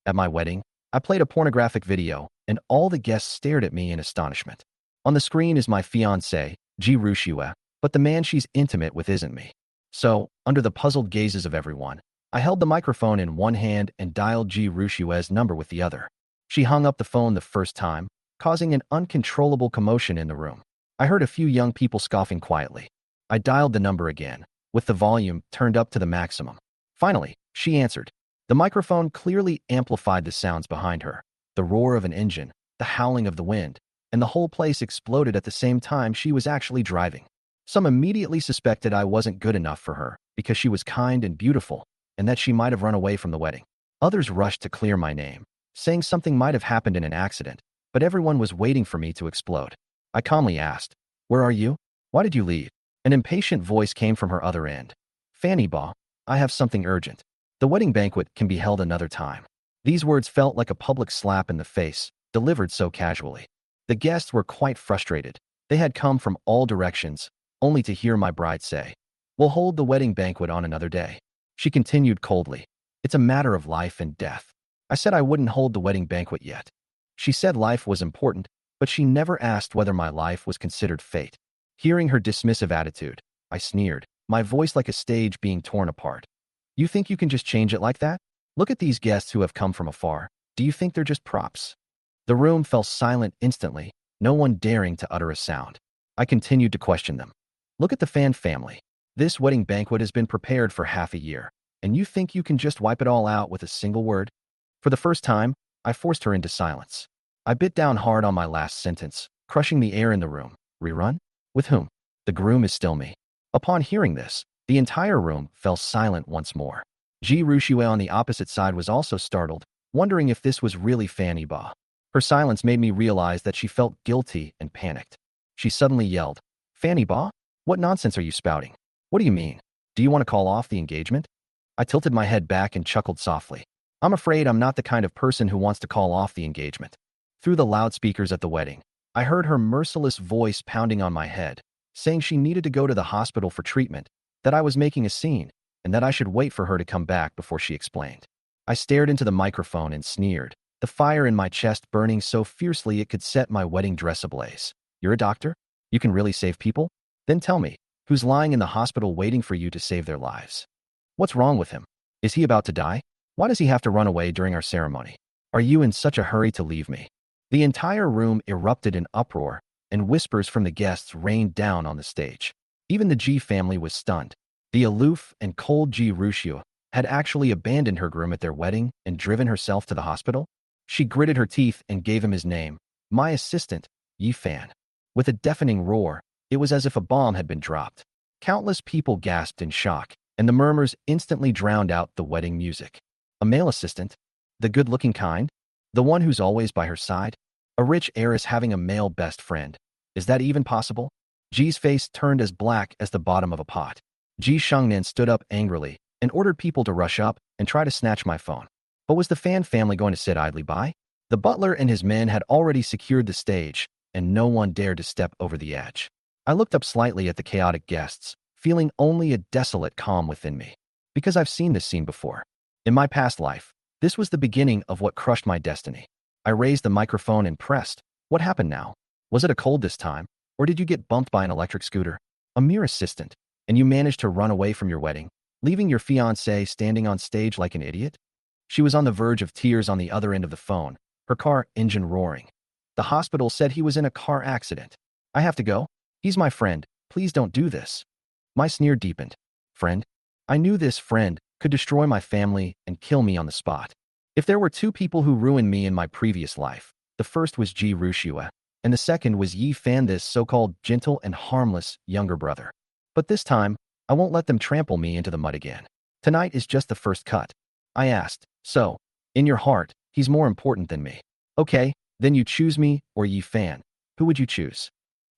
At my wedding, I played a pornographic video, and all the guests stared at me in astonishment. On the screen is my fiancé, Ji Rushua, but the man she's intimate with isn't me. So, under the puzzled gazes of everyone, I held the microphone in one hand and dialed Ji Rushua's number with the other. She hung up the phone the first time, causing an uncontrollable commotion in the room. I heard a few young people scoffing quietly. I dialed the number again, with the volume turned up to the maximum. Finally, she answered. The microphone clearly amplified the sounds behind her, the roar of an engine, the howling of the wind, and the whole place exploded at the same time she was actually driving. Some immediately suspected I wasn't good enough for her because she was kind and beautiful, and that she might have run away from the wedding. Others rushed to clear my name, saying something might have happened in an accident, but everyone was waiting for me to explode. I calmly asked, "Where are you? Why did you leave?" An impatient voice came from her other end. "Fanny Ba, I have something urgent. The wedding banquet can be held another time." These words felt like a public slap in the face, delivered so casually. The guests were quite frustrated. They had come from all directions, only to hear my bride say, "We'll hold the wedding banquet on another day." She continued coldly, "It's a matter of life and death." I said I wouldn't hold the wedding banquet yet. She said life was important, but she never asked whether my life was considered fate. Hearing her dismissive attitude, I sneered, my voice like a stage being torn apart. "You think you can just change it like that? Look at these guests who have come from afar. Do you think they're just props?" The room fell silent instantly, no one daring to utter a sound. I continued to question them. "Look at the Fan family. This wedding banquet has been prepared for half a year, and you think you can just wipe it all out with a single word?" For the first time, I forced her into silence. I bit down hard on my last sentence, crushing the air in the room. "Rerun? With whom? The groom is still me." Upon hearing this, the entire room fell silent once more. Ji Rushua on the opposite side was also startled, wondering if this was really Fanny Ba. Her silence made me realize that she felt guilty and panicked. She suddenly yelled, "Fanny Ba? What nonsense are you spouting? What do you mean? Do you want to call off the engagement?" I tilted my head back and chuckled softly. "I'm afraid I'm not the kind of person who wants to call off the engagement." Through the loudspeakers at the wedding, I heard her merciless voice pounding on my head, saying she needed to go to the hospital for treatment, that I was making a scene, and that I should wait for her to come back before she explained. I stared into the microphone and sneered, the fire in my chest burning so fiercely it could set my wedding dress ablaze. "You're a doctor? You can really save people? Then tell me, who's lying in the hospital waiting for you to save their lives? What's wrong with him? Is he about to die? Why does he have to run away during our ceremony? Are you in such a hurry to leave me?" The entire room erupted in uproar, and whispers from the guests rained down on the stage. Even the Ji family was stunned. The aloof and cold Ji Rushua had actually abandoned her groom at their wedding and driven herself to the hospital. She gritted her teeth and gave him his name, "My assistant, Yi Fan." With a deafening roar, it was as if a bomb had been dropped. Countless people gasped in shock, and the murmurs instantly drowned out the wedding music. A male assistant? The good-looking kind? The one who's always by her side? A rich heiress having a male best friend? Is that even possible? Ji's face turned as black as the bottom of a pot. Ji Shengnan stood up angrily and ordered people to rush up and try to snatch my phone. But was the Fan family going to sit idly by? The butler and his men had already secured the stage, and no one dared to step over the edge. I looked up slightly at the chaotic guests, feeling only a desolate calm within me. Because I've seen this scene before. In my past life, this was the beginning of what crushed my destiny. I raised the microphone and pressed. "What happened now? Was it a cold this time? Or did you get bumped by an electric scooter? A mere assistant, and you managed to run away from your wedding, leaving your fiancé standing on stage like an idiot?" She was on the verge of tears on the other end of the phone, her car engine roaring. "The hospital said he was in a car accident. I have to go. He's my friend. Please don't do this." My sneer deepened. Friend? I knew this friend could destroy my family and kill me on the spot. If there were two people who ruined me in my previous life, the first was Ji Rushua, and the second was Yi Fan, this so-called gentle and harmless younger brother. But this time, I won't let them trample me into the mud again. Tonight is just the first cut. I asked, "So, in your heart, he's more important than me. Okay, then you choose me or Yi Fan. Who would you choose?"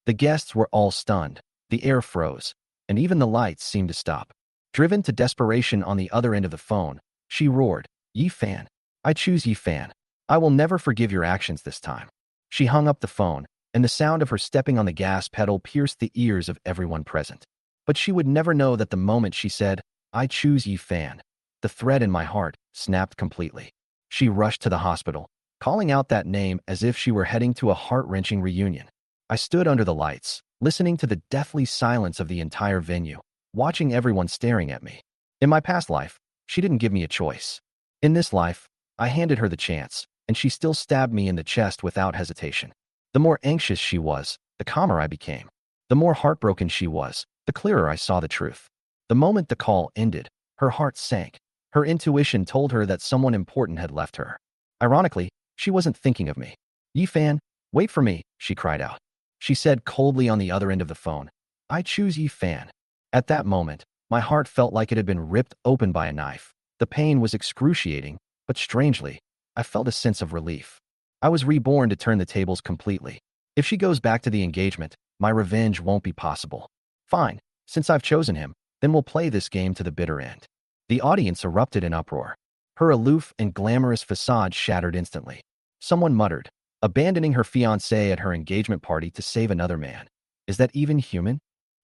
The guests were all stunned. The air froze, and even the lights seemed to stop. Driven to desperation on the other end of the phone, she roared, "Yi Fan. I choose Yi Fan. I will never forgive your actions this time." She hung up the phone, and the sound of her stepping on the gas pedal pierced the ears of everyone present. But she would never know that the moment she said, "I choose Yi Fan," the thread in my heart snapped completely. She rushed to the hospital, calling out that name as if she were heading to a heart-wrenching reunion. I stood under the lights, listening to the deathly silence of the entire venue, watching everyone staring at me. In my past life, she didn't give me a choice. In this life, I handed her the chance, and she still stabbed me in the chest without hesitation. The more anxious she was, the calmer I became. The more heartbroken she was, the clearer I saw the truth. The moment the call ended, her heart sank. Her intuition told her that someone important had left her. Ironically, she wasn't thinking of me. Yifan, wait for me, she cried out. She said coldly on the other end of the phone, I choose Yifan. At that moment, my heart felt like it had been ripped open by a knife. The pain was excruciating, but strangely, I felt a sense of relief. I was reborn to turn the tables completely. If she goes back to the engagement, my revenge won't be possible. Fine, since I've chosen him, then we'll play this game to the bitter end. The audience erupted in uproar. Her aloof and glamorous facade shattered instantly. Someone muttered, abandoning her fiancé at her engagement party to save another man. Is that even human?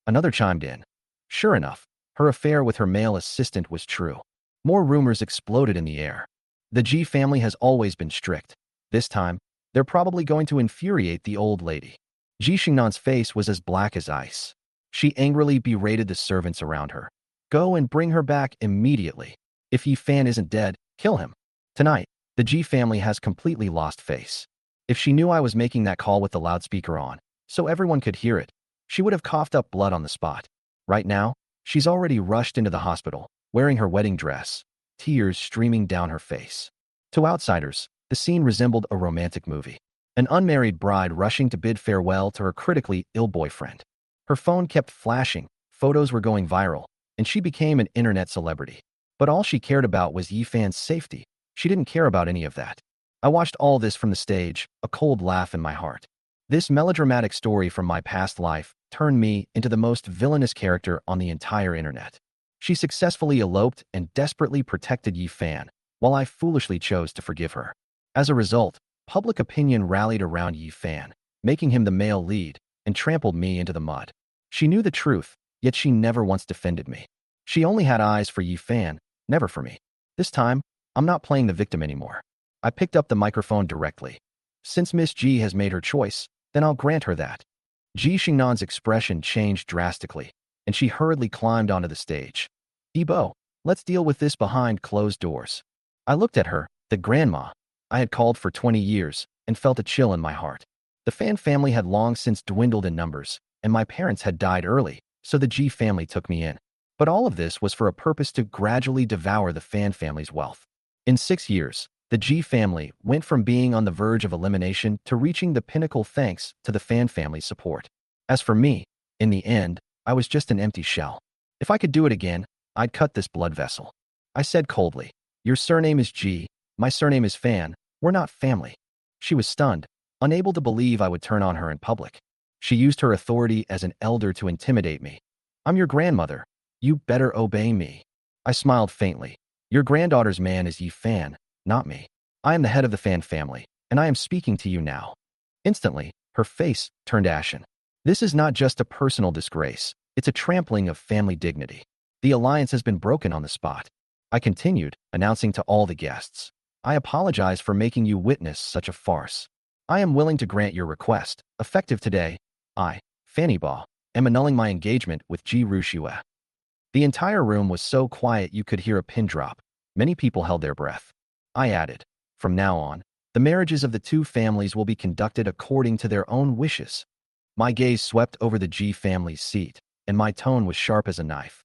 Another chimed in. Sure enough, her affair with her male assistant was true. More rumors exploded in the air. The G family has always been strict. This time, they're probably going to infuriate the old lady. Ji Xingnan's face was as black as ice. She angrily berated the servants around her. Go and bring her back immediately. If Yifan isn't dead, kill him. Tonight, the Ji family has completely lost face. If she knew I was making that call with the loudspeaker on, so everyone could hear it, she would have coughed up blood on the spot. Right now, she's already rushed into the hospital, wearing her wedding dress, tears streaming down her face. To outsiders, the scene resembled a romantic movie. An unmarried bride rushing to bid farewell to her critically ill boyfriend. Her phone kept flashing, photos were going viral, and she became an internet celebrity. But all she cared about was Yifan's safety. She didn't care about any of that. I watched all this from the stage, a cold laugh in my heart. This melodramatic story from my past life turned me into the most villainous character on the entire internet. She successfully eloped and desperately protected Yifan, while I foolishly chose to forgive her. As a result, public opinion rallied around Yifan, making him the male lead, and trampled me into the mud. She knew the truth, yet she never once defended me. She only had eyes for Yifan, never for me. This time, I'm not playing the victim anymore. I picked up the microphone directly. Since Miss G has made her choice, then I'll grant her that. Ji Xingnan's expression changed drastically, and she hurriedly climbed onto the stage. Ebo, let's deal with this behind closed doors. I looked at her, the grandma I had called for 20 years, and felt a chill in my heart. The Fan family had long since dwindled in numbers, and my parents had died early, so the G family took me in. But all of this was for a purpose to gradually devour the Fan family's wealth. In 6 years, the G family went from being on the verge of elimination to reaching the pinnacle thanks to the Fan family's support. As for me, in the end, I was just an empty shell. If I could do it again, I'd cut this blood vessel. I said coldly, your surname is G, my surname is Fan, we're not family. She was stunned, unable to believe I would turn on her in public. She used her authority as an elder to intimidate me. I'm your grandmother. You better obey me. I smiled faintly. Your granddaughter's man is Yifan, not me. I am the head of the Fan family, and I am speaking to you now. Instantly, her face turned ashen. This is not just a personal disgrace. It's a trampling of family dignity. The alliance has been broken on the spot. I continued, announcing to all the guests. I apologize for making you witness such a farce. I am willing to grant your request. Effective today, I, Fanny Ba, am annulling my engagement with Ji Rushue. The entire room was so quiet you could hear a pin drop. Many people held their breath. I added, from now on, the marriages of the two families will be conducted according to their own wishes. My gaze swept over the G family's seat, and my tone was sharp as a knife.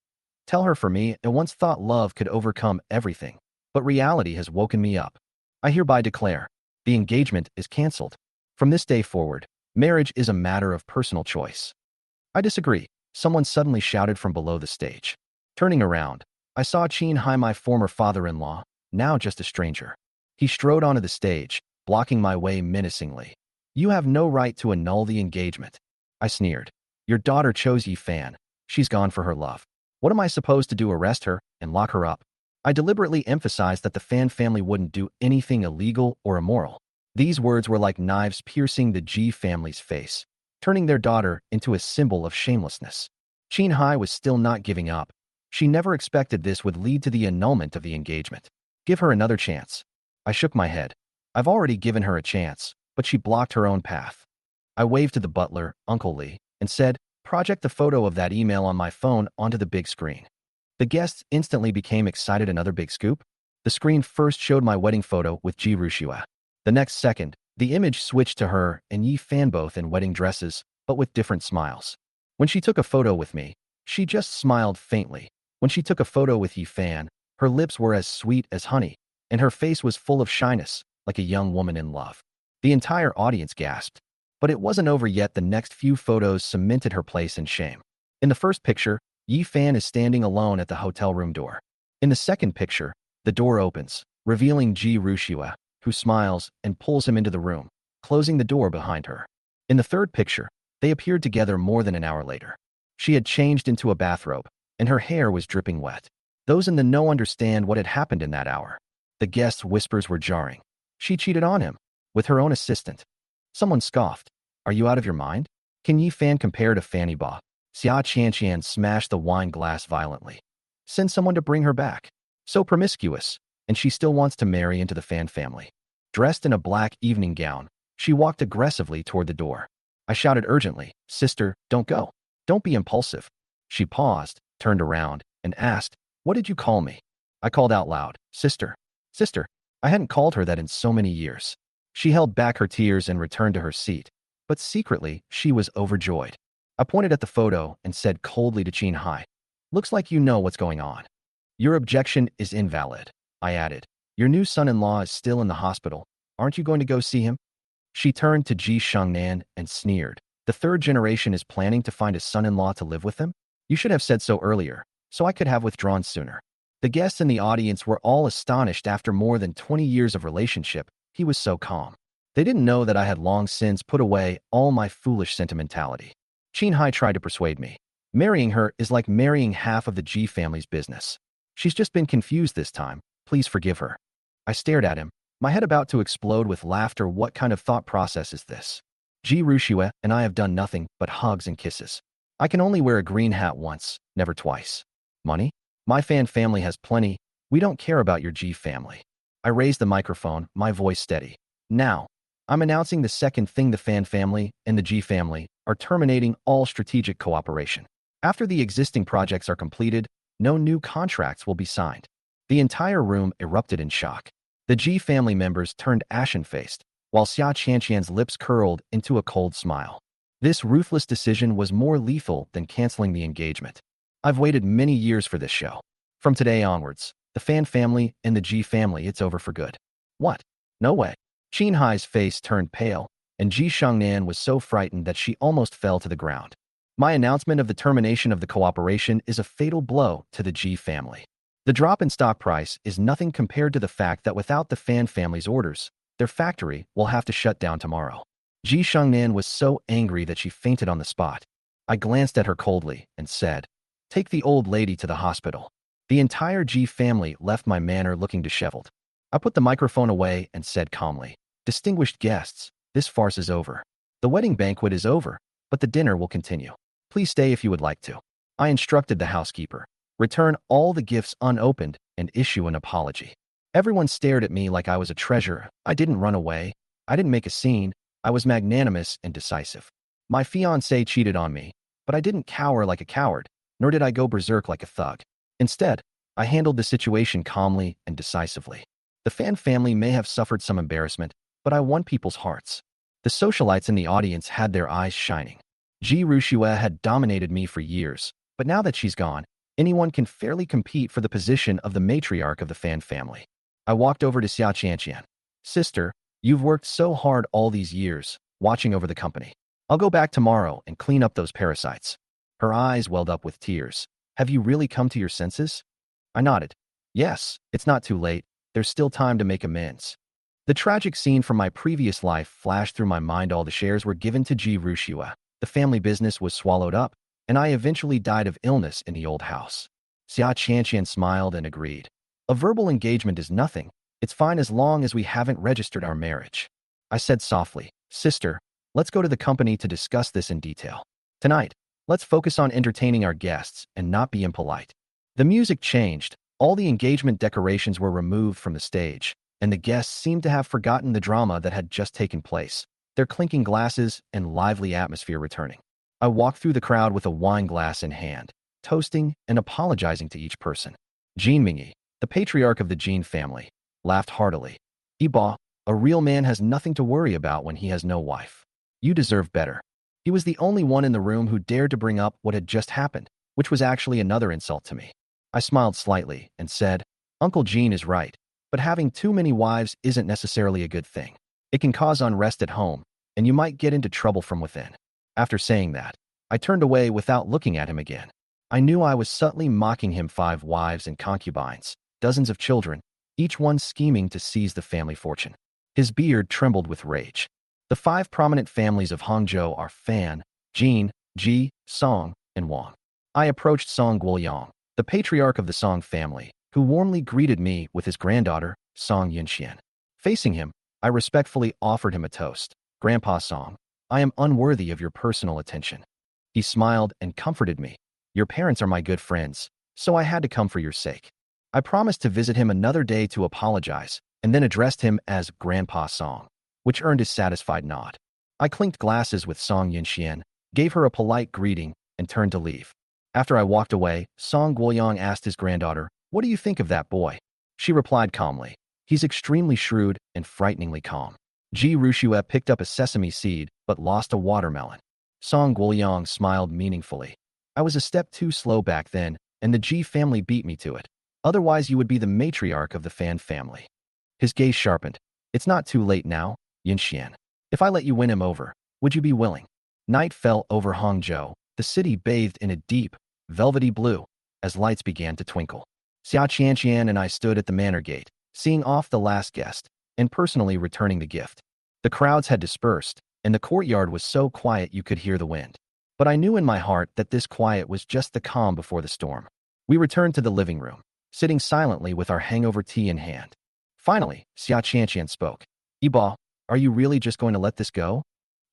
Tell her for me, I once thought love could overcome everything, but reality has woken me up. I hereby declare, the engagement is canceled. From this day forward, marriage is a matter of personal choice. I disagree, someone suddenly shouted from below the stage. Turning around, I saw Qin Hai, my former father-in-law, now just a stranger. He strode onto the stage, blocking my way menacingly. You have no right to annul the engagement. I sneered. Your daughter chose Yifan. She's gone for her love. What am I supposed to do, arrest her and lock her up? I deliberately emphasized that the Fan family wouldn't do anything illegal or immoral. These words were like knives piercing the G family's face, turning their daughter into a symbol of shamelessness. Qin Hai was still not giving up. She never expected this would lead to the annulment of the engagement. Give her another chance. I shook my head. I've already given her a chance, but she blocked her own path. I waved to the butler, Uncle Lee, and said, project the photo of that email on my phone onto the big screen. The guests instantly became excited. Another big scoop? The screen first showed my wedding photo with Ji Rushua. The next second, the image switched to her and Yi Fan both in wedding dresses, but with different smiles. When she took a photo with me, she just smiled faintly. When she took a photo with Yi Fan, her lips were as sweet as honey, and her face was full of shyness, like a young woman in love. The entire audience gasped. But it wasn't over yet. The next few photos cemented her place in shame. In the first picture, Yi Fan is standing alone at the hotel room door. In the second picture, the door opens, revealing Ji Rushua, who smiles and pulls him into the room, closing the door behind her. In the third picture, they appeared together more than an hour later. She had changed into a bathrobe, and her hair was dripping wet. Those in the know understand what had happened in that hour. The guests' whispers were jarring. She cheated on him, with her own assistant. Someone scoffed. Are you out of your mind? Can Yi Fan compare to Fanny Ba? Xia Qianqian smashed the wine glass violently. Send someone to bring her back. So promiscuous, and she still wants to marry into the Fan family. Dressed in a black evening gown, she walked aggressively toward the door. I shouted urgently, Sister, don't go. Don't be impulsive. She paused, turned around, and asked, What did you call me? I called out loud, Sister. Sister. I hadn't called her that in so many years. She held back her tears and returned to her seat, but secretly, she was overjoyed. I pointed at the photo and said coldly to Qin Hai, Looks like you know what's going on. Your objection is invalid, I added. Your new son-in-law is still in the hospital. Aren't you going to go see him? She turned to Ji Shengnan and sneered. The third generation is planning to find a son-in-law to live with them? You should have said so earlier, so I could have withdrawn sooner. The guests in the audience were all astonished. After more than 20 years of relationship, he was so calm. They didn't know that I had long since put away all my foolish sentimentality. Qin Hai tried to persuade me. Marrying her is like marrying half of the Ji family's business. She's just been confused this time. Please forgive her. I stared at him, my head about to explode with laughter. What kind of thought process is this? Ji Rushua and I have done nothing but hugs and kisses. I can only wear a green hat once, never twice. Money? My Fan family has plenty. We don't care about your Ji family. I raised the microphone, my voice steady. Now, I'm announcing the second thing. The Fan family and the Ji family are terminating all strategic cooperation. After the existing projects are completed, no new contracts will be signed. The entire room erupted in shock. The Ji family members turned ashen-faced, while Xia Qianqian's lips curled into a cold smile. This ruthless decision was more lethal than canceling the engagement. I've waited many years for this show. From today onwards, the Fan family and the Ji family, it's over for good. What? No way. Qin Hai's face turned pale, and Ji Shengnan was so frightened that she almost fell to the ground. My announcement of the termination of the cooperation is a fatal blow to the Ji family. The drop in stock price is nothing compared to the fact that without the Fan family's orders, their factory will have to shut down tomorrow. Ji Shengnan was so angry that she fainted on the spot. I glanced at her coldly and said, Take the old lady to the hospital. The entire Ji family left my manor looking disheveled. I put the microphone away and said calmly, Distinguished guests, this farce is over. The wedding banquet is over, but the dinner will continue. Please stay if you would like to. I instructed the housekeeper. Return all the gifts unopened and issue an apology. Everyone stared at me like I was a treasure. I didn't run away. I didn't make a scene. I was magnanimous and decisive. My fiancé cheated on me, but I didn't cower like a coward, nor did I go berserk like a thug. Instead, I handled the situation calmly and decisively. The Fan family may have suffered some embarrassment, but I won people's hearts. The socialites in the audience had their eyes shining. Ji Rushua had dominated me for years, but now that she's gone, anyone can fairly compete for the position of the matriarch of the Fan family. I walked over to Xia Qianqian. Sister, you've worked so hard all these years, watching over the company. I'll go back tomorrow and clean up those parasites. Her eyes welled up with tears. Have you really come to your senses? I nodded. Yes, it's not too late. There's still time to make amends. The tragic scene from my previous life flashed through my mind. All the shares were given to Ji Rushua. The family business was swallowed up, and I eventually died of illness in the old house. Xia Qianqian smiled and agreed. A verbal engagement is nothing. It's fine as long as we haven't registered our marriage. I said softly, Sister, let's go to the company to discuss this in detail. Tonight, let's focus on entertaining our guests and not be impolite. The music changed. All the engagement decorations were removed from the stage. and the guests seemed to have forgotten the drama that had just taken place, their clinking glasses and lively atmosphere returning. I walked through the crowd with a wine glass in hand, toasting and apologizing to each person. Jin Mingyi, the patriarch of the Jin family, laughed heartily. Iba, a real man has nothing to worry about when he has no wife. You deserve better. He was the only one in the room who dared to bring up what had just happened, which was actually another insult to me. I smiled slightly and said, Uncle Gene is right, but having too many wives isn't necessarily a good thing. It can cause unrest at home, and you might get into trouble from within. After saying that, I turned away without looking at him again. I knew I was subtly mocking him 5 wives and concubines, dozens of children, each one scheming to seize the family fortune. His beard trembled with rage. The 5 prominent families of Hangzhou are Fan, Jin, Ji, Song, and Wang. I approached Song Guoyang, the patriarch of the Song family, who warmly greeted me with his granddaughter, Song Yinxian. Facing him, I respectfully offered him a toast. Grandpa Song, I am unworthy of your personal attention. He smiled and comforted me. Your parents are my good friends, so I had to come for your sake. I promised to visit him another day to apologize, and then addressed him as Grandpa Song, which earned his satisfied nod. I clinked glasses with Song Yinxian, gave her a polite greeting, and turned to leave. After I walked away, Song Guoyang asked his granddaughter, What do you think of that boy? She replied calmly, He's extremely shrewd and frighteningly calm. Ji Rushue picked up a sesame seed, but lost a watermelon. Song Guoyang smiled meaningfully. I was a step too slow back then, and the Ji family beat me to it. Otherwise, you would be the matriarch of the Fan family. His gaze sharpened. It's not too late now, Yinxian. If I let you win him over, would you be willing? Night fell over Hangzhou, the city bathed in a deep, velvety blue, as lights began to twinkle. Xia Qianqian and I stood at the manor gate, seeing off the last guest, and personally returning the gift. The crowds had dispersed, and the courtyard was so quiet you could hear the wind. But I knew in my heart that this quiet was just the calm before the storm. We returned to the living room, sitting silently with our hangover tea in hand. Finally, Xia Qianqian spoke. Iba, are you really just going to let this go?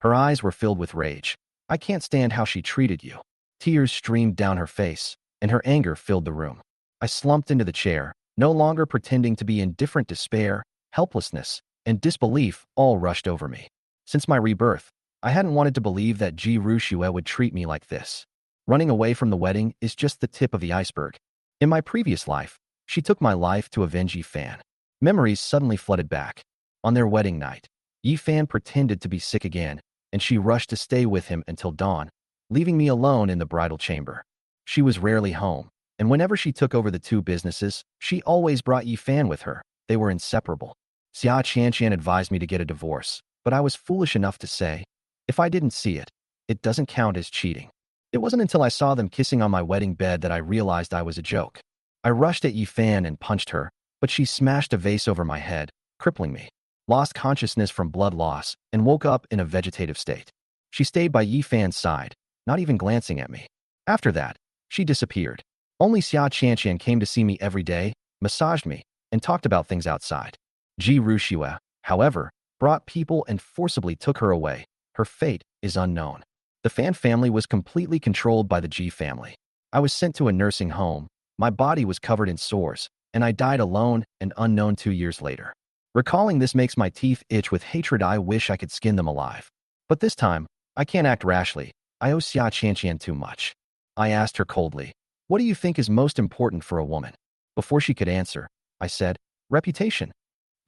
Her eyes were filled with rage. I can't stand how she treated you. Tears streamed down her face, and her anger filled the room. I slumped into the chair, no longer pretending to be indifferent. Despair, helplessness, and disbelief all rushed over me. Since my rebirth, I hadn't wanted to believe that Ji Rushue would treat me like this. Running away from the wedding is just the tip of the iceberg. In my previous life, she took my life to avenge Yi Fan. Memories suddenly flooded back. On their wedding night, Yi Fan pretended to be sick again, and she rushed to stay with him until dawn, leaving me alone in the bridal chamber. She was rarely home, and whenever she took over the 2 businesses, she always brought Yi Fan with her. They were inseparable. Xia Qianqian advised me to get a divorce, but I was foolish enough to say, if I didn't see it, it doesn't count as cheating. It wasn't until I saw them kissing on my wedding bed that I realized I was a joke. I rushed at Yi Fan and punched her, but she smashed a vase over my head, crippling me. Lost consciousness from blood loss, and woke up in a vegetative state. She stayed by Yi Fan's side, not even glancing at me. After that, she disappeared. Only Xia Qianqian came to see me every day, massaged me, and talked about things outside. Ji Rushue, however, brought people and forcibly took her away. Her fate is unknown. The Fan family was completely controlled by the Ji family. I was sent to a nursing home, my body was covered in sores, and I died alone and unknown 2 years later. Recalling this makes my teeth itch with hatred. I wish I could skin them alive. But this time, I can't act rashly. I owe Xia Qianqian too much. I asked her coldly, What do you think is most important for a woman? Before she could answer, I said, Reputation.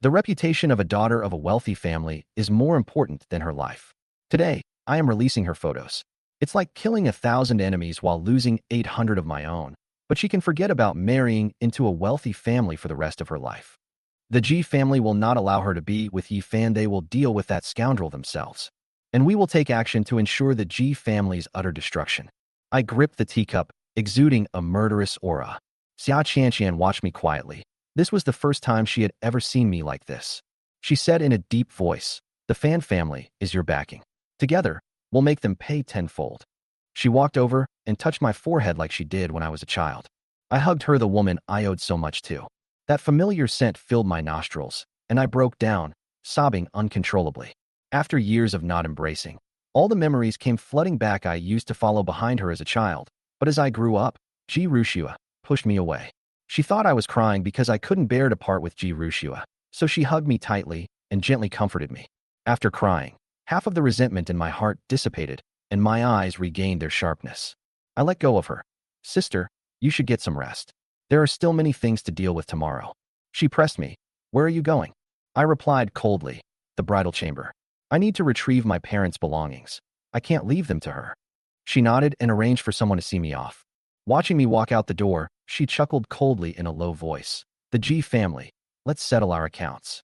The reputation of a daughter of a wealthy family is more important than her life. Today, I am releasing her photos. It's like killing 1,000 enemies while losing 800 of my own, but she can forget about marrying into a wealthy family for the rest of her life. The Ji family will not allow her to be with Yi Fan. They will deal with that scoundrel themselves. And we will take action to ensure the Ji family's utter destruction. I gripped the teacup, exuding a murderous aura. Xia Qianqian watched me quietly. This was the first time she had ever seen me like this. She said in a deep voice, The Fan family is your backing. Together, we'll make them pay tenfold. She walked over and touched my forehead like she did when I was a child. I hugged her, the woman I owed so much to. That familiar scent filled my nostrils, and I broke down, sobbing uncontrollably. After years of not embracing, all the memories came flooding back. I used to follow behind her as a child, but as I grew up, Ji Rushue pushed me away. She thought I was crying because I couldn't bear to part with Ji Rushue. So she hugged me tightly and gently comforted me. After crying, half of the resentment in my heart dissipated, and my eyes regained their sharpness. I let go of her. Sister, you should get some rest. There are still many things to deal with tomorrow. She pressed me. Where are you going? I replied coldly. The bridal chamber. I need to retrieve my parents' belongings. I can't leave them to her. She nodded and arranged for someone to see me off. Watching me walk out the door, she chuckled coldly in a low voice. The G family. Let's settle our accounts.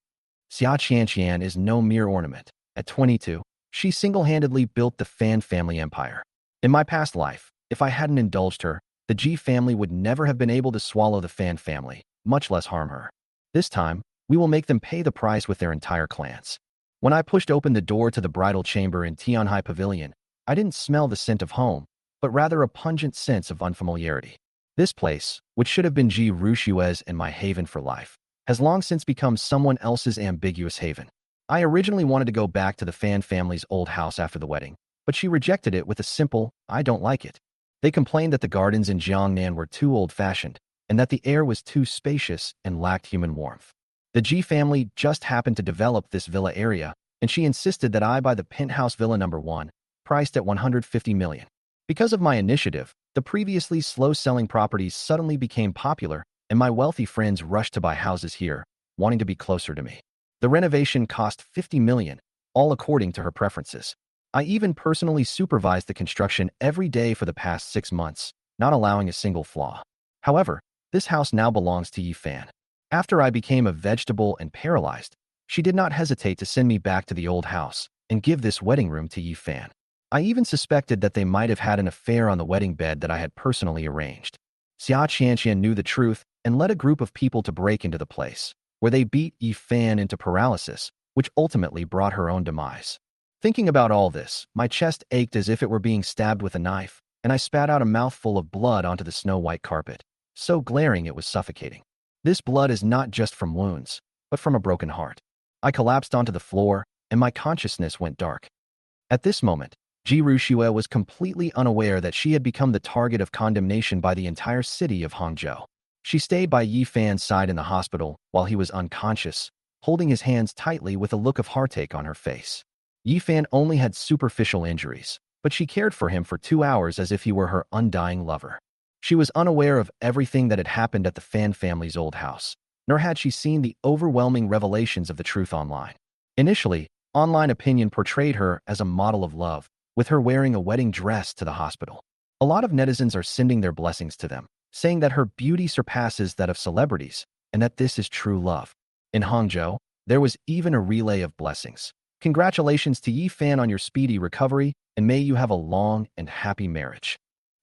Xia Qianqian is no mere ornament. At 22, she single-handedly built the Fan family empire. In my past life, if I hadn't indulged her, the G family would never have been able to swallow the Fan family, much less harm her. This time, we will make them pay the price with their entire clans. When I pushed open the door to the bridal chamber in Tianhai Pavilion, I didn't smell the scent of home, but rather a pungent sense of unfamiliarity. This place, which should have been Ji Rushue's and my haven for life, has long since become someone else's ambiguous haven. I originally wanted to go back to the Fan family's old house after the wedding, but she rejected it with a simple, I don't like it. They complained that the gardens in Jiangnan were too old-fashioned, and that the air was too spacious and lacked human warmth. The Ji family just happened to develop this villa area, and she insisted that I buy the penthouse villa number 1, priced at 150 million. Because of my initiative, the previously slow-selling properties suddenly became popular, and my wealthy friends rushed to buy houses here, wanting to be closer to me. The renovation cost 50 million, all according to her preferences. I even personally supervised the construction every day for the past 6 months, not allowing a single flaw. However, this house now belongs to Yi Fan. After I became a vegetable and paralyzed, she did not hesitate to send me back to the old house and give this wedding room to Yi Fan. I even suspected that they might have had an affair on the wedding bed that I had personally arranged. Xia Qianqian knew the truth and led a group of people to break into the place, where they beat Yi Fan into paralysis, which ultimately brought her own demise. Thinking about all this, my chest ached as if it were being stabbed with a knife, and I spat out a mouthful of blood onto the snow-white carpet, so glaring it was suffocating. This blood is not just from wounds, but from a broken heart. I collapsed onto the floor, and my consciousness went dark. At this moment, Ji Rushue was completely unaware that she had become the target of condemnation by the entire city of Hangzhou. She stayed by Yi Fan's side in the hospital while he was unconscious, holding his hands tightly with a look of heartache on her face. Yi Fan only had superficial injuries, but she cared for him for 2 hours as if he were her undying lover. She was unaware of everything that had happened at the Fan family's old house, nor had she seen the overwhelming revelations of the truth online. Initially, online opinion portrayed her as a model of love, with her wearing a wedding dress to the hospital. A lot of netizens are sending their blessings to them, saying that her beauty surpasses that of celebrities, and that this is true love. In Hangzhou, there was even a relay of blessings. Congratulations to Yi Fan on your speedy recovery, and may you have a long and happy marriage.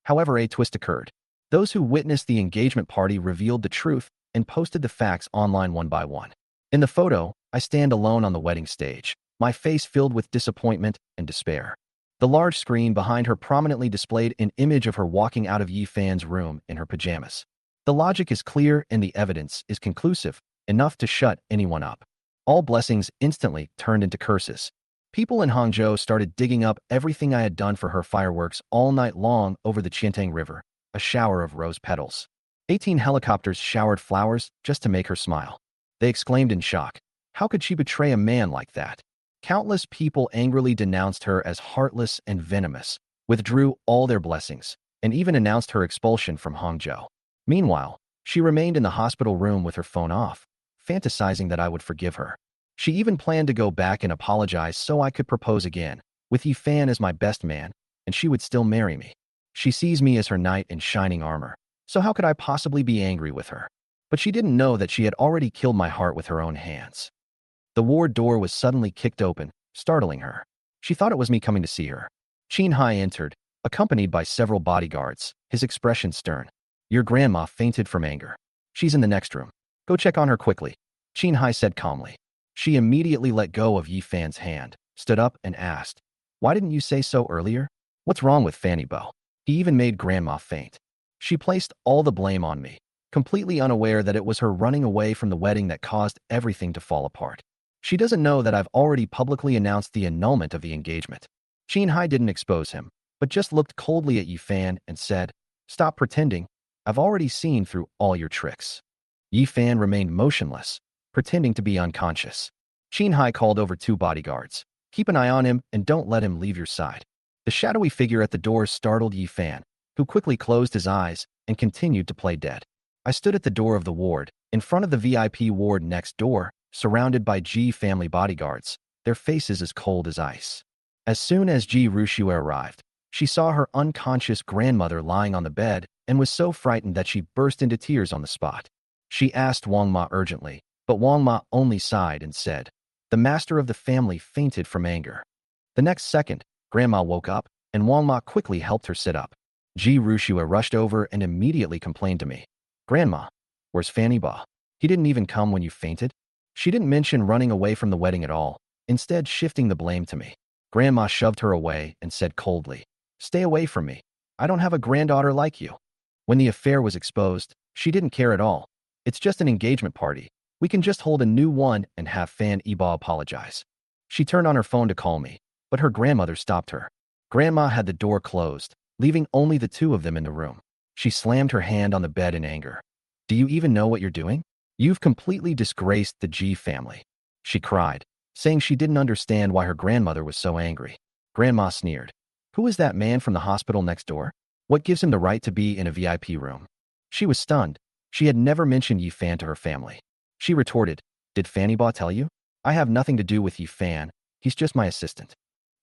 However, a twist occurred. Those who witnessed the engagement party revealed the truth and posted the facts online one by one. In the photo, I stand alone on the wedding stage, my face filled with disappointment and despair. The large screen behind her prominently displayed an image of her walking out of Yi Fan's room in her pajamas. The logic is clear and the evidence is conclusive, enough to shut anyone up. All blessings instantly turned into curses. People in Hangzhou started digging up everything I had done for her fireworks all night long over the Qiantang River, a shower of rose petals. 18 helicopters showered flowers just to make her smile. They exclaimed in shock. How could she betray a man like that? Countless people angrily denounced her as heartless and venomous, withdrew all their blessings, and even announced her expulsion from Hangzhou. Meanwhile, she remained in the hospital room with her phone off, fantasizing that I would forgive her. She even planned to go back and apologize so I could propose again, with Yi Fan as my best man, and she would still marry me. She sees me as her knight in shining armor, so how could I possibly be angry with her? But she didn't know that she had already killed my heart with her own hands. The ward door was suddenly kicked open, startling her. She thought it was me coming to see her. Qin Hai entered, accompanied by several bodyguards, his expression stern. Your grandma fainted from anger. She's in the next room. Go check on her quickly, Qin Hai said calmly. She immediately let go of Yi Fan's hand, stood up and asked, why didn't you say so earlier? What's wrong with Fanny Bo? He even made grandma faint. She placed all the blame on me, completely unaware that it was her running away from the wedding that caused everything to fall apart. She doesn't know that I've already publicly announced the annulment of the engagement. Qin Hai didn't expose him, but just looked coldly at Yi Fan and said, stop pretending. I've already seen through all your tricks. Yi Fan remained motionless, pretending to be unconscious. Qin Hai called over 2 bodyguards. Keep an eye on him and don't let him leave your side. The shadowy figure at the door startled Yi Fan, who quickly closed his eyes and continued to play dead. I stood at the door of the ward, in front of the VIP ward next door, surrounded by Ji family bodyguards, their faces as cold as ice. As soon as Ji Rushua arrived, she saw her unconscious grandmother lying on the bed and was so frightened that she burst into tears on the spot. She asked Wang Ma urgently, but Wang Ma only sighed and said, "The master of the family fainted from anger." The next second, Grandma woke up, and Wang Ma quickly helped her sit up. Ji Rushua rushed over and immediately complained to me. "Grandma, where's Fanny Ba? He didn't even come when you fainted?" She didn't mention running away from the wedding at all, instead shifting the blame to me. Grandma shoved her away and said coldly, "Stay away from me. I don't have a granddaughter like you." When the affair was exposed, she didn't care at all. "It's just an engagement party. We can just hold a new one and have Fan Iba apologize." She turned on her phone to call me, but her grandmother stopped her. Grandma had the door closed, leaving only the two of them in the room. She slammed her hand on the bed in anger. "Do you even know what you're doing? You've completely disgraced the G family," she cried, saying she didn't understand why her grandmother was so angry. Grandma sneered. "Who is that man from the hospital next door? What gives him the right to be in a VIP room?" She was stunned. She had never mentioned Yi Fan to her family. She retorted, "Did Fanny Ba tell you? I have nothing to do with Yi Fan. He's just my assistant."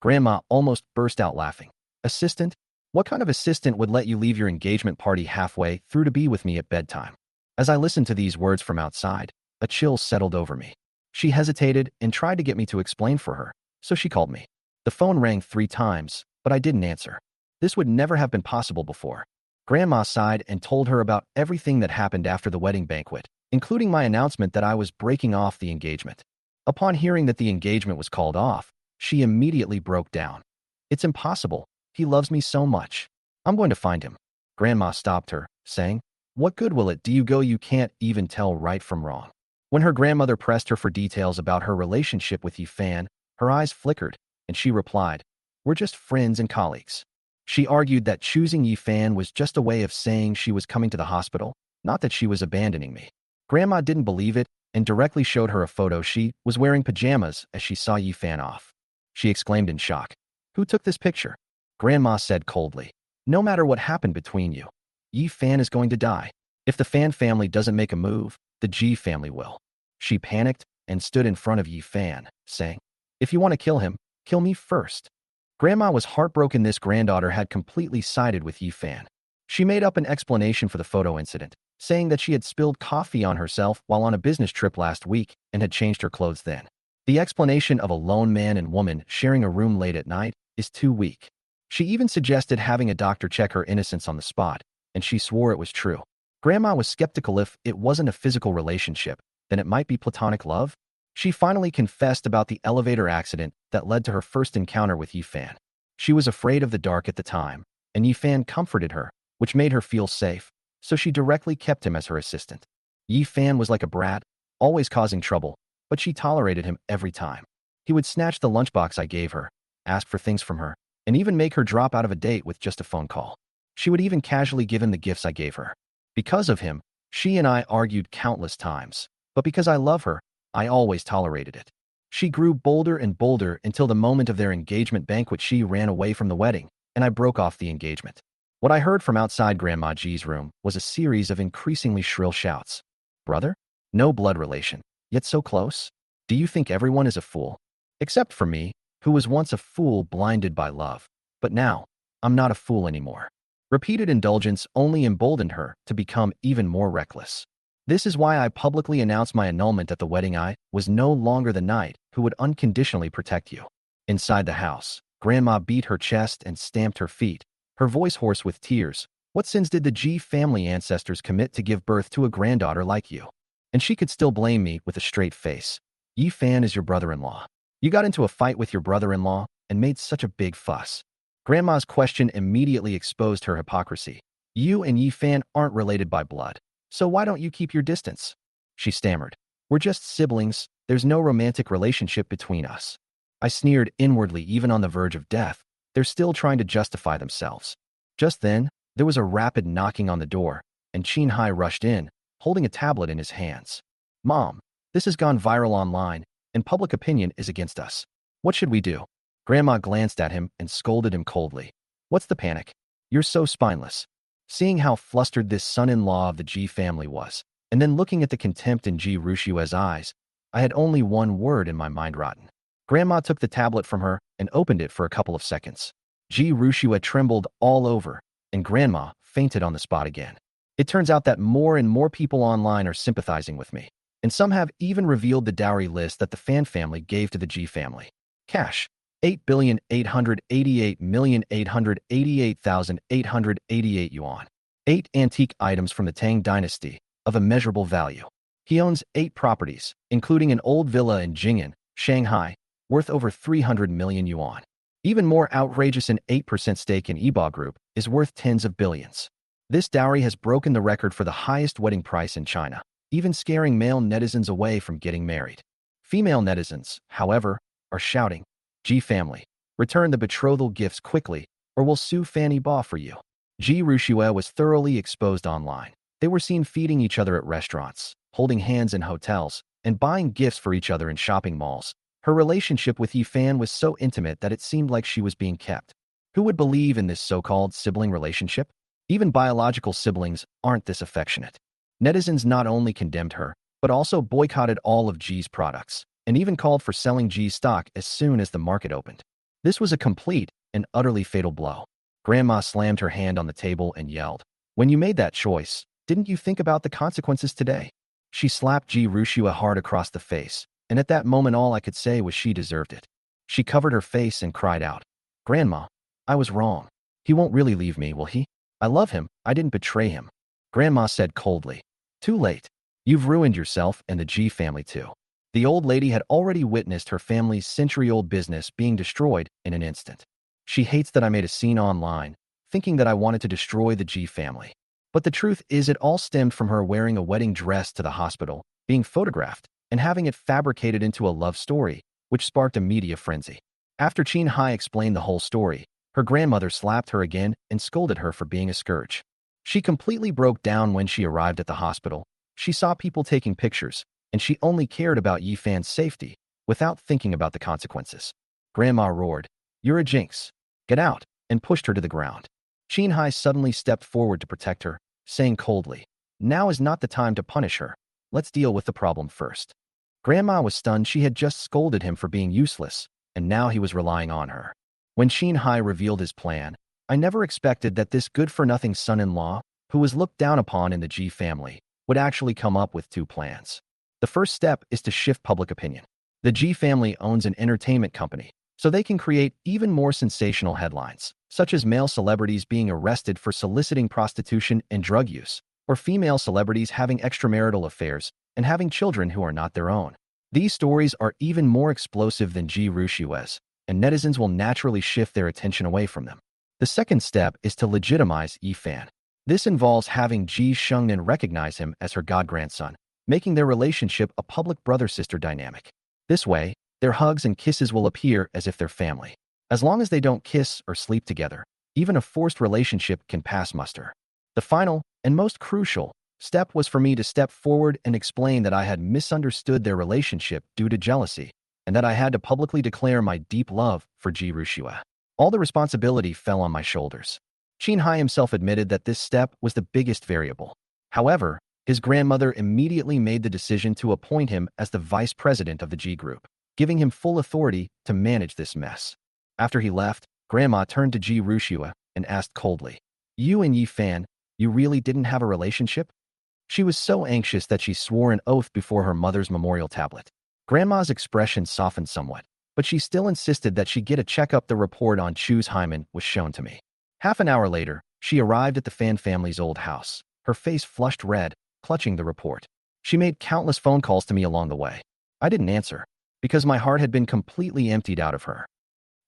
Grandma almost burst out laughing. "Assistant? What kind of assistant would let you leave your engagement party halfway through to be with me at bedtime?" As I listened to these words from outside, a chill settled over me. She hesitated and tried to get me to explain for her, so she called me. The phone rang 3 times, but I didn't answer. This would never have been possible before. Grandma sighed and told her about everything that happened after the wedding banquet, including my announcement that I was breaking off the engagement. Upon hearing that the engagement was called off, she immediately broke down. "It's impossible. He loves me so much. I'm going to find him." Grandma stopped her, saying, "What good will it do you go? You can't even tell right from wrong." When her grandmother pressed her for details about her relationship with Yi Fan, her eyes flickered, and she replied, "We're just friends and colleagues." She argued that choosing Yi Fan was just a way of saying she was coming to the hospital, not that she was abandoning me. Grandma didn't believe it and directly showed her a photo. She was wearing pajamas as she saw Yi Fan off. She exclaimed in shock, "Who took this picture?" Grandma said coldly, "No matter what happened between you, Yi Fan is going to die. If the Fan family doesn't make a move, the Ji family will." She panicked and stood in front of Yi Fan, saying, "If you want to kill him, kill me first." Grandma was heartbroken this granddaughter had completely sided with Yi Fan. She made up an explanation for the photo incident, saying that she had spilled coffee on herself while on a business trip last week and had changed her clothes then. The explanation of a lone man and woman sharing a room late at night is too weak. She even suggested having a doctor check her innocence on the spot, and she swore it was true. Grandma was skeptical. If it wasn't a physical relationship, then it might be platonic love. She finally confessed about the elevator accident that led to her first encounter with Yi Fan. She was afraid of the dark at the time, and Yi Fan comforted her, which made her feel safe, so she directly kept him as her assistant. Yi Fan was like a brat, always causing trouble, but she tolerated him every time. He would snatch the lunchbox I gave her, ask for things from her, and even make her drop out of a date with just a phone call. She would even casually give him the gifts I gave her. Because of him, she and I argued countless times, but because I love her, I always tolerated it. She grew bolder and bolder until the moment of their engagement banquet. She ran away from the wedding, and I broke off the engagement. What I heard from outside Grandma G's room was a series of increasingly shrill shouts. "Brother? No blood relation, yet so close? Do you think everyone is a fool? Except for me, who was once a fool blinded by love. But now, I'm not a fool anymore." Repeated indulgence only emboldened her to become even more reckless. This is why I publicly announced my annulment at the wedding. I was no longer the knight who would unconditionally protect you. Inside the house, Grandma beat her chest and stamped her feet, her voice hoarse with tears. "What sins did the G family ancestors commit to give birth to a granddaughter like you?" And she could still blame me with a straight face. "Yi Fan is your brother-in-law. You got into a fight with your brother-in-law and made such a big fuss." Grandma's question immediately exposed her hypocrisy. "You and Yi Fan aren't related by blood. So why don't you keep your distance?" She stammered. "We're just siblings. There's no romantic relationship between us." I sneered inwardly. Even on the verge of death, they're still trying to justify themselves. Just then, there was a rapid knocking on the door, and Qin Hai rushed in, holding a tablet in his hands. "Mom, This has gone viral online, and public opinion is against us. What should we do? Grandma glanced at him and scolded him coldly. What's the panic? You're so spineless. Seeing how flustered this son-in-law of the G family was, and then looking at the contempt in Ji Rushua's eyes, I had only one word in my mind: rotten. Grandma took the tablet from her and opened it for a couple of seconds. Ji Rushua trembled all over, and Grandma fainted on the spot again. It turns out that more and more people online are sympathizing with me, and some have even revealed the dowry list that the Fan family gave to the G family. Cash: 8,888,888,888 yuan. 8 antique items from the Tang dynasty, of immeasurable value. He owns 8 properties, including an old villa in Jing'an, Shanghai, worth over 300 million yuan. Even more outrageous, an 8% stake in Eba Group is worth tens of billions. This dowry has broken the record for the highest wedding price in China, even scaring male netizens away from getting married. Female netizens, however, are shouting, G family, return the betrothal gifts quickly, or we'll sue Fanny Ba for you. Ji Rushua was thoroughly exposed online. They were seen feeding each other at restaurants, holding hands in hotels, and buying gifts for each other in shopping malls. Her relationship with Yi Fan was so intimate that it seemed like she was being kept. Who would believe in this so-called sibling relationship? Even biological siblings aren't this affectionate. Netizens not only condemned her, but also boycotted all of G's products, and even called for selling G's stock as soon as the market opened. This was a complete and utterly fatal blow. Grandma slammed her hand on the table and yelled, when you made that choice, didn't you think about the consequences today? She slapped Ji Rushua hard across the face, and at that moment all I could say was she deserved it. She covered her face and cried out, Grandma, I was wrong. He won't really leave me, will he? I love him, I didn't betray him. Grandma said coldly, too late. You've ruined yourself and the G family too. The old lady had already witnessed her family's century-old business being destroyed in an instant. She hates that I made a scene online, thinking that I wanted to destroy the G family. But the truth is it all stemmed from her wearing a wedding dress to the hospital, being photographed, and having it fabricated into a love story, which sparked a media frenzy. After Qin Hai explained the whole story, her grandmother slapped her again and scolded her for being a scourge. She completely broke down when she arrived at the hospital. She saw people taking pictures, and she only cared about Yi Fan's safety, without thinking about the consequences. Grandma roared, you're a jinx. Get out, and pushed her to the ground. Qin Hai suddenly stepped forward to protect her, saying coldly, now is not the time to punish her. Let's deal with the problem first. Grandma was stunned. She had just scolded him for being useless, and now he was relying on her. When Qin Hai revealed his plan, I never expected that this good-for-nothing son-in-law, who was looked down upon in the G family, would actually come up with 2 plans. The first step is to shift public opinion. The G family owns an entertainment company, so they can create even more sensational headlines, such as male celebrities being arrested for soliciting prostitution and drug use, or female celebrities having extramarital affairs and having children who are not their own. These stories are even more explosive than Ji Rushua's, and netizens will naturally shift their attention away from them. The second step is to legitimize Yi Fan. This involves having Ji Shengnan recognize him as her god-grandson, making their relationship a public brother-sister dynamic. This way, their hugs and kisses will appear as if they're family. As long as they don't kiss or sleep together, even a forced relationship can pass muster. The final, and most crucial, step was for me to step forward and explain that I had misunderstood their relationship due to jealousy, and that I had to publicly declare my deep love for Ji Rushua. All the responsibility fell on my shoulders. Qin Hai himself admitted that this step was the biggest variable. However, his grandmother immediately made the decision to appoint him as the vice president of the G Group, giving him full authority to manage this mess. After he left, Grandma turned to Ji Rushua and asked coldly, you and Yi Fan, you really didn't have a relationship? She was so anxious that she swore an oath before her mother's memorial tablet. Grandma's expression softened somewhat, but she still insisted that she get a checkup. The report on Chu's hymen was shown to me. Half an hour later, she arrived at the Fan family's old house, her face flushed red, clutching the report. She made countless phone calls to me along the way. I didn't answer, because my heart had been completely emptied out of her.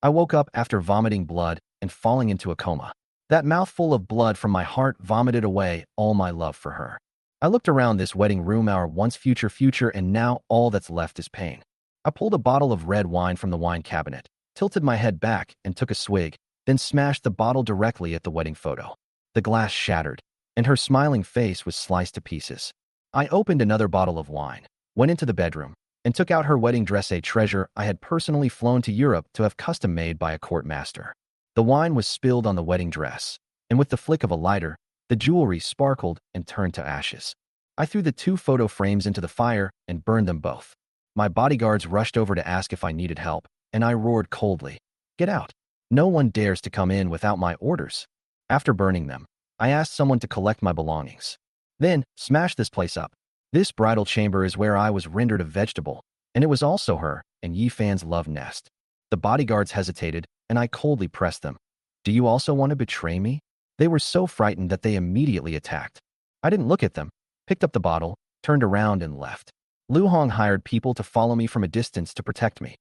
I woke up after vomiting blood and falling into a coma. That mouthful of blood from my heart vomited away all my love for her. I looked around this wedding room, our once future, and now all that's left is pain. I pulled a bottle of red wine from the wine cabinet, tilted my head back and took a swig, then smashed the bottle directly at the wedding photo. The glass shattered, and her smiling face was sliced to pieces. I opened another bottle of wine, went into the bedroom, and took out her wedding dress, a treasure I had personally flown to Europe to have custom made by a court master. The wine was spilled on the wedding dress, and with the flick of a lighter, the jewelry sparkled and turned to ashes. I threw the 2 photo frames into the fire and burned them both. My bodyguards rushed over to ask if I needed help, and I roared coldly, "Get out! No one dares to come in without my orders." After burning them, I asked someone to collect my belongings. Then, smash this place up. This bridal chamber is where I was rendered a vegetable, and it was also her and Yi Fan's love nest. The bodyguards hesitated, and I coldly pressed them. "Do you also want to betray me?" They were so frightened that they immediately attacked. I didn't look at them, picked up the bottle, turned around, and left. Lu Hong hired people to follow me from a distance to protect me.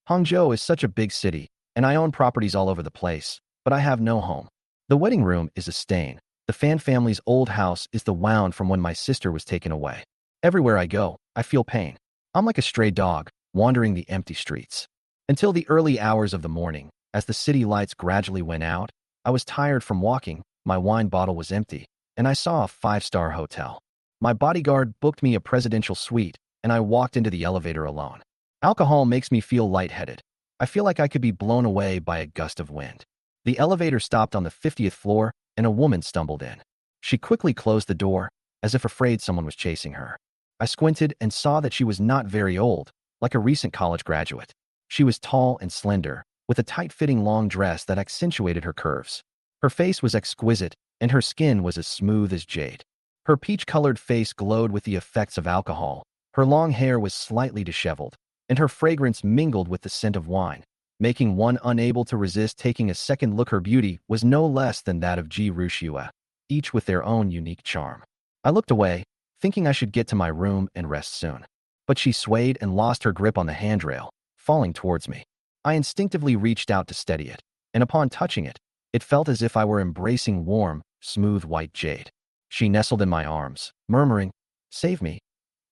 Hangzhou is such a big city, and I own properties all over the place, but I have no home. The wedding room is a stain. The Fan family's old house is the wound from when my sister was taken away. Everywhere I go, I feel pain. I'm like a stray dog, wandering the empty streets. Until the early hours of the morning, as the city lights gradually went out, I was tired from walking, my wine bottle was empty, and I saw a 5-star hotel. My bodyguard booked me a presidential suite, and I walked into the elevator alone. Alcohol makes me feel lightheaded. I feel like I could be blown away by a gust of wind. The elevator stopped on the 50th floor, and a woman stumbled in. She quickly closed the door, as if afraid someone was chasing her. I squinted and saw that she was not very old, like a recent college graduate. She was tall and slender, with a tight-fitting long dress that accentuated her curves. Her face was exquisite, and her skin was as smooth as jade. Her peach-colored face glowed with the effects of alcohol. Her long hair was slightly disheveled, and her fragrance mingled with the scent of wine, making one unable to resist taking a second look. Her beauty was no less than that of Ji Rushua, each with their own unique charm. I looked away, thinking I should get to my room and rest soon. But she swayed and lost her grip on the handrail, falling towards me. I instinctively reached out to steady it, and upon touching it, it felt as if I were embracing warm, smooth white jade. She nestled in my arms, murmuring, "Save me.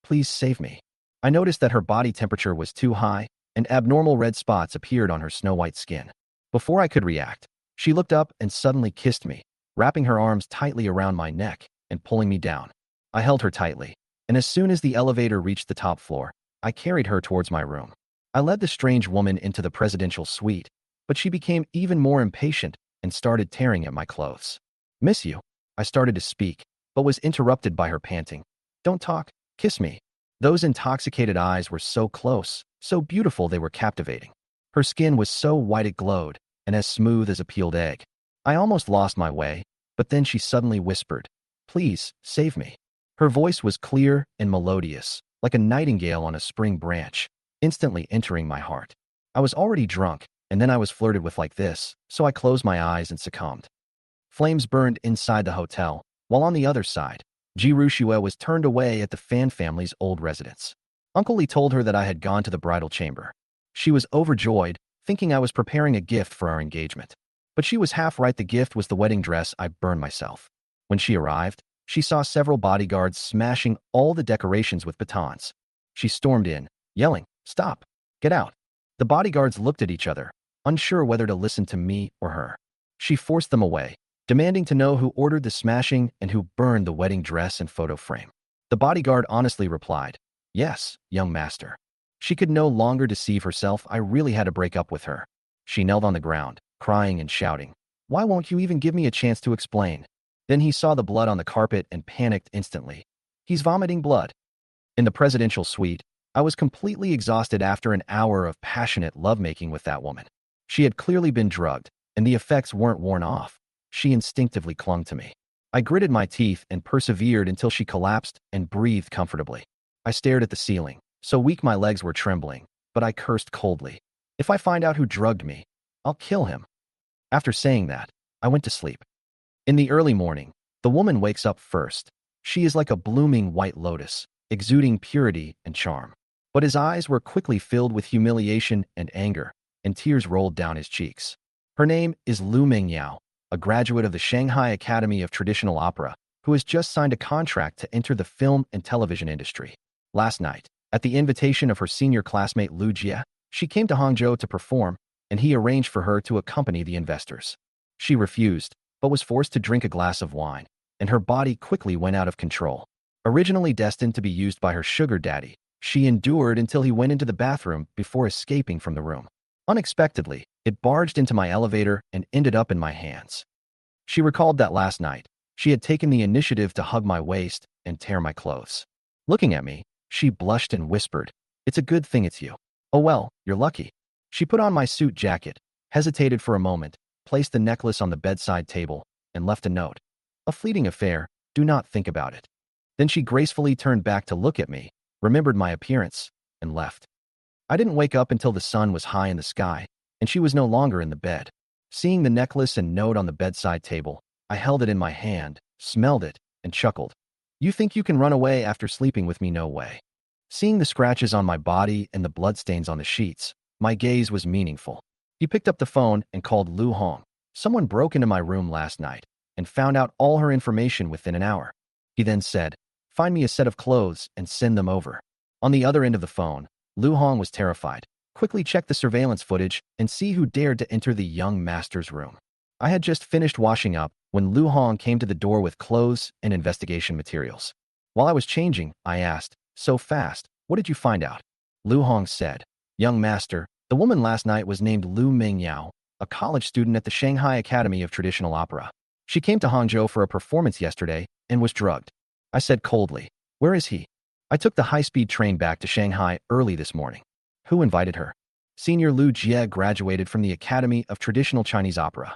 Please save me." I noticed that her body temperature was too high, and abnormal red spots appeared on her snow-white skin. Before I could react, she looked up and suddenly kissed me, wrapping her arms tightly around my neck and pulling me down. I held her tightly, and as soon as the elevator reached the top floor, I carried her towards my room. I led the strange woman into the presidential suite, but she became even more impatient and started tearing at my clothes. "Miss you." I started to speak, but was interrupted by her panting. "Don't talk, kiss me." Those intoxicated eyes were so close, so beautiful they were captivating. Her skin was so white it glowed, and as smooth as a peeled egg. I almost lost my way, but then she suddenly whispered, "Please, save me." Her voice was clear and melodious, like a nightingale on a spring branch, instantly entering my heart. I was already drunk, and then I was flirted with like this, so I closed my eyes and succumbed. Flames burned inside the hotel, while on the other side, Ji Rushua was turned away at the Fan family's old residence. Uncle Lee told her that I had gone to the bridal chamber. She was overjoyed, thinking I was preparing a gift for our engagement. But she was half right. The gift was the wedding dress I burned myself. When she arrived, she saw several bodyguards smashing all the decorations with batons. She stormed in, yelling, "Stop! Get out!" The bodyguards looked at each other, unsure whether to listen to me or her. She forced them away, demanding to know who ordered the smashing and who burned the wedding dress and photo frame. The bodyguard honestly replied, "Yes, young master." She could no longer deceive herself. I really had to break up with her. She knelt on the ground, crying and shouting, "Why won't you even give me a chance to explain?" Then he saw the blood on the carpet and panicked instantly. "He's vomiting blood." In the presidential suite, I was completely exhausted after an hour of passionate lovemaking with that woman. She had clearly been drugged, and the effects weren't worn off. She instinctively clung to me. I gritted my teeth and persevered until she collapsed and breathed comfortably. I stared at the ceiling, so weak my legs were trembling, but I cursed coldly. "If I find out who drugged me, I'll kill him." After saying that, I went to sleep. In the early morning, the woman wakes up first. She is like a blooming white lotus, exuding purity and charm. But his eyes were quickly filled with humiliation and anger, and tears rolled down his cheeks. Her name is Lu Mingyao, a graduate of the Shanghai Academy of Traditional Opera, who has just signed a contract to enter the film and television industry. Last night, at the invitation of her senior classmate Lu Jie, she came to Hangzhou to perform, and he arranged for her to accompany the investors. She refused, but was forced to drink a glass of wine, and her body quickly went out of control. Originally destined to be used by her sugar daddy, She endured until he went into the bathroom before escaping from the room. Unexpectedly, it barged into my elevator and ended up in my hands. She recalled that last night, she had taken the initiative to hug my waist and tear my clothes. Looking at me, she blushed and whispered, "It's a good thing it's you." "Oh well, you're lucky." She put on my suit jacket, hesitated for a moment, placed the necklace on the bedside table, and left a note. "A fleeting affair, do not think about it." Then she gracefully turned back to look at me, remembered my appearance, and left. I didn't wake up until the sun was high in the sky, and she was no longer in the bed. Seeing the necklace and note on the bedside table, I held it in my hand, smelled it, and chuckled. "You think you can run away after sleeping with me? No way." Seeing the scratches on my body and the bloodstains on the sheets, my gaze was meaningful. He picked up the phone and called Lu Hong. "Someone broke into my room last night and found out all her information within an hour." He then said, "Find me a set of clothes and send them over." On the other end of the phone, Lu Hong was terrified. "Quickly check the surveillance footage and see who dared to enter the young master's room." I had just finished washing up when Lu Hong came to the door with clothes and investigation materials. While I was changing, I asked, "So fast, what did you find out?" Lu Hong said, "Young master, the woman last night was named Lu Mingyao, a college student at the Shanghai Academy of Traditional Opera. She came to Hangzhou for a performance yesterday and was drugged." I said coldly, "Where is he?" "I took the high-speed train back to Shanghai early this morning." "Who invited her?" "Senior Lu Jie graduated from the Academy of Traditional Chinese Opera."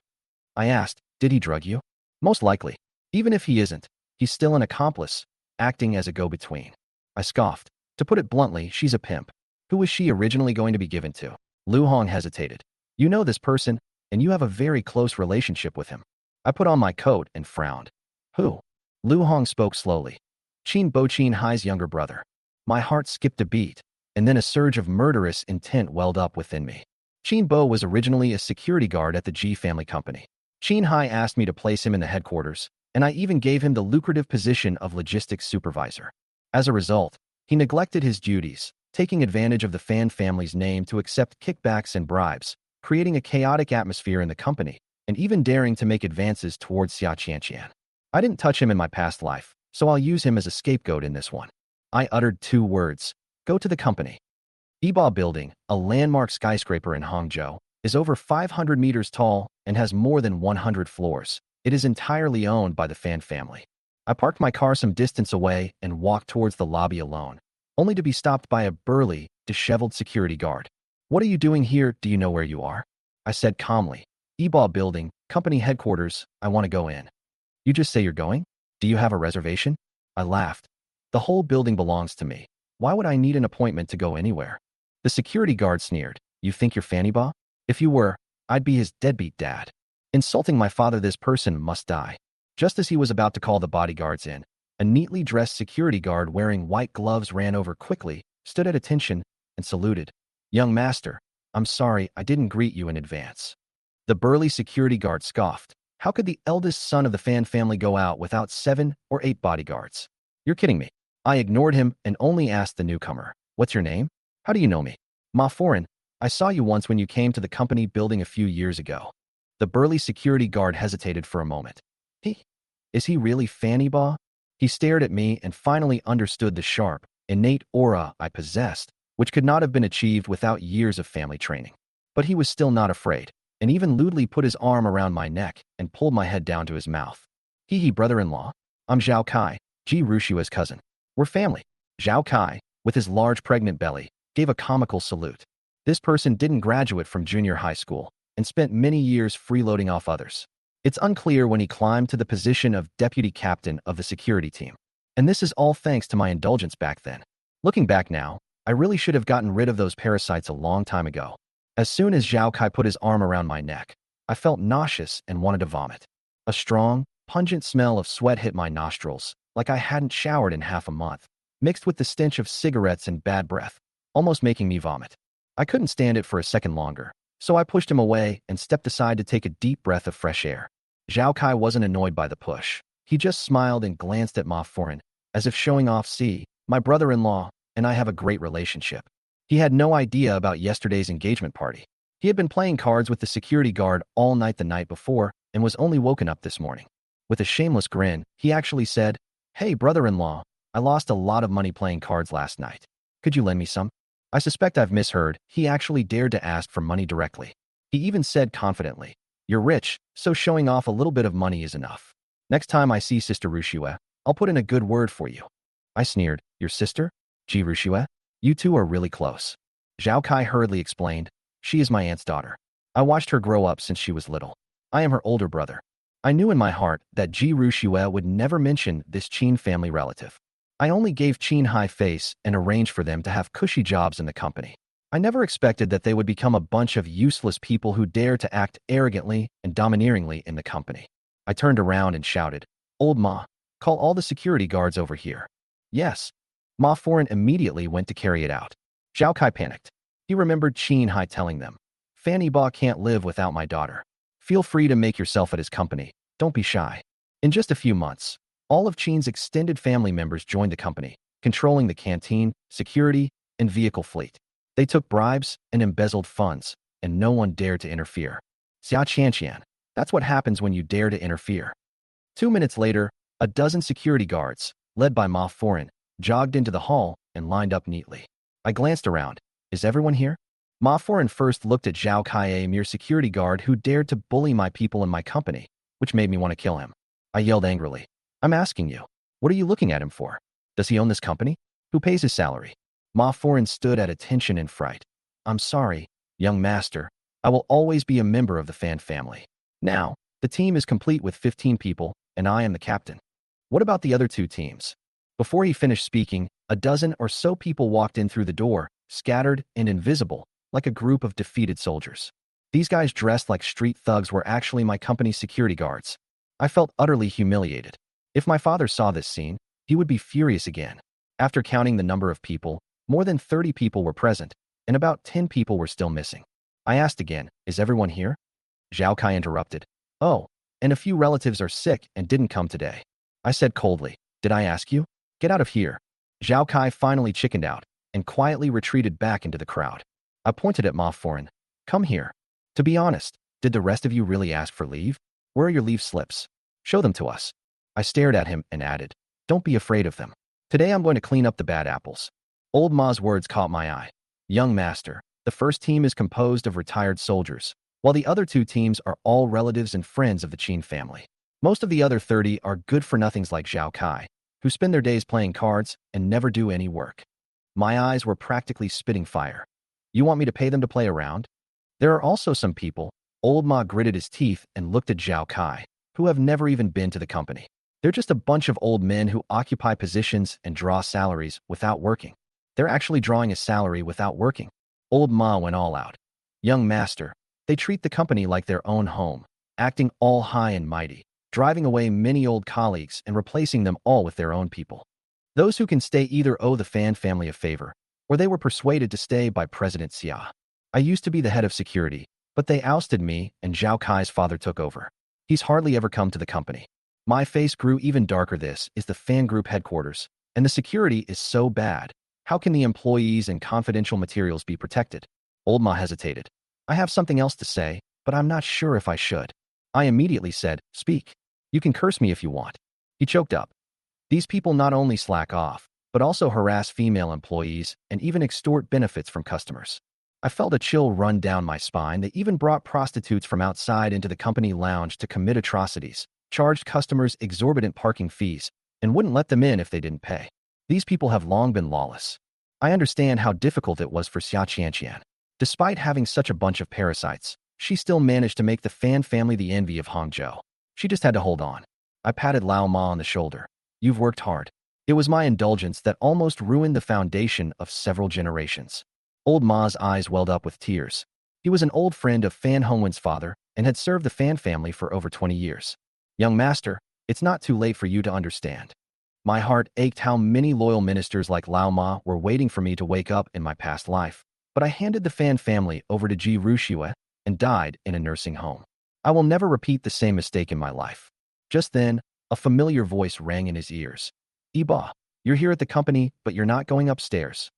I asked, "Did he drug you?" "Most likely. Even if he isn't, he's still an accomplice, acting as a go-between." I scoffed. "To put it bluntly, she's a pimp." "Who was she originally going to be given to?" Lu Hong hesitated. "You know this person, and you have a very close relationship with him." I put on my coat and frowned. "Who?" Lu Hong spoke slowly. "Qin Bo Qin Hai's younger brother." My heart skipped a beat, and then a surge of murderous intent welled up within me. Qin Bo was originally a security guard at the Ji family company. Qin Hai asked me to place him in the headquarters, and I even gave him the lucrative position of logistics supervisor. As a result, he neglected his duties, taking advantage of the Fan family's name to accept kickbacks and bribes, creating a chaotic atmosphere in the company, and even daring to make advances towards Xia Qianqian. I didn't touch him in my past life, so I'll use him as a scapegoat in this one. I uttered 2 words. "Go to the company." Iba Building, a landmark skyscraper in Hangzhou, is over 500 meters tall and has more than 100 floors. It is entirely owned by the Fan family. I parked my car some distance away and walked towards the lobby alone, only to be stopped by a burly, disheveled security guard. "What are you doing here? Do you know where you are?" I said calmly. "Iba Building, company headquarters, I want to go in." "You just say you're going? Do you have a reservation?" I laughed. "The whole building belongs to me. Why would I need an appointment to go anywhere?" The security guard sneered. "You think you're Fanny Ba? If you were, I'd be his deadbeat dad. Insulting my father, this person must die." Just as he was about to call the bodyguards in, a neatly dressed security guard wearing white gloves ran over quickly, stood at attention, and saluted. "Young master, I'm sorry I didn't greet you in advance." The burly security guard scoffed. How could the eldest son of the Fan family go out without 7 or 8 bodyguards? "You're kidding me." I ignored him and only asked the newcomer, "What's your name? How do you know me?" "Ma Foreign, I saw you once when you came to the company building a few years ago." The burly security guard hesitated for a moment. Is he really Fanny Ba?" He stared at me and finally understood the sharp, innate aura I possessed, which could not have been achieved without years of family training. But he was still not afraid, and even lewdly put his arm around my neck and pulled my head down to his mouth. "He brother-in-law. I'm Zhao Kai, Ji Rushua's cousin. We're family." Zhao Kai, with his large pregnant belly, gave a comical salute. This person didn't graduate from junior high school and spent many years freeloading off others. It's unclear when he climbed to the position of deputy captain of the security team. And this is all thanks to my indulgence back then. Looking back now, I really should have gotten rid of those parasites a long time ago. As soon as Zhao Kai put his arm around my neck, I felt nauseous and wanted to vomit. A strong, pungent smell of sweat hit my nostrils, like I hadn't showered in half a month, mixed with the stench of cigarettes and bad breath, almost making me vomit. I couldn't stand it for a second longer, so I pushed him away and stepped aside to take a deep breath of fresh air. Zhao Kai wasn't annoyed by the push. He just smiled and glanced at Ma Foreign, as if showing off, "See, my brother-in-law and I have a great relationship." He had no idea about yesterday's engagement party. He had been playing cards with the security guard all night the night before and was only woken up this morning. With a shameless grin, he actually said, "Hey, brother-in-law, I lost a lot of money playing cards last night." Could you lend me some? I suspect I've misheard. He actually dared to ask for money directly. He even said confidently, "You're rich, so showing off a little bit of money is enough. Next time I see Sister Rushua, I'll put in a good word for you." I sneered, "Your sister? Ji Rushua? You two are really close." Zhao Kai hurriedly explained, "She is my aunt's daughter. I watched her grow up since she was little. I am her older brother." I knew in my heart that Ji Rushua would never mention this Qin family relative. I only gave Qin high face and arranged for them to have cushy jobs in the company. I never expected that they would become a bunch of useless people who dare to act arrogantly and domineeringly in the company. I turned around and shouted, "Old Ma, call all the security guards over here." "Yes." Ma Foreign immediately went to carry it out. Zhao Kai panicked. He remembered Qin Hai telling them, "Fanny Ba can't live without my daughter. Feel free to make yourself at his company. Don't be shy." In just a few months, all of Qin's extended family members joined the company, controlling the canteen, security, and vehicle fleet. They took bribes and embezzled funds, and no one dared to interfere. Xia Qianqian, that's what happens when you dare to interfere. 2 minutes later, a dozen security guards, led by Ma Foreign, jogged into the hall and lined up neatly. I glanced around. Is everyone here? Ma Foreign first looked at Zhao Kai, a mere security guard who dared to bully my people in my company, which made me want to kill him. I yelled angrily, "I'm asking you, what are you looking at him for? Does he own this company? Who pays his salary?" Ma Foreign stood at attention in fright. "I'm sorry, young master. I will always be a member of the Fan family. Now, the team is complete with 15 people, and I am the captain. What about the other two teams?" Before he finished speaking, a dozen or so people walked in through the door, scattered and invisible, like a group of defeated soldiers. These guys dressed like street thugs were actually my company's security guards. I felt utterly humiliated. If my father saw this scene, he would be furious again. After counting the number of people, more than 30 people were present, and about 10 people were still missing. I asked again, "Is everyone here?" Zhao Kai interrupted, "Oh, and a few relatives are sick and didn't come today." I said coldly, "Did I ask you? Get out of here." Zhao Kai finally chickened out and quietly retreated back into the crowd. I pointed at Ma Foreign. "Come here. To be honest, did the rest of you really ask for leave? Where are your leave slips? Show them to us." I stared at him and added, "Don't be afraid of them. Today I'm going to clean up the bad apples." Old Ma's words caught my eye. "Young master, the first team is composed of retired soldiers, while the other two teams are all relatives and friends of the Qin family. Most of the other 30 are good-for-nothings like Zhao Kai, who spend their days playing cards and never do any work." My eyes were practically spitting fire. "You want me to pay them to play around?" "There are also some people." Old Ma gritted his teeth and looked at Zhao Kai, "who have never even been to the company. They're just a bunch of old men who occupy positions and draw salaries without working." "They're actually drawing a salary without working." Old Ma went all out. "Young master, they treat the company like their own home, acting all high and mighty, driving away many old colleagues and replacing them all with their own people. Those who can stay either owe the Fan family a favor, or they were persuaded to stay by President Xia. I used to be the head of security, but they ousted me and Zhao Kai's father took over. He's hardly ever come to the company." My face grew even darker. This is the Fan Group headquarters, and the security is so bad. How can the employees and confidential materials be protected? Old Ma hesitated. "I have something else to say, but I'm not sure if I should." I immediately said, "Speak. You can curse me if you want." He choked up. "These people not only slack off, but also harass female employees and even extort benefits from customers." I felt a chill run down my spine. They even brought prostitutes from outside into the company lounge to commit atrocities, charged customers exorbitant parking fees, and wouldn't let them in if they didn't pay. These people have long been lawless. I understand how difficult it was for Xia Qianqian. Despite having such a bunch of parasites, she still managed to make the Fan family the envy of Hangzhou. She just had to hold on. I patted Lao Ma on the shoulder. "You've worked hard. It was my indulgence that almost ruined the foundation of several generations." Old Ma's eyes welled up with tears. He was an old friend of Fan Hongwen's father and had served the Fan family for over 20 years. "Young master, it's not too late for you to understand." My heart ached how many loyal ministers like Lao Ma were waiting for me to wake up in my past life, but I handed the Fan family over to Ji Rushua and died in a nursing home. I will never repeat the same mistake in my life. Just then, a familiar voice rang in his ears. "Iba, you're here at the company, but you're not going upstairs."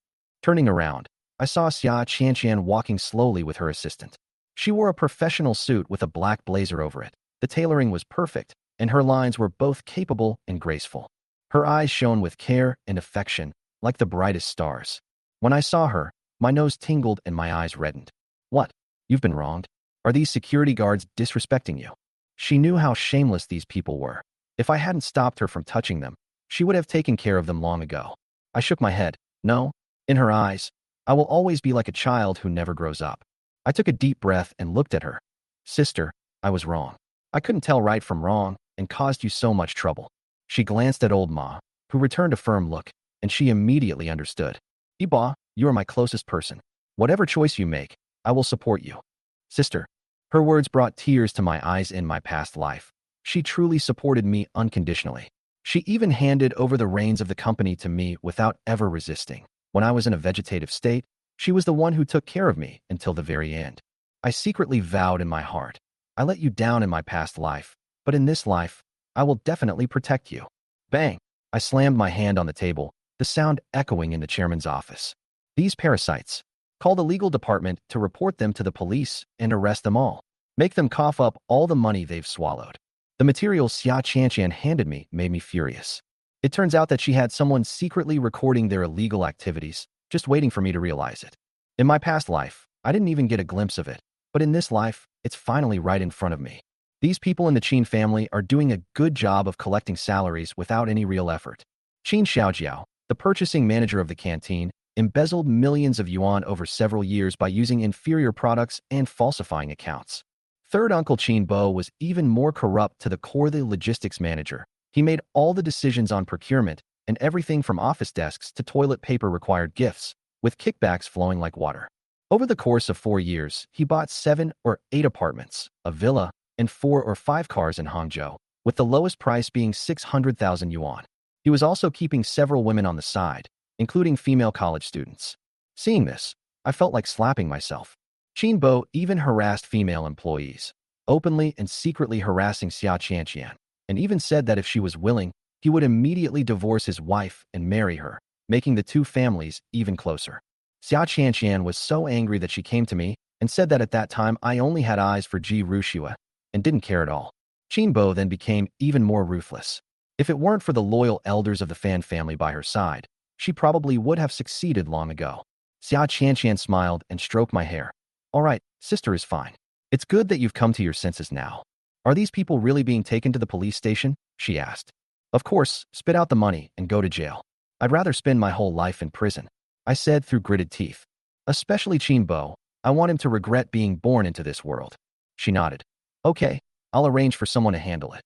Turning around, I saw Xia Qianqian walking slowly with her assistant. She wore a professional suit with a black blazer over it. The tailoring was perfect, and her lines were both capable and graceful. Her eyes shone with care and affection, like the brightest stars. When I saw her, my nose tingled and my eyes reddened. What? You've been wronged? Are these security guards disrespecting you? She knew how shameless these people were. If I hadn't stopped her from touching them, she would have taken care of them long ago. I shook my head. No. In her eyes, I will always be like a child who never grows up. I took a deep breath and looked at her. Sister, I was wrong. I couldn't tell right from wrong and caused you so much trouble. She glanced at old Ma, who returned a firm look, and she immediately understood. Iba, you are my closest person. Whatever choice you make, I will support you. Sister. Her words brought tears to my eyes. In my past life, she truly supported me unconditionally. She even handed over the reins of the company to me without ever resisting. When I was in a vegetative state, she was the one who took care of me until the very end. I secretly vowed in my heart, I let you down in my past life, but in this life, I will definitely protect you. Bang! I slammed my hand on the table, the sound echoing in the chairman's office. These parasites. Call the legal department to report them to the police and arrest them all. Make them cough up all the money they've swallowed. The material Xia Qianqian handed me made me furious. It turns out that she had someone secretly recording their illegal activities, just waiting for me to realize it. In my past life, I didn't even get a glimpse of it, but in this life, it's finally right in front of me. These people in the Qin family are doing a good job of collecting salaries without any real effort. Qin Xiaojiao, the purchasing manager of the canteen, embezzled millions of yuan over several years by using inferior products and falsifying accounts. Third uncle Qin Bo was even more corrupt to the core. The logistics manager. He made all the decisions on procurement, and everything from office desks to toilet paper required gifts, with kickbacks flowing like water. Over the course of 4 years, he bought 7 or 8 apartments, a villa, and 4 or 5 cars in Hangzhou, with the lowest price being 600,000 yuan. He was also keeping several women on the side, including female college students. Seeing this, I felt like slapping myself. Qin Bo even harassed female employees, openly and secretly harassing Xia Qianqian, and even said that if she was willing, he would immediately divorce his wife and marry her, making the two families even closer. Xia Qianqian was so angry that she came to me and said that at that time I only had eyes for Ji Rushua and didn't care at all. Qin Bo then became even more ruthless. If it weren't for the loyal elders of the Fan family by her side, she probably would have succeeded long ago. Xia Qianqian smiled and stroked my hair. All right, sister is fine. It's good that you've come to your senses now. Are these people really being taken to the police station? She asked. Of course, spit out the money and go to jail. I'd rather spend my whole life in prison, I said through gritted teeth. Especially Qin Bo. I want him to regret being born into this world. She nodded. Okay, I'll arrange for someone to handle it.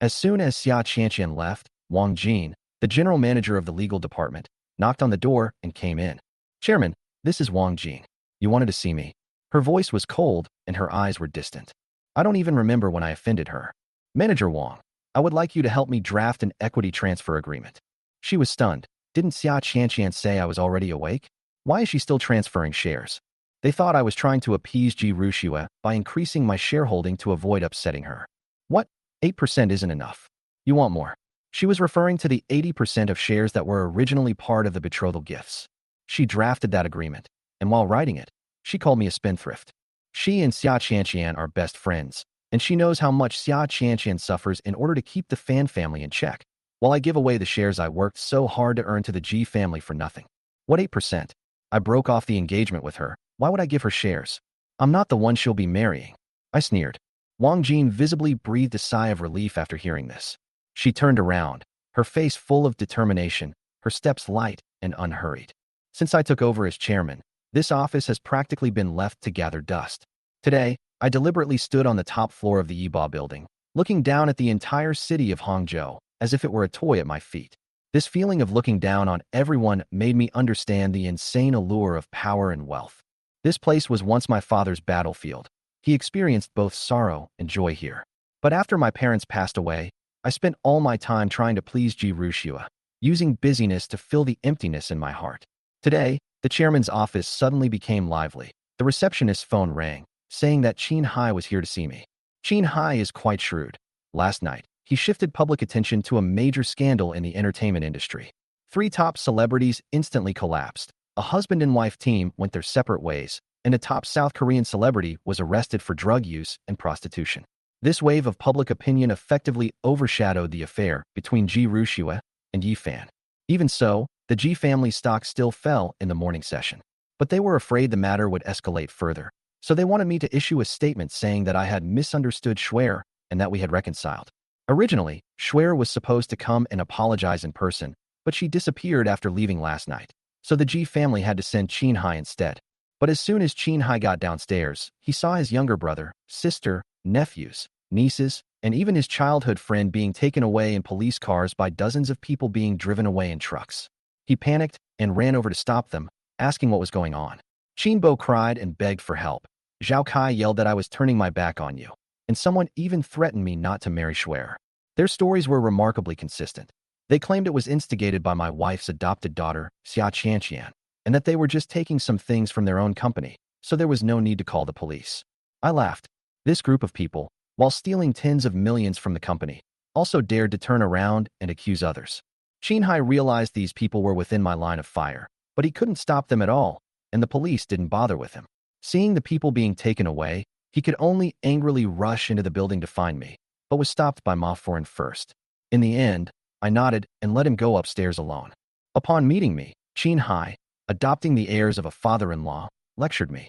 As soon as Xia Qianqian left, Wang Jin, the general manager of the legal department, knocked on the door and came in. Chairman, this is Wang Jin. You wanted to see me. Her voice was cold and her eyes were distant. I don't even remember when I offended her. Manager Wang, I would like you to help me draft an equity transfer agreement. She was stunned. Didn't Xia Qianqian say I was already awake? Why is she still transferring shares? They thought I was trying to appease Ji Rushua by increasing my shareholding to avoid upsetting her. What? 8% isn't enough. You want more? She was referring to the 80% of shares that were originally part of the betrothal gifts. She drafted that agreement, and while writing it, she called me a spendthrift. She and Xia Qianqian are best friends, and she knows how much Xia Qianqian suffers in order to keep the Fan family in check, while I give away the shares I worked so hard to earn to the Ji family for nothing. What 8%? I broke off the engagement with her. Why would I give her shares? I'm not the one she'll be marrying. I sneered. Wang Jin visibly breathed a sigh of relief after hearing this. She turned around, her face full of determination, her steps light and unhurried. Since I took over as chairman, this office has practically been left to gather dust. Today, I deliberately stood on the top floor of the Yiba building, looking down at the entire city of Hangzhou, as if it were a toy at my feet. This feeling of looking down on everyone made me understand the insane allure of power and wealth. This place was once my father's battlefield. He experienced both sorrow and joy here. But after my parents passed away, I spent all my time trying to please Ji Rushua, using busyness to fill the emptiness in my heart. Today, the chairman's office suddenly became lively. The receptionist's phone rang, saying that Qin Hai was here to see me. Qin Hai is quite shrewd. Last night, he shifted public attention to a major scandal in the entertainment industry. 3 top celebrities instantly collapsed. A husband and wife team went their separate ways, and a top South Korean celebrity was arrested for drug use and prostitution. This wave of public opinion effectively overshadowed the affair between Ji Rushua and Yi Fan. Even so, The G family stock still fell in the morning session, but they were afraid the matter would escalate further. So they wanted me to issue a statement saying that I had misunderstood Schwer and that we had reconciled. Originally, Schwer was supposed to come and apologize in person, but she disappeared after leaving last night. So the G family had to send Qin Hai instead. But as soon as Qin Hai got downstairs, he saw his younger brother, sister, nephews, nieces, and even his childhood friend being taken away in police cars by dozens of people being driven away in trucks. He panicked and ran over to stop them, asking what was going on. Qinbo cried and begged for help. Zhao Kai yelled that I was turning my back on you, and someone even threatened me not to marry Schwer. Their stories were remarkably consistent. They claimed it was instigated by my wife's adopted daughter, Xia Qianqian, and that they were just taking some things from their own company, so there was no need to call the police. I laughed. This group of people, while stealing tens of millions from the company, also dared to turn around and accuse others. Qin Hai realized these people were within my line of fire, but he couldn't stop them at all, and the police didn't bother with him. Seeing the people being taken away, he could only angrily rush into the building to find me, but was stopped by Ma Foreign first. In the end, I nodded and let him go upstairs alone. Upon meeting me, Qin Hai, adopting the airs of a father-in-law, lectured me.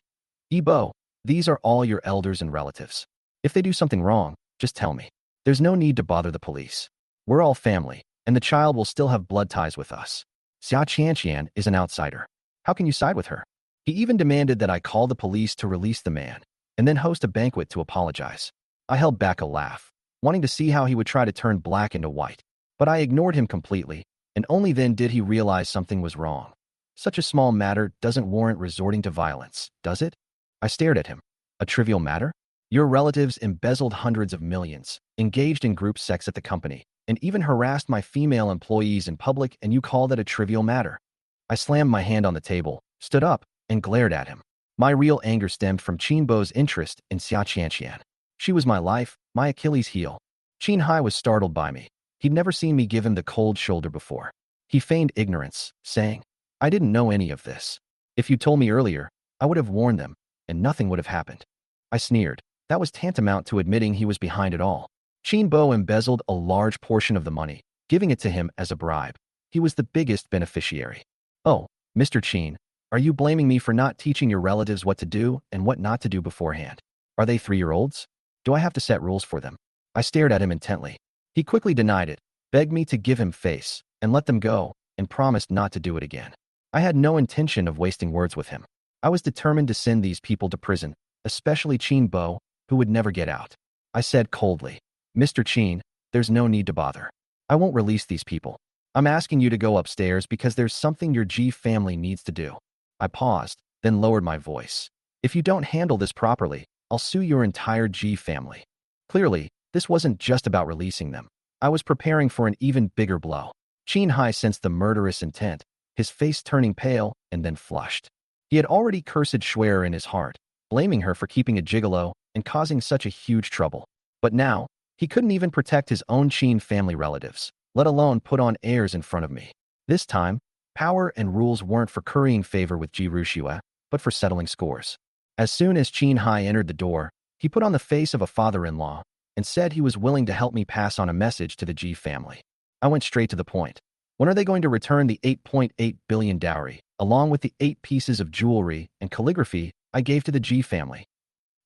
Yibo, these are all your elders and relatives. If they do something wrong, just tell me. There's no need to bother the police. We're all family, and the child will still have blood ties with us. Xia Qianqian is an outsider. How can you side with her? He even demanded that I call the police to release the man, and then host a banquet to apologize. I held back a laugh, wanting to see how he would try to turn black into white. But I ignored him completely, and only then did he realize something was wrong. Such a small matter doesn't warrant resorting to violence, does it? I stared at him. A trivial matter? Your relatives embezzled hundreds of millions, engaged in group sex at the company, and even harassed my female employees in public, and you call that a trivial matter? I slammed my hand on the table, stood up, and glared at him. My real anger stemmed from Qinbo's interest in Xia Qianqian. She was my life, my Achilles heel. Qin Hai was startled by me. He'd never seen me give him the cold shoulder before. He feigned ignorance, saying, I didn't know any of this. If you told me earlier, I would have warned them, and nothing would have happened. I sneered. That was tantamount to admitting he was behind it all. Qinbo embezzled a large portion of the money, giving it to him as a bribe. He was the biggest beneficiary. Oh, Mr. Qin, are you blaming me for not teaching your relatives what to do and what not to do beforehand? Are they 3-year-olds? Do I have to set rules for them? I stared at him intently. He quickly denied it, begged me to give him face, and let them go, and promised not to do it again. I had no intention of wasting words with him. I was determined to send these people to prison, especially Qinbo, who would never get out. I said coldly, Mr. Qin, there's no need to bother. I won't release these people. I'm asking you to go upstairs because there's something your G family needs to do. I paused, then lowered my voice. If you don't handle this properly, I'll sue your entire G family. Clearly, this wasn't just about releasing them. I was preparing for an even bigger blow. Qin Hai sensed the murderous intent, his face turning pale and then flushed. He had already cursed Schwer in his heart, blaming her for keeping a gigolo and causing such a huge trouble. But now, he couldn't even protect his own Qin family relatives, let alone put on airs in front of me. This time, power and rules weren't for currying favor with Ji Rushua, but for settling scores. As soon as Qin Hai entered the door, he put on the face of a father-in-law and said he was willing to help me pass on a message to the Ji family. I went straight to the point. When are they going to return the 8.8 billion dowry, along with the 8 pieces of jewelry and calligraphy I gave to the Ji family?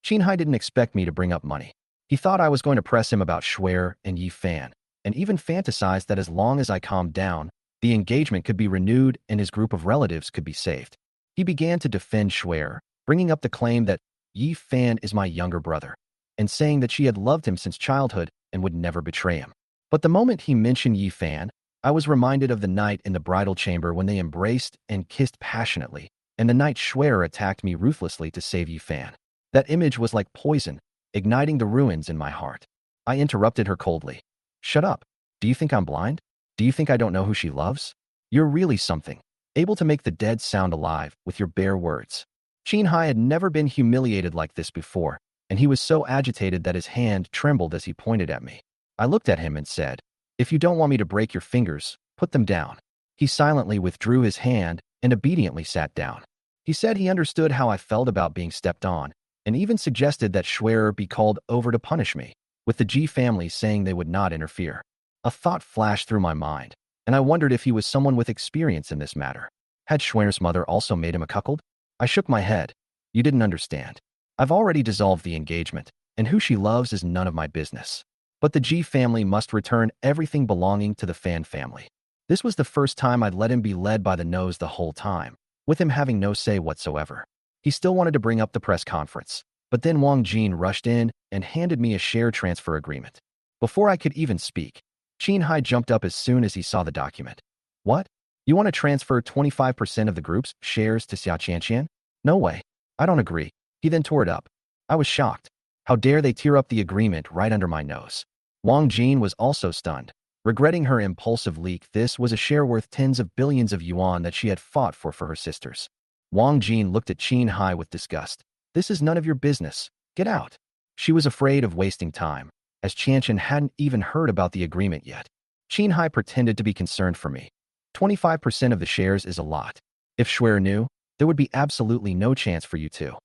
Qin Hai didn't expect me to bring up money. He thought I was going to press him about Schwer and Yi Fan, and even fantasized that as long as I calmed down, the engagement could be renewed and his group of relatives could be saved. He began to defend Schwer, bringing up the claim that Yi Fan is my younger brother, and saying that she had loved him since childhood and would never betray him. But the moment he mentioned Yi Fan, I was reminded of the night in the bridal chamber when they embraced and kissed passionately, and the night Schwer attacked me ruthlessly to save Yi Fan. That image was like poison, igniting the ruins in my heart. I interrupted her coldly. Shut up. Do you think I'm blind? Do you think I don't know who she loves? You're really something, able to make the dead sound alive with your bare words. Qin Hai had never been humiliated like this before, and he was so agitated that his hand trembled as he pointed at me. I looked at him and said, if you don't want me to break your fingers, put them down. He silently withdrew his hand and obediently sat down. He said he understood how I felt about being stepped on, and even suggested that Schwer be called over to punish me, with the Ji family saying they would not interfere. A thought flashed through my mind. and I wondered if he was someone with experience in this matter. Had Schwer's mother also made him a cuckold? I shook my head. You didn't understand. I've already dissolved the engagement, and who she loves is none of my business. But the G family must return everything belonging to the Fan family. This was the first time I'd let him be led by the nose the whole time, with him having no say whatsoever. He still wanted to bring up the press conference, but then Wang Jin rushed in and handed me a share transfer agreement. Before I could even speak, Qin Hai jumped up as soon as he saw the document. What? You want to transfer 25% of the group's shares to Xia Qianqian? No way. I don't agree. He then tore it up. I was shocked. How dare they tear up the agreement right under my nose? Wang Jin was also stunned. Regretting her impulsive leak, this was a share worth tens of billions of yuan that she had fought for her sisters. Wang Jin looked at Qin Hai with disgust. This is none of your business. Get out. She was afraid of wasting time, as Qianqian hadn't even heard about the agreement yet. Qin Hai pretended to be concerned for me. 25% of the shares is a lot. If Schwer knew, there would be absolutely no chance for you two.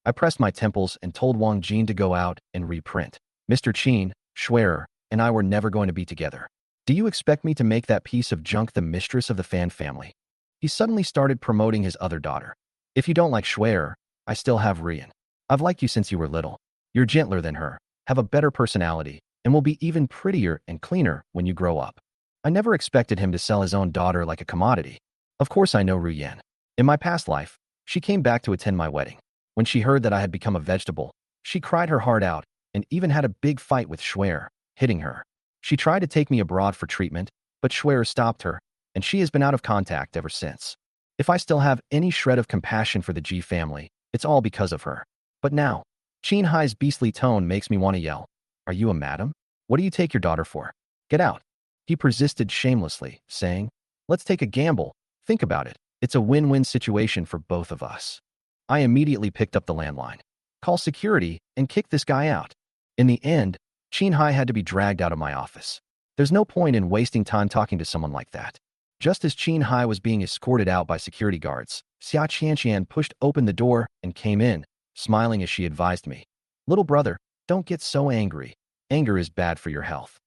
I pressed my temples and told Wang Jin to go out and reprint. Mr. Qin, Schwer, and I were never going to be together. Do you expect me to make that piece of junk the mistress of the Fan family? He suddenly started promoting his other daughter. If you don't like Schwer, I still have Rian. I've liked you since you were little. You're gentler than her, have a better personality, and will be even prettier and cleaner when you grow up. I never expected him to sell his own daughter like a commodity. Of course I know Ru Yan. In my past life, she came back to attend my wedding. When she heard that I had become a vegetable, she cried her heart out and even had a big fight with Schwer, hitting her. She tried to take me abroad for treatment, but Schwer stopped her, and she has been out of contact ever since. If I still have any shred of compassion for the G family, it's all because of her. But now, Qin Hai's beastly tone makes me want to yell. Are you a madam? What do you take your daughter for? Get out. He persisted shamelessly, saying, let's take a gamble. Think about it. It's a win-win situation for both of us. I immediately picked up the landline. Call security and kick this guy out. In the end, Qin Hai had to be dragged out of my office. There's no point in wasting time talking to someone like that. Just as Qin Hai was being escorted out by security guards, Xia Qianqian pushed open the door and came in, smiling as she advised me. Little brother, don't get so angry. Anger is bad for your health.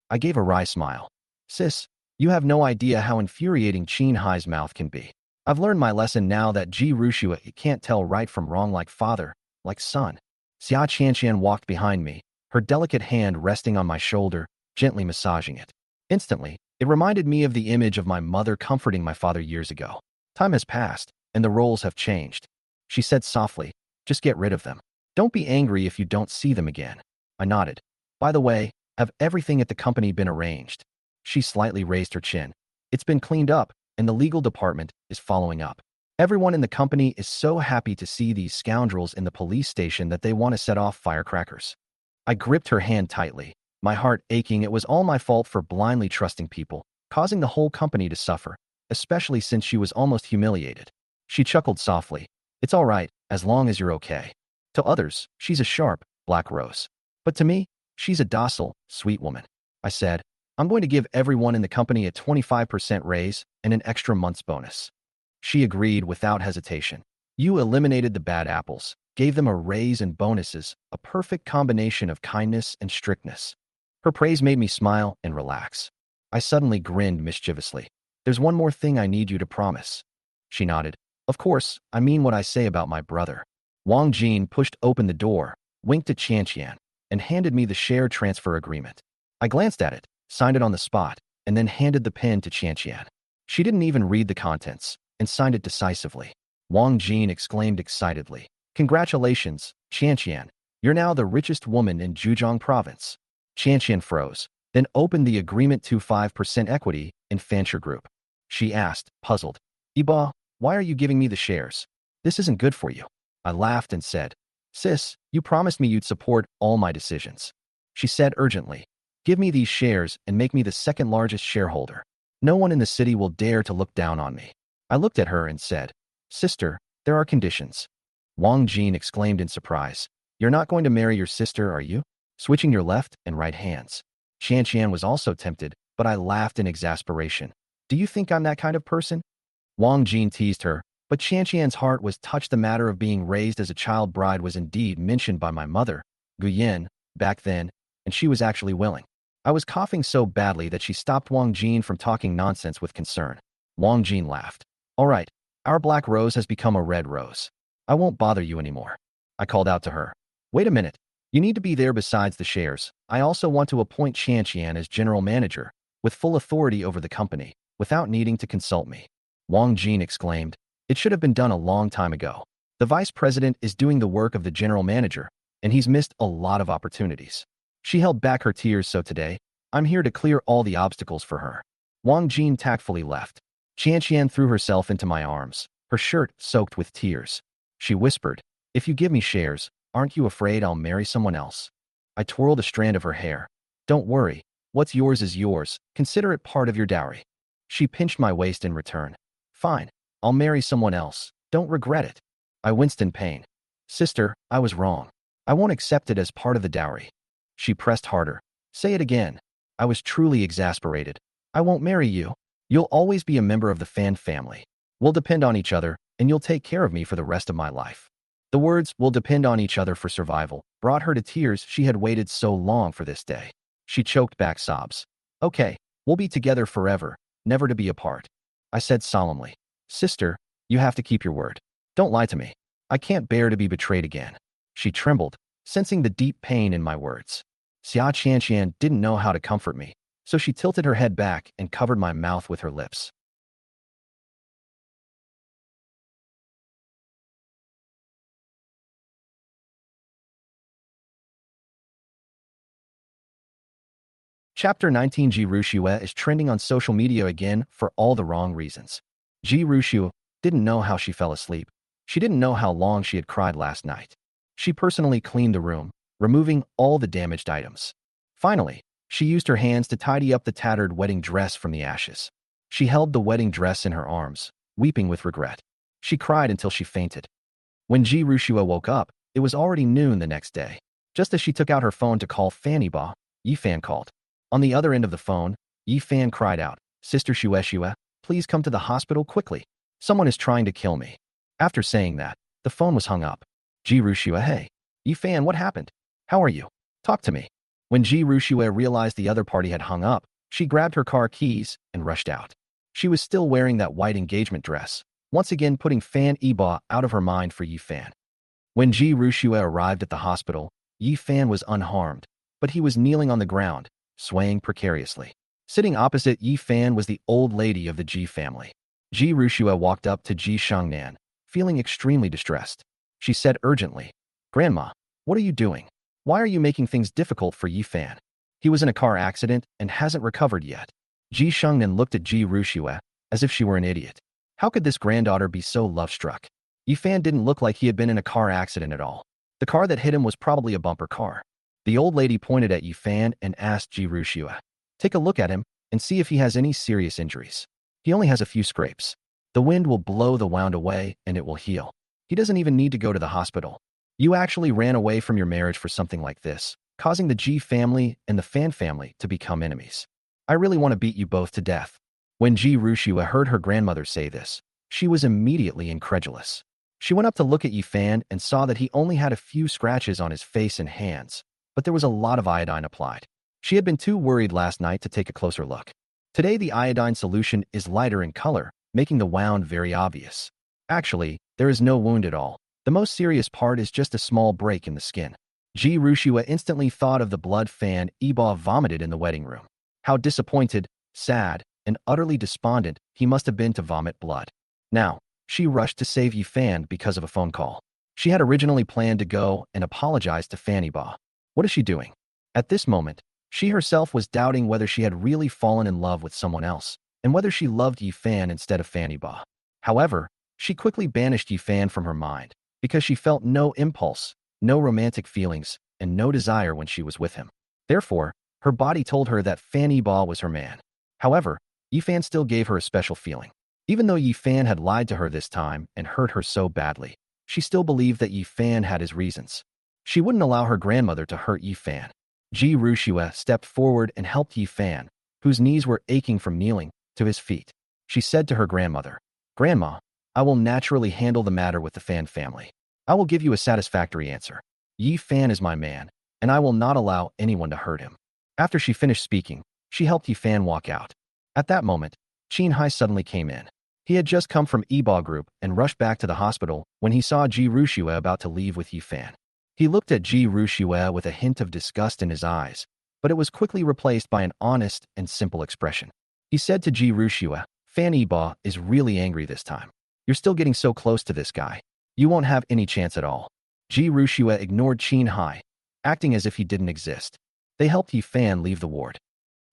I gave a wry smile. Sis, you have no idea how infuriating Qin Hai's mouth can be. I've learned my lesson now that Ji Rushua can't tell right from wrong like father, like son. Xia Qianqian walked behind me, her delicate hand resting on my shoulder, gently massaging it. Instantly, it reminded me of the image of my mother comforting my father years ago. Time has passed, and the roles have changed. She said softly, just get rid of them. Don't be angry if you don't see them again. I nodded. By the way, have everything at the company been arranged? She slightly raised her chin. It's been cleaned up, and the legal department is following up. Everyone in the company is so happy to see these scoundrels in the police station that they want to set off firecrackers. I gripped her hand tightly, my heart aching. It was all my fault for blindly trusting people, causing the whole company to suffer, especially since she was almost humiliated. She chuckled softly. It's all right, as long as you're okay. To others, she's a sharp, black rose. But to me, she's a docile, sweet woman. I said, I'm going to give everyone in the company a 25% raise and an extra month's bonus. She agreed without hesitation. You eliminated the bad apples, gave them a raise and bonuses, a perfect combination of kindness and strictness. Her praise made me smile and relax. I suddenly grinned mischievously. There's one more thing I need you to promise. She nodded. Of course, I mean what I say about my brother. Wang Jin pushed open the door, winked at Qianqian, and handed me the share transfer agreement. I glanced at it, signed it on the spot, and then handed the pen to Qianqian. She didn't even read the contents, and signed it decisively. Wang Jin exclaimed excitedly, Congratulations, Qianqian. You're now the richest woman in Zhejiang province. Qianqian froze, then opened the agreement to 5% equity in Fancher Group. She asked, puzzled, Iba, why are you giving me the shares? This isn't good for you. I laughed and said, Sis, you promised me you'd support all my decisions. She said urgently, Give me these shares and make me the second largest shareholder. No one in the city will dare to look down on me. I looked at her and said, Sister, there are conditions. Wang Jin exclaimed in surprise. You're not going to marry your sister, are you? Switching your left and right hands. Qianqian was also tempted, but I laughed in exasperation. Do you think I'm that kind of person? Wang Jin teased her, but Qianqian's heart was touched. The matter of being raised as a child bride was indeed mentioned by my mother, Guyen, back then, and she was actually willing. I was coughing so badly that she stopped Wang Jin from talking nonsense with concern. Wang Jin laughed. All right, our black rose has become a red rose. I won't bother you anymore. I called out to her. Wait a minute. You need to be there besides the shares. I also want to appoint Qian as general manager, with full authority over the company, without needing to consult me. Wang Jin exclaimed. It should have been done a long time ago. The vice president is doing the work of the general manager, and he's missed a lot of opportunities. She held back her tears, so today, I'm here to clear all the obstacles for her. Wang Jin tactfully left. Qian threw herself into my arms, her shirt soaked with tears. She whispered, if you give me shares, aren't you afraid I'll marry someone else? I twirled a strand of her hair. Don't worry, what's yours is yours, consider it part of your dowry. She pinched my waist in return. Fine, I'll marry someone else, don't regret it. I winced in pain. Sister, I was wrong. I won't accept it as part of the dowry. She pressed harder. Say it again. I was truly exasperated. I won't marry you. You'll always be a member of the Fan family. We'll depend on each other, and you'll take care of me for the rest of my life. The words, we'll depend on each other for survival, brought her to tears. She had waited so long for this day. She choked back sobs. Okay, we'll be together forever, never to be apart. I said solemnly. Sister, you have to keep your word. Don't lie to me. I can't bear to be betrayed again. She trembled, sensing the deep pain in my words. Xia Qian didn't know how to comfort me, so she tilted her head back and covered my mouth with her lips. Chapter 19 Ji Rushue is trending on social media again for all the wrong reasons. Ji Rushue didn't know how she fell asleep. She didn't know how long she had cried last night. She personally cleaned the room, removing all the damaged items. Finally, she used her hands to tidy up the tattered wedding dress from the ashes. She held the wedding dress in her arms, weeping with regret. She cried until she fainted. When Ji Rushue woke up, it was already noon the next day. Just as she took out her phone to call Fanny Ba, Yi Fan called. On the other end of the phone, Yi Fan cried out, Sister Shue, please come to the hospital quickly. Someone is trying to kill me. After saying that, the phone was hung up. Ji Rushue, hey. Yi Fan, what happened? How are you? Talk to me. When Ji Rushue realized the other party had hung up, she grabbed her car keys and rushed out. She was still wearing that white engagement dress, once again putting Fan Iba out of her mind for Yi Fan. When Ji Rushue arrived at the hospital, Yi Fan was unharmed, but he was kneeling on the ground, swaying precariously. Sitting opposite Yi Fan was the old lady of the Ji family. Ji Rushue walked up to Ji Shengnan, feeling extremely distressed. She said urgently, Grandma, what are you doing? Why are you making things difficult for Yi Fan? He was in a car accident and hasn't recovered yet. Ji Shengnan looked at Ji Rushue as if she were an idiot. How could this granddaughter be so love-struck? Yi Fan didn't look like he had been in a car accident at all. The car that hit him was probably a bumper car. The old lady pointed at Yi Fan and asked Ji Rushue, take a look at him and see if he has any serious injuries. He only has a few scrapes. The wind will blow the wound away and it will heal. He doesn't even need to go to the hospital. You actually ran away from your marriage for something like this, causing the Ji family and the Fan family to become enemies. I really want to beat you both to death. When Ji Rushue heard her grandmother say this, she was immediately incredulous. She went up to look at Yi Fan and saw that he only had a few scratches on his face and hands, but there was a lot of iodine applied. She had been too worried last night to take a closer look. Today the iodine solution is lighter in color, making the wound very obvious. Actually, there is no wound at all. The most serious part is just a small break in the skin. Ji Rushue instantly thought of the blood Fan Iba vomited in the wedding room. How disappointed, sad, and utterly despondent he must have been to vomit blood. Now, she rushed to save Yi Fan because of a phone call. She had originally planned to go and apologize to Fanny Ba. What is she doing? At this moment, she herself was doubting whether she had really fallen in love with someone else, and whether she loved Yi Fan instead of Fanny Ba. However, she quickly banished Yi Fan from her mind, because she felt no impulse, no romantic feelings, and no desire when she was with him. Therefore, her body told her that Fanny Ba was her man. However, Yi Fan still gave her a special feeling. Even though Yi Fan had lied to her this time and hurt her so badly, she still believed that Yi Fan had his reasons. She wouldn't allow her grandmother to hurt Yi Fan. Ji Rushue stepped forward and helped Yi Fan, whose knees were aching from kneeling, to his feet. She said to her grandmother, Grandma, I will naturally handle the matter with the Fan family. I will give you a satisfactory answer. Yi Fan is my man, and I will not allow anyone to hurt him. After she finished speaking, she helped Yifan walk out. At that moment, Qin Hai suddenly came in. He had just come from Eba Group and rushed back to the hospital when he saw Ji Rushue about to leave with Yifan. He looked at Ji Rushue with a hint of disgust in his eyes, but it was quickly replaced by an honest and simple expression. He said to Ji Rushue, "Fan Eba is really angry this time. You're still getting so close to this guy. You won't have any chance at all." Ji Rushue ignored Qin Hai, acting as if he didn't exist. They helped Yifan leave the ward.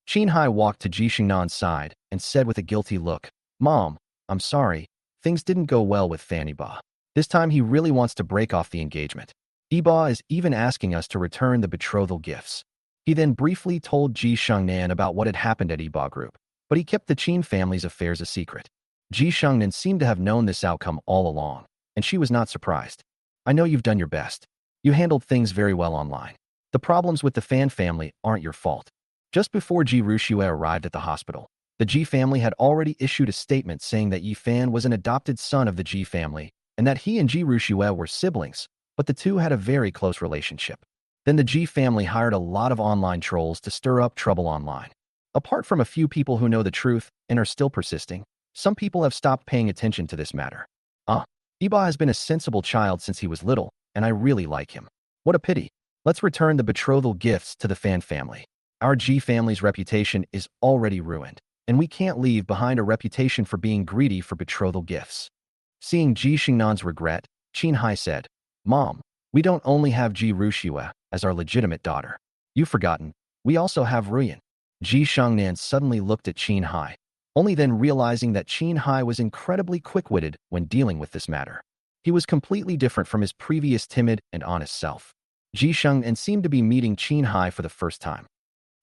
Qin Hai walked to Ji Xingnan's side and said with a guilty look, "Mom, I'm sorry. Things didn't go well with Fan Eba. This time he really wants to break off the engagement. Eba is even asking us to return the betrothal gifts." He then briefly told Ji Shengnan about what had happened at Eba Group, but he kept the Qin family's affairs a secret. Ji Shengnan seemed to have known this outcome all along, and she was not surprised. "I know you've done your best. You handled things very well online. The problems with the Fan family aren't your fault." Just before Ji Rushue arrived at the hospital, the Ji family had already issued a statement saying that Yifan was an adopted son of the Ji family and that he and Ji Rushue were siblings, but the two had a very close relationship. Then the Ji family hired a lot of online trolls to stir up trouble online. Apart from a few people who know the truth and are still persisting, some people have stopped paying attention to this matter. Eba has been a sensible child since he was little, and I really like him. What a pity. Let's return the betrothal gifts to the Fan family. Our Ji family's reputation is already ruined, and we can't leave behind a reputation for being greedy for betrothal gifts. Seeing Ji Xingnan's regret, Qin Hai said, "Mom, we don't only have Ji Rushue as our legitimate daughter. You've forgotten, we also have Ruyan." Ji Shengnan suddenly looked at Qin Hai, only then realizing that Qin Hai was incredibly quick-witted when dealing with this matter. He was completely different from his previous timid and honest self. Ji Shengnan seemed to be meeting Qin Hai for the first time.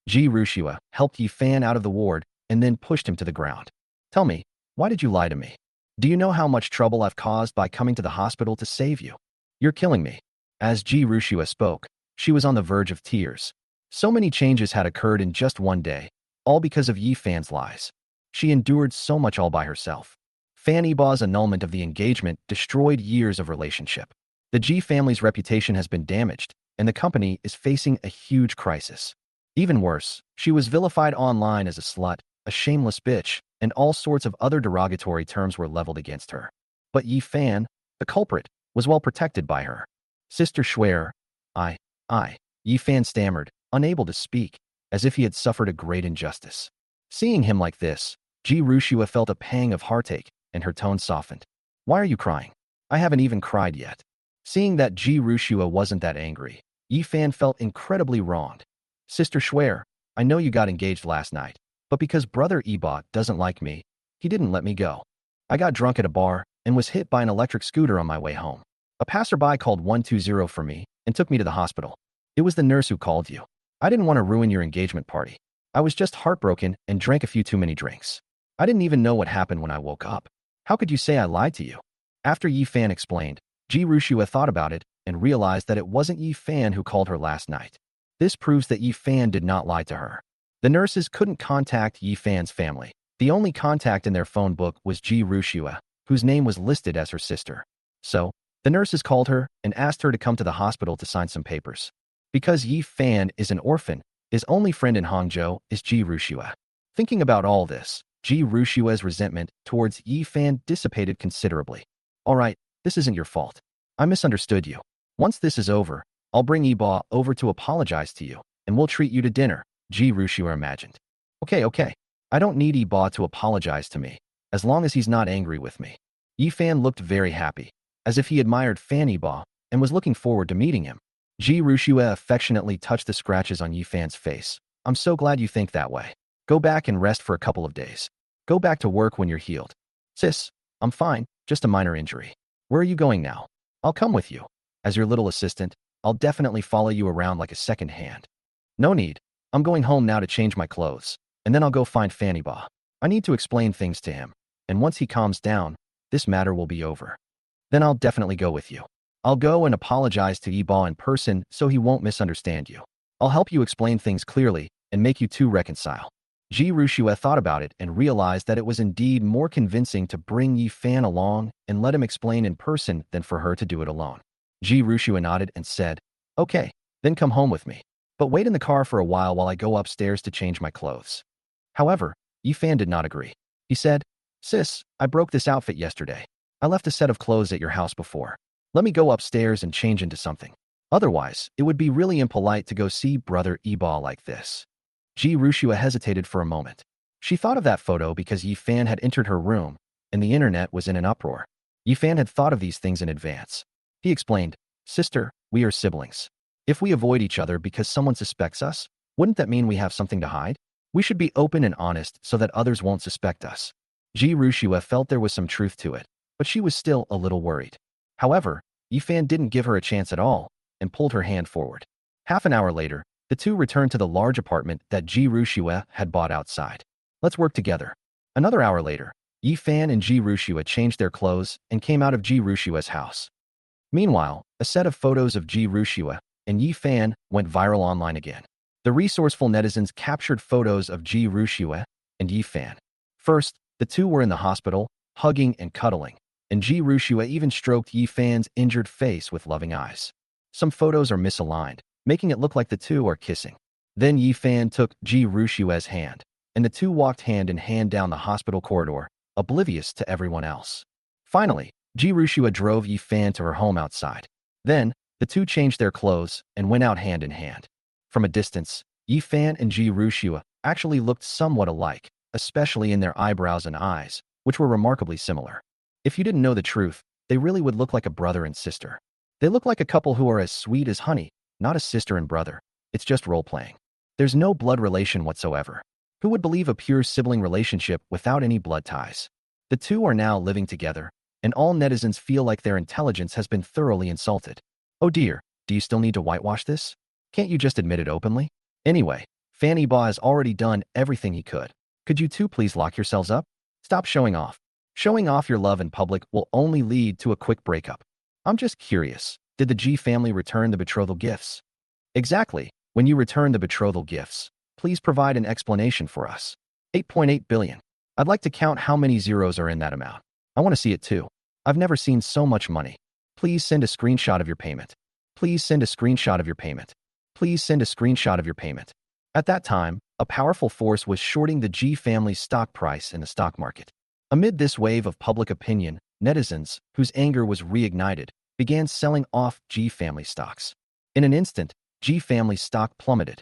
Ji Rushue helped Yifan out of the ward and then pushed him to the ground. "Tell me, why did you lie to me? Do you know how much trouble I've caused by coming to the hospital to save you? You're killing me." As Ji Rushue spoke, she was on the verge of tears. So many changes had occurred in just one day, all because of Yifan's lies. She endured so much all by herself. Fan Eba's annulment of the engagement destroyed years of relationship. The Ji family's reputation has been damaged, and the company is facing a huge crisis. Even worse, she was vilified online as a slut, a shameless bitch, and all sorts of other derogatory terms were leveled against her. But Yifan, the culprit, was well protected by her. "Sister Schwer, Yifan stammered, unable to speak, as if he had suffered a great injustice. Seeing him like this, Ji Rushue felt a pang of heartache, and her tone softened. "Why are you crying? I haven't even cried yet." Seeing that Ji Rushue wasn't that angry, Yifan felt incredibly wronged. "Sister Schwer, I know you got engaged last night, but because Brother Eba doesn't like me, he didn't let me go. I got drunk at a bar and was hit by an electric scooter on my way home. A passerby called 120 for me and took me to the hospital. It was the nurse who called you. I didn't want to ruin your engagement party. I was just heartbroken and drank a few too many drinks. I didn't even know what happened when I woke up. How could you say I lied to you?" After Yifan explained, Ji Rushue thought about it and realized that it wasn't Yifan who called her last night. This proves that Yifan did not lie to her. The nurses couldn't contact Yifan's family. The only contact in their phone book was Ji Rushue, whose name was listed as her sister. So, the nurses called her and asked her to come to the hospital to sign some papers. Because Yifan is an orphan, his only friend in Hangzhou is Ji Rushue. Thinking about all this, Ji Rushue's resentment towards Yifan dissipated considerably. "All right, this isn't your fault. I misunderstood you. Once this is over, I'll bring Eba over to apologize to you, and we'll treat you to dinner," Ji Rushue imagined. Okay. I don't need Eba to apologize to me, as long as he's not angry with me." Yifan looked very happy, as if he admired Fan Eba and was looking forward to meeting him. Ji Rushue affectionately touched the scratches on Yifan's face. "I'm so glad you think that way. Go back and rest for a couple of days. Go back to work when you're healed." "Sis, I'm fine, just a minor injury. Where are you going now?" "I'll come with you. As your little assistant, I'll definitely follow you around like a second hand." "No need. I'm going home now to change my clothes, and then I'll go find Fan Eba. I need to explain things to him, and once he calms down, this matter will be over. Then I'll definitely go with you. I'll go and apologize to Eba in person so he won't misunderstand you. I'll help you explain things clearly and make you two reconcile." Ji Rushue thought about it and realized that it was indeed more convincing to bring Yifan along and let him explain in person than for her to do it alone. Ji Rushue nodded and said, "Okay, then come home with me. but wait in the car for a while I go upstairs to change my clothes. However, Yifan did not agree. He said, Sis, I broke this outfit yesterday. I left a set of clothes at your house before. Let me go upstairs and change into something. Otherwise, it would be really impolite to go see brother Eba like this. Ji Rushua hesitated for a moment. She thought of that photo because Yifan had entered her room, and the internet was in an uproar. Yifan had thought of these things in advance. He explained, Sister, we are siblings. If we avoid each other because someone suspects us, wouldn't that mean we have something to hide? We should be open and honest so that others won't suspect us. Ji Rushua felt there was some truth to it, but she was still a little worried. However, Yifan didn't give her a chance at all and pulled her hand forward. Half an hour later, the two returned to the large apartment that Ji Rushua had bought outside. Let's work together. Another hour later, Yifan and Ji Rushua changed their clothes and came out of Ji Rushua's house. Meanwhile, a set of photos of Ji Rushua and Yifan went viral online again. The resourceful netizens captured photos of Ji Rushua and Yifan. First, the two were in the hospital, hugging and cuddling, and Ji Rushua even stroked Yifan's injured face with loving eyes. Some photos are misaligned, making it look like the two are kissing. Then Yifan took Ji Rushua's hand, and the two walked hand in hand down the hospital corridor, oblivious to everyone else. Finally, Ji Rushua drove Yifan to her home outside. Then, the two changed their clothes and went out hand in hand. From a distance, Yifan and Ji Rushua actually looked somewhat alike, especially in their eyebrows and eyes, which were remarkably similar. If you didn't know the truth, they really would look like a brother and sister. They look like a couple who are as sweet as honey, not a sister and brother. It's just role-playing. There's no blood relation whatsoever. Who would believe a pure sibling relationship without any blood ties? The two are now living together, and all netizens feel like their intelligence has been thoroughly insulted. Oh dear, do you still need to whitewash this? Can't you just admit it openly? Anyway, Fanny Ba has already done everything he could. Could you two please lock yourselves up? Stop showing off. Showing off your love in public will only lead to a quick breakup. I'm just curious, did the G family return the betrothal gifts? Exactly. When you return the betrothal gifts, please provide an explanation for us. 8.8 billion. I'd like to count how many zeros are in that amount. I want to see it too. I've never seen so much money. Please send a screenshot of your payment. Please send a screenshot of your payment. Please send a screenshot of your payment. At that time, a powerful force was shorting the G family's stock price in the stock market. Amid this wave of public opinion, netizens, whose anger was reignited, began selling off G family stocks. In an instant, G family stock plummeted.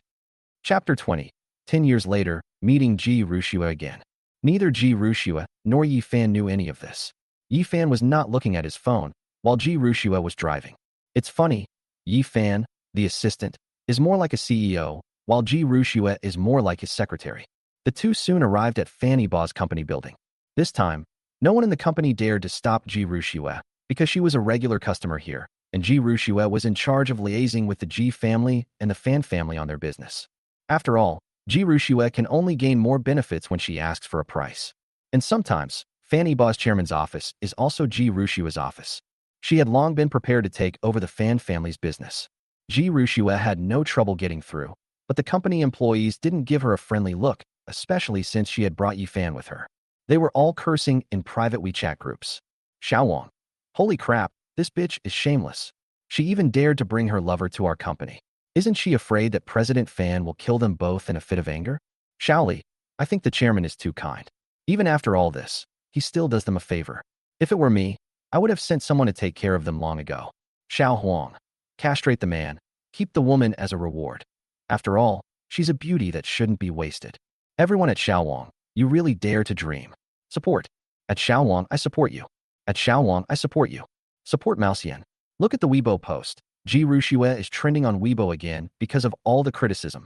Chapter 20. 10 years later, meeting Ji Rushua again. Neither Ji Rushua nor Yifan knew any of this. Yifan was not looking at his phone, while Ji Rushua was driving. It's funny, Yifan, the assistant, is more like a CEO, while Ji Rushua is more like his secretary. The two soon arrived at Fanny Ba's company building. This time, no one in the company dared to stop Ji Rushua, because she was a regular customer here, and Ji Rushua was in charge of liaising with the Ji family and the Fan family on their business. After all, Ji Rushua can only gain more benefits when she asks for a price. And sometimes, Fanny Ba's chairman's office is also Ji Rushua's office. She had long been prepared to take over the Fan family's business. Ji Rushua had no trouble getting through, but the company employees didn't give her a friendly look, especially since she had brought Yifan with her. They were all cursing in private WeChat groups. Xiaowang. Holy crap, this bitch is shameless. She even dared to bring her lover to our company. Isn't she afraid that President Fan will kill them both in a fit of anger? Xiaoli, I think the chairman is too kind. Even after all this, he still does them a favor. If it were me, I would have sent someone to take care of them long ago. Xiao Huang. Castrate the man. Keep the woman as a reward. After all, she's a beauty that shouldn't be wasted. Everyone at Xiaowang, you really dare to dream. Support. At Xiaowang, I support you. At Xiaowang, I support you. Support Mousian. Look at the Weibo post. Ji Rushua is trending on Weibo again because of all the criticism.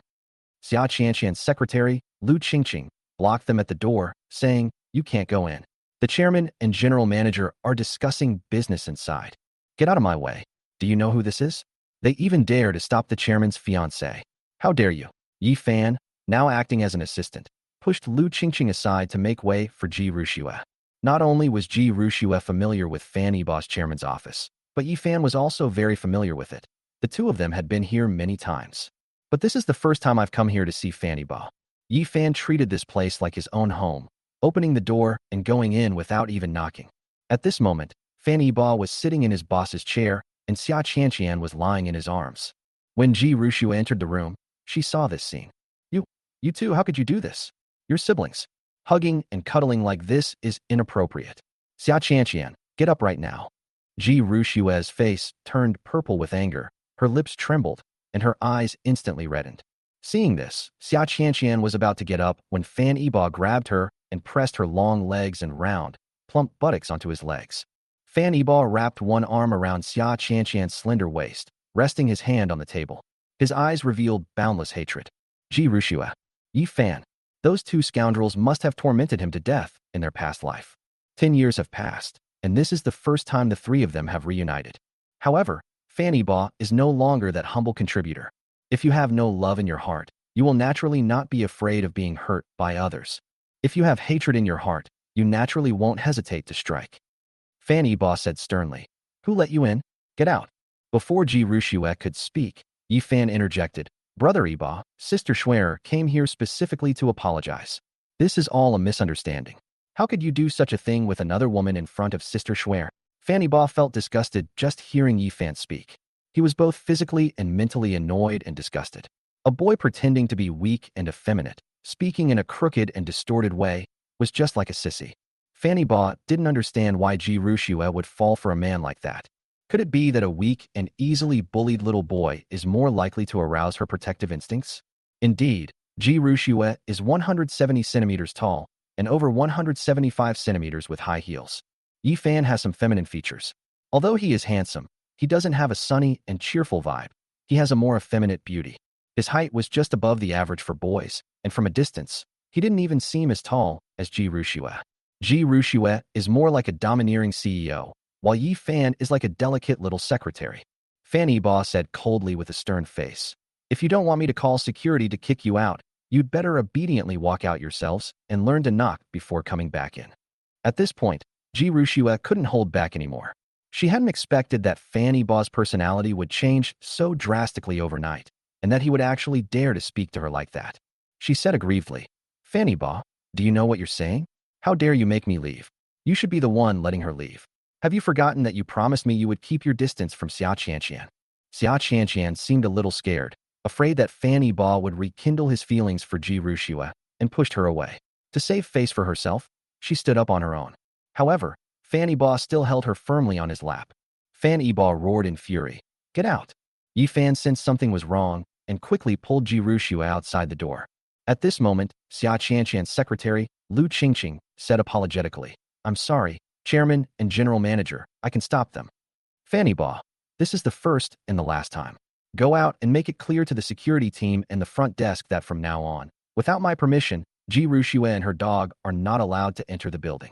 Xia Qianqian's secretary, Lu Qingqing, blocked them at the door, saying, you can't go in. The chairman and general manager are discussing business inside. Get out of my way. Do you know who this is? They even dare to stop the chairman's fiancée. How dare you? Yi Fan, now acting as an assistant, pushed Lu Qingqing aside to make way for Ji Rushua. Not only was Ji Rushua familiar with Fanny Ba's chairman's office, but Yi Fan was also very familiar with it. The two of them had been here many times. But this is the first time I've come here to see Fanny Ba. Yi Fan treated this place like his own home, opening the door and going in without even knocking. At this moment, Fanny Ba was sitting in his boss's chair, and Xia Qianqian was lying in his arms. When Ji Rushua entered the room, She saw this scene. You, you too, how could you do this? Your siblings. Hugging and cuddling like this is inappropriate. Xia Qianqian, get up right now. Ji Rushue's face turned purple with anger, her lips trembled, and her eyes instantly reddened. Seeing this, Xia Qianqian was about to get up when Fan Yiba grabbed her and pressed her long legs and round, plump buttocks onto his legs. Fan Yiba wrapped one arm around Xia Qianqian's slender waist, resting his hand on the table. His eyes revealed boundless hatred. Ji Rushue, Yi Fan. Those two scoundrels must have tormented him to death in their past life. 10 years have passed, and this is the first time the three of them have reunited. However, Fan Yiba is no longer that humble contributor. If you have no love in your heart, you will naturally not be afraid of being hurt by others. If you have hatred in your heart, you naturally won't hesitate to strike. Fan Yiba said sternly. Who let you in? Get out. Before Ji Rushue could speak, Yi Fan interjected. Brother Yiba, Sister Schwer came here specifically to apologize. This is all a misunderstanding. How could you do such a thing with another woman in front of Sister Schwer? Fan Yiba felt disgusted just hearing Yi Fan speak. He was both physically and mentally annoyed and disgusted. A boy pretending to be weak and effeminate, speaking in a crooked and distorted way, was just like a sissy. Fan Yiba didn't understand why Ji Rushue would fall for a man like that. Could it be that a weak and easily bullied little boy is more likely to arouse her protective instincts? Indeed, Ji Rushue is 170 centimeters tall and over 175 centimeters with high heels. Yi Fan has some feminine features. Although he is handsome, he doesn't have a sunny and cheerful vibe. He has a more effeminate beauty. His height was just above the average for boys, and from a distance, he didn't even seem as tall as Ji Rushue. Ji Rushue is more like a domineering CEO, while Yi Fan is like a delicate little secretary. Fan Yiba said coldly with a stern face. If you don't want me to call security to kick you out, you'd better obediently walk out yourselves and learn to knock before coming back in. At this point, Ji Rushue couldn't hold back anymore. She hadn't expected that Fan Yiba's personality would change so drastically overnight, and that he would actually dare to speak to her like that. She said aggrievedly, Fan Yiba, do you know what you're saying? How dare you make me leave? You should be the one letting her leave. Have you forgotten that you promised me you would keep your distance from Xia Qianqian? Xia Qianqian seemed a little scared, afraid that Fan Yiba would rekindle his feelings for Ji Rushue, and pushed her away. To save face for herself, she stood up on her own. However, Fan Yiba still held her firmly on his lap. Fan Yiba roared in fury. Get out! Yi Fan sensed something was wrong and quickly pulled Ji Rushue outside the door. At this moment, Xia Qianqian's secretary, Lu Qingqing, said apologetically, I'm sorry, Chairman and General Manager, I can stop them. Fan Yiba, this is the first and the last time. Go out and make it clear to the security team and the front desk that from now on, without my permission, Ji Rushue and her dog are not allowed to enter the building.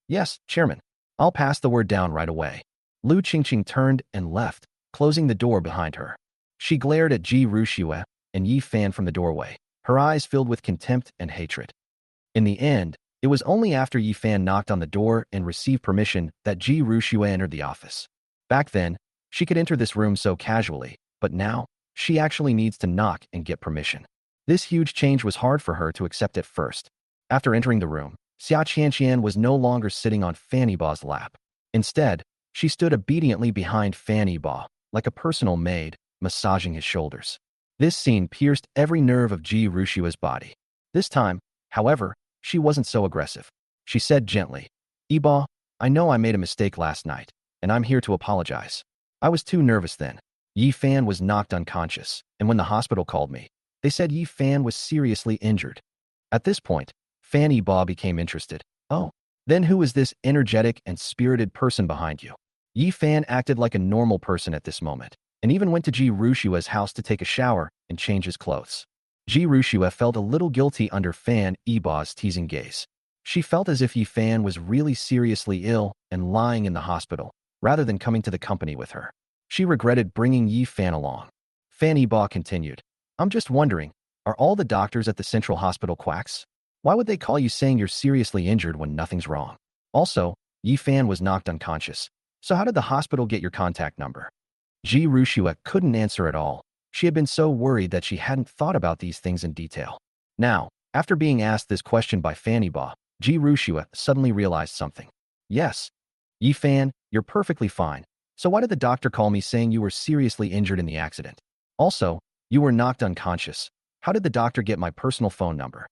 Yes, Chairman. I'll pass the word down right away. Lu Qingqing turned and left, closing the door behind her. She glared at Ji Rushue and Yi Fan from the doorway, her eyes filled with contempt and hatred. In the end, it was only after Yi Fan knocked on the door and received permission that Ji Rushue entered the office. Back then, she could enter this room so casually, but now, she actually needs to knock and get permission. This huge change was hard for her to accept at first. After entering the room, Xia Qianqian was no longer sitting on Fan Yiba's lap. Instead, she stood obediently behind Fan Yiba, like a personal maid, massaging his shoulders. This scene pierced every nerve of Ji Rushue's body. This time, however, she wasn't so aggressive. She said gently, Yiba, I know I made a mistake last night, and I'm here to apologize. I was too nervous then. Yi Fan was knocked unconscious, and when the hospital called me, they said Yi Fan was seriously injured. At this point, Fan Yiba became interested. Oh, then who is this energetic and spirited person behind you? Yi Fan acted like a normal person at this moment, and even went to Ji Rushue's house to take a shower and change his clothes. Ji Rushue felt a little guilty under Fan Yiba's teasing gaze. She felt as if Yi Fan was really seriously ill and lying in the hospital, rather than coming to the company with her. She regretted bringing Yi Fan along. Fan Yiba continued, I'm just wondering, are all the doctors at the central hospital quacks? Why would they call you saying you're seriously injured when nothing's wrong? Also, Yi Fan was knocked unconscious. So how did the hospital get your contact number? Ji Rushue couldn't answer at all. She had been so worried that she hadn't thought about these things in detail. Now, after being asked this question by Fan Yiba, Ji Rushue suddenly realized something. Yes. Yi Fan, you're perfectly fine. So why did the doctor call me saying you were seriously injured in the accident? Also, you were knocked unconscious. How did the doctor get my personal phone number?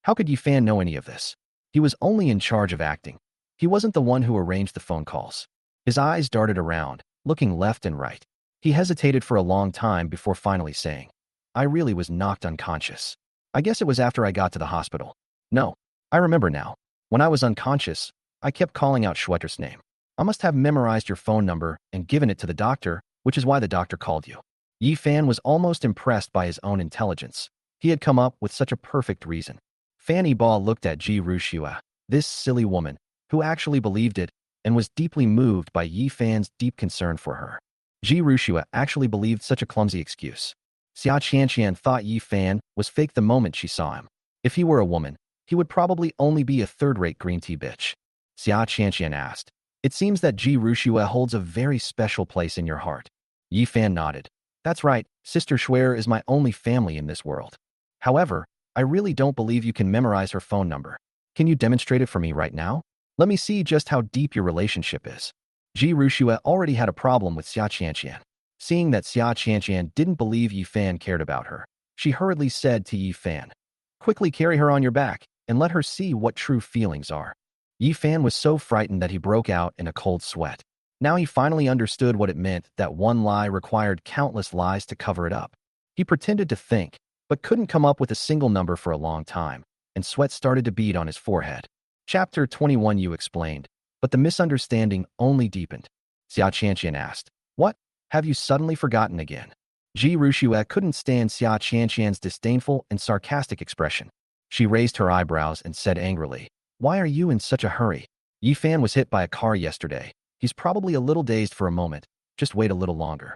How could Yi Fan know any of this? He was only in charge of acting. He wasn't the one who arranged the phone calls. His eyes darted around, looking left and right. He hesitated for a long time before finally saying, I really was knocked unconscious. I guess it was after I got to the hospital. No, I remember now. When I was unconscious, I kept calling out Schwetter's name. I must have memorized your phone number and given it to the doctor, which is why the doctor called you. Yi Fan was almost impressed by his own intelligence. He had come up with such a perfect reason. Fanny Ba looked at Ji Rushua, this silly woman, who actually believed it and was deeply moved by Yi Fan's deep concern for her. Ji Rushua actually believed such a clumsy excuse. Xia Qianqian thought Yi Fan was fake the moment she saw him. If he were a woman, he would probably only be a third-rate green tea bitch. Xia Qianqian asked, It seems that Ji Rushua holds a very special place in your heart. Yi Fan nodded. That's right, Sister Schwer is my only family in this world. However, I really don't believe you can memorize her phone number. Can you demonstrate it for me right now? Let me see just how deep your relationship is. Ji Rushua already had a problem with Xia Qianqian. Seeing that Xia Qianqian didn't believe Yi Fan cared about her, she hurriedly said to Yi Fan, Quickly carry her on your back and let her see what true feelings are. Yi Fan was so frightened that he broke out in a cold sweat. Now he finally understood what it meant that one lie required countless lies to cover it up. He pretended to think, but couldn't come up with a single number for a long time, and sweat started to bead on his forehead. Chapter 21 You explained, but the misunderstanding only deepened. Xia Qianqian asked, What? Have you suddenly forgotten again? Ji Rushua couldn't stand Xia Qianqian's disdainful and sarcastic expression. She raised her eyebrows and said angrily, Why are you in such a hurry? Yi Fan was hit by a car yesterday. He's probably a little dazed for a moment. Just wait a little longer.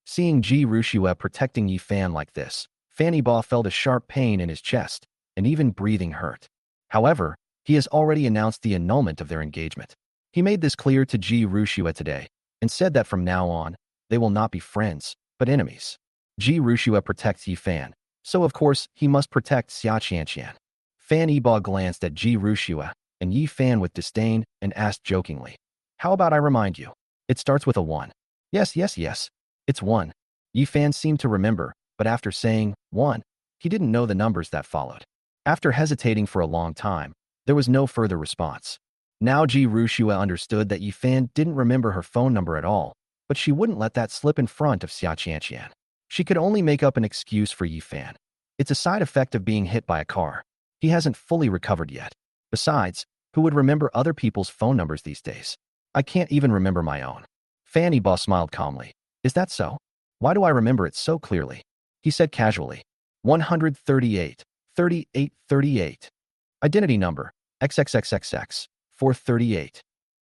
Seeing Ji Rushua protecting Yi Fan like this, Fanny Ba felt a sharp pain in his chest, and even breathing hurt. However, he has already announced the annulment of their engagement. He made this clear to Ji Rushua today, and said that from now on, they will not be friends, but enemies. Ji Rushua protects Yi Fan, so of course he must protect Xia Qianqian. Fanny Ba glanced at Ji Rushua and Yi Fan with disdain and asked jokingly, How about I remind you? It starts with a 1. Yes, it's 1. Yi Fan seemed to remember, but after saying 1, he didn't know the numbers that followed. After hesitating for a long time, there was no further response. Now Ji Rushua understood that Yi Fan didn't remember her phone number at all, but she wouldn't let that slip in front of Xia Qianqian. She could only make up an excuse for Yi Fan. It's a side effect of being hit by a car. He hasn't fully recovered yet. Besides, who would remember other people's phone numbers these days? I can't even remember my own. Fanny Ba smiled calmly. Is that so? Why do I remember it so clearly? He said casually. 138, 38, 38. Identity number, XXXXX, 438.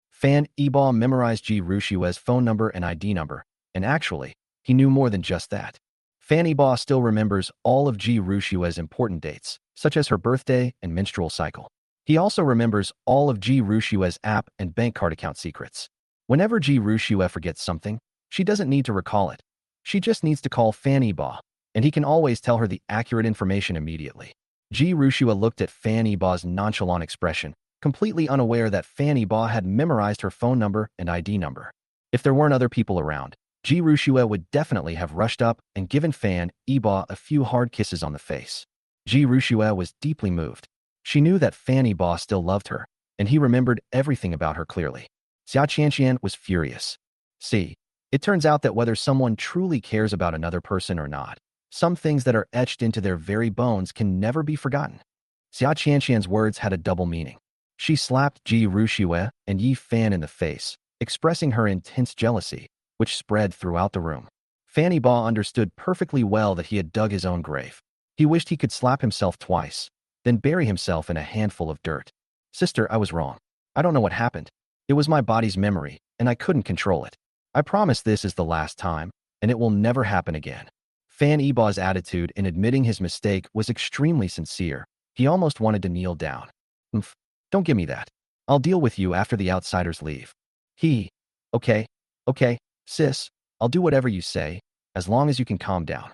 Fan Ba memorized Ji Rushua's phone number and ID number, and actually, he knew more than just that. Fanny Ba still remembers all of Ji Rushua's important dates, such as her birthday and menstrual cycle. He also remembers all of Ji Rushua's app and bank card account secrets. Whenever Ji Rushua forgets something, she doesn't need to recall it. She just needs to call Fanny Ba, and he can always tell her the accurate information immediately. Ji Rushua looked at Fanny Ba's nonchalant expression, completely unaware that Fanny Ba had memorized her phone number and ID number. If there weren't other people around, Ji Rushua would definitely have rushed up and given Fanny Ba a few hard kisses on the face. Ji Rushua was deeply moved. She knew that Fanny Ba still loved her, and he remembered everything about her clearly. Xia Qianqian was furious. See, it turns out that whether someone truly cares about another person or not, some things that are etched into their very bones can never be forgotten. Xia Qianqian's words had a double meaning. She slapped Ji Rushua and Yi Fan in the face, expressing her intense jealousy, which spread throughout the room. Fanny Ba understood perfectly well that he had dug his own grave. He wished he could slap himself twice, then bury himself in a handful of dirt. Sister, I was wrong. I don't know what happened. It was my body's memory, and I couldn't control it. I promise this is the last time, and it will never happen again. Fan Ba's attitude in admitting his mistake was extremely sincere. He almost wanted to kneel down. Don't give me that. I'll deal with you after the outsiders leave. Okay, sis, I'll do whatever you say, as long as you can calm down.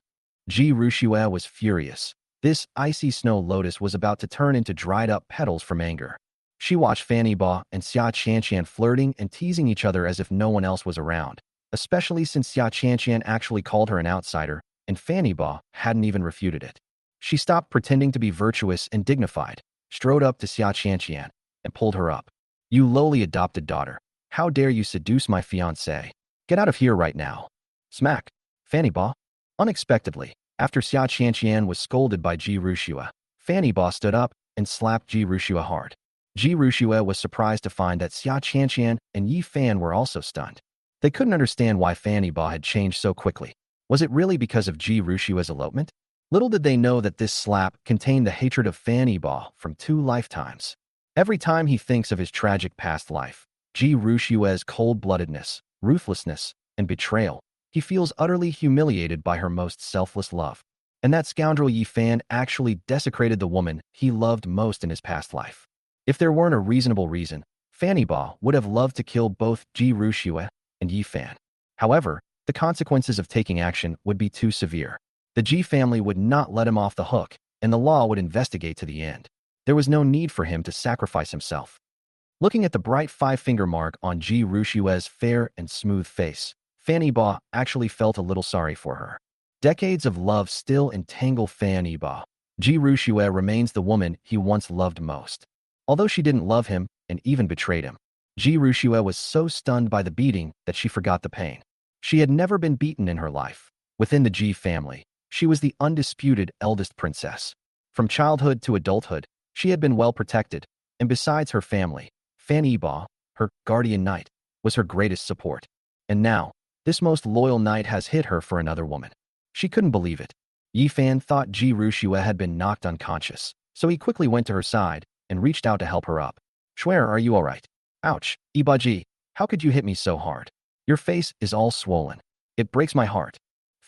Ji Rushua was furious. This icy snow lotus was about to turn into dried-up petals from anger. She watched Fanny Ba and Xia Qianqian flirting and teasing each other as if no one else was around, especially since Xia Qianqian actually called her an outsider, and Fanny Ba hadn't even refuted it. She stopped pretending to be virtuous and dignified, strode up to Xia Qianqian, and pulled her up. You lowly adopted daughter. How dare you seduce my fiancé? Get out of here right now. Smack. Fanny Ba. Unexpectedly, after Xia Qianqian was scolded by Ji Rushua, Fanny Ba stood up and slapped Ji Rushua hard. Ji Rushua was surprised to find that Xia Qianqian and Yi Fan were also stunned. They couldn't understand why Fanny Ba had changed so quickly. Was it really because of Ji Rushua's elopement? Little did they know that this slap contained the hatred of Fanny Ba from 2 lifetimes. Every time he thinks of his tragic past life, Ji Rushua's cold-bloodedness, ruthlessness, and betrayal, he feels utterly humiliated by her most selfless love. And that scoundrel Yi Fan actually desecrated the woman he loved most in his past life. If there weren't a reasonable reason, Fanny Ba would have loved to kill both Ji Rushua and Yi Fan. However, the consequences of taking action would be too severe. The Ji family would not let him off the hook, and the law would investigate to the end. There was no need for him to sacrifice himself. Looking at the bright 5-finger mark on Ji Rushua's fair and smooth face, Fanny Ba actually felt a little sorry for her. Decades of love still entangle Fanny Ba. Ji Rushua remains the woman he once loved most. Although she didn't love him and even betrayed him, Ji Rushua was so stunned by the beating that she forgot the pain. She had never been beaten in her life. Within the Ji family, she was the undisputed eldest princess. From childhood to adulthood, she had been well protected, and besides her family, Fanny Ba, her guardian knight, was her greatest support. And now, this most loyal knight has hit her for another woman. She couldn't believe it. Yi Fan thought Ji Rushua had been knocked unconscious, so he quickly went to her side and reached out to help her up. Shuer, are you all right? Ouch, Iba Ji, how could you hit me so hard? Your face is all swollen. It breaks my heart.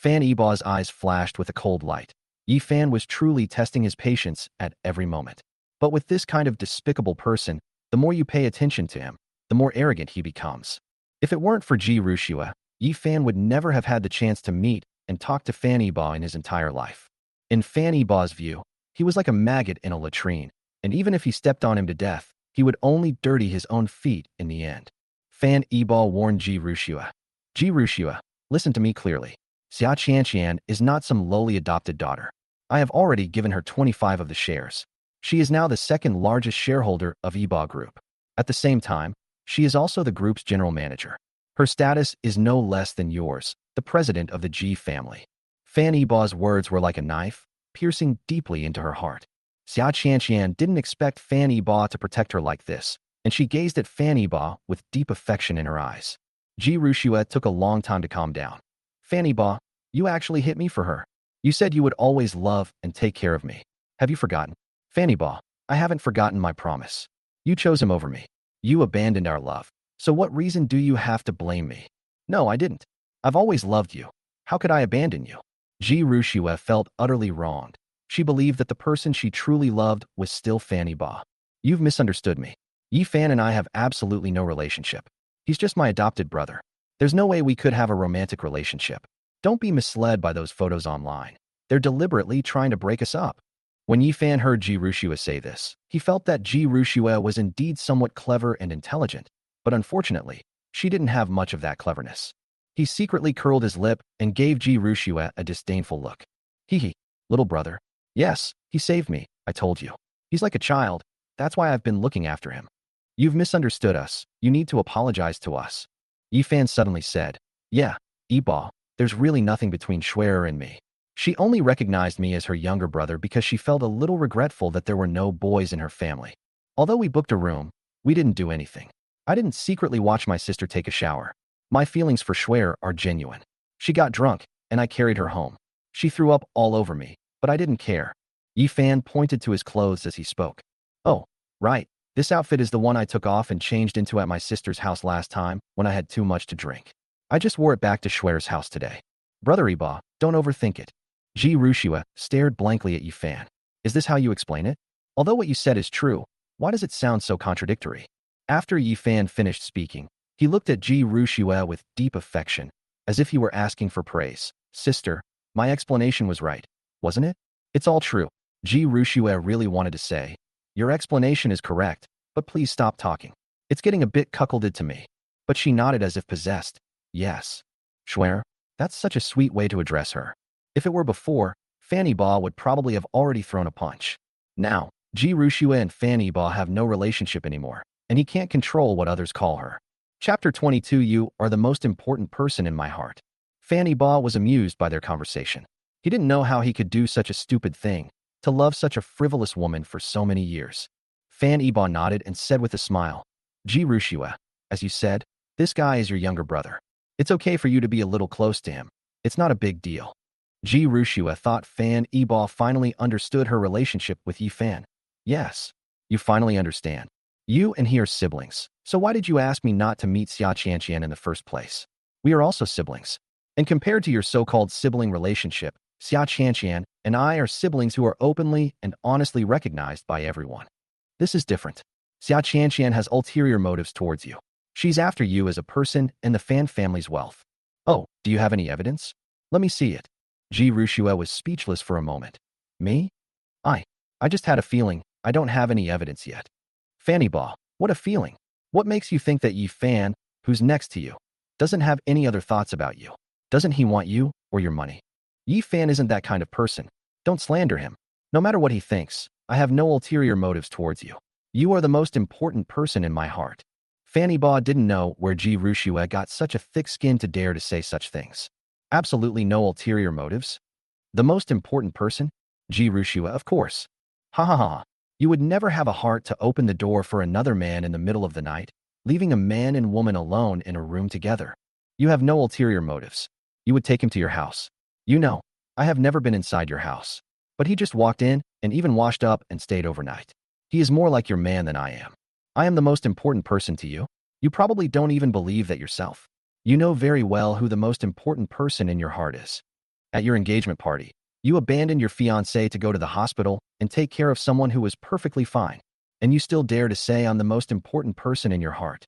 Fan Iba's eyes flashed with a cold light. Yi Fan was truly testing his patience at every moment. But with this kind of despicable person, the more you pay attention to him, the more arrogant he becomes. If it weren't for Ji Rushua, Yi Fan would never have had the chance to meet and talk to Fanny Ba in his entire life. In Fanny Ba's view, he was like a maggot in a latrine, and even if he stepped on him to death, he would only dirty his own feet in the end. Fan Ba warned Ji Rushua. Ji Rushua, listen to me clearly. Xia Qianqian is not some lowly adopted daughter. I have already given her 25 of the shares. She is now the second largest shareholder of Iba Group. At the same time, she is also the group's general manager. Her status is no less than yours, the president of the Ji family. Fan Ba's words were like a knife, piercing deeply into her heart. Xia Qianqian didn't expect Fanny Ba to protect her like this, and she gazed at Fanny Ba with deep affection in her eyes. Ji Rushua took a long time to calm down. Fanny Ba, you actually hit me for her. You said you would always love and take care of me. Have you forgotten? Fanny Ba, I haven't forgotten my promise. You chose him over me. You abandoned our love. So what reason do you have to blame me? No, I didn't. I've always loved you. How could I abandon you? Ji Rushua felt utterly wronged. She believed that the person she truly loved was still Fanny Ba. You've misunderstood me. Yi Fan and I have absolutely no relationship. He's just my adopted brother. There's no way we could have a romantic relationship. Don't be misled by those photos online. They're deliberately trying to break us up. When Yi Fan heard Ji Rushua say this, he felt that Ji Rushua was indeed somewhat clever and intelligent, but unfortunately, she didn't have much of that cleverness. He secretly curled his lip and gave Ji Rushua a disdainful look. Hee, little brother. Yes, he saved me, I told you. He's like a child. That's why I've been looking after him. You've misunderstood us. You need to apologize to us. Yi Fan suddenly said, Yeah, Iba, there's really nothing between Shuer and me. She only recognized me as her younger brother because she felt a little regretful that there were no boys in her family. Although we booked a room, we didn't do anything. I didn't secretly watch my sister take a shower. My feelings for Shuer are genuine. She got drunk, and I carried her home. She threw up all over me, but I didn't care. Yi Fan pointed to his clothes as he spoke. Oh, right. This outfit is the one I took off and changed into at my sister's house last time when I had too much to drink. I just wore it back to Shuer's house today. Brother Iba, don't overthink it. Ji Rushua stared blankly at Yi Fan. Is this how you explain it? Although what you said is true, why does it sound so contradictory? After Yi Fan finished speaking, he looked at Ji Rushua with deep affection, as if he were asking for praise. Sister, my explanation was right, wasn't it? It's all true. Ji Rushua really wanted to say, your explanation is correct, but please stop talking. It's getting a bit cuckolded to me. But she nodded as if possessed. Yes. Shuer, that's such a sweet way to address her. If it were before, Fanny Ba would probably have already thrown a punch. Now, Ji Rushua and Fanny Ba have no relationship anymore, and he can't control what others call her. Chapter 22. You are the most important person in my heart. Fanny Ba was amused by their conversation. He didn't know how he could do such a stupid thing, to love such a frivolous woman for so many years. Fanny Ba nodded and said with a smile, Ji Rushua, as you said, this guy is your younger brother. It's okay for you to be a little close to him. It's not a big deal. Ji Rushua thought Fan Yiba finally understood her relationship with Yi Fan. Yes, you finally understand. You and he are siblings, so why did you ask me not to meet Xia Qianqian in the first place? We are also siblings. And compared to your so-called sibling relationship, Xia Qianqian and I are siblings who are openly and honestly recognized by everyone. This is different. Xia Qianqian has ulterior motives towards you. She's after you as a person and the Fan family's wealth. Oh, do you have any evidence? Let me see it. Ji Rushua was speechless for a moment. Me? I just had a feeling. I don't have any evidence yet. Fanny Ba, what a feeling. What makes you think that Yi Fan, who's next to you, doesn't have any other thoughts about you? Doesn't he want you or your money? Yi Fan isn't that kind of person. Don't slander him. No matter what he thinks, I have no ulterior motives towards you. You are the most important person in my heart. Fanny Ba didn't know where Ji Rushua got such a thick skin to dare to say such things. Absolutely no ulterior motives? The most important person? Ji Rushua, of course. Ha ha ha. You would never have a heart to open the door for another man in the middle of the night, leaving a man and woman alone in a room together. You have no ulterior motives. You would take him to your house. You know, I have never been inside your house. But he just walked in and even washed up and stayed overnight. He is more like your man than I am. I am the most important person to you. You probably don't even believe that yourself. You know very well who the most important person in your heart is. At your engagement party, you abandoned your fiancé to go to the hospital and take care of someone who was perfectly fine. And you still dare to say I'm the most important person in your heart.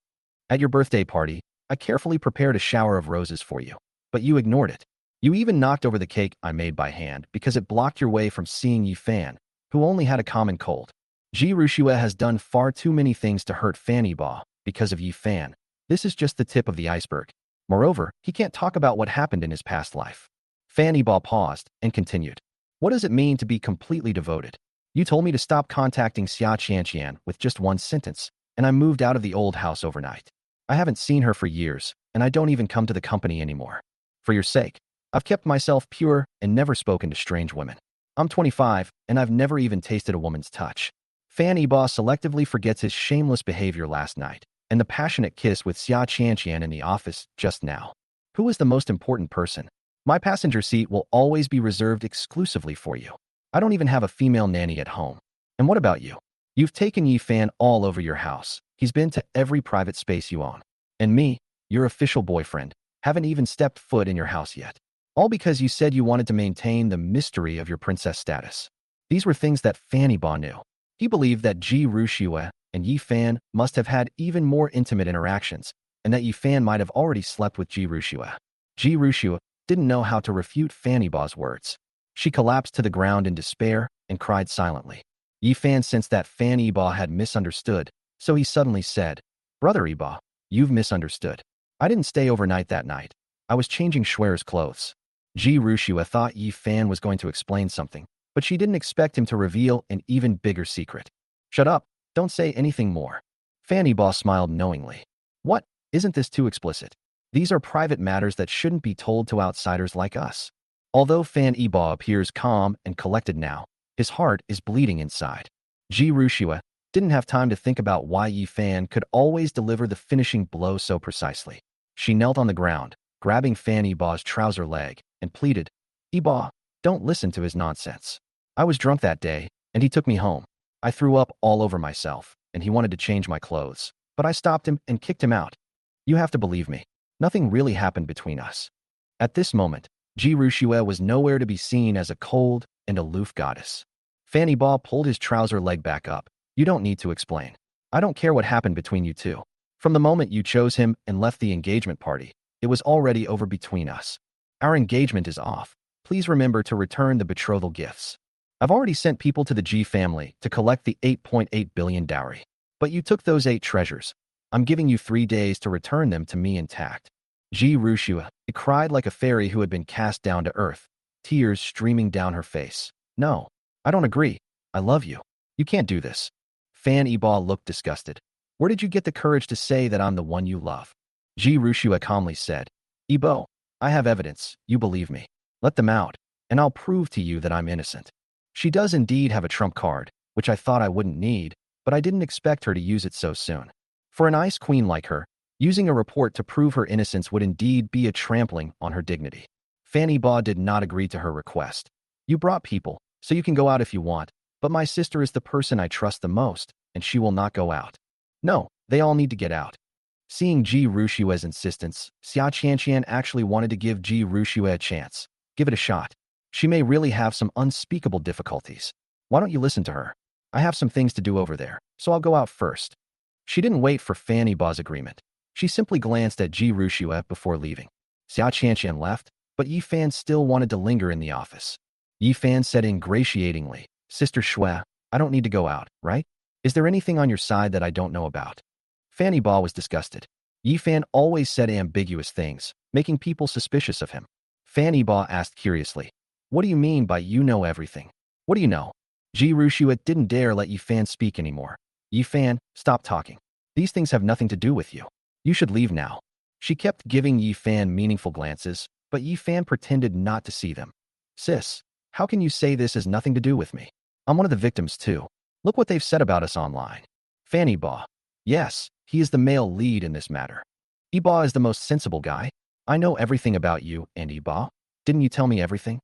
At your birthday party, I carefully prepared a shower of roses for you, but you ignored it. You even knocked over the cake I made by hand because it blocked your way from seeing Yi Fan, who only had a common cold. Ji Rushua has done far too many things to hurt Fanny Ba because of Yi Fan. This is just the tip of the iceberg. Moreover, he can't talk about what happened in his past life. Fanny Ba paused and continued. What does it mean to be completely devoted? You told me to stop contacting Xia Qianqian with just one sentence, and I moved out of the old house overnight. I haven't seen her for years, and I don't even come to the company anymore. For your sake, I've kept myself pure and never spoken to strange women. I'm 25, and I've never even tasted a woman's touch. Fanny Ba selectively forgets his shameless behavior last night, and the passionate kiss with Xia Qianqian in the office just now. Who is the most important person? My passenger seat will always be reserved exclusively for you. I don't even have a female nanny at home. And what about you? You've taken Yi Fan all over your house. He's been to every private space you own. And me, your official boyfriend, haven't even stepped foot in your house yet. All because you said you wanted to maintain the mystery of your princess status. These were things that Fanny Ba knew. He believed that Ji Rushua and Yi Fan must have had even more intimate interactions, and that Yi Fan might have already slept with Ji Rushua. Ji Rushua didn't know how to refute Fanny Ba's words. She collapsed to the ground in despair and cried silently. Yi Fan sensed that Fanny Ba had misunderstood, so he suddenly said, Brother Iba, you've misunderstood. I didn't stay overnight that night. I was changing Shuer's clothes. Ji Rushua thought Yi Fan was going to explain something, but she didn't expect him to reveal an even bigger secret. Shut up, don't say anything more. Fanny Ba smiled knowingly. What? Isn't this too explicit? These are private matters that shouldn't be told to outsiders like us. Although Fan Yiba appears calm and collected now, his heart is bleeding inside. Ji Rushua didn't have time to think about why Yi Fan could always deliver the finishing blow so precisely. She knelt on the ground, grabbing Fan Yiba's trouser leg, and pleaded, Yiba, don't listen to his nonsense. I was drunk that day, and he took me home. I threw up all over myself, and he wanted to change my clothes, but I stopped him and kicked him out. You have to believe me. Nothing really happened between us. At this moment, Ji Rushua was nowhere to be seen as a cold and aloof goddess. Fanny Ba pulled his trouser leg back up. You don't need to explain. I don't care what happened between you two. From the moment you chose him and left the engagement party, it was already over between us. Our engagement is off. Please remember to return the betrothal gifts. I've already sent people to the Ji family to collect the 8.8 billion dowry. But you took those 8 treasures. I'm giving you 3 days to return them to me intact. Ji Rushua cried like a fairy who had been cast down to earth. tears streaming down her face. No, I don't agree. I love you. You can't do this. Fan Yibo looked disgusted. Where did you get the courage to say that I'm the one you love? Ji Rushua calmly said. Yibo, I have evidence. You believe me. Let them out, and I'll prove to you that I'm innocent. She does indeed have a trump card, which I thought I wouldn't need, but I didn't expect her to use it so soon. For an ice queen like her, using a report to prove her innocence would indeed be a trampling on her dignity. Fanny Baw did not agree to her request. You brought people, so you can go out if you want, but my sister is the person I trust the most, and she will not go out. No, they all need to get out. Seeing Ji Rushua's insistence, Xia Qianqian actually wanted to give Ji Rushua a chance. Give it a shot. She may really have some unspeakable difficulties. Why don't you listen to her? I have some things to do over there, so I'll go out first. She didn't wait for Fanny Baw's agreement. She simply glanced at Ji Rushua before leaving. Xia Qianqian left, but Yi Fan still wanted to linger in the office. Yi Fan said ingratiatingly, Sister Shui, I don't need to go out, right? Is there anything on your side that I don't know about? Fanny Baw was disgusted. Yi Fan always said ambiguous things, making people suspicious of him. Fanny Baw asked curiously, what do you mean by you know everything? What do you know? Ji Rushua didn't dare let Yi Fan speak anymore. Yi Fan, stop talking. These things have nothing to do with you. You should leave now. She kept giving Yi Fan meaningful glances, but Yi Fan pretended not to see them. Sis, how can you say this has nothing to do with me? I'm one of the victims too. Look what they've said about us online. Fanny Baw. Yes, he is the male lead in this matter. Yibo is the most sensible guy. I know everything about you and Yibo. Didn't you tell me everything?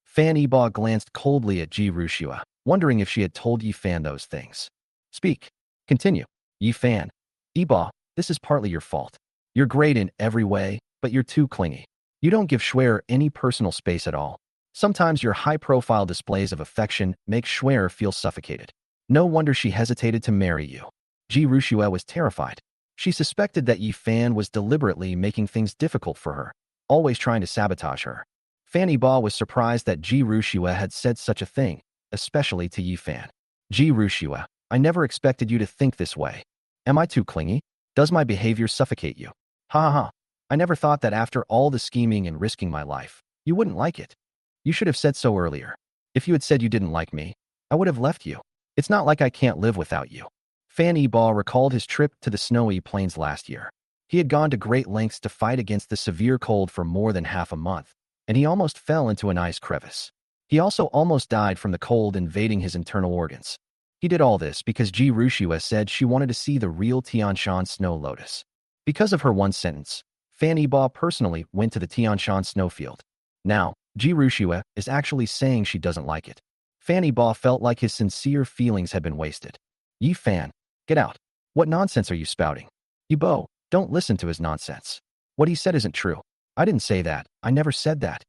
Fan Yibo glanced coldly at Ji Rushua, wondering if she had told Yi Fan those things. Speak. Continue. Yi Fan. Yibo, this is partly your fault. You're great in every way, but you're too clingy. You don't give Schwer any personal space at all. Sometimes your high-profile displays of affection make Schwer feel suffocated. No wonder she hesitated to marry you. Ji Rushua was terrified. She suspected that Yi Fan was deliberately making things difficult for her, always trying to sabotage her. Fanny Baw was surprised that Ji Rushua had said such a thing, especially to Yi Fan. Ji Rushua, I never expected you to think this way. Am I too clingy? Does my behavior suffocate you? Ha ha ha. I never thought that after all the scheming and risking my life, you wouldn't like it. You should have said so earlier. If you had said you didn't like me, I would have left you. It's not like I can't live without you. Fanny Baw recalled his trip to the snowy plains last year. He had gone to great lengths to fight against the severe cold for more than half a month, and he almost fell into an ice crevice. He also almost died from the cold invading his internal organs. He did all this because Ji Rushua said she wanted to see the real Tianshan snow lotus. Because of her one sentence, Fanny Baw personally went to the Tianshan snowfield. Now, Ji Rushua is actually saying she doesn't like it. Fanny Baw felt like his sincere feelings had been wasted. Yi Fan, get out. What nonsense are you spouting? Yibo, don't listen to his nonsense. What he said isn't true. I didn't say that. I never said that.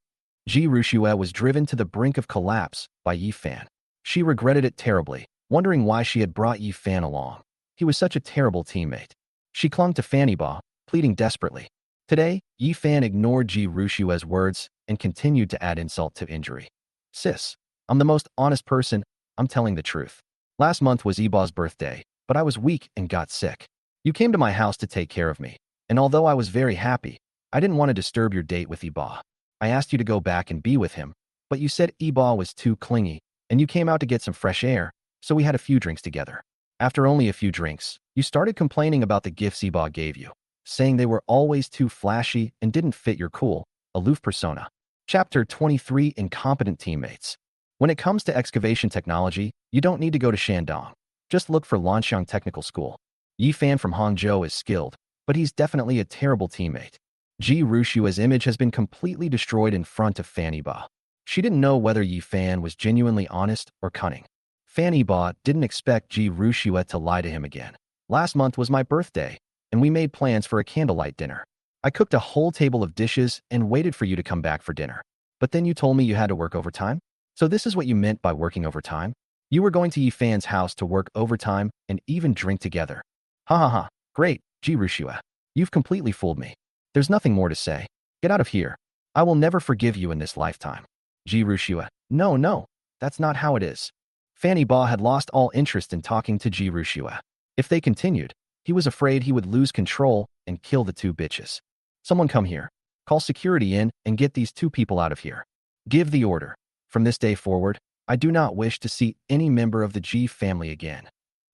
Ji Rushua was driven to the brink of collapse by Yi Fan. She regretted it terribly, wondering why she had brought Yi Fan along. He was such a terrible teammate. She clung to Fanny Baw, pleading desperately. Today, Yi Fan ignored Ji Rushua's words and continued to add insult to injury. Sis, I'm the most honest person. I'm telling the truth. Last month was Yibo's birthday, but I was weak and got sick. You came to my house to take care of me, and although I was very happy, I didn't want to disturb your date with Yibo. I asked you to go back and be with him, but you said Yibo was too clingy, and you came out to get some fresh air, so we had a few drinks together. After only a few drinks, you started complaining about the gifts Yibo gave you, saying they were always too flashy and didn't fit your cool, aloof persona. Chapter 23 Incompetent Teammates. When it comes to excavation technology, you don't need to go to Shandong. Just look for Lanxiang Technical School. Yi Fan from Hangzhou is skilled, but he's definitely a terrible teammate. Ji Rushua's image has been completely destroyed in front of Fanny Baw. She didn't know whether Yi Fan was genuinely honest or cunning. Fanny Baw didn't expect Ji Rushua to lie to him again. Last month was my birthday, and we made plans for a candlelight dinner. I cooked a whole table of dishes and waited for you to come back for dinner. But then you told me you had to work overtime? So this is what you meant by working overtime? You were going to Yi Fan's house to work overtime and even drink together. Ha ha ha. Great, Ji Rushua. You've completely fooled me. There's nothing more to say. Get out of here. I will never forgive you in this lifetime. Ji Rushua. No, that's not how it is. Fanny Baw had lost all interest in talking to Ji Rushua. If they continued, he was afraid he would lose control and kill the two bitches. Someone come here. Call security in and get these two people out of here. Give the order. From this day forward, I do not wish to see any member of the G family again.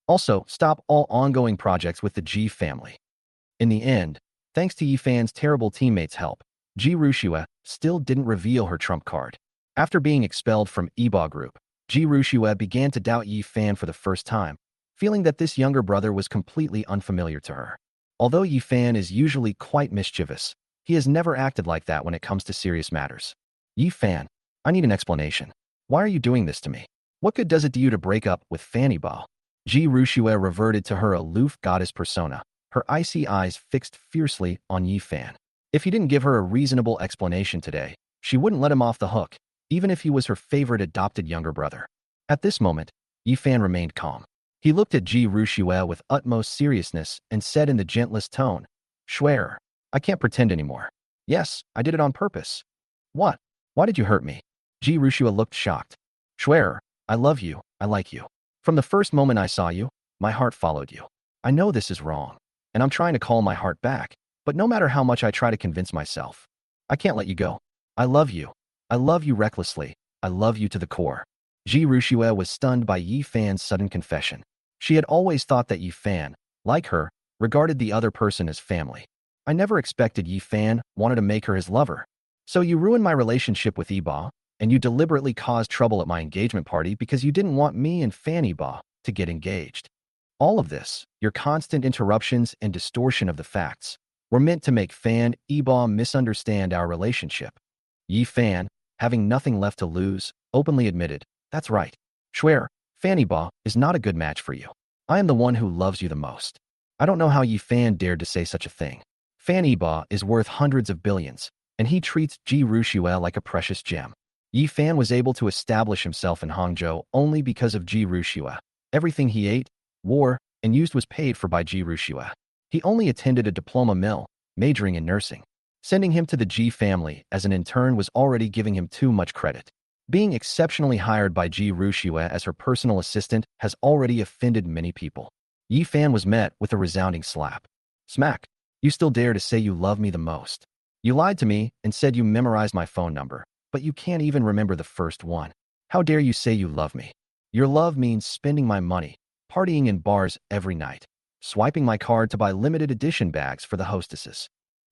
Also, stop all ongoing projects with the G family. In the end, thanks to Yifan's terrible teammates' help, Ji Rushua still didn't reveal her trump card. After being expelled from Iba Group, Ji Rushua began to doubt Yifan for the first time, feeling that this younger brother was completely unfamiliar to her. Although Yifan is usually quite mischievous, he has never acted like that when it comes to serious matters. Yifan, I need an explanation. Why are you doing this to me? What good does it do you to break up with Fanny Ba? Ji Rushua reverted to her aloof goddess persona, her icy eyes fixed fiercely on Yifan. If he didn't give her a reasonable explanation today, she wouldn't let him off the hook, even if he was her favorite adopted younger brother. At this moment, Yifan remained calm. He looked at Ji Rushua with utmost seriousness and said in the gentlest tone, "Schwer, I can't pretend anymore. Yes, I did it on purpose." "What? Why did you hurt me?" Ji Rushua looked shocked. "Schwer, I love you, I like you. From the first moment I saw you, my heart followed you. I know this is wrong, and I'm trying to call my heart back, but no matter how much I try to convince myself, I can't let you go. I love you. I love you recklessly. I love you to the core." Ji Rushua was stunned by Yifan's sudden confession. She had always thought that Yifan, like her, regarded the other person as family. "I never expected Yifan wanted to make her his lover. So you ruined my relationship with Iba, and you deliberately caused trouble at my engagement party because you didn't want me and Fanny Ba to get engaged. All of this, your constant interruptions and distortion of the facts, were meant to make Fan Iba misunderstand our relationship." Yifan, having nothing left to lose, openly admitted, "That's right. Schwer, Fanny Ba is not a good match for you. I am the one who loves you the most." I don't know how Yifan dared to say such a thing. Fanny Ba is worth hundreds of billions, and he treats Ji Rushua like a precious gem. Yifan was able to establish himself in Hangzhou only because of Ji Rushua. Everything he ate, wore, and used was paid for by Ji Rushua. He only attended a diploma mill, majoring in nursing. Sending him to the Ji family as an intern was already giving him too much credit. Being exceptionally hired by Ji Rushua as her personal assistant has already offended many people. Yifan was met with a resounding slap. "Smack! You still dare to say you love me the most. You lied to me and said you memorized my phone number, but you can't even remember the first one. How dare you say you love me? Your love means spending my money, partying in bars every night, swiping my card to buy limited edition bags for the hostesses.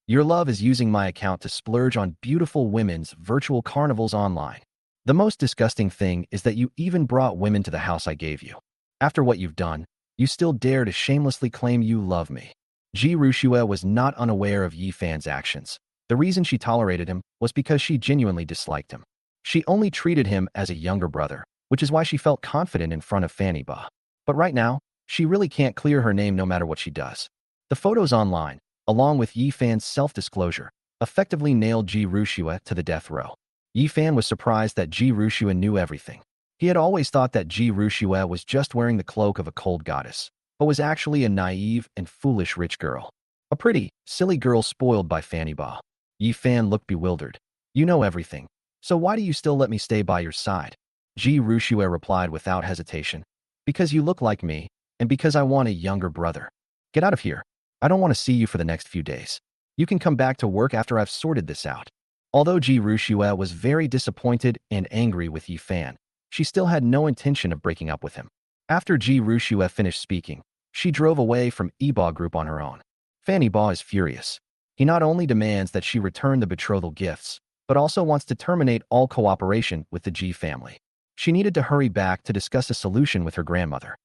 Your love is using my account to splurge on beautiful women's virtual carnivals online. The most disgusting thing is that you even brought women to the house I gave you. After what you've done, you still dare to shamelessly claim you love me." Ji Rushua was not unaware of Yifan's actions. The reason she tolerated him was because she genuinely disliked him. She only treated him as a younger brother, which is why she felt confident in front of Fanny Ba. But right now, she really can't clear her name no matter what she does. The photos online, along with Yifan's self-disclosure, effectively nailed Ji Rushua to the death row. Yifan was surprised that Ji Rushua knew everything. He had always thought that Ji Rushua was just wearing the cloak of a cold goddess, but was actually a naive and foolish rich girl. A pretty, silly girl spoiled by Fanny Ba. Yifan looked bewildered. "You know everything, so why do you still let me stay by your side?" Ji Rushua replied without hesitation. "Because you look like me, and because I want a younger brother. Get out of here. I don't want to see you for the next few days. You can come back to work after I've sorted this out." Although Ji Rushua was very disappointed and angry with Yifan, she still had no intention of breaking up with him. After Ji Rushua finished speaking, she drove away from Iba Group on her own. Fanny Ba is furious. He not only demands that she return the betrothal gifts, but also wants to terminate all cooperation with the Ji family. She needed to hurry back to discuss a solution with her grandmother.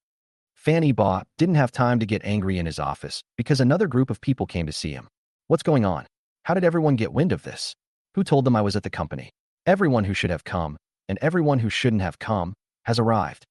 Fanny Ba didn't have time to get angry in his office because another group of people came to see him. "What's going on? How did everyone get wind of this? Who told them I was at the company? Everyone who should have come, and everyone who shouldn't have come, has arrived."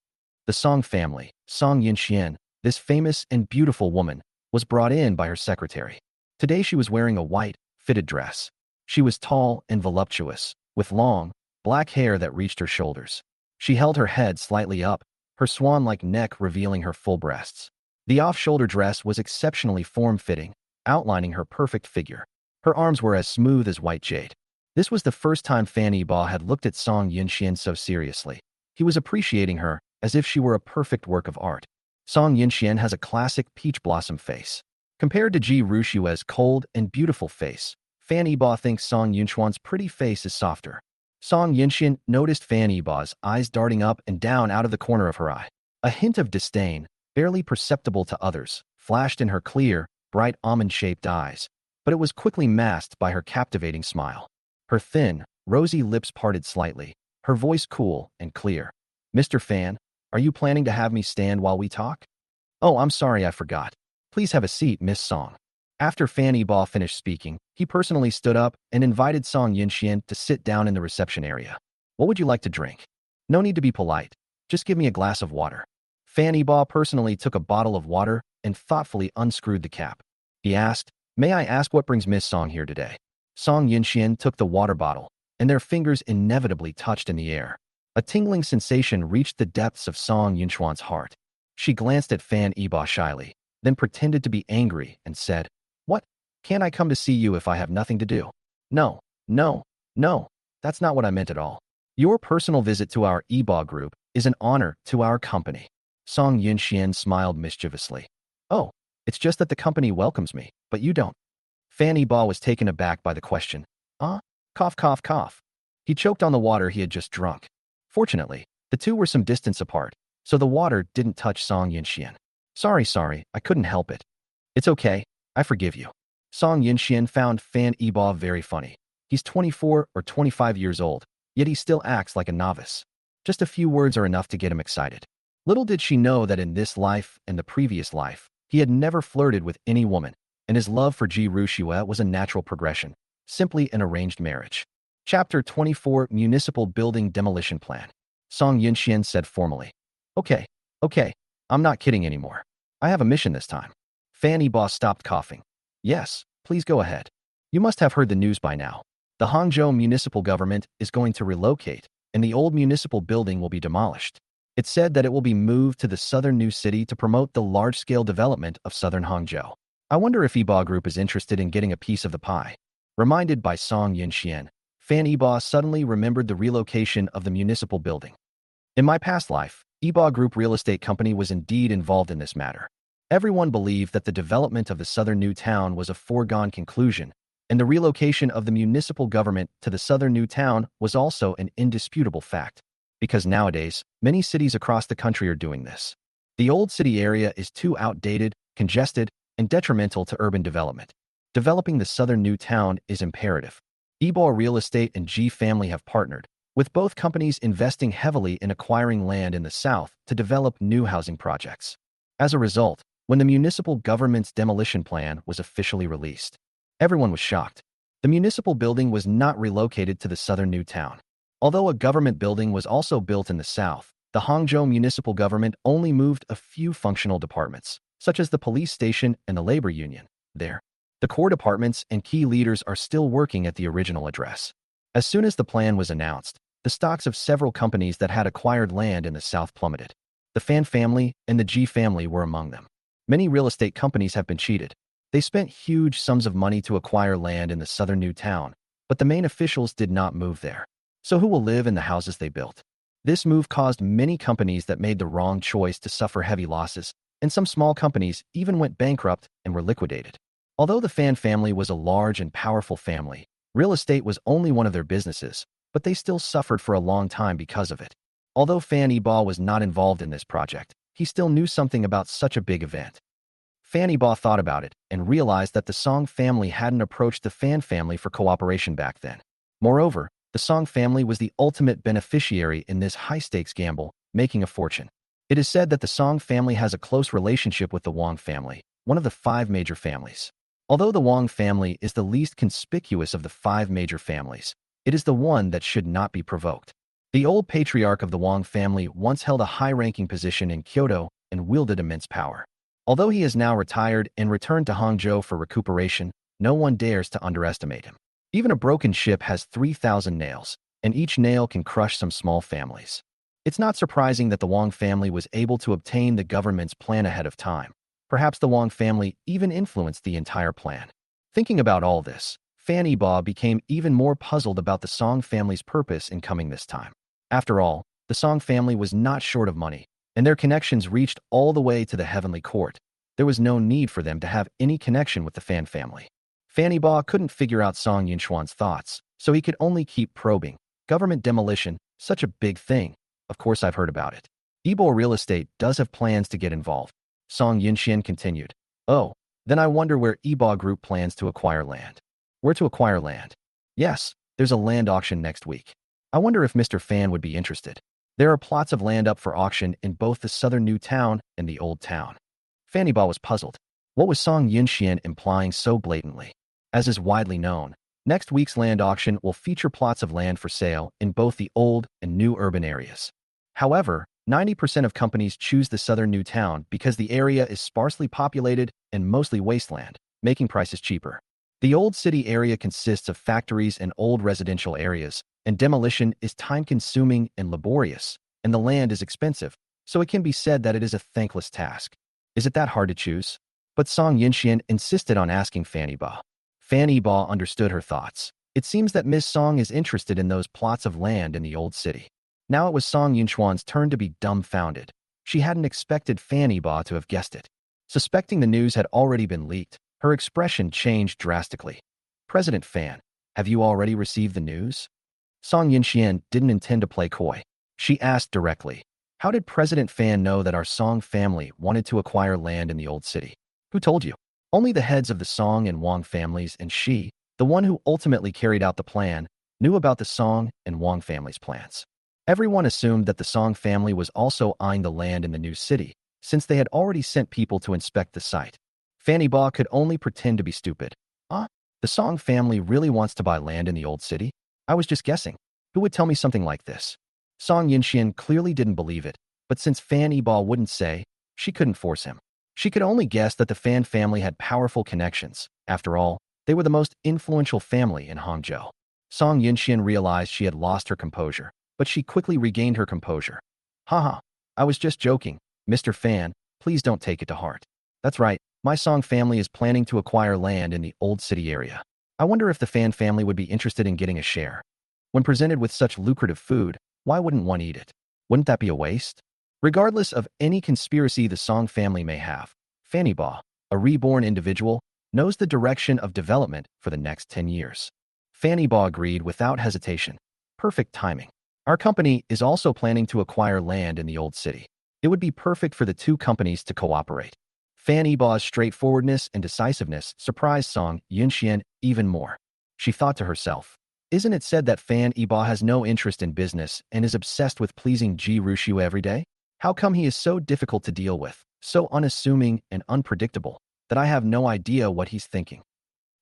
The Song family, Song Yinxian, this famous and beautiful woman, was brought in by her secretary. Today she was wearing a white, fitted dress. She was tall and voluptuous, with long, black hair that reached her shoulders. She held her head slightly up, her swan-like neck revealing her full breasts. The off-shoulder dress was exceptionally form-fitting, outlining her perfect figure. Her arms were as smooth as white jade. This was the first time Fanny Ba had looked at Song Yinxian so seriously. He was appreciating her as if she were a perfect work of art. Song Yinxian has a classic peach blossom face. Compared to Ji Rushua's cold and beautiful face, Fanny Ba thinks Song Yinchuan's pretty face is softer. Song Yinxian noticed Fan Yiba's eyes darting up and down out of the corner of her eye. A hint of disdain, barely perceptible to others, flashed in her clear, bright almond-shaped eyes, but it was quickly masked by her captivating smile. Her thin, rosy lips parted slightly, her voice cool and clear. "Mr. Fan, are you planning to have me stand while we talk?" "Oh, I'm sorry, I forgot. Please have a seat, Miss Song." After Fan Yiba finished speaking, he personally stood up and invited Song Yinxian to sit down in the reception area. "What would you like to drink?" "No need to be polite. Just give me a glass of water." Fan Yiba personally took a bottle of water and thoughtfully unscrewed the cap. He asked, "May I ask what brings Miss Song here today?" Song Yinxian took the water bottle, and their fingers inevitably touched in the air. A tingling sensation reached the depths of Song Yinchuan's heart. She glanced at Fan Yiba shyly, then pretended to be angry and said, "What? Can't I come to see you if I have nothing to do?" "No, no, no, that's not what I meant at all. Your personal visit to our Yiba group is an honor to our company." Song Yinxian smiled mischievously. "Oh, it's just that the company welcomes me, but you don't." Fan Yiba was taken aback by the question. Cough, cough, cough." He choked on the water he had just drunk. Fortunately, the two were some distance apart, so the water didn't touch Song Yinxian. Sorry, I couldn't help it." "It's okay, I forgive you." Song Yinxian found Fan Yiba very funny. He's 24 or 25 years old, yet he still acts like a novice. Just a few words are enough to get him excited. Little did she know that in this life and the previous life, he had never flirted with any woman, and his love for Ji Rushua was a natural progression, simply an arranged marriage. Chapter 24, Municipal Building Demolition Plan. Song Yinxian said formally. Okay, I'm not kidding anymore. I have a mission this time." Fan Yiba stopped coughing. "Yes, please go ahead. You must have heard the news by now. The Hangzhou municipal government is going to relocate, and the old municipal building will be demolished. It's said that it will be moved to the southern new city to promote the large-scale development of southern Hangzhou. I wonder if Yiba Group is interested in getting a piece of the pie." Reminded by Song Yinxian, Fan Yiba suddenly remembered the relocation of the municipal building. "In my past life, Yiba Group Real Estate Company was indeed involved in this matter. Everyone believed that the development of the southern new town was a foregone conclusion, and the relocation of the municipal government to the southern new town was also an indisputable fact, because nowadays, many cities across the country are doing this. The old city area is too outdated, congested, and detrimental to urban development. Developing the southern new town is imperative. Yiba Real Estate and G Family have partnered, with both companies investing heavily in acquiring land in the south to develop new housing projects. As a result, when the municipal government's demolition plan was officially released, everyone was shocked. The municipal building was not relocated to the southern new town. Although a government building was also built in the south, the Hangzhou municipal government only moved a few functional departments, such as the police station and the labor union, there. The core departments and key leaders are still working at the original address. As soon as the plan was announced, the stocks of several companies that had acquired land in the south plummeted. The Fan family and the Ji family were among them. Many real estate companies have been cheated. They spent huge sums of money to acquire land in the southern new town, but the main officials did not move there. So who will live in the houses they built? This move caused many companies that made the wrong choice to suffer heavy losses, and some small companies even went bankrupt and were liquidated. Although the Fan family was a large and powerful family, real estate was only one of their businesses, but they still suffered for a long time because of it. Although Fan Yiba was not involved in this project, he still knew something about such a big event. Fan Yiba thought about it and realized that the Song family hadn't approached the Fan family for cooperation back then. Moreover, the Song family was the ultimate beneficiary in this high-stakes gamble, making a fortune. It is said that the Song family has a close relationship with the Wang family, one of the 5 major families. Although the Wang family is the least conspicuous of the 5 major families, it is the one that should not be provoked. The old patriarch of the Wang family once held a high-ranking position in Kyoto and wielded immense power. Although he is now retired and returned to Hangzhou for recuperation, no one dares to underestimate him. Even a broken ship has 3,000 nails, and each nail can crush some small families. It's not surprising that the Wang family was able to obtain the government's plan ahead of time. Perhaps the Wang family even influenced the entire plan. Thinking about all this, Fan Yiba became even more puzzled about the Song family's purpose in coming this time. After all, the Song family was not short of money, and their connections reached all the way to the heavenly court. There was no need for them to have any connection with the Fan family. Fan Yiba couldn't figure out Song Yinchuan's thoughts, so he could only keep probing. Government demolition, such a big thing. Of course I've heard about it. Yibo Real Estate does have plans to get involved. Song Yunxian continued. Oh, then I wonder where Yibo Group plans to acquire land. Where to acquire land? Yes, there's a land auction next week. I wonder if Mr. Fan would be interested. There are plots of land up for auction in both the southern new town and the old town. Fanny Ba was puzzled. What was Song Yunxian implying so blatantly? As is widely known, next week's land auction will feature plots of land for sale in both the old and new urban areas. However, 90% of companies choose the southern new town because the area is sparsely populated and mostly wasteland, making prices cheaper. The old city area consists of factories and old residential areas, and demolition is time-consuming and laborious, and the land is expensive, so it can be said that it is a thankless task. Is it that hard to choose? But Song Yunxian insisted on asking Fanny Ba. Fanny Ba understood her thoughts. It seems that Miss Song is interested in those plots of land in the old city. Now it was Song Yunxuan's turn to be dumbfounded. She hadn't expected Fanny Ba to have guessed it. Suspecting the news had already been leaked, her expression changed drastically. President Fan, have you already received the news? Song Yunxian didn't intend to play coy. She asked directly, how did President Fan know that our Song family wanted to acquire land in the old city? Who told you? Only the heads of the Song and Wang families and she, the one who ultimately carried out the plan, knew about the Song and Wang families' plans. Everyone assumed that the Song family was also eyeing the land in the new city, since they had already sent people to inspect the site. Fanny Ba could only pretend to be stupid. The Song family really wants to buy land in the old city? I was just guessing. Who would tell me something like this? Song Yunxian clearly didn't believe it, but since Fanny Ba wouldn't say, she couldn't force him. She could only guess that the Fan family had powerful connections. After all, they were the most influential family in Hangzhou. Song Yunxian realized she had lost her composure, but she quickly regained her composure. Haha, I was just joking. Mr. Fan, please don't take it to heart. That's right, my Song family is planning to acquire land in the old city area. I wonder if the Fan family would be interested in getting a share. When presented with such lucrative food, why wouldn't one eat it? Wouldn't that be a waste? Regardless of any conspiracy the Song family may have, Fanny Ba, a reborn individual, knows the direction of development for the next 10 years. Fanny Ba agreed without hesitation. Perfect timing. Our company is also planning to acquire land in the old city. It would be perfect for the two companies to cooperate. Fanny Ba's straightforwardness and decisiveness surprised Song Yunxian even more. She thought to herself, isn't it said that Fan Ba has no interest in business and is obsessed with pleasing Ji Rushu every day? How come he is so difficult to deal with, so unassuming and unpredictable, that I have no idea what he's thinking?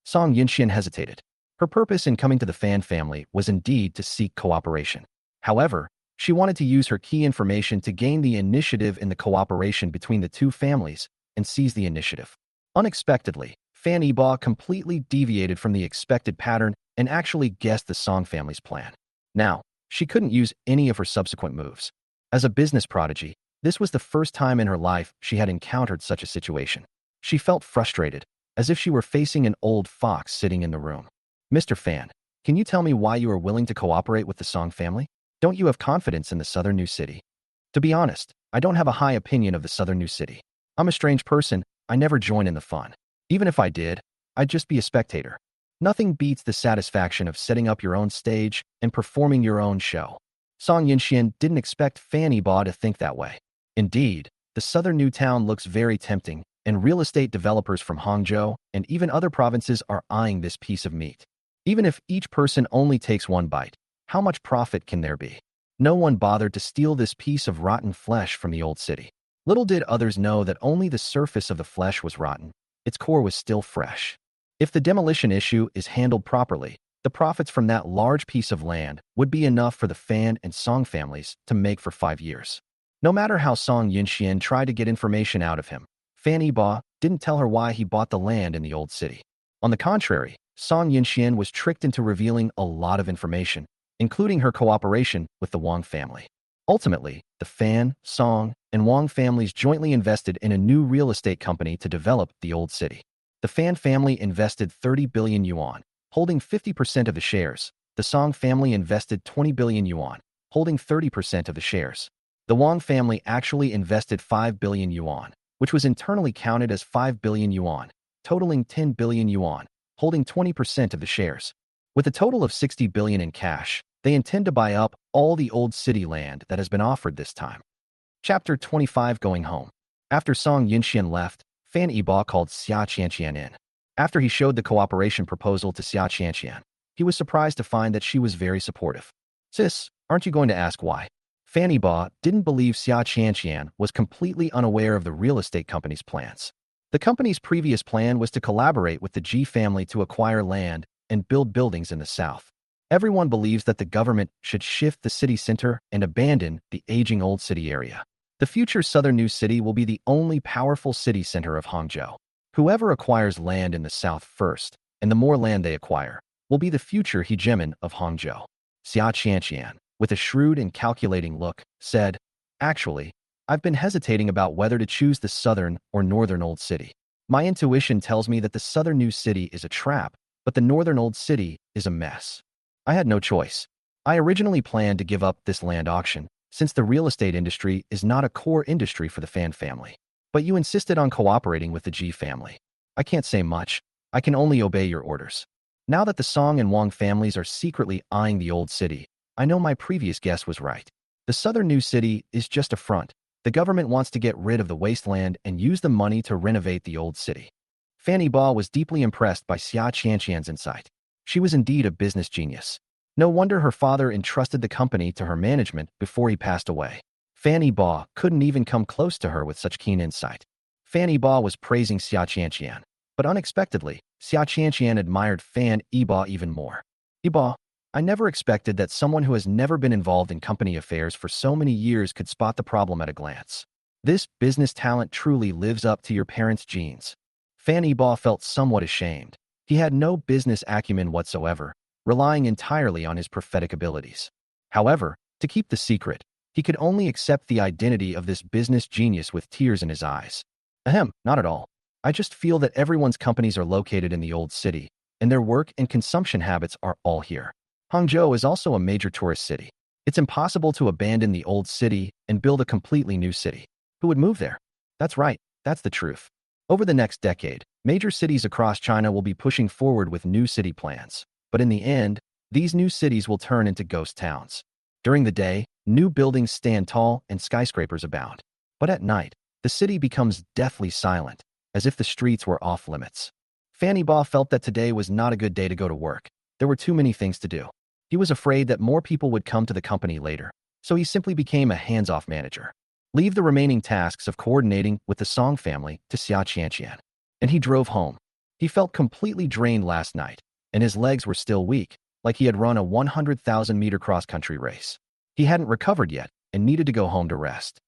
Song Yunxian hesitated. Her purpose in coming to the Fan family was indeed to seek cooperation. However, she wanted to use her key information to gain the initiative in the cooperation between the two families and seize the initiative. Unexpectedly, Fanny Ba completely deviated from the expected pattern and actually guessed the Song family's plan. Now, she couldn't use any of her subsequent moves. As a business prodigy, this was the first time in her life she had encountered such a situation. She felt frustrated, as if she were facing an old fox sitting in the room. Mr. Fan, can you tell me why you are willing to cooperate with the Song family? Don't you have confidence in the southern new city? To be honest, I don't have a high opinion of the southern new city. I'm a strange person, I never join in the fun. Even if I did, I'd just be a spectator. Nothing beats the satisfaction of setting up your own stage and performing your own show. Song Yunxian didn't expect Fanny Ba to think that way. Indeed, the southern new town looks very tempting, and real estate developers from Hangzhou and even other provinces are eyeing this piece of meat. Even if each person only takes one bite, how much profit can there be? No one bothered to steal this piece of rotten flesh from the old city. Little did others know that only the surface of the flesh was rotten. Its core was still fresh. If the demolition issue is handled properly, the profits from that large piece of land would be enough for the Fan and Song families to make for 5 years. No matter how Song Yunxian tried to get information out of him, Fanny Ba didn't tell her why he bought the land in the old city. On the contrary, Song Yunxian was tricked into revealing a lot of information, including her cooperation with the Wang family. Ultimately, the Fan, Song, and Wang families jointly invested in a new real estate company to develop the old city. The Fan family invested 30 billion yuan, holding 50% of the shares. The Song family invested 20 billion yuan, holding 30% of the shares. The Wang family actually invested 5 billion yuan, which was internally counted as 5 billion yuan, totaling 10 billion yuan, holding 20% of the shares. With a total of 60 billion in cash, They intend to buy up all the old city land that has been offered this time. Chapter 25 Going Home. After Song Yinxian left, Fan Yiba called Xia Qianqian in. After he showed the cooperation proposal to Xia Qianqian, he was surprised to find that she was very supportive. Sis, aren't you going to ask why? Fan Yiba didn't believe Xia Qianqian was completely unaware of the real estate company's plans. The company's previous plan was to collaborate with the Ji family to acquire land and build buildings in the south. Everyone believes that the government should shift the city center and abandon the aging old city area. The future southern new city will be the only powerful city center of Hangzhou. Whoever acquires land in the south first, and the more land they acquire, will be the future hegemon of Hangzhou. Xia Qianqian, with a shrewd and calculating look, said, "Actually, I've been hesitating about whether to choose the southern or northern old city. My intuition tells me that the southern new city is a trap, but the northern old city is a mess. I had no choice. I originally planned to give up this land auction, since the real estate industry is not a core industry for the Fan family. But you insisted on cooperating with the Ji family. I can't say much. I can only obey your orders. Now that the Song and Wang families are secretly eyeing the old city, I know my previous guess was right. The southern new city is just a front. The government wants to get rid of the wasteland and use the money to renovate the old city." Fan Yiba was deeply impressed by Xia Qianqian's insight. She was indeed a business genius. No wonder her father entrusted the company to her management before he passed away. Fan Yiba couldn't even come close to her with such keen insight. Fan Yiba was praising Xia Qianqian, but unexpectedly, Xia Qianqian admired Fan Yiba even more. "Yiba, I never expected that someone who has never been involved in company affairs for so many years could spot the problem at a glance. This business talent truly lives up to your parents' genes." Fan Yiba felt somewhat ashamed. He had no business acumen whatsoever, relying entirely on his prophetic abilities. However, to keep the secret, he could only accept the identity of this business genius with tears in his eyes. "Ahem, not at all. I just feel that everyone's companies are located in the old city, and their work and consumption habits are all here. Hangzhou is also a major tourist city. It's impossible to abandon the old city and build a completely new city. Who would move there?" "That's right, that's the truth. Over the next decade, major cities across China will be pushing forward with new city plans. But in the end, these new cities will turn into ghost towns. During the day, new buildings stand tall and skyscrapers abound. But at night, the city becomes deathly silent, as if the streets were off limits." Fan Yiba felt that today was not a good day to go to work. There were too many things to do. He was afraid that more people would come to the company later, so he simply became a hands-off manager. Leave the remaining tasks of coordinating with the Song family to Xia Qianqian. And he drove home. He felt completely drained last night, and his legs were still weak, like he had run a 100,000-meter cross-country race. He hadn't recovered yet and needed to go home to rest.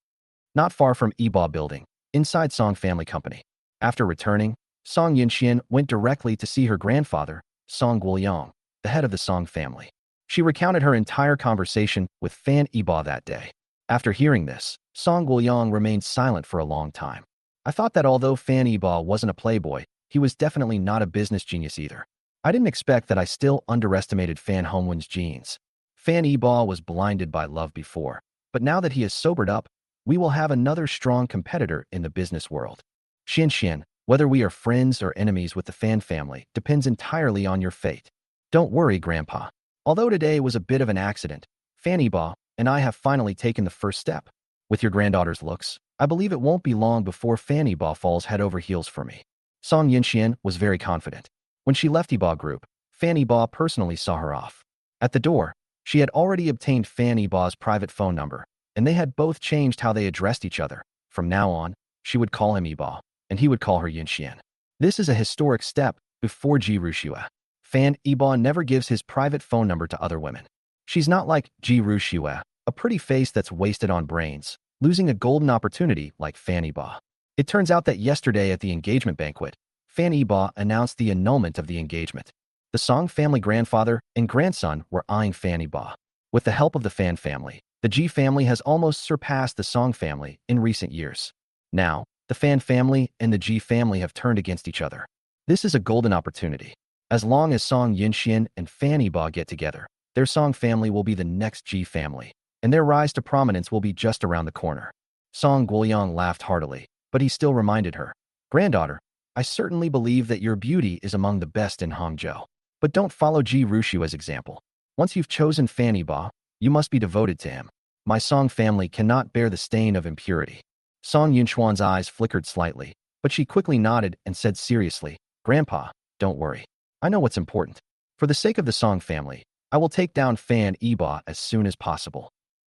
Not far from Yiba building, inside Song family company. After returning, Song Yinxian went directly to see her grandfather, Song Guoyang, the head of the Song family. She recounted her entire conversation with Fan Yiba that day. After hearing this, Song Guoyang remained silent for a long time. "I thought that although Fan Yiba wasn't a playboy, he was definitely not a business genius either. I didn't expect that I still underestimated Fan Hongwen's genes. Fan Yiba was blinded by love before, but now that he is sobered up, we will have another strong competitor in the business world. Xianxian, whether we are friends or enemies with the Fan family depends entirely on your fate. Don't worry, Grandpa. Although today was a bit of an accident, Fan Yiba and I have finally taken the first step. With your granddaughter's looks, I believe it won't be long before Fan Yiba falls head over heels for me." Song Yinxian was very confident. When she left Yiba Group, Fan Yiba personally saw her off. At the door, she had already obtained Fan Yiba's private phone number, and they had both changed how they addressed each other. From now on, she would call him Yiba, and he would call her Yinxian. This is a historic step before Ji Ruxue. Fan Yiba never gives his private phone number to other women. She's not like Ji Ruxue, a pretty face that's wasted on brains, losing a golden opportunity like Fan Yiba. It turns out that yesterday at the engagement banquet, Fan Yiba announced the annulment of the engagement. The Song family grandfather and grandson were eyeing Fan Yiba. With the help of the Fan family, the Ji family has almost surpassed the Song family in recent years. Now, the Fan family and the Ji family have turned against each other. This is a golden opportunity. As long as Song Yinxian and Fan Yiba get together, their Song family will be the next Ji family, and their rise to prominence will be just around the corner. Song Guoyang laughed heartily, but he still reminded her, "Granddaughter, I certainly believe that your beauty is among the best in Hangzhou. But don't follow Ji Rushua's example. Once you've chosen Fanny Ba, you must be devoted to him. My Song family cannot bear the stain of impurity. Song Yunchuan's eyes flickered slightly, but she quickly nodded and said seriously, Grandpa, don't worry. I know what's important. For the sake of the Song family, I will take down Fan Ba as soon as possible.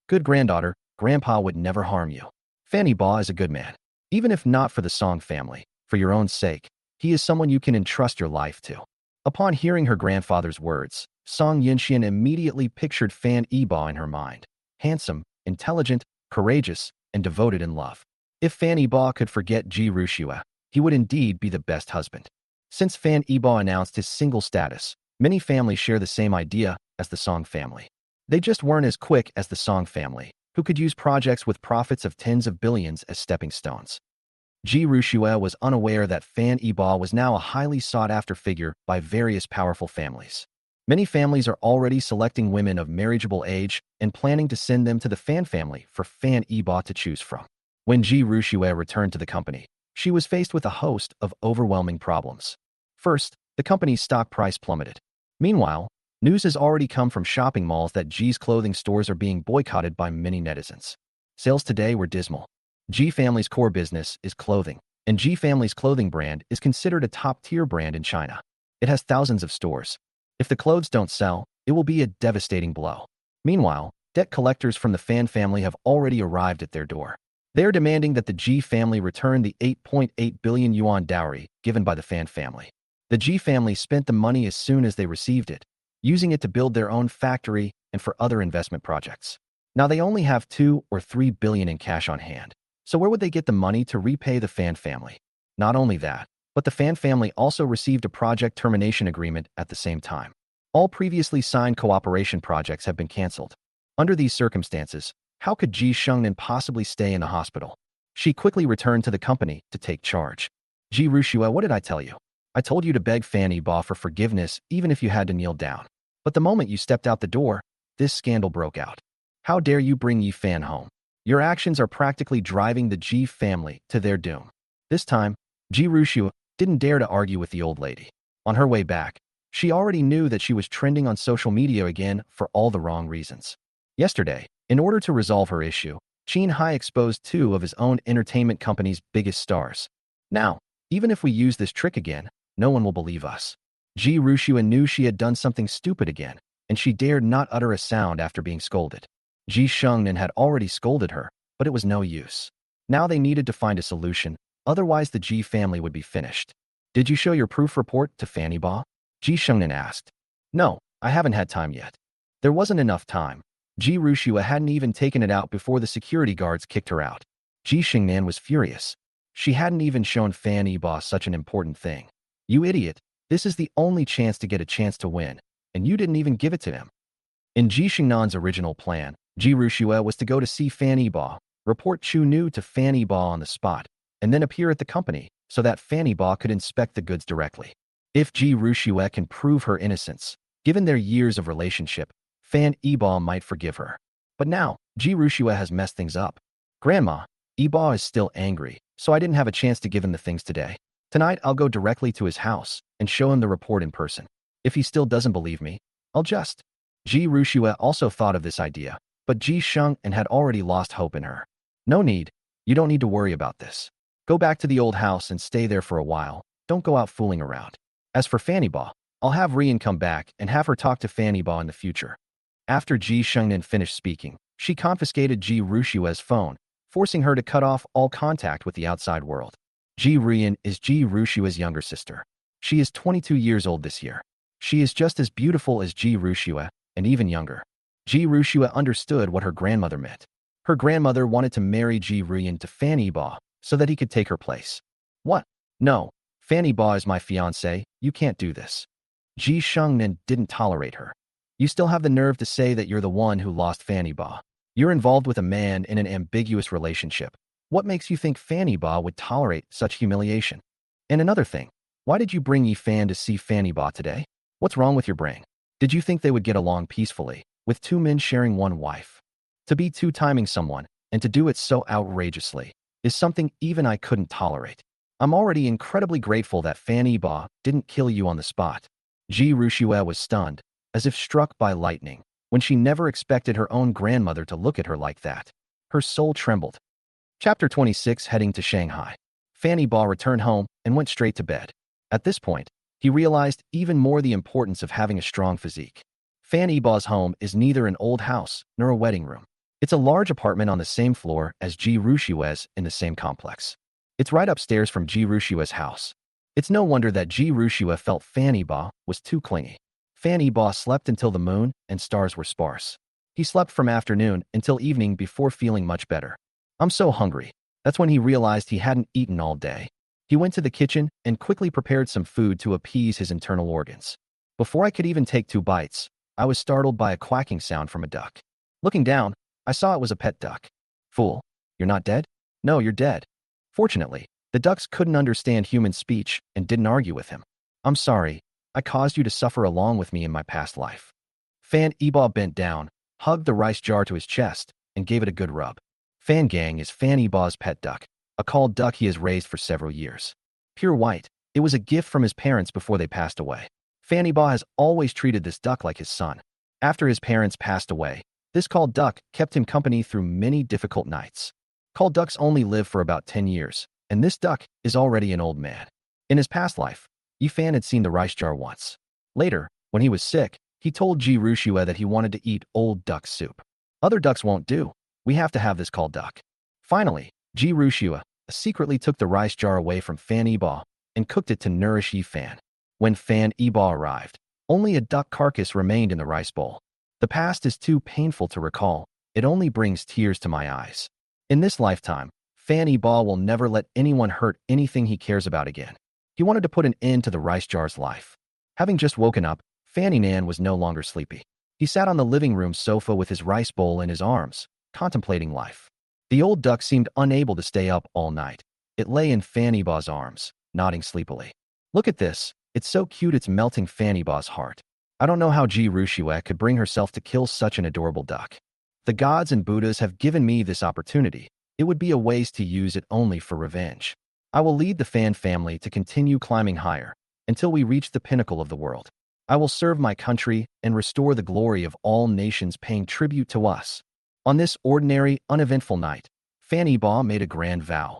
Good granddaughter, Grandpa would never harm you. Fanny Ba is a good man. Even if not for the Song family, for your own sake, he is someone you can entrust your life to. Upon hearing her grandfather's words, Song Yunxian immediately pictured Fan Ba in her mind. Handsome, intelligent, courageous, and devoted in love. If Fan Ba could forget Ji Rushua, he would indeed be the best husband. Since Fan Ba announced his single status, many families share the same idea as the Song family. They just weren't as quick as the Song family, who could use projects with profits of tens of billions as stepping stones. Ji Rushua was unaware that Fan Ba was now a highly sought-after figure by various powerful families. Many families are already selecting women of marriageable age and planning to send them to the Fan family for Fan Ba to choose from. When Ji Rushua returned to the company, she was faced with a host of overwhelming problems. First, the company's stock price plummeted. Meanwhile, news has already come from shopping malls that Ji's clothing stores are being boycotted by many netizens. Sales today were dismal. Ji family's core business is clothing, and Ji family's clothing brand is considered a top-tier brand in China. It has thousands of stores. If the clothes don't sell, it will be a devastating blow. Meanwhile, debt collectors from the Fan family have already arrived at their door. They are demanding that the Ji family return the 8.8 billion yuan dowry given by the Fan family. The Ji family spent the money as soon as they received it, using it to build their own factory and for other investment projects. Now they only have 2 or 3 billion in cash on hand. So where would they get the money to repay the Fan family? Not only that, but the Fan family also received a project termination agreement at the same time. All previously signed cooperation projects have been canceled. Under these circumstances, how could Ji Shengnan possibly stay in the hospital? She quickly returned to the company to take charge. Ji Rushua, what did I tell you? I told you to beg Fanny Ba for forgiveness even if you had to kneel down. But the moment you stepped out the door, this scandal broke out. How dare you bring Yi Fan home? Your actions are practically driving the Ji family to their doom. This time, Ji Rushua didn't dare to argue with the old lady. On her way back, she already knew that she was trending on social media again for all the wrong reasons. Yesterday, in order to resolve her issue, Qin Hai exposed 2 of his own entertainment company's biggest stars. Now, even if we use this trick again, no one will believe us. Ji Rushua knew she had done something stupid again, and she dared not utter a sound after being scolded. Ji Shengnan had already scolded her, but it was no use. Now they needed to find a solution, otherwise the Ji family would be finished. Did you show your proof report to Fanny Ba? Ji Shengnan asked. No, I haven't had time yet. There wasn't enough time. Ji Rushua hadn't even taken it out before the security guards kicked her out. Ji Shengnan was furious. She hadn't even shown Fanny Ba such an important thing. You idiot, this is the only chance to get a chance to win, and you didn't even give it to him. In Ji Shengnan's original plan, Ji Rushua was to go to see Fanny Ba, report Chu Nu to Fanny Ba on the spot, and then appear at the company so that Fanny Ba could inspect the goods directly. If Ji Rushua can prove her innocence, given their years of relationship, Fanny Ba might forgive her. But now, Ji Rushua has messed things up. Grandma, Ba is still angry, so I didn't have a chance to give him the things today. Tonight I'll go directly to his house and show him the report in person. If he still doesn't believe me, I'll just. Ji Rushua also thought of this idea, but Ji Shengnan had already lost hope in her. No need. You don't need to worry about this. Go back to the old house and stay there for a while. Don't go out fooling around. As for Fanny Ba, I'll have Rian come back and have her talk to Fanny Ba in the future. After Ji Shengnan finished speaking, she confiscated Ji Rushua's phone, forcing her to cut off all contact with the outside world. Ji Rian is Ji Rushua's younger sister. She is 22 years old this year. She is just as beautiful as Ji Rushua, and even younger. Ji Rushua understood what her grandmother meant. Her grandmother wanted to marry Ji Rian to Fanny Ba so that he could take her place. What? No, Fanny Ba is my fiancée, you can't do this. Ji Shengnan didn't tolerate her. You still have the nerve to say that you're the one who lost Fanny Ba. You're involved with a man in an ambiguous relationship. What makes you think Fanny Ba would tolerate such humiliation? And another thing, why did you bring Yi Fan to see Fanny Ba today? What's wrong with your brain? Did you think they would get along peacefully, with 2 men sharing 1 wife? To be two-timing someone, and to do it so outrageously, is something even I couldn't tolerate. I'm already incredibly grateful that Fanny Ba didn't kill you on the spot. Ji Rushua was stunned. as if struck by lightning, when she never expected her own grandmother to look at her like that. Her soul trembled. Chapter 26. Heading to Shanghai. Fanny Baugh returned home and went straight to bed. At this point, he realized even more the importance of having a strong physique. Fanny Baugh's home is neither an old house nor a wedding room. It's a large apartment on the same floor as Ji Rushue's in the same complex. It's right upstairs from Ji Rushue's house. It's no wonder that Ji Rushue felt Fanny Baugh was too clingy. Fanny Baugh slept until the moon and stars were sparse. He slept from afternoon until evening before feeling much better. I'm so hungry. That's when he realized he hadn't eaten all day. He went to the kitchen and quickly prepared some food to appease his internal organs. Before I could even take 2 bites, I was startled by a quacking sound from a duck. Looking down, I saw it was a pet duck. Fool, you're not dead? No, you're dead. Fortunately, the ducks couldn't understand human speech and didn't argue with him. I'm sorry, I caused you to suffer along with me in my past life. Fan Ebaugh bent down, hugged the rice jar to his chest, and gave it a good rub. Fan Gang is Fan Ebaugh's pet duck, a culled duck he has raised for several years. Pure white, it was a gift from his parents before they passed away. Fan Ebaugh has always treated this duck like his son. After his parents passed away, this culled duck kept him company through many difficult nights. Culled ducks only live for about 10 years, and this duck is already an old man. In his past life, Yifan had seen the rice jar once. Later, when he was sick, he told Ji Rushue that he wanted to eat old duck soup. Other ducks won't do. We have to have this culled duck. Finally, Ji Rushue secretly took the rice jar away from Fan Ebaugh and cooked it to nourish Yifan. When Fan Ebaugh arrived, only a duck carcass remained in the rice bowl. The past is too painful to recall. It only brings tears to my eyes. In this lifetime, Fan Ebaugh will never let anyone hurt anything he cares about again. He wanted to put an end to the rice jar's life. Having just woken up, Fanny Nan was no longer sleepy. He sat on the living room sofa with his rice bowl in his arms, contemplating life. The old duck seemed unable to stay up all night. It lay in Fanny Baugh's arms, nodding sleepily. Look at this. It's so cute it's melting Fanny Baugh's heart. I don't know how Ji Rushue could bring herself to kill such an adorable duck. The gods and Buddhas have given me this opportunity. It would be a waste to use it only for revenge. I will lead the Fan family to continue climbing higher until we reach the pinnacle of the world. I will serve my country and restore the glory of all nations paying tribute to us. On this ordinary, uneventful night, Fan Ebaugh made a grand vow.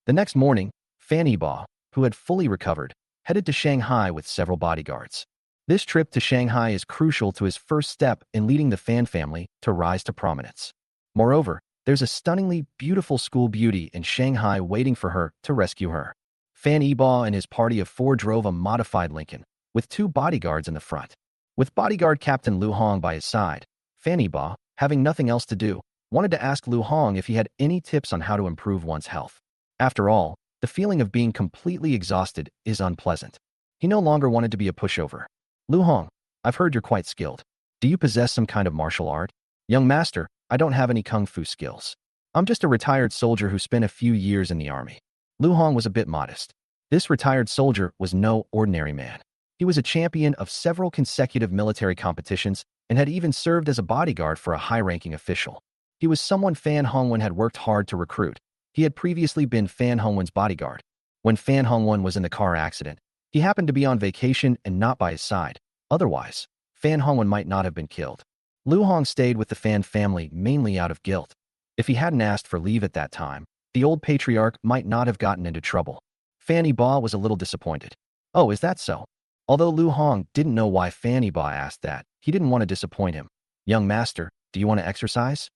The next morning, Fan Ebaugh, who had fully recovered, headed to Shanghai with several bodyguards. This trip to Shanghai is crucial to his first step in leading the Fan family to rise to prominence. Moreover, there's a stunningly beautiful school beauty in Shanghai waiting for her to rescue her. Fan Ebaugh and his party of 4 drove a modified Lincoln, with 2 bodyguards in the front. With bodyguard Captain Lu Hong by his side, Fan Ebaugh, having nothing else to do, wanted to ask Lu Hong if he had any tips on how to improve one's health. After all, the feeling of being completely exhausted is unpleasant. He no longer wanted to be a pushover. Lu Hong, I've heard you're quite skilled. Do you possess some kind of martial art? Young master, I don't have any kung fu skills. I'm just a retired soldier who spent a few years in the army. Lu Hong was a bit modest. This retired soldier was no ordinary man. He was a champion of several consecutive military competitions and had even served as a bodyguard for a high-ranking official. He was someone Fan Hongwen had worked hard to recruit. He had previously been Fan Hongwen's bodyguard. When Fan Hongwen was in the car accident, he happened to be on vacation and not by his side. Otherwise, Fan Hongwen might not have been killed. Lu Hong stayed with the Fan family mainly out of guilt. If he hadn't asked for leave at that time, the old patriarch might not have gotten into trouble. Fan Ebaugh was a little disappointed. Oh, is that so? Although Lu Hong didn't know why Fan Ebaugh asked that, he didn't want to disappoint him. Young master, do you want to exercise?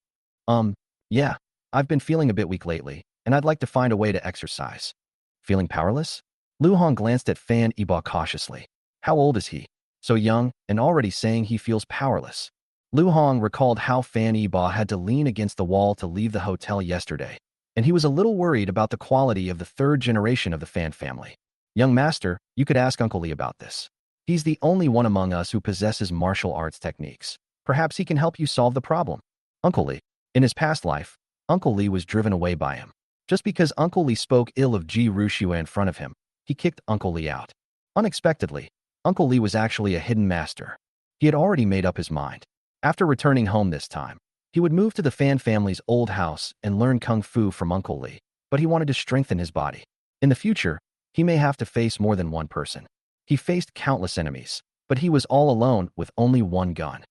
Yeah, I've been feeling a bit weak lately, and I'd like to find a way to exercise. Feeling powerless? Lu Hong glanced at Fan Ebaugh cautiously. How old is he? So young, and already saying he feels powerless. Lu Hong recalled how Fan Ebaugh had to lean against the wall to leave the hotel yesterday, and he was a little worried about the quality of the 3rd generation of the Fan family. Young master, you could ask Uncle Lee about this. He's the only one among us who possesses martial arts techniques. Perhaps he can help you solve the problem. Uncle Lee. In his past life, Uncle Lee was driven away by him. Just because Uncle Lee spoke ill of Ji Rushue in front of him, he kicked Uncle Lee out. Unexpectedly, Uncle Lee was actually a hidden master. He had already made up his mind. After returning home this time, he would move to the Fan family's old house and learn kung fu from Uncle Lee, but he wanted to strengthen his body. In the future, he may have to face more than one person. He faced countless enemies. but he was all alone with only one gun.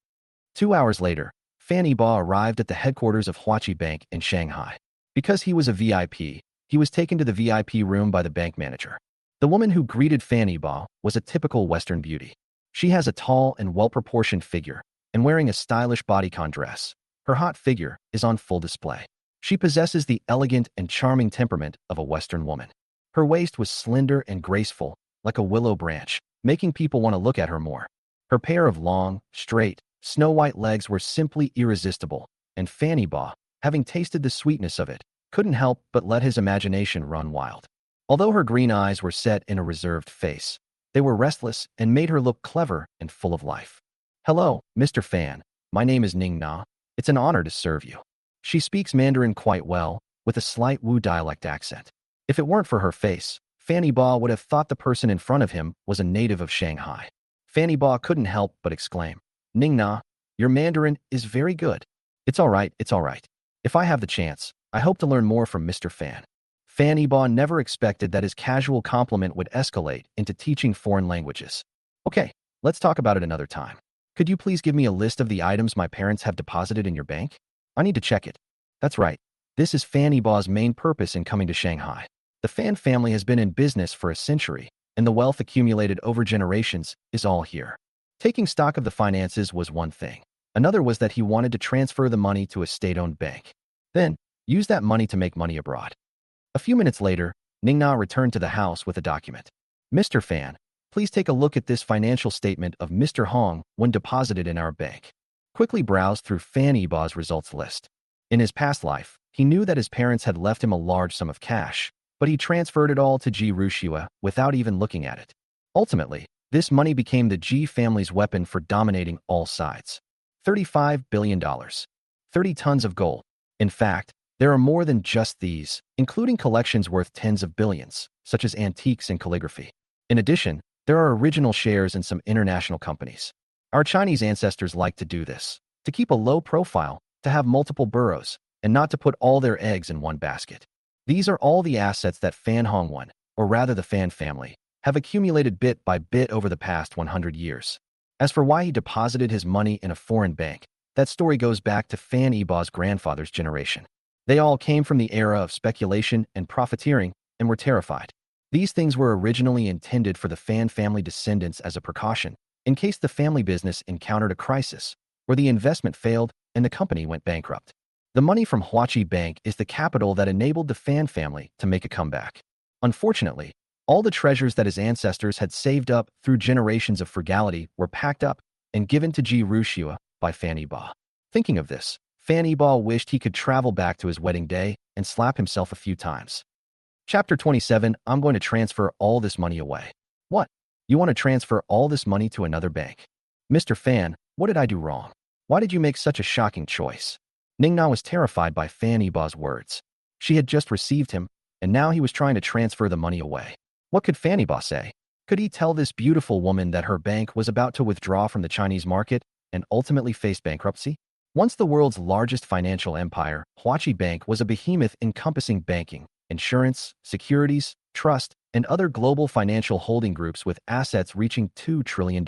2 hours later, Fan Yibo arrived at the headquarters of Huachi Bank in Shanghai. Because he was a VIP, he was taken to the VIP room by the bank manager. The woman who greeted Fan Yibo was a typical Western beauty. She has a tall and well-proportioned figure, and wearing a stylish bodycon dress, her hot figure is on full display. She possesses the elegant and charming temperament of a Western woman. Her waist was slender and graceful, like a willow branch, making people want to look at her more. Her pair of long, straight, snow-white legs were simply irresistible, and Fan Yibo, having tasted the sweetness of it, couldn't help but let his imagination run wild. Although her green eyes were set in a reserved face, they were restless and made her look clever and full of life. "Hello, Mr. Fan. My name is Ning Na. It's an honor to serve you." She speaks Mandarin quite well, with a slight Wu dialect accent. If it weren't for her face, Fan Yibo would have thought the person in front of him was a native of Shanghai. Fan Yibo couldn't help but exclaim, "Ning Na, your Mandarin is very good." It's all right. If I have the chance, I hope to learn more from Mr. Fan." Fan Yibo never expected that his casual compliment would escalate into teaching foreign languages. "Okay, let's talk about it another time. Could you please give me a list of the items my parents have deposited in your bank? I need to check it." That's right. This is Fan Yibo's main purpose in coming to Shanghai. The Fan family has been in business for a century, and the wealth accumulated over generations is all here. Taking stock of the finances was one thing. Another was that he wanted to transfer the money to a state-owned bank. Then, use that money to make money abroad. A few minutes later, Ning Na returned to the house with a document. "Mr. Fan, please take a look at this financial statement of Mr. Hong when deposited in our bank." Quickly browsed through Fan Yibo's results list. In his past life, he knew that his parents had left him a large sum of cash, but he transferred it all to Ji Rushua without even looking at it. Ultimately, this money became the Ji family's weapon for dominating all sides. $35 billion. 30 tons of gold. In fact, there are more than just these, including collections worth tens of billions, such as antiques and calligraphy. In addition, there are original shares in some international companies. Our Chinese ancestors liked to do this, to keep a low profile, to have multiple burrows, and not to put all their eggs in one basket. These are all the assets that Fan Hongwan, or rather the Fan family, have accumulated bit by bit over the past 100 years. As for why he deposited his money in a foreign bank, that story goes back to Fan Yibo's grandfather's generation. They all came from the era of speculation and profiteering and were terrified. These things were originally intended for the Fan family descendants as a precaution, in case the family business encountered a crisis, or the investment failed and the company went bankrupt. The money from Huachi Bank is the capital that enabled the Fan family to make a comeback. Unfortunately, all the treasures that his ancestors had saved up through generations of frugality were packed up and given to Ji Rushua by Fan Yibo. Thinking of this, Fan Yibo wished he could travel back to his wedding day and slap himself a few times. Chapter 27. I'm going to transfer all this money away. What? You want to transfer all this money to another bank? Mr. Fan, what did I do wrong? Why did you make such a shocking choice? Ning Na was terrified by Fan Yibo's words. She had just received him, and now he was trying to transfer the money away. What could Fan Yibo say? Could he tell this beautiful woman that her bank was about to withdraw from the Chinese market and ultimately face bankruptcy? Once the world's largest financial empire, Huachi Bank was a behemoth encompassing banking, insurance, securities, trust, and other global financial holding groups with assets reaching $2 trillion.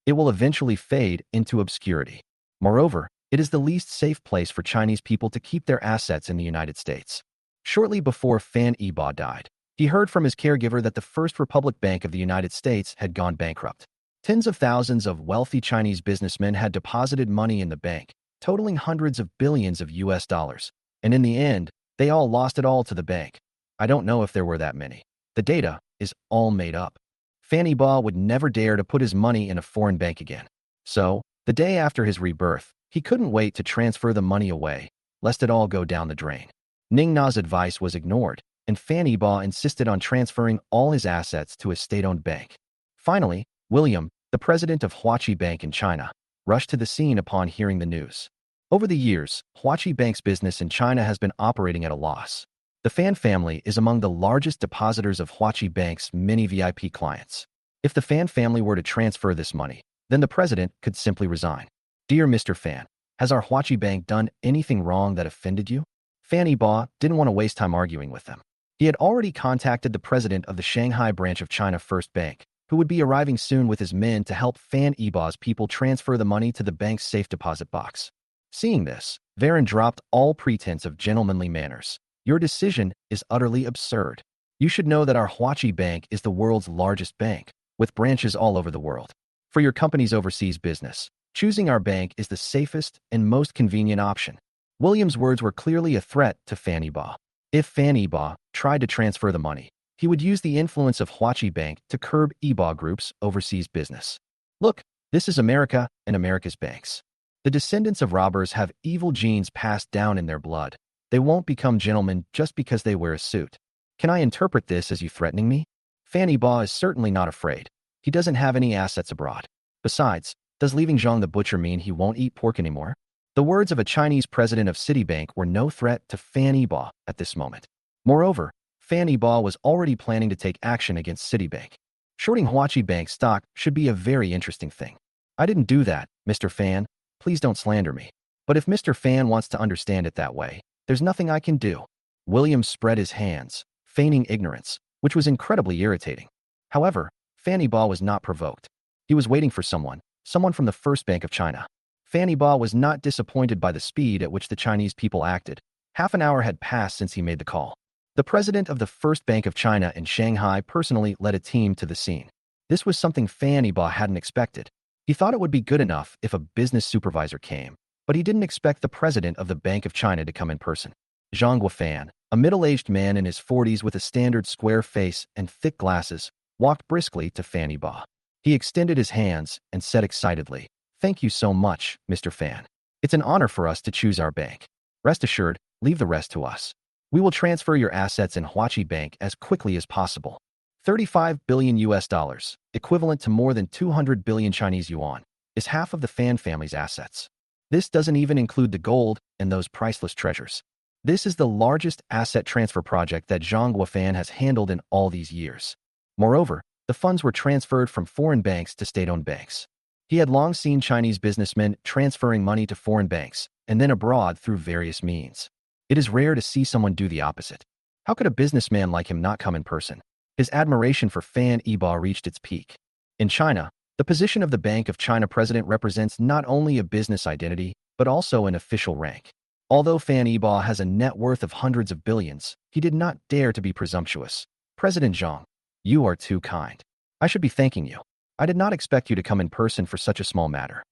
It will eventually fade into obscurity. Moreover, it is the least safe place for Chinese people to keep their assets in the United States. Shortly before Fan Yibo died, he heard from his caregiver that the First Republic Bank of the United States had gone bankrupt. Tens of thousands of wealthy Chinese businessmen had deposited money in the bank, totaling hundreds of billions of US dollars, and in the end, they all lost it all to the bank. I don't know if there were that many. The data is all made up. Fan Yibo would never dare to put his money in a foreign bank again. So, the day after his rebirth, he couldn't wait to transfer the money away, lest it all go down the drain. Ning Na's advice was ignored, and Fan Yibo insisted on transferring all his assets to a state-owned bank. Finally, William, the president of Huachi Bank in China, rushed to the scene upon hearing the news. Over the years, Huachi Bank's business in China has been operating at a loss. The Fan family is among the largest depositors of Huachi Bank's many VIP clients. If the Fan family were to transfer this money, then the president could simply resign. Dear Mr. Fan, has our Huachi Bank done anything wrong that offended you? Fan Yibo didn't want to waste time arguing with them. He had already contacted the president of the Shanghai branch of China First Bank, who would be arriving soon with his men to help Fan Yiba's people transfer the money to the bank's safe deposit box. Seeing this, Varen dropped all pretense of gentlemanly manners. Your decision is utterly absurd. You should know that our Huachi Bank is the world's largest bank, with branches all over the world. For your company's overseas business, choosing our bank is the safest and most convenient option. William's words were clearly a threat to Fan Yiba. If Fan Yiba tried to transfer the money, he would use the influence of Huachi Bank to curb Yiba Group's overseas business. Look, this is America and America's banks. The descendants of robbers have evil genes passed down in their blood. They won't become gentlemen just because they wear a suit. Can I interpret this as you threatening me? Fan Yiba is certainly not afraid. He doesn't have any assets abroad. Besides, does leaving Zhang the butcher mean he won't eat pork anymore? The words of a Chinese president of Citibank were no threat to Fan Yiba at this moment. Moreover, Fan Yiba was already planning to take action against Citibank. Shorting Huachi Bank stock should be a very interesting thing. I didn't do that, Mr. Fan. Please don't slander me. But if Mr. Fan wants to understand it that way, there's nothing I can do. William spread his hands, feigning ignorance, which was incredibly irritating. However, Fan Yiba was not provoked. He was waiting for someone from the First Bank of China. Fan Yiba was not disappointed by the speed at which the Chinese people acted. Half an hour had passed since he made the call. The president of the First Bank of China in Shanghai personally led a team to the scene. This was something Fan Yiba hadn't expected. He thought it would be good enough if a business supervisor came, but he didn't expect the president of the Bank of China to come in person. Zhang Guofan, a middle-aged man in his 40s with a standard square face and thick glasses, walked briskly to Fan Yiba. He extended his hands and said excitedly, "Thank you so much, Mr. Fan. It's an honor for us to choose our bank. Rest assured, leave the rest to us. We will transfer your assets in Huachi Bank as quickly as possible. 35 billion US dollars, equivalent to more than 200 billion Chinese yuan, is half of the Fan family's assets. This doesn't even include the gold and those priceless treasures. This is the largest asset transfer project that Zhang Guofan has handled in all these years. Moreover, the funds were transferred from foreign banks to state-owned banks. He had long seen Chinese businessmen transferring money to foreign banks and then abroad through various means. It is rare to see someone do the opposite. How could a businessman like him not come in person? His admiration for Fan Yiba reached its peak. In China, the position of the Bank of China president represents not only a business identity, but also an official rank. Although Fan Yiba has a net worth of hundreds of billions, he did not dare to be presumptuous. President Zhang, you are too kind. I should be thanking you. I did not expect you to come in person for such a small matter.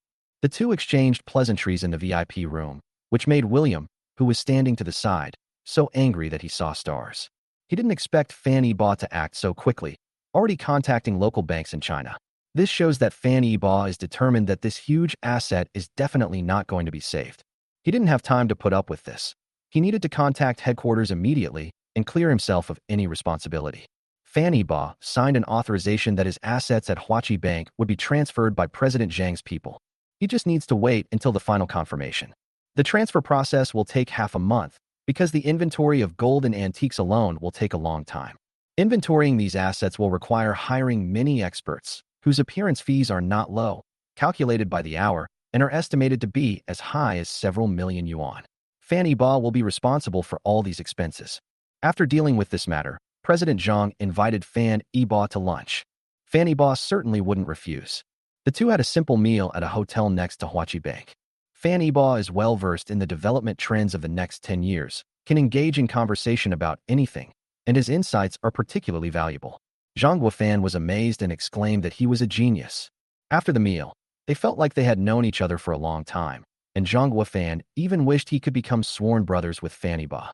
The two exchanged pleasantries in the VIP room, which made William, who was standing to the side, so angry that he saw stars. He didn't expect Fan Yiba to act so quickly, already contacting local banks in China. This shows that Fan Yiba is determined that this huge asset is definitely not going to be saved. He didn't have time to put up with this. He needed to contact headquarters immediately and clear himself of any responsibility. Fan Yiba signed an authorization that his assets at Huachi Bank would be transferred by President Zhang's people. He just needs to wait until the final confirmation. The transfer process will take half a month, because the inventory of gold and antiques alone will take a long time. Inventorying these assets will require hiring many experts, whose appearance fees are not low, calculated by the hour, and are estimated to be as high as several million yuan. Fan Yiba will be responsible for all these expenses. After dealing with this matter, President Zhang invited Fan Yiba to lunch. Fan Yiba certainly wouldn't refuse. The two had a simple meal at a hotel next to Huachi Bank. Fan Yiba is well-versed in the development trends of the next 10 years, can engage in conversation about anything, and his insights are particularly valuable. Zhang Guofan was amazed and exclaimed that he was a genius. After the meal, they felt like they had known each other for a long time, and Zhang Guofan even wished he could become sworn brothers with Fan Yiba.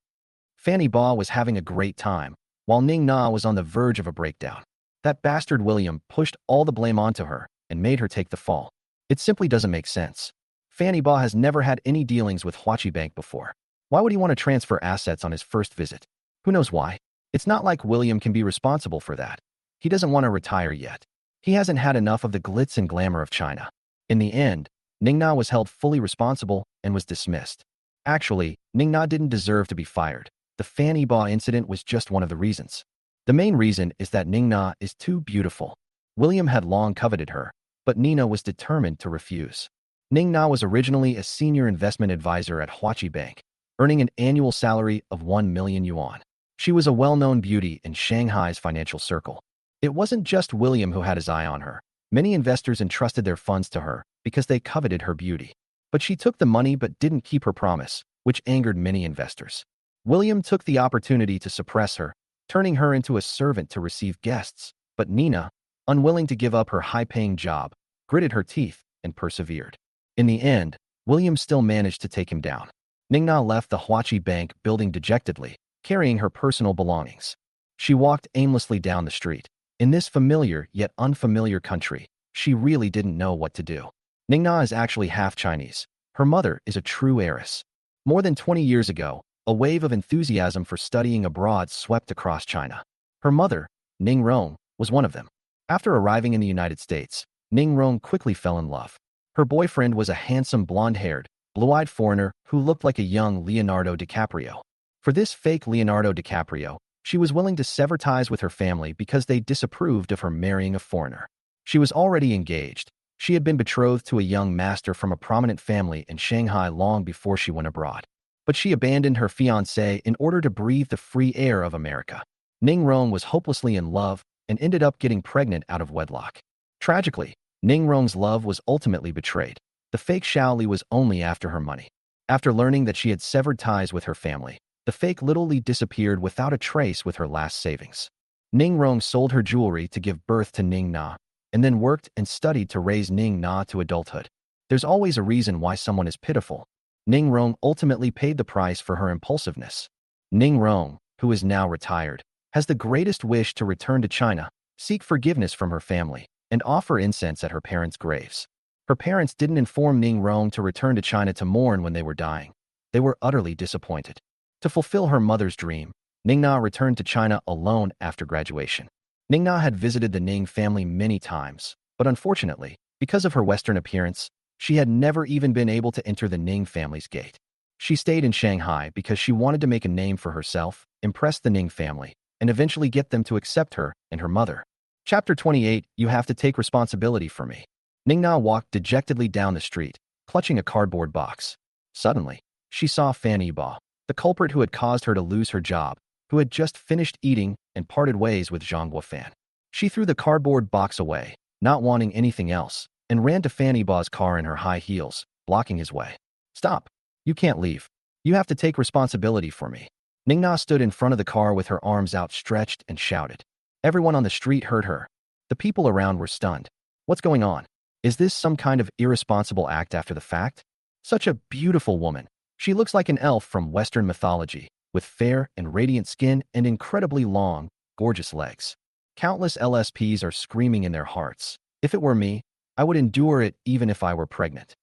Fan Yiba was having a great time, while Ning Na was on the verge of a breakdown. That bastard William pushed all the blame onto her and made her take the fall. It simply doesn't make sense. Fan Yiba has never had any dealings with Huachi Bank before. Why would he want to transfer assets on his first visit? Who knows why? It's not like William can be responsible for that. He doesn't want to retire yet. He hasn't had enough of the glitz and glamour of China. In the end, Ning Na was held fully responsible and was dismissed. Actually, Ning Na didn't deserve to be fired. The Fan Yiba incident was just one of the reasons. The main reason is that Ning Na is too beautiful. William had long coveted her, but Nina was determined to refuse. Ning Na was originally a senior investment advisor at Huachi Bank, earning an annual salary of 1 million yuan. She was a well-known beauty in Shanghai's financial circle. It wasn't just William who had his eye on her. Many investors entrusted their funds to her because they coveted her beauty. But she took the money but didn't keep her promise, which angered many investors. William took the opportunity to suppress her, turning her into a servant to receive guests. But Nina, unwilling to give up her high-paying job, gritted her teeth and persevered. In the end, William still managed to take him down. Ningna left the Huachi Bank building dejectedly, carrying her personal belongings. She walked aimlessly down the street. In this familiar yet unfamiliar country, she really didn't know what to do. Ningna is actually half Chinese. Her mother is a true heiress. More than 20 years ago, a wave of enthusiasm for studying abroad swept across China. Her mother, Ning Rong, was one of them. After arriving in the United States, Ning Rong quickly fell in love. Her boyfriend was a handsome blonde-haired, blue-eyed foreigner who looked like a young Leonardo DiCaprio. For this fake Leonardo DiCaprio, she was willing to sever ties with her family because they disapproved of her marrying a foreigner. She was already engaged. She had been betrothed to a young master from a prominent family in Shanghai long before she went abroad. But she abandoned her fiancé in order to breathe the free air of America. Ning Rong was hopelessly in love and ended up getting pregnant out of wedlock. Tragically, Ning Rong's love was ultimately betrayed. The fake Xiaoli was only after her money. After learning that she had severed ties with her family, the fake Little Li disappeared without a trace with her last savings. Ning Rong sold her jewelry to give birth to Ning Na, and then worked and studied to raise Ning Na to adulthood. There's always a reason why someone is pitiful. Ning Rong ultimately paid the price for her impulsiveness. Ning Rong, who is now retired, has the greatest wish to return to China, seek forgiveness from her family, and offer incense at her parents' graves. Her parents didn't inform Ning Rong to return to China to mourn when they were dying. They were utterly disappointed. To fulfill her mother's dream, Ning Na returned to China alone after graduation. Ning Na had visited the Ning family many times, but unfortunately, because of her Western appearance, she had never even been able to enter the Ning family's gate. She stayed in Shanghai because she wanted to make a name for herself, impress the Ning family, and eventually get them to accept her and her mother. Chapter 28, You Have to Take Responsibility for Me. Ning Na walked dejectedly down the street, clutching a cardboard box. Suddenly, she saw Fan Yibo, the culprit who had caused her to lose her job, who had just finished eating and parted ways with Zhang Guofan. She threw the cardboard box away, not wanting anything else, and ran to Fan Yibo's car in her high heels, blocking his way. Stop! You can't leave. You have to take responsibility for me. Ning Na stood in front of the car with her arms outstretched and shouted. Everyone on the street heard her. The people around were stunned. What's going on? Is this some kind of irresponsible act after the fact? Such a beautiful woman. She looks like an elf from Western mythology, with fair and radiant skin and incredibly long, gorgeous legs. Countless LSPs are screaming in their hearts. If it were me, I would endure it even if I were pregnant.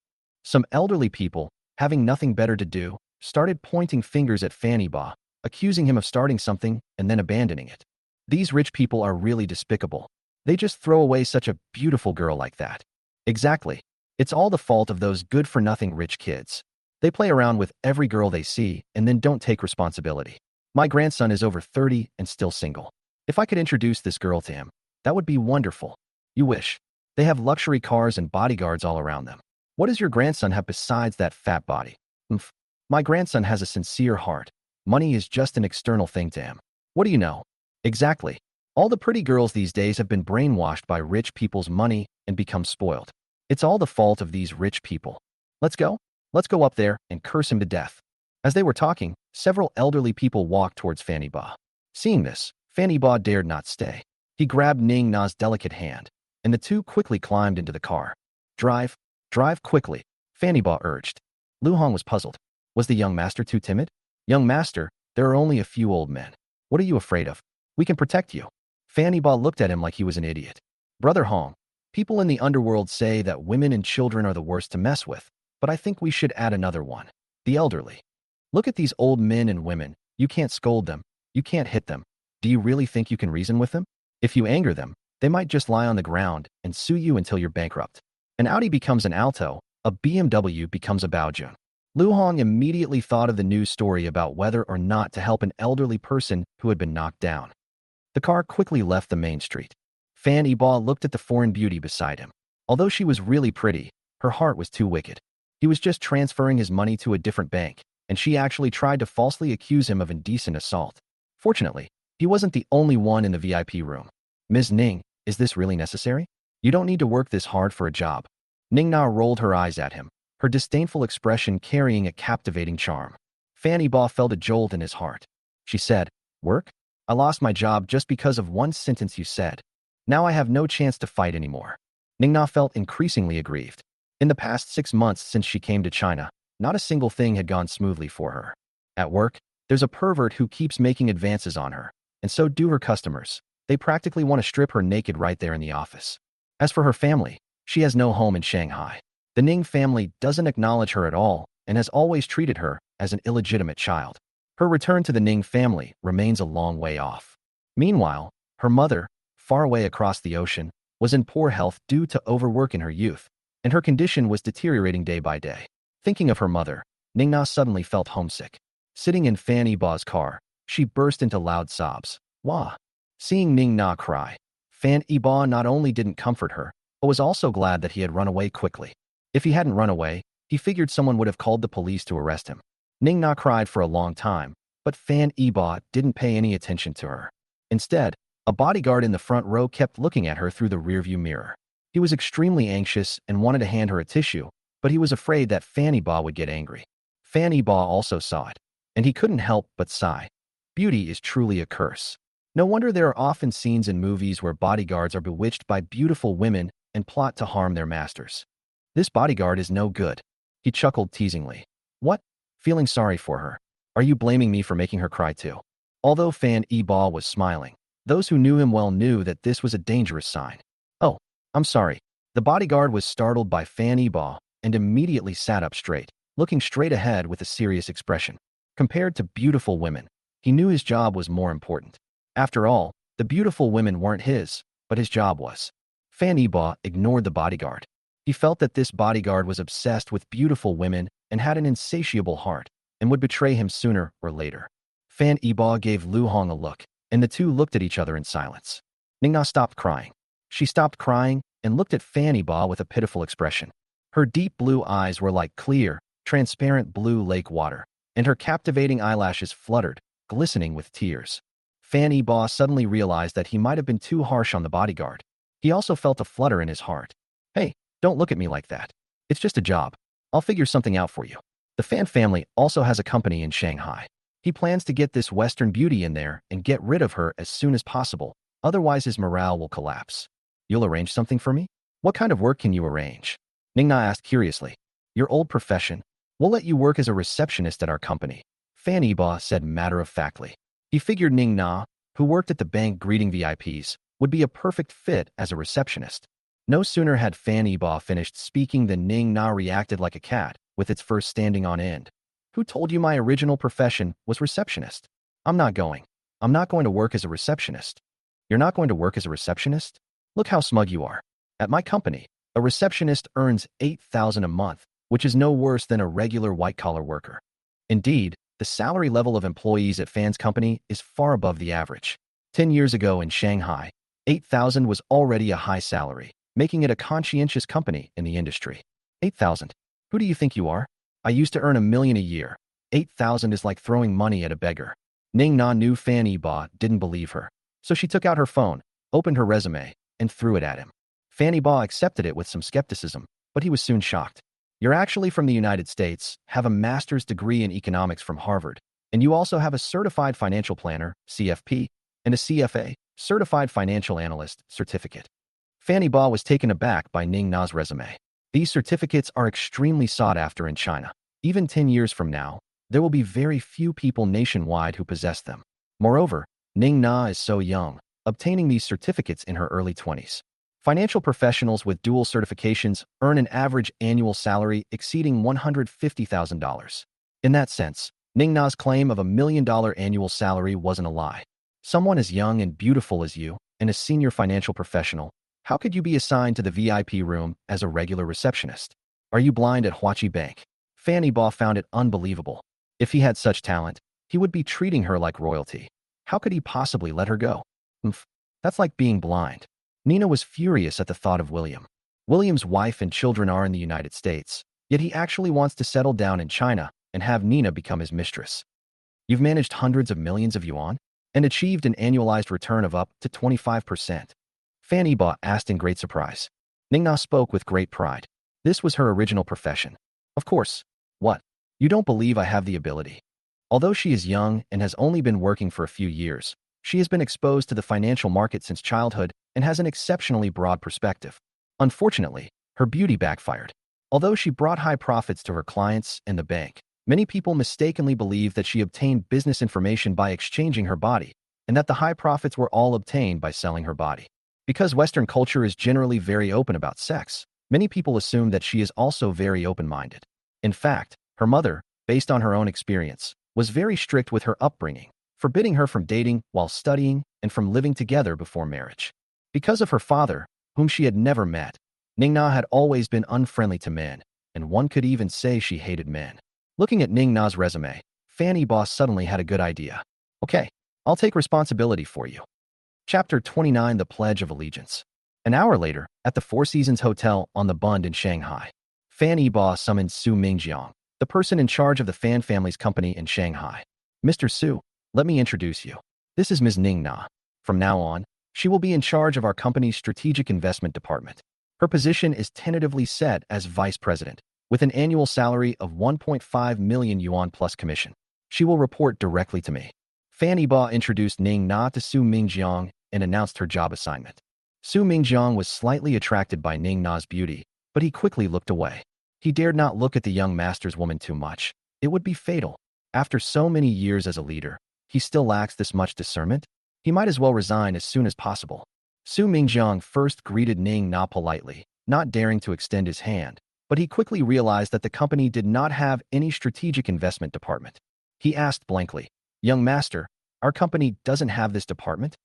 Some elderly people, having nothing better to do, started pointing fingers at Fan Yibo, accusing him of starting something and then abandoning it. These rich people are really despicable. They just throw away such a beautiful girl like that. Exactly. It's all the fault of those good-for-nothing rich kids. They play around with every girl they see and then don't take responsibility. My grandson is over 30 and still single. If I could introduce this girl to him, that would be wonderful. You wish. They have luxury cars and bodyguards all around them. What does your grandson have besides that fat body? My grandson has a sincere heart. Money is just an external thing to him. What do you know? Exactly. All the pretty girls these days have been brainwashed by rich people's money and become spoiled. It's all the fault of these rich people. Let's go? Let's go up there and curse him to death. As they were talking, several elderly people walked towards Fan Yibo. Seeing this, Fan Yibo dared not stay. He grabbed Ning Na's delicate hand, and the two quickly climbed into the car. Drive quickly, Fan Yibo urged. Lu Hong was puzzled. Was the young master too timid? Young master, there are only a few old men. What are you afraid of? We can protect you. Fan Yibo looked at him like he was an idiot. Brother Hong, people in the underworld say that women and children are the worst to mess with, but I think we should add another one. The elderly. Look at these old men and women. You can't scold them. You can't hit them. Do you really think you can reason with them? If you anger them, they might just lie on the ground and sue you until you're bankrupt. An Audi becomes an Alto, a BMW becomes a Baojun. Lu Hong immediately thought of the news story about whether or not to help an elderly person who had been knocked down. The car quickly left the main street. Fan Yibo looked at the foreign beauty beside him. Although she was really pretty, her heart was too wicked. He was just transferring his money to a different bank, and she actually tried to falsely accuse him of indecent assault. Fortunately, he wasn't the only one in the VIP room. Ms. Ning, is this really necessary? You don't need to work this hard for a job. Ning Na rolled her eyes at him, her disdainful expression carrying a captivating charm. Fanny Ba felt a jolt in his heart. She said, "Work? I lost my job just because of one sentence you said. Now I have no chance to fight anymore." Ning Na felt increasingly aggrieved. In the past 6 months since she came to China, not a single thing had gone smoothly for her. At work, there's a pervert who keeps making advances on her, and so do her customers. They practically want to strip her naked right there in the office. As for her family, she has no home in Shanghai. The Ning family doesn't acknowledge her at all and has always treated her as an illegitimate child. Her return to the Ning family remains a long way off. Meanwhile, her mother, far away across the ocean, was in poor health due to overwork in her youth, and her condition was deteriorating day by day. Thinking of her mother, Ning Na suddenly felt homesick. Sitting in Fanny Ba's car, she burst into loud sobs. Wah! Seeing Ning Na cry, Fanny Ba not only didn't comfort her, but was also glad that he had run away quickly. If he hadn't run away, he figured someone would have called the police to arrest him. Ning Na cried for a long time, but Fanny Ba didn't pay any attention to her. Instead, a bodyguard in the front row kept looking at her through the rearview mirror. He was extremely anxious and wanted to hand her a tissue, but he was afraid that Fanny Ba would get angry. Fanny Ba also saw it, and he couldn't help but sigh. Beauty is truly a curse. No wonder there are often scenes in movies where bodyguards are bewitched by beautiful women and plot to harm their masters. This bodyguard is no good. He chuckled teasingly. What? Feeling sorry for her. Are you blaming me for making her cry too? Although Fan Ba was smiling, those who knew him well knew that this was a dangerous sign. Oh, I'm sorry. The bodyguard was startled by Fan Ba and immediately sat up straight, looking straight ahead with a serious expression. Compared to beautiful women, he knew his job was more important. After all, the beautiful women weren't his, but his job was. Fan Ba ignored the bodyguard. He felt that this bodyguard was obsessed with beautiful women and had an insatiable heart, and would betray him sooner or later. Fan Ba gave Lu Hong a look, and the two looked at each other in silence. Ning Na stopped crying. She stopped crying and looked at Fanny Ba with a pitiful expression. Her deep blue eyes were like clear, transparent blue lake water, and her captivating eyelashes fluttered, glistening with tears. Fanny Ba suddenly realized that he might have been too harsh on the bodyguard. He also felt a flutter in his heart. Hey, don't look at me like that. It's just a job. I'll figure something out for you. The Fan family also has a company in Shanghai. He plans to get this Western beauty in there and get rid of her as soon as possible, otherwise his morale will collapse. You'll arrange something for me? What kind of work can you arrange? Ning Na asked curiously. Your old profession. We'll let you work as a receptionist at our company, Fanny Ba said matter-of-factly. He figured Ning Na, who worked at the bank greeting VIPs, would be a perfect fit as a receptionist. No sooner had Fanny Ba finished speaking than Ning Na reacted like a cat, with its fur standing on end. Who told you my original profession was receptionist? I'm not going. I'm not going to work as a receptionist. You're not going to work as a receptionist? Look how smug you are. At my company, a receptionist earns $8,000 a month, which is no worse than a regular white-collar worker. Indeed, the salary level of employees at Fan's company is far above the average. 10 years ago in Shanghai, $8,000 was already a high salary, making it a conscientious company in the industry. 8,000. Who do you think you are? I used to earn $1 million a year. 8,000 is like throwing money at a beggar. Ning Na knew Fanny Ba didn't believe her, so she took out her phone, opened her resume, and threw it at him. Fanny Ba accepted it with some skepticism, but he was soon shocked. You're actually from the United States, have a master's degree in economics from Harvard, and you also have a certified financial planner, CFP, and a CFA, certified financial analyst, certificate. Fanny Ba was taken aback by Ning Na's resume. These certificates are extremely sought after in China. Even 10 years from now, there will be very few people nationwide who possess them. Moreover, Ning Na is so young, obtaining these certificates in her early 20s. Financial professionals with dual certifications earn an average annual salary exceeding $150,000. In that sense, Ning Na's claim of $1 million annual salary wasn't a lie. Someone as young and beautiful as you, and a senior financial professional, how could you be assigned to the VIP room as a regular receptionist? Are you blind at Huachi Bank? Fanny Ba found it unbelievable. If he had such talent, he would be treating her like royalty. How could he possibly let her go? That's like being blind. Nina was furious at the thought of William. William's wife and children are in the United States, yet he actually wants to settle down in China and have Nina become his mistress. You've managed hundreds of millions of yuan? and achieved an annualized return of up to 25%. Fan Yiba asked in great surprise. Ningna spoke with great pride. This was her original profession. Of course. What? You don't believe I have the ability? Although she is young and has only been working for a few years, she has been exposed to the financial market since childhood and has an exceptionally broad perspective. Unfortunately, her beauty backfired. Although she brought high profits to her clients and the bank, many people mistakenly believe that she obtained business information by exchanging her body, and that the high profits were all obtained by selling her body. Because Western culture is generally very open about sex, many people assume that she is also very open-minded. In fact, her mother, based on her own experience, was very strict with her upbringing, forbidding her from dating while studying and from living together before marriage. Because of her father, whom she had never met, Ningna had always been unfriendly to men, and one could even say she hated men. Looking at Ningna's resume, Fan Yiba suddenly had a good idea. Okay, I'll take responsibility for you. Chapter 29: The Pledge of Allegiance. An hour later, at the Four Seasons Hotel on the Bund in Shanghai, Fan Yiba summoned Su Mingjiang, the person in charge of the Fan family's company in Shanghai. Mr. Su, let me introduce you. This is Ms. Ningna. From now on, she will be in charge of our company's strategic investment department. Her position is tentatively set as vice president, with an annual salary of 1.5 million yuan plus commission. She will report directly to me. Fan Yiba introduced Ning Na to Su Mingjiang and announced her job assignment. Su Mingjiang was slightly attracted by Ning Na's beauty, but he quickly looked away. He dared not look at the young master's woman too much. It would be fatal. After so many years as a leader, he still lacks this much discernment? He might as well resign as soon as possible. Su Mingjiang first greeted Ning Na politely, not daring to extend his hand, but he quickly realized that the company did not have any strategic investment department. He asked blankly, "Young master, our company doesn't have this department?"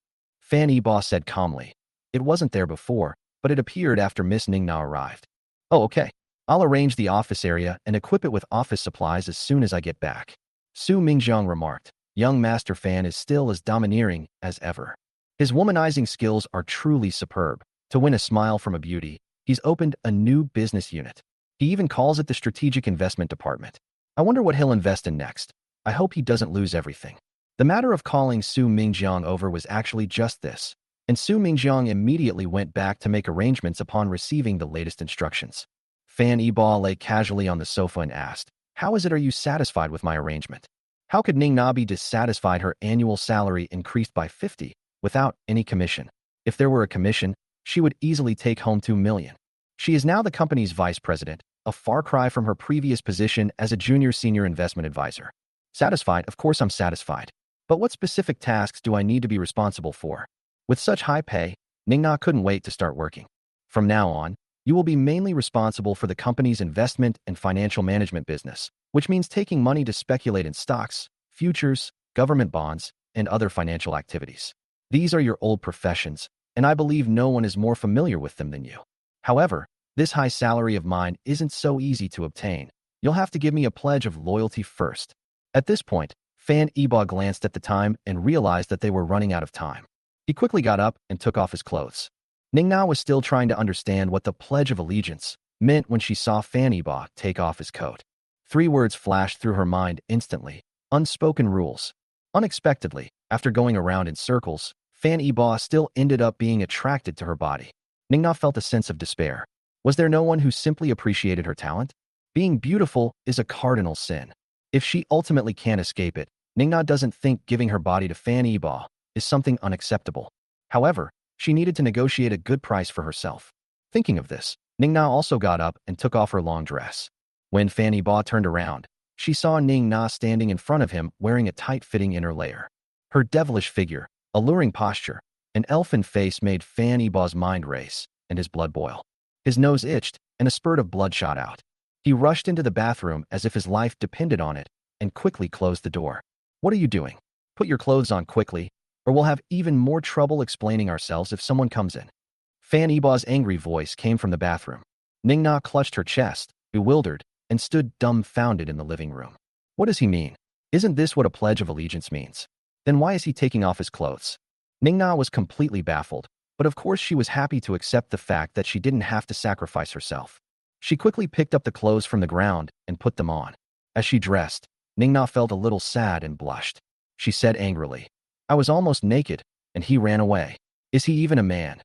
Fan Yiba said calmly, "It wasn't there before, but it appeared after Miss Ningna arrived." "Oh, okay. I'll arrange the office area and equip it with office supplies as soon as I get back." Su Mingjiang remarked. Young master Fan is still as domineering as ever. His womanizing skills are truly superb. To win a smile from a beauty, he's opened a new business unit. He even calls it the Strategic Investment Department. I wonder what he'll invest in next. I hope he doesn't lose everything. The matter of calling Su Mingjiang over was actually just this, and Su Mingjiang immediately went back to make arrangements upon receiving the latest instructions. Fan Yiba lay casually on the sofa and asked, "How is it are you satisfied with my arrangement?" How could Ning Na be dissatisfied? Her annual salary increased by 50, without any commission. If there were a commission, she would easily take home 2 million. She is now the company's vice president, a far cry from her previous position as a junior senior investment advisor. Satisfied? Of course I'm satisfied. But what specific tasks do I need to be responsible for? With such high pay, Ning Na couldn't wait to start working. From now on, you will be mainly responsible for the company's investment and financial management business, which means taking money to speculate in stocks, futures, government bonds, and other financial activities. These are your old professions, and I believe no one is more familiar with them than you. However, this high salary of mine isn't so easy to obtain. You'll have to give me a pledge of loyalty first. At this point, Fan Yiba glanced at the time and realized that they were running out of time. He quickly got up and took off his clothes. Ning Na was still trying to understand what the Pledge of Allegiance meant when she saw Fan Yiba take off his coat. 3 words flashed through her mind instantly: unspoken rules. Unexpectedly, after going around in circles, Fan Yiba still ended up being attracted to her body. Ning Na felt a sense of despair. Was there no one who simply appreciated her talent? Being beautiful is a cardinal sin. If she ultimately can't escape it, Ning Na doesn't think giving her body to Fan Yiba is something unacceptable. However, she needed to negotiate a good price for herself. Thinking of this, Ning Na also got up and took off her long dress. When Fan Yiba turned around, she saw Ning Na standing in front of him wearing a tight-fitting inner layer. Her devilish figure, alluring posture, and elfin face made Fan Yiba's mind race and his blood boil. His nose itched and a spurt of blood shot out. He rushed into the bathroom as if his life depended on it and quickly closed the door. "What are you doing? Put your clothes on quickly, or we'll have even more trouble explaining ourselves if someone comes in." Fan Yiba's angry voice came from the bathroom. Ning Na clutched her chest, bewildered, and stood dumbfounded in the living room. What does he mean? Isn't this what a pledge of allegiance means? Then why is he taking off his clothes? Ning Na was completely baffled, but of course she was happy to accept the fact that she didn't have to sacrifice herself. She quickly picked up the clothes from the ground and put them on. As she dressed, Ning Na felt a little sad and blushed. She said angrily, I was almost naked, and he ran away. Is he even a man?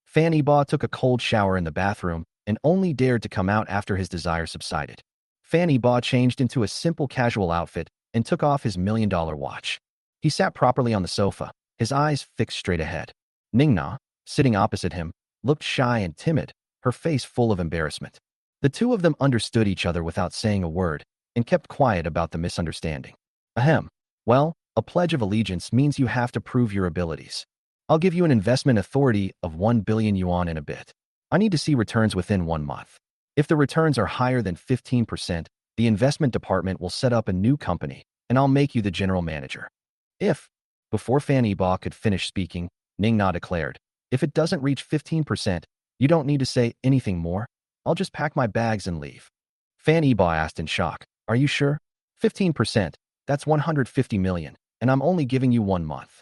Fan Yiba took a cold shower in the bathroom and only dared to come out after his desire subsided. Fan Yiba changed into a simple casual outfit and took off his $1 million watch. He sat properly on the sofa, his eyes fixed straight ahead. Ningna, sitting opposite him, looked shy and timid, her face full of embarrassment. The two of them understood each other without saying a word and kept quiet about the misunderstanding. Ahem. Well, a pledge of allegiance means you have to prove your abilities. I'll give you an investment authority of 1 billion yuan in a bit. I need to see returns within 1 month. If the returns are higher than 15%, the investment department will set up a new company, and I'll make you the general manager. Before Fan Yiba could finish speaking, Ningna declared, if it doesn't reach 15%, you don't need to say anything more. I'll just pack my bags and leave. Fan Yiba asked in shock, are you sure? 15%, that's 150 million, and I'm only giving you 1 month.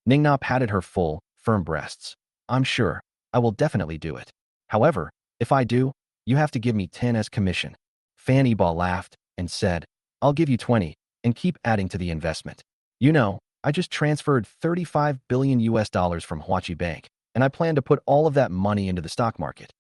Ningna patted her full, firm breasts. I'm sure. I will definitely do it. However, if I do, you have to give me 10 as commission. Fan Yiba laughed and said, I'll give you 20 and keep adding to the investment. You know, I just transferred 35 billion US dollars from Huachi Bank, and I plan to put all of that money into the stock market.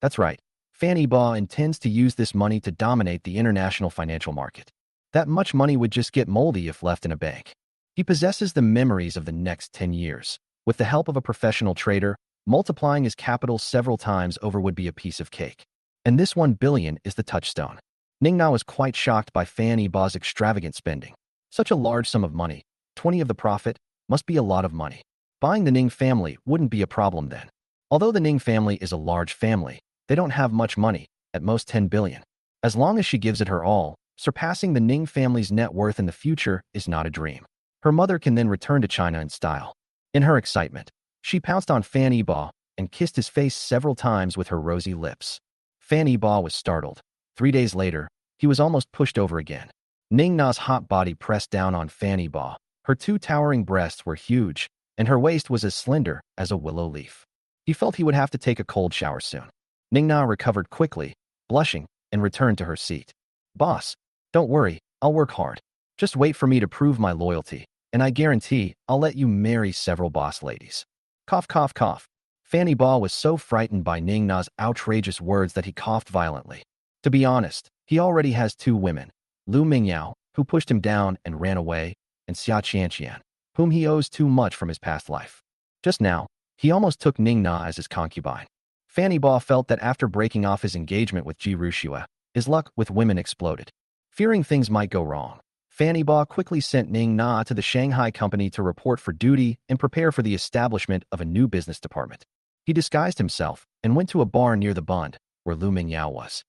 That's right. Fan Yiba intends to use this money to dominate the international financial market. That much money would just get moldy if left in a bank. He possesses the memories of the next 10 years. With the help of a professional trader, multiplying his capital several times over would be a piece of cake. And this 1 billion is the touchstone. Ningna was quite shocked by Fan Yiba's extravagant spending. Such a large sum of money, 20 of the profit, must be a lot of money. Buying the Ning family wouldn't be a problem then. Although the Ning family is a large family, they don't have much money, at most 10 billion. As long as she gives it her all, surpassing the Ning family's net worth in the future is not a dream. Her mother can then return to China in style. In her excitement, she pounced on Fan Yiba and kissed his face several times with her rosy lips. Fan Yiba was startled. 3 days later, he was almost pushed over again. Ningna's hot body pressed down on Fan Yiba. Her 2 towering breasts were huge, and her waist was as slender as a willow leaf. He felt he would have to take a cold shower soon. Ningna recovered quickly, blushing, and returned to her seat. Boss, don't worry, I'll work hard. Just wait for me to prove my loyalty, and I guarantee I'll let you marry several boss ladies. Cough, cough, cough. Fan Yiba was so frightened by Ningna's outrageous words that he coughed violently. To be honest, he already has 2 women, Lu Mingyao, who pushed him down and ran away, and Xia Qianqian, whom he owes too much from his past life. Just now, he almost took Ningna as his concubine. Fan Yiba felt that after breaking off his engagement with Ji Rushua, his luck with women exploded. Fearing things might go wrong, Fan Yiba quickly sent Ningna to the Shanghai company to report for duty and prepare for the establishment of a new business department. He disguised himself and went to a bar near the Bund, where Lu Mingyao was.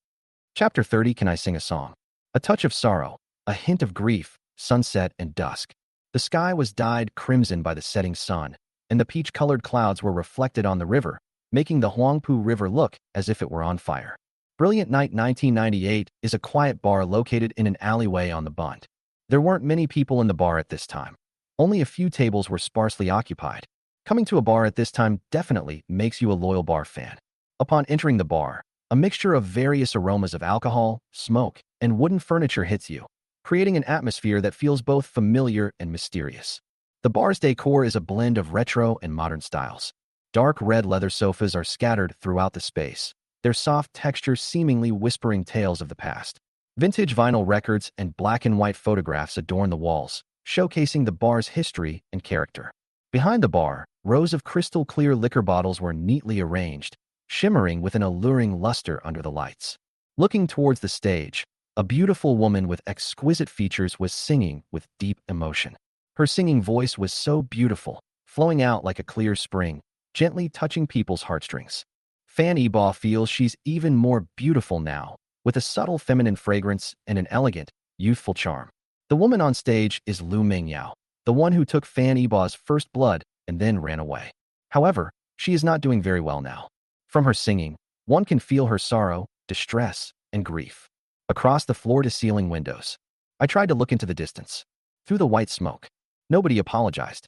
Chapter 30. Can I sing a song? A touch of sorrow, a hint of grief, sunset and dusk. The sky was dyed crimson by the setting sun, and the peach-colored clouds were reflected on the river, making the Huangpu River look as if it were on fire. Brilliant Night 1998 is a quiet bar located in an alleyway on the Bund. There weren't many people in the bar at this time. Only a few tables were sparsely occupied. Coming to a bar at this time definitely makes you a loyal bar fan. Upon entering the bar, a mixture of various aromas of alcohol, smoke, and wooden furniture hits you, creating an atmosphere that feels both familiar and mysterious. The bar's decor is a blend of retro and modern styles. Dark red leather sofas are scattered throughout the space, their soft texture seemingly whispering tales of the past. Vintage vinyl records and black and white photographs adorn the walls, showcasing the bar's history and character. Behind the bar, rows of crystal-clear liquor bottles were neatly arranged, shimmering with an alluring luster under the lights. Looking towards the stage, a beautiful woman with exquisite features was singing with deep emotion. Her singing voice was so beautiful, flowing out like a clear spring, gently touching people's heartstrings. Fan Yiba feels she's even more beautiful now, with a subtle feminine fragrance and an elegant, youthful charm. The woman on stage is Lu Mingyao, the one who took Fan Yiba's first blood and then ran away. However, she is not doing very well now. From her singing, one can feel her sorrow, distress, and grief. Across the floor-to-ceiling windows, I tried to look into the distance. Through the white smoke, nobody apologized.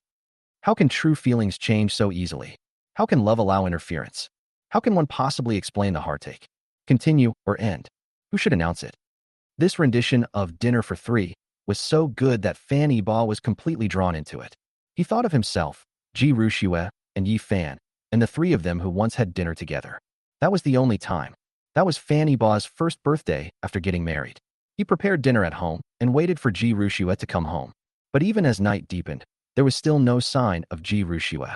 How can true feelings change so easily? How can love allow interference? How can one possibly explain the heartache? Continue or end? Who should announce it? This rendition of Dinner for Three was so good that Fan Yiba was completely drawn into it. He thought of himself, Ji Rushue, and Yi Fan, and the three of them who once had dinner together. That was the only time. That was Fan Yiba's first birthday after getting married. He prepared dinner at home and waited for Ji Rushue to come home. But even as night deepened, there was still no sign of Ji Rushue.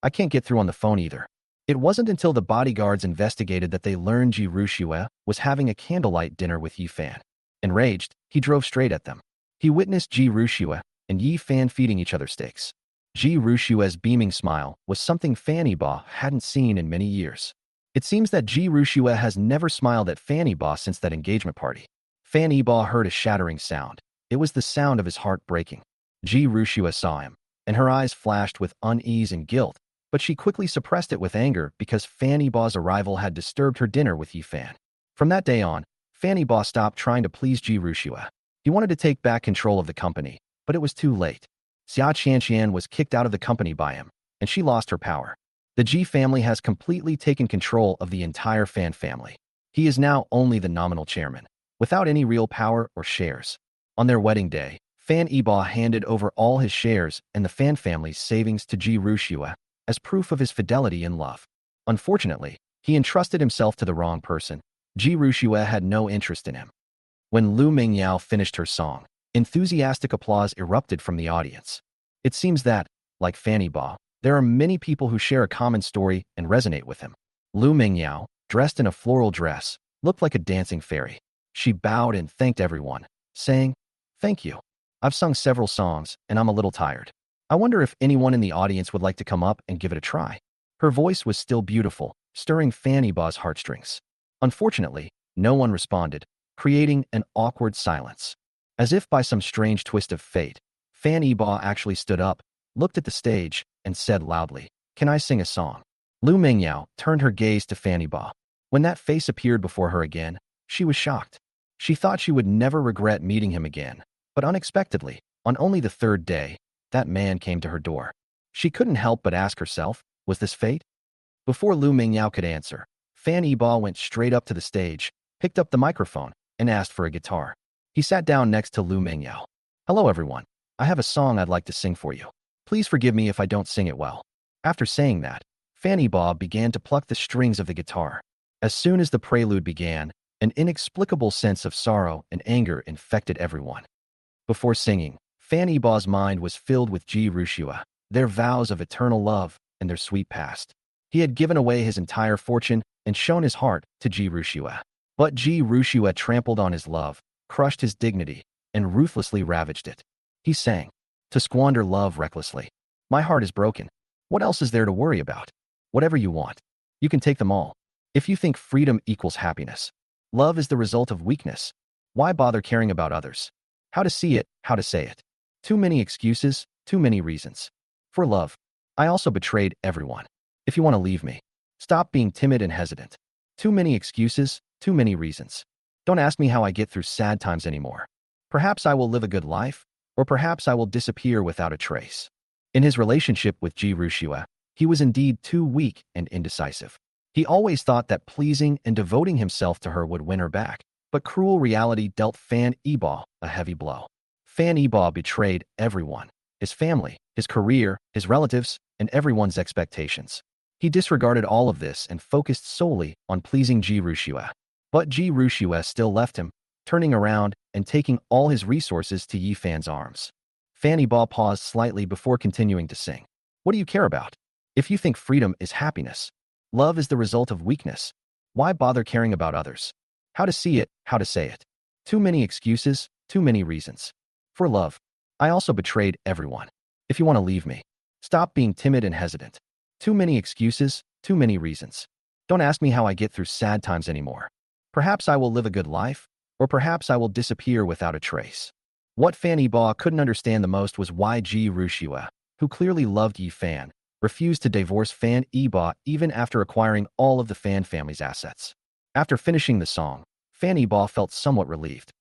I can't get through on the phone either. It wasn't until the bodyguards investigated that they learned Ji Rushue was having a candlelight dinner with Yi Fan. Enraged, he drove straight at them. He witnessed Ji Rushue and Yi Fan feeding each other steaks. Ji Rushue's beaming smile was something Fan Yiba hadn't seen in many years. It seems that Ji Rushue has never smiled at Fan Yiba since that engagement party. Fan Yiba heard a shattering sound. It was the sound of his heart breaking. Ji Rushue saw him, and her eyes flashed with unease and guilt, but she quickly suppressed it with anger because Fan Yiba's arrival had disturbed her dinner with Yi Fan. From that day on, Fan Yiba stopped trying to please Ji Rushue. He wanted to take back control of the company, but it was too late. Xia Qianqian was kicked out of the company by him, and she lost her power. The Ji family has completely taken control of the entire Fan family. He is now only the nominal chairman, without any real power or shares. On their wedding day, Fan Yiba handed over all his shares and the Fan family's savings to Ji Rushue as proof of his fidelity and love. Unfortunately, he entrusted himself to the wrong person. Ji Rushue had no interest in him. When Lu Mingyao finished her song, enthusiastic applause erupted from the audience. It seems that, like Fan Yiba, there are many people who share a common story and resonate with him. Lu Mingyao, dressed in a floral dress, looked like a dancing fairy. She bowed and thanked everyone, saying, "Thank you. I've sung several songs, and I'm a little tired. I wonder if anyone in the audience would like to come up and give it a try." Her voice was still beautiful, stirring Fan Yiba's heartstrings. Unfortunately, no one responded, creating an awkward silence. As if by some strange twist of fate, Fan Yiba actually stood up, looked at the stage, and said loudly, "Can I sing a song?" Lu Mingyao turned her gaze to Fan Yiba. When that face appeared before her again, she was shocked. She thought she would never regret meeting him again, but unexpectedly, on only the third day, that man came to her door. She couldn't help but ask herself, was this fate? Before Lu Mingyao could answer, Fan Yiba went straight up to the stage, picked up the microphone, and asked for a guitar. He sat down next to Lu Mingyao. "Hello everyone. I have a song I'd like to sing for you. Please forgive me if I don't sing it well." After saying that, Fan Yiba began to pluck the strings of the guitar. As soon as the prelude began, an inexplicable sense of sorrow and anger infected everyone. Before singing, Fan Yiba's mind was filled with Ji Rushue, their vows of eternal love, and their sweet past. He had given away his entire fortune and shown his heart to Ji Rushue. But Ji Rushue trampled on his love, crushed his dignity, and ruthlessly ravaged it. He sang, "To squander love recklessly. My heart is broken. What else is there to worry about? Whatever you want. You can take them all. If you think freedom equals happiness, love is the result of weakness. Why bother caring about others? How to see it, how to say it. Too many excuses, too many reasons. For love, I also betrayed everyone. If you want to leave me, stop being timid and hesitant. Too many excuses, too many reasons. Don't ask me how I get through sad times anymore. Perhaps I will live a good life, or perhaps I will disappear without a trace." In his relationship with Ji Rushue, he was indeed too weak and indecisive. He always thought that pleasing and devoting himself to her would win her back, but cruel reality dealt Fan Yiba a heavy blow. Fan Yiba betrayed everyone, his family, his career, his relatives, and everyone's expectations. He disregarded all of this and focused solely on pleasing Ji Rushue. But Ji Rushue still left him, turning around and taking all his resources to Yi Fan's arms. Fan Yiba paused slightly before continuing to sing. "What do you care about? If you think freedom is happiness, love is the result of weakness, why bother caring about others? How to see it, how to say it. Too many excuses, too many reasons. For love, I also betrayed everyone. If you want to leave me, stop being timid and hesitant. Too many excuses, too many reasons. Don't ask me how I get through sad times anymore. Perhaps I will live a good life, or perhaps I will disappear without a trace." What Fan Yiba couldn't understand the most was why Ji Rushue, who clearly loved Yi Fan, refused to divorce Fan Yiba even after acquiring all of the Fan family's assets. After finishing the song, Fan Yiba felt somewhat relieved.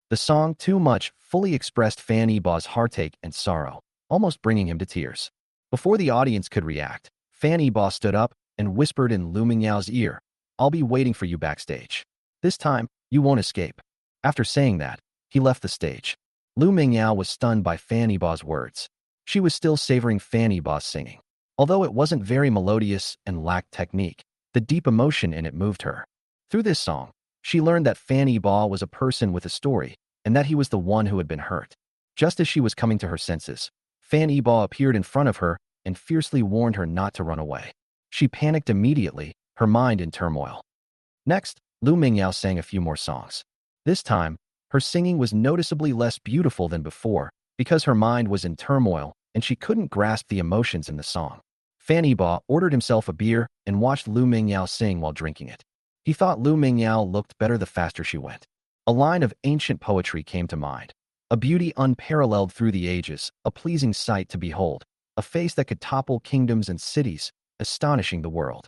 The song Too Much fully expressed Fan Yiba's heartache and sorrow, almost bringing him to tears. Before the audience could react, Fan Yiba stood up and whispered in Lu Mingyao's ear, "I'll be waiting for you backstage. This time, you won't escape." After saying that, he left the stage. Lu Mingyao was stunned by Fan Yiba's words. She was still savoring Fanny Ba's singing. Although it wasn't very melodious and lacked technique, the deep emotion in it moved her. Through this song, she learned that Fanny Ba was a person with a story, and that he was the one who had been hurt. Just as she was coming to her senses, Fanny Ba appeared in front of her and fiercely warned her not to run away. She panicked immediately, her mind in turmoil. Next, Lu Mingyao sang a few more songs. This time, her singing was noticeably less beautiful than before because her mind was in turmoil and she couldn't grasp the emotions in the song. Fanny Ba ordered himself a beer and watched Lu Mingyao sing while drinking it. He thought Lu Mingyao looked better the faster she went. A line of ancient poetry came to mind. A beauty unparalleled through the ages, a pleasing sight to behold, a face that could topple kingdoms and cities, astonishing the world.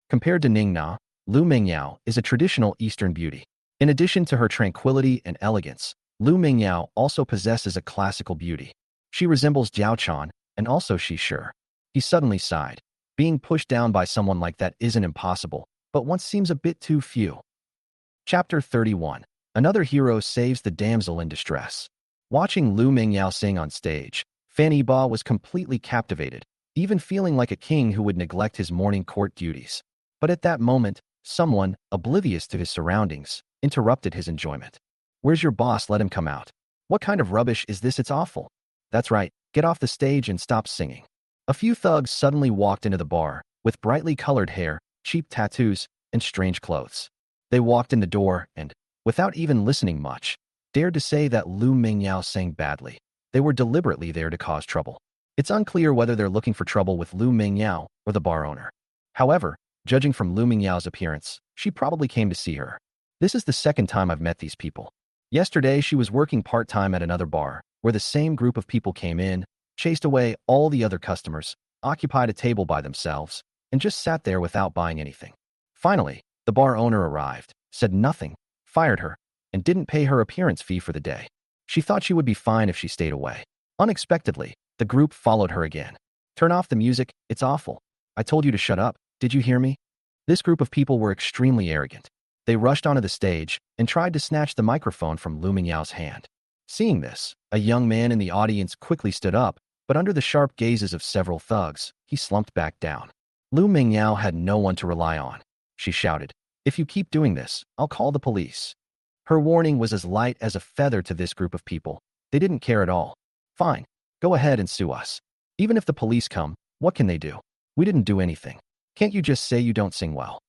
Compared to Ningna, Lu Mingyao is a traditional Eastern beauty. In addition to her tranquility and elegance, Lu Mingyao also possesses a classical beauty. She resembles Jiao Chan, and also she's sure. He suddenly sighed. Being pushed down by someone like that isn't impossible, but once seems a bit too few. Chapter 31. Another hero saves the damsel in distress. Watching Lu Mingyao sing on stage, Fanny Ba was completely captivated, even feeling like a king who would neglect his morning court duties. But at that moment, someone, oblivious to his surroundings, interrupted his enjoyment. "Where's your boss? Let him come out." "What kind of rubbish is this? It's awful." "That's right, get off the stage and stop singing." A few thugs suddenly walked into the bar, with brightly colored hair, cheap tattoos, and strange clothes. They walked in the door and, without even listening much, dared to say that Lu Mingyao sang badly. They were deliberately there to cause trouble. It's unclear whether they're looking for trouble with Lu Mingyao or the bar owner. However, judging from Lu Mingyao's appearance, she probably came to see her. This is the second time I've met these people. Yesterday, she was working part-time at another bar, where the same group of people came in, chased away all the other customers, occupied a table by themselves, and just sat there without buying anything. Finally, the bar owner arrived, said nothing, fired her, and didn't pay her appearance fee for the day. She thought she would be fine if she stayed away. Unexpectedly, the group followed her again. "Turn off the music, it's awful. I told you to shut up, did you hear me?" This group of people were extremely arrogant. They rushed onto the stage and tried to snatch the microphone from Lu Mingyao's hand. Seeing this, a young man in the audience quickly stood up, but under the sharp gazes of several thugs, he slumped back down. Lu Mingyao had no one to rely on. She shouted, "If you keep doing this, I'll call the police." Her warning was as light as a feather to this group of people. They didn't care at all. "Fine, go ahead and sue us. Even if the police come, what can they do? We didn't do anything. Can't you just say you don't sing well?"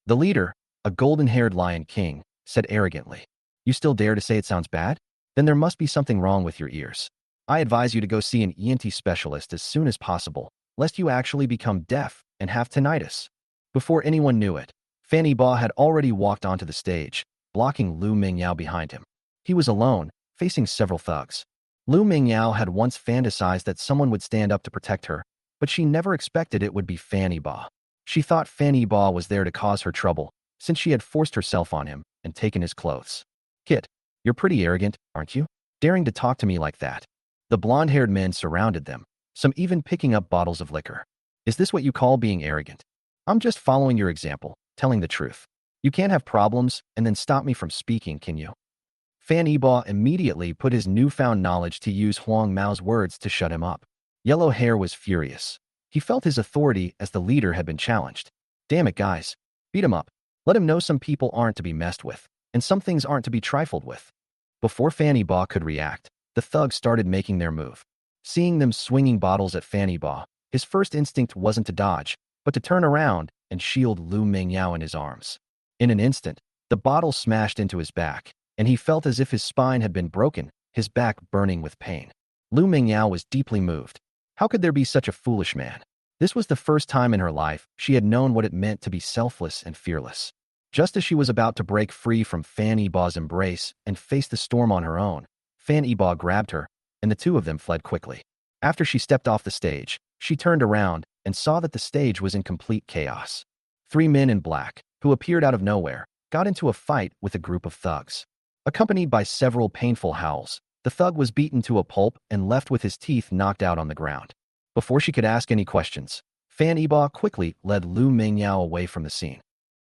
The leader, a golden-haired lion king, said arrogantly, "You still dare to say it sounds bad? Then there must be something wrong with your ears. I advise you to go see an ENT specialist as soon as possible, lest you actually become deaf and have tinnitus." Before anyone knew it, Fanny Ba had already walked onto the stage, blocking Lu Mingyao behind him. He was alone, facing several thugs. Lu Mingyao had once fantasized that someone would stand up to protect her, but she never expected it would be Fanny Ba. She thought Fanny Ba was there to cause her trouble, since she had forced herself on him and taken his clothes. "Kid, you're pretty arrogant, aren't you? Daring to talk to me like that." The blonde-haired men surrounded them, some even picking up bottles of liquor. "Is this what you call being arrogant?" "I'm just following your example, telling the truth. You can't have problems and then stop me from speaking, can you?" Fanny Ba immediately put his newfound knowledge to use Huang Mao's words to shut him up. Yellow Hair was furious. He felt his authority as the leader had been challenged. "Damn it, guys. Beat him up. Let him know some people aren't to be messed with, and some things aren't to be trifled with." Before Fanny Ba could react, the thugs started making their move. Seeing them swinging bottles at Fanny Ba, his first instinct wasn't to dodge, but to turn around and shield Lu Mingyao in his arms. In an instant, the bottle smashed into his back, and he felt as if his spine had been broken, his back burning with pain. Lu Mingyao was deeply moved. How could there be such a foolish man? This was the first time in her life she had known what it meant to be selfless and fearless. Just as she was about to break free from Fanny Ba's embrace and face the storm on her own, Fanny Ba grabbed her, and the two of them fled quickly. After she stepped off the stage, she turned around and saw that the stage was in complete chaos. Three men in black, who appeared out of nowhere, got into a fight with a group of thugs. Accompanied by several painful howls, the thug was beaten to a pulp and left with his teeth knocked out on the ground. Before she could ask any questions, Fanny Ba quickly led Lu Mingyao away from the scene.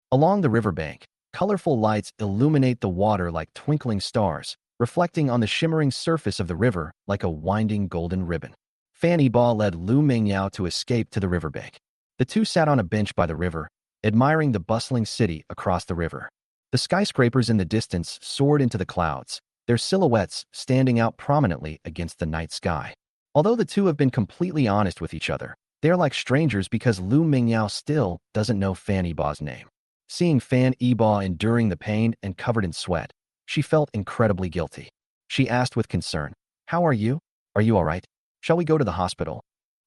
Along the riverbank, colorful lights illuminate the water like twinkling stars, reflecting on the shimmering surface of the river like a winding golden ribbon. Fan Yibo led Lu Mingyao to escape to the riverbank. The two sat on a bench by the river, admiring the bustling city across the river. The skyscrapers in the distance soared into the clouds, their silhouettes standing out prominently against the night sky. Although the two have been completely honest with each other, they are like strangers because Lu Mingyao still doesn't know Fan Yibo's name. Seeing Fan Yibo enduring the pain and covered in sweat, she felt incredibly guilty. She asked with concern, "How are you? Are you all right? Shall we go to the hospital?"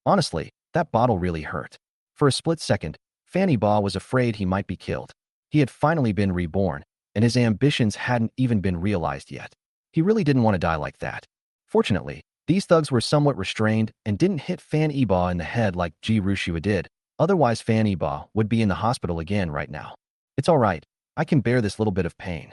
Honestly, that bottle really hurt. For a split second, Fan Yibo was afraid he might be killed. He had finally been reborn, and his ambitions hadn't even been realized yet. He really didn't want to die like that. Fortunately, these thugs were somewhat restrained and didn't hit Fan Yibo in the head like Ji Rushua did. Otherwise, Fan Yibo would be in the hospital again right now. "It's all right. I can bear this little bit of pain."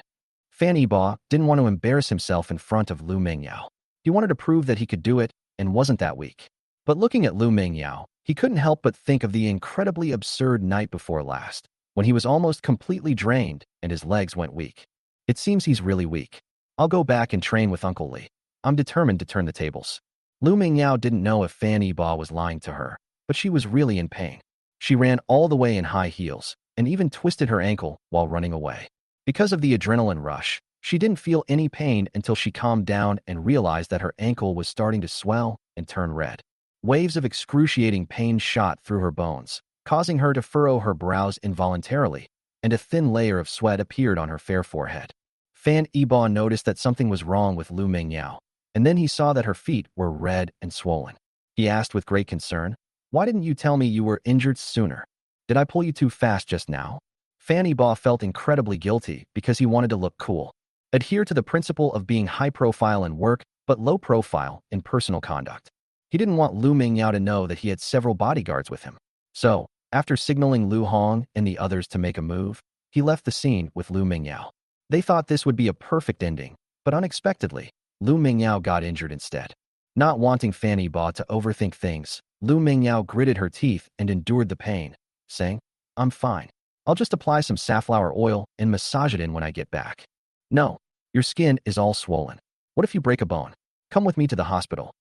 Fan Yibo didn't want to embarrass himself in front of Lu Mingyao. He wanted to prove that he could do it and wasn't that weak. But looking at Lu Mingyao, he couldn't help but think of the incredibly absurd night before last, when he was almost completely drained and his legs went weak. It seems he's really weak. I'll go back and train with Uncle Lee. I'm determined to turn the tables. Lu Mingyao didn't know if Fan Yibo was lying to her, but she was really in pain. She ran all the way in high heels and even twisted her ankle while running away. Because of the adrenaline rush, she didn't feel any pain until she calmed down and realized that her ankle was starting to swell and turn red. Waves of excruciating pain shot through her bones, causing her to furrow her brows involuntarily, and a thin layer of sweat appeared on her fair forehead. Fan Yibo noticed that something was wrong with Lu Mingyao, and then he saw that her feet were red and swollen. He asked with great concern, "Why didn't you tell me you were injured sooner? Did I pull you too fast just now?" Fan Yibo felt incredibly guilty because he wanted to look cool. Adhere to the principle of being high profile in work, but low profile in personal conduct. He didn't want Lu Mingyao to know that he had several bodyguards with him. So, after signaling Lu Hong and the others to make a move, he left the scene with Lu Mingyao. They thought this would be a perfect ending, but unexpectedly, Lu Mingyao got injured instead. Not wanting Fan Yibo to overthink things, Lu Mingyao gritted her teeth and endured the pain, saying, "I'm fine. I'll just apply some safflower oil and massage it in when I get back." "No, your skin is all swollen. What if you break a bone? Come with me to the hospital."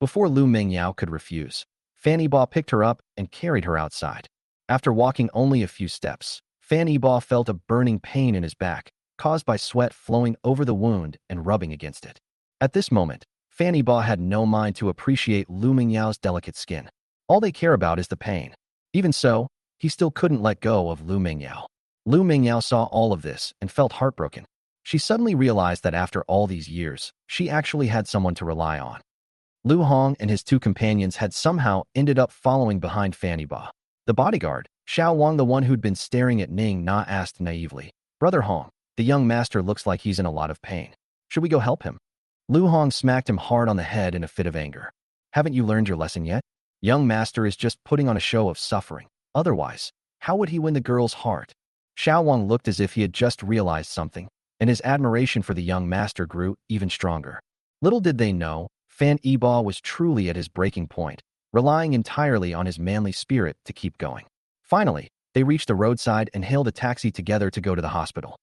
Before Lu Mingyao could refuse, Fan Yibo picked her up and carried her outside. After walking only a few steps, Fan Yibo felt a burning pain in his back, caused by sweat flowing over the wound and rubbing against it. At this moment, Fan Yibo had no mind to appreciate Lu Mingyao's delicate skin. All they care about is the pain. Even so, he still couldn't let go of Lu Mingyao. Lu Mingyao saw all of this and felt heartbroken. She suddenly realized that after all these years, she actually had someone to rely on. Lu Hong and his two companions had somehow ended up following behind Fan Yibo. The bodyguard, Xiao Wang, the one who'd been staring at Ning Na, asked naively, "Brother Hong, the young master looks like he's in a lot of pain. Should we go help him?" Lu Hong smacked him hard on the head in a fit of anger. "Haven't you learned your lesson yet? Young master is just putting on a show of suffering. Otherwise, how would he win the girl's heart?" Xiao Wang looked as if he had just realized something, and his admiration for the young master grew even stronger. Little did they know, Fan Yibo was truly at his breaking point, relying entirely on his manly spirit to keep going. Finally, they reached the roadside and hailed a taxi together to go to the hospital.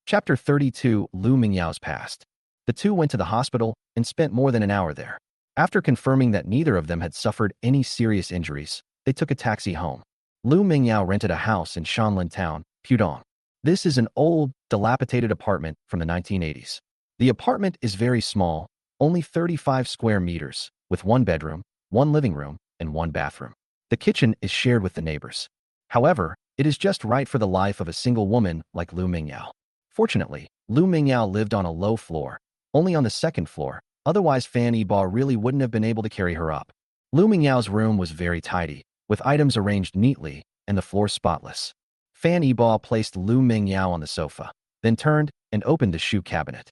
Chapter 32, Lu Mingyao's Past. The two went to the hospital and spent more than an hour there. After confirming that neither of them had suffered any serious injuries, they took a taxi home. Lu Mingyao rented a house in Shanlin Town, Pudong. This is an old, dilapidated apartment from the 1980s. The apartment is very small, only 35 square meters, with one bedroom, one living room, and one bathroom. The kitchen is shared with the neighbors. However, it is just right for the life of a single woman like Lu Mingyao. Fortunately, Lu Mingyao lived on a low floor, only on the second floor, otherwise Fan Yibo really wouldn't have been able to carry her up. Lu Mingyao's room was very tidy, with items arranged neatly and the floor spotless. Fan Yibo placed Lu Mingyao on the sofa, then turned and opened the shoe cabinet.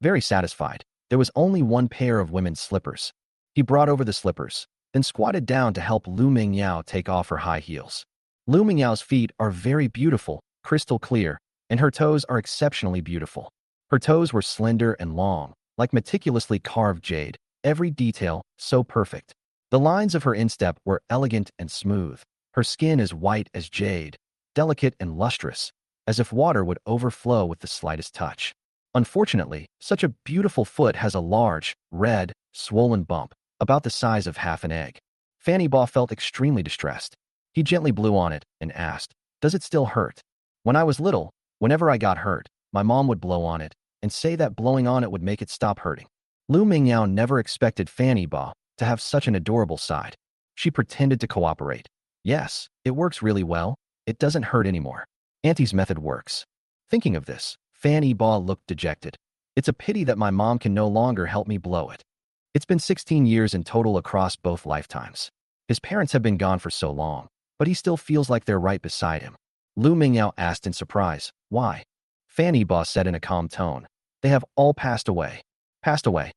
Very satisfied. There was only one pair of women's slippers. He brought over the slippers, then squatted down to help Lu Mingyao take off her high heels. Lu Mingyao's feet are very beautiful, crystal clear, and her toes are exceptionally beautiful. Her toes were slender and long, like meticulously carved jade, every detail so perfect. The lines of her instep were elegant and smooth. Her skin is white as jade, delicate and lustrous, as if water would overflow with the slightest touch. Unfortunately, such a beautiful foot has a large, red, swollen bump, about the size of half an egg. Fanny Baugh felt extremely distressed. He gently blew on it and asked, "Does it still hurt?" "When I was little, whenever I got hurt, my mom would blow on it and say that blowing on it would make it stop hurting." Lu Mingyao never expected Fanny Baugh to have such an adorable side. She pretended to cooperate. "Yes, it works really well. It doesn't hurt anymore. Auntie's method works." Thinking of this, Fanny Baugh looked dejected. "It's a pity that my mom can no longer help me blow it. It's been 16 years in total across both lifetimes. His parents have been gone for so long, but he still feels like they're right beside him." Lu Mingyao asked in surprise, "Why?" Fanny Baugh said in a calm tone, "They have all passed away." Passed away.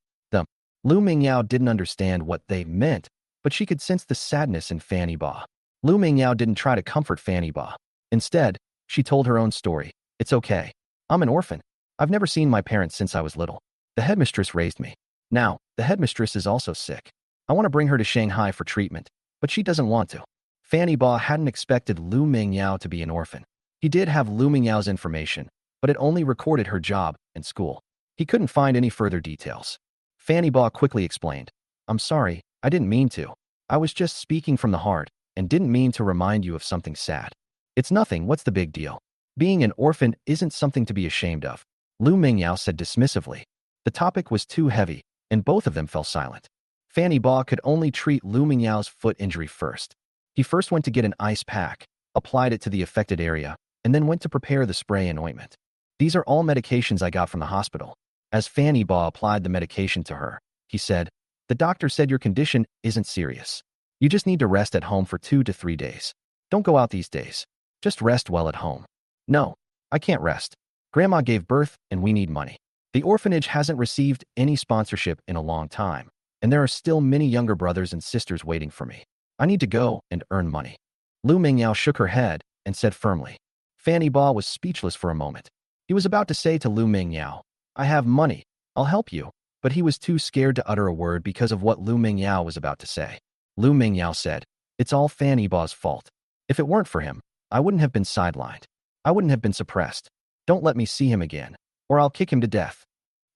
Lu Mingyao didn't understand what they meant, but she could sense the sadness in Fanny Baugh. Lu Mingyao didn't try to comfort Fanny Baugh. Instead, she told her own story. "It's okay. I'm an orphan. I've never seen my parents since I was little. The headmistress raised me. Now, the headmistress is also sick. I want to bring her to Shanghai for treatment, but she doesn't want to." Fanny Baugh hadn't expected Lu Mingyao to be an orphan. He did have Lu Mingyao's information, but it only recorded her job and school. He couldn't find any further details. Fanny Baugh quickly explained, "I'm sorry, I didn't mean to. I was just speaking from the heart and didn't mean to remind you of something sad. It's nothing, what's the big deal? Being an orphan isn't something to be ashamed of." Lu Mingyao said dismissively. The topic was too heavy, and both of them fell silent. Fanny Baugh could only treat Lu Mingyao's foot injury first. He first went to get an ice pack, applied it to the affected area, and then went to prepare the spray and ointment. "These are all medications I got from the hospital." As Fanny Baugh applied the medication to her, he said, "The doctor said your condition isn't serious. You just need to rest at home for 2 to 3 days. Don't go out these days. Just rest well at home." "No, I can't rest. Grandma gave birth and we need money. The orphanage hasn't received any sponsorship in a long time, and there are still many younger brothers and sisters waiting for me. I need to go and earn money." Lu Mingyao shook her head and said firmly. Fanny Baugh was speechless for a moment. He was about to say to Lu Mingyao, "I have money. I'll help you," but he was too scared to utter a word because of what Lu Mingyao was about to say. Lu Mingyao said, "It's all Fanny Baugh's fault. If it weren't for him, I wouldn't have been sidelined. I wouldn't have been suppressed. Don't let me see him again, or I'll kick him to death."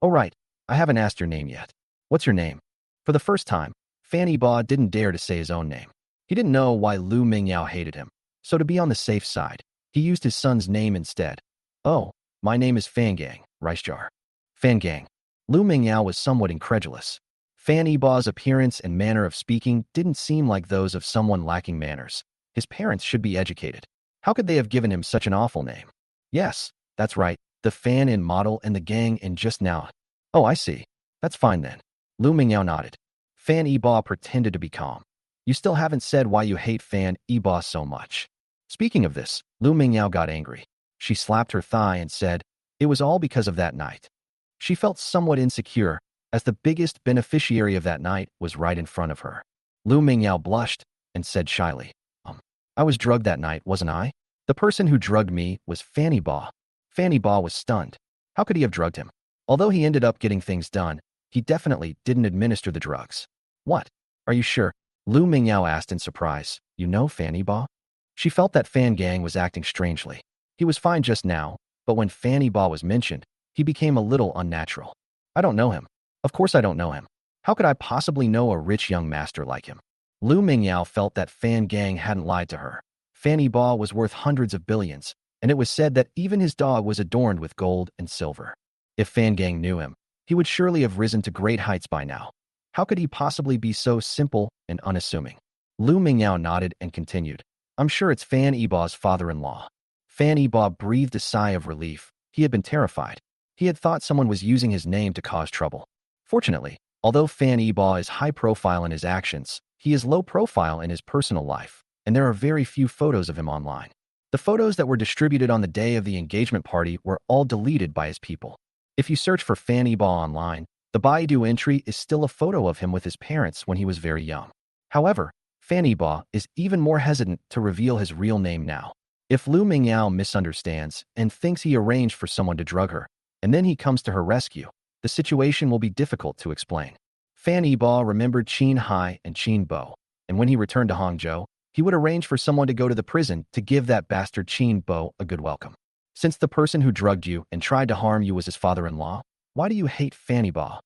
"Oh right, I haven't asked your name yet. What's your name?" For the first time, Fanny Baugh didn't dare to say his own name. He didn't know why Lu Mingyao hated him, so to be on the safe side, he used his son's name instead. "Oh, my name is Fangang, Rice Jar." Fangang. Lu Mingyao was somewhat incredulous. Fanny Baugh's appearance and manner of speaking didn't seem like those of someone lacking manners. His parents should be educated. How could they have given him such an awful name? "Yes, that's right, the fan in model and the gang in just now." "Oh, I see. That's fine then." Lu Mingyao nodded. Fanny Baugh pretended to be calm. "You still haven't said why you hate Fanny Baugh so much." Speaking of this, Lu Mingyao got angry. She slapped her thigh and said, "It was all because of that night." She felt somewhat insecure, as the biggest beneficiary of that night was right in front of her. Lu Mingyao blushed and said shyly, I was drugged that night, wasn't I?" "The person who drugged me was Fanny Baugh." Fanny Baugh was stunned. How could he have drugged him? Although he ended up getting things done, he definitely didn't administer the drugs. "What? Are you sure?" Lu Mingyao asked in surprise. "You know Fanny Baugh?" She felt that Fan Gang was acting strangely. He was fine just now, but when Fanny Baugh was mentioned, he became a little unnatural. "I don't know him. Of course I don't know him. How could I possibly know a rich young master like him?" Lu Mingyao felt that Fan Gang hadn't lied to her. Fanny Baugh was worth hundreds of billions, and it was said that even his dog was adorned with gold and silver. If Fan Gang knew him, he would surely have risen to great heights by now. How could he possibly be so simple and unassuming? Lu Mingyao nodded and continued, "I'm sure it's Fan Baugh's father-in-law." Fanny Baugh breathed a sigh of relief. He had been terrified. He had thought someone was using his name to cause trouble. Fortunately, although Fanny Baugh is high profile in his actions, he is low profile in his personal life, and there are very few photos of him online. The photos that were distributed on the day of the engagement party were all deleted by his people. If you search for Fanny Baugh online, the Baidu entry is still a photo of him with his parents when he was very young. However, Fanny Baugh is even more hesitant to reveal his real name now. If Lu Mingyao misunderstands and thinks he arranged for someone to drug her, and then he comes to her rescue, the situation will be difficult to explain. Fanny Baugh remembered Qin Hai and Qin Bo, and when he returned to Hangzhou, he would arrange for someone to go to the prison to give that bastard Qin Bo a good welcome. Since the person who drugged you and tried to harm you was his father-in-law, why do you hate Fanny Baugh?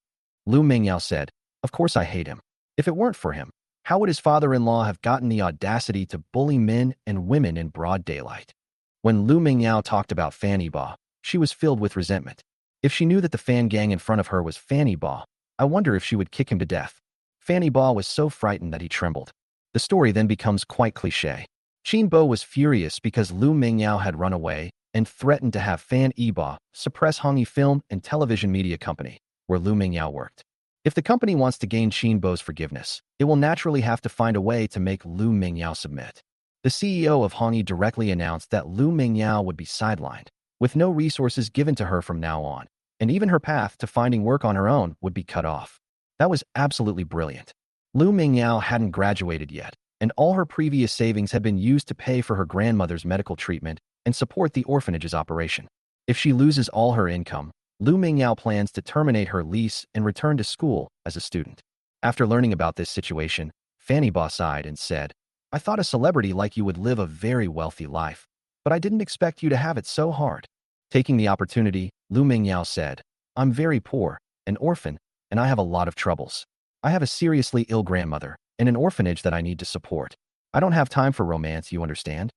Lu Mingyao said, "Of course I hate him. If it weren't for him, how would his father-in-law have gotten the audacity to bully men and women in broad daylight? When Lu Mingyao talked about Fanny Ba, she was filled with resentment. If she knew that the fan gang in front of her was Fanny Ba, I wonder if she would kick him to death. Fanny Ba was so frightened that he trembled. The story then becomes quite cliché. Qin Bo was furious because Lu Mingyao had run away and threatened to have Fan Ba suppress Hongyi Film and Television Media Company, where Lu Mingyao worked. If the company wants to gain Qin Bo's forgiveness, it will naturally have to find a way to make Lu Mingyao submit. The CEO of Hongyi directly announced that Lu Mingyao would be sidelined, with no resources given to her from now on, and even her path to finding work on her own would be cut off. That was absolutely brilliant. Lu Mingyao hadn't graduated yet, and all her previous savings had been used to pay for her grandmother's medical treatment and support the orphanage's operation. If she loses all her income, Lu Mingyao plans to terminate her lease and return to school as a student. After learning about this situation, Fanny Ba sighed and said, "I thought a celebrity like you would live a very wealthy life, but I didn't expect you to have it so hard." Taking the opportunity, Lu Mingyao said, "I'm very poor, an orphan, and I have a lot of troubles. I have a seriously ill grandmother and an orphanage that I need to support. I don't have time for romance, you understand?"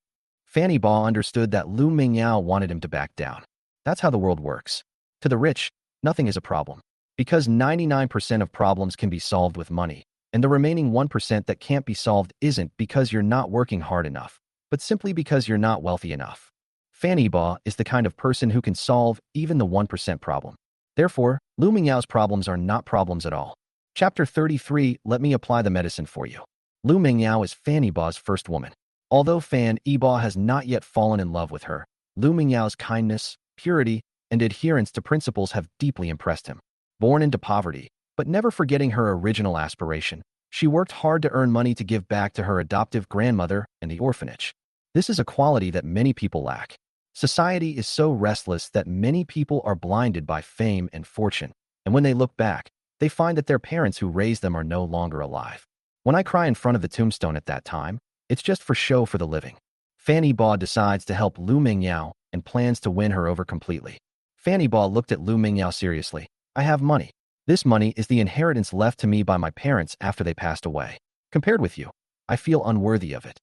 Fanny Ba understood that Lu Mingyao wanted him to back down. That's how the world works. To the rich, nothing is a problem, because 99% of problems can be solved with money, and the remaining 1% that can't be solved isn't because you're not working hard enough, but simply because you're not wealthy enough. Fanny Ba is the kind of person who can solve even the 1% problem. Therefore, Lu Mingyao's problems are not problems at all. Chapter 33, Let me apply the medicine for you. Lu Mingyao is Fanny Ba's first woman. Although Fan Ba has not yet fallen in love with her, Lu Mingyao's kindness, purity, and adherence to principles have deeply impressed him. Born into poverty, but never forgetting her original aspiration, she worked hard to earn money to give back to her adoptive grandmother and the orphanage. This is a quality that many people lack. Society is so restless that many people are blinded by fame and fortune, and when they look back, they find that their parents who raised them are no longer alive. When I cry in front of the tombstone at that time, it's just for show for the living. Fanny Ba decides to help Lu Mingyao and plans to win her over completely. Fanny Ba looked at Lu Mingyao seriously. "I have money. This money is the inheritance left to me by my parents after they passed away. Compared with you, I feel unworthy of it.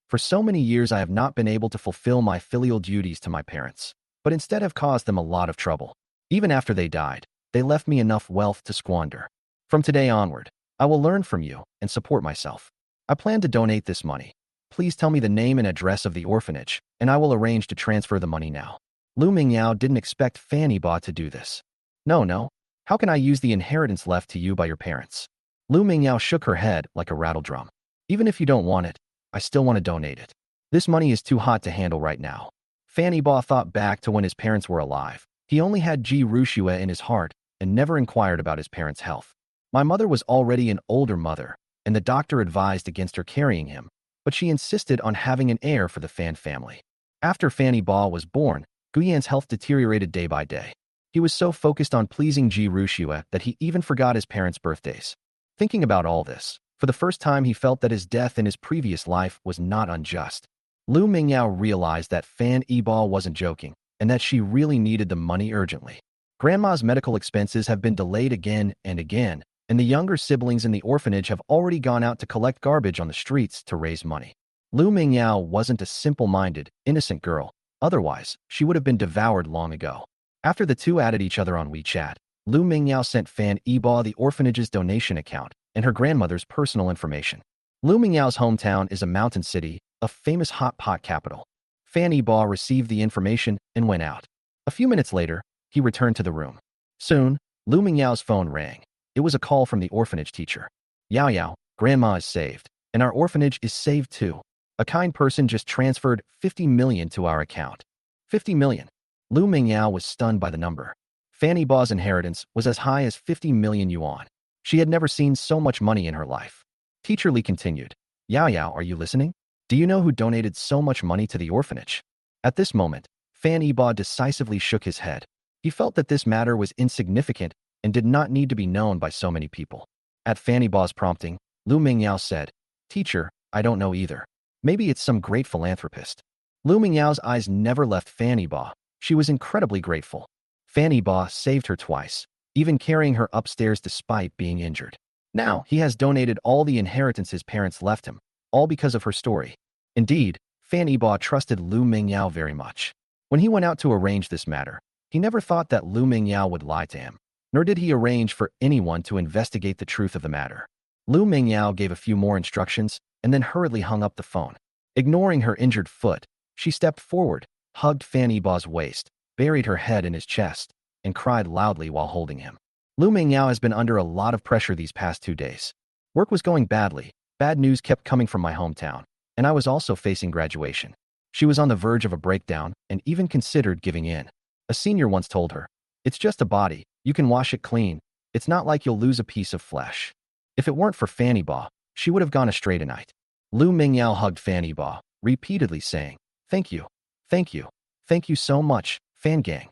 For so many years I have not been able to fulfill my filial duties to my parents, but instead have caused them a lot of trouble. Even after they died, they left me enough wealth to squander. From today onward, I will learn from you and support myself. I plan to donate this money. Please tell me the name and address of the orphanage, and I will arrange to transfer the money now." Lu Mingyao didn't expect Fanny Ba to do this. No. How can I use the inheritance left to you by your parents?" Lu Mingyao shook her head like a rattle drum. "Even if you don't want it, I still want to donate it. This money is too hot to handle right now." Fanny Ba thought back to when his parents were alive. He only had Ji Rushue in his heart and never inquired about his parents' health. "My mother was already an older mother, and the doctor advised against her carrying him, but she insisted on having an heir for the Fan family. After Fanny Ba was born, Guyan's health deteriorated day by day. He was so focused on pleasing Ji Rushue that he even forgot his parents' birthdays. Thinking about all this, for the first time he felt that his death in his previous life was not unjust. Lu Mingyao realized that Fan Ba wasn't joking, and that she really needed the money urgently. Grandma's medical expenses have been delayed again and again, and the younger siblings in the orphanage have already gone out to collect garbage on the streets to raise money. Lu Mingyao wasn't a simple-minded, innocent girl. Otherwise, she would have been devoured long ago. After the two added each other on WeChat, Lu Mingyao sent Fan Ba the orphanage's donation account and her grandmother's personal information. Lu Mingyao's hometown is a mountain city, a famous hot pot capital. Fan Ba received the information and went out. A few minutes later, he returned to the room. Soon, Lu Mingyao's phone rang. It was a call from the orphanage teacher. "Yao, Grandma is saved, and our orphanage is saved too. A kind person just transferred 50 million to our account." 50 million. Lu Mingyao was stunned by the number. Fanny Ba's inheritance was as high as 50 million yuan. She had never seen so much money in her life. Teacher Li continued. Yao, are you listening? Do you know who donated so much money to the orphanage?" At this moment, Fanny Ba decisively shook his head. He felt that this matter was insignificant and did not need to be known by so many people. At Fanny Ba's prompting, Lu Mingyao said, "Teacher, I don't know either. Maybe it's some great philanthropist." Lu Mingyao's eyes never left Fanny Ba. She was incredibly grateful. Fanny Ba saved her twice, even carrying her upstairs despite being injured. Now, he has donated all the inheritance his parents left him, all because of her story. Indeed, Fan Yibo trusted Lu Mingyao very much. When he went out to arrange this matter, he never thought that Lu Mingyao would lie to him, nor did he arrange for anyone to investigate the truth of the matter. Lu Mingyao gave a few more instructions and then hurriedly hung up the phone. Ignoring her injured foot, she stepped forward, hugged Fan Yibo's waist, buried her head in his chest, and cried loudly while holding him. Lu Mingyao has been under a lot of pressure these past 2 days. Work was going badly, bad news kept coming from my hometown, and I was also facing graduation. She was on the verge of a breakdown and even considered giving in. A senior once told her, "It's just a body, you can wash it clean, it's not like you'll lose a piece of flesh." If it weren't for Fan Yibo, she would have gone astray tonight. Lu Mingyao hugged Fan Yibo, repeatedly saying, "Thank you, thank you, thank you so much, Fan Gang."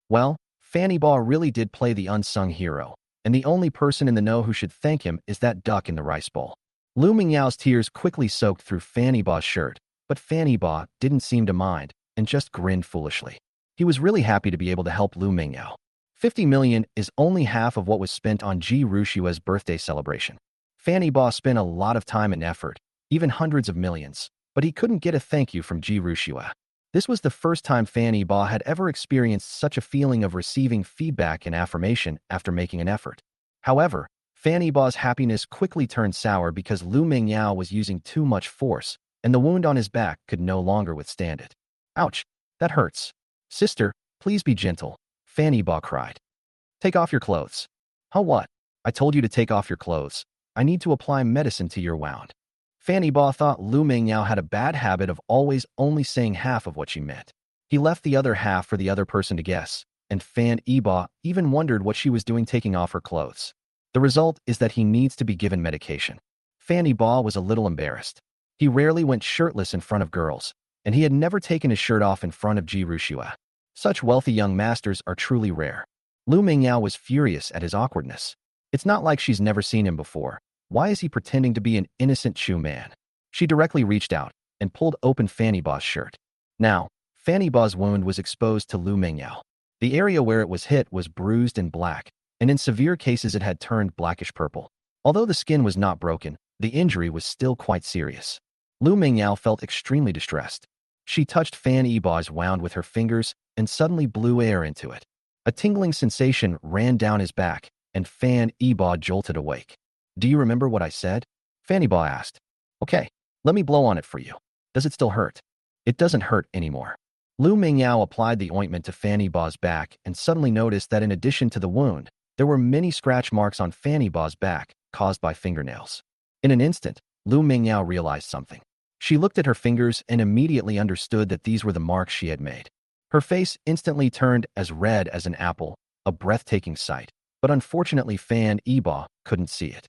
Well, Fan Yibo really did play the unsung hero, and the only person in the know who should thank him is that duck in the rice bowl. Lu Mingyao's tears quickly soaked through Fan Yibo's shirt, but Fan Yibo didn't seem to mind and just grinned foolishly. He was really happy to be able to help Lu Mingyao. 50 million is only half of what was spent on Ji Rushua's birthday celebration. Fan Yibo spent a lot of time and effort, even hundreds of millions, but he couldn't get a thank you from Ji Rushua. This was the first time Fan Yibo had ever experienced such a feeling of receiving feedback and affirmation after making an effort. However, Fan Yibo's happiness quickly turned sour because Lu Mingyao was using too much force, and the wound on his back could no longer withstand it. "Ouch, that hurts. Sister, please be gentle," Fan Yibo cried. "Take off your clothes." "Huh, what? I told you to take off your clothes. I need to apply medicine to your wound." Fan Yibo thought Lu Mingyao had a bad habit of always only saying half of what she meant. He left the other half for the other person to guess, and Fan Yibo even wondered what she was doing taking off her clothes. The result is that he needs to be given medication. Fan Yibo was a little embarrassed. He rarely went shirtless in front of girls, and he had never taken his shirt off in front of Ji Rushua. Such wealthy young masters are truly rare. Lu Mingyao was furious at his awkwardness. It's not like she's never seen him before. Why is he pretending to be an innocent Chu man? She directly reached out and pulled open Fan Yibo's shirt. Now, Fan Yibo's wound was exposed to Lu Mingyao. The area where it was hit was bruised and black, and in severe cases it had turned blackish purple. Although the skin was not broken, the injury was still quite serious. Lu Mingyao felt extremely distressed. She touched Fan Yibo's wound with her fingers and suddenly blew air into it. A tingling sensation ran down his back, and Fan Yibo jolted awake. "Do you remember what I said?" Fan Yibo asked. "Okay, let me blow on it for you. Does it still hurt?" "It doesn't hurt anymore." Lu Mingyao applied the ointment to Fan Yibo's back and suddenly noticed that in addition to the wound, there were many scratch marks on Fan Yibo's back caused by fingernails. In an instant, Lu Mingyao realized something. She looked at her fingers and immediately understood that these were the marks she had made. Her face instantly turned as red as an apple, a breathtaking sight, but unfortunately Fan Yibo couldn't see it.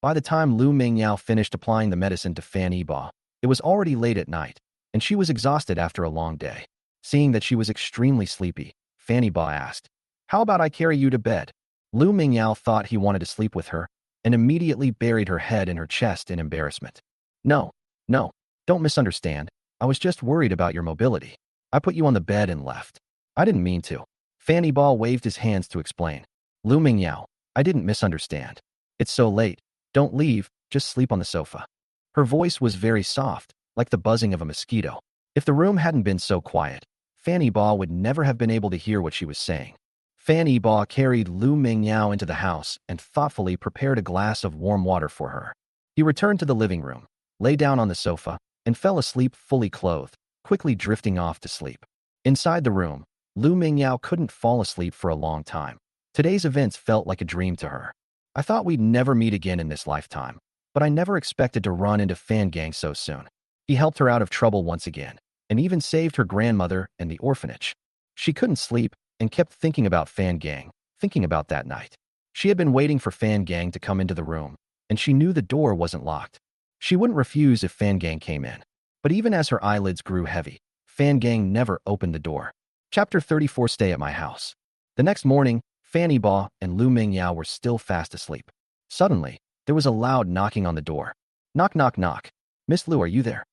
By the time Lu Mingyao finished applying the medicine to Fan Yibo, it was already late at night, and she was exhausted after a long day. Seeing that she was extremely sleepy, Fan Yibo asked, "How about I carry you to bed?" Lu Mingyao thought he wanted to sleep with her, and immediately buried her head in her chest in embarrassment. "No, no, don't misunderstand. I was just worried about your mobility. I put you on the bed and left. I didn't mean to." Fan Yibo waved his hands to explain. "Lu Mingyao, I didn't misunderstand. It's so late. Don't leave, just sleep on the sofa." Her voice was very soft, like the buzzing of a mosquito. If the room hadn't been so quiet, Fan Yibo would never have been able to hear what she was saying. Fan Yibo carried Lu Mingyao into the house and thoughtfully prepared a glass of warm water for her. He returned to the living room, lay down on the sofa, and fell asleep fully clothed, quickly drifting off to sleep. Inside the room, Lu Mingyao couldn't fall asleep for a long time. Today's events felt like a dream to her. "I thought we'd never meet again in this lifetime, but I never expected to run into Fan Gang so soon." He helped her out of trouble once again, and even saved her grandmother and the orphanage. She couldn't sleep and kept thinking about Fan Gang, thinking about that night. She had been waiting for Fan Gang to come into the room, and she knew the door wasn't locked. She wouldn't refuse if Fan Gang came in. But even as her eyelids grew heavy, Fan Gang never opened the door. Chapter 34. Stay at my house. The next morning, Fan Yibo and Lu Mingyao were still fast asleep. Suddenly, there was a loud knocking on the door. "Knock, knock, knock. Miss Lu, are you there?"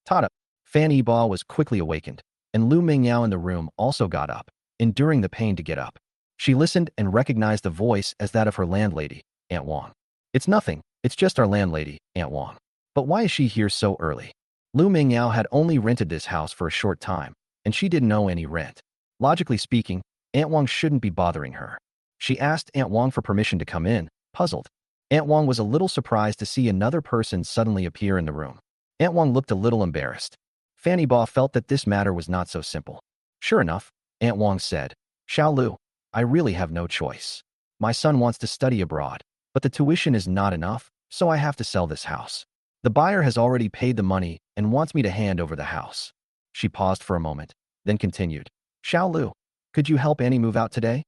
"Tada." Fan Yibo was quickly awakened, and Lu Mingyao in the room also got up, enduring the pain to get up. She listened and recognized the voice as that of her landlady, Aunt Wang. It's nothing. It's just our landlady, Aunt Wang. But why is she here so early? Lu Mingyao had only rented this house for a short time, and she didn't know any rent. Logically speaking, Aunt Wang shouldn't be bothering her. She asked Aunt Wang for permission to come in, puzzled. Aunt Wang was a little surprised to see another person suddenly appear in the room. Aunt Wang looked a little embarrassed. Fanny Ba felt that this matter was not so simple. Sure enough, Aunt Wang said, Xiao Lu, I really have no choice. My son wants to study abroad, but the tuition is not enough, so I have to sell this house. The buyer has already paid the money and wants me to hand over the house. She paused for a moment, then continued, Xiao Lu, could you help Annie move out today?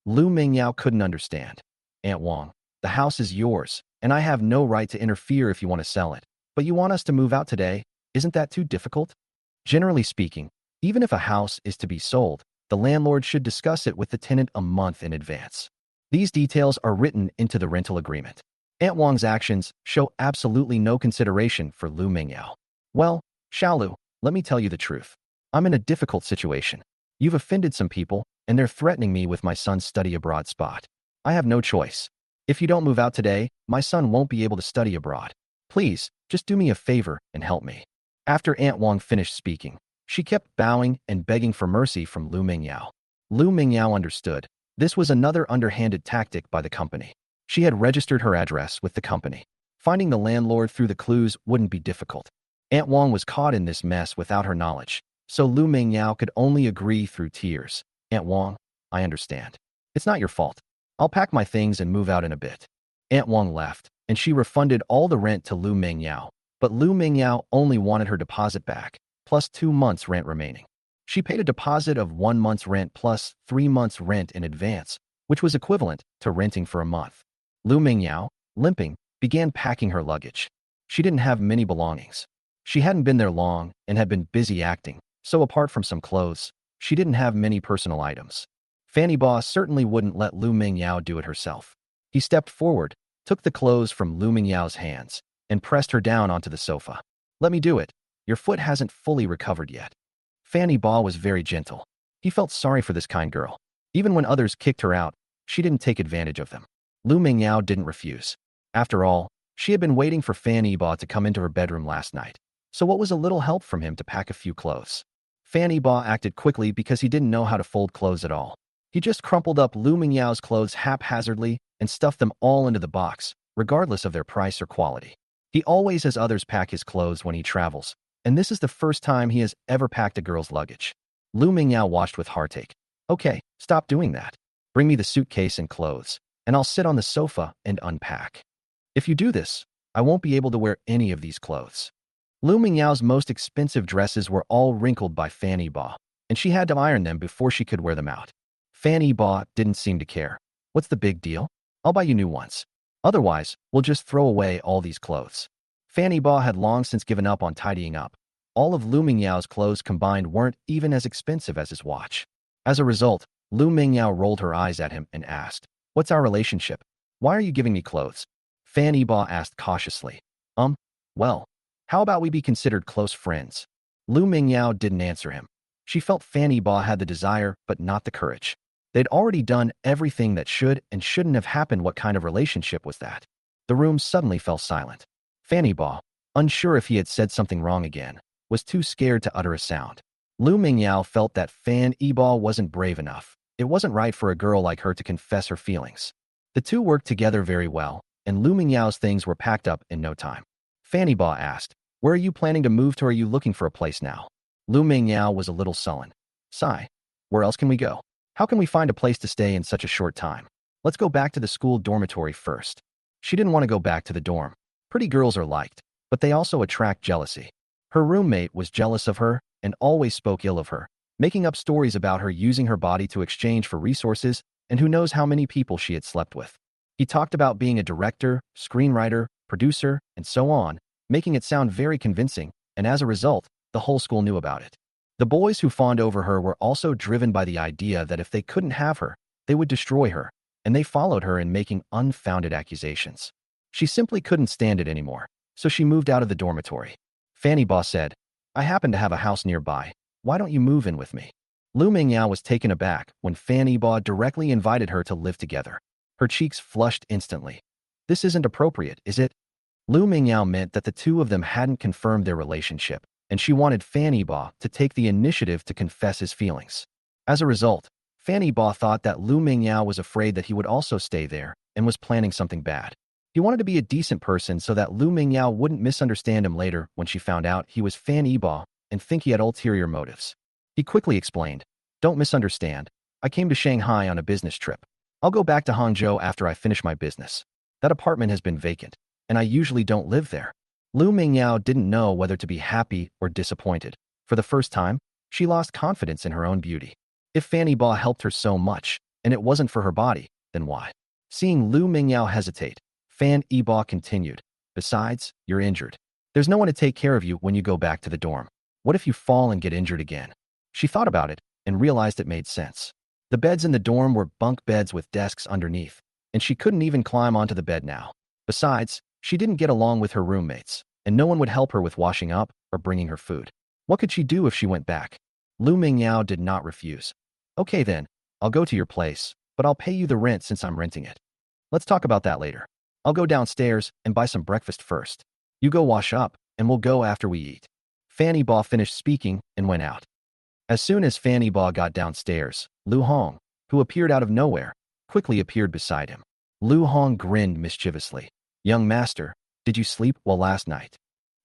Lu Mingyao couldn't understand. Aunt Wang, the house is yours, and I have no right to interfere if you want to sell it. But you want us to move out today? Isn't that too difficult? Generally speaking, even if a house is to be sold, the landlord should discuss it with the tenant a month in advance. These details are written into the rental agreement. Aunt Wang's actions show absolutely no consideration for Lu Mingyao. Well, Xiaolu, let me tell you the truth. I'm in a difficult situation. You've offended some people, and they're threatening me with my son's study abroad spot. I have no choice. If you don't move out today, my son won't be able to study abroad. Please, just do me a favor and help me. After Aunt Wang finished speaking, she kept bowing and begging for mercy from Lu Mingyao. Lu Mingyao understood. This was another underhanded tactic by the company. She had registered her address with the company. Finding the landlord through the clues wouldn't be difficult. Aunt Wang was caught in this mess without her knowledge, so Lu Mingyao could only agree through tears. Aunt Wang, I understand. It's not your fault. I'll pack my things and move out in a bit. Aunt Wang left, and she refunded all the rent to Lu Mingyao, but Lu Mingyao only wanted her deposit back, plus 2 months' rent remaining. She paid a deposit of 1 month's rent plus 3 months' rent in advance, which was equivalent to renting for a month. Lu Mingyao, limping, began packing her luggage. She didn't have many belongings. She hadn't been there long and had been busy acting, so apart from some clothes, she didn't have many personal items. Fanny Ba certainly wouldn't let Lu Mingyao do it herself. He stepped forward, took the clothes from Lu Mingyao's hands, and pressed her down onto the sofa. Let me do it. Your foot hasn't fully recovered yet. Fanny Ba was very gentle. He felt sorry for this kind girl. Even when others kicked her out, she didn't take advantage of them. Lu Mingyao didn't refuse. After all, she had been waiting for Fanny Ba to come into her bedroom last night. So what was a little help from him to pack a few clothes? Fanny Ba acted quickly because he didn't know how to fold clothes at all. He just crumpled up Lu Mingyao's clothes haphazardly and stuffed them all into the box, regardless of their price or quality. He always has others pack his clothes when he travels, and this is the first time he has ever packed a girl's luggage. Lu Mingyao watched with heartache. Okay, stop doing that. Bring me the suitcase and clothes, and I'll sit on the sofa and unpack. If you do this, I won't be able to wear any of these clothes. Lu Mingyao's most expensive dresses were all wrinkled by Fanny Ba, and she had to iron them before she could wear them out. Fanny Ba didn't seem to care. What's the big deal? I'll buy you new ones. Otherwise, we'll just throw away all these clothes. Fanny Ba had long since given up on tidying up. All of Lu Mingyao's clothes combined weren't even as expensive as his watch. As a result, Lu Mingyao rolled her eyes at him and asked, What's our relationship? Why are you giving me clothes? Fanny Ba asked cautiously. Well, how about we be considered close friends? Lu Mingyao didn't answer him. She felt Fanny Ba had the desire, but not the courage. They'd already done everything that should and shouldn't have happened. What kind of relationship was that? The room suddenly fell silent. Fanny Ba, unsure if he had said something wrong again, was too scared to utter a sound. Lu Mingyao felt that Fanny Ba wasn't brave enough. It wasn't right for a girl like her to confess her feelings. The two worked together very well, and Lu Mingyao's things were packed up in no time. Fanny Ba asked, Where are you planning to move to? Are you looking for a place now? Lu Mingyao was a little sullen. Sigh. Where else can we go? How can we find a place to stay in such a short time? Let's go back to the school dormitory first. She didn't want to go back to the dorm. Pretty girls are liked, but they also attract jealousy. Her roommate was jealous of her and always spoke ill of her, making up stories about her using her body to exchange for resources and who knows how many people she had slept with. He talked about being a director, screenwriter, producer, and so on, making it sound very convincing, and as a result, the whole school knew about it. The boys who fawned over her were also driven by the idea that if they couldn't have her, they would destroy her, and they followed her in making unfounded accusations. She simply couldn't stand it anymore, so she moved out of the dormitory. Fanny Ba said, I happen to have a house nearby. Why don't you move in with me? Lu Mingyao was taken aback when Fanny Ba directly invited her to live together. Her cheeks flushed instantly. This isn't appropriate, is it? Lu Mingyao meant that the two of them hadn't confirmed their relationship, and she wanted Fanny Ba to take the initiative to confess his feelings. As a result, Fanny Ba thought that Lu Mingyao was afraid that he would also stay there and was planning something bad. He wanted to be a decent person so that Lu Mingyao wouldn't misunderstand him later when she found out he was Fanny Ba and think he had ulterior motives. He quickly explained, "Don't misunderstand. I came to Shanghai on a business trip. I'll go back to Hangzhou after I finish my business. That apartment has been vacant, and I usually don't live there." Lu Mingyao didn't know whether to be happy or disappointed. For the first time, she lost confidence in her own beauty. If Fanny Ba helped her so much, and it wasn't for her body, then why? Seeing Lu Mingyao hesitate, Fan Ba continued, "Besides, you're injured. There's no one to take care of you when you go back to the dorm. What if you fall and get injured again?" She thought about it and realized it made sense. The beds in the dorm were bunk beds with desks underneath, and she couldn't even climb onto the bed now. Besides, she didn't get along with her roommates, and no one would help her with washing up or bringing her food. What could she do if she went back? Lu Mingyao did not refuse. "Okay then, I'll go to your place, but I'll pay you the rent since I'm renting it. Let's talk about that later. I'll go downstairs and buy some breakfast first. You go wash up, and we'll go after we eat." Fanny Ba finished speaking and went out. As soon as Fanny Ba got downstairs, Lu Hong, who appeared out of nowhere, quickly appeared beside him. Lu Hong grinned mischievously. "Young master, did you sleep well last night?"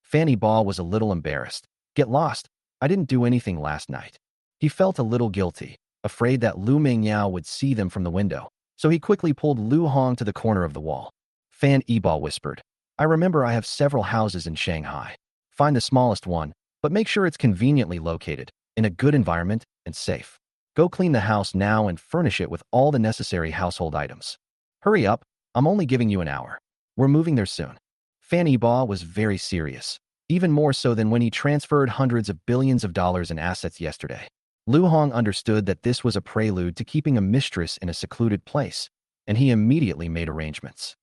Fanny Ba was a little embarrassed. "Get lost. I didn't do anything last night." He felt a little guilty, afraid that Lu Mingyao would see them from the window, so he quickly pulled Lu Hong to the corner of the wall. Fan Ba whispered, "I remember I have several houses in Shanghai. Find the smallest one, but make sure it's conveniently located, in a good environment, and safe. Go clean the house now and furnish it with all the necessary household items. Hurry up, I'm only giving you an hour. We're moving there soon." Fanny Ba was very serious, even more so than when he transferred hundreds of billions of dollars in assets yesterday. Lu Hong understood that this was a prelude to keeping a mistress in a secluded place, and he immediately made arrangements.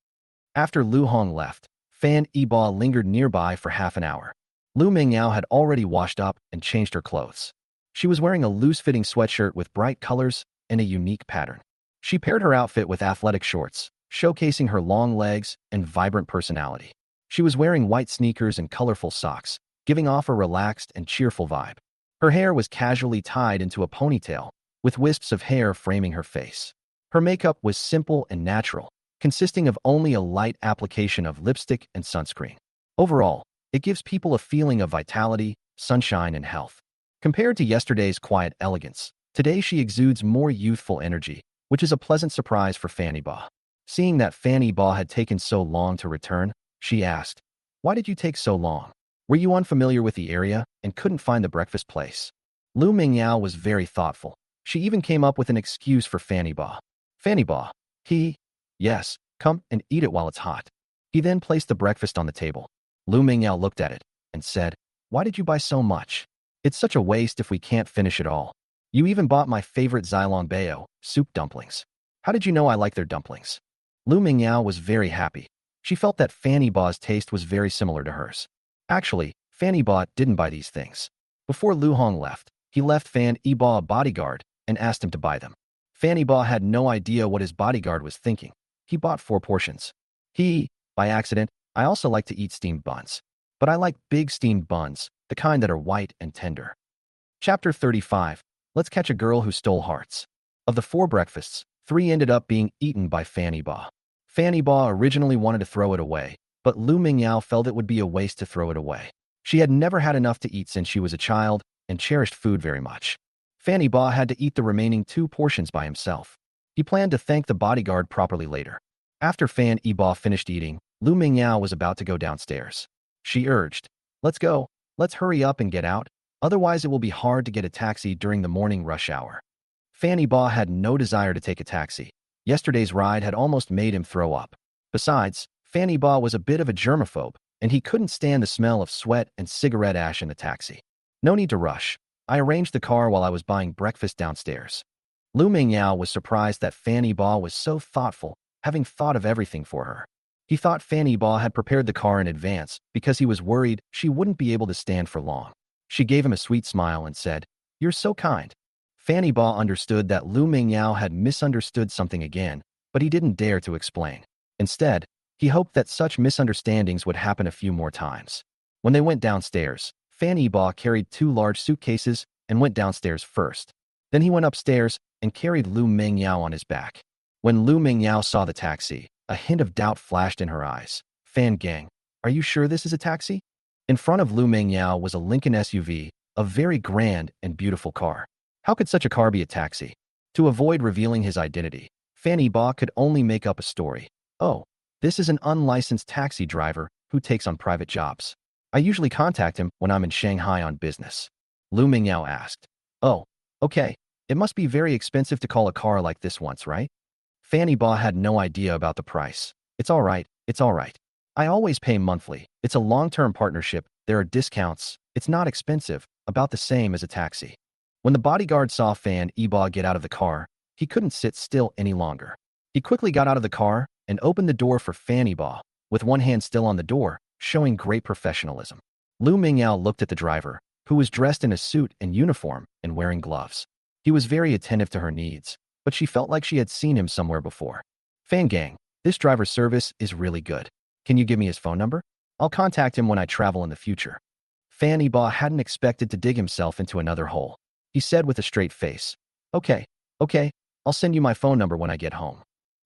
After Lu Hong left, Fan Ba lingered nearby for half an hour. Lu Mingyao had already washed up and changed her clothes. She was wearing a loose-fitting sweatshirt with bright colors and a unique pattern. She paired her outfit with athletic shorts, showcasing her long legs and vibrant personality. She was wearing white sneakers and colorful socks, giving off a relaxed and cheerful vibe. Her hair was casually tied into a ponytail, with wisps of hair framing her face. Her makeup was simple and natural, consisting of only a light application of lipstick and sunscreen. Overall, it gives people a feeling of vitality, sunshine, and health. Compared to yesterday's quiet elegance, today she exudes more youthful energy, which is a pleasant surprise for Fanny Ba. Seeing that Fanny Ba had taken so long to return, she asked, "Why did you take so long? Were you unfamiliar with the area and couldn't find the breakfast place?" Lu Mingyao was very thoughtful. She even came up with an excuse for Fanny Ba. "Fanny Ba, yes, come and eat it while it's hot." He then placed the breakfast on the table. Lu Mingyao looked at it and said, "Why did you buy so much? It's such a waste if we can't finish it all. You even bought my favorite Xylong Bao, soup dumplings. How did you know I like their dumplings?" Lu Mingyao was very happy. She felt that Fanny Ba's taste was very similar to hers. Actually, Fanny Ba didn't buy these things. Before Lu Hong left, he left Fan Ba a bodyguard and asked him to buy them. Fanny Ba had no idea what his bodyguard was thinking. He bought 4 portions. By accident, I also like to eat steamed buns. But I like big steamed buns, the kind that are white and tender. Chapter 35. Let's catch a girl who stole hearts. Of the 4 breakfasts, 3 ended up being eaten by Fanny Ba. Fanny Ba originally wanted to throw it away, but Lu Mingyao felt it would be a waste to throw it away. She had never had enough to eat since she was a child and cherished food very much. Fanny Ba had to eat the remaining 2 portions by himself. He planned to thank the bodyguard properly later. After Fan Ba finished eating, Lu Mingyao was about to go downstairs. She urged, "Let's go, let's hurry up and get out, otherwise it will be hard to get a taxi during the morning rush hour." Fanny Ba had no desire to take a taxi. Yesterday's ride had almost made him throw up. Besides, Fanny Ba was a bit of a germaphobe, and he couldn't stand the smell of sweat and cigarette ash in the taxi. "No need to rush. I arranged the car while I was buying breakfast downstairs." Lu Mingyao was surprised that Fanny Ba was so thoughtful, having thought of everything for her. He thought Fanny Ba had prepared the car in advance because he was worried she wouldn't be able to stand for long. She gave him a sweet smile and said, "You're so kind." Fanny Ba understood that Lu Mingyao had misunderstood something again, but he didn't dare to explain. Instead, He hoped that such misunderstandings would happen a few more times. When they went downstairs, Fan Yiba carried 2 large suitcases and went downstairs first. Then he went upstairs and carried Lu Mingyao on his back. When Lu Mingyao saw the taxi, a hint of doubt flashed in her eyes. Fan Gang, are you sure this is a taxi? In front of Lu Mingyao was a Lincoln SUV, a very grand and beautiful car. How could such a car be a taxi? To avoid revealing his identity, Fan Yiba could only make up a story. Oh, this is an unlicensed taxi driver who takes on private jobs. I usually contact him when I'm in Shanghai on business. Lu Mingyao asked. Oh, okay. It must be very expensive to call a car like this once, right? Fanny Ba had no idea about the price. It's all right. It's all right. I always pay monthly. It's a long-term partnership. There are discounts. It's not expensive, about the same as a taxi. When the bodyguard saw Fan Yiba get out of the car, he couldn't sit still any longer. He quickly got out of the car and opened the door for Fan Yiba, with one hand still on the door, showing great professionalism. Lu Mingyao looked at the driver, who was dressed in a suit and uniform and wearing gloves. He was very attentive to her needs, but she felt like she had seen him somewhere before. Fan Gang, this driver's service is really good. Can you give me his phone number? I'll contact him when I travel in the future. Fan Yiba hadn't expected to dig himself into another hole. He said with a straight face, Okay, I'll send you my phone number when I get home.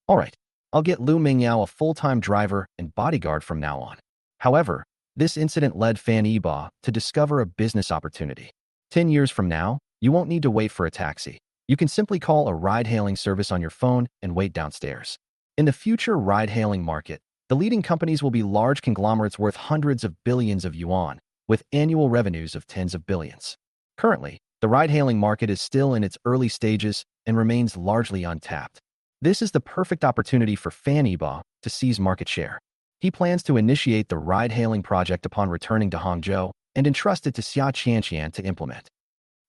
All right, I'll get Lu Mingyao a full-time driver and bodyguard from now on. However, this incident led Fan Yiba to discover a business opportunity. 10 years from now, you won't need to wait for a taxi. You can simply call a ride-hailing service on your phone and wait downstairs. In the future ride-hailing market, the leading companies will be large conglomerates worth hundreds of billions of yuan, with annual revenues of tens of billions. Currently, the ride-hailing market is still in its early stages and remains largely untapped. This is the perfect opportunity for Fan Yiba to seize market share. He plans to initiate the ride-hailing project upon returning to Hangzhou and entrust it to Xia Qianqian to implement.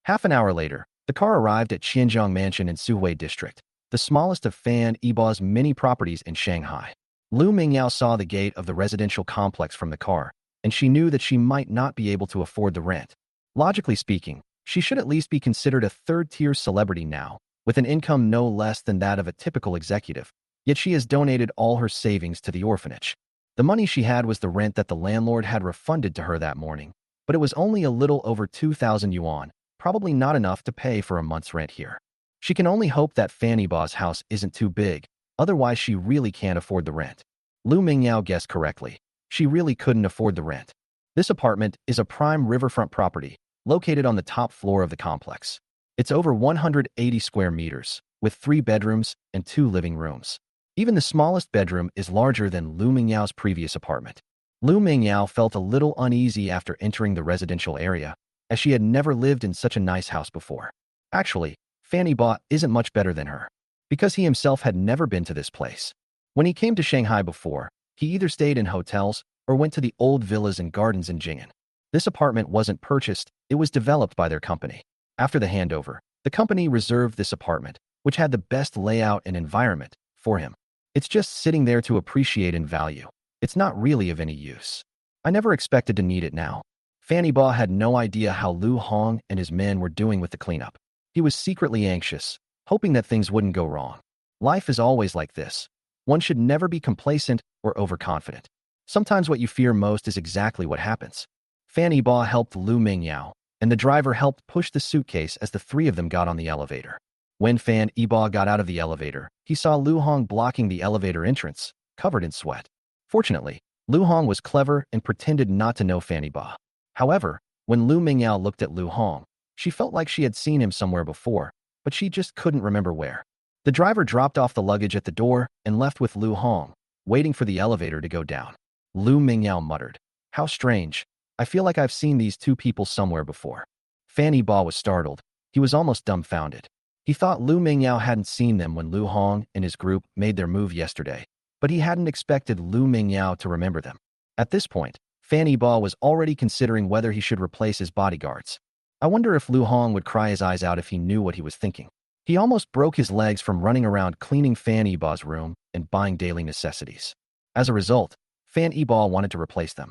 Half an hour later, the car arrived at Qianzhong Mansion in Suhui District, the smallest of Fan Yiba's many properties in Shanghai. Lu Mingyao saw the gate of the residential complex from the car, and she knew that she might not be able to afford the rent. Logically speaking, she should at least be considered a third-tier celebrity now, with an income no less than that of a typical executive, yet she has donated all her savings to the orphanage. The money she had was the rent that the landlord had refunded to her that morning, but it was only a little over 2,000 yuan, probably not enough to pay for a month's rent here. She can only hope that Fan Yiba's house isn't too big, otherwise she really can't afford the rent. Lu Mingyao guessed correctly. She really couldn't afford the rent. This apartment is a prime riverfront property, located on the top floor of the complex. It's over 180 square meters, with 3 bedrooms and 2 living rooms. Even the smallest bedroom is larger than Lu Mingyao's previous apartment. Lu Mingyao felt a little uneasy after entering the residential area, as she had never lived in such a nice house before. Actually, Fan Yiba isn't much better than her, because he himself had never been to this place. When he came to Shanghai before, he either stayed in hotels or went to the old villas and gardens in Jing'an. This apartment wasn't purchased, it was developed by their company. After the handover, the company reserved this apartment, which had the best layout and environment, for him. It's just sitting there to appreciate and value. It's not really of any use. I never expected to need it now. Fan Yiba had no idea how Lu Hong and his men were doing with the cleanup. He was secretly anxious, hoping that things wouldn't go wrong. Life is always like this. One should never be complacent or overconfident. Sometimes what you fear most is exactly what happens. Fan Yiba helped Lu Mingyao, and the driver helped push the suitcase as the 3 of them got on the elevator. When Fan Yiba got out of the elevator, he saw Lu Hong blocking the elevator entrance, covered in sweat. Fortunately, Lu Hong was clever and pretended not to know Fan Yiba. However, when Lu Mingyao looked at Lu Hong, she felt like she had seen him somewhere before, but she just couldn't remember where. The driver dropped off the luggage at the door and left with Lu Hong, waiting for the elevator to go down. Lu Mingyao muttered, "How strange. I feel like I've seen these 2 people somewhere before." Fan Yiba was startled. He was almost dumbfounded. He thought Lu Mingyao hadn't seen them when Lu Hong and his group made their move yesterday, but he hadn't expected Lu Mingyao to remember them. At this point, Fan Yiba was already considering whether he should replace his bodyguards. I wonder if Lu Hong would cry his eyes out if he knew what he was thinking. He almost broke his legs from running around cleaning Fan Yiba's room and buying daily necessities. As a result, Fan Yiba wanted to replace them.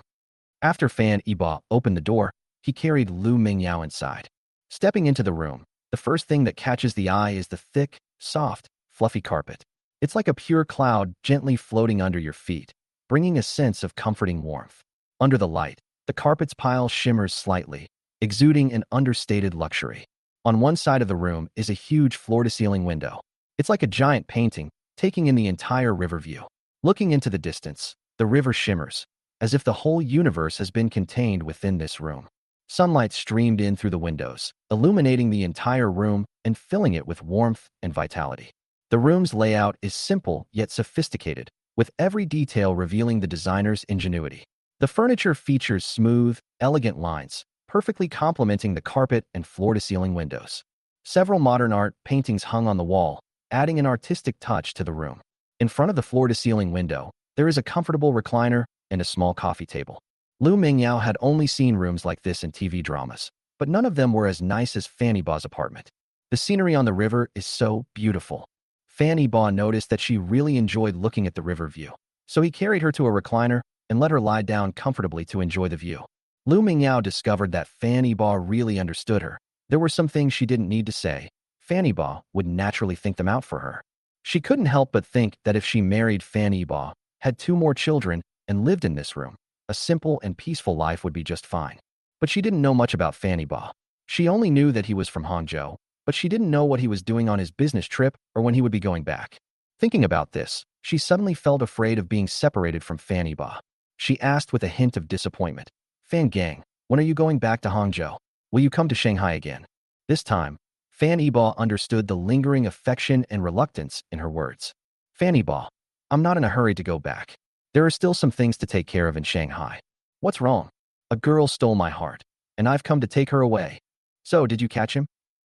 After Fan Yiba opened the door, he carried Lu Mingyao inside. Stepping into the room, the first thing that catches the eye is the thick, soft, fluffy carpet. It's like a pure cloud gently floating under your feet. bringing a sense of comforting warmth. Under the light, the carpet's pile shimmers slightly, exuding an understated luxury. On one side of the room is a huge floor-to-ceiling window. It's like a giant painting, taking in the entire river view. Looking into the distance, the river shimmers, as if the whole universe has been contained within this room. Sunlight streamed in through the windows, illuminating the entire room and filling it with warmth and vitality. The room's layout is simple yet sophisticated, with every detail revealing the designer's ingenuity. The furniture features smooth, elegant lines, perfectly complementing the carpet and floor-to-ceiling windows. Several modern art paintings hung on the wall, adding an artistic touch to the room. In front of the floor-to-ceiling window, there is a comfortable recliner and a small coffee table. Lu Mingyao had only seen rooms like this in TV dramas, but none of them were as nice as Fanny Ba's apartment. The scenery on the river is so beautiful. Fanny Ba noticed that she really enjoyed looking at the river view, so he carried her to a recliner and let her lie down comfortably to enjoy the view. Lu Mingyao discovered that Fanny Ba really understood her. There were some things she didn't need to say. Fanny Ba would naturally think them out for her. She couldn't help but think that if she married Fanny Ba, had 2 more children, and lived in this room, a simple and peaceful life would be just fine. But she didn't know much about Fanny Ba. She only knew that he was from Hangzhou, but she didn't know what he was doing on his business trip or when he would be going back. Thinking about this, she suddenly felt afraid of being separated from Fanny Ba. She asked with a hint of disappointment, "Fan Gang, when are you going back to Hangzhou? Will you come to Shanghai again?" This time, Fanny Ba understood the lingering affection and reluctance in her words. "Fanny Ba, I'm not in a hurry to go back. There are still some things to take care of in Shanghai." "What's wrong?" "A girl stole my heart, and I've come to take her away." "So, did you catch him?"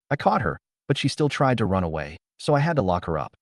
"I caught her, but she still tried to run away, so I had to lock her up."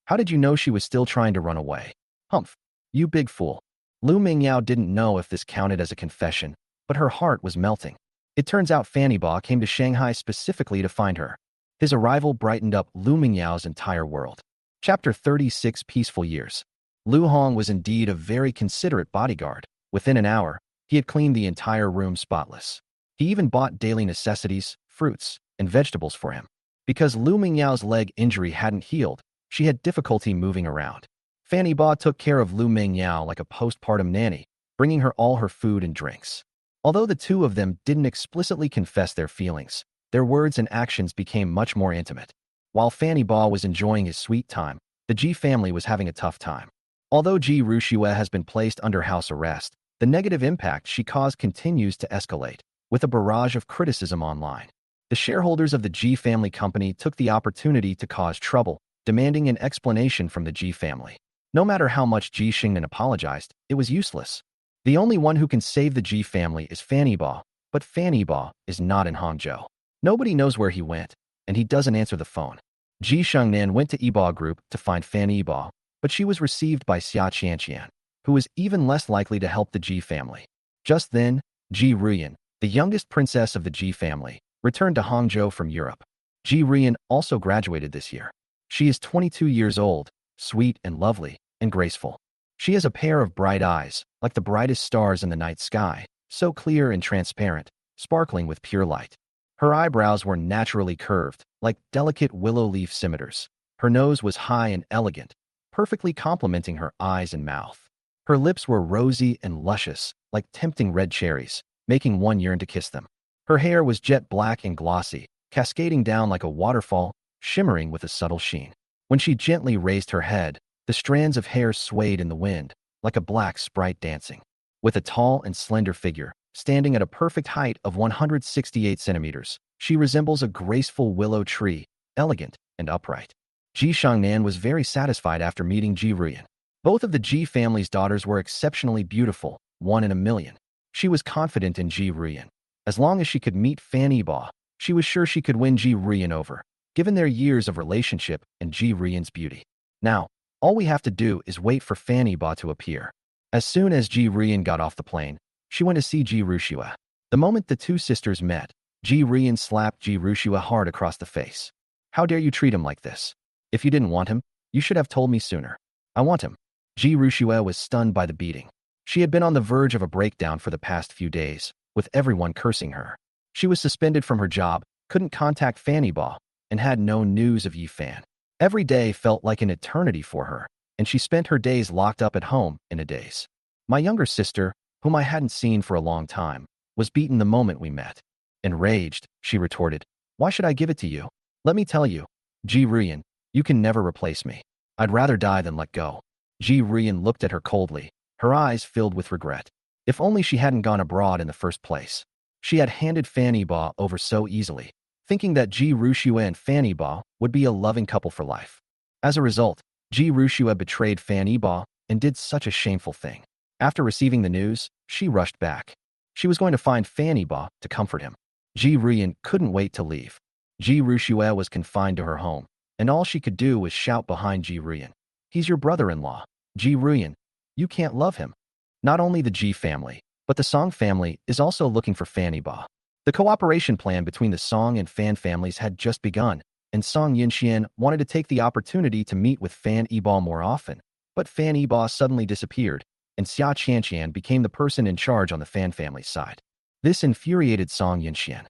"How did you know she was still trying to run away?" "Humph, you big fool." Lu Mingyao didn't know if this counted as a confession, but her heart was melting. It turns out Fanny Ba came to Shanghai specifically to find her. His arrival brightened up Lu Mingyao's entire world. Chapter 36: Peaceful Years. Lu Hong was indeed a very considerate bodyguard. Within an hour, he had cleaned the entire room spotless. He even bought daily necessities, fruits, and vegetables for him. Because Lu Mingyao's leg injury hadn't healed, she had difficulty moving around. Fanny Ba took care of Lu Mingyao like a postpartum nanny, bringing her all her food and drinks. Although the two of them didn't explicitly confess their feelings, their words and actions became much more intimate. While Fanny Ba was enjoying his sweet time, the Ji family was having a tough time. Although Ji Rushue has been placed under house arrest, the negative impact she caused continues to escalate, with a barrage of criticism online. The shareholders of the Ji family company took the opportunity to cause trouble, demanding an explanation from the Ji family. No matter how much Ji Xingnan apologized, it was useless. The only one who can save the Ji family is Fanny Ba, but Fanny Ba is not in Hangzhou. Nobody knows where he went, and he doesn't answer the phone. Ji Shengnan went to Iba Group to find Fanny Ba, but she was received by Xia Qianqian, who was even less likely to help the Ji family. Just then, Ji Ruyan, the youngest princess of the Ji family, returned to Hangzhou from Europe. Ji Ruyan also graduated this year. She is 22 years old, sweet and lovely, and graceful. She has a pair of bright eyes, like the brightest stars in the night sky, so clear and transparent, sparkling with pure light. Her eyebrows were naturally curved, like delicate willow leaf scimitars. Her nose was high and elegant, perfectly complementing her eyes and mouth. Her lips were rosy and luscious, like tempting red cherries, making one yearn to kiss them. Her hair was jet black and glossy, cascading down like a waterfall, shimmering with a subtle sheen. When she gently raised her head, the strands of hair swayed in the wind, like a black sprite dancing. With a tall and slender figure, standing at a perfect height of 168 centimeters, she resembles a graceful willow tree, elegant and upright. Ji Shangnan was very satisfied after meeting Ji Ruyan. Both of the Ji family's daughters were exceptionally beautiful, 1 in a million. She was confident in Ji Ruyan. As long as she could meet Fanny Ba, she was sure she could win Ji Ruyan over, given their years of relationship and Ji Ruyan's beauty. Now, all we have to do is wait for Fanny Ba to appear. As soon as Ji Ruyan got off the plane, she went to see Ji Rushue. The moment the two sisters met, Ji Ruyan slapped Ji Rushue hard across the face. "How dare you treat him like this? If you didn't want him, you should have told me sooner." "I want him." Ji Rushue was stunned by the beating. She had been on the verge of a breakdown for the past few days, with everyone cursing her. She was suspended from her job, couldn't contact Fanny Ba, and had no news of Yi Fan. Every day felt like an eternity for her, and she spent her days locked up at home in a daze. My younger sister, whom I hadn't seen for a long time, was beaten the moment we met. Enraged, she retorted, "Why should I give it to you? Let me tell you, Ji Ruyan, you can never replace me. I'd rather die than let go." Ji Ruyan looked at her coldly, her eyes filled with regret. If only she hadn't gone abroad in the first place. She had handed Fan Yiba over so easily, thinking that Ji Rushue and Fan Yiba would be a loving couple for life. As a result, Ji Rushue betrayed Fan Yiba and did such a shameful thing. After receiving the news, she rushed back. She was going to find Fan Yiba to comfort him. Ji Ruyan couldn't wait to leave. Ji Rushue was confined to her home, and all she could do was shout behind Ji Ruyan, "He's your brother-in-law, Ji Ruyan. You can't love him." Not only the Ji family, but the Song family is also looking for Fan Yiba. The cooperation plan between the Song and Fan families had just begun, and Song Yinxian wanted to take the opportunity to meet with Fan Yiba more often. But Fan Yiba suddenly disappeared, and Xia Qianqian became the person in charge on the Fan family's side. This infuriated Song Yinxian.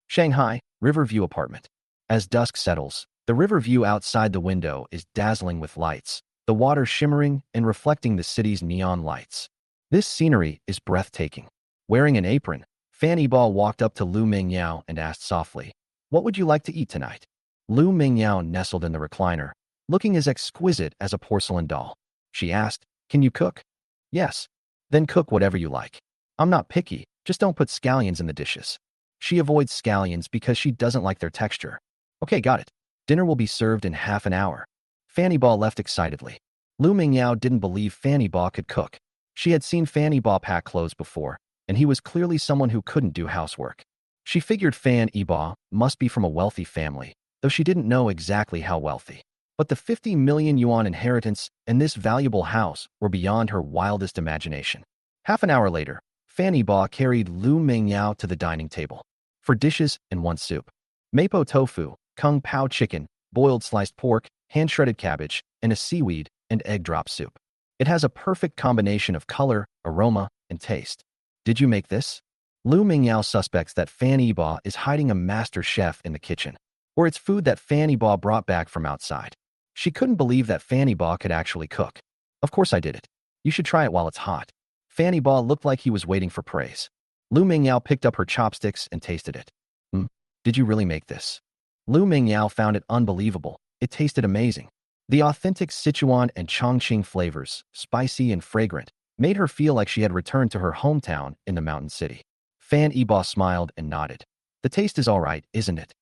Shanghai, Riverview apartment. As dusk settles, the river view outside the window is dazzling with lights, the water shimmering and reflecting the city's neon lights. This scenery is breathtaking. Wearing an apron, Fan Yiba walked up to Lu Mingyao and asked softly, "What would you like to eat tonight?" Lu Mingyao nestled in the recliner, looking as exquisite as a porcelain doll. She asked, "Can you cook?" "Yes." "Then cook whatever you like. I'm not picky, just don't put scallions in the dishes." She avoids scallions because she doesn't like their texture. "Okay, got it. Dinner will be served in half an hour." Fan Yiba left excitedly. Lu Mingyao didn't believe Fan Yiba could cook. She had seen Fan Yiba pack clothes before, and he was clearly someone who couldn't do housework. She figured Fan Yiba must be from a wealthy family, though she didn't know exactly how wealthy. But the 50 million yuan inheritance and this valuable house were beyond her wildest imagination. Half an hour later, Fan Yiba carried Lu Mingyao to the dining table. For dishes and one soup. Mapo tofu, kung pao chicken, boiled sliced pork, hand-shredded cabbage, and a seaweed and egg drop soup. It has a perfect combination of color, aroma, and taste. "Did you make this?" Lu Mingyao suspects that Fan Yiba is hiding a master chef in the kitchen, or it's food that Fan Yiba brought back from outside. She couldn't believe that Fan Yiba could actually cook. "Of course I did it. You should try it while it's hot." Fan Yiba looked like he was waiting for praise. Lu Mingyao picked up her chopsticks and tasted it. Did you really make this?" Lu Mingyao found it unbelievable. It tasted amazing. The authentic Sichuan and Chongqing flavors, spicy and fragrant, made her feel like she had returned to her hometown in the mountain city. Fan Yiba smiled and nodded. "The taste is all right, isn't it?"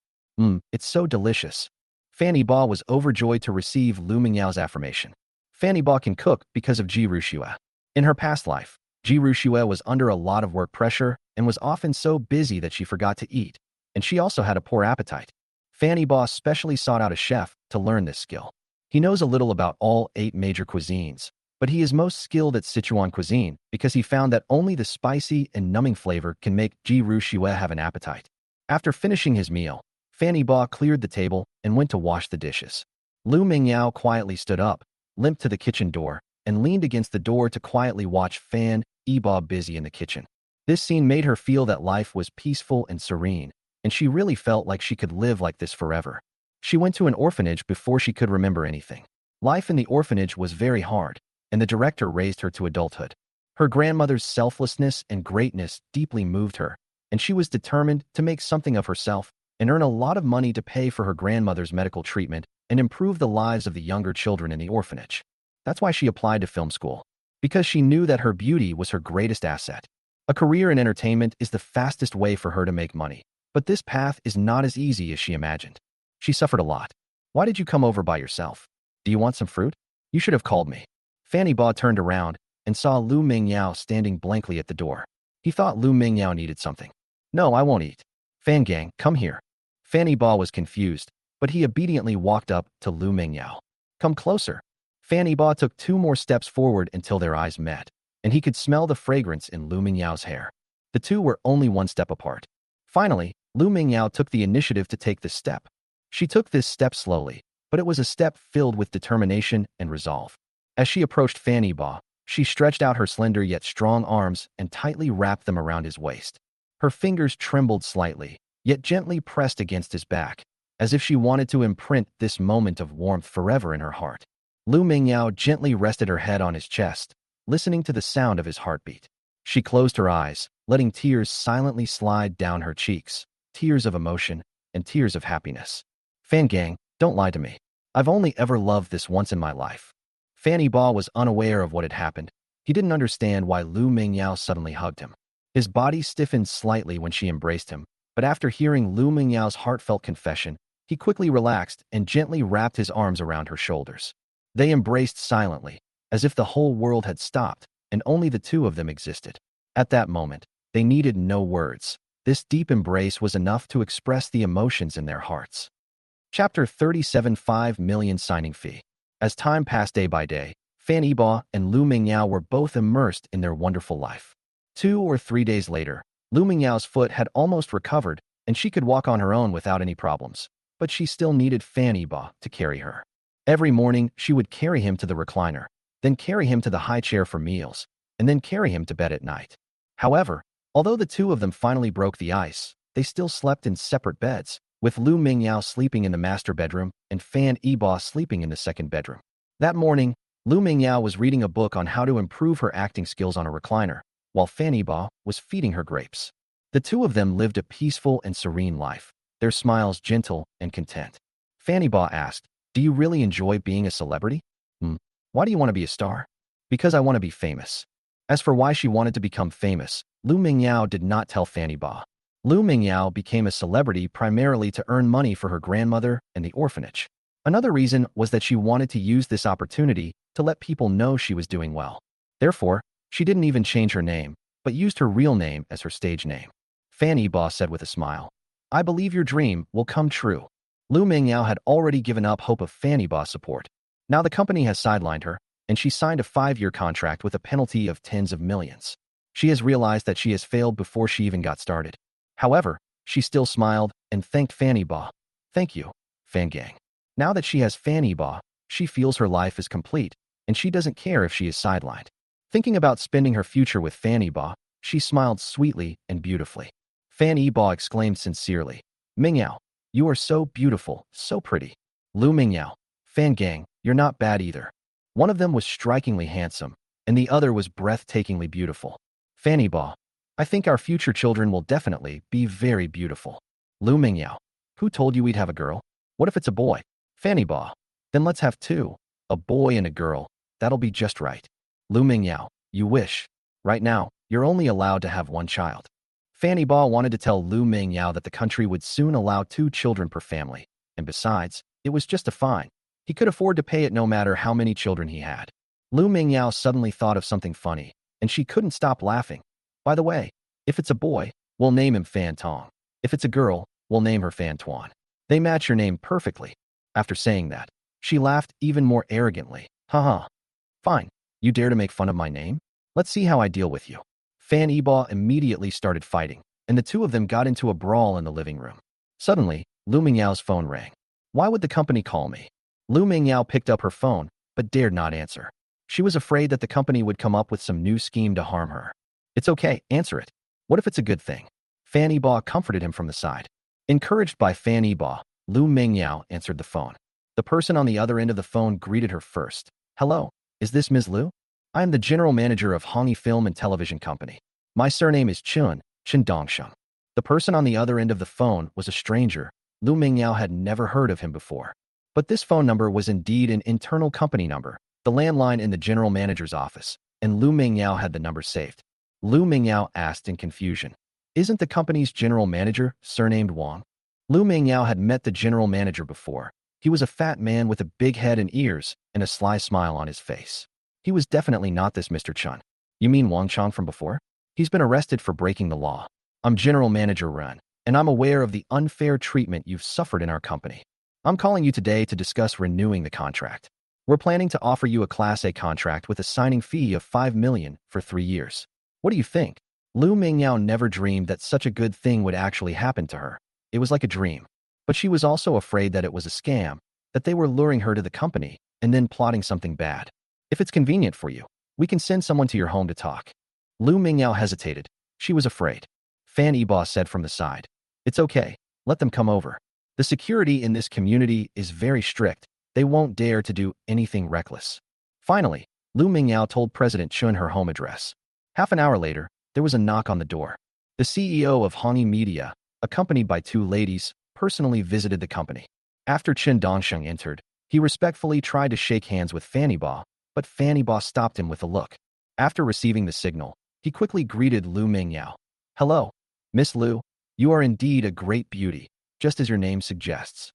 It's so delicious." Fan Yiba was overjoyed to receive Lu Mingyao's affirmation. Fan Yiba can cook because of Ji Rushue. In her past life, Ji Rushue was under a lot of work pressure and was often so busy that she forgot to eat, and she also had a poor appetite. Fan Yiba specially sought out a chef to learn this skill. He knows a little about all 8 major cuisines, but he is most skilled at Sichuan cuisine because he found that only the spicy and numbing flavor can make Ji Rushue have an appetite. After finishing his meal, Fan Yiba cleared the table and went to wash the dishes. Lu Mingyao quietly stood up, limped to the kitchen door, and leaned against the door to quietly watch Fan Yiba busy in the kitchen. This scene made her feel that life was peaceful and serene, and she really felt like she could live like this forever. She went to an orphanage before she could remember anything. Life in the orphanage was very hard, and the director raised her to adulthood. Her grandmother's selflessness and greatness deeply moved her, and she was determined to make something of herself and earn a lot of money to pay for her grandmother's medical treatment and improve the lives of the younger children in the orphanage. That's why she applied to film school, because she knew that her beauty was her greatest asset. A career in entertainment is the fastest way for her to make money, but this path is not as easy as she imagined. She suffered a lot. "Why did you come over by yourself? Do you want some fruit? You should have called me." Fan Yiba turned around and saw Lu Mingyao standing blankly at the door. He thought Lu Mingyao needed something. "No, I won't eat." "Fan Gang, come here." Fan Yiba was confused, but he obediently walked up to Lu Mingyao. "Come closer." Fan Yiba took 2 more steps forward until their eyes met, and he could smell the fragrance in Lu Mingyao's hair. The two were only 1 step apart. Finally, Lu Mingyao took the initiative to take this step. She took this step slowly, but it was a step filled with determination and resolve. As she approached Fan Yiba, she stretched out her slender yet strong arms and tightly wrapped them around his waist. Her fingers trembled slightly, yet gently pressed against his back, as if she wanted to imprint this moment of warmth forever in her heart. Lu Mingyao gently rested her head on his chest, listening to the sound of his heartbeat. She closed her eyes, letting tears silently slide down her cheeks, tears of emotion and tears of happiness. Fan Gang, don't lie to me. I've only ever loved this once in my life. Fanny Ba was unaware of what had happened. He didn't understand why Lu Mingyao suddenly hugged him. His body stiffened slightly when she embraced him, but after hearing Lu Mingyao's heartfelt confession, he quickly relaxed and gently wrapped his arms around her shoulders. They embraced silently, as if the whole world had stopped and only the two of them existed. At that moment, they needed no words. This deep embrace was enough to express the emotions in their hearts. Chapter 37 5 million signing fee. As time passed day by day, Fan Yibo and Lu Mingyao were both immersed in their wonderful life. 2 or 3 days later, Lu Mingyao's foot had almost recovered and she could walk on her own without any problems, but she still needed Fan Yibo to carry her. Every morning, she would carry him to the recliner, then carry him to the high chair for meals, and then carry him to bed at night. However, although the two of them finally broke the ice, they still slept in separate beds, with Lu Mingyao sleeping in the master bedroom and Fan Yibo sleeping in the second bedroom. That morning, Lu Mingyao was reading a book on how to improve her acting skills on a recliner, while Fan Yibo was feeding her grapes. The two of them lived a peaceful and serene life, their smiles gentle and content. Fan Yibo asked, "Do you really enjoy being a celebrity?" Why do you want to be a star?" "Because I want to be famous." As for why she wanted to become famous, Lu Mingyao did not tell Fan Yibo. Lu Mingyao became a celebrity primarily to earn money for her grandmother and the orphanage. Another reason was that she wanted to use this opportunity to let people know she was doing well. Therefore, she didn't even change her name, but used her real name as her stage name. Fan Yibo said with a smile, "I believe your dream will come true." Lu Mingyao had already given up hope of Fan Yibo's support. Now the company has sidelined her, and she signed a 5-year contract with a penalty of tens of millions. She has realized that she has failed before she even got started. However, she still smiled and thanked Fan Yibo. "Thank you, Fan Gang." Now that she has Fan Yibo, she feels her life is complete, and she doesn't care if she is sidelined. Thinking about spending her future with Fan Yibo, she smiled sweetly and beautifully. Fan Yibo exclaimed sincerely, "Mingyao, you are so beautiful, so pretty." Lu Mingyao, "Fan Gang, you're not bad either." One of them was strikingly handsome, and the other was breathtakingly beautiful. Fan Yibo, "I think our future children will definitely be very beautiful." Lu Mingyao, "Who told you we'd have a girl? What if it's a boy?" Fan Yibo, "Then let's have two, a boy and a girl. That'll be just right." Lu Mingyao, "You wish. Right now, you're only allowed to have one child." Fan Yibo wanted to tell Lu Mingyao that the country would soon allow 2 children per family, and besides, it was just a fine. He could afford to pay it no matter how many children he had. Lu Mingyao suddenly thought of something funny, and she couldn't stop laughing. "By the way, if it's a boy, we'll name him Fan Tong. If it's a girl, we'll name her Fan Tuan. They match your name perfectly." After saying that, she laughed even more arrogantly. "Haha. Fine. You dare to make fun of my name? Let's see how I deal with you." Fan Yibo immediately started fighting, and the two of them got into a brawl in the living room. Suddenly, Lu Mingyao's phone rang. "Why would the company call me?" Lu Mingyao picked up her phone, but dared not answer. She was afraid that the company would come up with some new scheme to harm her. "It's okay, answer it. What if it's a good thing?" Fan Yibo comforted him from the side. Encouraged by Fan Yibo, Lu Mingyao answered the phone. The person on the other end of the phone greeted her first. "Hello, is this Ms. Lu? I am the general manager of Hongi Film and Television Company. My surname is Chen Dongsheng." The person on the other end of the phone was a stranger. Lu Mingyao had never heard of him before. But this phone number was indeed an internal company number, the landline in the general manager's office, and Lu Mingyao had the number saved. Lu Mingyao asked in confusion, "Isn't the company's general manager surnamed Wang?" Lu Mingyao had met the general manager before. He was a fat man with a big head and ears and a sly smile on his face. He was definitely not this Mr. Chun. "You mean Wang Chong from before? He's been arrested for breaking the law. I'm General Manager Ren, and I'm aware of the unfair treatment you've suffered in our company. I'm calling you today to discuss renewing the contract. We're planning to offer you a Class A contract with a signing fee of 5 million for 3 years. What do you think?" Lu Mingyao never dreamed that such a good thing would actually happen to her. It was like a dream. But she was also afraid that it was a scam, that they were luring her to the company and then plotting something bad. "If it's convenient for you, we can send someone to your home to talk." Lu Mingyao hesitated. She was afraid. Fan Yibo said from the side, "It's okay. Let them come over. The security in this community is very strict. They won't dare to do anything reckless." Finally, Lu Mingyao told President Chun her home address. Half an hour later, there was a knock on the door. The CEO of Hongyi Media, accompanied by two ladies, personally visited the company. After Chen Dongsheng entered, he respectfully tried to shake hands with Fanny Ba, but Fanny Ba stopped him with a look. After receiving the signal, he quickly greeted Lu Mingyao. "Hello, Miss Lu. You are indeed a great beauty, just as your name suggests."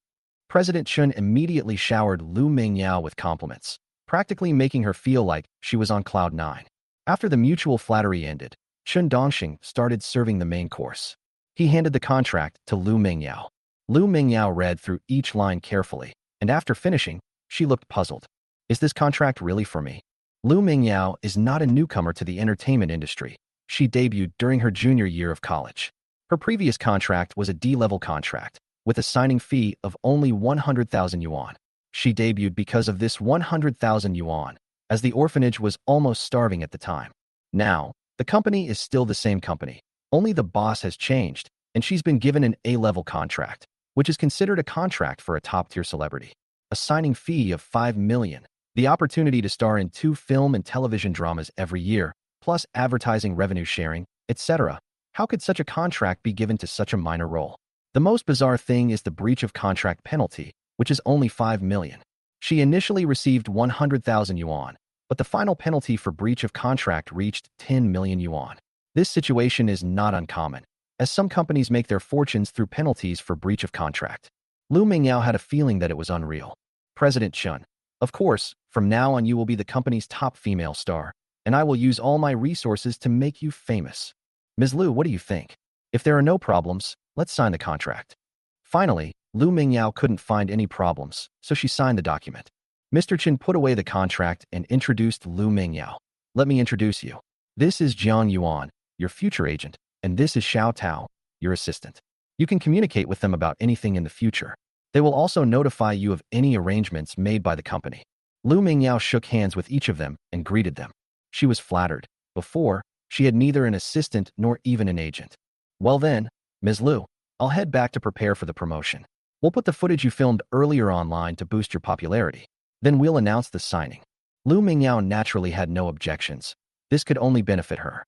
President Chun immediately showered Lu Mingyao with compliments, practically making her feel like she was on cloud nine. After the mutual flattery ended, Chun Dongxing started serving the main course. He handed the contract to Lu Mingyao. Lu Mingyao read through each line carefully, and after finishing, she looked puzzled. "Is this contract really for me?" Lu Mingyao is not a newcomer to the entertainment industry. She debuted during her junior year of college. Her previous contract was a D-level contract, with a signing fee of only 100,000 yuan. She debuted because of this 100,000 yuan, as the orphanage was almost starving at the time. Now, the company is still the same company, only the boss has changed, and she's been given an A-level contract, which is considered a contract for a top-tier celebrity. A signing fee of 5 million, the opportunity to star in 2 film and television dramas every year, plus advertising revenue sharing, etc. How could such a contract be given to such a minor role? The most bizarre thing is the breach of contract penalty, which is only 5 million. She initially received 100,000 yuan, but the final penalty for breach of contract reached 10 million yuan. This situation is not uncommon, as some companies make their fortunes through penalties for breach of contract. Lu Mingyao had a feeling that it was unreal. President Chun, "Of course, from now on you will be the company's top female star, and I will use all my resources to make you famous." "Ms. Lu, what do you think? If there are no problems, let's sign the contract." Finally, Lu Mingyao couldn't find any problems, so she signed the document. Mr. Chen put away the contract and introduced Lu Mingyao. "Let me introduce you. This is Jiang Yuan, your future agent, and this is Xiao Tao, your assistant. You can communicate with them about anything in the future. They will also notify you of any arrangements made by the company." Lu Mingyao shook hands with each of them and greeted them. She was flattered. Before, she had neither an assistant nor even an agent. "Well then, Ms. Lu, I'll head back to prepare for the promotion. We'll put the footage you filmed earlier online to boost your popularity. Then we'll announce the signing." Lu Mingyao naturally had no objections. This could only benefit her.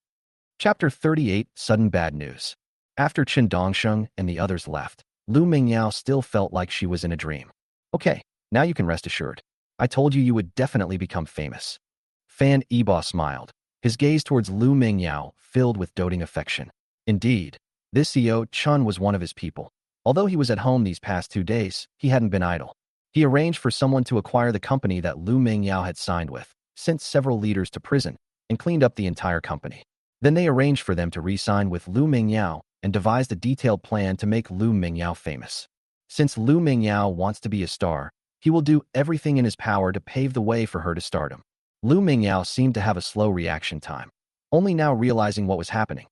Chapter 38, Sudden Bad News. After Chen Dongsheng and the others left, Lu Mingyao still felt like she was in a dream. "Okay, now you can rest assured. I told you you would definitely become famous." Fan Yiba smiled, his gaze towards Lu Mingyao filled with doting affection. Indeed, this CEO Chun was one of his people. Although he was at home these past 2 days, he hadn't been idle. He arranged for someone to acquire the company that Lu Mingyao had signed with, sent several leaders to prison, and cleaned up the entire company. Then they arranged for them to re-sign with Lu Mingyao and devised a detailed plan to make Lu Mingyao famous. Since Lu Mingyao wants to be a star, he will do everything in his power to pave the way for her to stardom. Lu Mingyao seemed to have a slow reaction time, only now realizing what was happening.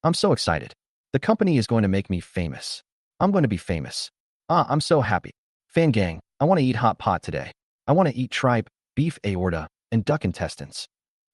I'm so excited. The company is going to make me famous. I'm going to be famous. I'm so happy. Fan gang, I want to eat hot pot today. I want to eat tripe, beef aorta, and duck intestines.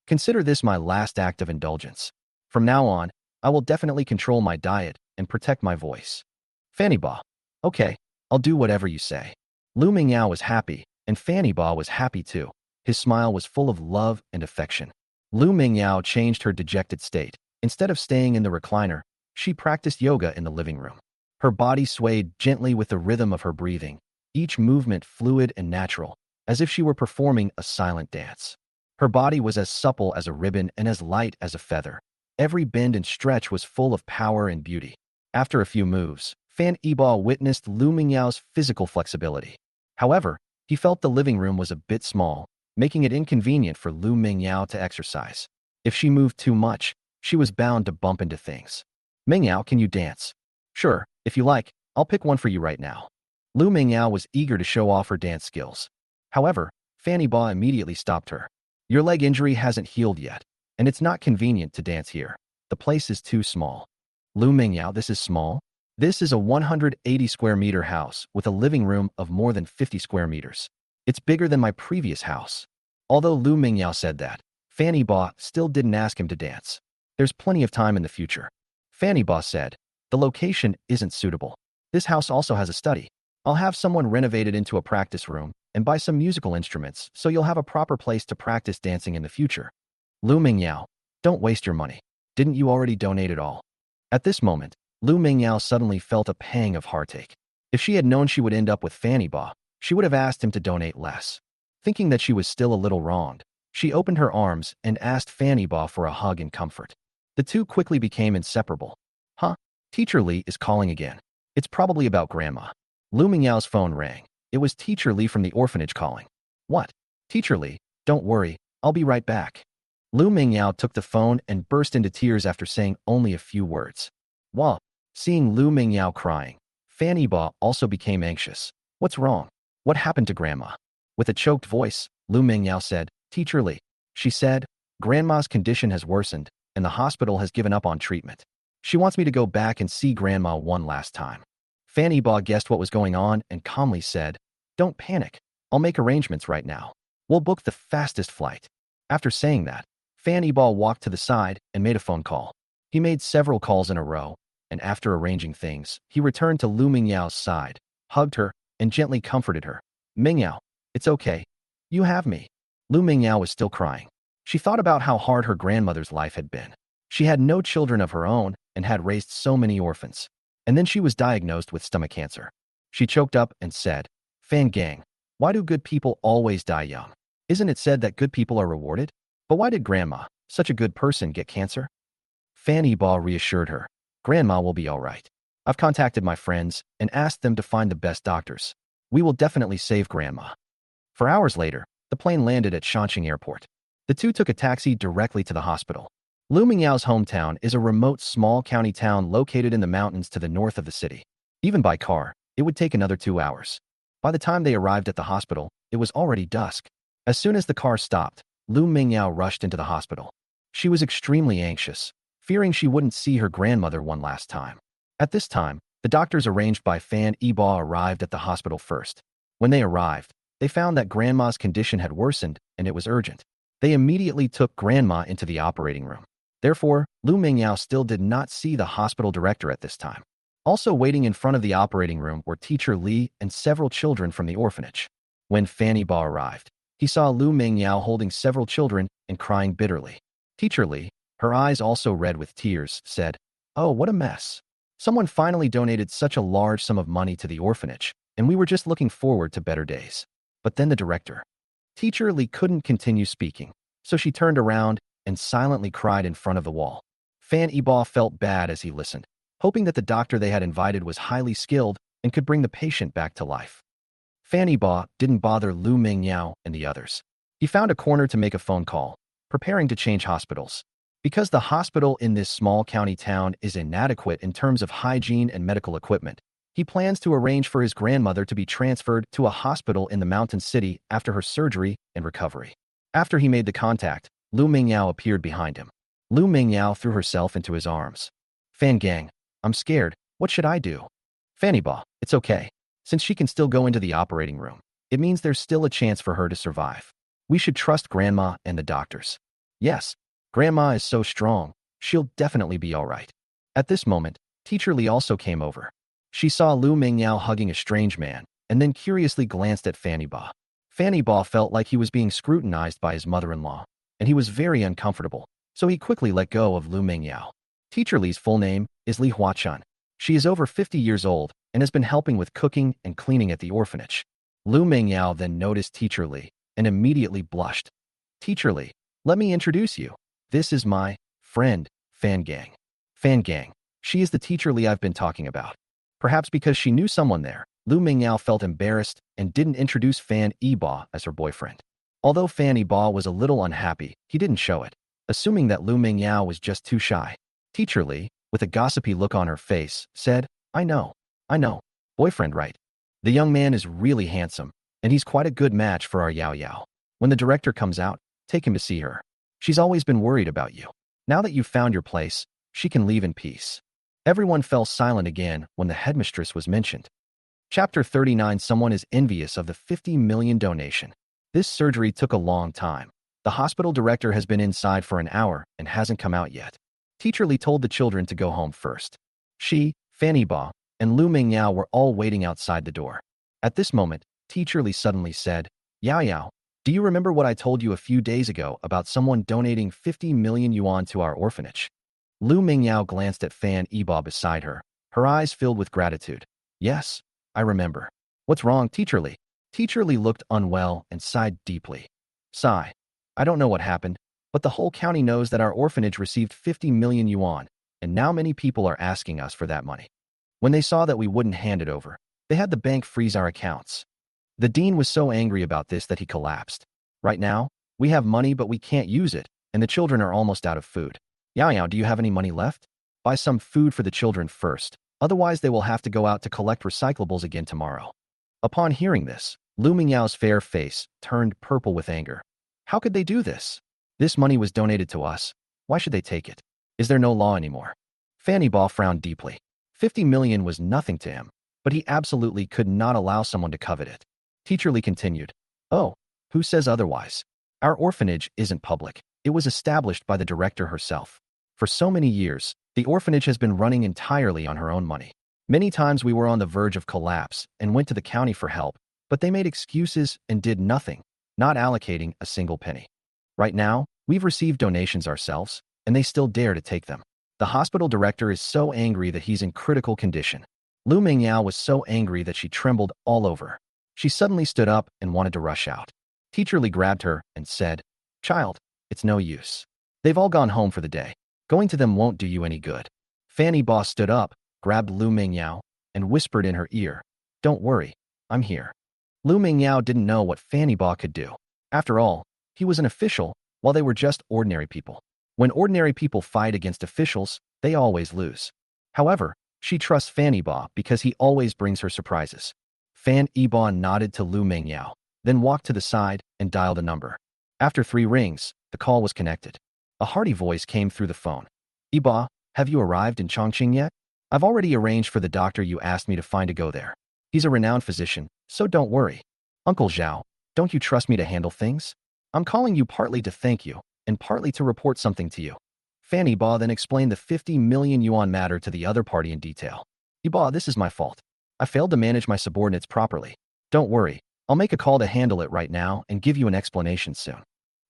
Consider this my last act of indulgence. From now on, I will definitely control my diet and protect my voice." Fanny Ba. "Okay, I'll do whatever you say." Lu Mingyao was happy, and Fanny Ba was happy too. His smile was full of love and affection. Lu Mingyao changed her dejected state. Instead of staying in the recliner, she practiced yoga in the living room. Her body swayed gently with the rhythm of her breathing, each movement fluid and natural, as if she were performing a silent dance. Her body was as supple as a ribbon and as light as a feather. Every bend and stretch was full of power and beauty. After a few moves, Fan Yiba witnessed Lu Mingyao's physical flexibility. However, he felt the living room was a bit small, making it inconvenient for Lu Mingyao to exercise. If she moved too much, she was bound to bump into things. "Mingyao, can you dance?" "Sure, if you like, I'll pick one for you right now." Lu Mingyao was eager to show off her dance skills. However, Fanny Ba immediately stopped her. "Your leg injury hasn't healed yet, and it's not convenient to dance here. The place is too small." "Lu Mingyao, this is small?" "This is a 180 square meter house with a living room of more than 50 square meters. It's bigger than my previous house." Although Lu Mingyao said that, Fanny Ba still didn't ask him to dance. "There's plenty of time in the future." Fanny Ba said, "The location isn't suitable. This house also has a study. I'll have someone renovate it into a practice room and buy some musical instruments so you'll have a proper place to practice dancing in the future. Lu Mingyao, don't waste your money. Didn't you already donate it all? At this moment, Lu Mingyao suddenly felt a pang of heartache. If she had known she would end up with Fanny Ba, she would have asked him to donate less. Thinking that she was still a little wronged, she opened her arms and asked Fanny Ba for a hug and comfort. The two quickly became inseparable. Huh? Teacher Li is calling again. It's probably about Grandma. Lu Mingyao's phone rang. It was Teacher Li from the orphanage calling. What? Teacher Li, don't worry, I'll be right back. Lu Mingyao took the phone and burst into tears after saying only a few words. Wow. Seeing Lu Mingyao crying, Fanny Ba also became anxious. What's wrong? What happened to Grandma? With a choked voice, Lu Mingyao said, Teacher Li. She said, Grandma's condition has worsened, and the hospital has given up on treatment. She wants me to go back and see Grandma one last time. Fanny Ba guessed what was going on and calmly said, Don't panic. I'll make arrangements right now. We'll book the fastest flight. After saying that, Fanny Ba walked to the side and made a phone call. He made several calls in a row, and after arranging things, he returned to Lu Mingyao's side, hugged her, and gently comforted her. Mingyao, it's okay. You have me. Lu Mingyao was still crying. She thought about how hard her grandmother's life had been. She had no children of her own and had raised so many orphans. And then she was diagnosed with stomach cancer. She choked up and said, Fan Gang, why do good people always die young? Isn't it said that good people are rewarded? But why did Grandma, such a good person, get cancer? Fanny Ba reassured her, Grandma will be all right. I've contacted my friends and asked them to find the best doctors. We will definitely save Grandma. For hours later, the plane landed at Shanxing Airport. The two took a taxi directly to the hospital. Lu Mingyao's hometown is a remote small county town located in the mountains to the north of the city. Even by car, it would take another 2 hours. By the time they arrived at the hospital, it was already dusk. As soon as the car stopped, Lu Mingyao rushed into the hospital. She was extremely anxious, fearing she wouldn't see her grandmother one last time. At this time, the doctors arranged by Fan Yiba arrived at the hospital first. When they arrived, they found that Grandma's condition had worsened and it was urgent. They immediately took Grandma into the operating room. Therefore, Lu Mingyao still did not see the hospital director at this time. Also waiting in front of the operating room were Teacher Li and several children from the orphanage. When Fanny Ba arrived, he saw Lu Mingyao holding several children and crying bitterly. Teacher Li, her eyes also red with tears, said, Oh, what a mess. Someone finally donated such a large sum of money to the orphanage, and we were just looking forward to better days. But then the director. Teacher Li couldn't continue speaking, so she turned around and silently cried in front of the wall. Fan Yiba felt bad as he listened, hoping that the doctor they had invited was highly skilled and could bring the patient back to life. Fan Yiba didn't bother Lu Mingyao and the others. He found a corner to make a phone call, preparing to change hospitals. Because the hospital in this small county town is inadequate in terms of hygiene and medical equipment, he plans to arrange for his grandmother to be transferred to a hospital in the mountain city after her surgery and recovery. After he made the contact, Lu Mingyao appeared behind him. Lu Mingyao threw herself into his arms. Fan Gang, I'm scared. What should I do? Fanny Ba, it's okay. Since she can still go into the operating room, it means there's still a chance for her to survive. We should trust Grandma and the doctors. Yes, Grandma is so strong, she'll definitely be all right. At this moment, Teacher Li also came over. She saw Lu Mingyao hugging a strange man, and then curiously glanced at Fanny Ba. Fanny Ba felt like he was being scrutinized by his mother-in-law, and he was very uncomfortable, so he quickly let go of Lu Mingyao. Teacher Li's full name is Li Huachan. She is over 50 years old and has been helping with cooking and cleaning at the orphanage. Lu Mingyao then noticed Teacher Li and immediately blushed. Teacher Li, let me introduce you. This is my friend, Fan Gang. Fan Gang, she is the Teacher Li I've been talking about. Perhaps because she knew someone there, Lu Mingyao felt embarrassed and didn't introduce Fan Yiba as her boyfriend. Although Fan Yiba was a little unhappy, he didn't show it, assuming that Lu Mingyao was just too shy. Teacher Li, with a gossipy look on her face, said, I know. Boyfriend, right? The young man is really handsome, and he's quite a good match for our Yao Yao. When the director comes out, take him to see her. She's always been worried about you. Now that you've found your place, she can leave in peace. Everyone fell silent again when the headmistress was mentioned. Chapter 39. Someone is envious of the 50 million donation. This surgery took a long time. The hospital director has been inside for an hour and hasn't come out yet. Teacher Li told the children to go home first. She, Fanny Ba, and Lu Mingyao were all waiting outside the door. At this moment, Teacher Li suddenly said, Yao Yao, do you remember what I told you a few days ago about someone donating 50 million yuan to our orphanage? Lu Mingyao glanced at Fan Yiba beside her, her eyes filled with gratitude. Yes, I remember. What's wrong, Teacher Li? Teacher Li looked unwell and sighed deeply. Sigh. I don't know what happened, but the whole county knows that our orphanage received 50 million yuan, and now many people are asking us for that money. When they saw that we wouldn't hand it over, they had the bank freeze our accounts. The dean was so angry about this that he collapsed. Right now, we have money but we can't use it, and the children are almost out of food. Yao Yao, do you have any money left? Buy some food for the children first, otherwise they will have to go out to collect recyclables again tomorrow. Upon hearing this, Lu Mingyao's fair face turned purple with anger. How could they do this? This money was donated to us. Why should they take it? Is there no law anymore? Fanny Ball frowned deeply. 50 million was nothing to him, but he absolutely could not allow someone to covet it. Teacher Li continued, Oh, who says otherwise? Our orphanage isn't public. It was established by the director herself. For so many years, the orphanage has been running entirely on her own money. Many times we were on the verge of collapse and went to the county for help, but they made excuses and did nothing, not allocating a single penny. Right now, we've received donations ourselves, and they still dare to take them. The hospital director is so angry that he's in critical condition. Lu Mingyao was so angry that she trembled all over. She suddenly stood up and wanted to rush out. Teacher Li grabbed her and said, Child, it's no use. They've all gone home for the day. Going to them won't do you any good. Fanny Ba stood up, grabbed Lu Mingyao, and whispered in her ear, Don't worry, I'm here. Lu Mingyao didn't know what Fanny Ba could do. After all, he was an official, while they were just ordinary people. When ordinary people fight against officials, they always lose. However, she trusts Fanny Ba because he always brings her surprises. Fan Yiba nodded to Lu Mingyao, then walked to the side and dialed a number. After 3 rings, the call was connected. A hearty voice came through the phone. Yiba, have you arrived in Chongqing yet? I've already arranged for the doctor you asked me to find to go there. He's a renowned physician, so don't worry. Uncle Zhao, don't you trust me to handle things? I'm calling you partly to thank you, and partly to report something to you. Fanny Ba then explained the 50 million yuan matter to the other party in detail. Yiba, this is my fault. I failed to manage my subordinates properly. Don't worry, I'll make a call to handle it right now and give you an explanation soon.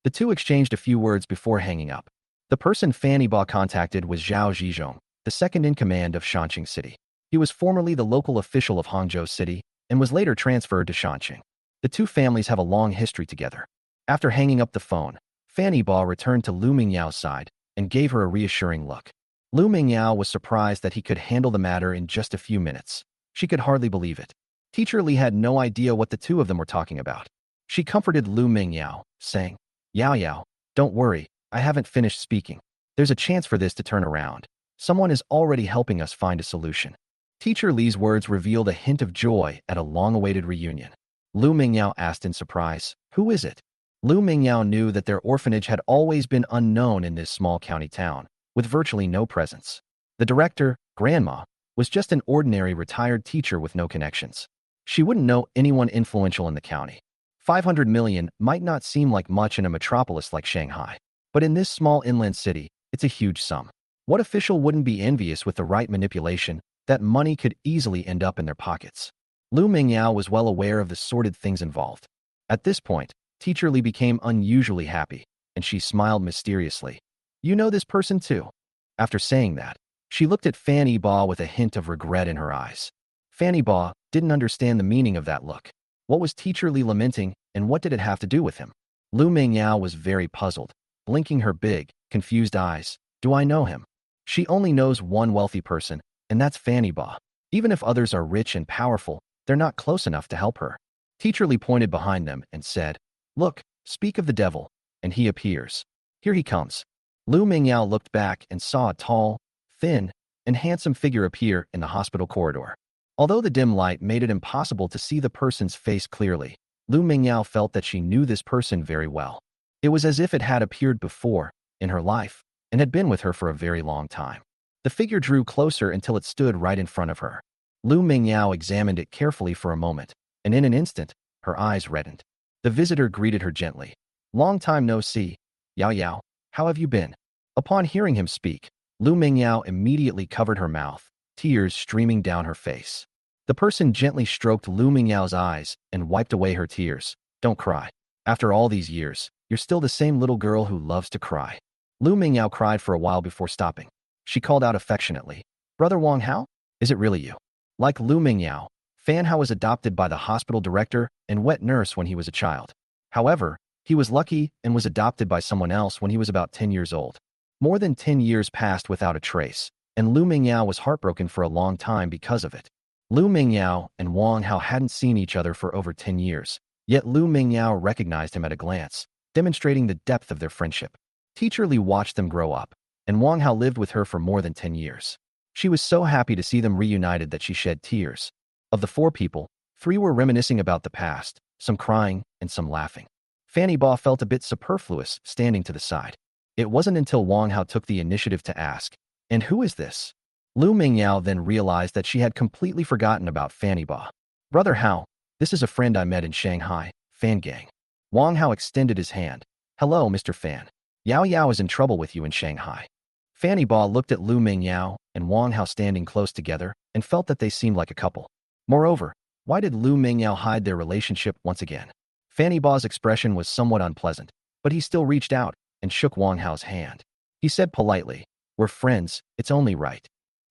The two exchanged a few words before hanging up. The person Fanny Ba contacted was Zhao Zhizhong, the second in command of Shanqing City. He was formerly the local official of Hangzhou City and was later transferred to Shanqing. The two families have a long history together. After hanging up the phone, Fanny Ba returned to Lu Mingyao's side and gave her a reassuring look. Lu Mingyao was surprised that he could handle the matter in just a few minutes. She could hardly believe it. Teacher Li had no idea what the two of them were talking about. She comforted Lu Mingyao, saying, Yao Yao, don't worry, I haven't finished speaking. There's a chance for this to turn around. Someone is already helping us find a solution. Teacher Li's words revealed a hint of joy at a long-awaited reunion. Lu Mingyao asked in surprise, Who is it? Lu Mingyao knew that their orphanage had always been unknown in this small county town, with virtually no presence. The director, Grandma, was just an ordinary retired teacher with no connections. She wouldn't know anyone influential in the county. 500 million might not seem like much in a metropolis like Shanghai, but in this small inland city, it's a huge sum. What official wouldn't be envious with the right manipulation that money could easily end up in their pockets? Lu Mingyao was well aware of the sordid things involved. At this point, Teacher Li became unusually happy, and she smiled mysteriously. You know this person too? After saying that, she looked at Fanny Ba with a hint of regret in her eyes. Fanny Ba didn't understand the meaning of that look. What was Teacher Li lamenting, and what did it have to do with him? Lu Mingyao was very puzzled, blinking her big, confused eyes. Do I know him? She only knows one wealthy person, and that's Fanny Ba. Even if others are rich and powerful, they're not close enough to help her. Teacher Li pointed behind them and said, Look, speak of the devil, and he appears. Here he comes. Lu Mingyao looked back and saw a tall, thin, and handsome figure appear in the hospital corridor. Although the dim light made it impossible to see the person's face clearly, Lu Mingyao felt that she knew this person very well. It was as if it had appeared before, in her life, and had been with her for a very long time. The figure drew closer until it stood right in front of her. Lu Mingyao examined it carefully for a moment, and in an instant, her eyes reddened. The visitor greeted her gently. Long time no see. Yao Yao, how have you been? Upon hearing him speak, Lu Mingyao immediately covered her mouth, tears streaming down her face. The person gently stroked Lu Mingyao's eyes and wiped away her tears. Don't cry. After all these years, you're still the same little girl who loves to cry. Lu Mingyao cried for a while before stopping. She called out affectionately, Brother Wang Hao? Is it really you? Like Lu Mingyao, Fan Hao was adopted by the hospital director and wet nurse when he was a child. However, he was lucky and was adopted by someone else when he was about 10 years old. More than 10 years passed without a trace, and Lu Mingyao was heartbroken for a long time because of it. Lu Mingyao and Wang Hao hadn't seen each other for over 10 years, yet Lu Mingyao recognized him at a glance, demonstrating the depth of their friendship. Teacher Li watched them grow up, and Wang Hao lived with her for more than 10 years. She was so happy to see them reunited that she shed tears. Of the 4 people, 3 were reminiscing about the past, some crying and some laughing. Fanny Ba felt a bit superfluous standing to the side. It wasn't until Wang Hao took the initiative to ask, and who is this? Lu Mingyao then realized that she had completely forgotten about Fanny Ba. Brother Hao, this is a friend I met in Shanghai, Fan Gang. Wang Hao extended his hand. Hello, Mr. Fan. Yao Yao is in trouble with you in Shanghai. Fanny Ba looked at Lu Mingyao and Wang Hao standing close together and felt that they seemed like a couple. Moreover, why did Lu Mingyao hide their relationship once again? Fanny Ba's expression was somewhat unpleasant, but he still reached out and shook Wang Hao's hand. He said politely, We're friends, it's only right.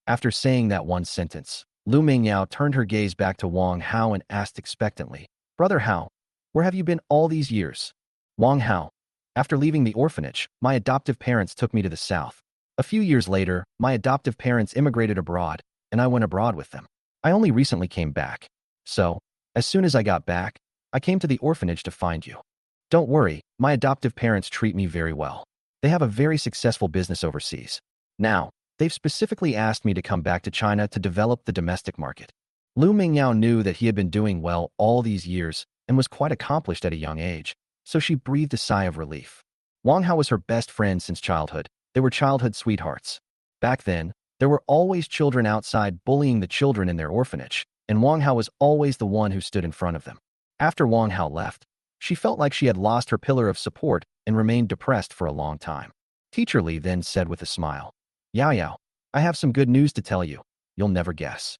After saying that one sentence, Lu Mingyao turned her gaze back to Wang Hao and asked expectantly, Brother Hao, where have you been all these years? Wang Hao, after leaving the orphanage, my adoptive parents took me to the south. A few years later, my adoptive parents immigrated abroad, and I went abroad with them. I only recently came back. So, as soon as I got back, I came to the orphanage to find you. Don't worry, my adoptive parents treat me very well. They have a very successful business overseas. Now, they've specifically asked me to come back to China to develop the domestic market. Lu Mingyao knew that he had been doing well all these years and was quite accomplished at a young age, so she breathed a sigh of relief. Wang Hao was her best friend since childhood. They were childhood sweethearts. Back then, there were always children outside bullying the children in their orphanage, and Wang Hao was always the one who stood in front of them. After Wang Hao left, she felt like she had lost her pillar of support and remained depressed for a long time. Teacher Li then said with a smile, Yao Yao, I have some good news to tell you. You'll never guess.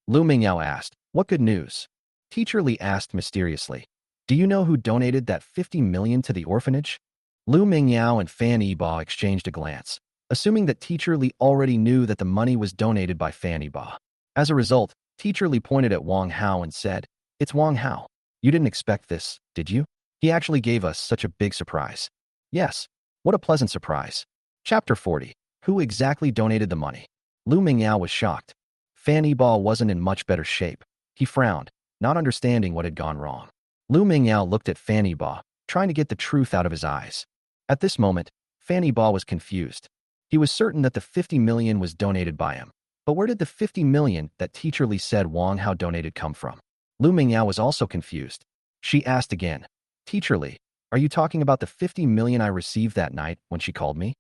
Lu Mingyao asked, What good news? Teacher Li asked mysteriously, Do you know who donated that 50 million to the orphanage? Lu Mingyao and Fan Yiba exchanged a glance, assuming that Teacher Li already knew that the money was donated by Fan Yiba. As a result, Teacher Li pointed at Wang Hao and said, It's Wang Hao. You didn't expect this, did you? He actually gave us such a big surprise. Yes, what a pleasant surprise. Chapter 40. Who exactly donated the money? Lu Mingyao was shocked. Fan Yiba wasn't in much better shape. He frowned, not understanding what had gone wrong. Lu Mingyao looked at Fan Yiba, trying to get the truth out of his eyes. At this moment, Fan Yiba was confused. He was certain that the 50 million was donated by him. But where did the 50 million that Teacher Li said Wang Hao donated come from? Lu Mingyao was also confused. She asked again, Teacher Li, are you talking about the 50 million I received that night when she called me?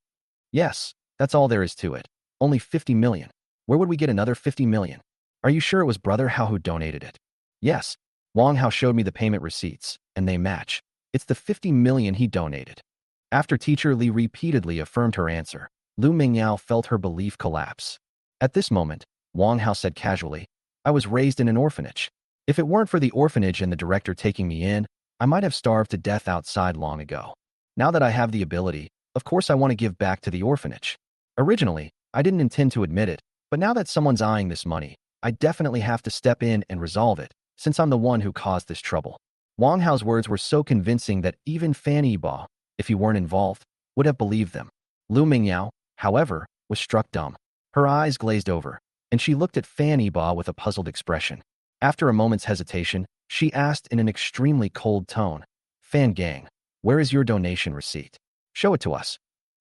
Yes, that's all there is to it. Only 50 million. Where would we get another 50 million? Are you sure it was Brother Hao who donated it? Yes. Wang Hao showed me the payment receipts, and they match. It's the 50 million he donated. After Teacher Li repeatedly affirmed her answer, Lu Mingyao felt her belief collapse. At this moment, Wang Hao said casually, I was raised in an orphanage. If it weren't for the orphanage and the director taking me in, I might have starved to death outside long ago. Now that I have the ability, of course I want to give back to the orphanage. Originally, I didn't intend to admit it, but now that someone's eyeing this money, I definitely have to step in and resolve it, since I'm the one who caused this trouble. Wang Hao's words were so convincing that even Fan Yiba, if he weren't involved, would have believed them. Lu Mingyao, however, was struck dumb. Her eyes glazed over, and she looked at Fan Yiba with a puzzled expression. After a moment's hesitation, she asked in an extremely cold tone, Fan Gang, where is your donation receipt? Show it to us.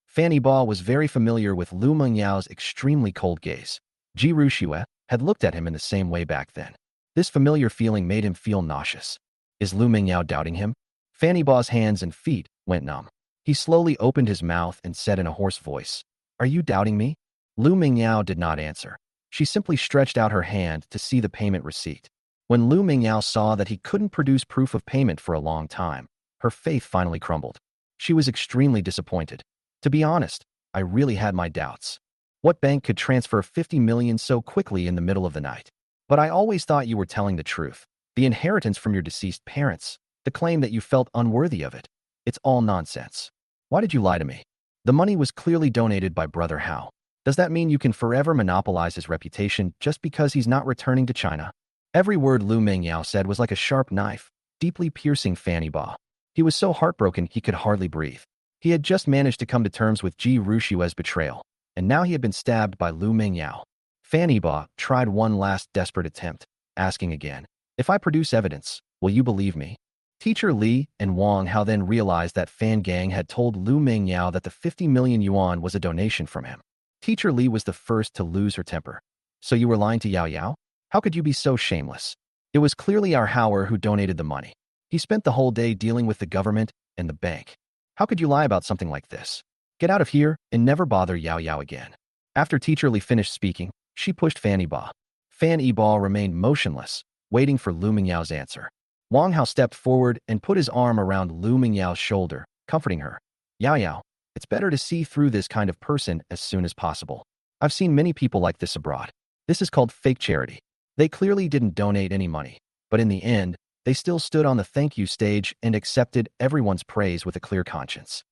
Fan Yiba was very familiar with Lu Mengyao's extremely cold gaze. Ji Rushue had looked at him in the same way back then. This familiar feeling made him feel nauseous. Is Lu Mingyao doubting him? Fan Yiba's hands and feet went numb. He slowly opened his mouth and said in a hoarse voice, Are you doubting me? Lu Mingyao did not answer. She simply stretched out her hand to see the payment receipt. When Lu Mingyao saw that he couldn't produce proof of payment for a long time, her faith finally crumbled. She was extremely disappointed. To be honest, I really had my doubts. What bank could transfer 50 million so quickly in the middle of the night? But I always thought you were telling the truth. The inheritance from your deceased parents, the claim that you felt unworthy of it. It's all nonsense. Why did you lie to me? The money was clearly donated by Brother Hao. Does that mean you can forever monopolize his reputation just because he's not returning to China? Every word Lu Mingyao said was like a sharp knife, deeply piercing Fanny Ba. He was so heartbroken he could hardly breathe. He had just managed to come to terms with Ji Rushue's betrayal, and now he had been stabbed by Lu Mingyao. Fanny Ba tried one last desperate attempt, asking again, "If I produce evidence, will you believe me?" Teacher Li and Wang Hao then realized that Fan Gang had told Lu Mingyao that the 50 million yuan was a donation from him. Teacher Li was the first to lose her temper. "So you were lying to Yao Yao? How could you be so shameless? It was clearly our Hauer who donated the money. He spent the whole day dealing with the government and the bank. How could you lie about something like this? Get out of here and never bother Yao Yao again." After Teacher Li finished speaking, she pushed Fanny Ba. Fanny Ba remained motionless, waiting for Lu Mingyao's answer. Wang Hao stepped forward and put his arm around Lu Mingyao's shoulder, comforting her. "Yao Yao, it's better to see through this kind of person as soon as possible. I've seen many people like this abroad. This is called fake charity. They clearly didn't donate any money, but in the end, they still stood on the thank you stage and accepted everyone's praise with a clear conscience."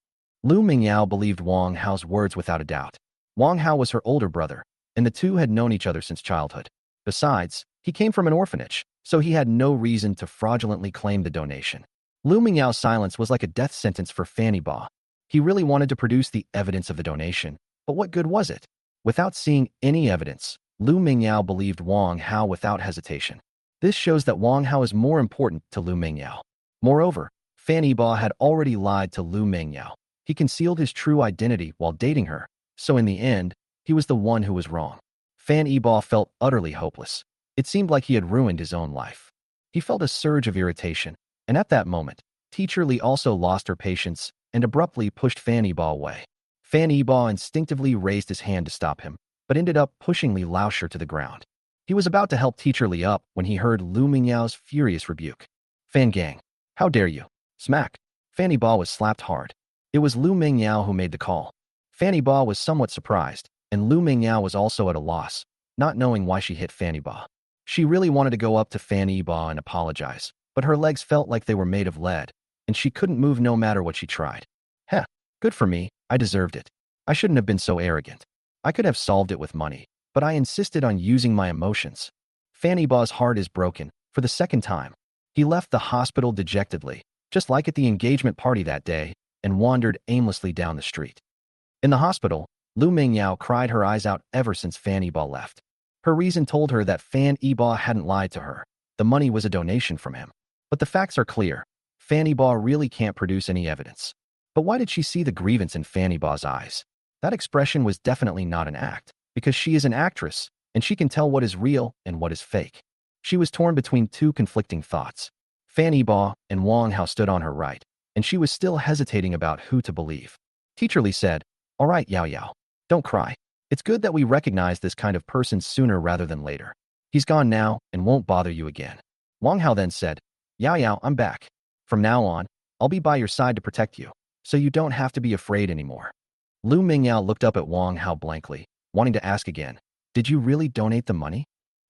Lu Mingyao believed Wang Hao's words without a doubt. Wang Hao was her older brother, and the two had known each other since childhood. Besides, he came from an orphanage, so he had no reason to fraudulently claim the donation. Lu Mingyao's silence was like a death sentence for Fanny Ba. He really wanted to produce the evidence of the donation, but what good was it? Without seeing any evidence, Lu Mingyao believed Wang Hao without hesitation. This shows that Wang Hao is more important to Lu Mingyao. Moreover, Fanny Ba had already lied to Lu Mingyao. He concealed his true identity while dating her, so in the end, he was the one who was wrong. Fanny Ba felt utterly hopeless. It seemed like he had ruined his own life. He felt a surge of irritation, and at that moment, Teacher Li also lost her patience and abruptly pushed Fanny Ba away. Fanny Ba instinctively raised his hand to stop him, but ended up pushing Li Laosher to the ground. He was about to help Teacher Li up when he heard Lu Mingyao's furious rebuke. "Fan Gang, how dare you?" Smack. Fanny Ba was slapped hard. It was Lu Mingyao who made the call. Fanny Ba was somewhat surprised, and Lu Mingyao was also at a loss, not knowing why she hit Fanny Ba. She really wanted to go up to Fanny Ba and apologize, but her legs felt like they were made of lead, and she couldn't move no matter what she tried. Heh, good for me, I deserved it. I shouldn't have been so arrogant. I could have solved it with money, but I insisted on using my emotions. Fanny Ba's heart is broken, for the second time. He left the hospital dejectedly, just like at the engagement party that day, and wandered aimlessly down the street. In the hospital, Lu Mingyao cried her eyes out ever since Fanny Ba left. Her reason told her that Fanny Ba hadn't lied to her. The money was a donation from him. But the facts are clear. Fanny Ba really can't produce any evidence. But why did she see the grievance in Fanny Ba's eyes? That expression was definitely not an act, because she is an actress, and she can tell what is real and what is fake. She was torn between two conflicting thoughts. Fanny Ba and Wang Hao stood on her right, and she was still hesitating about who to believe. Teacher Li said, "All right, Yao Yao, don't cry. It's good that we recognize this kind of person sooner rather than later. He's gone now and won't bother you again." Wang Hao then said, "Yao Yao, I'm back. From now on, I'll be by your side to protect you, so you don't have to be afraid anymore." Lu Mingyao looked up at Wang Hao blankly, wanting to ask again, "Did you really donate the money?"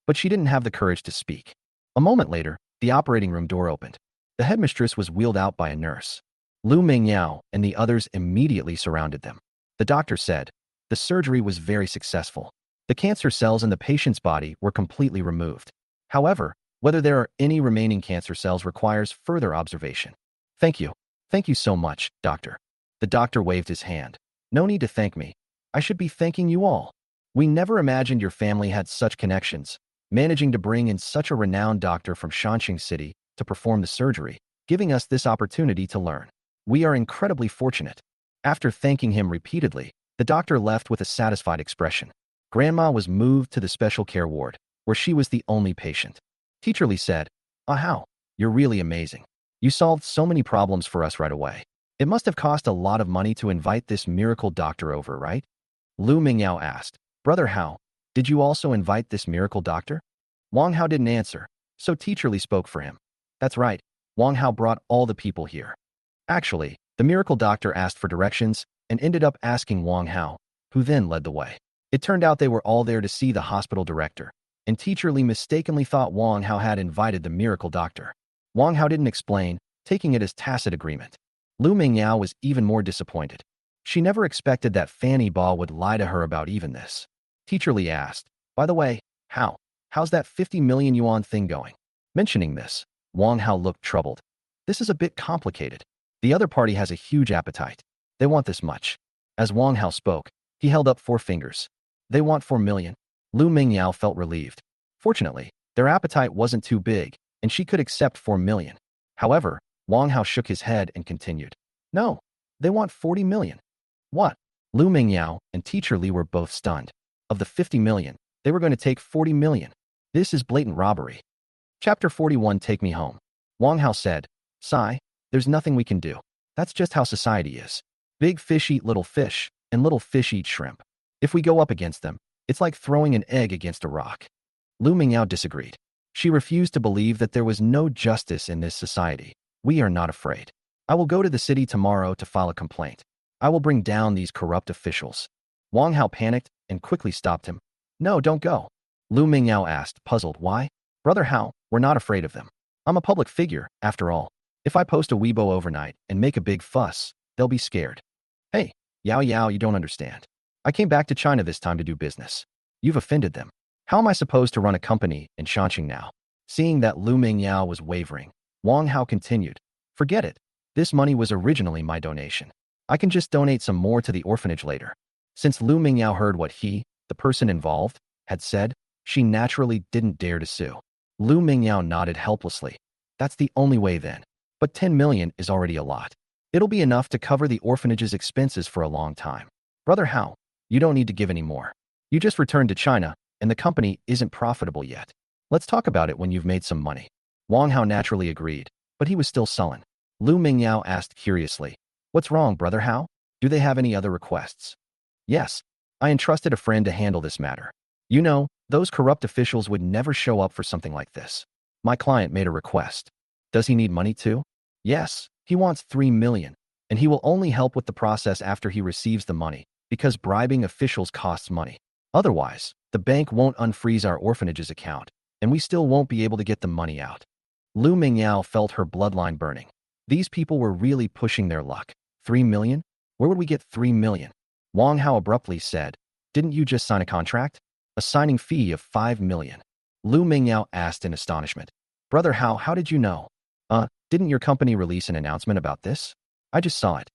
But she didn't have the courage to speak. A moment later, the operating room door opened. The headmistress was wheeled out by a nurse. Lu Mingyao and the others immediately surrounded them. The doctor said, "The surgery was very successful. The cancer cells in the patient's body were completely removed. However, whether there are any remaining cancer cells requires further observation." "Thank you. Thank you so much, doctor." The doctor waved his hand. "No need to thank me. I should be thanking you all. We never imagined your family had such connections, managing to bring in such a renowned doctor from Shanxing City to perform the surgery, giving us this opportunity to learn. We are incredibly fortunate." After thanking him repeatedly, the doctor left with a satisfied expression. Grandma was moved to the special care ward, where she was the only patient. Teacher Li said, "Ah Hao, you're really amazing. You solved so many problems for us right away. It must have cost a lot of money to invite this miracle doctor over, right?" Lu Mingyao asked, "Brother Hao, did you also invite this miracle doctor?" Wang Hao didn't answer, so Teacher Li spoke for him. "That's right, Wang Hao brought all the people here." Actually, the miracle doctor asked for directions and ended up asking Wang Hao, who then led the way. It turned out they were all there to see the hospital director. and Teacher Li mistakenly thought Wang Hao had invited the miracle doctor. Wang Hao didn't explain, taking it as tacit agreement. Lu Mingyao was even more disappointed. She never expected that Fanny Ba would lie to her about even this. Teacher Li asked, "By the way, how's that 50 million yuan thing going?" Mentioning this, Wang Hao looked troubled. "This is a bit complicated. The other party has a huge appetite. They want this much." As Wang Hao spoke, he held up 4 fingers. "They want 4 million. Lu Mingyao felt relieved. Fortunately, their appetite wasn't too big, and she could accept 4 million. However, Wang Hao shook his head and continued. "No, they want 40 million. What?" Lu Mingyao and Teacher Li were both stunned. Of the 50 million, they were going to take 40 million. This is blatant robbery. Chapter 41. Take Me Home. Wang Hao said, "Sigh, there's nothing we can do. That's just how society is. Big fish eat little fish, and little fish eat shrimp. If we go up against them, it's like throwing an egg against a rock." Lu Mingyao disagreed. She refused to believe that there was no justice in this society. "We are not afraid. I will go to the city tomorrow to file a complaint. I will bring down these corrupt officials." Wang Hao panicked and quickly stopped him. "No, don't go." Lu Mingyao asked, puzzled. "Why?" "Brother Hao, we're not afraid of them. I'm a public figure, after all. If I post a Weibo overnight and make a big fuss, they'll be scared." "Hey, Yao Yao, you don't understand. I came back to China this time to do business. You've offended them. How am I supposed to run a company in Shanxing now?" Seeing that Lu Mingyao was wavering, Wang Hao continued, "Forget it. This money was originally my donation. I can just donate some more to the orphanage later." Since Lu Mingyao heard what he, the person involved, had said, she naturally didn't dare to sue. Lu Mingyao nodded helplessly. "That's the only way then. But 10 million is already a lot. It'll be enough to cover the orphanage's expenses for a long time. Brother Hao, you don't need to give any more. You just returned to China, and the company isn't profitable yet. Let's talk about it when you've made some money." Wang Hao naturally agreed, but he was still sullen. Lu Mingyao asked curiously, "What's wrong, Brother Hao? Do they have any other requests?" "Yes, I entrusted a friend to handle this matter. You know, those corrupt officials would never show up for something like this. My client made a request." "Does he need money too?" "Yes, he wants 3 million, and he will only help with the process after he receives the money, because bribing officials costs money. Otherwise, the bank won't unfreeze our orphanage's account, and we still won't be able to get the money out." Lu Mingyao felt her bloodline burning. These people were really pushing their luck. 3 million? Where would we get 3 million? Wang Hao abruptly said, "Didn't you just sign a contract? A signing fee of 5 million. Lu Mingyao asked in astonishment. "Brother Hao, how did you know?" Didn't your company release an announcement about this?" "I just saw it."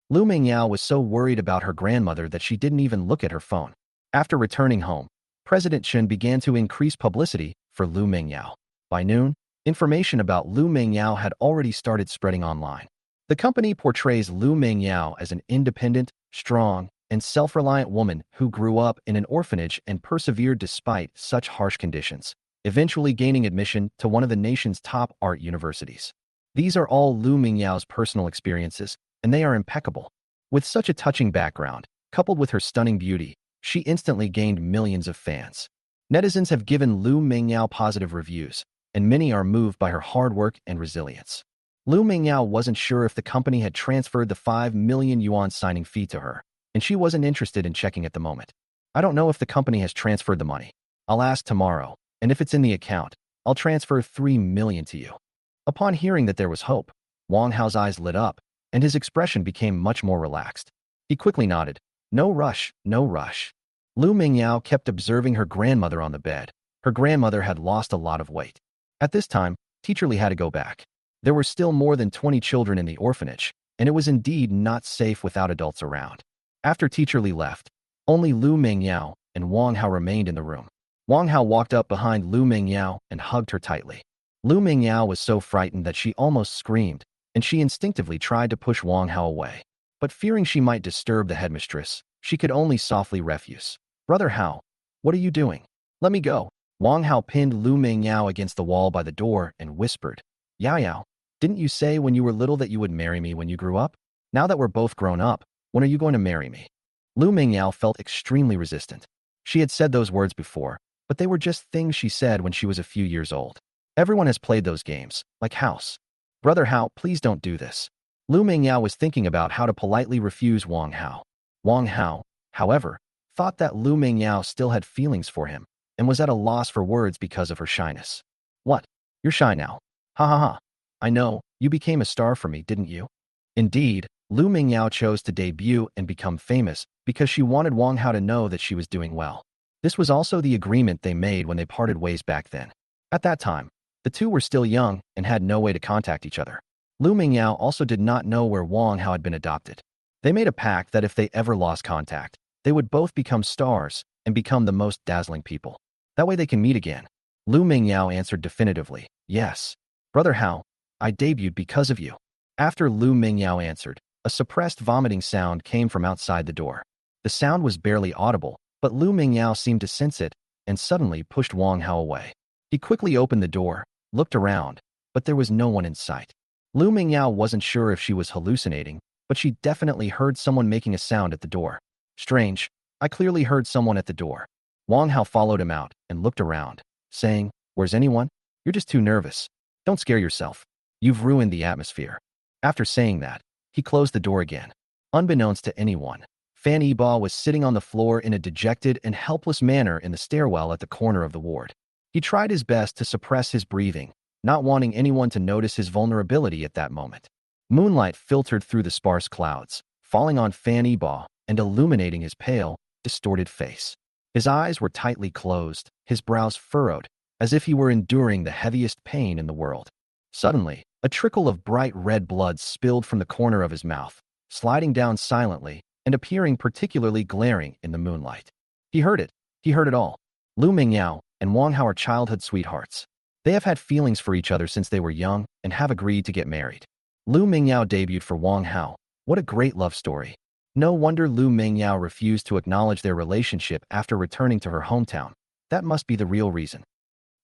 Lu Mingyao was so worried about her grandmother that she didn't even look at her phone. After returning home, President Chen began to increase publicity for Lu Mingyao. By noon, information about Lu Mingyao had already started spreading online. The company portrays Lu Mingyao as an independent, strong, and self-reliant woman who grew up in an orphanage and persevered despite such harsh conditions, eventually gaining admission to one of the nation's top art universities. These are all Lu Mingyao's personal experiences, and they are impeccable. With such a touching background, coupled with her stunning beauty, she instantly gained millions of fans. Netizens have given Lu Mingyao positive reviews, and many are moved by her hard work and resilience. Lu Mingyao wasn't sure if the company had transferred the 5 million yuan signing fee to her, and she wasn't interested in checking at the moment. "I don't know if the company has transferred the money. I'll ask tomorrow, and if it's in the account, I'll transfer 3 million to you." Upon hearing that there was hope, Wang Hao's eyes lit up, and his expression became much more relaxed. He quickly nodded. "No rush, no rush." Lu Mingyao kept observing her grandmother on the bed. Her grandmother had lost a lot of weight. At this time, Teacher Li had to go back. There were still more than 20 children in the orphanage, and it was indeed not safe without adults around. After Teacher Li left, only Lu Mingyao and Wang Hao remained in the room. Wang Hao walked up behind Lu Mingyao and hugged her tightly. Lu Mingyao was so frightened that she almost screamed, and she instinctively tried to push Wang Hao away. But fearing she might disturb the headmistress, she could only softly refuse. "Brother Hao, what are you doing? Let me go." Wang Hao pinned Lu Mingyao against the wall by the door and whispered, "Yao Yao, didn't you say when you were little that you would marry me when you grew up? Now that we're both grown up, when are you going to marry me?" Lu Mingyao felt extremely resistant. She had said those words before, but they were just things she said when she was a few years old. Everyone has played those games, like house. "Brother Hao, please don't do this." Lu Mingyao was thinking about how to politely refuse Wang Hao. Wang Hao, however, thought that Lu Mingyao still had feelings for him, and was at a loss for words because of her shyness. What? You're shy now. Ha ha ha. I know, you became a star for me, didn't you? Indeed, Lu Mingyao chose to debut and become famous because she wanted Wang Hao to know that she was doing well. This was also the agreement they made when they parted ways back then. At that time, the two were still young and had no way to contact each other. Lu Mingyao also did not know where Wang Hao had been adopted. They made a pact that if they ever lost contact, they would both become stars and become the most dazzling people. That way they can meet again. Lu Mingyao answered definitively, yes. Brother Hao, I debuted because of you. After Lu Mingyao answered, a suppressed vomiting sound came from outside the door. The sound was barely audible, but Lu Mingyao seemed to sense it and suddenly pushed Wang Hao away. He quickly opened the door, looked around, but there was no one in sight. Lu Mingyao wasn't sure if she was hallucinating, but she definitely heard someone making a sound at the door. Strange, I clearly heard someone at the door. Wang Hao followed him out and looked around, saying, Where's anyone? You're just too nervous. Don't scare yourself. You've ruined the atmosphere. After saying that, he closed the door again. Unbeknownst to anyone, Fan Yiba was sitting on the floor in a dejected and helpless manner in the stairwell at the corner of the ward. He tried his best to suppress his breathing, not wanting anyone to notice his vulnerability at that moment. Moonlight filtered through the sparse clouds, falling on Fan Yiba and illuminating his pale, distorted face. His eyes were tightly closed, his brows furrowed, as if he were enduring the heaviest pain in the world. Suddenly, a trickle of bright red blood spilled from the corner of his mouth, sliding down silently and appearing particularly glaring in the moonlight. He heard it all. Lu Mingyao and Wang Hao are childhood sweethearts. They have had feelings for each other since they were young and have agreed to get married. Lu Mingyao debuted for Wang Hao. What a great love story. No wonder Lu Mingyao refused to acknowledge their relationship after returning to her hometown. That must be the real reason.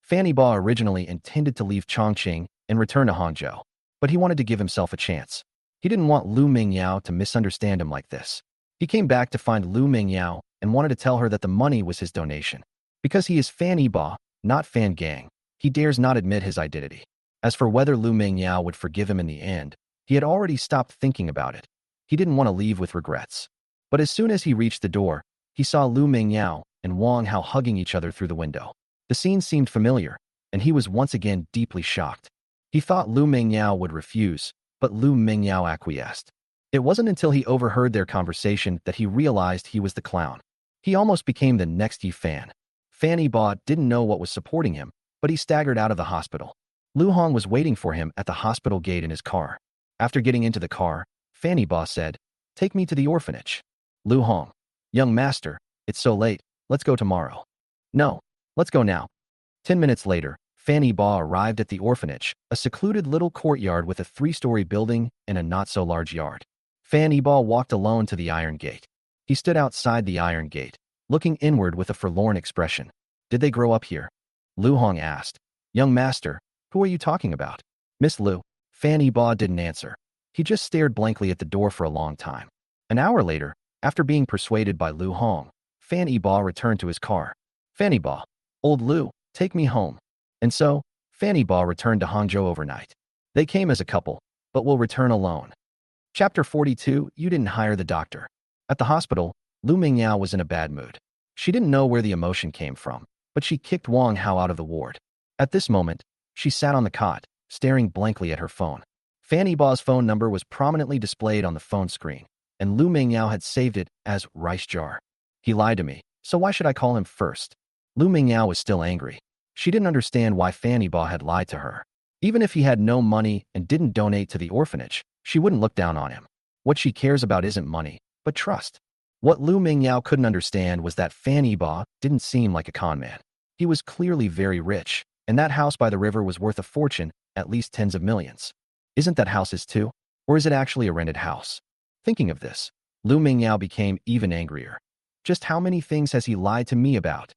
Fan Yiba originally intended to leave Chongqing and return to Hangzhou, but he wanted to give himself a chance. He didn't want Lu Mingyao to misunderstand him like this. He came back to find Lu Mingyao and wanted to tell her that the money was his donation. Because he is Fan Yiba, not Fan Gang, he dares not admit his identity. As for whether Lu Mingyao would forgive him in the end, he had already stopped thinking about it. He didn't want to leave with regrets. But as soon as he reached the door, he saw Lu Mingyao and Wang Hao hugging each other through the window. The scene seemed familiar, and he was once again deeply shocked. He thought Lu Mingyao would refuse, but Lu Mingyao acquiesced. It wasn't until he overheard their conversation that he realized he was the clown. He almost became the next Yi fan. Fan Yiba didn't know what was supporting him, but he staggered out of the hospital. Lu Hong was waiting for him at the hospital gate in his car. After getting into the car, Fan Yiba said, Take me to the orphanage. Lu Hong, Young master, it's so late, let's go tomorrow. No, let's go now. 10 minutes later, Fan Yiba arrived at the orphanage, a secluded little courtyard with a 3-story building and a not-so-large yard. Fan Yiba walked alone to the iron gate. He stood outside the iron gate, looking inward with a forlorn expression. Did they grow up here? Lu Hong asked. Young master, who are you talking about? Miss Lu. Fan Yiba didn't answer. He just stared blankly at the door for a long time. An hour later, after being persuaded by Lu Hong, Fan Yiba returned to his car. Fan Yiba, old Lu, take me home. And so, Fan Yiba returned to Hangzhou overnight. They came as a couple, but will return alone. Chapter 42, You Didn't Hire the Doctor. At the hospital, Lu Mingyao was in a bad mood. She didn't know where the emotion came from, but she kicked Wang Hao out of the ward. At this moment, she sat on the cot, staring blankly at her phone. Fan Yiba's phone number was prominently displayed on the phone screen, and Lu Mingyao had saved it as rice jar. He lied to me, so why should I call him first? Lu Mingyao was still angry. She didn't understand why Fan Yiba had lied to her. Even if he had no money and didn't donate to the orphanage, she wouldn't look down on him. What she cares about isn't money, but trust. What Lu Mingyao couldn't understand was that Fan Yiba didn't seem like a con man. He was clearly very rich, and that house by the river was worth a fortune, at least tens of millions. Isn't that house his too? Or is it actually a rented house? Thinking of this, Lu Mingyao became even angrier. Just how many things has he lied to me about?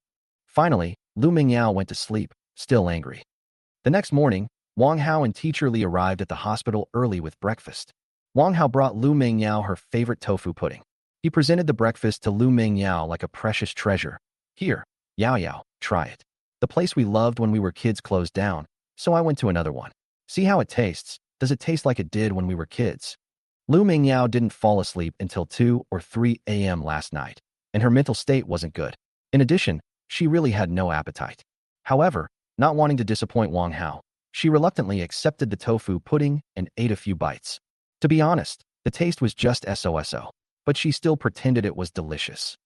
Finally, Lu Mingyao went to sleep, still angry. The next morning, Wang Hao and Teacher Li arrived at the hospital early with breakfast. Wang Hao brought Lu Mingyao her favorite tofu pudding. He presented the breakfast to Lu Mingyao like a precious treasure. Here, Yao Yao, try it. The place we loved when we were kids closed down, so I went to another one. See how it tastes. Does it taste like it did when we were kids? Lu Mingyao didn't fall asleep until 2 or 3 a.m. last night, and her mental state wasn't good. In addition, She really had no appetite. However, not wanting to disappoint Wang Hao, she reluctantly accepted the tofu pudding and ate a few bites. To be honest, the taste was just so, but she still pretended it was delicious.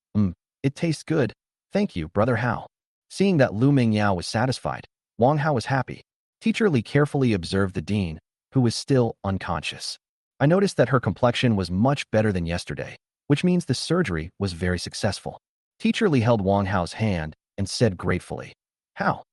It tastes good. Thank you, Brother Hao. Seeing that Lu Mingyao was satisfied, Wang Hao was happy. Teacher Li carefully observed the dean, who was still unconscious. I noticed that her complexion was much better than yesterday, which means the surgery was very successful. Teacher Li held Wang Hao's hand and said gratefully, "Hao,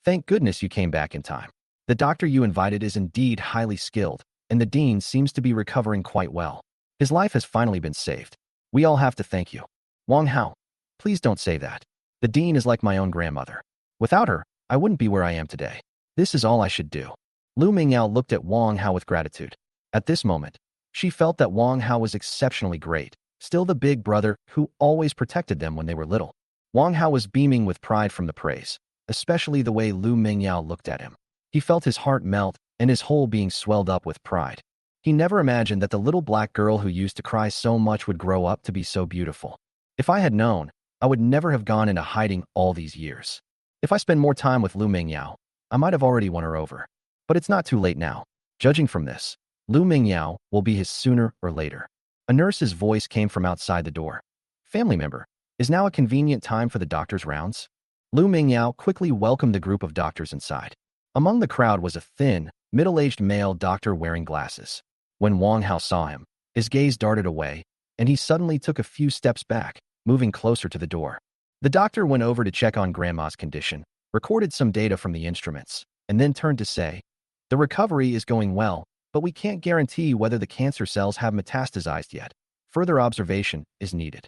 thank goodness you came back in time. The doctor you invited is indeed highly skilled, and the dean seems to be recovering quite well. His life has finally been saved. We all have to thank you." Wang Hao, please don't say that. The dean is like my own grandmother. Without her, I wouldn't be where I am today. This is all I should do. Lu Mingyao looked at Wang Hao with gratitude. At this moment, she felt that Wang Hao was exceptionally great, still the big brother who always protected them when they were little. Wang Hao was beaming with pride from the praise, especially the way Lu Mingyao looked at him. He felt his heart melt and his whole being swelled up with pride. He never imagined that the little black girl who used to cry so much would grow up to be so beautiful. If I had known, I would never have gone into hiding all these years. If I spend more time with Lu Mingyao, I might have already won her over. But it's not too late now. Judging from this, Lu Mingyao will be his sooner or later. A nurse's voice came from outside the door. Family member, is now a convenient time for the doctor's rounds? Lu Mingyao quickly welcomed the group of doctors inside. Among the crowd was a thin, middle-aged male doctor wearing glasses. When Wang Hao saw him, his gaze darted away, and he suddenly took a few steps back, moving closer to the door. The doctor went over to check on Grandma's condition, recorded some data from the instruments, and then turned to say, "The recovery is going well, but we can't guarantee whether the cancer cells have metastasized yet. Further observation is needed.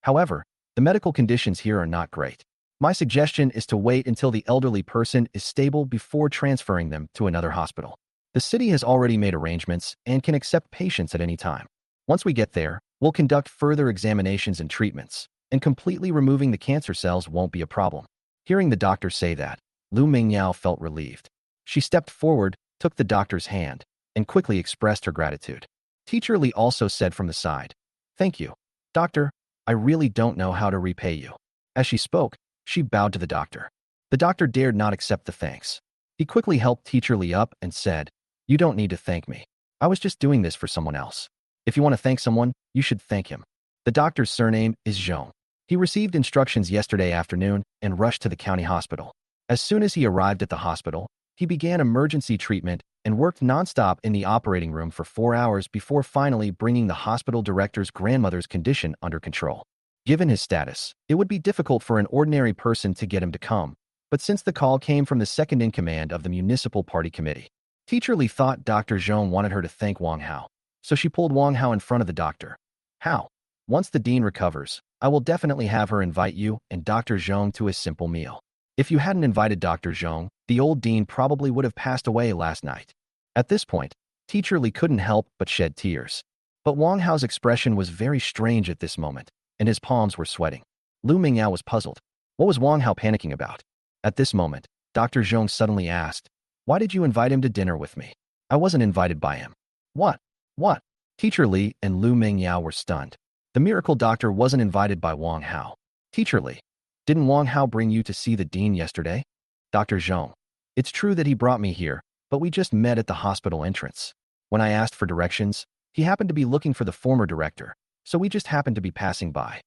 However, the medical conditions here are not great. My suggestion is to wait until the elderly person is stable before transferring them to another hospital. The city has already made arrangements and can accept patients at any time. Once we get there, we'll conduct further examinations and treatments, and completely removing the cancer cells won't be a problem." Hearing the doctor say that, Lu Mingyao felt relieved. She stepped forward, took the doctor's hand, and quickly expressed her gratitude. Teacher Li also said from the side, "Thank you, doctor. I really don't know how to repay you." As she spoke, she bowed to the doctor. The doctor dared not accept the thanks. He quickly helped Teacher Li up and said, "You don't need to thank me. I was just doing this for someone else. If you want to thank someone, you should thank him." The doctor's surname is Zhong. He received instructions yesterday afternoon and rushed to the county hospital. As soon as he arrived at the hospital, he began emergency treatment and worked nonstop in the operating room for 4 hours before finally bringing the hospital director's grandmother's condition under control. Given his status, it would be difficult for an ordinary person to get him to come, but since the call came from the second-in-command of the municipal party committee, Teacher Li thought Dr. Zhong wanted her to thank Wang Hao, so she pulled Wang Hao in front of the doctor. "Hao, once the dean recovers, I will definitely have her invite you and Dr. Zhong to a simple meal. If you hadn't invited Dr. Zhong, the old dean probably would have passed away last night." At this point, Teacher Li couldn't help but shed tears. But Wang Hao's expression was very strange at this moment, and his palms were sweating. Lu Mingyao was puzzled. What was Wang Hao panicking about? At this moment, Dr. Zhong suddenly asked, "Why did you invite him to dinner with me? I wasn't invited by him." What? What? Teacher Li and Lu Mingyao were stunned. The miracle doctor wasn't invited by Wang Hao. Teacher Li, didn't Wang Hao bring you to see the dean yesterday? Dr. Zhong, it's true that he brought me here, but we just met at the hospital entrance. When I asked for directions, he happened to be looking for the former director, so we just happened to be passing by.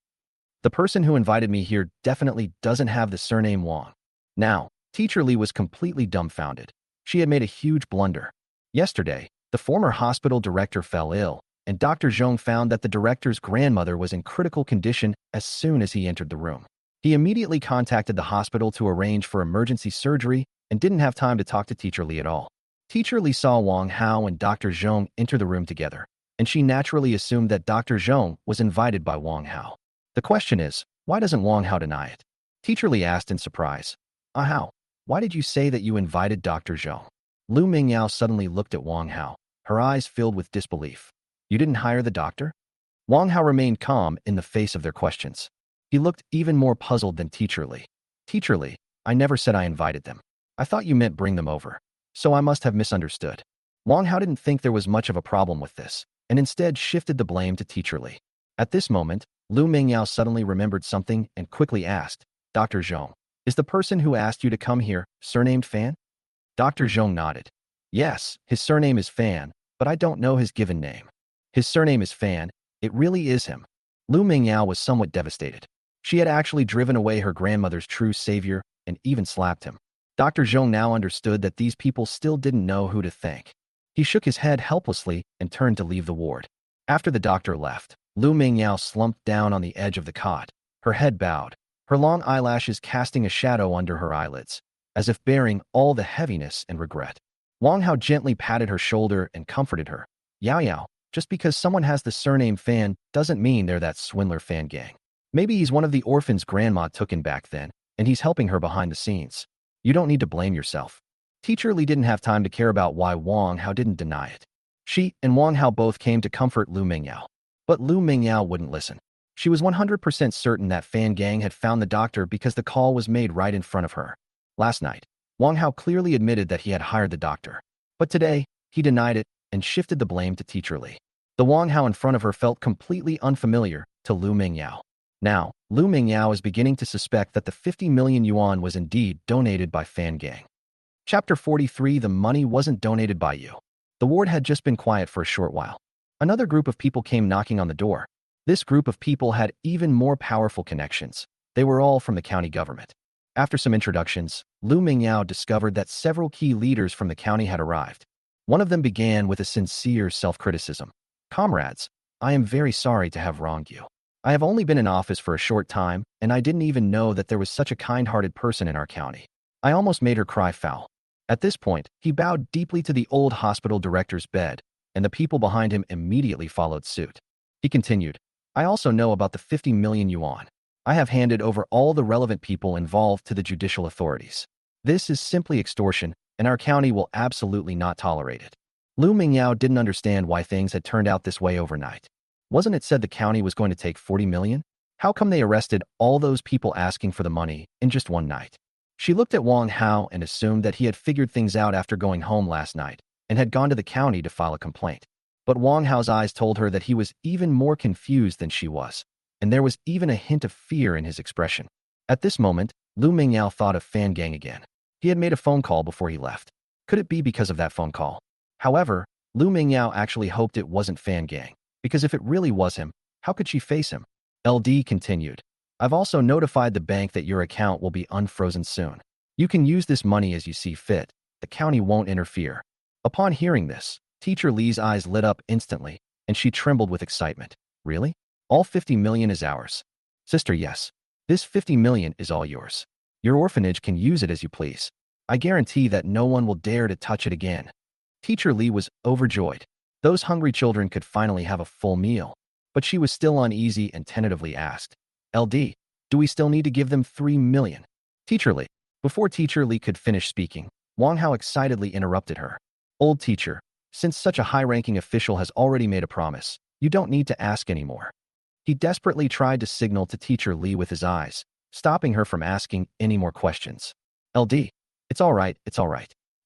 The person who invited me here definitely doesn't have the surname Wang. Now, Teacher Li was completely dumbfounded. She had made a huge blunder. Yesterday, the former hospital director fell ill, and Dr. Zhong found that the director's grandmother was in critical condition as soon as he entered the room. He immediately contacted the hospital to arrange for emergency surgery and didn't have time to talk to Teacher Li at all. Teacher Li saw Wang Hao and Dr. Zhong enter the room together, and she naturally assumed that Dr. Zhong was invited by Wang Hao. The question is, why doesn't Wang Hao deny it? Teacher Li asked in surprise, Hao, why did you say that you invited Dr. Zhong?" Lu Mingyao suddenly looked at Wang Hao, her eyes filled with disbelief. "You didn't hire the doctor?" Wang Hao remained calm in the face of their questions. He looked even more puzzled than Teacher Li. "Teacher Li, I never said I invited them. I thought you meant bring them over. So I must have misunderstood." Wang Hao didn't think there was much of a problem with this, and instead shifted the blame to Teacher Li. At this moment, Lu Mingyao suddenly remembered something and quickly asked, "Dr. Zhong, Is the person who asked you to come here surnamed Fan? Dr. Zhong nodded. Yes, his surname is Fan, but I don't know his given name. His surname is Fan. It really is him. Lu Mingyao was somewhat devastated. She had actually driven away her grandmother's true savior and even slapped him. Dr. Zhong now understood that these people still didn't know who to thank. He shook his head helplessly and turned to leave the ward. After the doctor left, Lu Mingyao slumped down on the edge of the cot, her head bowed, her long eyelashes casting a shadow under her eyelids, as if bearing all the heaviness and regret. Wang Hao gently patted her shoulder and comforted her. Yao Yao, just because someone has the surname Fan doesn't mean they're that swindler Fan gang. Maybe he's one of the orphans grandma took in back then, and he's helping her behind the scenes. You don't need to blame yourself. Teacher Li didn't have time to care about why Wang Hao didn't deny it. She and Wang Hao both came to comfort Lu Mingyao. But Lu Mingyao wouldn't listen. She was 100% certain that Fan Gang had found the doctor because the call was made right in front of her. Last night, Wang Hao clearly admitted that he had hired the doctor. But today, he denied it and shifted the blame to Teacher Li. The Wang Hao in front of her felt completely unfamiliar to Lu Mingyao. Now, Lu Mingyao is beginning to suspect that the 50 million yuan was indeed donated by Fan Gang. Chapter 43. The money wasn't donated by you. The ward had just been quiet for a short while. Another group of people came knocking on the door. This group of people had even more powerful connections. They were all from the county government. After some introductions, Lu Mingyao discovered that several key leaders from the county had arrived. One of them began with a sincere self-criticism. Comrades, I am very sorry to have wronged you. I have only been in office for a short time, and I didn't even know that there was such a kind-hearted person in our county. I almost made her cry foul. At this point, he bowed deeply to the old hospital director's bed, and the people behind him immediately followed suit. He continued, I also know about the 50 million yuan. I have handed over all the relevant people involved to the judicial authorities. This is simply extortion, and our county will absolutely not tolerate it. Lu Mingyao didn't understand why things had turned out this way overnight. Wasn't it said the county was going to take 40 million? How come they arrested all those people asking for the money in just one night? She looked at Wang Hao and assumed that he had figured things out after going home last night and had gone to the county to file a complaint. But Wang Hao's eyes told her that he was even more confused than she was, and there was even a hint of fear in his expression. At this moment, Lu Mingyao thought of Fan Gang again. He had made a phone call before he left. Could it be because of that phone call? However, Lu Mingyao actually hoped it wasn't Fan Gang, because if it really was him, how could she face him? LD continued. I've also notified the bank that your account will be unfrozen soon. You can use this money as you see fit. The county won't interfere. Upon hearing this, Teacher Li's eyes lit up instantly, and she trembled with excitement. Really? All 50 million is ours. Sister, yes. This 50 million is all yours. Your orphanage can use it as you please. I guarantee that no one will dare to touch it again. Teacher Li was overjoyed. Those hungry children could finally have a full meal. But she was still uneasy and tentatively asked, LD, do we still need to give them 3 million? Teacher Li. Before Teacher Li could finish speaking, Wang Hao excitedly interrupted her. Old teacher, since such a high-ranking official has already made a promise, you don't need to ask anymore. He desperately tried to signal to Teacher Li with his eyes, stopping her from asking any more questions. LD, it's all right.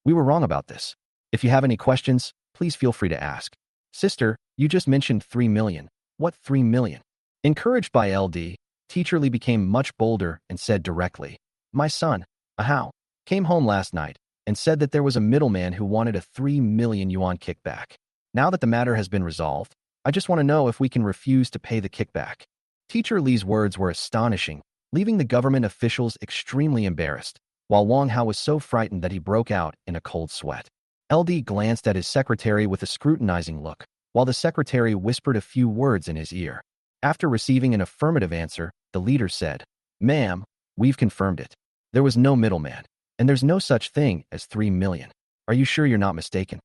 We were wrong about this. If you have any questions, please feel free to ask. Sister, you just mentioned 3 million. What 3 million? Encouraged by LD, Teacher Li became much bolder and said directly, my son, Ahao, came home last night and said that there was a middleman who wanted a 3 million yuan kickback. Now that the matter has been resolved, I just want to know if we can refuse to pay the kickback. Teacher Li's words were astonishing, leaving the government officials extremely embarrassed, while Wang Hao was so frightened that he broke out in a cold sweat. LD glanced at his secretary with a scrutinizing look, while the secretary whispered a few words in his ear. After receiving an affirmative answer, the leader said, Ma'am, we've confirmed it. There was no middleman, and there's no such thing as 3 million. Are you sure you're not mistaken?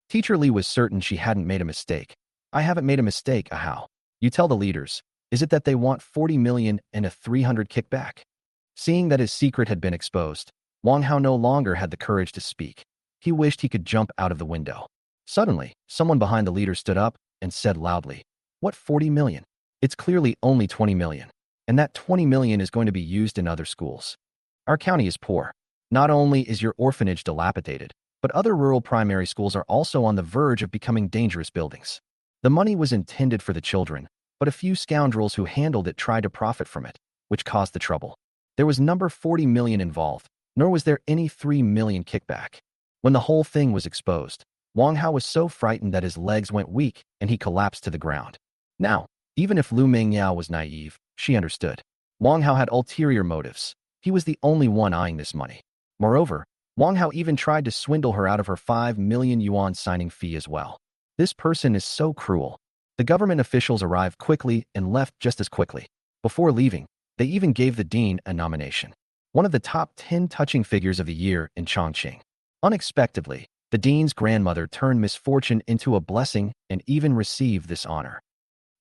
Teacher Li was certain she hadn't made a mistake. I haven't made a mistake, Ahao. You tell the leaders, is it that they want 40 million and a 300 kickback? Seeing that his secret had been exposed, Wang Hao no longer had the courage to speak. He wished he could jump out of the window. Suddenly, someone behind the leader stood up and said loudly, What 40 million? It's clearly only 20 million. And that 20 million is going to be used in other schools. Our county is poor. Not only is your orphanage dilapidated, but other rural primary schools are also on the verge of becoming dangerous buildings. The money was intended for the children, but a few scoundrels who handled it tried to profit from it, which caused the trouble. There was number 40 million involved, nor was there any 3 million kickback. When the whole thing was exposed, Wang Hao was so frightened that his legs went weak and he collapsed to the ground. Now, even if Lu Mingyao was naive, she understood. Wang Hao had ulterior motives. He was the only one eyeing this money. Moreover, Wang Hao even tried to swindle her out of her 5 million yuan signing fee as well. This person is so cruel. The government officials arrived quickly and left just as quickly. Before leaving, they even gave the dean a nomination. One of the top 10 touching figures of the year in Chongqing. Unexpectedly, the dean's grandmother turned misfortune into a blessing and even received this honor.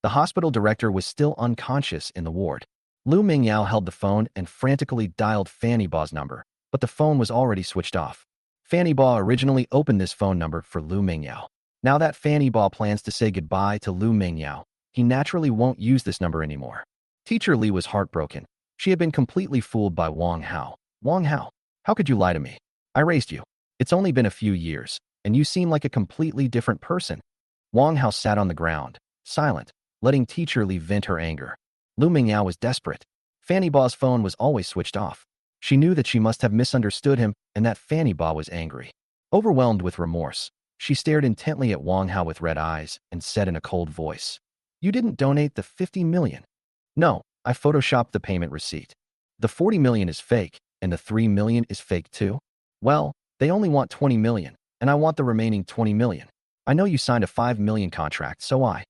The hospital director was still unconscious in the ward. Lu Mingyao held the phone and frantically dialed Fanny Ba's number, but the phone was already switched off. Fanny Ba originally opened this phone number for Lu Mingyao. Now that Fanny Ba plans to say goodbye to Lu Mingyao, he naturally won't use this number anymore. Teacher Li was heartbroken. She had been completely fooled by Wang Hao. Wang Hao, how could you lie to me? I raised you. It's only been a few years, and you seem like a completely different person. Wang Hao sat on the ground, silent, letting Teacher Li vent her anger. Lu Mingyao was desperate. Fanny Ba's phone was always switched off. She knew that she must have misunderstood him and that Fanny Ba was angry. Overwhelmed with remorse, she stared intently at Wang Hao with red eyes and said in a cold voice, "You didn't donate the 50 million. No, I photoshopped the payment receipt. The 40 million is fake, and the 3 million is fake too. Well, they only want 20 million, and I want the remaining 20 million. I know you signed a 5 million contract, so I."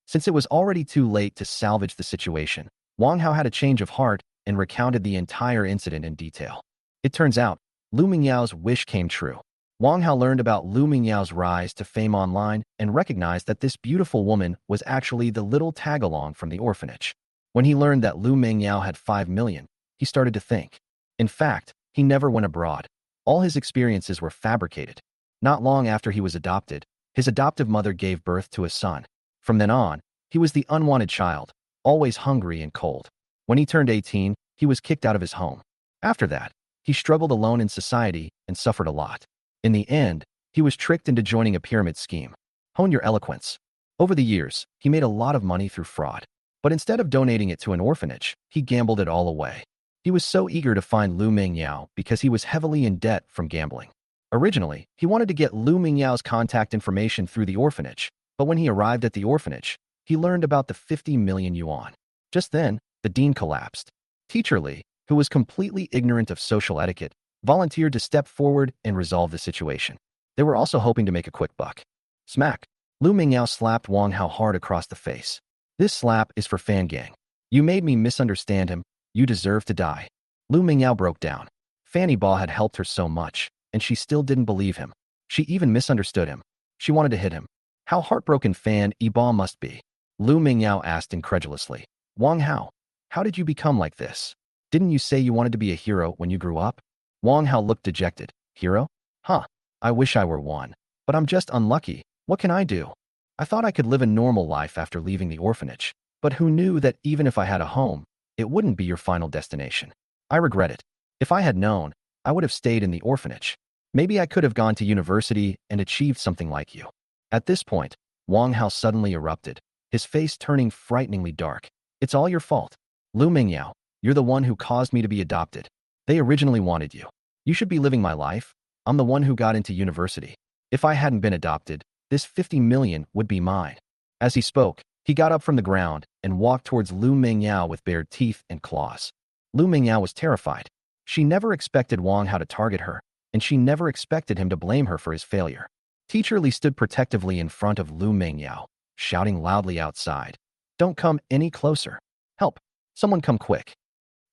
Since it was already too late to salvage the situation, Wang Hao had a change of heart and recounted the entire incident in detail. It turns out, Lu Mingyao's wish came true. Wang Hao learned about Lu Mingyao's rise to fame online and recognized that this beautiful woman was actually the little tag-along from the orphanage. When he learned that Lu Mingyao had 5 million, he started to think. In fact, he never went abroad. All his experiences were fabricated. Not long after he was adopted, his adoptive mother gave birth to a son. From then on, he was the unwanted child, always hungry and cold. When he turned 18, he was kicked out of his home. After that, he struggled alone in society and suffered a lot. In the end, he was tricked into joining a pyramid scheme. Hone your eloquence. Over the years, he made a lot of money through fraud. But instead of donating it to an orphanage, he gambled it all away. He was so eager to find Lu Mingyao because he was heavily in debt from gambling. Originally, he wanted to get Lu Mingyao's contact information through the orphanage, but when he arrived at the orphanage, he learned about the 50 million yuan. Just then, the dean collapsed. Teacher Li, who was completely ignorant of social etiquette, volunteered to step forward and resolve the situation. They were also hoping to make a quick buck. Smack! Lu Mingyao slapped Wang Hao hard across the face. "This slap is for Fan Gang. You made me misunderstand him. You deserve to die." Lu Mingyao broke down. Fanny Ba had helped her so much, and she still didn't believe him. She even misunderstood him. She wanted to hit him. How heartbroken Fan Ba must be. Lu Mingyao asked incredulously. "Wang Hao, how did you become like this? Didn't you say you wanted to be a hero when you grew up?" Wang Hao looked dejected. "Hero? Huh, I wish I were one. But I'm just unlucky. What can I do? I thought I could live a normal life after leaving the orphanage. But who knew that even if I had a home, it wouldn't be your final destination? I regret it. If I had known, I would have stayed in the orphanage. Maybe I could have gone to university and achieved something like you." At this point, Wang Hao suddenly erupted, his face turning frighteningly dark. "It's all your fault. Lu Mingyao, you're the one who caused me to be adopted. They originally wanted you. You should be living my life. I'm the one who got into university. If I hadn't been adopted, this 50 million would be mine." As he spoke, he got up from the ground and walked towards Lu Mingyao with bared teeth and claws. Lu Mingyao was terrified. She never expected Wang Hao to target her, and she never expected him to blame her for his failure. Teacher Li stood protectively in front of Lu Mingyao, shouting loudly outside, "Don't come any closer. Help! Someone come quick."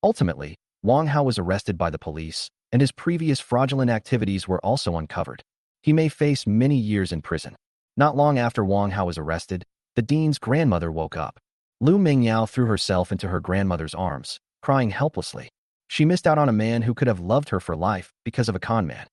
Ultimately, Wang Hao was arrested by the police, and his previous fraudulent activities were also uncovered. He may face many years in prison. Not long after Wang Hao was arrested, the dean's grandmother woke up. Lu Mingyao threw herself into her grandmother's arms, crying helplessly. She missed out on a man who could have loved her for life because of a con man.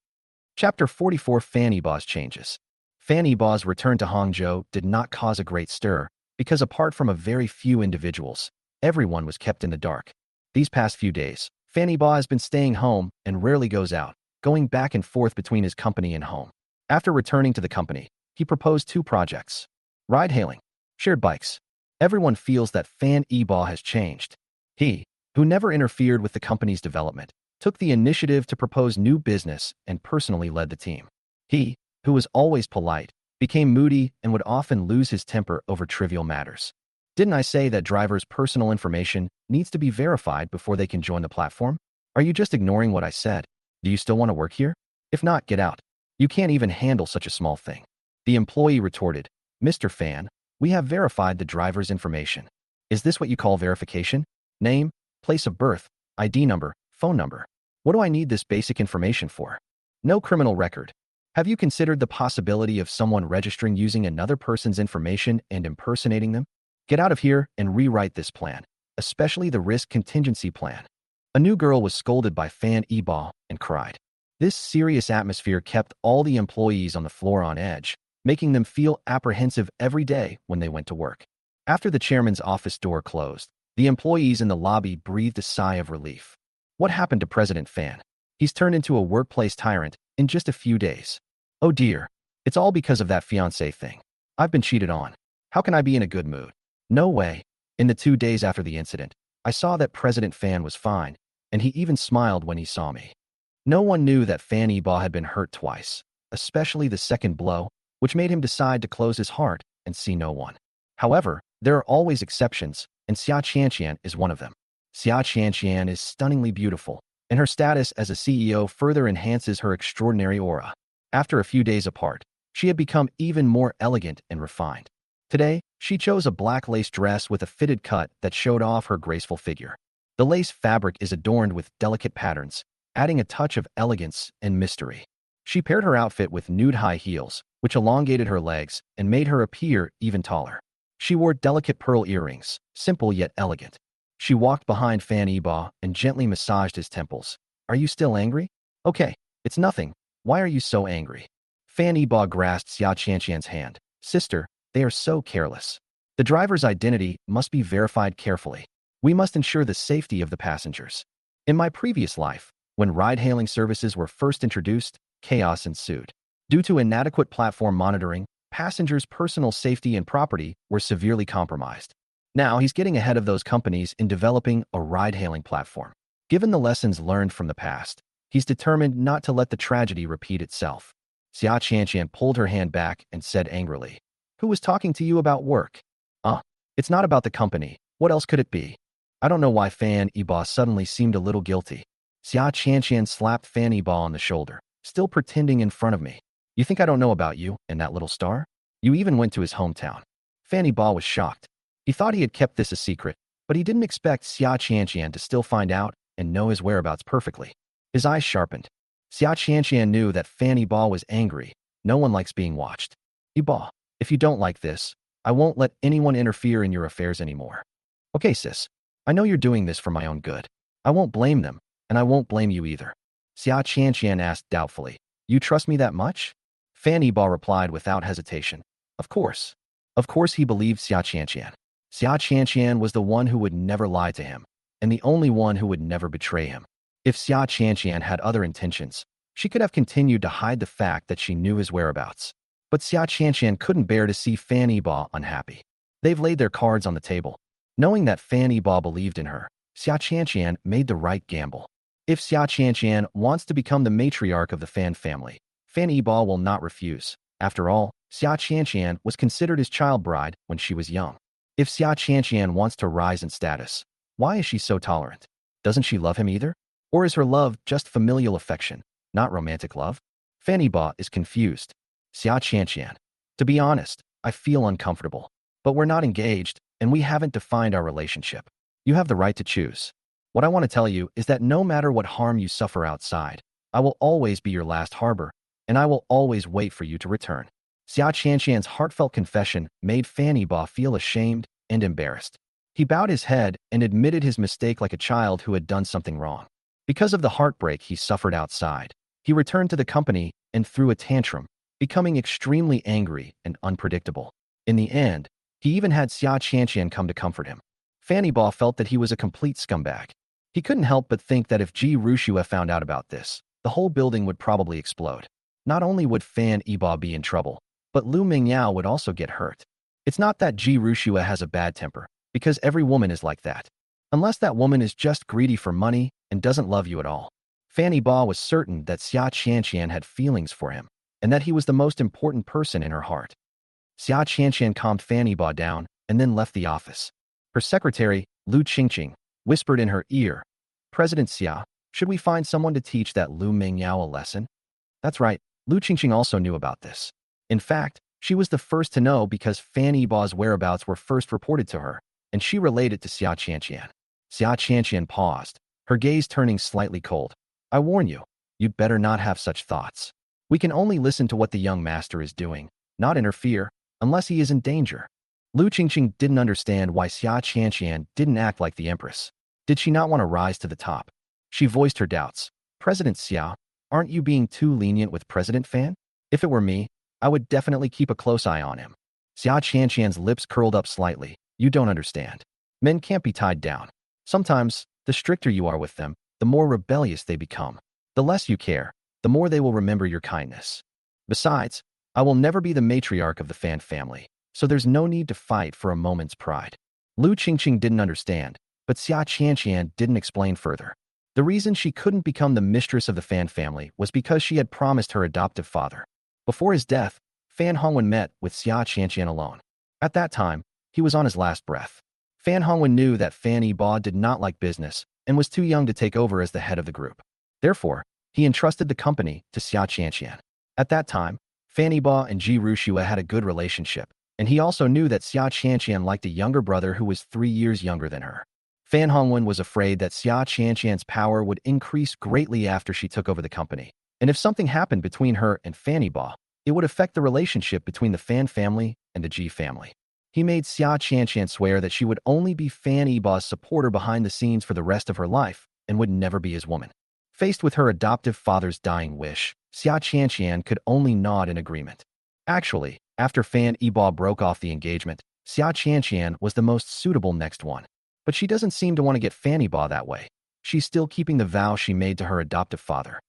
Chapter 44: Fanny Ba's changes. Fanny Ba's return to Hangzhou did not cause a great stir, because apart from a very few individuals, everyone was kept in the dark. These past few days, Fanny Ba has been staying home and rarely goes out, going back and forth between his company and home. After returning to the company, he proposed 2 projects: ride-hailing, shared bikes. Everyone feels that Fan Ba has changed. He, who never interfered with the company's development, took the initiative to propose new business and personally led the team. He, who was always polite, became moody and would often lose his temper over trivial matters. Didn't I say that drivers' personal information needs to be verified before they can join the platform? Are you just ignoring what I said? Do you still want to work here? If not, get out. You can't even handle such a small thing. The employee retorted, Mr. Fan, we have verified the driver's information. Is this what you call verification? Name, place of birth, ID number, phone number. What do I need this basic information for? No criminal record. Have you considered the possibility of someone registering using another person's information and impersonating them? Get out of here and rewrite this plan, especially the risk contingency plan. A new girl was scolded by Fan Eba and cried. This serious atmosphere kept all the employees on the floor on edge, making them feel apprehensive every day when they went to work. After the chairman's office door closed, the employees in the lobby breathed a sigh of relief. What happened to President Fan? He's turned into a workplace tyrant in just a few days. Oh dear, it's all because of that fiancé thing. I've been cheated on. How can I be in a good mood? No way. In the 2 days after the incident, I saw that President Fan was fine, and he even smiled when he saw me. No one knew that Fan Eba had been hurt twice, especially the second blow, which made him decide to close his heart and see no one. However, there are always exceptions, and Xia Qianqian is one of them. Xia Qianqian is stunningly beautiful, and her status as a CEO further enhances her extraordinary aura. After a few days apart, she had become even more elegant and refined. Today, she chose a black lace dress with a fitted cut that showed off her graceful figure. The lace fabric is adorned with delicate patterns, adding a touch of elegance and mystery. She paired her outfit with nude high heels, which elongated her legs and made her appear even taller. She wore delicate pearl earrings, simple yet elegant. She walked behind Fan Eba and gently massaged his temples. Are you still angry? Okay, it's nothing. Why are you so angry? Fan Eba grasped Xia Qianqian's hand. Sister, they are so careless. The driver's identity must be verified carefully. We must ensure the safety of the passengers. In my previous life, when ride-hailing services were first introduced, chaos ensued. Due to inadequate platform monitoring, passengers' personal safety and property were severely compromised. Now he's getting ahead of those companies in developing a ride-hailing platform. Given the lessons learned from the past, he's determined not to let the tragedy repeat itself. Xia Qianqian pulled her hand back and said angrily, Who was talking to you about work? It's not about the company. What else could it be? I don't know why Fan Eba suddenly seemed a little guilty. Xia Qianqian slapped Fan Eba on the shoulder, still pretending in front of me. You think I don't know about you and that little star? You even went to his hometown. Fan Eba was shocked. He thought he had kept this a secret, but he didn't expect Xia Qianqian to still find out and know his whereabouts perfectly. His eyes sharpened. Xia Qianqian knew that Fan Eba was angry. No one likes being watched. Eba, if you don't like this, I won't let anyone interfere in your affairs anymore. Okay, sis. I know you're doing this for my own good. I won't blame them, and I won't blame you either. Xia Qianqian asked doubtfully. You trust me that much? Fan Eba replied without hesitation. Of course. Of course he believed Xia Qianqian. Xia Qianqian was the one who would never lie to him, and the only one who would never betray him. If Xia Qianqian had other intentions, she could have continued to hide the fact that she knew his whereabouts. But Xia Qianqian couldn't bear to see Fan Eba unhappy. They've laid their cards on the table. Knowing that Fan Eba believed in her, Xia Qianqian made the right gamble. If Xia Qianqian wants to become the matriarch of the Fan family, Fan Eba will not refuse. After all, Xia Qianqian was considered his child bride when she was young. If Xia Qianqian wants to rise in status, why is she so tolerant? Doesn't she love him either? Or is her love just familial affection, not romantic love? Fan Eba is confused. Xia Qianqian. To be honest, I feel uncomfortable. But we're not engaged, and we haven't defined our relationship. You have the right to choose. What I want to tell you is that no matter what harm you suffer outside, I will always be your last harbor, and I will always wait for you to return. Xia Qianqian's heartfelt confession made Fan Eba feel ashamed and embarrassed. He bowed his head and admitted his mistake like a child who had done something wrong. Because of the heartbreak he suffered outside, he returned to the company and threw a tantrum, becoming extremely angry and unpredictable. In the end, he even had Xia Qianqian come to comfort him. Fan Eba felt that he was a complete scumbag. He couldn't help but think that if Ji Rushua found out about this, the whole building would probably explode. Not only would Fan Eba be in trouble, but Lu Mingyao would also get hurt. It's not that Ji Rushua has a bad temper, because every woman is like that. Unless that woman is just greedy for money and doesn't love you at all. Fanny Ba was certain that Xia Qianqian had feelings for him, and that he was the most important person in her heart. Xia Qianqian calmed Fanny Ba down and then left the office. Her secretary, Lu Qingqing, whispered in her ear, "President Xia, should we find someone to teach that Lu Mingyao a lesson?" That's right, Lu Qingqing also knew about this. In fact, she was the first to know because Fanny Ba's whereabouts were first reported to her, and she relayed it to Xia Qianqian. Xia Qianqian paused, her gaze turning slightly cold. "I warn you, you'd better not have such thoughts. We can only listen to what the young master is doing, not interfere, unless he is in danger." Lu Qingqing didn't understand why Xia Qianqian didn't act like the empress. Did she not want to rise to the top? She voiced her doubts. "President Xia, aren't you being too lenient with President Fan? If it were me, I would definitely keep a close eye on him." Xia Qianqian's lips curled up slightly. "You don't understand. Men can't be tied down. Sometimes, the stricter you are with them, the more rebellious they become. The less you care, the more they will remember your kindness. Besides, I will never be the matriarch of the Fan family, so there's no need to fight for a moment's pride." Lu Qingqing didn't understand, but Xia Qianqian didn't explain further. The reason she couldn't become the mistress of the Fan family was because she had promised her adoptive father. Before his death, Fan Hongwen met with Xia Qianqian alone. At that time, he was on his last breath. Fan Hongwen knew that Fanny Ba did not like business and was too young to take over as the head of the group. Therefore, he entrusted the company to Xia Qianqian. At that time, Fanny Ba and Ji Rushua had a good relationship, and he also knew that Xia Qianqian liked a younger brother who was 3 years younger than her. Fan Hongwen was afraid that Xia Qianqian's power would increase greatly after she took over the company, and if something happened between her and Fanny Ba, it would affect the relationship between the Fan family and the Ji family. He made Xia Qianqian swear that she would only be Fanny Ba's supporter behind the scenes for the rest of her life and would never be his woman. Faced with her adoptive father's dying wish, Xia Qianqian could only nod in agreement. Actually, after Fan Ba broke off the engagement, Xia Qianqian was the most suitable next one. But she doesn't seem to want to get Fanny Ba that way. She's still keeping the vow she made to her adoptive father.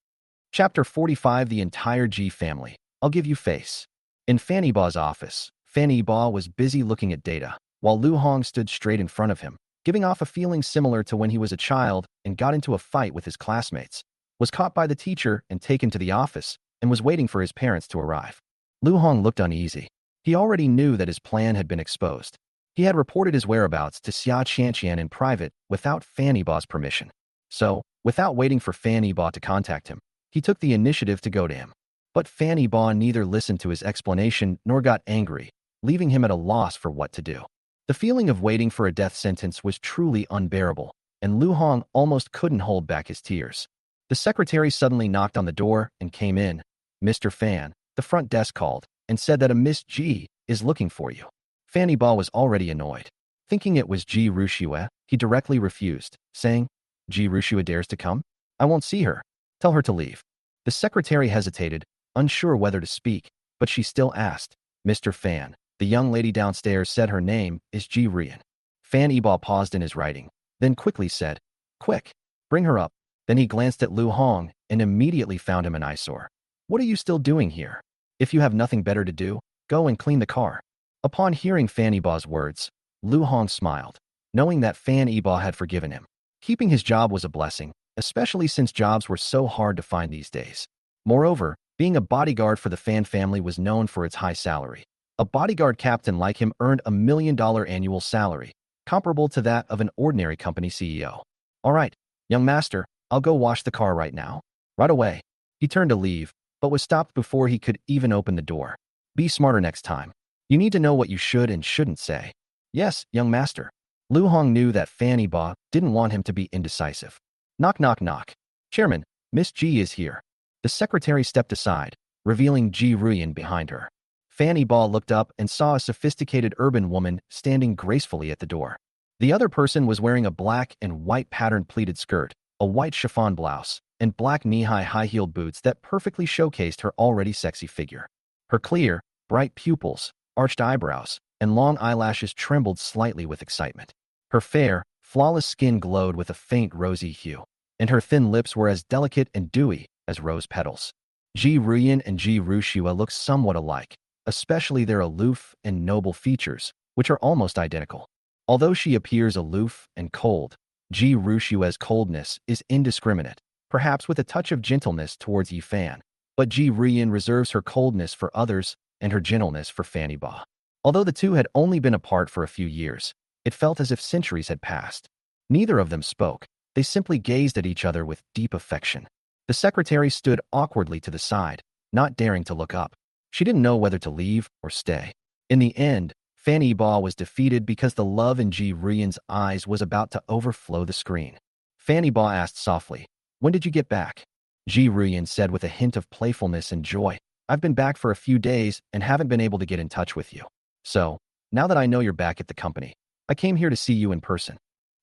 Chapter 45. The entire Ji family. I'll give you face. In Fanny Ba's office, Fanny Ba was busy looking at data, while Lu Hong stood straight in front of him, giving off a feeling similar to when he was a child and got into a fight with his classmates, was caught by the teacher and taken to the office, and was waiting for his parents to arrive. Lu Hong looked uneasy. He already knew that his plan had been exposed. He had reported his whereabouts to Xia Qianqian in private without Fanny Ba's permission. So, without waiting for Fanny Ba to contact him, he took the initiative to go to him. But Fanny Ba neither listened to his explanation nor got angry, leaving him at a loss for what to do. The feeling of waiting for a death sentence was truly unbearable, and Lu Hong almost couldn't hold back his tears. The secretary suddenly knocked on the door and came in. "Mr. Fan," the front desk called, and said that a Miss Ji is looking for you. Fanny Ba was already annoyed. Thinking it was Ji Rushua, he directly refused, saying, "Ji Rushua dares to come? I won't see her. Tell her to leave." The secretary hesitated, unsure whether to speak, but she still asked, "Mr. Fan, the young lady downstairs said her name is Ji Rian." Fan Ba paused in his writing, then quickly said, "Quick, bring her up." Then he glanced at Lu Hong and immediately found him an eyesore. "What are you still doing here? If you have nothing better to do, go and clean the car." Upon hearing Fanny Ba's words, Lu Hong smiled, knowing that Fanny Ba had forgiven him. Keeping his job was a blessing, especially since jobs were so hard to find these days. Moreover, being a bodyguard for the Fan family was known for its high salary. A bodyguard captain like him earned $1 million annual salary, comparable to that of an ordinary company CEO. "All right, young master, I'll go wash the car right now." Right away. He turned to leave, but was stopped before he could even open the door. "Be smarter next time. You need to know what you should and shouldn't say." "Yes, young master." Lu Hong knew that Fanny Ba didn't want him to be indecisive. Knock, knock, knock. "Chairman, Miss Ji is here." The secretary stepped aside, revealing Ji Ruyan behind her. Fanny Ba looked up and saw a sophisticated urban woman standing gracefully at the door. The other person was wearing a black and white patterned pleated skirt, a white chiffon blouse, and black knee-high high-heeled boots that perfectly showcased her already sexy figure. Her clear, bright pupils, arched eyebrows, and long eyelashes trembled slightly with excitement. Her fair, flawless skin glowed with a faint rosy hue, and her thin lips were as delicate and dewy as rose petals. Ji Ruyan and Ji Rushua look somewhat alike, especially their aloof and noble features, which are almost identical. Although she appears aloof and cold, Ji Rushue's coldness is indiscriminate, perhaps with a touch of gentleness towards Yi Fan. But Ji Rian reserves her coldness for others and her gentleness for Fanny Ba. Although the two had only been apart for a few years, it felt as if centuries had passed. Neither of them spoke. They simply gazed at each other with deep affection. The secretary stood awkwardly to the side, not daring to look up. She didn't know whether to leave or stay. In the end, Fanny Ba was defeated because the love in Ji Rian's eyes was about to overflow the screen. Fanny Ba asked softly, "When did you get back?" Ji Rian said with a hint of playfulness and joy, "I've been back for a few days and haven't been able to get in touch with you. So, now that I know you're back at the company, I came here to see you in person."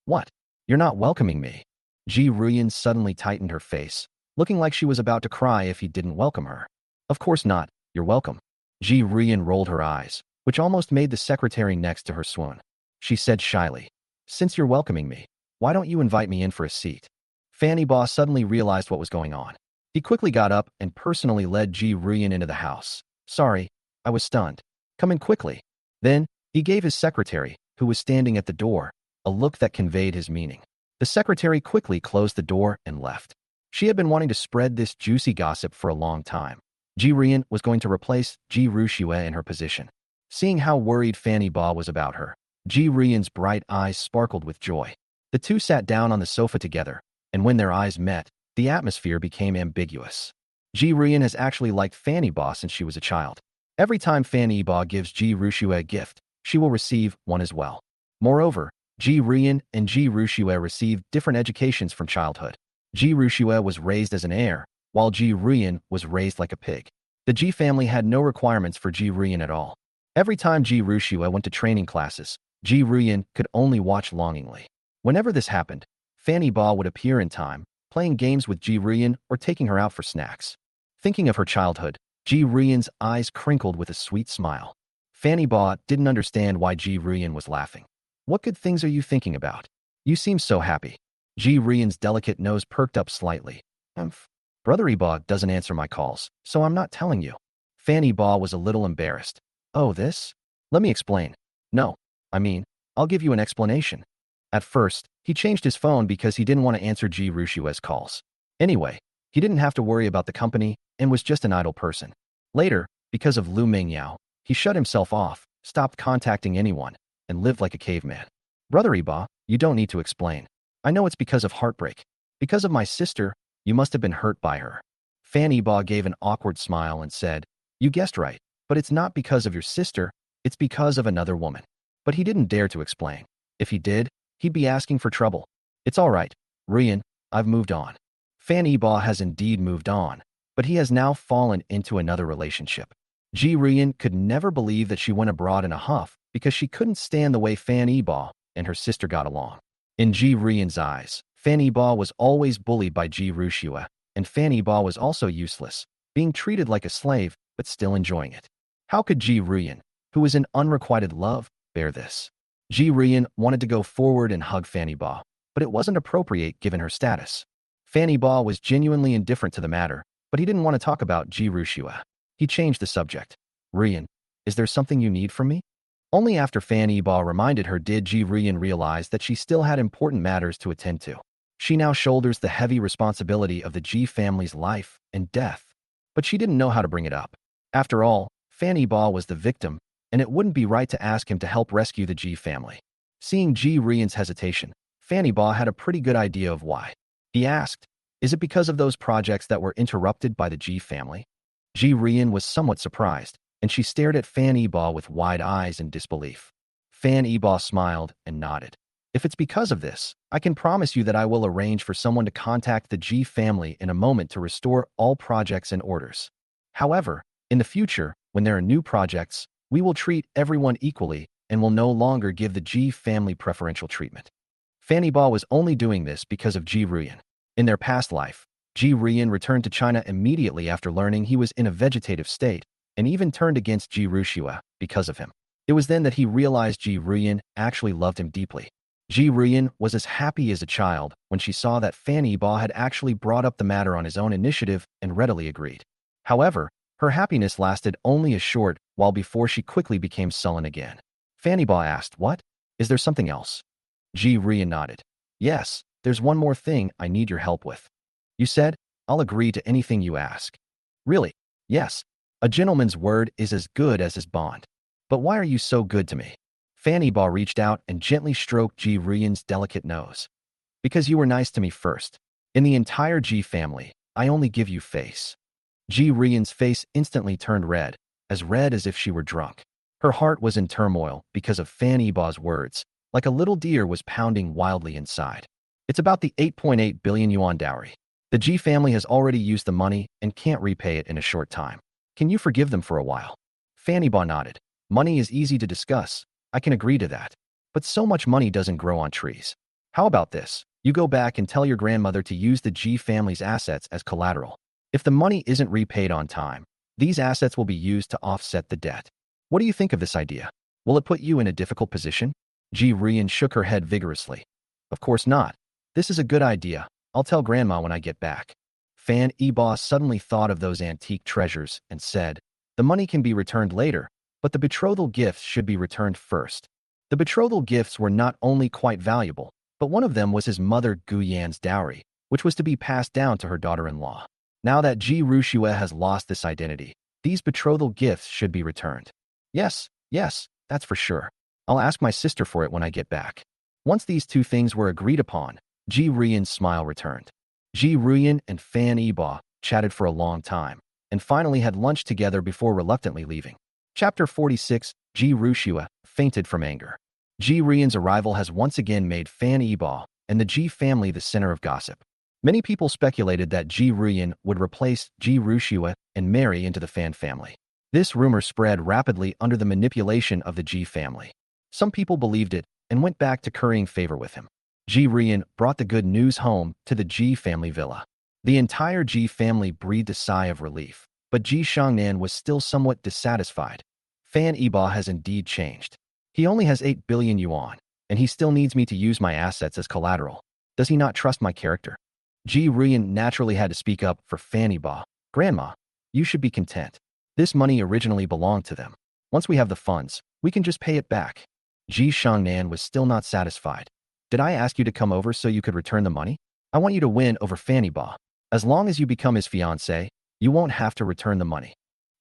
"What? You're not welcoming me?" Ji Rian suddenly tightened her face, looking like she was about to cry if he didn't welcome her. "Of course not, you're welcome." Ji Rian rolled her eyes, which almost made the secretary next to her swoon. She said shyly, "Since you're welcoming me, why don't you invite me in for a seat?" Fanny Ba suddenly realized what was going on. He quickly got up and personally led Ji Rian into the house. "Sorry, I was stunned. Come in quickly." Then, he gave his secretary, who was standing at the door, a look that conveyed his meaning. The secretary quickly closed the door and left. She had been wanting to spread this juicy gossip for a long time. Ji Rian was going to replace Ji Rushue in her position. Seeing how worried Fanny Ba was about her, Ji Rian's bright eyes sparkled with joy. The two sat down on the sofa together, and when their eyes met, the atmosphere became ambiguous. Ji Rian has actually liked Fanny Ba since she was a child. Every time Fanny Ba gives Ji Rushue a gift, she will receive one as well. Moreover, Ji Rian and Ji Rushue received different educations from childhood. Ji Rushue was raised as an heir, while Ji Rian was raised like a pig. The Ji family had no requirements for Ji Rian at all. Every time Ji Rushue went to training classes, Ji Rian could only watch longingly. Whenever this happened, Fanny Ba would appear in time, playing games with Ji Rian or taking her out for snacks. Thinking of her childhood, Ji Rian's eyes crinkled with a sweet smile. Fanny Ba didn't understand why Ji Rian was laughing. "What good things are you thinking about? You seem so happy." Ji Rian's delicate nose perked up slightly. Brother Ba doesn't answer my calls, so I'm not telling you." Fanny Ba was a little embarrassed. "Oh, this? Let me explain." "No, I'll give you an explanation." At first, he changed his phone because he didn't want to answer Ji Rushue's calls. Anyway, he didn't have to worry about the company and was just an idle person. Later, because of Lu Mingyao, he shut himself off, stopped contacting anyone, and lived like a caveman. "Brother Ba, you don't need to explain. I know it's because of heartbreak. Because of my sister, you must have been hurt by her." Fanny Ba gave an awkward smile and said, "You guessed right, but it's not because of your sister, it's because of another woman." But he didn't dare to explain. If he did, he'd be asking for trouble. "It's all right, Rian, I've moved on." Fanny Ba has indeed moved on, but he has now fallen into another relationship. Ji Rian could never believe that she went abroad in a huff because she couldn't stand the way Fanny Ba and her sister got along. In Ji Rian's eyes, Fanny Ba was always bullied by Ji Rushue, and Fanny Ba was also useless, being treated like a slave but still enjoying it. How could Ji Rian, who was in unrequited love, bear this? Ji Rian wanted to go forward and hug Fanny Ba, but it wasn't appropriate given her status. Fanny Ba was genuinely indifferent to the matter, but he didn't want to talk about Ji Rushue. He changed the subject. "Rian, is there something you need from me?" Only after Fanny Ba reminded her did Ji Rian realize that she still had important matters to attend to. She now shoulders the heavy responsibility of the Ji family's life and death, but she didn't know how to bring it up. After all, Fanny Ba was the victim, and it wouldn't be right to ask him to help rescue the Ji family. Seeing Ji Rian's hesitation, Fanny Ba had a pretty good idea of why. He asked, "Is it because of those projects that were interrupted by the Ji family?" Ji Rian was somewhat surprised, and she stared at Fanny Ba with wide eyes in disbelief. Fanny Ba smiled and nodded. "If it's because of this, I can promise you that I will arrange for someone to contact the Ji family in a moment to restore all projects and orders. However, in the future, when there are new projects, we will treat everyone equally and will no longer give the Ji family preferential treatment." Fanny Ba was only doing this because of Ji Rian. In their past life, Ji Rian returned to China immediately after learning he was in a vegetative state, and even turned against Ji Rushue because of him. It was then that he realized Ji Rian actually loved him deeply. Ji Rian was as happy as a child when she saw that Fanny Ba had actually brought up the matter on his own initiative and readily agreed. However, her happiness lasted only a short while before she quickly became sullen again. Fanny Ba asked, "What? Is there something else?" Ji Rian nodded. Yes, there's one more thing I need your help with. You said, I'll agree to anything you ask. Really? Yes. A gentleman's word is as good as his bond. But why are you so good to me? Fanny Ba reached out and gently stroked Ji Ruyan's delicate nose. Because you were nice to me first. In the entire Ji family, I only give you face. Ji Ruyan's face instantly turned red as if she were drunk. Her heart was in turmoil because of Fanny Ba's words, like a little deer was pounding wildly inside. It's about the 8.8 billion yuan dowry. The Ji family has already used the money and can't repay it in a short time. Can you forgive them for a while? Fanny Ba nodded. Money is easy to discuss. I can agree to that. But so much money doesn't grow on trees. How about this? You go back and tell your grandmother to use the Ji family's assets as collateral. If the money isn't repaid on time, these assets will be used to offset the debt. What do you think of this idea? Will it put you in a difficult position? Ji Ruyan shook her head vigorously. Of course not. This is a good idea. I'll tell Grandma when I get back. Fan Eba suddenly thought of those antique treasures and said, the money can be returned later, but the betrothal gifts should be returned first. The betrothal gifts were not only quite valuable, but one of them was his mother Gu Yan's dowry, which was to be passed down to her daughter-in-law. Now that Ji Rushue has lost this identity, these betrothal gifts should be returned. Yes, that's for sure. I'll ask my sister for it when I get back. Once these two things were agreed upon, Ji Ruyan's smile returned. Ji Ruyan and Fan Eba chatted for a long time, and finally had lunch together before reluctantly leaving. Chapter 46, Ji Rushue fainted from anger. Ji Ruyan's arrival has once again made Fan Eba and the Ji family the center of gossip. Many people speculated that Ji Ruyan would replace Ji Rushue and marry into the Fan family. This rumor spread rapidly under the manipulation of the Ji family. Some people believed it and went back to currying favor with him. Ji Ruyan brought the good news home to the Ji family villa. The entire Ji family breathed a sigh of relief, but Ji Shangnan was still somewhat dissatisfied. Fan Eba has indeed changed. He only has 8 billion yuan, and he still needs me to use my assets as collateral. Does he not trust my character? Ji Ruyan naturally had to speak up for Fan Eba. Grandma, you should be content. This money originally belonged to them. Once we have the funds, we can just pay it back. Ji Shangnan was still not satisfied. Did I ask you to come over so you could return the money? I want you to win over Fanny Ba. As long as you become his fiancé, you won't have to return the money.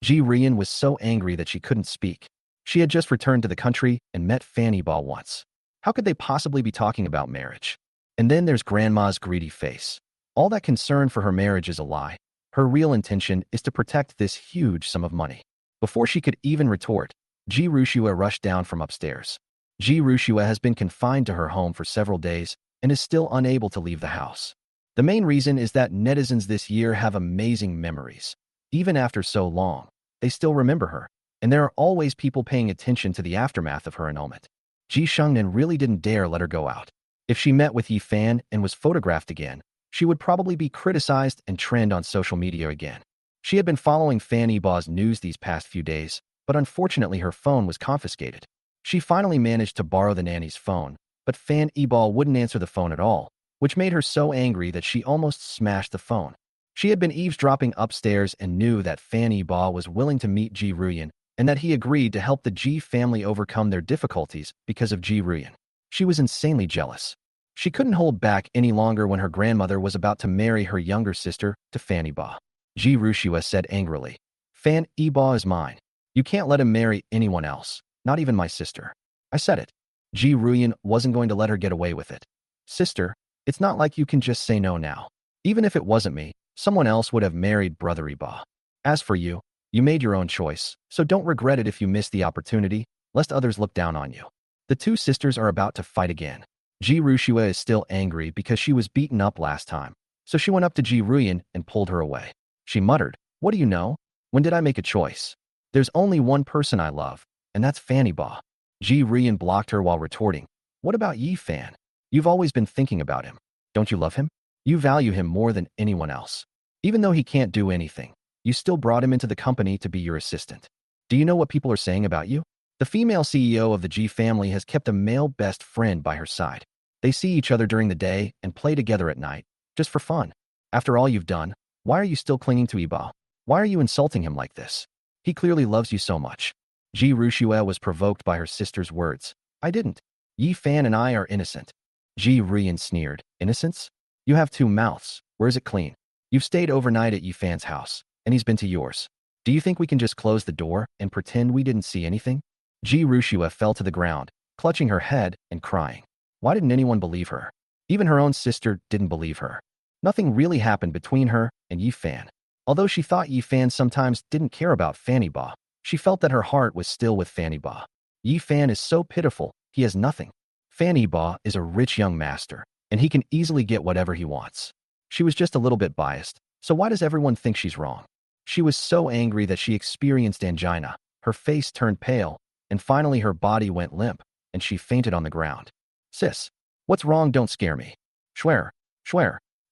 Ji Ruyan was so angry that she couldn't speak. She had just returned to the country and met Fanny Ba once. How could they possibly be talking about marriage? And then there's Grandma's greedy face. All that concern for her marriage is a lie. Her real intention is to protect this huge sum of money. Before she could even retort, Ji Rushue rushed down from upstairs. Ji Rushue has been confined to her home for several days and is still unable to leave the house. The main reason is that netizens this year have amazing memories. Even after so long, they still remember her, and there are always people paying attention to the aftermath of her annulment. Ji Shangnan really didn't dare let her go out. If she met with Yi Fan and was photographed again, she would probably be criticized and trend on social media again. She had been following Fan Eba's news these past few days, but unfortunately her phone was confiscated. She finally managed to borrow the nanny's phone, but Fan Eba wouldn't answer the phone at all, which made her so angry that she almost smashed the phone. She had been eavesdropping upstairs and knew that Fan Eba was willing to meet Ji Ruyan and that he agreed to help the Ji family overcome their difficulties because of Ji Ruyan. She was insanely jealous. She couldn't hold back any longer when her grandmother was about to marry her younger sister to Fan Eba. Ji Rushue said angrily, Fan Eba is mine. You can't let him marry anyone else, not even my sister. I said it. Ji Ruyan wasn't going to let her get away with it. Sister, it's not like you can just say no now. Even if it wasn't me, someone else would have married Brother Eba. As for you, you made your own choice, so don't regret it if you miss the opportunity, lest others look down on you. The two sisters are about to fight again. Ji Rushue is still angry because she was beaten up last time, so she went up to Ji Ruyan and pulled her away. She muttered, what do you know? When did I make a choice? There's only one person I love, and that's Fanny Ba. Ji Ruyan blocked her while retorting, what about Yi Fan? You've always been thinking about him. Don't you love him? You value him more than anyone else. Even though he can't do anything, you still brought him into the company to be your assistant. Do you know what people are saying about you? The female CEO of the Ji family has kept a male best friend by her side. They see each other during the day and play together at night, just for fun. After all you've done, why are you still clinging to Eba? Why are you insulting him like this? He clearly loves you so much. Ji Rushue was provoked by her sister's words. I didn't. Yi Fan and I are innocent. Ji Rian sneered. Innocence? You have two mouths. Where's it clean? You've stayed overnight at Yi Fan's house, and he's been to yours. Do you think we can just close the door and pretend we didn't see anything? Ji Rushua fell to the ground, clutching her head and crying. Why didn't anyone believe her? Even her own sister didn't believe her. Nothing really happened between her and Yi Fan. Although she thought Yi Fan sometimes didn't care about Fanny Ba, she felt that her heart was still with Fanny Ba. Yi Fan is so pitiful, he has nothing. Fanny Ba is a rich young master, and he can easily get whatever he wants. She was just a little bit biased, so why does everyone think she's wrong? She was so angry that she experienced angina, her face turned pale, and finally her body went limp, and she fainted on the ground. Sis, what's wrong? Don't scare me. Schwer,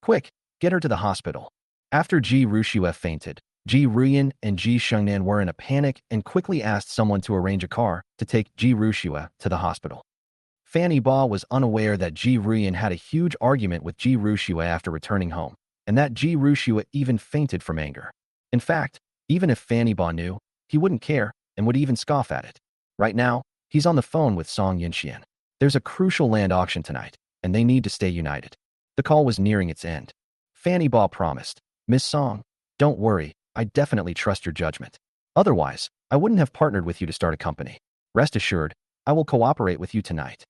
quick, get her to the hospital. After Ji Rushua fainted, Ji Ruyan and Ji Shengnan were in a panic and quickly asked someone to arrange a car to take Ji Rushua to the hospital. Fanny Ba was unaware that Ji Ruyan had a huge argument with Ji Rushua after returning home, and that Ji Rushua even fainted from anger. In fact, even if Fanny Ba knew, he wouldn't care and would even scoff at it. Right now, he's on the phone with Song Yinxian. There's a crucial land auction tonight, and they need to stay united. The call was nearing its end. Fanny Ba promised, Miss Song, don't worry, I definitely trust your judgment. Otherwise, I wouldn't have partnered with you to start a company. Rest assured, I will cooperate with you tonight.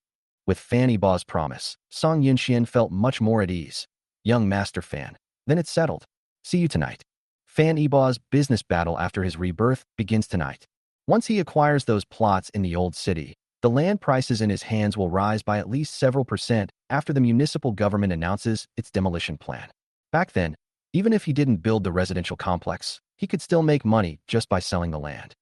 With Fanny Ba's promise, Song Yinxian felt much more at ease. Young Master Fan. Then it's settled. See you tonight. Fanny Ba's business battle after his rebirth begins tonight. Once he acquires those plots in the old city, the land prices in his hands will rise by at least several percent after the municipal government announces its demolition plan. Back then, even if he didn't build the residential complex, he could still make money just by selling the land.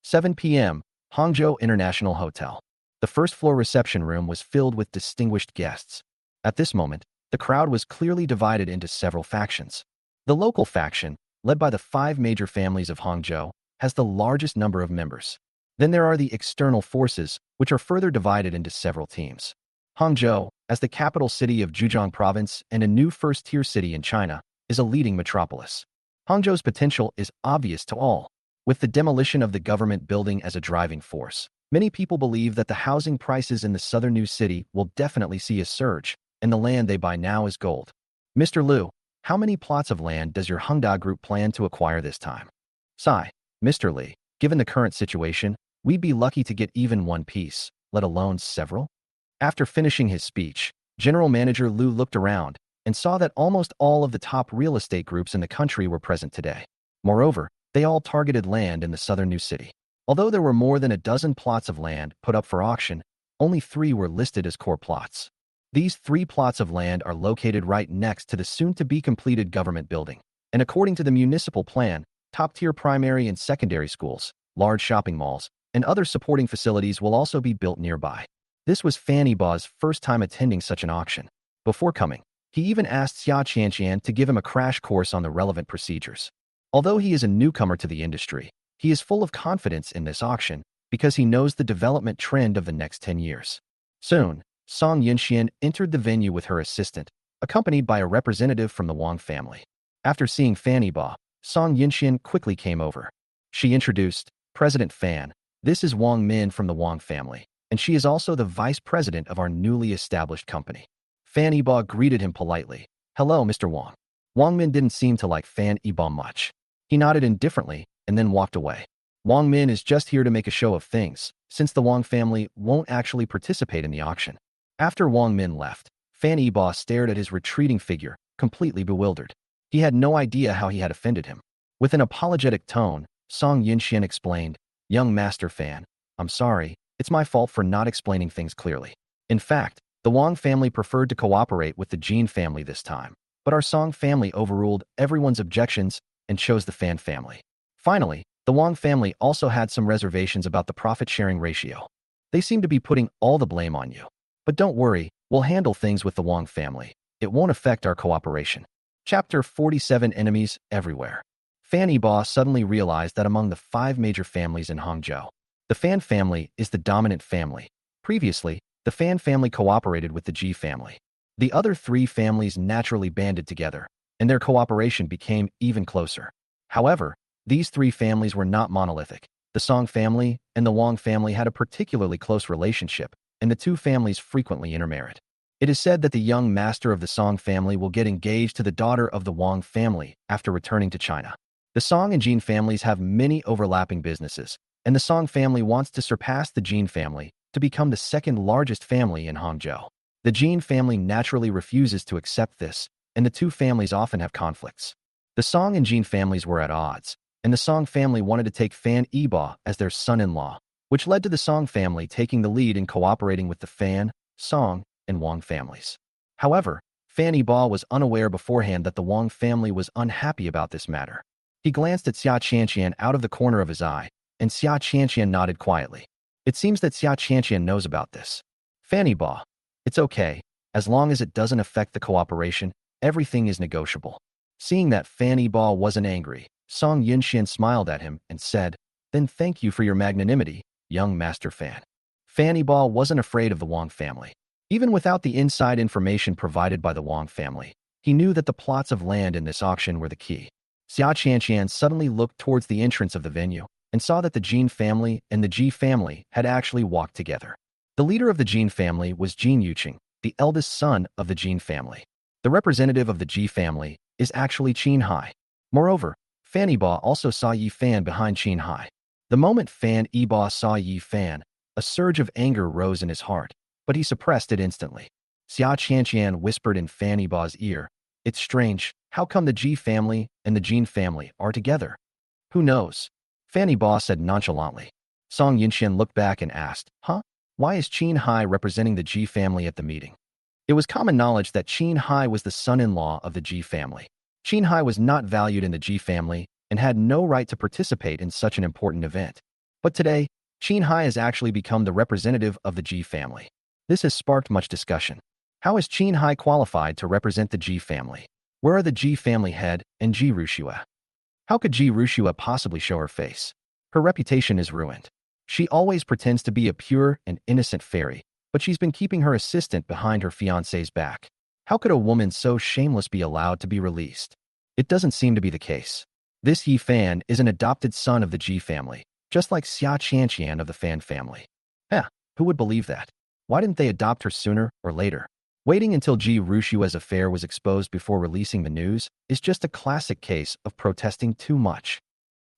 7 p.m., Hangzhou International Hotel. The first-floor reception room was filled with distinguished guests. At this moment, the crowd was clearly divided into several factions. The local faction, led by the 5 major families of Hangzhou, has the largest number of members. Then there are the external forces, which are further divided into several teams. Hangzhou, as the capital city of Zhejiang Province and a new first-tier city in China, is a leading metropolis. Hangzhou's potential is obvious to all. With the demolition of the government building as a driving force, many people believe that the housing prices in the southern new city will definitely see a surge, and the land they buy now is gold. Mr. Liu, how many plots of land does your Hengda group plan to acquire this time? Sigh, Mr. Li, given the current situation, we'd be lucky to get even one piece, let alone several. After finishing his speech, General Manager Liu looked around and saw that almost all of the top real estate groups in the country were present today. Moreover, they all targeted land in the southern new city. Although there were more than a dozen plots of land put up for auction, only 3 were listed as core plots. These 3 plots of land are located right next to the soon-to-be-completed government building, and according to the municipal plan, top-tier primary and secondary schools, large shopping malls, and other supporting facilities will also be built nearby. This was Fanny Ba's first time attending such an auction. Before coming, he even asked Xia Qianqian to give him a crash course on the relevant procedures. Although he is a newcomer to the industry, he is full of confidence in this auction because he knows the development trend of the next 10 years. Soon, Song Yinxian entered the venue with her assistant, accompanied by a representative from the Wang family. After seeing Fanny Ba, Song Yinxian quickly came over. She introduced, President Fan, this is Wang Min from the Wang family, and she is also the vice president of our newly established company. Fanny Ba greeted him politely. Hello, Mr. Wang. Wang Min didn't seem to like Fanny Ba much. He nodded indifferently and then walked away. Wang Min is just here to make a show of things, since the Wang family won't actually participate in the auction. After Wang Min left, Fanny Ba stared at his retreating figure, completely bewildered. He had no idea how he had offended him. With an apologetic tone, Song Yinxian explained, Young Master Fan, I'm sorry, it's my fault for not explaining things clearly. In fact, the Wang family preferred to cooperate with the Jin family this time, but our Song family overruled everyone's objections and chose the Fan family. Finally, the Wang family also had some reservations about the profit-sharing ratio. They seem to be putting all the blame on you. But don't worry, we'll handle things with the Wang family. It won't affect our cooperation. Chapter 47 Enemies Everywhere. Fanny Ba suddenly realized that among the 5 major families in Hangzhou, the Fan family is the dominant family. Previously, the Fan family cooperated with the Ji family. The other 3 families naturally banded together, and their cooperation became even closer. However, these 3 families were not monolithic. The Song family and the Wang family had a particularly close relationship, and the 2 families frequently intermarried. It is said that the young master of the Song family will get engaged to the daughter of the Wang family after returning to China. The Song and Jin families have many overlapping businesses, and the Song family wants to surpass the Jin family to become the second largest family in Hangzhou. The Jin family naturally refuses to accept this, and the two families often have conflicts. The Song and Jin families were at odds, and the Song family wanted to take Fan Yiba as their son-in-law, which led to the Song family taking the lead in cooperating with the Fan, Song, and Wang families. However, Fan Yiba was unaware beforehand that the Wang family was unhappy about this matter. He glanced at Xia Qianqian out of the corner of his eye, and Xia Qianqian nodded quietly. It seems that Xia Qianqian knows about this. Fan Yiba, it's okay. As long as it doesn't affect the cooperation, everything is negotiable. Seeing that Fan Yiba wasn't angry, Song Yunxian smiled at him and said, "Then thank you for your magnanimity, young Master Fan." Fan Yiba wasn't afraid of the Wang family. Even without the inside information provided by the Wang family, he knew that the plots of land in this auction were the key. Xia Qianqian suddenly looked towards the entrance of the venue and saw that the Jin family and the Ji family had actually walked together. The leader of the Jin family was Jin Yuqing, the eldest son of the Jin family. The representative of the Ji family is actually Qin Hai. Moreover, Fan Yiba also saw Yi Fan behind Qin Hai. The moment Fan Yiba saw Yi Fan, a surge of anger rose in his heart, but he suppressed it instantly. Xia Qianqian whispered in Fan Yiba's ear, "It's strange, how come the Ji family and the Jin family are together?" "Who knows?" Fan Yiba said nonchalantly. Song Yunxian looked back and asked, "Huh? Why is Qin Hai representing the Ji family at the meeting?" It was common knowledge that Qin Hai was the son-in-law of the Ji family. Qin Hai was not valued in the Ji family and had no right to participate in such an important event. But today, Qin Hai has actually become the representative of the Ji family. This has sparked much discussion. How is Qin Hai qualified to represent the Ji family? Where are the Ji family head and Ji Rushua? How could Ji Rushua possibly show her face? Her reputation is ruined. She always pretends to be a pure and innocent fairy, but she's been keeping her assistant behind her fiancé's back. How could a woman so shameless be allowed to be released? It doesn't seem to be the case. This Yi Fan is an adopted son of the Ji family, just like Xia Qianqian of the Fan family. Who would believe that? Why didn't they adopt her sooner or later? Waiting until Ji Rushua's affair was exposed before releasing the news is just a classic case of protesting too much.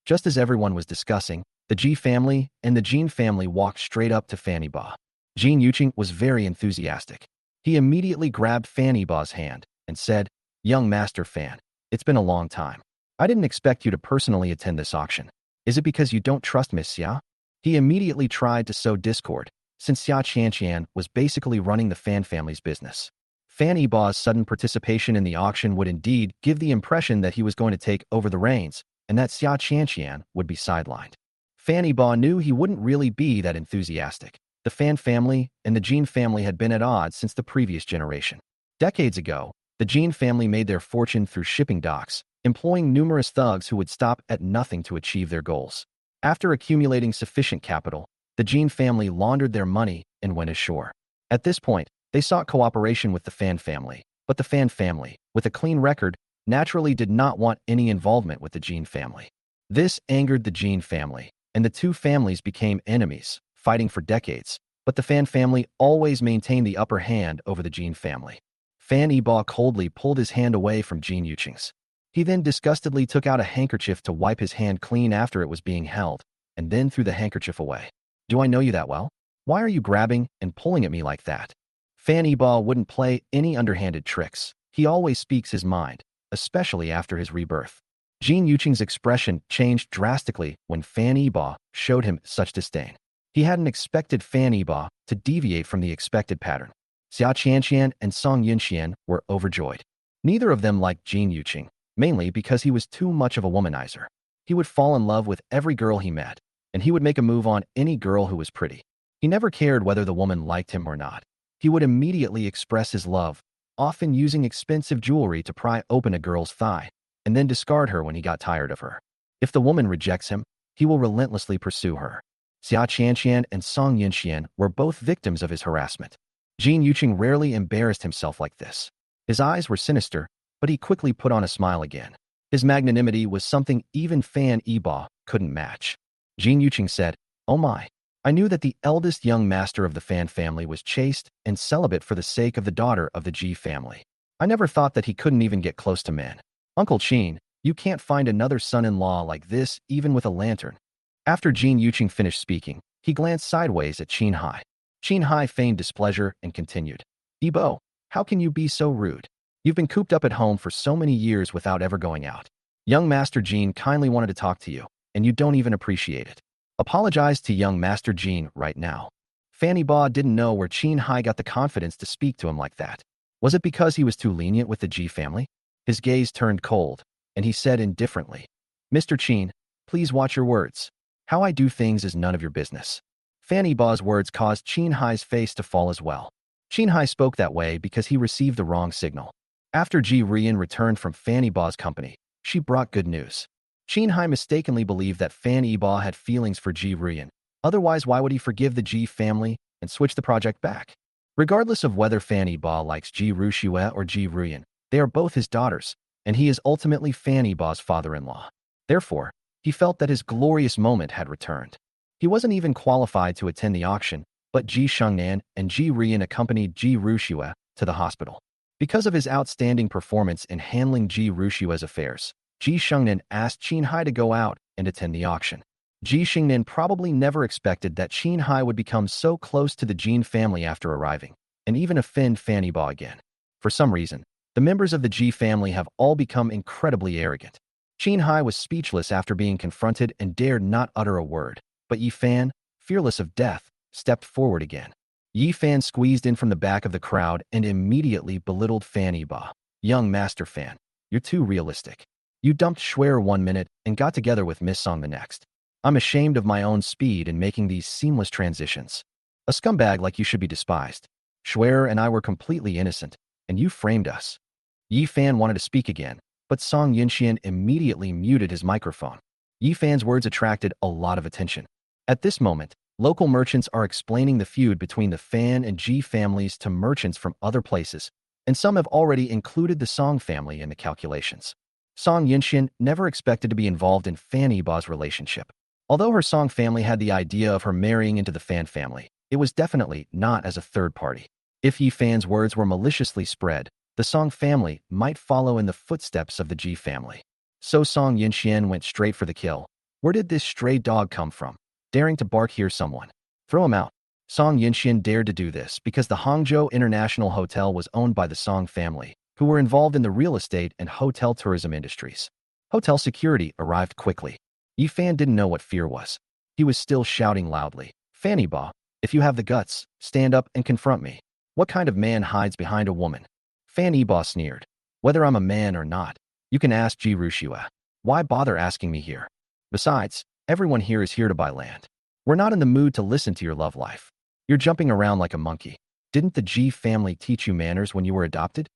Just as everyone was discussing, the Ji family and the Jin family walked straight up to Fan Yiba. Jin Yuqing was very enthusiastic. He immediately grabbed Fan Yiba's hand and said, "Young Master Fan, it's been a long time. I didn't expect you to personally attend this auction. Is it because you don't trust Miss Xia?" He immediately tried to sow discord, since Xia Qianqian was basically running the Fan family's business. Fan Yiba's sudden participation in the auction would indeed give the impression that he was going to take over the reins and that Xia Qianqian would be sidelined. Fan Yiba knew he wouldn't really be that enthusiastic. The Fan family and the Jin family had been at odds since the previous generation. Decades ago, the Jin family made their fortune through shipping docks, employing numerous thugs who would stop at nothing to achieve their goals. After accumulating sufficient capital, the Jin family laundered their money and went ashore. At this point, they sought cooperation with the Fan family, but the Fan family, with a clean record, naturally did not want any involvement with the Jin family. This angered the Jin family, and the two families became enemies, fighting for decades, but the Fan family always maintained the upper hand over the Jin family. Fan Yiba coldly pulled his hand away from Jin Yuqing's. He then disgustedly took out a handkerchief to wipe his hand clean after it was being held, and then threw the handkerchief away. "Do I know you that well? Why are you grabbing and pulling at me like that?" Fan Yiba wouldn't play any underhanded tricks. He always speaks his mind, especially after his rebirth. Jin Yuqing's expression changed drastically when Fan Yiba showed him such disdain. He hadn't expected Fan Yiba to deviate from the expected pattern. Xia Qianqian and Song Yunxian were overjoyed. Neither of them liked Jin Yuqing, mainly because he was too much of a womanizer. He would fall in love with every girl he met, and he would make a move on any girl who was pretty. He never cared whether the woman liked him or not. He would immediately express his love, often using expensive jewelry to pry open a girl's thigh, and then discard her when he got tired of her. If the woman rejects him, he will relentlessly pursue her. Xia Qianqian and Song Yunxian were both victims of his harassment. Jin Yuqing rarely embarrassed himself like this. His eyes were sinister, but he quickly put on a smile again. His magnanimity was something even Fan Yiba couldn't match. Jin Yuqing said, "Oh my, I knew that the eldest young master of the Fan family was chaste and celibate for the sake of the daughter of the Ji family. I never thought that he couldn't even get close to men. Uncle Qin, you can't find another son-in-law like this even with a lantern. After Jin Yuqing finished speaking, he glanced sideways at Qin Hai. Qin Hai feigned displeasure and continued. Ibo, how can you be so rude? You've been cooped up at home for so many years without ever going out. Young Master Jin kindly wanted to talk to you, and you don't even appreciate it. Apologize to young Master Jin right now. Fanny Ba didn't know where Qin Hai got the confidence to speak to him like that. Was it because he was too lenient with the Ji family? His gaze turned cold, and he said indifferently, Mr. Qin, please watch your words. How I do things is none of your business. Fanny Ba's words caused Qin Hai's face to fall as well. Qin Hai spoke that way because he received the wrong signal. After Ji Rian returned from Fanny Ba's company, she brought good news. Qin Hai mistakenly believed that Fanny Ba had feelings for Ji Rian. Otherwise, why would he forgive the Ji family and switch the project back? Regardless of whether Fanny Ba likes Ji Rushue or Ji Rian, they are both his daughters, and he is ultimately Fanny Ba's father-in-law. Therefore, he felt that his glorious moment had returned. He wasn't even qualified to attend the auction, but Ji Shengnan and Ji Rian accompanied Ji Rushue to the hospital. Because of his outstanding performance in handling Ji Rushue's affairs, Ji Shengnan asked Qin Hai to go out and attend the auction. Ji Shengnan probably never expected that Qin Hai would become so close to the Jin family after arriving, and even offend Fanny Ba again. For some reason, the members of the Ji family have all become incredibly arrogant. Qin Hai was speechless after being confronted and dared not utter a word, but Yi Fan, fearless of death, stepped forward again. Yi Fan squeezed in from the back of the crowd and immediately belittled Fanny Ba. Young Master Fan, you're too realistic. You dumped Shuer 1 minute and got together with Miss Song the next. I'm ashamed of my own speed in making these seamless transitions. A scumbag like you should be despised. Shuer and I were completely innocent, and you framed us. Yi Fan wanted to speak again, but Song Yinxian immediately muted his microphone. Yi Fan's words attracted a lot of attention. At this moment, local merchants are explaining the feud between the Fan and Ji families to merchants from other places, and some have already included the Song family in the calculations. Song Yinxian never expected to be involved in Fanny Ba's relationship. Although her Song family had the idea of her marrying into the Fan family, it was definitely not as a third party. If Yi Fan's words were maliciously spread, the Song family might follow in the footsteps of the Ji family. So Song Yinxian went straight for the kill. Where did this stray dog come from? Daring to bark here someone. Throw him out. Song Yinxian dared to do this because the Hangzhou International Hotel was owned by the Song family, who were involved in the real estate and hotel tourism industries. Hotel security arrived quickly. Yi Fan didn't know what fear was. He was still shouting loudly, Fanny Ba, if you have the guts, stand up and confront me. What kind of man hides behind a woman? Fanny Ba sneered. Whether I'm a man or not, you can ask Ji Rushue. Why bother asking me here? Besides, everyone here is here to buy land. We're not in the mood to listen to your love life. You're jumping around like a monkey. Didn't the Ji family teach you manners when you were adopted?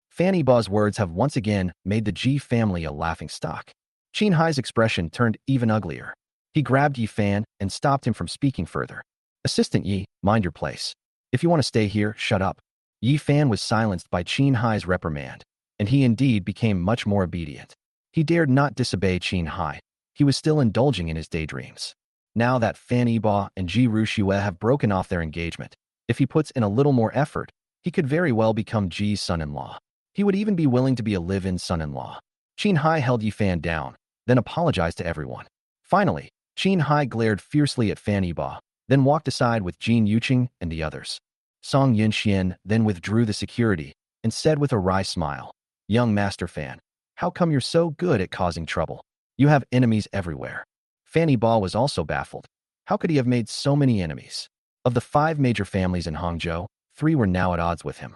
Fanny Ba's words have once again made the Ji family a laughingstock. Qin Hai's expression turned even uglier. He grabbed Yi Fan and stopped him from speaking further. Assistant Yi, mind your place. If you want to stay here, shut up. Yi Fan was silenced by Qin Hai's reprimand, and he indeed became much more obedient. He dared not disobey Qin Hai. He was still indulging in his daydreams. Now that Fanny Ba and Ji Rushue have broken off their engagement, if he puts in a little more effort, he could very well become Ji's son-in-law. He would even be willing to be a live-in son-in-law. Qin Hai held Yi Fan down, then apologized to everyone. Finally, Qin Hai glared fiercely at Fanny Ba, then walked aside with Jin Yuqing and the others. Song Yinxian then withdrew the security and said with a wry smile, Young Master Fan, how come you're so good at causing trouble? You have enemies everywhere. Fanny Ba was also baffled. How could he have made so many enemies? Of the 5 major families in Hangzhou, 3 were now at odds with him.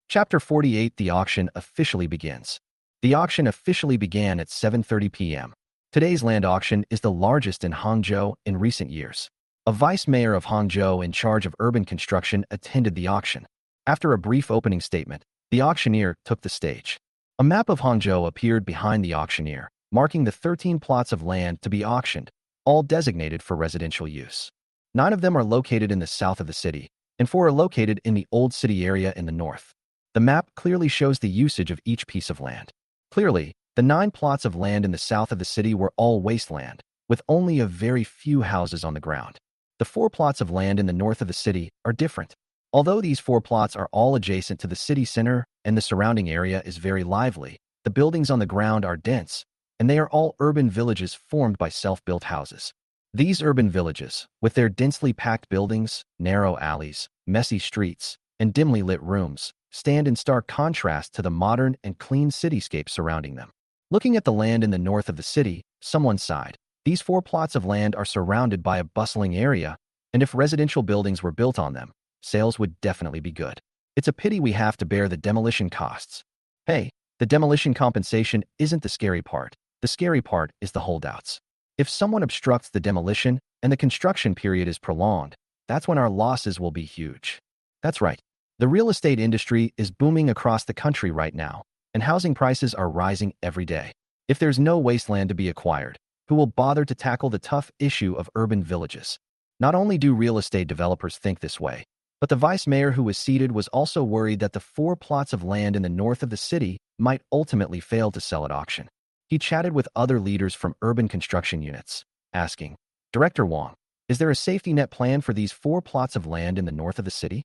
Chapter 48. The auction officially begins. The auction officially began at 7:30 p.m. Today's land auction is the largest in Hangzhou in recent years. A vice mayor of Hangzhou in charge of urban construction attended the auction. After a brief opening statement, the auctioneer took the stage. A map of Hangzhou appeared behind the auctioneer, marking the 13 plots of land to be auctioned, all designated for residential use. 9 of them are located in the south of the city, and 4 are located in the old city area in the north. The map clearly shows the usage of each piece of land. Clearly, the 9 plots of land in the south of the city were all wasteland, with only a very few houses on the ground. The 4 plots of land in the north of the city are different. Although these 4 plots are all adjacent to the city center and the surrounding area is very lively, the buildings on the ground are dense, and they are all urban villages formed by self-built houses. These urban villages, with their densely packed buildings, narrow alleys, messy streets, and dimly lit rooms, stand in stark contrast to the modern and clean cityscape surrounding them. Looking at the land in the north of the city, someone sighed. These 4 plots of land are surrounded by a bustling area, and if residential buildings were built on them, sales would definitely be good. It's a pity we have to bear the demolition costs. Hey, the demolition compensation isn't the scary part. The scary part is the holdouts. If someone obstructs the demolition and the construction period is prolonged, that's when our losses will be huge. That's right. The real estate industry is booming across the country right now, and housing prices are rising every day. If there's no wasteland to be acquired, who will bother to tackle the tough issue of urban villages? Not only do real estate developers think this way, but the vice mayor who was seated was also worried that the 4 plots of land in the north of the city might ultimately fail to sell at auction. He chatted with other leaders from urban construction units, asking, Director Wong, is there a safety net plan for these 4 plots of land in the north of the city?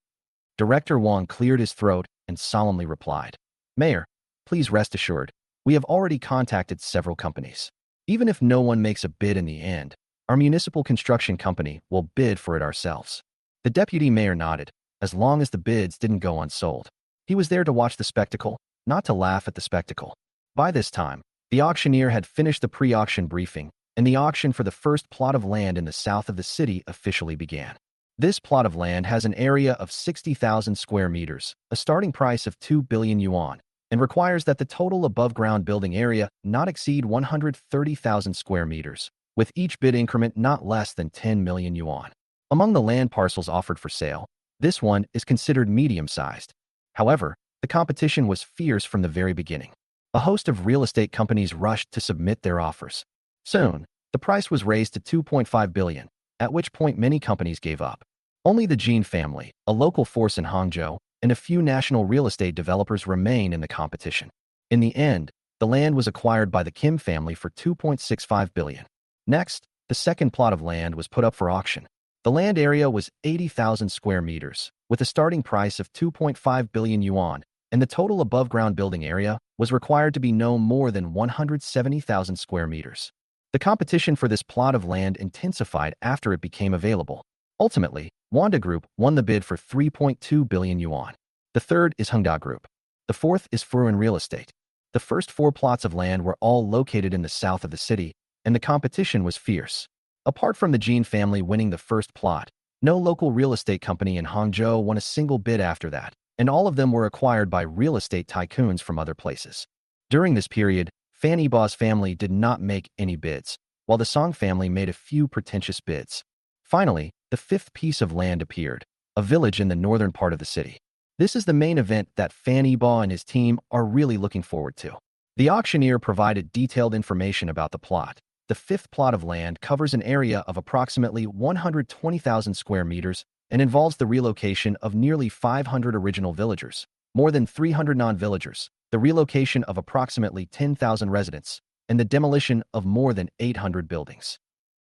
Director Wong cleared his throat and solemnly replied, Mayor, please rest assured, we have already contacted several companies. Even if no one makes a bid in the end, our municipal construction company will bid for it ourselves. The deputy mayor nodded, as long as the bids didn't go unsold. He was there to watch the spectacle, not to laugh at the spectacle. By this time, the auctioneer had finished the pre-auction briefing, and the auction for the first plot of land in the south of the city officially began. This plot of land has an area of 60,000 square meters, a starting price of 2 billion yuan, and requires that the total above-ground building area not exceed 130,000 square meters, with each bid increment not less than 10 million yuan. Among the land parcels offered for sale, this one is considered medium-sized. However, the competition was fierce from the very beginning. A host of real estate companies rushed to submit their offers. Soon, the price was raised to 2.5 billion, at which point many companies gave up. Only the Jin family, a local force in Hangzhou, and a few national real estate developers remain in the competition. In the end, the land was acquired by the Kim family for 2.65 billion. Next, the second plot of land was put up for auction. The land area was 80,000 square meters, with a starting price of 2.5 billion yuan, and the total above-ground building area was required to be no more than 170,000 square meters. The competition for this plot of land intensified after it became available. Ultimately, Wanda Group won the bid for 3.2 billion yuan. The third is Hengda Group. The fourth is Furuan Real Estate. The first 4 plots of land were all located in the south of the city, and the competition was fierce. Apart from the Jin family winning the first plot, no local real estate company in Hangzhou won a single bid after that, and all of them were acquired by real estate tycoons from other places. During this period, Fan Yibao's family did not make any bids, while the Song family made a few pretentious bids. Finally, the fifth piece of land appeared, a village in the northern part of the city. This is the main event that Fan Yibao and his team are really looking forward to. The auctioneer provided detailed information about the plot. The fifth plot of land covers an area of approximately 120,000 square meters and involves the relocation of nearly 500 original villagers, more than 300 non-villagers, the relocation of approximately 10,000 residents, and the demolition of more than 800 buildings.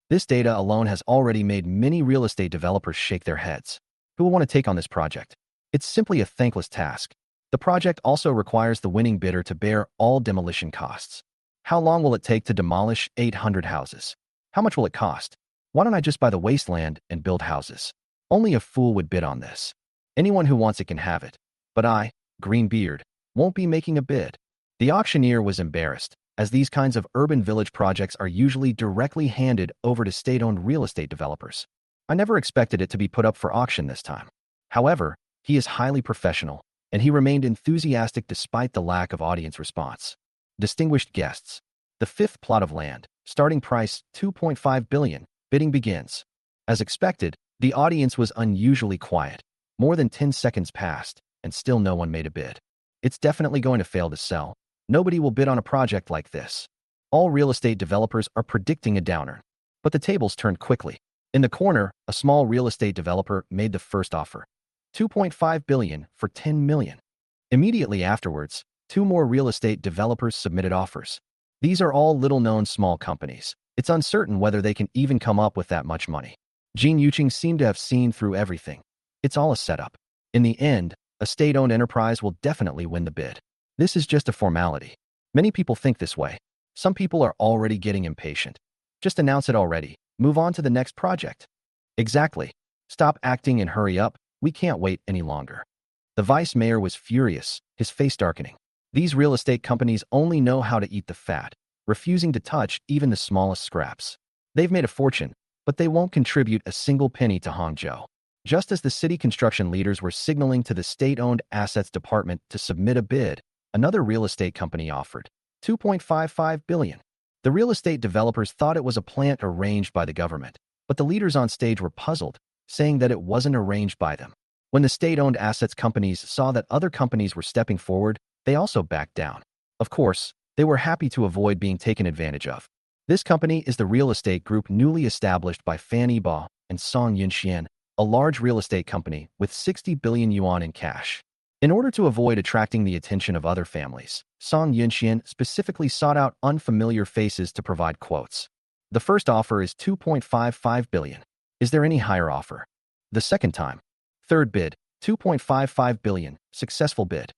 This data alone has already made many real estate developers shake their heads. Who will want to take on this project? It's simply a thankless task. The project also requires the winning bidder to bear all demolition costs. How long will it take to demolish 800 houses? How much will it cost? Why don't I just buy the wasteland and build houses? Only a fool would bid on this. Anyone who wants it can have it. But I, Greenbeard, won't be making a bid. The auctioneer was embarrassed, as these kinds of urban village projects are usually directly handed over to state-owned real estate developers. I never expected it to be put up for auction this time. However, he is highly professional, and he remained enthusiastic despite the lack of audience response. Distinguished guests, the fifth plot of land, starting price 2.5 billion, bidding begins. As expected, the audience was unusually quiet. More than 10 seconds passed, and still no one made a bid. It's definitely going to fail to sell. Nobody will bid on a project like this. All real estate developers are predicting a downer. But the tables turned quickly. In the corner, a small real estate developer made the first offer. 2.5 billion for 10 million. Immediately afterwards, 2 more real estate developers submitted offers. These are all little-known small companies. It's uncertain whether they can even come up with that much money. Jin Yuqing seemed to have seen through everything. It's all a setup. In the end, a state-owned enterprise will definitely win the bid. This is just a formality. Many people think this way. Some people are already getting impatient. Just announce it already. Move on to the next project. Exactly. Stop acting and hurry up. We can't wait any longer. The vice mayor was furious, his face darkening. These real estate companies only know how to eat the fat, refusing to touch even the smallest scraps. They've made a fortune, but they won't contribute a single penny to Hangzhou. Just as the city construction leaders were signaling to the state-owned assets department to submit a bid, another real estate company offered $2.55 billion. The real estate developers thought it was a plant arranged by the government, but the leaders on stage were puzzled, saying that it wasn't arranged by them. When the state-owned assets companies saw that other companies were stepping forward, they also backed down. Of course, they were happy to avoid being taken advantage of. This company is the real estate group newly established by Fan Yiba and Song Yunxian, a large real estate company with 60 billion yuan in cash. In order to avoid attracting the attention of other families, Song Yunxian specifically sought out unfamiliar faces to provide quotes. The first offer is 2.55 billion. Is there any higher offer? The second time. Third bid, 2.55 billion, successful bid.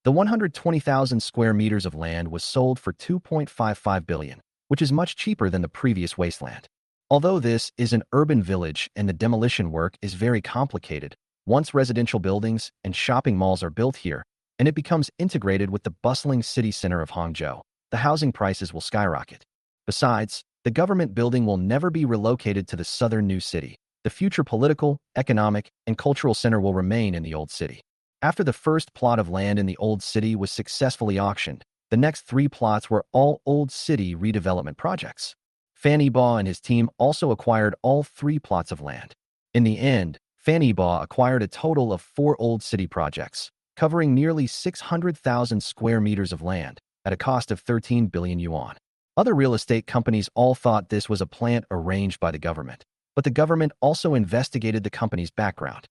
The 120,000 square meters of land was sold for 2.55 billion, which is much cheaper than the previous wasteland. Although this is an urban village and the demolition work is very complicated, once residential buildings and shopping malls are built here, and it becomes integrated with the bustling city center of Hangzhou, the housing prices will skyrocket. Besides, the government building will never be relocated to the southern new city. The future political, economic, and cultural center will remain in the old city. After the first plot of land in the old city was successfully auctioned, the next 3 plots were all old city redevelopment projects. Fan Yiba and his team also acquired all 3 plots of land. In the end, Fan Yiba acquired a total of 4 old city projects, covering nearly 600,000 square meters of land, at a cost of 13 billion yuan. Other real estate companies all thought this was a plant arranged by the government, but the government also investigated the company's background.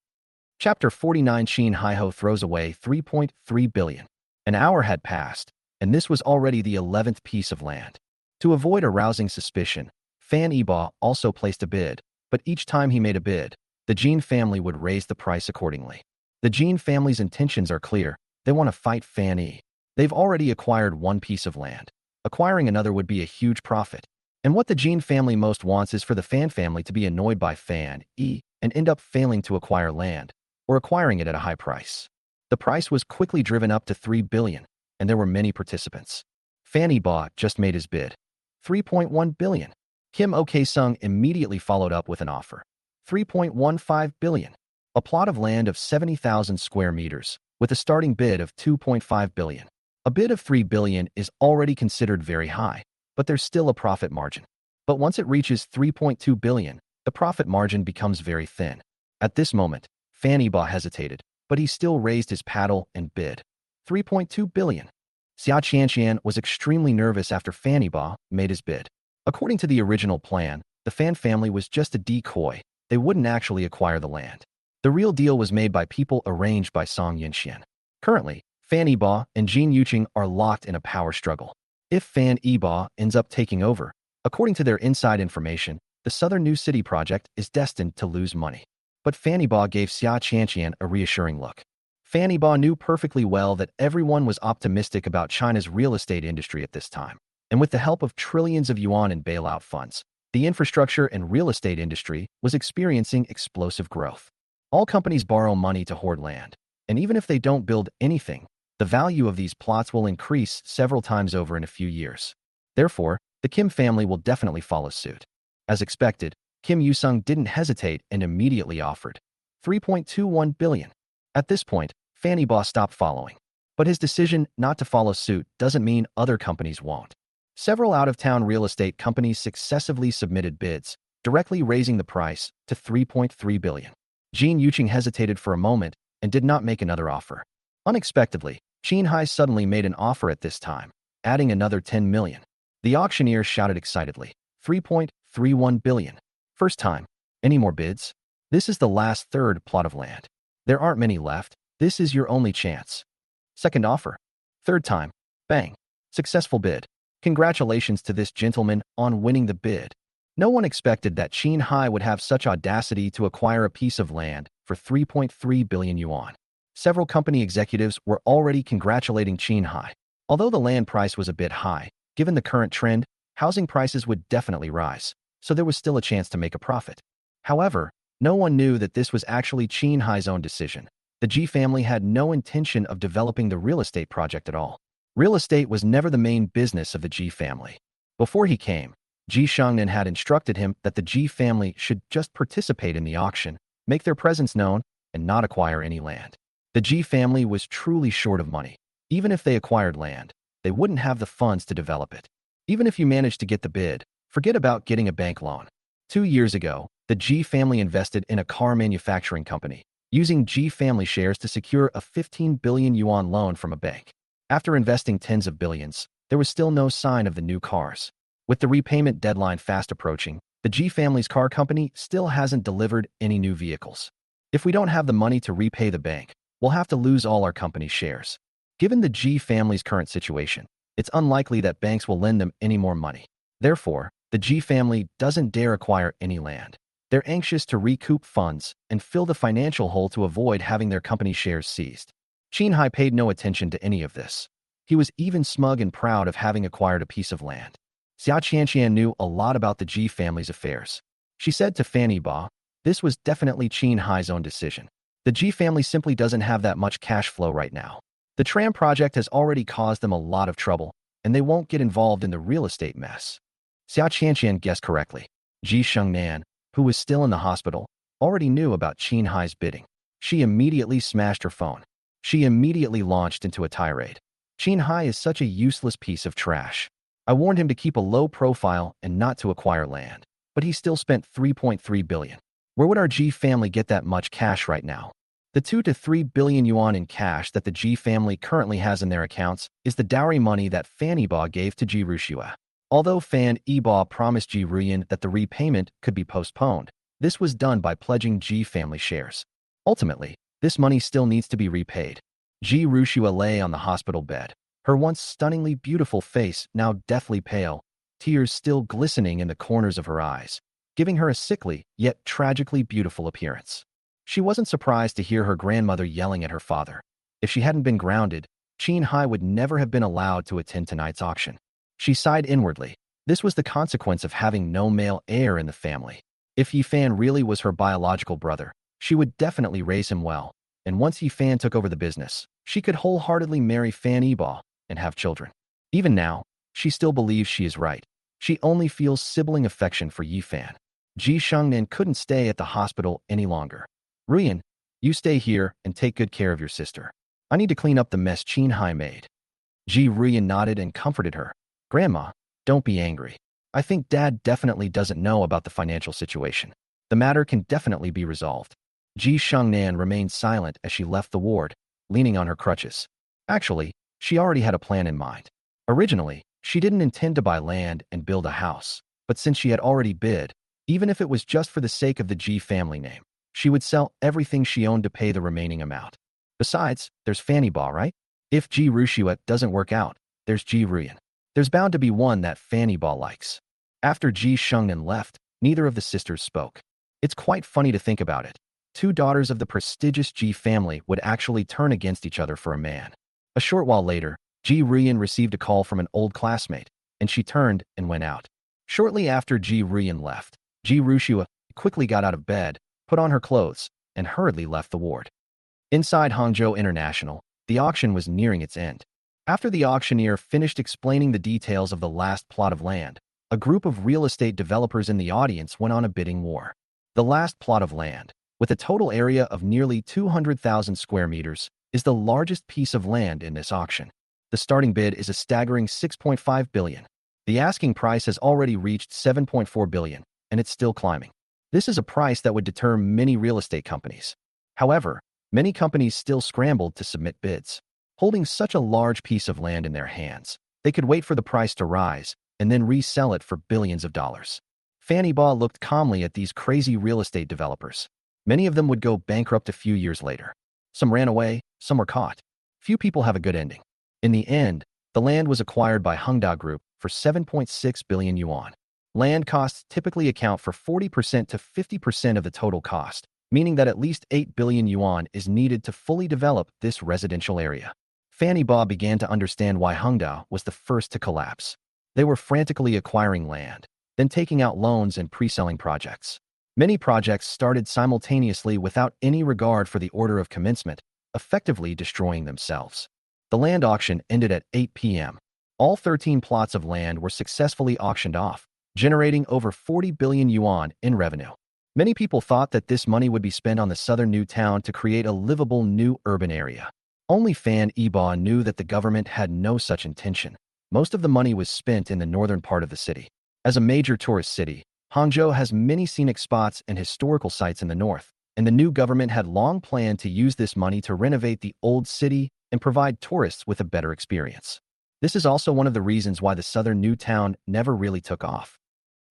Chapter 49. Qin Haiho throws away 3.3 billion. An hour had passed, and this was already the 11th piece of land. To avoid arousing suspicion, Fan Yiba also placed a bid, but each time he made a bid, the Jin family would raise the price accordingly. The Jin family's intentions are clear. They want to fight Fan Yi. They've already acquired 1 piece of land. Acquiring another would be a huge profit. And what the Jin family most wants is for the Fan family to be annoyed by Fan Yi and end up failing to acquire land, or acquiring it at a high price. The price was quickly driven up to 3 billion, and there were many participants. Fan Yiba just made his bid. 3.1 billion. Kim Ok-sung immediately followed up with an offer. 3.15 billion. A plot of land of 70,000 square meters, with a starting bid of 2.5 billion. A bid of 3 billion is already considered very high, but there's still a profit margin. But once it reaches 3.2 billion, the profit margin becomes very thin. At this moment, Fan Yiba hesitated, but he still raised his paddle and bid. 3.2 billion. Xia Qianqian was extremely nervous after Fan Yiba made his bid. According to the original plan, the Fan family was just a decoy. They wouldn't actually acquire the land. The real deal was made by people arranged by Song Yunxian. Currently, Fan Yiba and Jin Yuqing are locked in a power struggle. If Fan Yiba ends up taking over, according to their inside information, the Southern New City project is destined to lose money. But Fan Yiba gave Xia Qianqian a reassuring look. Fan Yiba knew perfectly well that everyone was optimistic about China's real estate industry at this time. And with the help of trillions of yuan in bailout funds, the infrastructure and real estate industry was experiencing explosive growth. All companies borrow money to hoard land, and even if they don't build anything, the value of these plots will increase several times over in a few years. Therefore, the Kim family will definitely follow suit. As expected, Kim Yu-sung didn't hesitate and immediately offered 3.21 billion. At this point, Fan Yiba stopped following. But his decision not to follow suit doesn't mean other companies won't. Several out-of-town real estate companies successively submitted bids, directly raising the price to 3.3 billion. Jin Yuqing hesitated for a moment and did not make another offer. Unexpectedly, Qin Hai suddenly made an offer at this time, adding another 10 million. The auctioneer shouted excitedly, 3.31 billion. First time. Any more bids? This is the last third plot of land. There aren't many left. This is your only chance. Second offer. Third time. Bang. Successful bid. Congratulations to this gentleman on winning the bid. No one expected that Qin Hai would have such audacity to acquire a piece of land for 3.3 billion yuan. Several company executives were already congratulating Qin Hai. Although the land price was a bit high, given the current trend, housing prices would definitely rise, so there was still a chance to make a profit. However, no one knew that this was actually Qin Hai's own decision. The Ji family had no intention of developing the real estate project at all. Real estate was never the main business of the Ji family. Before he came, Ji Shengnan had instructed him that the Ji family should just participate in the auction, make their presence known, and not acquire any land. The Ji family was truly short of money. Even if they acquired land, they wouldn't have the funds to develop it. Even if you managed to get the bid, forget about getting a bank loan. 2 years ago, the Ji family invested in a car manufacturing company, using Ji family shares to secure a 15 billion yuan loan from a bank. After investing tens of billions, there was still no sign of the new cars. With the repayment deadline fast approaching, the Ji family's car company still hasn't delivered any new vehicles. If we don't have the money to repay the bank, we'll have to lose all our company's shares. Given the Ji family's current situation, it's unlikely that banks will lend them any more money. Therefore, the Ji family doesn't dare acquire any land. They're anxious to recoup funds and fill the financial hole to avoid having their company shares seized. Qin Hai paid no attention to any of this. He was even smug and proud of having acquired a piece of land. Xia Qianqian knew a lot about the Ji family's affairs. She said to Fanny Ba, this was definitely Qin Hai's own decision. The Ji family simply doesn't have that much cash flow right now. The tram project has already caused them a lot of trouble, and they won't get involved in the real estate mess. Xia Qianqian guessed correctly. Ji Shengnan, who was still in the hospital, already knew about Qin Hai's bidding. She immediately smashed her phone. She immediately launched into a tirade. Qin Hai is such a useless piece of trash. I warned him to keep a low profile and not to acquire land, but he still spent 3.3 billion. Where would our Ji family get that much cash right now? The 2 to 3 billion yuan in cash that the Ji family currently has in their accounts is the dowry money that Fan Yiba gave to Ji Rushua. Although Fan Yiba promised Ji Ruyan that the repayment could be postponed, this was done by pledging Ji family shares. Ultimately, this money still needs to be repaid. Ji Rushua lay on the hospital bed, her once stunningly beautiful face now deathly pale, tears still glistening in the corners of her eyes, giving her a sickly yet tragically beautiful appearance. She wasn't surprised to hear her grandmother yelling at her father. If she hadn't been grounded, Qin Hai would never have been allowed to attend tonight's auction. She sighed inwardly. This was the consequence of having no male heir in the family. If Yifan really was her biological brother, she would definitely raise him well, and once Yifan took over the business, she could wholeheartedly marry Fan Yiba and have children. Even now, she still believes she is right. She only feels sibling affection for Yifan. Ji Shengnan couldn't stay at the hospital any longer. Ruyan, you stay here and take good care of your sister. I need to clean up the mess Qin Hai made. Ji Ruyan nodded and comforted her. Grandma, don't be angry. I think Dad definitely doesn't know about the financial situation. The matter can definitely be resolved. Ji Shengnan remained silent as she left the ward, leaning on her crutches. Actually, she already had a plan in mind. Originally, she didn't intend to buy land and build a house, but since she had already bid, even if it was just for the sake of the Ji family name, she would sell everything she owned to pay the remaining amount. Besides, there's Fanny Ba, right? If Ji Rushua doesn't work out, there's Ji Ruyan. There's bound to be one that Fanny Ba likes. After Ji Shengnan left, neither of the sisters spoke. It's quite funny to think about it. 2 daughters of the prestigious Ji family would actually turn against each other for a man. A short while later, Ji Ruyan received a call from an old classmate, and she turned and went out. Shortly after Ji Ruyan left, Ji Rushua quickly got out of bed, put on her clothes, and hurriedly left the ward. Inside Hangzhou International, the auction was nearing its end. After the auctioneer finished explaining the details of the last plot of land, a group of real estate developers in the audience went on a bidding war. The last plot of land, with a total area of nearly 200,000 square meters, is the largest piece of land in this auction. The starting bid is a staggering 6.5 billion. The asking price has already reached 7.4 billion, and it's still climbing. This is a price that would deter many real estate companies. However, many companies still scrambled to submit bids. Holding such a large piece of land in their hands, they could wait for the price to rise and then resell it for billions of dollars. Fanny Ba looked calmly at these crazy real estate developers. Many of them would go bankrupt a few years later. Some ran away, some were caught. Few people have a good ending. In the end, the land was acquired by Hengda Group for 7.6 billion yuan. Land costs typically account for 40% to 50% of the total cost, meaning that at least 8 billion yuan is needed to fully develop this residential area. Fanny Ba began to understand why Hengdao was the first to collapse. They were frantically acquiring land, then taking out loans and pre-selling projects. Many projects started simultaneously without any regard for the order of commencement, effectively destroying themselves. The land auction ended at 8 p.m. All 13 plots of land were successfully auctioned off, generating over 40 billion yuan in revenue. Many people thought that this money would be spent on the southern new town to create a livable new urban area. Only Fan Yiba knew that the government had no such intention. Most of the money was spent in the northern part of the city. As a major tourist city, Hangzhou has many scenic spots and historical sites in the north, and the new government had long planned to use this money to renovate the old city and provide tourists with a better experience. This is also one of the reasons why the southern new town never really took off.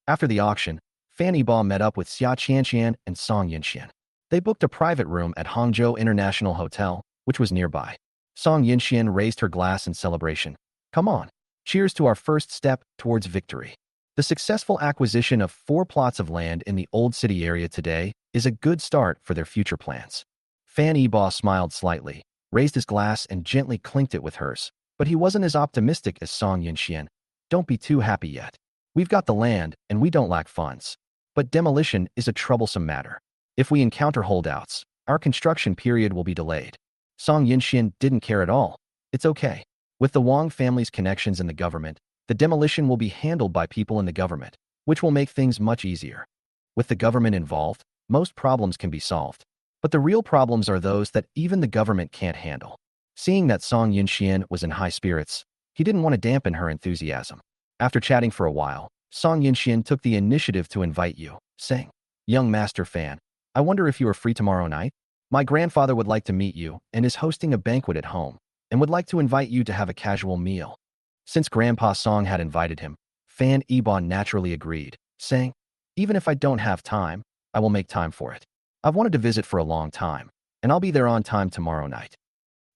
After the auction, Fan Yiba met up with Xia Qianqian and Song Yinxian. They booked a private room at Hangzhou International Hotel, which was nearby. Song Yinxian raised her glass in celebration. Come on, cheers to our first step towards victory. The successful acquisition of 4 plots of land in the old city area today is a good start for their future plans. Fan Yiba smiled slightly, raised his glass and gently clinked it with hers, but he wasn't as optimistic as Song Yinxian. Don't be too happy yet. We've got the land and we don't lack funds. But demolition is a troublesome matter. If we encounter holdouts, our construction period will be delayed. Song Yinxian didn't care at all. It's okay. With the Wang family's connections in the government, the demolition will be handled by people in the government, which will make things much easier. With the government involved, most problems can be solved. But the real problems are those that even the government can't handle. Seeing that Song Yinxian was in high spirits, he didn't want to dampen her enthusiasm. After chatting for a while, Song Yinxian took the initiative to invite you, saying, "Young Master Fan, I wonder if you are free tomorrow night? My grandfather would like to meet you and is hosting a banquet at home and would like to invite you to have a casual meal." Since Grandpa Song had invited him, Fan Yiba naturally agreed, saying, "Even if I don't have time, I will make time for it. I've wanted to visit for a long time, and I'll be there on time tomorrow night."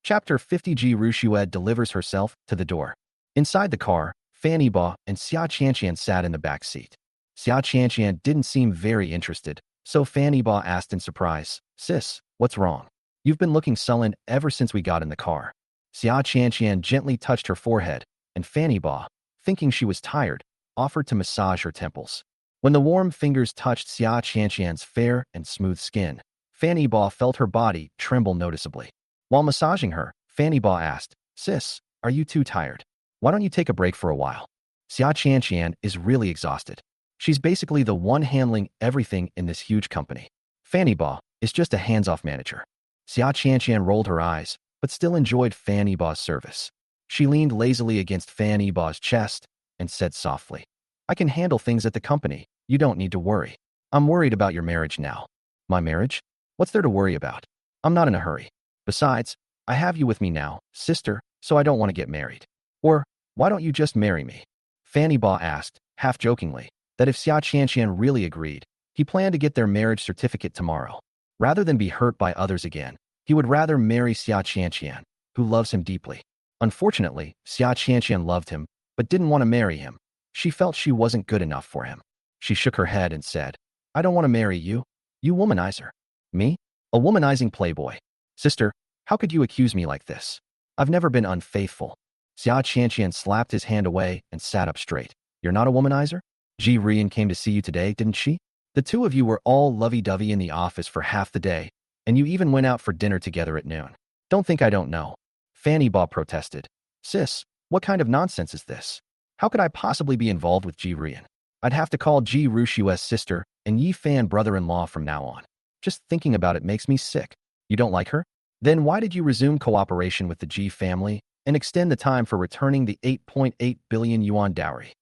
Chapter 50. Ji Ruxue delivers herself to the door. Inside the car, Fan Yiba and Xia Qianqian sat in the back seat. Xia Qianqian didn't seem very interested, so Fan Yiba asked in surprise, "Sis, what's wrong? You've been looking sullen ever since we got in the car." Xia Qianqian gently touched her forehead, and Fan Yiba, thinking she was tired, offered to massage her temples. When the warm fingers touched Xia Qianqian's fair and smooth skin, Fan Yiba felt her body tremble noticeably. While massaging her, Fan Yiba asked, "Sis, are you too tired? Why don't you take a break for a while?" Xia Qianqian is really exhausted. She's basically the one handling everything in this huge company. Fan Yiba is just a hands-off manager. Xia Qianqian rolled her eyes, but still enjoyed Fan Yiba's service. She leaned lazily against Fan Yiba's chest and said softly, "I can handle things at the company. You don't need to worry. I'm worried about your marriage now." "My marriage? What's there to worry about? I'm not in a hurry. Besides, I have you with me now, sister, so I don't want to get married. Or, why don't you just marry me?" Fan Yiba asked, half-jokingly, that if Xia Qianqian really agreed, he planned to get their marriage certificate tomorrow. Rather than be hurt by others again, he would rather marry Xia Qianqian, who loves him deeply. Unfortunately, Xia Qianqian loved him, but didn't want to marry him. She felt she wasn't good enough for him. She shook her head and said, "I don't want to marry you. You womanizer." "Me? A womanizing playboy? Sister, how could you accuse me like this? I've never been unfaithful." Xia Qianqian slapped his hand away and sat up straight. "You're not a womanizer? Ji Rian came to see you today, didn't she? The two of you were all lovey-dovey in the office for half the day, and you even went out for dinner together at noon. Don't think I don't know." Fan Yiba protested. "Sis, what kind of nonsense is this? How could I possibly be involved with Ji Rian? I'd have to call Ji Ruxue's sister and Yi Fan brother-in-law from now on. Just thinking about it makes me sick. You don't like her? Then why did you resume cooperation with the Ji family and extend the time for returning the 8.8 billion yuan dowry?"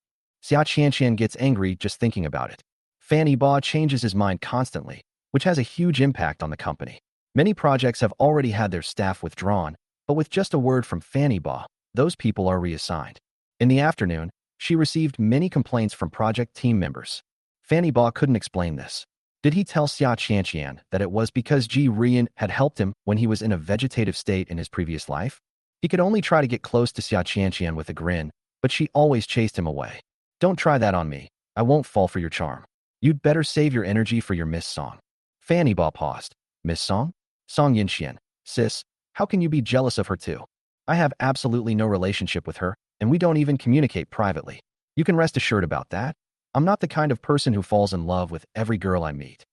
Xia Qianqian gets angry just thinking about it. Fan Yiba changes his mind constantly, which has a huge impact on the company. Many projects have already had their staff withdrawn, but with just a word from Fan Yiba, those people are reassigned. In the afternoon, she received many complaints from project team members. Fan Yiba couldn't explain this. Did he tell Xia Qianqian that it was because Ji Rian had helped him when he was in a vegetative state in his previous life? He could only try to get close to Xia Qianqian with a grin, but she always chased him away. "Don't try that on me. I won't fall for your charm. You'd better save your energy for your Miss Song. Fanny Ba paused. Miss Song? Song Yinxian. Sis, how can you be jealous of her too? I have absolutely no relationship with her, and we don't even communicate privately. You can rest assured about that. I'm not the kind of person who falls in love with every girl I meet.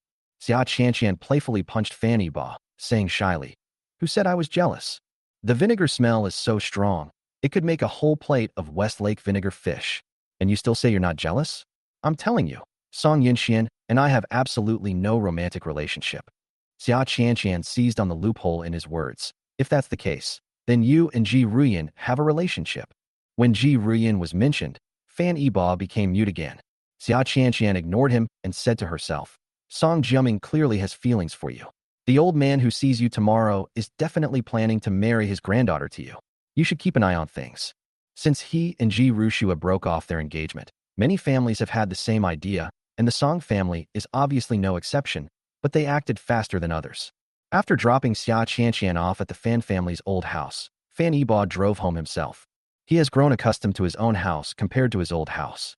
Xia Qianqian playfully punched Fanny Ba, saying shyly, who said I was jealous? The vinegar smell is so strong, it could make a whole plate of Westlake vinegar fish. And you still say you're not jealous? I'm telling you, Song Yinxian and I have absolutely no romantic relationship. Xia Qianqian seized on the loophole in his words. If that's the case, then you and Ji Ruyan have a relationship. When Ji Ruyan was mentioned, Fan Yiba became mute again. Xia Qianqian ignored him and said to herself, Song Jiaming clearly has feelings for you. The old man who sees you tomorrow is definitely planning to marry his granddaughter to you. You should keep an eye on things. Since he and Ji Rushua broke off their engagement, many families have had the same idea, and the Song family is obviously no exception, but they acted faster than others. After dropping Xia Qianqian off at the Fan family's old house, Fan Yiba drove home himself. He has grown accustomed to his own house compared to his old house.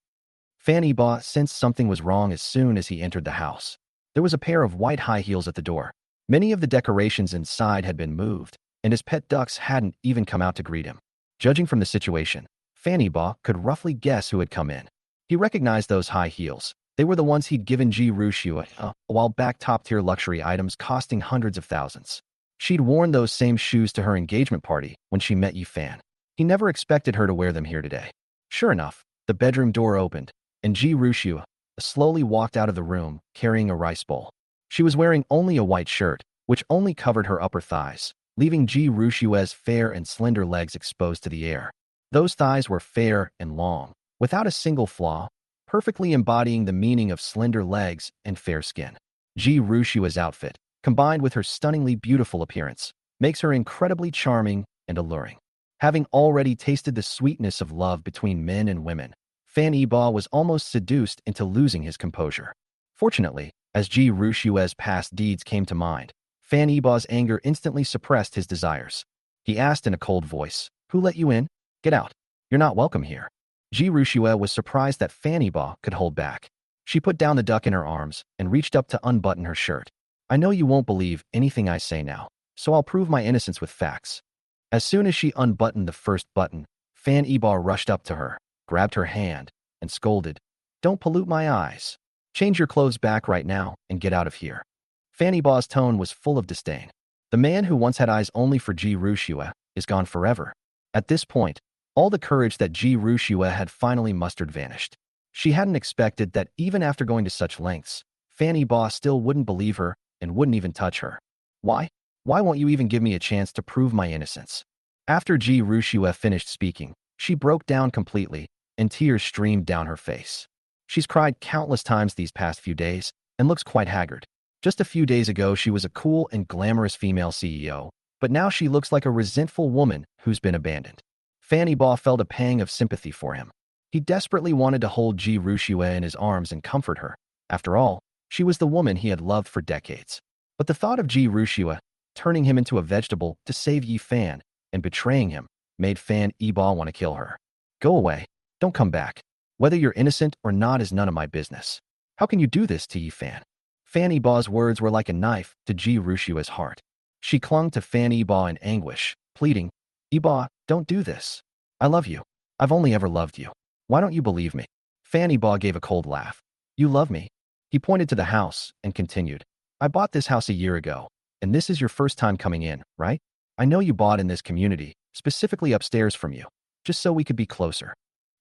Fan Yiba sensed something was wrong as soon as he entered the house. There was a pair of white high heels at the door. Many of the decorations inside had been moved, and his pet ducks hadn't even come out to greet him. Judging from the situation, Fan Yiba could roughly guess who had come in. He recognized those high heels. They were the ones he'd given Ji Rushua a while back, top-tier luxury items costing hundreds of thousands. She'd worn those same shoes to her engagement party when she met Yi Fan. He never expected her to wear them here today. Sure enough, the bedroom door opened, and Ji Rushua slowly walked out of the room carrying a rice bowl. She was wearing only a white shirt, which only covered her upper thighs, leaving Ji Rushua's fair and slender legs exposed to the air. Those thighs were fair and long, without a single flaw, perfectly embodying the meaning of slender legs and fair skin. Ji Rushua's outfit, combined with her stunningly beautiful appearance, makes her incredibly charming and alluring. Having already tasted the sweetness of love between men and women, Fan Yiba was almost seduced into losing his composure. Fortunately, as Ji Rushua's past deeds came to mind, Fan Yiba's anger instantly suppressed his desires. He asked in a cold voice, Who let you in? Get out. You're not welcome here. Ji Rushua was surprised that Fan Yiba could hold back. She put down the duck in her arms and reached up to unbutton her shirt. I know you won't believe anything I say now, so I'll prove my innocence with facts. As soon as she unbuttoned the first button, Fan Yiba rushed up to her, grabbed her hand, and scolded, Don't pollute my eyes. Change your clothes back right now and get out of here. Fan Yiba's tone was full of disdain. The man who once had eyes only for Ji Rushua is gone forever. At this point, all the courage that Ji Rushua had finally mustered vanished. She hadn't expected that even after going to such lengths, Fan Yiba still wouldn't believe her and wouldn't even touch her. Why? Why won't you even give me a chance to prove my innocence? After Ji Rushua finished speaking, she broke down completely, and tears streamed down her face. She's cried countless times these past few days and looks quite haggard. Just a few days ago, she was a cool and glamorous female CEO, but now she looks like a resentful woman who's been abandoned. Fan Yiba felt a pang of sympathy for him. He desperately wanted to hold Ji Rushua in his arms and comfort her. After all, she was the woman he had loved for decades. But the thought of Ji Rushua turning him into a vegetable to save Yi Fan and betraying him made Fan Yiba want to kill her. Go away. Don't come back. Whether you're innocent or not is none of my business. How can you do this to Yi Fan? Fan Yiba's words were like a knife to Ji Rushua's heart. She clung to Fan Yiba in anguish, pleading, Yiba, don't do this. I love you. I've only ever loved you. Why don't you believe me? Fan Yiba gave a cold laugh. You love me? He pointed to the house and continued, I bought this house a year ago, and this is your first time coming in, right? I know you bought in this community, specifically upstairs from you, just so we could be closer.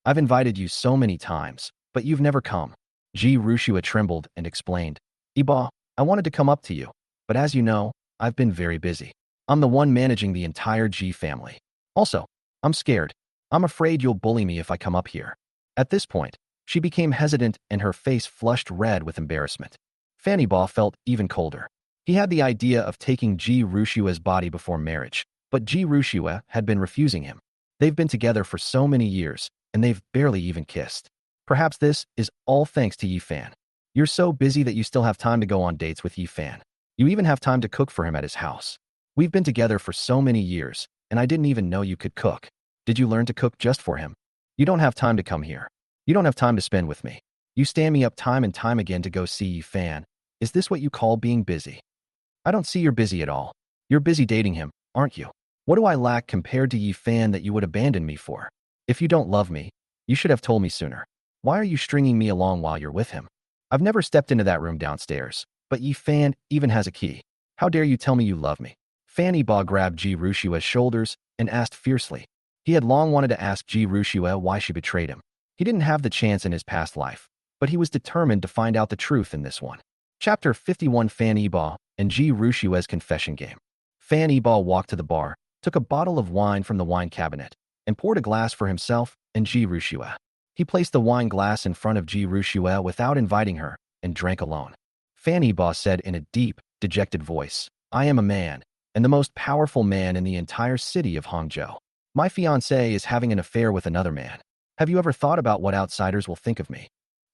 I've invited you so many times, but you've never come. Ji Rushua trembled and explained, Yiba, I wanted to come up to you, but as you know, I've been very busy. I'm the one managing the entire Ji family. Also, I'm scared. I'm afraid you'll bully me if I come up here. At this point, she became hesitant and her face flushed red with embarrassment. Fan Yiba felt even colder. He had the idea of taking Ji Rushua's body before marriage, but Ji Rushua had been refusing him. They've been together for so many years, and they've barely even kissed. Perhaps this is all thanks to Yi Fan. You're so busy that you still have time to go on dates with Yi Fan. You even have time to cook for him at his house. We've been together for so many years, and I didn't even know you could cook. Did you learn to cook just for him? You don't have time to come here. You don't have time to spend with me. You stand me up time and time again to go see Yi Fan. Is this what you call being busy? I don't see you're busy at all. You're busy dating him, aren't you? What do I lack compared to Yi Fan that you would abandon me for? If you don't love me, you should have told me sooner. Why are you stringing me along while you're with him? I've never stepped into that room downstairs, but Yi Fan even has a key. How dare you tell me you love me? Fan Yiba grabbed Ji Rushua's shoulders and asked fiercely. He had long wanted to ask Ji Rushua why she betrayed him. He didn't have the chance in his past life, but he was determined to find out the truth in this one. Chapter 51 Fan Yiba and Ji Rushua's confession game. Fan Yiba walked to the bar, took a bottle of wine from the wine cabinet, and poured a glass for himself and Ji Rushua. He placed the wine glass in front of Ji Rushua without inviting her and drank alone. Fan Yiba said in a deep, dejected voice, I am a man, and the most powerful man in the entire city of Hangzhou. My fiancé is having an affair with another man. Have you ever thought about what outsiders will think of me?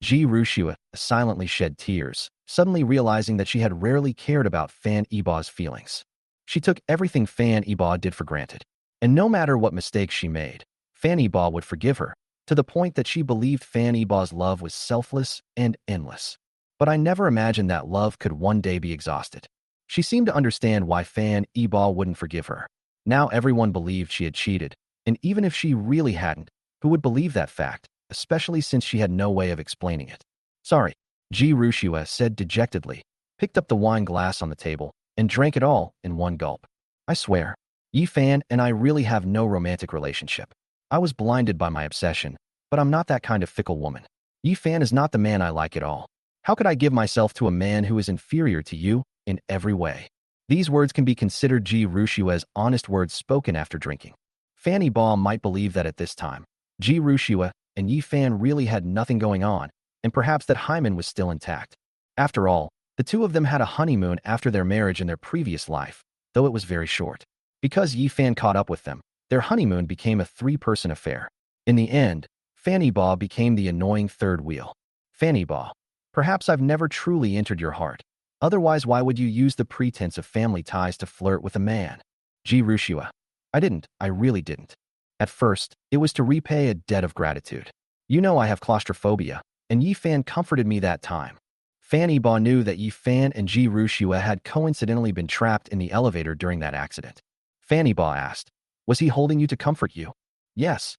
Ji Rushua silently shed tears, suddenly realizing that she had rarely cared about Fan Yiba's feelings. She took everything Fan Yiba did for granted, and no matter what mistakes she made, Fan Yiba would forgive her, to the point that she believed Fan Yiba's love was selfless and endless. But I never imagined that love could one day be exhausted. She seemed to understand why Fan Yiba wouldn't forgive her. Now everyone believed she had cheated, and even if she really hadn't, who would believe that fact, especially since she had no way of explaining it? Sorry, Ji Rushua said dejectedly, picked up the wine glass on the table, and drank it all in one gulp. I swear, Yi Fan and I really have no romantic relationship. I was blinded by my obsession, but I'm not that kind of fickle woman. Yi Fan is not the man I like at all. How could I give myself to a man who is inferior to you in every way? These words can be considered Ji Rushua's honest words spoken after drinking. Fan Yiba might believe that at this time, Ji Rushua and Yi Fan really had nothing going on, and perhaps that hymen was still intact. After all, the two of them had a honeymoon after their marriage in their previous life, though it was very short. Because Yi Fan caught up with them, their honeymoon became a three-person affair. In the end, Fan Yiba became the annoying third wheel. Fan Yiba, perhaps I've never truly entered your heart. Otherwise, why would you use the pretense of family ties to flirt with a man? Ji Rushua. I really didn't. At first, it was to repay a debt of gratitude. You know I have claustrophobia, and Yi Fan comforted me that time. Fan Yiba knew that Yi Fan and Ji Rushua had coincidentally been trapped in the elevator during that accident. Fan Yiba asked, was he holding you to comfort you? Yes.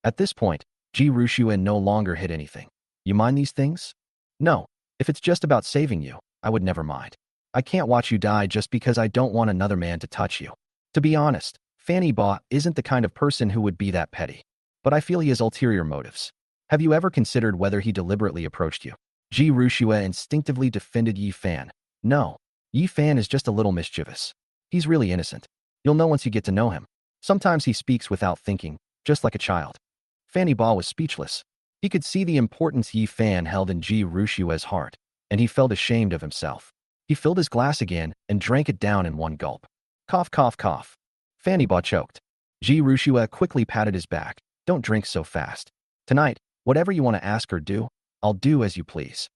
At this point, Ji Rushua no longer hid anything. You mind these things? No. If it's just about saving you, I would never mind. I can't watch you die just because I don't want another man to touch you. To be honest, Fan Yiba isn't the kind of person who would be that petty. But I feel he has ulterior motives. Have you ever considered whether he deliberately approached you? Ji Rushua instinctively defended Yi Fan. No. Yi Fan is just a little mischievous. He's really innocent. You'll know once you get to know him. Sometimes he speaks without thinking, just like a child. Fan Yiba was speechless. He could see the importance Yi Fan held in Ji Rushua's heart, and he felt ashamed of himself. He filled his glass again and drank it down in one gulp. Cough, cough, cough. Fan Yiba choked. Ji Rushua quickly patted his back. Don't drink so fast. Tonight, whatever you want to ask or do, I'll do as you please.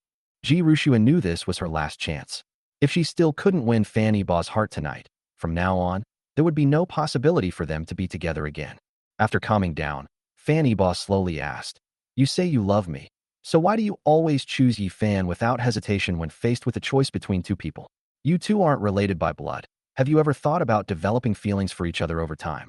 Ji Rushua knew this was her last chance. If she still couldn't win Fan Yiba's heart tonight, from now on, there would be no possibility for them to be together again. After calming down, Fan Yiba slowly asked, you say you love me, so why do you always choose Yi Fan without hesitation when faced with a choice between two people? You two aren't related by blood. Have you ever thought about developing feelings for each other over time?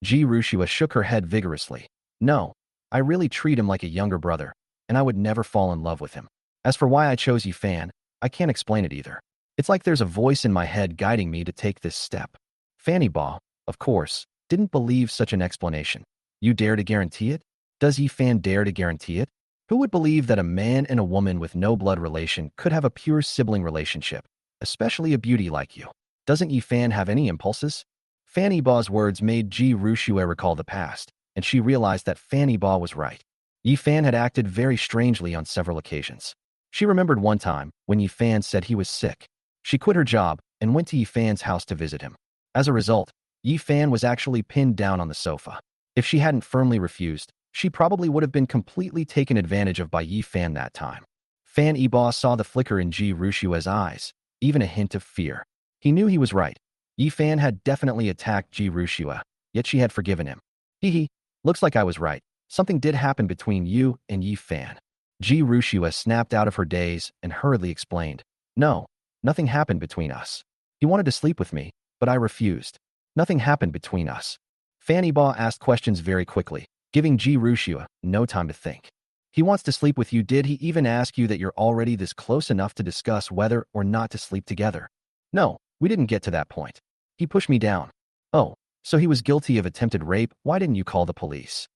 Ji Rushua shook her head vigorously. No, I really treat him like a younger brother, and I would never fall in love with him. As for why I chose Yi Fan, I can't explain it either. It's like there's a voice in my head guiding me to take this step. Fan Yiba, of course, didn't believe such an explanation. You dare to guarantee it? Does Yi Fan dare to guarantee it? Who would believe that a man and a woman with no blood relation could have a pure sibling relationship, especially a beauty like you? Doesn't Yi Fan have any impulses? Fan Yiba's words made Ji Rushua recall the past, and she realized that Fan Yiba was right. Yi Fan had acted very strangely on several occasions. She remembered one time when Yi Fan said he was sick. She quit her job and went to Yi Fan's house to visit him. As a result, Yi Fan was actually pinned down on the sofa. If she hadn't firmly refused, she probably would have been completely taken advantage of by Yi Fan that time. Fan Yiba saw the flicker in Ji Rushua's eyes, even a hint of fear. He knew he was right. Yi Fan had definitely attacked Ji Rushua, yet she had forgiven him. Hee hee, looks like I was right. Something did happen between you and Yi Fan. Ji Rushua snapped out of her daze and hurriedly explained. No, nothing happened between us. He wanted to sleep with me, but I refused. Nothing happened between us. Fanny Ba asked questions very quickly, giving Ji Rushua no time to think. He wants to sleep with you. Did he even ask you that you're already this close enough to discuss whether or not to sleep together? No, we didn't get to that point. He pushed me down. Oh, so he was guilty of attempted rape. Why didn't you call the police?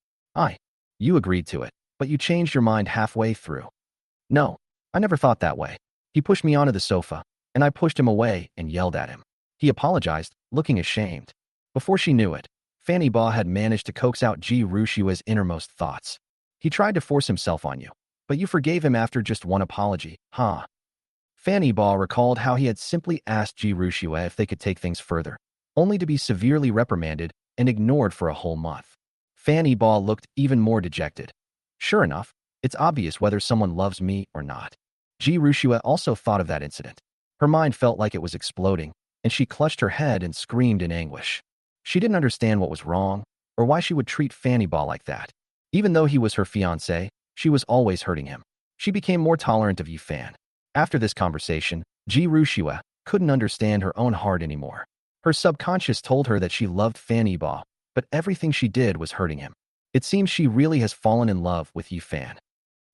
You agreed to it, but you changed your mind halfway through. No, I never thought that way. He pushed me onto the sofa, and I pushed him away and yelled at him. He apologized, looking ashamed. Before she knew it, Fanny Ba had managed to coax out Ji Rushua's innermost thoughts. He tried to force himself on you, but you forgave him after just one apology, huh? Fanny Ba recalled how he had simply asked Ji Rushua if they could take things further, only to be severely reprimanded and ignored for a whole month. Fanny Ba looked even more dejected. Sure enough, it's obvious whether someone loves me or not. Ji Rushua also thought of that incident. Her mind felt like it was exploding, and she clutched her head and screamed in anguish. She didn't understand what was wrong, or why she would treat Fanny Ba like that. Even though he was her fiancé, she was always hurting him. She became more tolerant of Yifan. After this conversation, Ji Rushua couldn't understand her own heart anymore. Her subconscious told her that she loved Fanny Ba, but everything she did was hurting him. It seems she really has fallen in love with Yifan.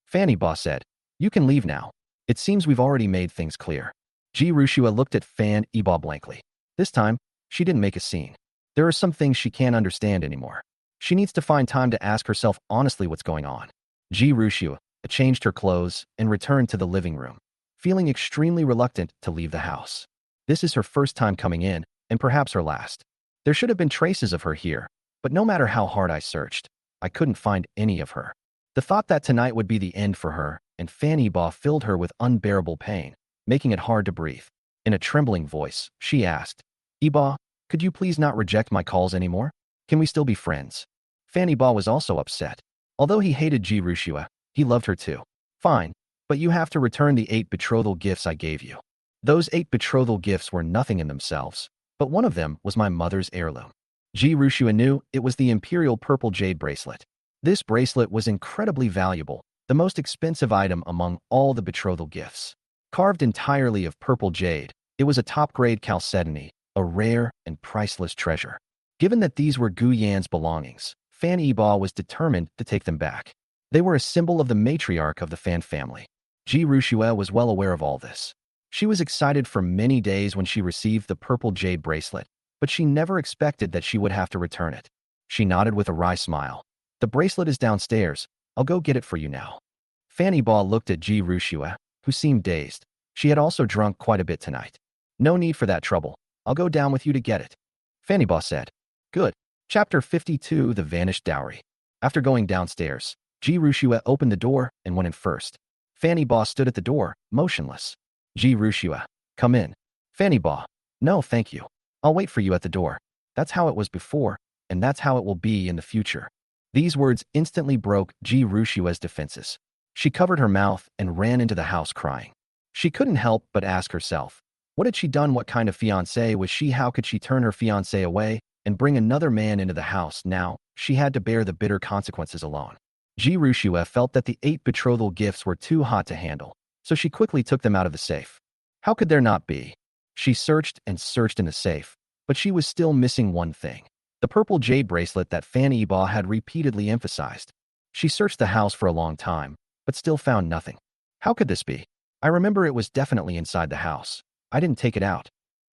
Fanny Ba said, "You can leave now. It seems we've already made things clear." Ji Rushua looked at Fanny Ba blankly. This time, she didn't make a scene. There are some things she can't understand anymore. She needs to find time to ask herself honestly what's going on. Ji Rushua changed her clothes and returned to the living room, feeling extremely reluctant to leave the house. This is her first time coming in, and perhaps her last. There should have been traces of her here, but no matter how hard I searched, I couldn't find any of her. The thought that tonight would be the end for her and Fanny Ba filled her with unbearable pain, making it hard to breathe. In a trembling voice, she asked, "Iba, could you please not reject my calls anymore? Can we still be friends?" Fanny Ba was also upset. Although he hated Ji Rushua, he loved her too. "Fine, but you have to return the 8 betrothal gifts I gave you." Those 8 betrothal gifts were nothing in themselves, but one of them was my mother's heirloom. Ji Rushua knew it was the imperial purple jade bracelet. This bracelet was incredibly valuable, the most expensive item among all the betrothal gifts. Carved entirely of purple jade, it was a top-grade chalcedony, a rare and priceless treasure. Given that these were Gu Yan's belongings, Fanny Ba was determined to take them back. They were a symbol of the matriarch of the Fan family. Ji Rushua was well aware of all this. She was excited for many days when she received the purple jade bracelet, but she never expected that she would have to return it. She nodded with a wry smile. "The bracelet is downstairs. I'll go get it for you now." Fanny Ba looked at Ji Rushua, who seemed dazed. She had also drunk quite a bit tonight. "No need for that trouble. I'll go down with you to get it," Fanny Ba said. "Good." Chapter 52, The Vanished Dowry. After going downstairs, Ji Rushua opened the door and went in first. Fanny Ba stood at the door, motionless. Ji Rushua, "Come in." Fanny Ba, "No, thank you. I'll wait for you at the door. That's how it was before, and that's how it will be in the future." These words instantly broke Ji Rushua's defenses. She covered her mouth and ran into the house crying. She couldn't help but ask herself, what had she done? What kind of fiancé was she? How could she turn her fiancé away and bring another man into the house? Now, she had to bear the bitter consequences alone. Ji Rushua felt that the 8 betrothal gifts were too hot to handle, so she quickly took them out of the safe. How could there not be? She searched and searched in the safe, but she was still missing one thing. The purple jade bracelet that Fanny Ba had repeatedly emphasized. She searched the house for a long time, but still found nothing. How could this be? I remember it was definitely inside the house. I didn't take it out.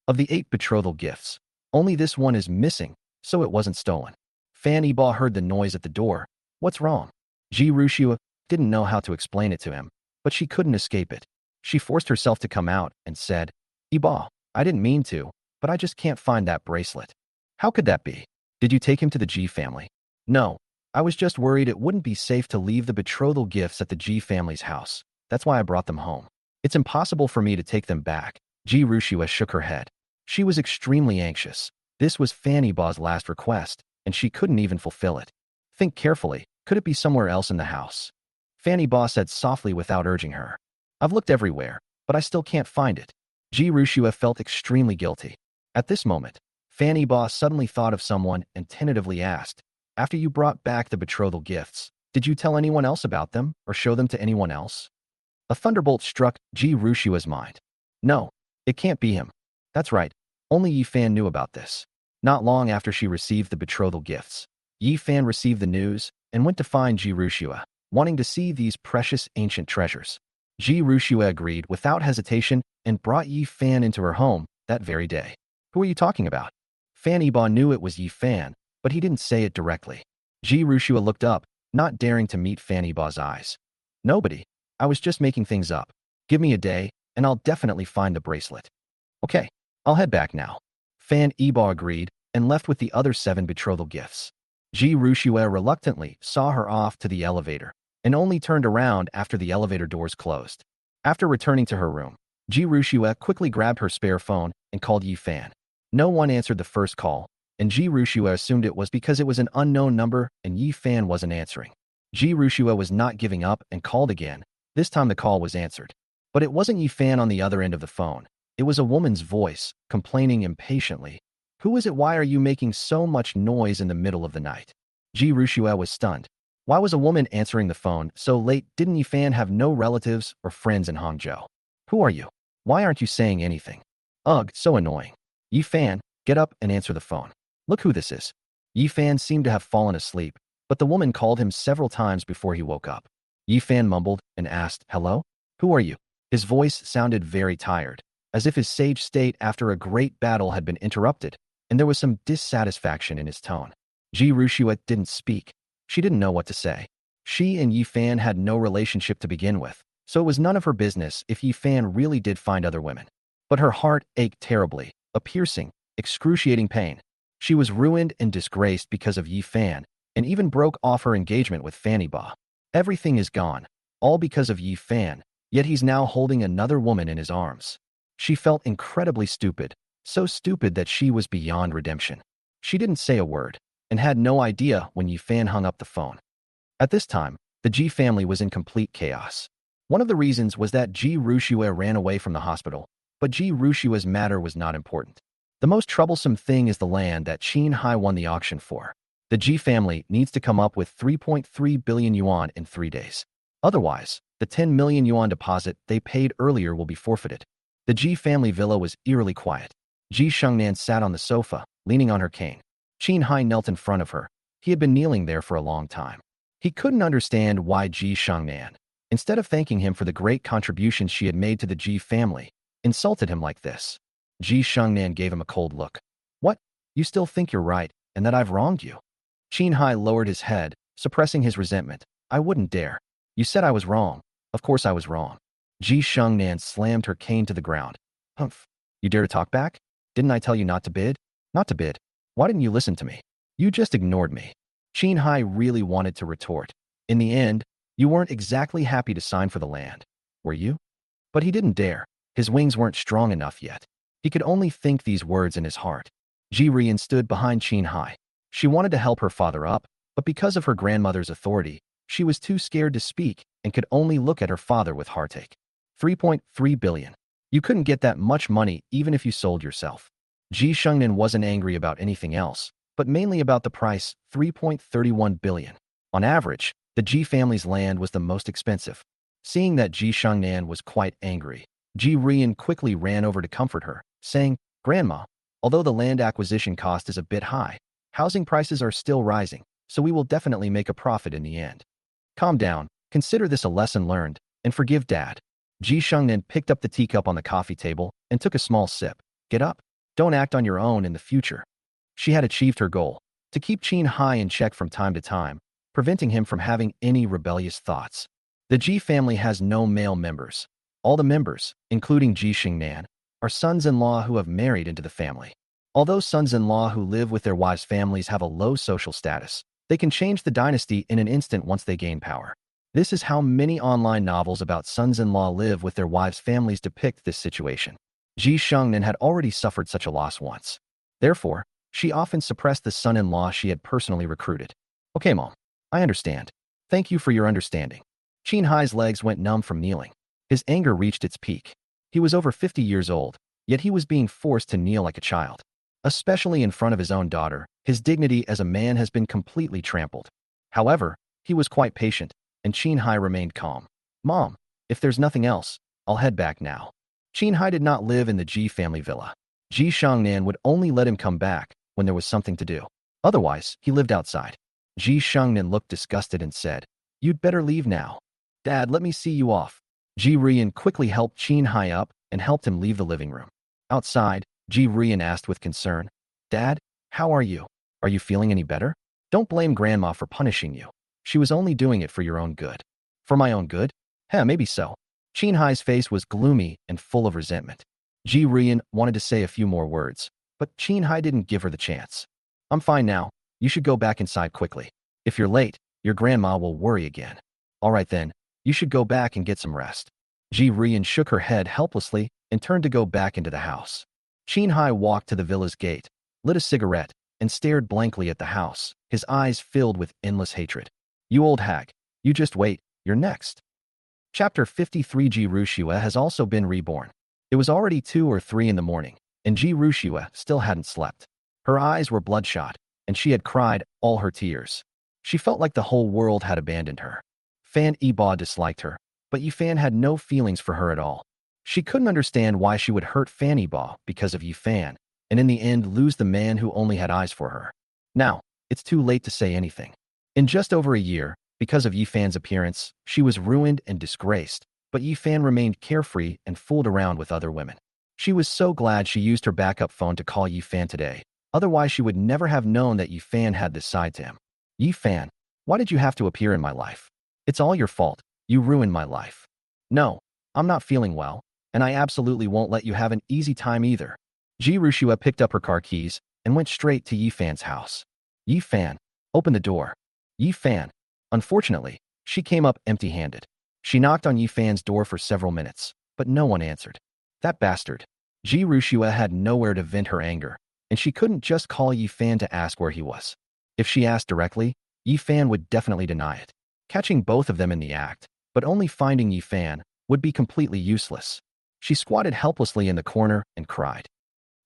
Of the 8 betrothal gifts, only this one is missing, so it wasn't stolen. Fanny Ba heard the noise at the door. What's wrong? Ji Rushua didn't know how to explain it to him, but she couldn't escape it. She forced herself to come out and said, "Iba, I didn't mean to, but I just can't find that bracelet." "How could that be? Did you take him to the Ji family?" "No, I was just worried it wouldn't be safe to leave the betrothal gifts at the Ji family's house. That's why I brought them home. It's impossible for me to take them back." Ji Rushua shook her head. She was extremely anxious. This was Fanny Ba's last request, and she couldn't even fulfill it. "Think carefully. Could it be somewhere else in the house?" Fanny Ba said softly without urging her. "I've looked everywhere, but I still can't find it." Ji Rushua felt extremely guilty. At this moment, Fanny Ba suddenly thought of someone and tentatively asked, "After you brought back the betrothal gifts, Did you tell anyone else about them or show them to anyone else? A thunderbolt struck Ji Rushua's mind. No, it can't be him. That's right. Only Yi Fan knew about this. Not long after she received the betrothal gifts, Yi Fan received the news and went to find Ji Rushua, wanting to see these precious ancient treasures. Ji Rushua agreed without hesitation and brought Yi Fan into her home that very day. Who are you talking about? Fan Yiba knew it was Yi Fan, but he didn't say it directly. Ji Rushua looked up, not daring to meet Fan Yiba's eyes. Nobody. I was just making things up. Give me a day, and I'll definitely find the bracelet. Okay, I'll head back now. Fan Yiba agreed and left with the other 7 betrothal gifts. Ji Rushua reluctantly saw her off to the elevator and only turned around after the elevator doors closed. After returning to her room, Ji Rushua quickly grabbed her spare phone and called Yi Fan. No one answered the first call, and Ji Rushua assumed it was because it was an unknown number and Yi Fan wasn't answering. Ji Rushua was not giving up and called again. This time the call was answered. But it wasn't Yi Fan on the other end of the phone. It was a woman's voice, complaining impatiently. Who is it? Why are you making so much noise in the middle of the night? Ji Rushua was stunned. Why was a woman answering the phone so late? Didn't Yi Fan have no relatives or friends in Hangzhou? Who are you? Why aren't you saying anything? Ugh, so annoying. Yi Fan, get up and answer the phone. Look who this is. Yi Fan seemed to have fallen asleep, but the woman called him several times before he woke up. Yi Fan mumbled and asked, hello? Who are you? His voice sounded very tired, as if his sage state after a great battle had been interrupted, and there was some dissatisfaction in his tone. Ji Rushua didn't speak. She didn't know what to say. She and Yi Fan had no relationship to begin with, so it was none of her business if Yi Fan really did find other women. But her heart ached terribly, a piercing, excruciating pain. She was ruined and disgraced because of Yi Fan, and even broke off her engagement with Fan Yiba. Everything is gone, all because of Yi Fan, yet he's now holding another woman in his arms. She felt incredibly stupid, so stupid that she was beyond redemption. She didn't say a word, and had no idea when Yi Fan hung up the phone. At this time, the Ji family was in complete chaos. One of the reasons was that Ji Rushua ran away from the hospital, but Ji Rushua's matter was not important. The most troublesome thing is the land that Qin Hai won the auction for. The Ji family needs to come up with 3.3 billion yuan in 3 days. Otherwise, the 10 million yuan deposit they paid earlier will be forfeited. The Ji family villa was eerily quiet. Ji Shengnan sat on the sofa, leaning on her cane. Qin Hai knelt in front of her. He had been kneeling there for a long time. He couldn't understand why Ji Shengnan, instead of thanking him for the great contributions she had made to the Ji family, insulted him like this. Ji Shengnan gave him a cold look. What? You still think you're right, and that I've wronged you? Qin Hai lowered his head, suppressing his resentment. I wouldn't dare. You said I was wrong. Of course I was wrong. Ji Shengnan slammed her cane to the ground. Humph. You dare to talk back? Didn't I tell you not to bid? Not to bid. Why didn't you listen to me? You just ignored me. Qin Hai really wanted to retort. In the end, you weren't exactly happy to sign for the land, were you? But he didn't dare. His wings weren't strong enough yet. He could only think these words in his heart. Ji Rian stood behind Qin Hai. She wanted to help her father up, but because of her grandmother's authority, she was too scared to speak and could only look at her father with heartache. 3.3 billion. You couldn't get that much money even if you sold yourself. Ji Shengnan wasn't angry about anything else, but mainly about the price, 3.31 billion. On average, the Ji family's land was the most expensive. Seeing that Ji Shengnan was quite angry, Ji Rian quickly ran over to comfort her, saying, Grandma, although the land acquisition cost is a bit high, housing prices are still rising, so we will definitely make a profit in the end. Calm down, consider this a lesson learned, and forgive Dad. Ji Shengnan picked up the teacup on the coffee table and took a small sip. Get up. Don't act on your own in the future. She had achieved her goal, to keep Qin Hai in check from time to time, preventing him from having any rebellious thoughts. The Ji family has no male members. All the members, including Ji Shengnan, are sons-in-law who have married into the family. Although sons-in-law who live with their wives' families have a low social status, they can change the dynasty in an instant once they gain power. This is how many online novels about sons-in-law live with their wives' families depict this situation. Ji Shengnan had already suffered such a loss once. Therefore, she often suppressed the son-in-law she had personally recruited. Okay, Mom, I understand. Thank you for your understanding. Qin Hai's legs went numb from kneeling. His anger reached its peak. He was over 50 years old, yet he was being forced to kneel like a child. Especially in front of his own daughter, his dignity as a man has been completely trampled. However, He was quite patient, and Qin Hai remained calm. Mom, if there's nothing else, I'll head back now. Qin Hai did not live in the Ji family villa. Ji Shangnan would only let him come back when there was something to do. Otherwise, he lived outside. Ji Shangnan looked disgusted and said, "You'd better leave now. Dad, let me see you off." Ji Rian quickly helped Qin Hai up and helped him leave the living room. Outside, Ji Rian asked with concern, "Dad, how are you? Are you feeling any better? Don't blame Grandma for punishing you. She was only doing it for your own good." "For my own good? Maybe so." Qin Hai's face was gloomy and full of resentment. Ji Rian wanted to say a few more words, but Qin Hai didn't give her the chance. "I'm fine now. You should go back inside quickly. If you're late, your grandma will worry again." "All right then, you should go back and get some rest." Ji Rian shook her head helplessly and turned to go back into the house. Qin Hai walked to the villa's gate, lit a cigarette, and stared blankly at the house, his eyes filled with endless hatred. "You old hag, you just wait, you're next." Chapter 53. Ji Rushua has also been reborn. It was already 2 or 3 in the morning, and Ji Rushua still hadn't slept. Her eyes were bloodshot, and she had cried all her tears. She felt like the whole world had abandoned her. Fan Yiba disliked her, but Yifan had no feelings for her at all. She couldn't understand why she would hurt Fan Yiba because of Yifan, and in the end lose the man who only had eyes for her. Now, it's too late to say anything. In just over a year, because of Yifan's appearance, she was ruined and disgraced, but Yifan remained carefree and fooled around with other women. She was so glad she used her backup phone to call Yifan today, otherwise she would never have known that Yifan had this side to him. "Yifan, why did you have to appear in my life? It's all your fault. You ruined my life." "No, I'm not feeling well, and I absolutely won't let you have an easy time either." Ji Rushua picked up her car keys and went straight to Yifan's house. "Yifan, open the door." "Yifan." Unfortunately, she came up empty-handed. She knocked on Yifan's door for several minutes, but no one answered. That bastard. Ji Rushua had nowhere to vent her anger, and she couldn't just call Yifan to ask where he was. If she asked directly, Yifan would definitely deny it. Catching both of them in the act, but only finding Yifan, would be completely useless. She squatted helplessly in the corner and cried.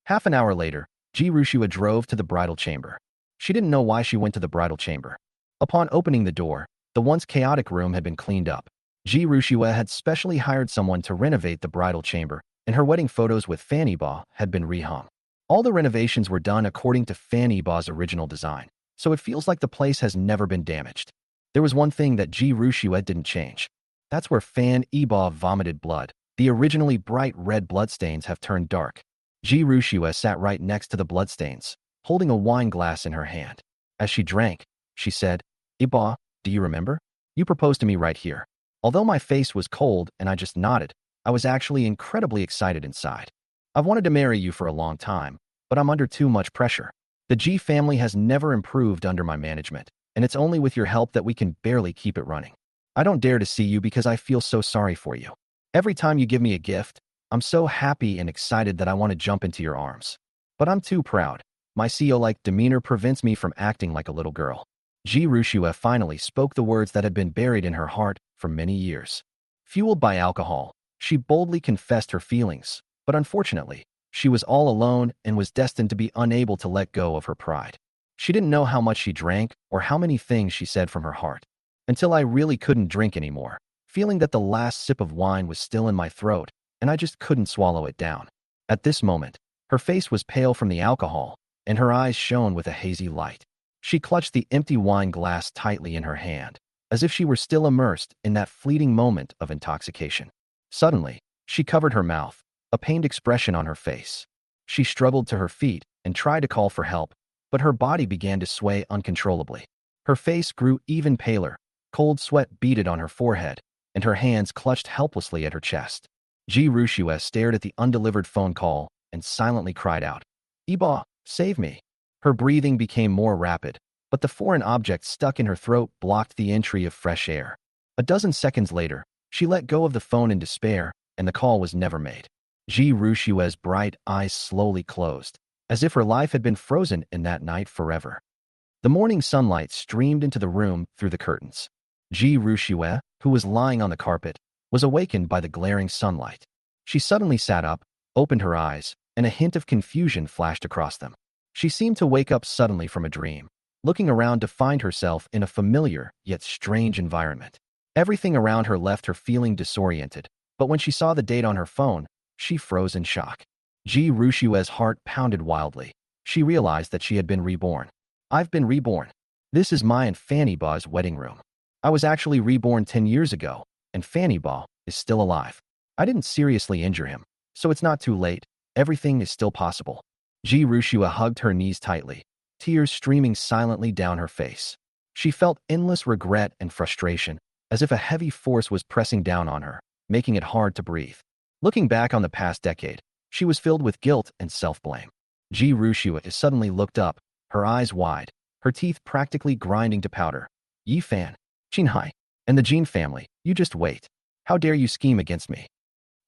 Half an hour later, Ji Rushua drove to the bridal chamber. She didn't know why she went to the bridal chamber. Upon opening the door, the once chaotic room had been cleaned up. Ji Rushua had specially hired someone to renovate the bridal chamber, and her wedding photos with Fan Yiba had been rehung. All the renovations were done according to Fan Yiba's original design, so it feels like the place has never been damaged. There was one thing that Ji Rushua didn't change. That's where Fan Yiba vomited blood. The originally bright red bloodstains have turned dark. Ji Rushua sat right next to the bloodstains, holding a wine glass in her hand. As she drank, she said, "Yiba, do you remember? You proposed to me right here." Although my face was cold and I just nodded, I was actually incredibly excited inside. "I've wanted to marry you for a long time, but I'm under too much pressure. The Ji family has never improved under my management, and it's only with your help that we can barely keep it running. I don't dare to see you because I feel so sorry for you. Every time you give me a gift, I'm so happy and excited that I want to jump into your arms. But I'm too proud. My CEO-like demeanor prevents me from acting like a little girl." Ji Rushua finally spoke the words that had been buried in her heart for many years. Fueled by alcohol, she boldly confessed her feelings, but unfortunately, she was all alone and was destined to be unable to let go of her pride. She didn't know how much she drank or how many things she said from her heart. "Until I really couldn't drink anymore, feeling that the last sip of wine was still in my throat, and I just couldn't swallow it down." At this moment, her face was pale from the alcohol, and her eyes shone with a hazy light. She clutched the empty wine glass tightly in her hand, as if she were still immersed in that fleeting moment of intoxication. Suddenly, she covered her mouth, a pained expression on her face. She struggled to her feet and tried to call for help, but her body began to sway uncontrollably. Her face grew even paler, cold sweat beaded on her forehead, and her hands clutched helplessly at her chest. Ji Rushua stared at the undelivered phone call and silently cried out, "Yiba, save me." Her breathing became more rapid, but the foreign object stuck in her throat blocked the entry of fresh air. A dozen seconds later, she let go of the phone in despair, and the call was never made. Ji Rushua's bright eyes slowly closed, as if her life had been frozen in that night forever. The morning sunlight streamed into the room through the curtains. Ji Rushua, who was lying on the carpet, was awakened by the glaring sunlight. She suddenly sat up, opened her eyes, and a hint of confusion flashed across them. She seemed to wake up suddenly from a dream. looking around to find herself in a familiar yet strange environment. Everything around her left her feeling disoriented, but when she saw the date on her phone, she froze in shock. Ji Rushue's heart pounded wildly. She realized that she had been reborn. I've been reborn. This is my and Fanny Ba's wedding room. I was actually reborn 10 years ago, and Fanny Ba is still alive. I didn't seriously injure him, so it's not too late. Everything is still possible. Ji Rushua hugged her knees tightly, tears streaming silently down her face. She felt endless regret and frustration, as if a heavy force was pressing down on her, making it hard to breathe. Looking back on the past decade, she was filled with guilt and self-blame. Ji Rushua suddenly looked up, her eyes wide, her teeth practically grinding to powder. Yi Fan, Qin Hai, and the Jin family, you just wait. How dare you scheme against me?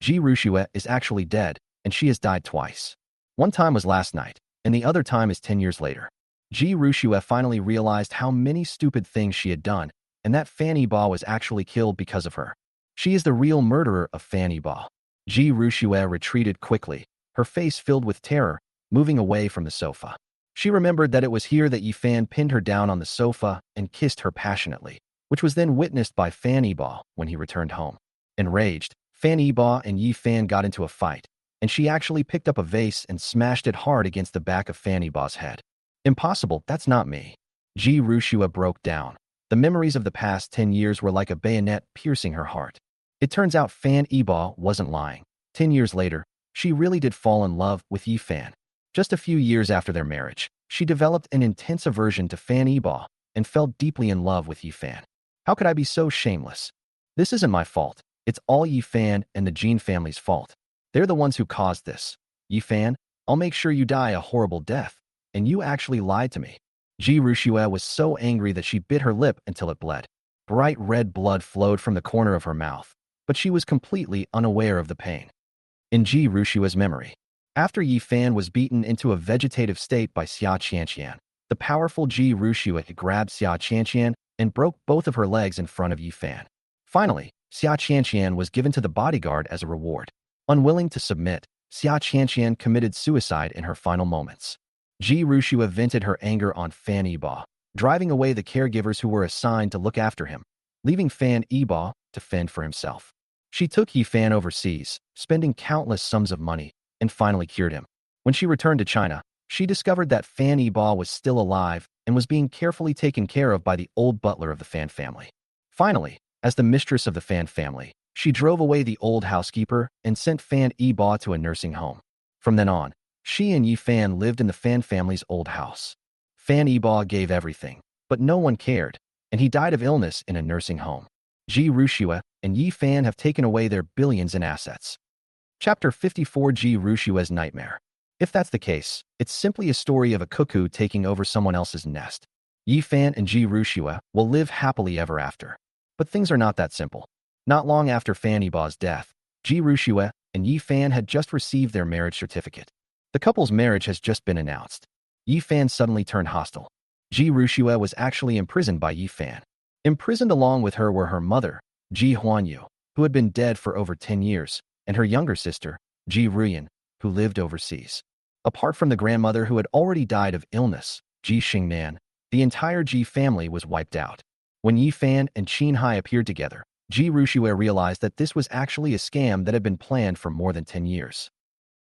Ji Rushua is actually dead, and she has died twice. One time was last night, and the other time is 10 years later. Ji Rushua finally realized how many stupid things she had done, and that Fanny Ba was actually killed because of her. She is the real murderer of Fanny Ba. Ji Rushua retreated quickly, her face filled with terror, moving away from the sofa. She remembered that it was here that Yi Fan pinned her down on the sofa and kissed her passionately, which was then witnessed by Fanny Ba when he returned home. Enraged, Fanny Ba and Yi Fan got into a fight, and she actually picked up a vase and smashed it hard against the back of Fanny Ba's head. Impossible, that's not me. Ji Rushua broke down. The memories of the past 10 years were like a bayonet piercing her heart. It turns out Fan Ba wasn't lying. 10 years later, she really did fall in love with Yi Fan. Just a few years after their marriage, she developed an intense aversion to Fan Ba and fell deeply in love with Yi Fan. How could I be so shameless? This isn't my fault. It's all Yi Fan and the Jin family's fault. They're the ones who caused this. Yi Fan, I'll make sure you die a horrible death. And you actually lied to me. Ji Rushua was so angry that she bit her lip until it bled. Bright red blood flowed from the corner of her mouth, but she was completely unaware of the pain. In Ji Rushua's memory, after Yi Fan was beaten into a vegetative state by Xia Qianqian, the powerful Ji Rushua grabbed Xia Qianqian and broke both of her legs in front of Yi Fan. Finally, Xia Qianqian was given to the bodyguard as a reward. Unwilling to submit, Xia Qianqian committed suicide in her final moments. Ji Rushua vented her anger on Fan Ba, driving away the caregivers who were assigned to look after him, leaving Fan Ba to fend for himself. She took Yi Fan overseas, spending countless sums of money, and finally cured him. When she returned to China, she discovered that Fan Ba was still alive and was being carefully taken care of by the old butler of the Fan family. Finally, as the mistress of the Fan family, she drove away the old housekeeper and sent Fan Ba to a nursing home. From then on, she and Yi Fan lived in the Fan family's old house. Fan Ba gave everything, but no one cared, and he died of illness in a nursing home. Ji Rushua and Yi Fan have taken away their billions in assets. Chapter 54, Ji Rushua's Nightmare. If that's the case, it's simply a story of a cuckoo taking over someone else's nest. Yi Fan and Ji Rushua will live happily ever after. But things are not that simple. Not long after Fanny Ba's death, Ji Rushua and Yi Fan had just received their marriage certificate. The couple's marriage has just been announced. Yi Fan suddenly turned hostile. Ji Rushua was actually imprisoned by Yi Fan. Imprisoned along with her were her mother, Ji Huanyu, who had been dead for over 10 years, and her younger sister, Ji Ruyan, who lived overseas. Apart from the grandmother who had already died of illness, Ji Xingnan, the entire Ji family was wiped out. When Yi Fan and Qin Hai appeared together, Ji Rushua realized that this was actually a scam that had been planned for more than 10 years.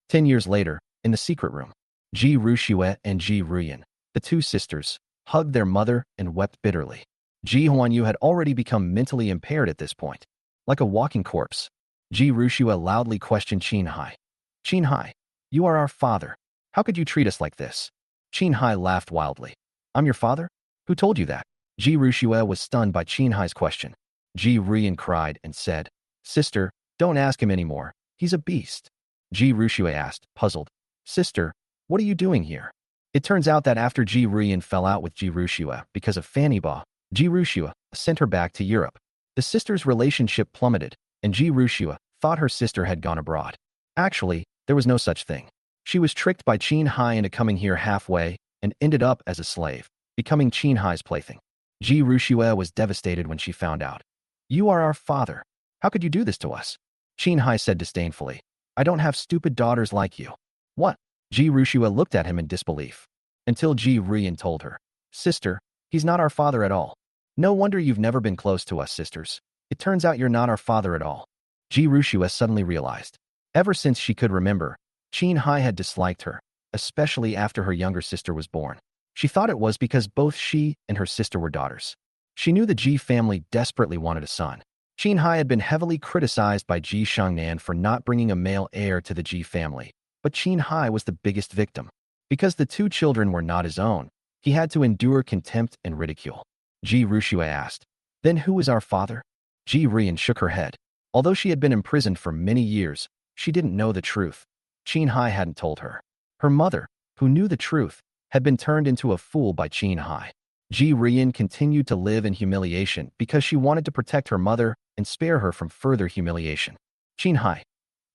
10 years later, in the secret room, Ji Rushua and Ji Ruyan, the two sisters, hugged their mother and wept bitterly. Ji Huanyu had already become mentally impaired at this point. Like a walking corpse, Ji Rushua loudly questioned Qin Hai. Qin Hai, you are our father. How could you treat us like this? Qin Hai laughed wildly. I'm your father? Who told you that? Ji Rushua was stunned by Qin Hai's question. Ji Ruyan cried and said, Sister, don't ask him anymore. He's a beast. Ji Rushua asked, puzzled. Sister, what are you doing here? It turns out that after Ji Ruyan fell out with Ji Rushua because of Fanny Ba, Ji Rushua sent her back to Europe. The sisters' relationship plummeted, and Ji Rushua thought her sister had gone abroad. Actually, there was no such thing. She was tricked by Qin Hai into coming here halfway and ended up as a slave, becoming Qin Hai's plaything. Ji Rushua was devastated when she found out. You are our father. How could you do this to us? Qin Hai said disdainfully. I don't have stupid daughters like you. What? Ji Rushua looked at him in disbelief. Until Ji Ruyan told her. Sister, he's not our father at all. No wonder you've never been close to us, sisters. It turns out you're not our father at all. Ji Rushua suddenly realized. Ever since she could remember, Qin Hai had disliked her, especially after her younger sister was born. She thought it was because both she and her sister were daughters. She knew the Ji family desperately wanted a son. Qin Hai had been heavily criticized by Ji Shangnan for not bringing a male heir to the Ji family, but Qin Hai was the biggest victim. Because the two children were not his own, he had to endure contempt and ridicule. Ji Rushua asked, "Then who is our father?" Ji Rian shook her head. Although she had been imprisoned for many years, she didn't know the truth. Qin Hai hadn't told her. Her mother, who knew the truth, had been turned into a fool by Qin Hai. Ji Rian continued to live in humiliation because she wanted to protect her mother and spare her from further humiliation. Qin Hai,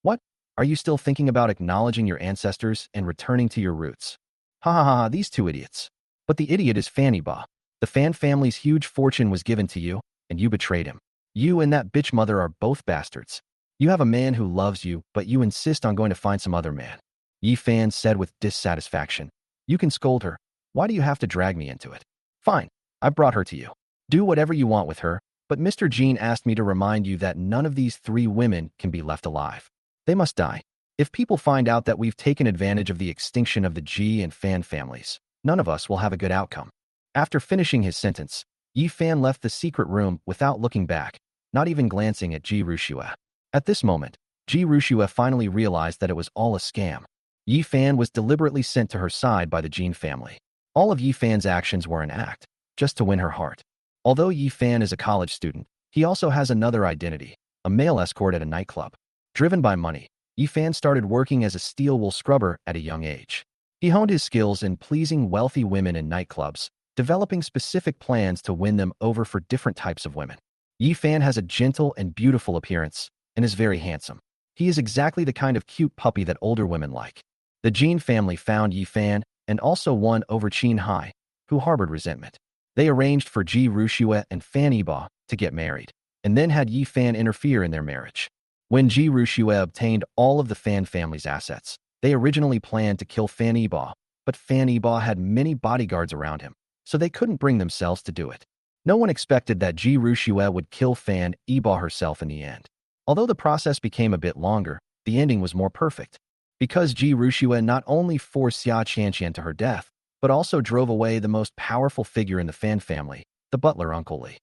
what? Are you still thinking about acknowledging your ancestors and returning to your roots? Ha ha ha ha, these two idiots. But the idiot is Fanny Ba. The Fan family's huge fortune was given to you, and you betrayed him. You and that bitch mother are both bastards. You have a man who loves you, but you insist on going to find some other man. Yi Fan said with dissatisfaction. You can scold her. Why do you have to drag me into it? Fine, I brought her to you. Do whatever you want with her, but Mr. Jean asked me to remind you that none of these three women can be left alive. They must die. If people find out that we've taken advantage of the extinction of the Ji and Fan families, none of us will have a good outcome. After finishing his sentence, Yi Fan left the secret room without looking back, not even glancing at Ji Rushua. At this moment, Ji Rushua finally realized that it was all a scam. Yi Fan was deliberately sent to her side by the Jin family. All of Yi Fan's actions were an act, just to win her heart. Although Yi Fan is a college student, he also has another identity, a male escort at a nightclub. Driven by money, Yi Fan started working as a steel wool scrubber at a young age. He honed his skills in pleasing wealthy women in nightclubs, developing specific plans to win them over for different types of women. Yi Fan has a gentle and beautiful appearance and is very handsome. He is exactly the kind of cute puppy that older women like. The Jin family found Yi Fan and also won over Qin Hai, who harbored resentment. They arranged for Ji Rushua and Fanny Ba to get married, and then had Yi Fan interfere in their marriage. When Ji Rushua obtained all of the Fan family's assets, they originally planned to kill Fanny Ba, but Fanny Ba had many bodyguards around him, so they couldn't bring themselves to do it. No one expected that Ji Rushua would kill Fan Ba herself in the end. Although the process became a bit longer, the ending was more perfect. Because Ji Rushua not only forced Xia Qianqian to her death, but also drove away the most powerful figure in the Fan family, the butler Uncle Li.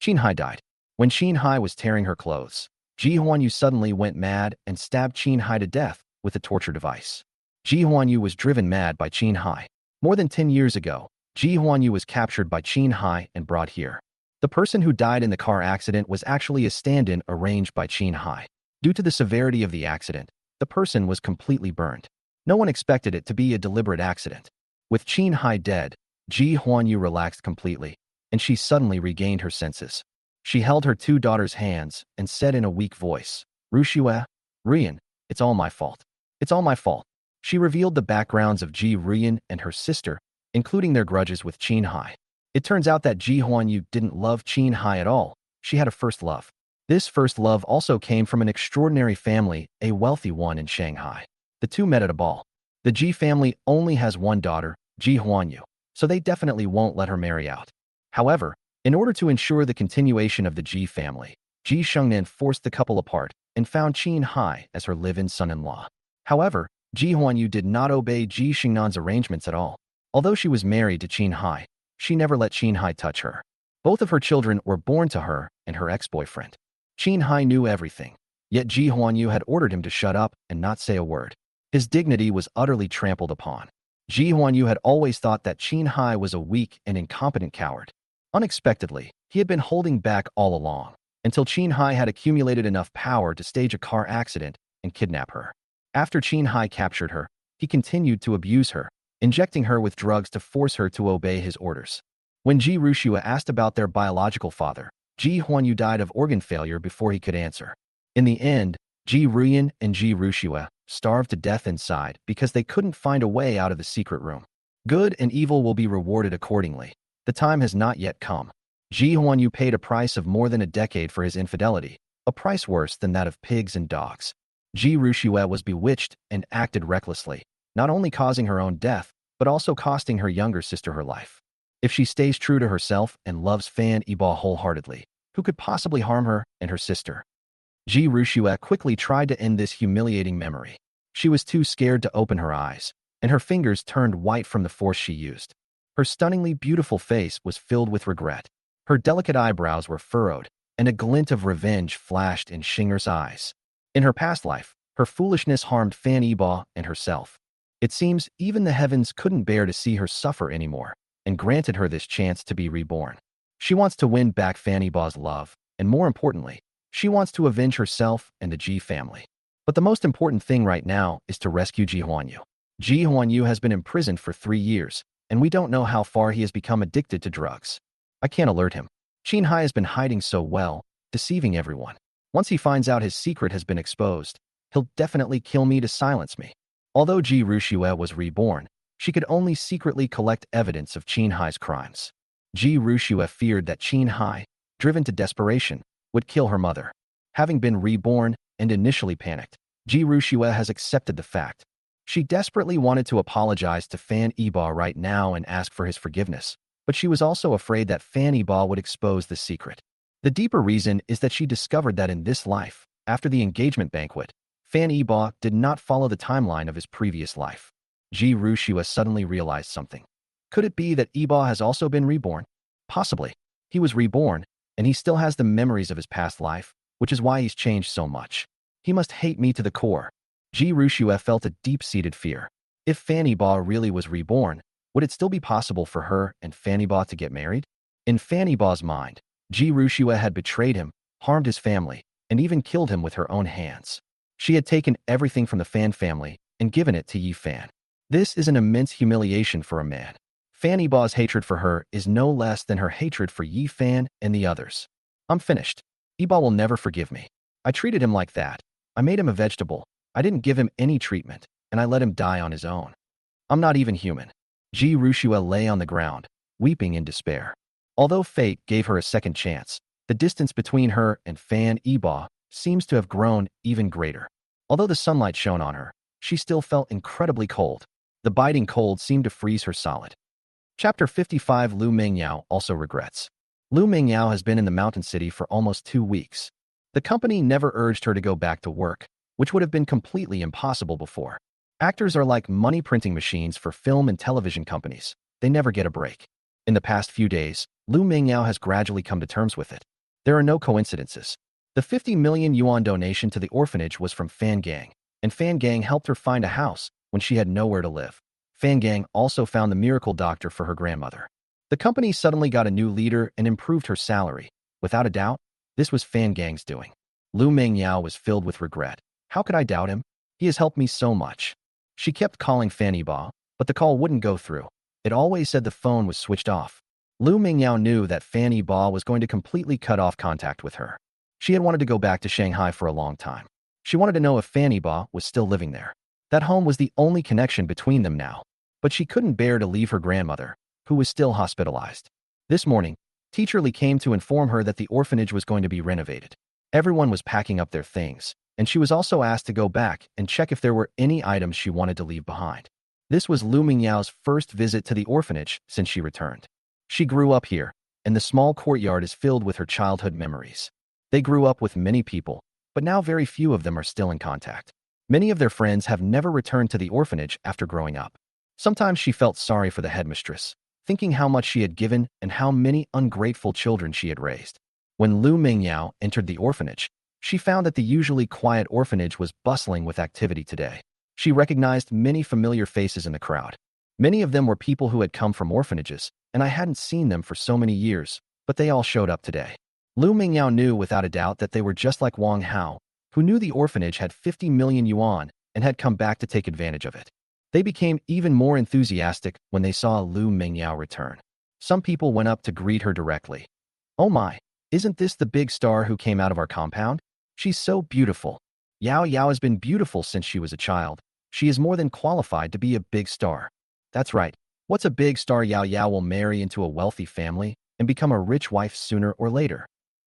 Qin Hai died. When Qin Hai was tearing her clothes, Ji Huanyu suddenly went mad and stabbed Qin Hai to death with a torture device. Ji Huanyu was driven mad by Qin Hai. More than 10 years ago, Ji Huanyu was captured by Qin Hai and brought here. The person who died in the car accident was actually a stand-in arranged by Qin Hai. Due to the severity of the accident, the person was completely burned. No one expected it to be a deliberate accident. With Qin Hai dead, Ji Huanyu relaxed completely, and she suddenly regained her senses. She held her two daughters' hands and said in a weak voice, Rushua, Rian, it's all my fault. It's all my fault. She revealed the backgrounds of Ji Rian and her sister, including their grudges with Qin Hai. It turns out that Ji Huanyu didn't love Qin Hai at all. She had a first love. This first love also came from an extraordinary family, a wealthy one in Shanghai. The two met at a ball. The Ji family only has one daughter, Ji Huanyu, so they definitely won't let her marry out. However, in order to ensure the continuation of the Ji family, Ji Shengnan forced the couple apart and found Qin Hai as her live-in son-in-law. However, Ji Huanyu did not obey Ji Shengnan's arrangements at all. Although she was married to Qin Hai, she never let Qin Hai touch her. Both of her children were born to her and her ex-boyfriend. Qin Hai knew everything, yet Ji Huanyu had ordered him to shut up and not say a word. His dignity was utterly trampled upon. Ji Huanyu had always thought that Qin Hai was a weak and incompetent coward. Unexpectedly, he had been holding back all along, until Qin Hai had accumulated enough power to stage a car accident and kidnap her. After Qin Hai captured her, he continued to abuse her, injecting her with drugs to force her to obey his orders. When Ji Rushua asked about their biological father, Ji Huanyu died of organ failure before he could answer. In the end, Ji Rian and Ji Rushua starved to death inside because they couldn't find a way out of the secret room. Good and evil will be rewarded accordingly. The time has not yet come. Ji Huanyu paid a price of more than a decade for his infidelity, a price worse than that of pigs and dogs. Ji Rushua was bewitched and acted recklessly, not only causing her own death, but also costing her younger sister her life. If she stays true to herself and loves Fan Yiba wholeheartedly, who could possibly harm her and her sister? Ji Rushue quickly tried to end this humiliating memory. She was too scared to open her eyes, and her fingers turned white from the force she used. Her stunningly beautiful face was filled with regret. Her delicate eyebrows were furrowed, and a glint of revenge flashed in Shinger's eyes. In her past life, her foolishness harmed Fan Yiba and herself. It seems even the heavens couldn't bear to see her suffer anymore, and granted her this chance to be reborn. She wants to win back Fan Yiba's love, and more importantly, she wants to avenge herself and the Ji family. But the most important thing right now is to rescue Ji Huanyu. Ji Huanyu has been imprisoned for 3 years, and we don't know how far he has become addicted to drugs. I can't alert him. Qin Hai has been hiding so well, deceiving everyone. Once he finds out his secret has been exposed, he'll definitely kill me to silence me. Although Ji Rushue was reborn, she could only secretly collect evidence of Qin Hai's crimes. Ji Rushue feared that Qin Hai, driven to desperation, would kill her mother. Having been reborn and initially panicked, Ji Rushue has accepted the fact. She desperately wanted to apologize to Fan Yiba right now and ask for his forgiveness, but she was also afraid that Fan Yiba would expose the secret. The deeper reason is that she discovered that in this life, after the engagement banquet, Fan Yiba did not follow the timeline of his previous life. Ji Rushue suddenly realized something. Could it be that Yiba has also been reborn? Possibly. He was reborn, and he still has the memories of his past life, which is why he's changed so much. He must hate me to the core. Ji Rushue felt a deep-seated fear. If Fan Yiba really was reborn, would it still be possible for her and Fan Yiba to get married? In Fan Yiba's mind, Ji Rushue had betrayed him, harmed his family, and even killed him with her own hands. She had taken everything from the Fan family and given it to Yi Fan. This is an immense humiliation for a man. Fan Yiba's hatred for her is no less than her hatred for Yi Fan and the others. I'm finished. Yiba will never forgive me. I treated him like that. I made him a vegetable. I didn't give him any treatment, and I let him die on his own. I'm not even human. Ji Rushue lay on the ground, weeping in despair. Although fate gave her a second chance, the distance between her and Fan Yiba seems to have grown even greater. Although the sunlight shone on her, she still felt incredibly cold. The biting cold seemed to freeze her solid. Chapter 55. Lu Mingyao also regrets. Lu Mingyao has been in the mountain city for almost 2 weeks. The company never urged her to go back to work, which would have been completely impossible before. Actors are like money printing machines for film and television companies. They never get a break. In the past few days, Lu Mingyao has gradually come to terms with it. There are no coincidences. The 50 million yuan donation to the orphanage was from Fan Gang, and Fan Gang helped her find a house when she had nowhere to live. Fan Gang also found the miracle doctor for her grandmother. The company suddenly got a new leader and improved her salary. Without a doubt, this was Fan Gang's doing. Lu Mingyao was filled with regret. How could I doubt him? He has helped me so much. She kept calling Fan Yiba, but the call wouldn't go through. It always said the phone was switched off. Lu Mingyao knew that Fan Yiba was going to completely cut off contact with her. She had wanted to go back to Shanghai for a long time. She wanted to know if Fan Yiba was still living there. That home was the only connection between them now. But she couldn't bear to leave her grandmother, who was still hospitalized. This morning, Teacher Li came to inform her that the orphanage was going to be renovated. Everyone was packing up their things, and she was also asked to go back and check if there were any items she wanted to leave behind. This was Lu Mingyao's first visit to the orphanage since she returned. She grew up here, and the small courtyard is filled with her childhood memories. They grew up with many people, but now very few of them are still in contact. Many of their friends have never returned to the orphanage after growing up. Sometimes she felt sorry for the headmistress, thinking how much she had given and how many ungrateful children she had raised. When Lu Mingyao entered the orphanage, she found that the usually quiet orphanage was bustling with activity today. She recognized many familiar faces in the crowd. Many of them were people who had come from orphanages, and I hadn't seen them for so many years, but they all showed up today. Lu Mingyao knew without a doubt that they were just like Wang Hao, who knew the orphanage had 50 million yuan and had come back to take advantage of it. They became even more enthusiastic when they saw Lu Mingyao return. Some people went up to greet her directly. "Oh my, isn't this the big star who came out of our compound? She's so beautiful. Yao Yao has been beautiful since she was a child. She is more than qualified to be a big star." That's right. What's a big star? Yao Yao will marry into a wealthy family and become a rich wife sooner or later.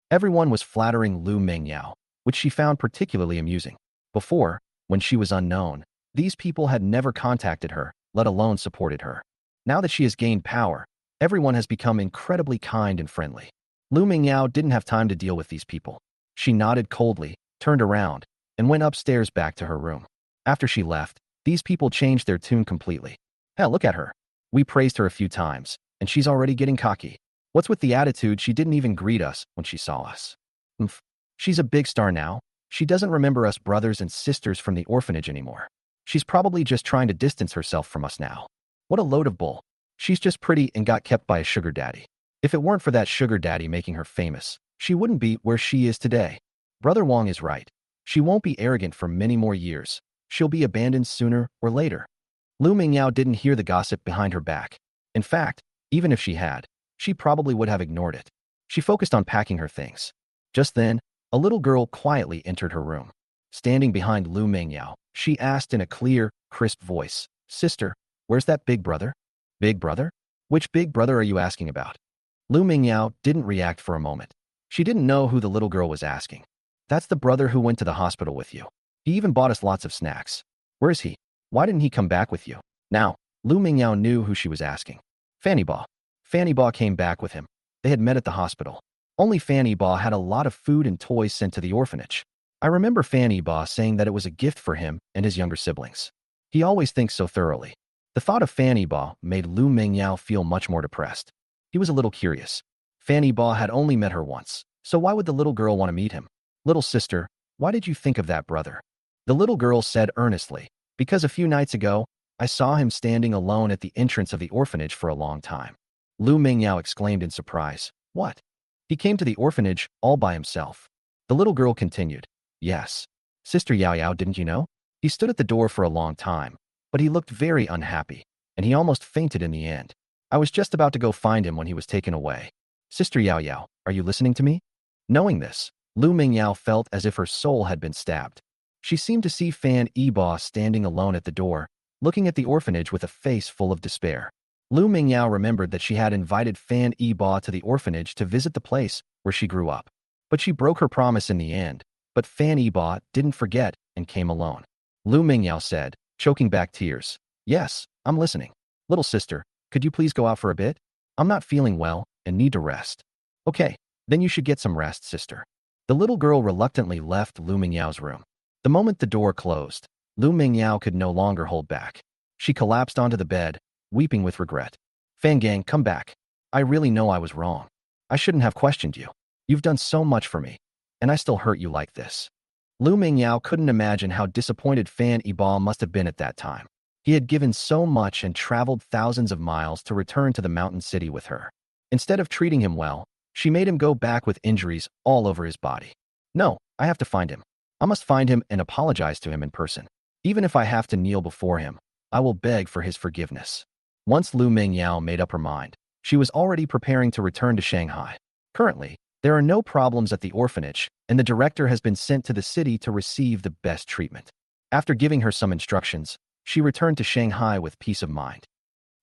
Everyone was flattering Lu Mingyao, which she found particularly amusing. Before, when she was unknown, these people had never contacted her, let alone supported her. Now that she has gained power, Everyone has become incredibly kind and friendly. Lu Mingyao didn't have time to deal with these people. She nodded coldly, turned around, and went upstairs back to her room. After she left, these people changed their tune completely. Hell, look at her. We praised her a few times, and she's already getting cocky. What's with the attitude? She didn't even greet us when she saw us. Oomph. She's a big star now. She doesn't remember us brothers and sisters from the orphanage anymore. She's probably just trying to distance herself from us now. What a load of bull. She's just pretty and got kept by a sugar daddy. If it weren't for that sugar daddy making her famous, she wouldn't be where she is today. Brother Wong is right. She won't be arrogant for many more years. She'll be abandoned sooner or later. Lu Mingyao didn't hear the gossip behind her back. In fact, even if she had, she probably would have ignored it. She focused on packing her things. Just then, a little girl quietly entered her room. Standing behind Lu Mingyao, she asked in a clear, crisp voice, "Sister, where's that big brother?" Big brother? Which big brother are you asking about? Lu Mingyao didn't react for a moment. She didn't know who the little girl was asking. That's the brother who went to the hospital with you. He even bought us lots of snacks. Where is he? Why didn't he come back with you? Now, Lu Mingyao knew who she was asking. Fanny Ba. Fanny Ba came back with him. They had met at the hospital. Only Fanny Ba had a lot of food and toys sent to the orphanage. I remember Fanny Ba saying that it was a gift for him and his younger siblings. He always thinks so thoroughly. The thought of Fanny Ba made Lu Mingyao feel much more depressed. He was a little curious. Fanny Ba had only met her once, so why would the little girl want to meet him? Little sister, why did you think of that brother? The little girl said earnestly, because a few nights ago, I saw him standing alone at the entrance of the orphanage for a long time. Lu Mingyao exclaimed in surprise. What? He came to the orphanage all by himself. The little girl continued. Yes. Sister Yao Yao, didn't you know? He stood at the door for a long time, but he looked very unhappy, and he almost fainted in the end. I was just about to go find him when he was taken away. Sister Yao Yao, are you listening to me? Knowing this, Lu Mingyao felt as if her soul had been stabbed. She seemed to see Fan Yiba standing alone at the door, looking at the orphanage with a face full of despair. Lu Mingyao remembered that she had invited Fan Yiba to the orphanage to visit the place where she grew up. But she broke her promise in the end, but Fan Yiba didn't forget and came alone. Lu Mingyao said, choking back tears, Yes, I'm listening. Little sister, could you please go out for a bit? I'm not feeling well and need to rest. Okay, then you should get some rest, sister. The little girl reluctantly left Lu Mingyao's room. The moment the door closed, Lu Mingyao could no longer hold back. She collapsed onto the bed, weeping with regret. Fan Gang, come back. I really know I was wrong. I shouldn't have questioned you. You've done so much for me, and I still hurt you like this. Lu Mingyao couldn't imagine how disappointed Fan Yiba must have been at that time. He had given so much and traveled thousands of miles to return to the mountain city with her. Instead of treating him well, she made him go back with injuries all over his body. No, I have to find him. I must find him and apologize to him in person. Even if I have to kneel before him, I will beg for his forgiveness. Once Lu Mingyao made up her mind, she was already preparing to return to Shanghai. Currently, there are no problems at the orphanage, and the director has been sent to the city to receive the best treatment. After giving her some instructions, she returned to Shanghai with peace of mind.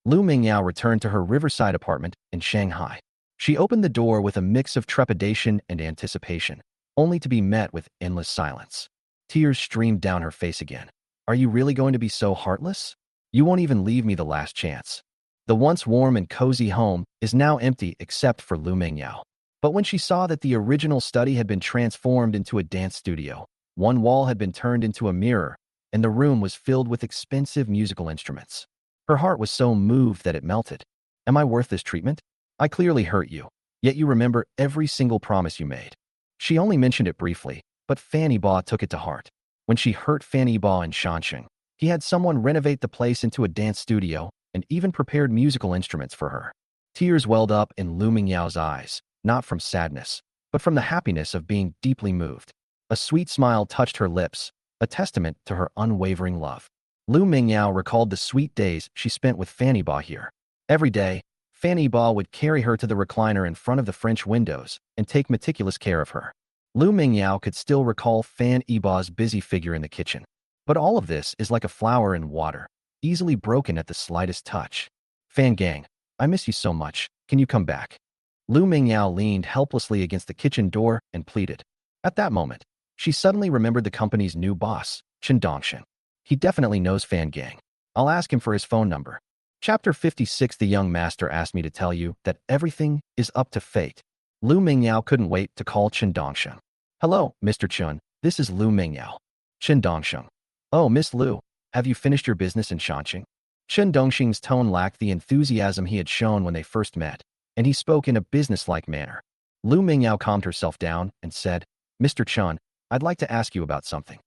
Lu Mingyao returned to her riverside apartment in Shanghai. She opened the door with a mix of trepidation and anticipation, only to be met with endless silence. Tears streamed down her face again. Are you really going to be so heartless? You won't even leave me the last chance. The once warm and cozy home is now empty except for Lu Mingyao. But when she saw that the original study had been transformed into a dance studio, one wall had been turned into a mirror, and the room was filled with expensive musical instruments, her heart was so moved that it melted. Am I worth this treatment? I clearly hurt you, yet you remember every single promise you made. She only mentioned it briefly, but Fanny Ba took it to heart. When she hurt Fanny Ba in Shansheng, he had someone renovate the place into a dance studio and even prepared musical instruments for her. Tears welled up in Lu Mingyao's eyes, not from sadness, but from the happiness of being deeply moved. A sweet smile touched her lips, a testament to her unwavering love. Lu Mingyao recalled the sweet days she spent with Fanny Ba here. Every day, Fanny Ba would carry her to the recliner in front of the French windows and take meticulous care of her. Lu Mingyao could still recall Fan Yiba's busy figure in the kitchen. But all of this is like a flower in water, easily broken at the slightest touch. Fan Gang, I miss you so much. Can you come back? Lu Mingyao leaned helplessly against the kitchen door and pleaded. At that moment, she suddenly remembered the company's new boss, Chen Dongshen. He definitely knows Fan Gang. I'll ask him for his phone number. Chapter 56. The young master asked me to tell you that everything is up to fate. Lu Mingyao couldn't wait to call Chen Dongsheng. Hello, Mr. Chun. This is Lu Mingyao. Chen Dongsheng. Oh, Miss Lu, have you finished your business in Shanxing? Chen Dongsheng's tone lacked the enthusiasm he had shown when they first met, and he spoke in a businesslike manner. Lu Mingyao calmed herself down and said, Mr. Chun, I'd like to ask you about something.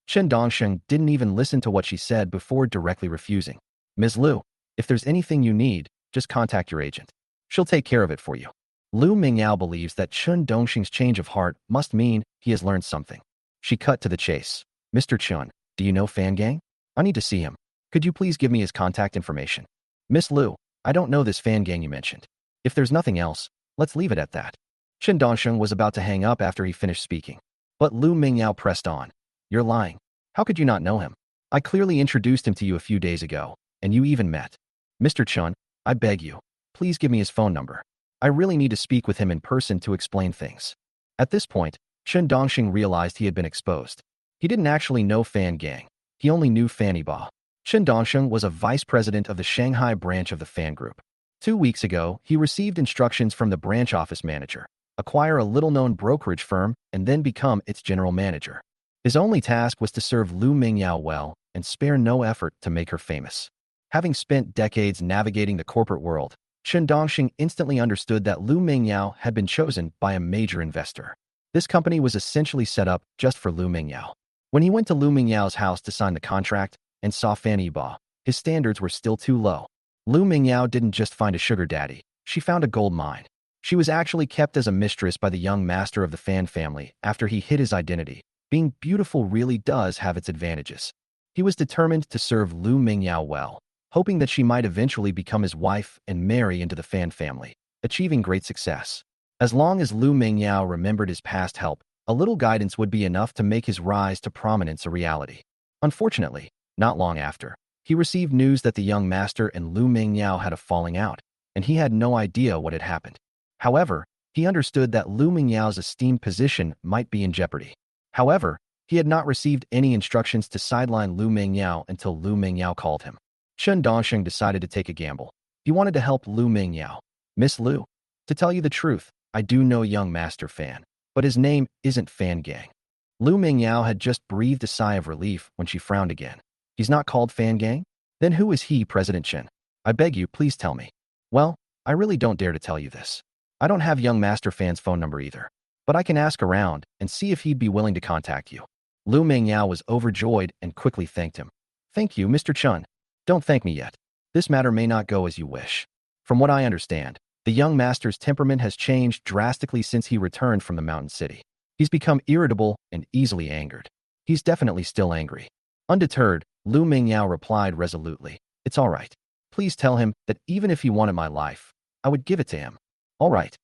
Chen Dongsheng didn't even listen to what she said before directly refusing. Ms. Lu, if there's anything you need, just contact your agent. She'll take care of it for you. Lu Mingyao believes that Chen Dongsheng's change of heart must mean he has learned something. She cut to the chase. Mr. Chun, do you know Fan Gang? I need to see him. Could you please give me his contact information? Miss Lu, I don't know this Fan Gang you mentioned. If there's nothing else, let's leave it at that. Chen Dongsheng was about to hang up after he finished speaking. But Lu Mingyao pressed on. You're lying. How could you not know him? I clearly introduced him to you a few days ago, and you even met. Mr. Chun, I beg you, please give me his phone number. I really need to speak with him in person to explain things. At this point, Chen Dongsheng realized he had been exposed. He didn't actually know Fan Gang. He only knew Fanny Ba. Chen Dongsheng was a vice president of the Shanghai branch of the Fan Group. 2 weeks ago, he received instructions from the branch office manager, acquire a little-known brokerage firm, and then become its general manager. His only task was to serve Lu Mingyao well and spare no effort to make her famous. Having spent decades navigating the corporate world, Chen Dongsheng instantly understood that Lu Mingyao had been chosen by a major investor. This company was essentially set up just for Lu Mingyao. When he went to Lu Mingyao's house to sign the contract and saw Fanny Ba, his standards were still too low. Lu Mingyao didn't just find a sugar daddy, she found a gold mine. She was actually kept as a mistress by the young master of the Fan family after he hid his identity. Being beautiful really does have its advantages. He was determined to serve Lu Mingyao well, hoping that she might eventually become his wife and marry into the Fan family, achieving great success. As long as Lu Mingyao remembered his past help, a little guidance would be enough to make his rise to prominence a reality. Unfortunately, not long after, he received news that the young master and Lu Mingyao had a falling out, and he had no idea what had happened. However, he understood that Lu Mingyao's esteemed position might be in jeopardy. However, he had not received any instructions to sideline Lu Mingyao until Lu Mingyao called him. Chen Dongsheng decided to take a gamble. He wanted to help Lu Mingyao. Miss Lu, to tell you the truth, I do know young master Fan, but his name isn't Fan Gang. Lu Mingyao had just breathed a sigh of relief when she frowned again. He's not called Fan Gang? Then who is he, President Chen? I beg you, please tell me. Well, I really don't dare to tell you this. I don't have young master Fan's phone number either, but I can ask around and see if he'd be willing to contact you. Lu Mingyao was overjoyed and quickly thanked him. Thank you, Mr. Chun. Don't thank me yet. This matter may not go as you wish. From what I understand, the young master's temperament has changed drastically since he returned from the mountain city. He's become irritable and easily angered. He's definitely still angry. Undeterred, Lu Mingyao replied resolutely, It's all right. Please tell him that even if he wanted my life, I would give it to him. All right.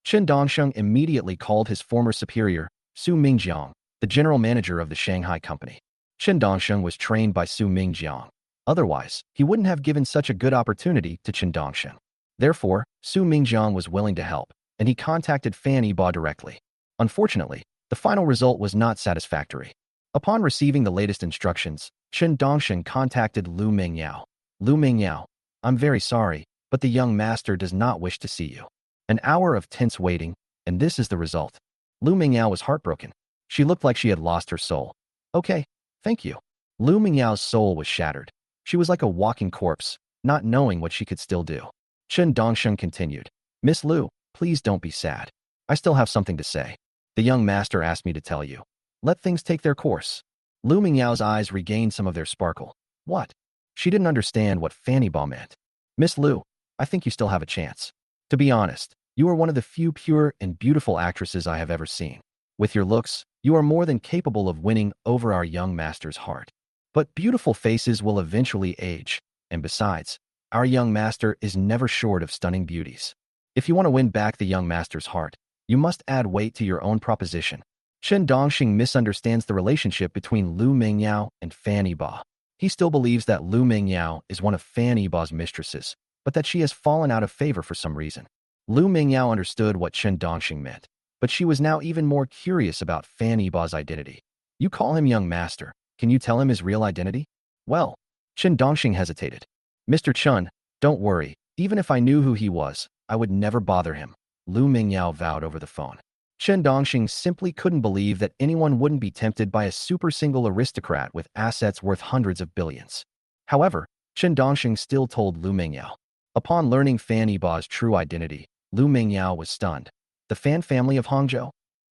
Chen Dongsheng immediately called his former superior, Su Mingjiang, the general manager of the Shanghai company. Chen Dongsheng was trained by Su Mingjiang. Otherwise, he wouldn't have given such a good opportunity to Chen Dongsheng. Therefore, Su Mingjiang was willing to help, and he contacted Fanny Ba directly. Unfortunately, the final result was not satisfactory. Upon receiving the latest instructions, Chen Dongsheng contacted Lu Mingyao. Lu Mingyao, I'm very sorry, but the young master does not wish to see you. An hour of tense waiting, and this is the result. Lu Mingyao was heartbroken. She looked like she had lost her soul. Okay, thank you. Lu Mingyao's soul was shattered. She was like a walking corpse, not knowing what she could still do. Chen Dongsheng continued. Miss Lu, please don't be sad. I still have something to say. The young master asked me to tell you. Let things take their course. Lu Mingyao's eyes regained some of their sparkle. What? She didn't understand what Fanny Ba meant. Miss Lu, I think you still have a chance. To be honest, you are one of the few pure and beautiful actresses I have ever seen. With your looks, you are more than capable of winning over our young master's heart. But beautiful faces will eventually age, and besides, our young master is never short of stunning beauties. If you want to win back the young master's heart, you must add weight to your own proposition. Chen Dongsheng misunderstands the relationship between Lu Mingyao and Fanny Ba. He still believes that Lu Mingyao is one of Fanny Ba's mistresses, but that she has fallen out of favor for some reason. Lu Mingyao understood what Chen Dongsheng meant, but she was now even more curious about Fanny Ba's identity. You call him young master. Can you tell him his real identity? Well, Chen Dongxing hesitated. Mr. Chun, Don't worry, even if I knew who he was, I would never bother him, Lu Mingyao vowed over the phone. Chen Dongxing simply couldn't believe that anyone wouldn't be tempted by a super single aristocrat with assets worth hundreds of billions. However, Chen Dongxing still told Lu Mingyao. Upon learning Fan Yiba's true identity, Lu Mingyao was stunned. The Fan family of Hangzhou?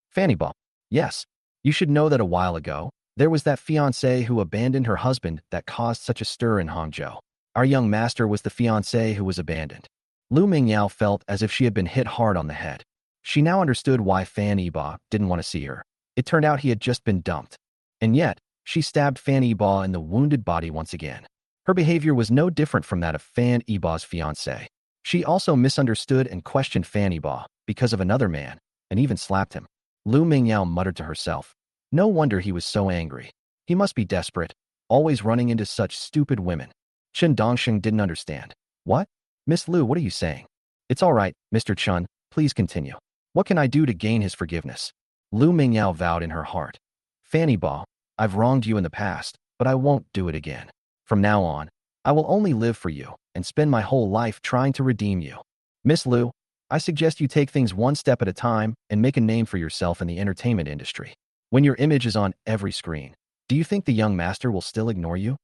Fan Yiba. Yes. You should know that a while ago, there was that fiancée who abandoned her husband that caused such a stir in Hangzhou. Our young master was the fiancée who was abandoned. Lu Mingyao felt as if she had been hit hard on the head. She now understood why Fan Yiba didn't want to see her. It turned out he had just been dumped. And yet, she stabbed Fan Yiba in the wounded body once again. Her behavior was no different from that of Fan Yiba's fiancé. She also misunderstood and questioned Fan Yiba because of another man, and even slapped him. Lu Mingyao muttered to herself. No wonder he was so angry. He must be desperate, always running into such stupid women. Chen Dongxing didn't understand. What? Miss Lu, what are you saying? It's all right, Mr. Chen, please continue. What can I do to gain his forgiveness? Lu Mingyao vowed in her heart. Fan Yiba, I've wronged you in the past, but I won't do it again. From now on, I will only live for you and spend my whole life trying to redeem you. Miss Lu, I suggest you take things one step at a time and make a name for yourself in the entertainment industry. When your image is on every screen, do you think the young master will still ignore you?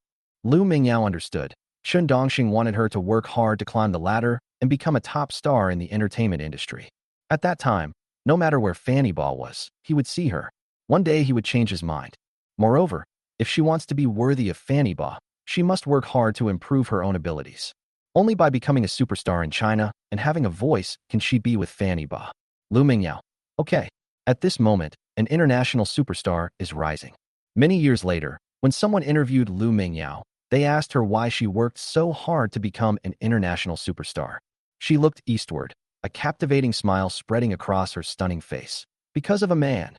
Lu Mingyao understood. Chen Dongxing wanted her to work hard to climb the ladder and become a top star in the entertainment industry. At that time, no matter where Fan Yiba was, he would see her. One day he would change his mind. Moreover, if she wants to be worthy of Fan Yiba, she must work hard to improve her own abilities. Only by becoming a superstar in China and having a voice can she be with Fan Yiba. Lu Mingyao. Okay. At this moment, an international superstar is rising. Many years later, when someone interviewed Lu Mingyao, they asked her why she worked so hard to become an international superstar. She looked eastward, a captivating smile spreading across her stunning face. Because of a man.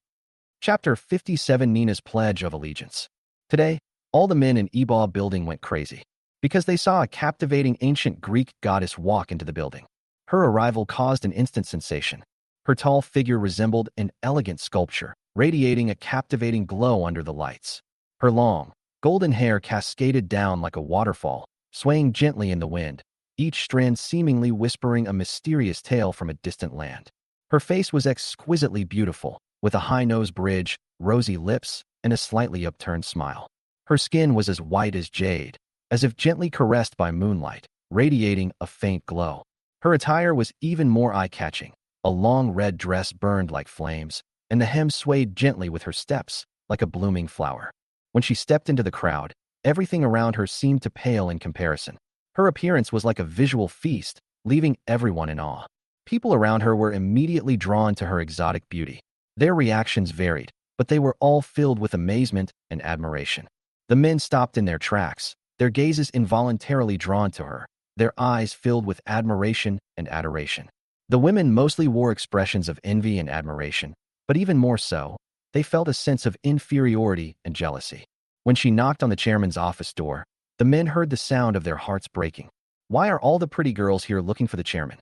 Chapter 57 Nina's Pledge of Allegiance. Today, all the men in Yiba building went crazy because they saw a captivating ancient Greek goddess walk into the building. Her arrival caused an instant sensation. Her tall figure resembled an elegant sculpture, radiating a captivating glow under the lights. Her long, golden hair cascaded down like a waterfall, swaying gently in the wind, each strand seemingly whispering a mysterious tale from a distant land. Her face was exquisitely beautiful, with a high nose bridge, rosy lips, and a slightly upturned smile. Her skin was as white as jade, as if gently caressed by moonlight, radiating a faint glow. Her attire was even more eye-catching. A long red dress burned like flames, and the hem swayed gently with her steps, like a blooming flower. When she stepped into the crowd, everything around her seemed to pale in comparison. Her appearance was like a visual feast, leaving everyone in awe. People around her were immediately drawn to her exotic beauty. Their reactions varied, but they were all filled with amazement and admiration. The men stopped in their tracks, their gazes involuntarily drawn to her, their eyes filled with admiration and adoration. The women mostly wore expressions of envy and admiration, but even more so, they felt a sense of inferiority and jealousy. When she knocked on the chairman's office door, the men heard the sound of their hearts breaking. Why are all the pretty girls here looking for the chairman?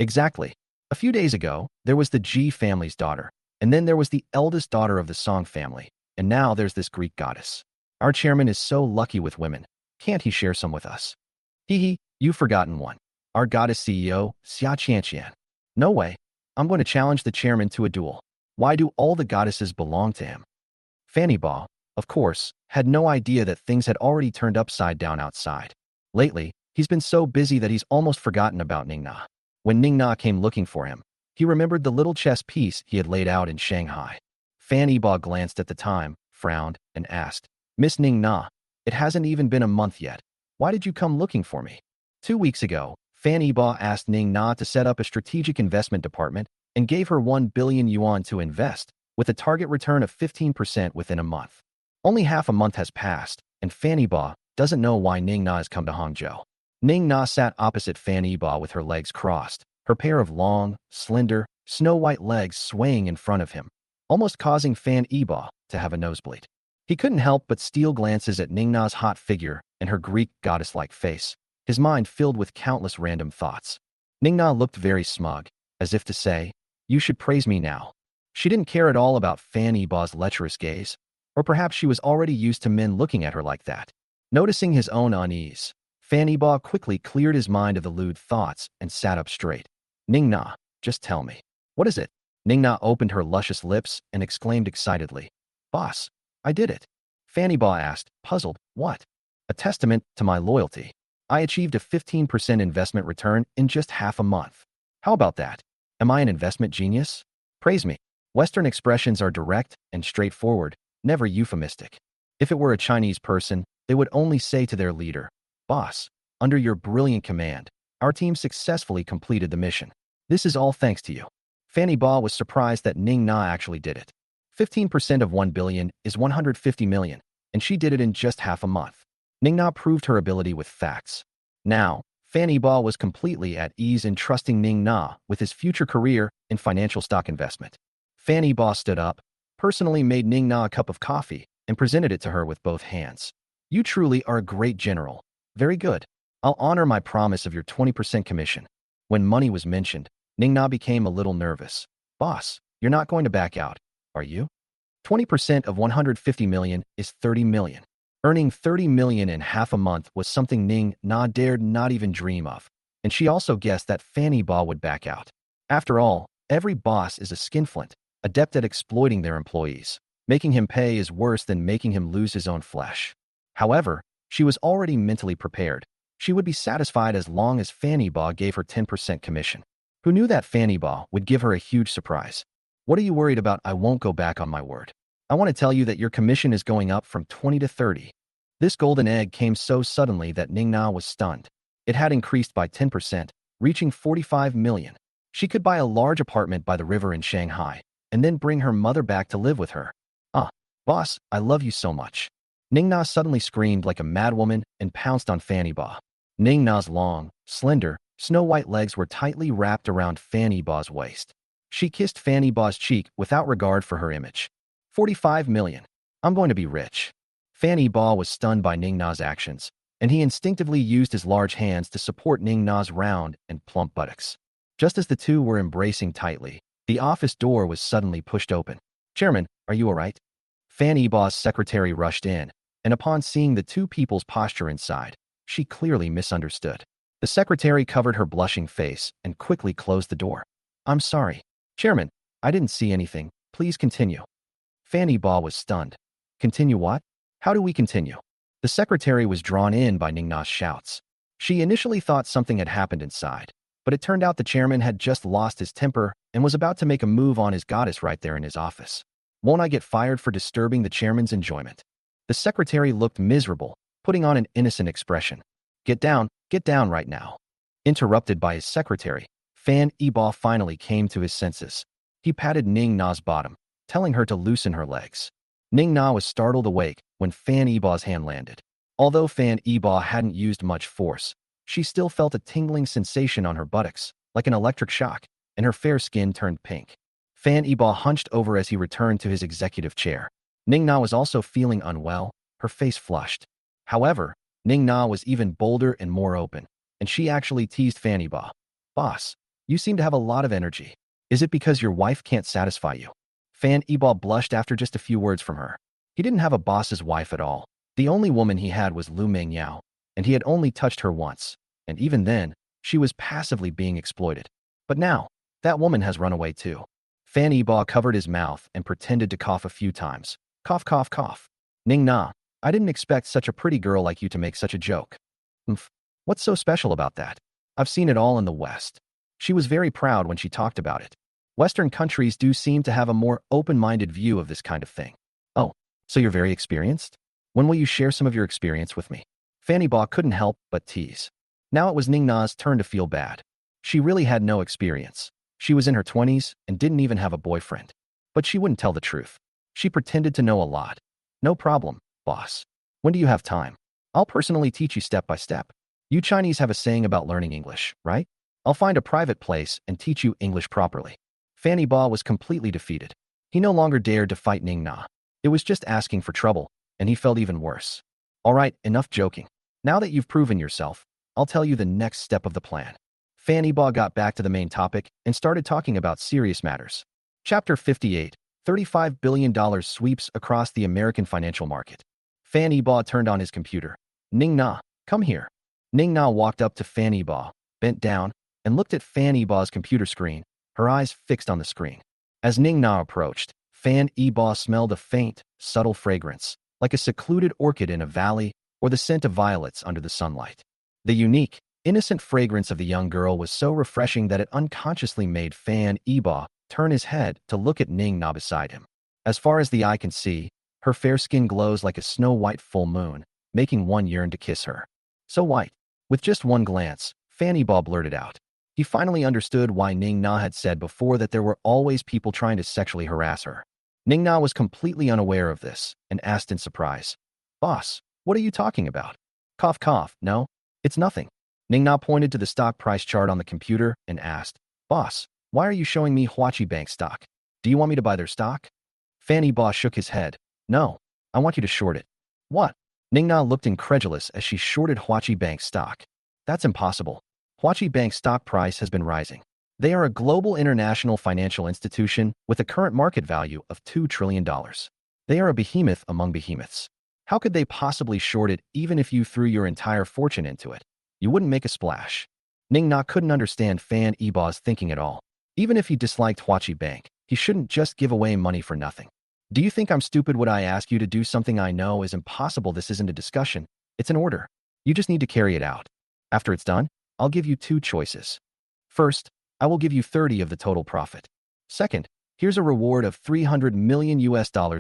Exactly. A few days ago, there was the Ji family's daughter, and then there was the eldest daughter of the Song family, and now there's this Greek goddess. Our chairman is so lucky with women. Can't he share some with us? Hee, you've forgotten one. Our goddess CEO, Xia Qianqian. No way. I'm going to challenge the chairman to a duel. Why do all the goddesses belong to him? Fan Yiba, of course, had no idea that things had already turned upside down outside. Lately, he's been so busy that he's almost forgotten about Ningna. When Ningna came looking for him, he remembered the little chess piece he had laid out in Shanghai. Fan Yiba glanced at the time, frowned, and asked, Miss Ningna, it hasn't even been a month yet. Why did you come looking for me? 2 weeks ago, Fan Yiba asked Ningna to set up a strategic investment department and gave her 1 billion yuan to invest, with a target return of 15% within a month. Only half a month has passed, and Fan Yiba doesn't know why Ningna has come to Hangzhou. Ningna sat opposite Fan Yiba with her legs crossed, her pair of long, slender, snow-white legs swaying in front of him, almost causing Fan Yiba to have a nosebleed. He couldn't help but steal glances at Ningna's hot figure and her Greek goddess-like face, his mind filled with countless random thoughts. Ningna looked very smug, as if to say, you should praise me now. She didn't care at all about Fan Yiba's lecherous gaze, or perhaps she was already used to men looking at her like that. Noticing his own unease, Fanny Ba quickly cleared his mind of the lewd thoughts and sat up straight. Ning Na, just tell me. What is it? Ning Na opened her luscious lips and exclaimed excitedly. Boss, I did it. Fanny Ba asked, puzzled, what? A testament to my loyalty. I achieved a 15% investment return in just half a month. How about that? Am I an investment genius? Praise me. Western expressions are direct and straightforward, never euphemistic. If it were a Chinese person, they would only say to their leader, Boss, under your brilliant command, our team successfully completed the mission. This is all thanks to you. Fanny Ba was surprised that Ning Na actually did it. 15% of 1 billion is 150 million, and she did it in just half a month. Ning Na proved her ability with facts. Now, Fanny Ba was completely at ease in trusting Ning Na with his future career in financial stock investment. Fanny Ba stood up, personally made Ning Na a cup of coffee, and presented it to her with both hands. You truly are a great general. Very good. I'll honor my promise of your 20% commission. When money was mentioned, Ning Na became a little nervous. Boss, you're not going to back out, are you? 20% of 150 million is 30 million. Earning 30 million in half a month was something Ning Na dared not even dream of, and she also guessed that Fanny Ba would back out. After all, every boss is a skinflint, adept at exploiting their employees. Making him pay is worse than making him lose his own flesh. However, she was already mentally prepared. She would be satisfied as long as Fanny Ba gave her 10% commission. Who knew that Fanny Ba would give her a huge surprise? What are you worried about? I won't go back on my word. I want to tell you that your commission is going up from 20 to 30. This golden egg came so suddenly that Ning Na was stunned. It had increased by 10%, reaching 45 million. She could buy a large apartment by the river in Shanghai, and then bring her mother back to live with her. Ah, boss, I love you so much. Ning Na suddenly screamed like a madwoman and pounced on Fanny Ba. Ning Na's long, slender, snow-white legs were tightly wrapped around Fanny Ba's waist. She kissed Fanny Ba's cheek without regard for her image. 45 million. I'm going to be rich. Fanny Ba was stunned by Ning Na's actions, and he instinctively used his large hands to support Ning Na's round and plump buttocks. Just as the two were embracing tightly, the office door was suddenly pushed open. Chairman, are you all right? Fanny Ba's secretary rushed in, and upon seeing the two people's posture inside, she clearly misunderstood. The secretary covered her blushing face and quickly closed the door. I'm sorry. Chairman, I didn't see anything. Please continue. Fanny Ba was stunned. Continue what? How do we continue? The secretary was drawn in by Ning Na's shouts. She initially thought something had happened inside, but it turned out the chairman had just lost his temper and was about to make a move on his goddess right there in his office. Won't I get fired for disturbing the chairman's enjoyment? The secretary looked miserable, putting on an innocent expression. Get down right now. Interrupted by his secretary, Fan Ba finally came to his senses. He patted Ning Na's bottom, telling her to loosen her legs. Ning Na was startled awake when Fan Ba's hand landed. Although Fan Ba hadn't used much force, she still felt a tingling sensation on her buttocks, like an electric shock, and her fair skin turned pink. Fan Ba hunched over as he returned to his executive chair. Ning Na was also feeling unwell, her face flushed. However, Ning Na was even bolder and more open, and she actually teased Fanny Ba. Boss, you seem to have a lot of energy. Is it because your wife can't satisfy you? Fan Ba blushed after just a few words from her. He didn't have a boss's wife at all. The only woman he had was Lu Mengyao, and he had only touched her once, and even then, she was passively being exploited. But now, that woman has run away too. Fan Ba covered his mouth and pretended to cough a few times. Cough, cough, cough. Ning Na, I didn't expect such a pretty girl like you to make such a joke. Humph. What's so special about that? I've seen it all in the West. She was very proud when she talked about it. Western countries do seem to have a more open-minded view of this kind of thing. Oh, so you're very experienced? When will you share some of your experience with me? Fanny Ba couldn't help but tease. Now it was Ning Na's turn to feel bad. She really had no experience. She was in her 20s and didn't even have a boyfriend. But she wouldn't tell the truth. She pretended to know a lot. No problem, boss. When do you have time? I'll personally teach you step by step. You Chinese have a saying about learning English, right? I'll find a private place and teach you English properly. Fanny Ba was completely defeated. He no longer dared to fight Ning Na. It was just asking for trouble, and he felt even worse. All right, enough joking. Now that you've proven yourself, I'll tell you the next step of the plan. Fanny Ba got back to the main topic and started talking about serious matters. Chapter 58, $35 billion sweeps across the American financial market. Fanny Ba turned on his computer. Ning Na, come here. Ning Na walked up to Fan Yiba, bent down, and looked at Fan Yiba's computer screen, her eyes fixed on the screen. As Ning Na approached, Fan Yiba smelled a faint, subtle fragrance, like a secluded orchid in a valley or the scent of violets under the sunlight. The unique, innocent fragrance of the young girl was so refreshing that it unconsciously made Fan Yiba turn his head to look at Ning Na beside him. As far as the eye can see, her fair skin glows like a snow-white full moon, making one yearn to kiss her. So white. With just one glance, Fan Yiba blurted out. He finally understood why Ning Na had said before that there were always people trying to sexually harass her. Ning Na was completely unaware of this and asked in surprise, "Boss, what are you talking about?" Cough, cough. "No, it's nothing." Ning Na pointed to the stock price chart on the computer and asked, "Boss, why are you showing me Huachi Bank stock? Do you want me to buy their stock?" Fan Yiba shook his head. "No, I want you to short it." "What?" Ning Na looked incredulous as she shorted Huachi Bank stock. "That's impossible. Huachi Bank's stock price has been rising. They are a global international financial institution with a current market value of $2 trillion. They are a behemoth among behemoths. How could they possibly short it even if you threw your entire fortune into it? You wouldn't make a splash." Ning Na couldn't understand Fan Yiba's thinking at all. Even if he disliked Huachi Bank, he shouldn't just give away money for nothing. "Do you think I'm stupid? Would I ask you to do something I know is impossible? This isn't a discussion. It's an order. You just need to carry it out. After it's done, I'll give you two choices. First, I will give you 30 of the total profit. Second, here's a reward of $300 million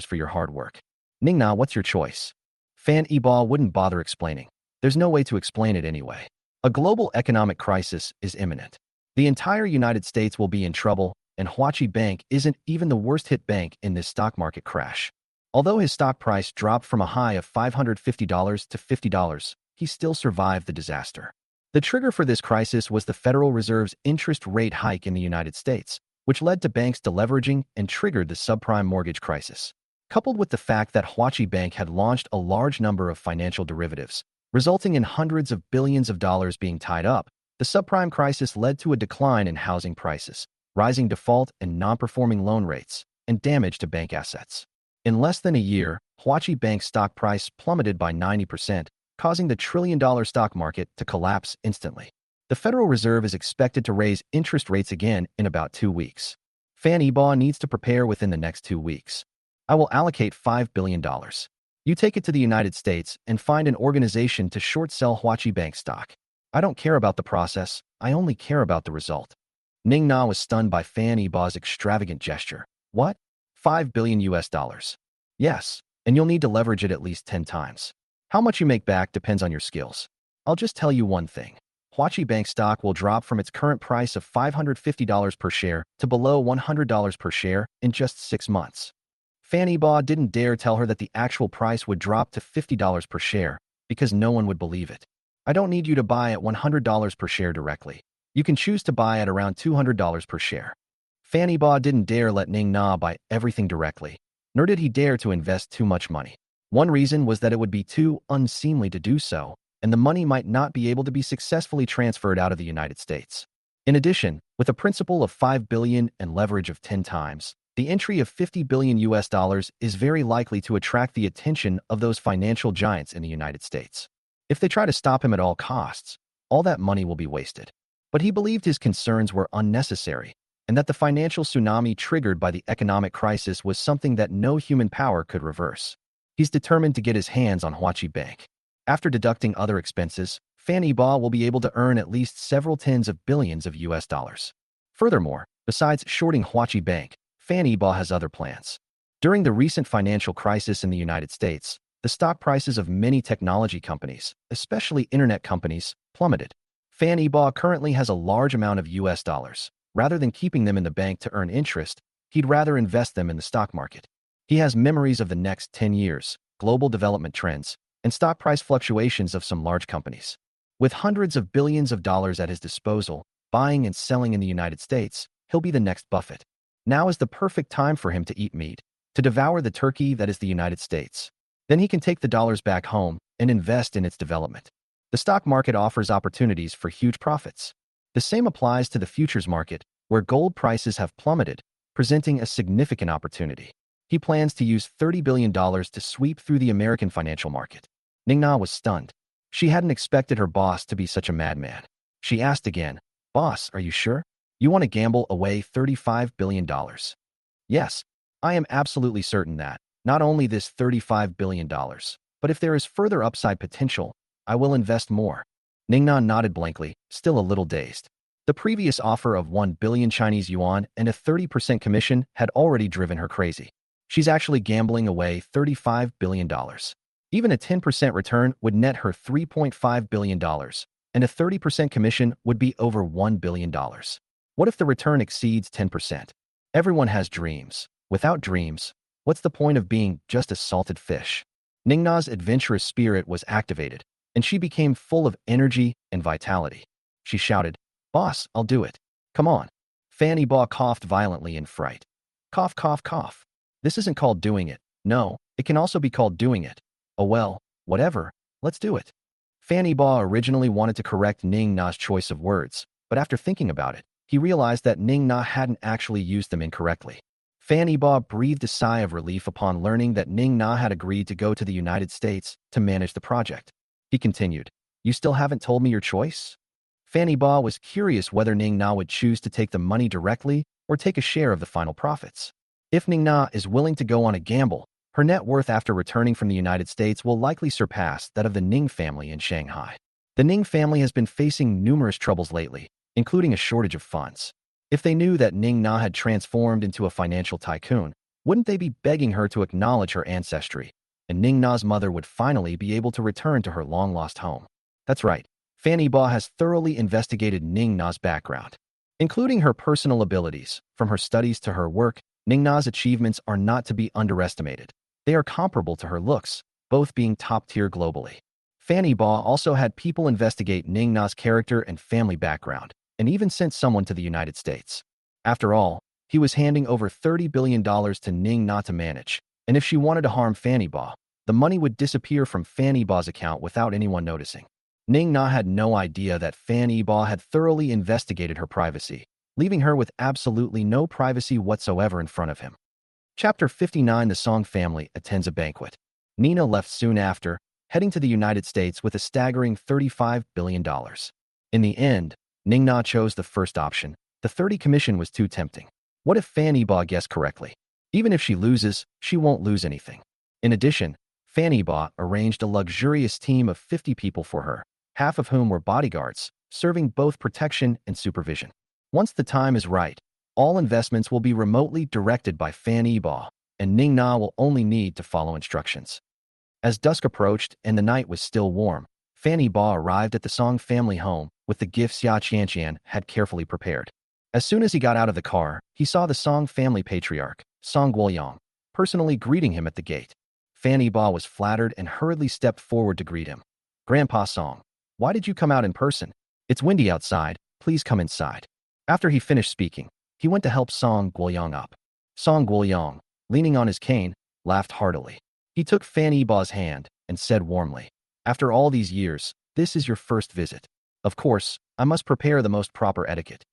for your hard work." "Ning Na, what's your choice?" Fan Yiba wouldn't bother explaining. There's no way to explain it anyway. A global economic crisis is imminent. The entire United States will be in trouble, and Huachi Bank isn't even the worst-hit bank in this stock market crash. Although his stock price dropped from a high of $550 to $50, he still survived the disaster. The trigger for this crisis was the Federal Reserve's interest rate hike in the United States, which led to banks deleveraging and triggered the subprime mortgage crisis. Coupled with the fact that Huachi Bank had launched a large number of financial derivatives, resulting in hundreds of billions of dollars being tied up, the subprime crisis led to a decline in housing prices, rising default and non-performing loan rates, and damage to bank assets. In less than a year, Huachi Bank's stock price plummeted by 90%, causing the trillion-dollar stock market to collapse instantly. The Federal Reserve is expected to raise interest rates again in about 2 weeks. Fan Yiba needs to prepare within the next 2 weeks. I will allocate $5 billion. You take it to the United States and find an organization to short-sell Huachi Bank stock. I don't care about the process, I only care about the result. Ning Na was stunned by Fan Yiba's extravagant gesture. "What? $5 billion? Yes, and you'll need to leverage it at least 10 times. How much you make back depends on your skills. I'll just tell you one thing. Huachi Bank stock will drop from its current price of $550 per share to below $100 per share in just 6 months." Fan Yiba didn't dare tell her that the actual price would drop to $50 per share, because no one would believe it. "I don't need you to buy at $100 per share directly. You can choose to buy at around $200 per share." Fan Yiba didn't dare let Ning Na buy everything directly, nor did he dare to invest too much money. One reason was that it would be too unseemly to do so, and the money might not be able to be successfully transferred out of the United States. In addition, with a principal of $5 billion and leverage of 10 times, the entry of $50 billion is very likely to attract the attention of those financial giants in the United States. If they try to stop him at all costs, all that money will be wasted. But he believed his concerns were unnecessary, and that the financial tsunami triggered by the economic crisis was something that no human power could reverse. He's determined to get his hands on Huachi Bank. After deducting other expenses, Fan Yiba will be able to earn at least several tens of billions of US dollars. Furthermore, besides shorting Huachi Bank, Fan Yiba has other plans. During the recent financial crisis in the United States, the stock prices of many technology companies, especially internet companies, plummeted. Fan Yiba currently has a large amount of US dollars. Rather than keeping them in the bank to earn interest, he'd rather invest them in the stock market. He has memories of the next 10 years, global development trends, and stock price fluctuations of some large companies. With hundreds of billions of dollars at his disposal, buying and selling in the United States, he'll be the next Buffett. Now is the perfect time for him to eat meat, to devour the turkey that is the United States. Then he can take the dollars back home and invest in its development. The stock market offers opportunities for huge profits. The same applies to the futures market, where gold prices have plummeted, presenting a significant opportunity. He plans to use $30 billion to sweep through the American financial market. Ning Na was stunned. She hadn't expected her boss to be such a madman. She asked again, "Boss, are you sure? You want to gamble away $35 billion? Yes, I am absolutely certain that, not only this $35 billion, but if there is further upside potential, I will invest more." Ningna nodded blankly, still a little dazed. The previous offer of 1 billion Chinese yuan and a 30% commission had already driven her crazy. She's actually gambling away $35 billion. Even a 10% return would net her $3.5 billion, and a 30% commission would be over $1 billion. What if the return exceeds 10%? Everyone has dreams. Without dreams, what's the point of being just a salted fish? Ningna's adventurous spirit was activated, and she became full of energy and vitality. She shouted, "Boss, I'll do it. Come on." Fanny Baw coughed violently in fright. Cough, cough, cough. This isn't called doing it. No, it can also be called doing it. Oh well, whatever, let's do it. Fanny Baw originally wanted to correct Ning Na's choice of words, but after thinking about it, he realized that Ning Na hadn't actually used them incorrectly. Fanny Baw breathed a sigh of relief upon learning that Ning Na had agreed to go to the United States to manage the project. He continued, "You still haven't told me your choice?" Fanny Baw was curious whether Ning Na would choose to take the money directly or take a share of the final profits. If Ning Na is willing to go on a gamble, her net worth after returning from the United States will likely surpass that of the Ning family in Shanghai. The Ning family has been facing numerous troubles lately, including a shortage of funds. If they knew that Ning Na had transformed into a financial tycoon, wouldn't they be begging her to acknowledge her ancestry, and Ning Na's mother would finally be able to return to her long-lost home? That's right. Fanny Baw has thoroughly investigated Ning Na's background, including her personal abilities. From her studies to her work, Ning Na's achievements are not to be underestimated. They are comparable to her looks, both being top-tier globally. Fanny Baw also had people investigate Ning Na's character and family background, and even sent someone to the United States. After all, he was handing over $30 billion to Ning Na to manage, and if she wanted to harm Fanny Baw, the money would disappear from Fanny Baw's account without anyone noticing. Ning Na had no idea that Fanny Baw had thoroughly investigated her privacy, leaving her with absolutely no privacy whatsoever in front of him. Chapter 59. The Song family attends a banquet. Nina left soon after, heading to the United States with a staggering $35 billion. In the end, Ning Na chose the first option. The 30 commission was too tempting. What if Fanny Baw guessed correctly? Even if she loses, she won't lose anything. In addition, Fanny Baw arranged a luxurious team of 50 people for her, half of whom were bodyguards, serving both protection and supervision. Once the time is right, all investments will be remotely directed by Fanny Baw, and Ning Na will only need to follow instructions. As dusk approached and the night was still warm, Fanny Baw arrived at the Song family home with the gifts Xia Qianqian had carefully prepared. As soon as he got out of the car, he saw the Song family patriarch, Song Guoyang, personally greeting him at the gate. Fanny Baw was flattered and hurriedly stepped forward to greet him. "Grandpa Song, why did you come out in person? It's windy outside, please come inside." After he finished speaking, he went to help Song Guoyang up. Song Guoyang, leaning on his cane, laughed heartily. He took Fanny Baw's hand and said warmly, "After all these years, this is your first visit. Of course, I must prepare the most proper etiquette.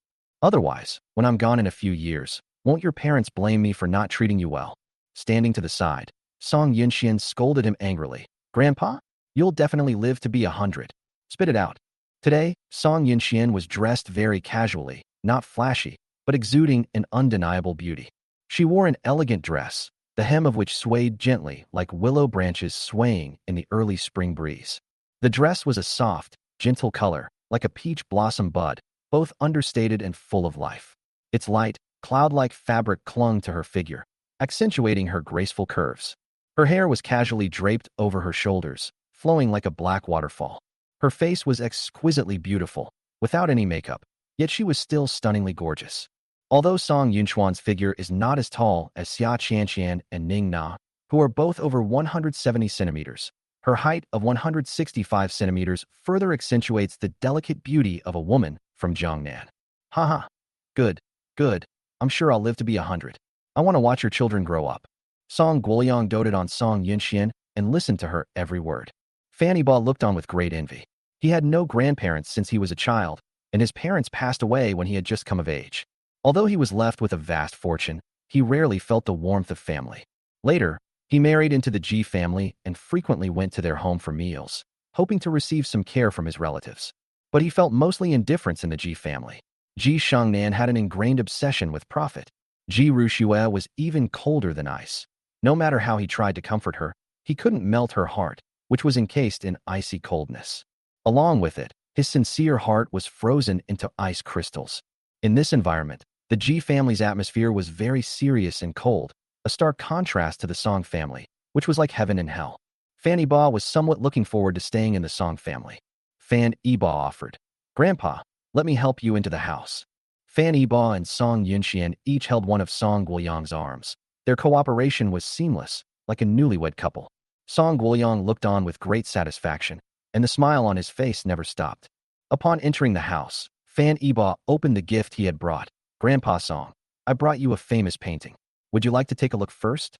Otherwise, when I'm gone in a few years, won't your parents blame me for not treating you well?" Standing to the side, Song Yunxian scolded him angrily. "Grandpa, you'll definitely live to be 100. Spit it out." Today, Song Yunxian was dressed very casually, not flashy, but exuding an undeniable beauty. She wore an elegant dress, the hem of which swayed gently like willow branches swaying in the early spring breeze. The dress was a soft, gentle color, like a peach blossom bud, both understated and full of life. Its light, cloud-like fabric clung to her figure, accentuating her graceful curves. Her hair was casually draped over her shoulders, flowing like a black waterfall. Her face was exquisitely beautiful, without any makeup, yet she was still stunningly gorgeous. Although Song Yunchuan's figure is not as tall as Xia Qianqian and Ning Na, who are both over 170 centimeters, her height of 165 centimeters further accentuates the delicate beauty of a woman from Jiangnan. Haha. Good, good. I'm sure I'll live to be 100. I want to watch your children grow up. Song Guoyang doted on Song Yunxian and listened to her every word. Fanny Baw looked on with great envy. He had no grandparents since he was a child, and his parents passed away when he had just come of age. Although he was left with a vast fortune, he rarely felt the warmth of family. Later, he married into the Ji family and frequently went to their home for meals. hoping to receive some care from his relatives. But he felt mostly indifference in the Ji family. Ji Shengnan had an ingrained obsession with profit. Ji Rushue was even colder than ice. No matter how he tried to comfort her, he couldn't melt her heart, which was encased in icy coldness. Along with it, his sincere heart was frozen into ice crystals. In this environment, the Ji family's atmosphere was very serious and cold, a stark contrast to the Song family, which was like heaven and hell. Fan Yiba was somewhat looking forward to staying in the Song family. Fan Yiba offered, "Grandpa, let me help you into the house." Fan Yiba and Song Yunxian each held one of Song Guoyang's arms. Their cooperation was seamless, like a newlywed couple. Song Guoyang looked on with great satisfaction, and the smile on his face never stopped. Upon entering the house, Fan Yiba opened the gift he had brought. "Grandpa Song, I brought you a famous painting. Would you like to take a look first?"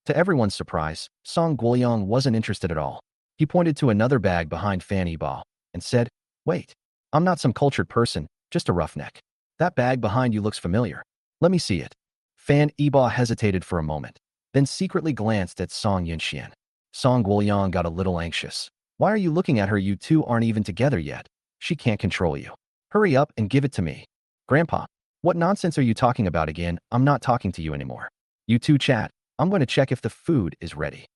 To everyone's surprise, Song Guoyang wasn't interested at all. He pointed to another bag behind Fan Yiba and said, "Wait, I'm not some cultured person, just a roughneck. That bag behind you looks familiar. Let me see it." Fan Yiba hesitated for a moment, then secretly glanced at Song Yunxian. Song Guoyang got a little anxious. "Why are you looking at her? You two aren't even together yet. She can't control you. Hurry up and give it to me." "Grandpa, what nonsense are you talking about again? I'm not talking to you anymore. You two chat. I'm going to check if the food is ready."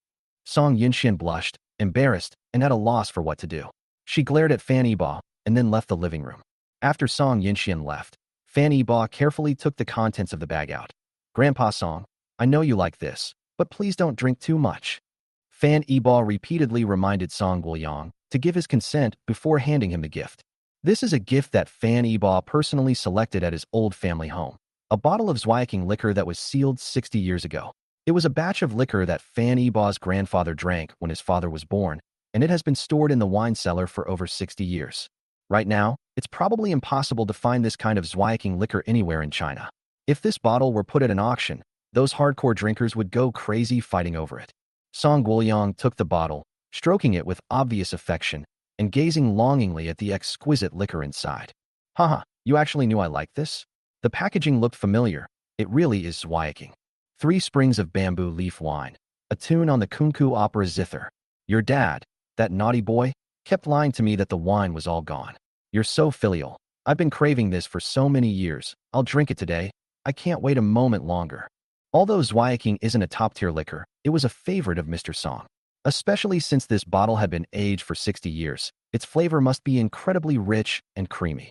Song Yunxian blushed, embarrassed, and at a loss for what to do. She glared at Fan Yiba and then left the living room. After Song Yunxian left, Fan Yiba carefully took the contents of the bag out. "Grandpa Song, I know you like this, but please don't drink too much." Fan Yiba repeatedly reminded Song Guoyang to give his consent before handing him the gift. This is a gift that Fan Yiba personally selected at his old family home. A bottle of Zweiking liquor that was sealed 60 years ago. It was a batch of liquor that Fan Yiba's grandfather drank when his father was born, and it has been stored in the wine cellar for over 60 years. Right now, it's probably impossible to find this kind of Zweiking liquor anywhere in China. If this bottle were put at an auction, those hardcore drinkers would go crazy fighting over it. Song Guoyang took the bottle, stroking it with obvious affection, and gazing longingly at the exquisite liquor inside. "Haha, you actually knew I liked this?" The packaging looked familiar. It really is Zweiking. 3 springs of bamboo leaf wine. A tune on the Kunku opera zither. Your dad, that naughty boy, kept lying to me that the wine was all gone. You're so filial. I've been craving this for so many years. I'll drink it today. I can't wait a moment longer. Although Zweiking isn't a top-tier liquor, it was a favorite of Mr. Song. Especially since this bottle had been aged for 60 years, its flavor must be incredibly rich and creamy.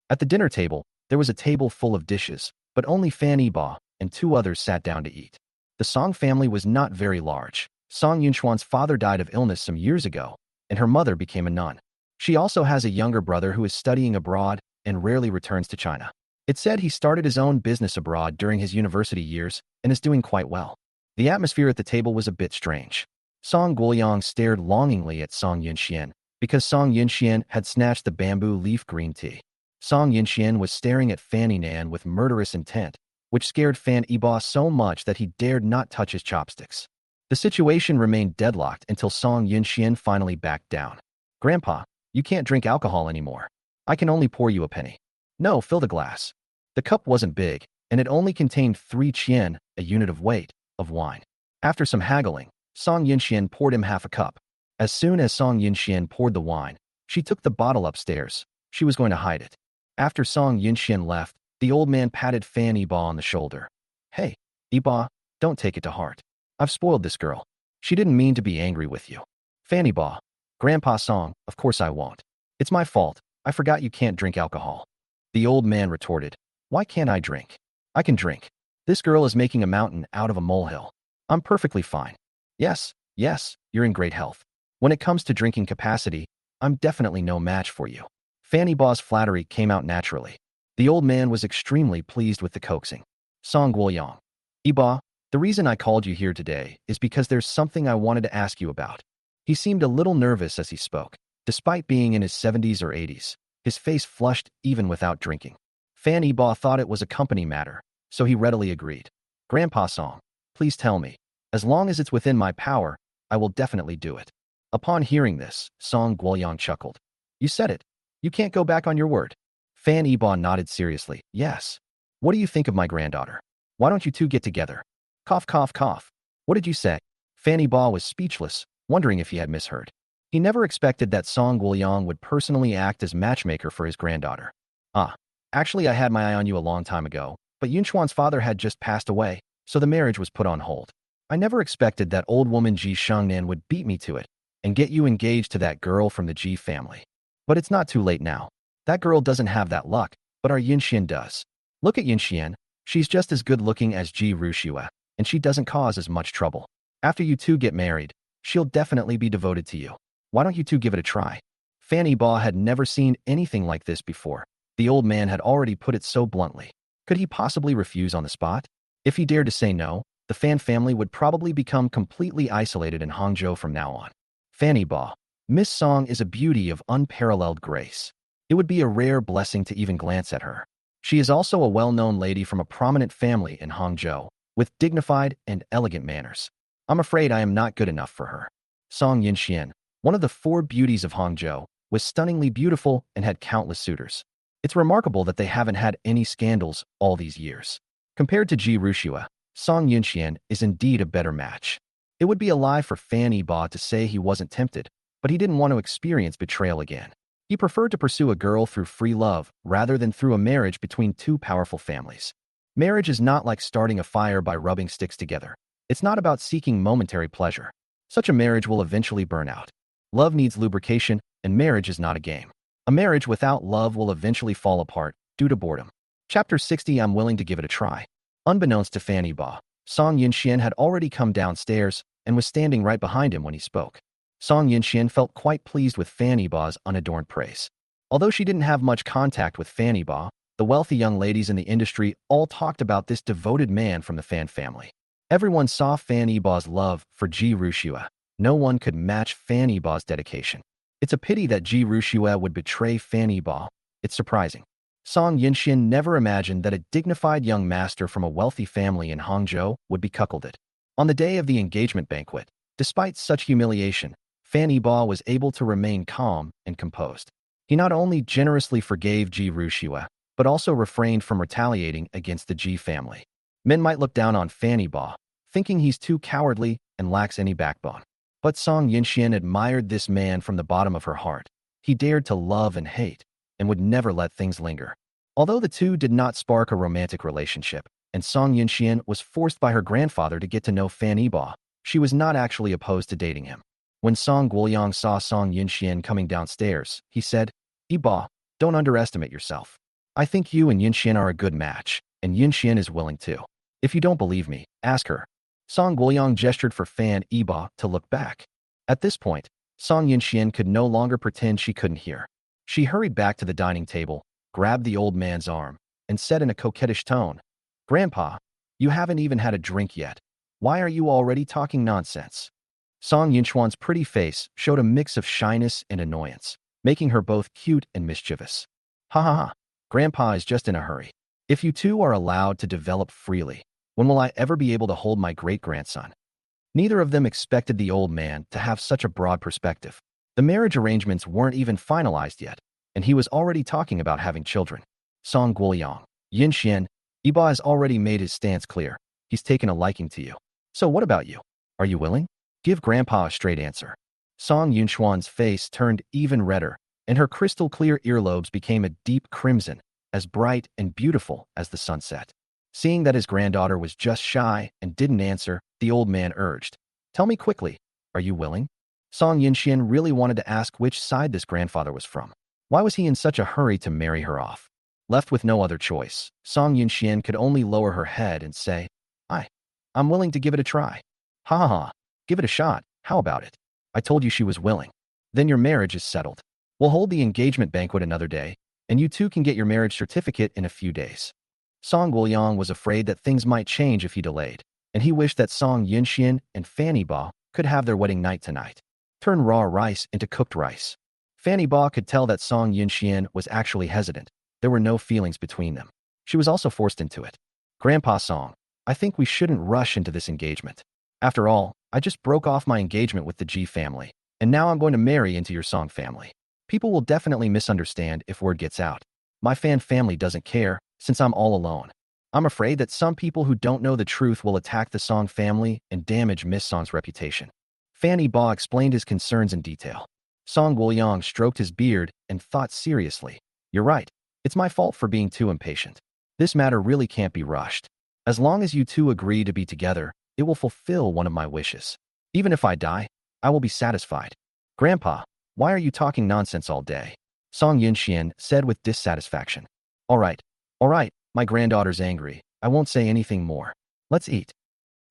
At the dinner table, there was a table full of dishes, but only Fan Yiba and 2 others sat down to eat. The Song family was not very large. Song Yunxuan's father died of illness some years ago, and her mother became a nun. She also has a younger brother who is studying abroad and rarely returns to China. It said he started his own business abroad during his university years and is doing quite well. The atmosphere at the table was a bit strange. Song Guoyang stared longingly at Song Yunxian because Song Yunxian had snatched the bamboo leaf green tea. Song Yunxian was staring at Fan Yinan with murderous intent, which scared Fan Yiba so much that he dared not touch his chopsticks. The situation remained deadlocked until Song Yunxian finally backed down. "Grandpa, you can't drink alcohol anymore. I can only pour you a penny." "No, fill the glass." The cup wasn't big, and it only contained 3 qian, a unit of weight, of wine. After some haggling, Song Yunxian poured him half a cup. As soon as Song Yunxian poured the wine, she took the bottle upstairs. She was going to hide it. After Song Yunxian left, the old man patted Fan Yiba on the shoulder. "Hey, Yiba, don't take it to heart. I've spoiled this girl. She didn't mean to be angry with you." "Fan Yiba, Grandpa Song, of course I won't. It's my fault. I forgot you can't drink alcohol." The old man retorted. "Why can't I drink? I can drink. This girl is making a mountain out of a molehill. I'm perfectly fine. Yes, yes, you're in great health. When it comes to drinking capacity, I'm definitely no match for you." Fan Yiba's flattery came out naturally. The old man was extremely pleased with the coaxing. "Song Guoyang, Yiba, the reason I called you here today is because there's something I wanted to ask you about." He seemed a little nervous as he spoke. Despite being in his 70s or 80s, his face flushed even without drinking. Fan Yiba thought it was a company matter, so he readily agreed. "Grandpa Song, please tell me. As long as it's within my power, I will definitely do it." Upon hearing this, Song Guoyang chuckled. "You said it. You can't go back on your word." Fan Yiba nodded seriously. "Yes. What do you think of my granddaughter? Why don't you two get together?" Cough, cough, cough. "What did you say?" Fan Yiba was speechless, wondering if he had misheard. He never expected that Song Guoyang would personally act as matchmaker for his granddaughter. Ah, actually I had my eye on you a long time ago, but Yunchuan's father had just passed away, so the marriage was put on hold. I never expected that old woman Ji Shengnan would beat me to it and get you engaged to that girl from the Ji family. But it's not too late now. That girl doesn't have that luck, but our Yinxian does. Look at Yinxian. She's just as good looking as Ji Rushua, and she doesn't cause as much trouble. After you two get married, she'll definitely be devoted to you. Why don't you two give it a try? Fanny Ba had never seen anything like this before. The old man had already put it so bluntly. Could he possibly refuse on the spot? If he dared to say no, the Fan family would probably become completely isolated in Hangzhou from now on. Fanny Ba. Miss Song is a beauty of unparalleled grace. It would be a rare blessing to even glance at her. She is also a well-known lady from a prominent family in Hangzhou, with dignified and elegant manners. I'm afraid I am not good enough for her. Song Yinxian, one of the four beauties of Hangzhou, was stunningly beautiful and had countless suitors. It's remarkable that they haven't had any scandals all these years. Compared to Ji Rushua, Song Yinxian is indeed a better match. It would be a lie for Fanny Ba to say he wasn't tempted, but he didn't want to experience betrayal again. He preferred to pursue a girl through free love rather than through a marriage between two powerful families. Marriage is not like starting a fire by rubbing sticks together. It's not about seeking momentary pleasure. Such a marriage will eventually burn out. Love needs lubrication, and marriage is not a game. A marriage without love will eventually fall apart due to boredom. Chapter 60. I'm willing to give it a try. Unbeknownst to Fanny Ba, Song Yinxian had already come downstairs and was standing right behind him when he spoke. Song Yinxian felt quite pleased with Fanny Ba's unadorned praise. Although she didn't have much contact with Fanny Ba, the wealthy young ladies in the industry all talked about this devoted man from the Fan family. Everyone saw Fanny Ba's love for Ji Rushua. No one could match Fanny Ba's dedication. It's a pity that Ji Rushua would betray Fanny Ba. It's surprising. Song Yinxian never imagined that a dignified young master from a wealthy family in Hangzhou would be cuckolded. On the day of the engagement banquet, despite such humiliation, Fanny Ba was able to remain calm and composed. He not only generously forgave Ji Rushua, but also refrained from retaliating against the Ji family. Men might look down on Fanny Ba, thinking he's too cowardly and lacks any backbone. But Song Yinxian admired this man from the bottom of her heart. He dared to love and hate, and would never let things linger. Although the two did not spark a romantic relationship, and Song Yinxian was forced by her grandfather to get to know Fanny Ba, she was not actually opposed to dating him. When Song Guoyang saw Song Yinxian coming downstairs, he said, "Ba, don't underestimate yourself. I think you and Yinxian are a good match, and Yinxian is willing to. If you don't believe me, ask her." Song Guoyang gestured for Fan Ba to look back. At this point, Song Yinxian could no longer pretend she couldn't hear. She hurried back to the dining table, grabbed the old man's arm, and said in a coquettish tone, "Grandpa, you haven't even had a drink yet. Why are you already talking nonsense?" Song Yinchuan's pretty face showed a mix of shyness and annoyance, making her both cute and mischievous. "Ha ha ha, Grandpa is just in a hurry. If you two are allowed to develop freely, when will I ever be able to hold my great-grandson?" Neither of them expected the old man to have such a broad perspective. The marriage arrangements weren't even finalized yet, and he was already talking about having children. Song Guoyang, Yinxian, Ba has already made his stance clear. He's taken a liking to you. So what about you? Are you willing? Give Grandpa a straight answer. Song Yunchuan's face turned even redder, and her crystal-clear earlobes became a deep crimson, as bright and beautiful as the sunset. Seeing that his granddaughter was just shy and didn't answer, the old man urged, "Tell me quickly, are you willing?" Song Yinxian really wanted to ask which side this grandfather was from. Why was he in such a hurry to marry her off? Left with no other choice, Song Yinxian could only lower her head and say, I'm willing to give it a try." "Ha ha ha, give it a shot, how about it? I told you she was willing. Then your marriage is settled. We'll hold the engagement banquet another day, and you two can get your marriage certificate in a few days." Song Guoyang was afraid that things might change if he delayed, and he wished that Song Yinxian and Fanny Ba could have their wedding night tonight. Turn raw rice into cooked rice. Fanny Ba could tell that Song Yinxian was actually hesitant. There were no feelings between them. She was also forced into it. "Grandpa Song, I think we shouldn't rush into this engagement. After all, I just broke off my engagement with the Ji family, and now I'm going to marry into your Song family. People will definitely misunderstand if word gets out. My Fan family doesn't care, since I'm all alone. I'm afraid that some people who don't know the truth will attack the Song family and damage Miss Song's reputation." Fanny Ba explained his concerns in detail. Song Guoyang stroked his beard and thought seriously. You're right. It's my fault for being too impatient. This matter really can't be rushed. As long as you two agree to be together, it will fulfill one of my wishes. Even if I die, I will be satisfied. Grandpa, why are you talking nonsense all day? Song Yunxian said with dissatisfaction. All right, my granddaughter's angry. I won't say anything more. Let's eat.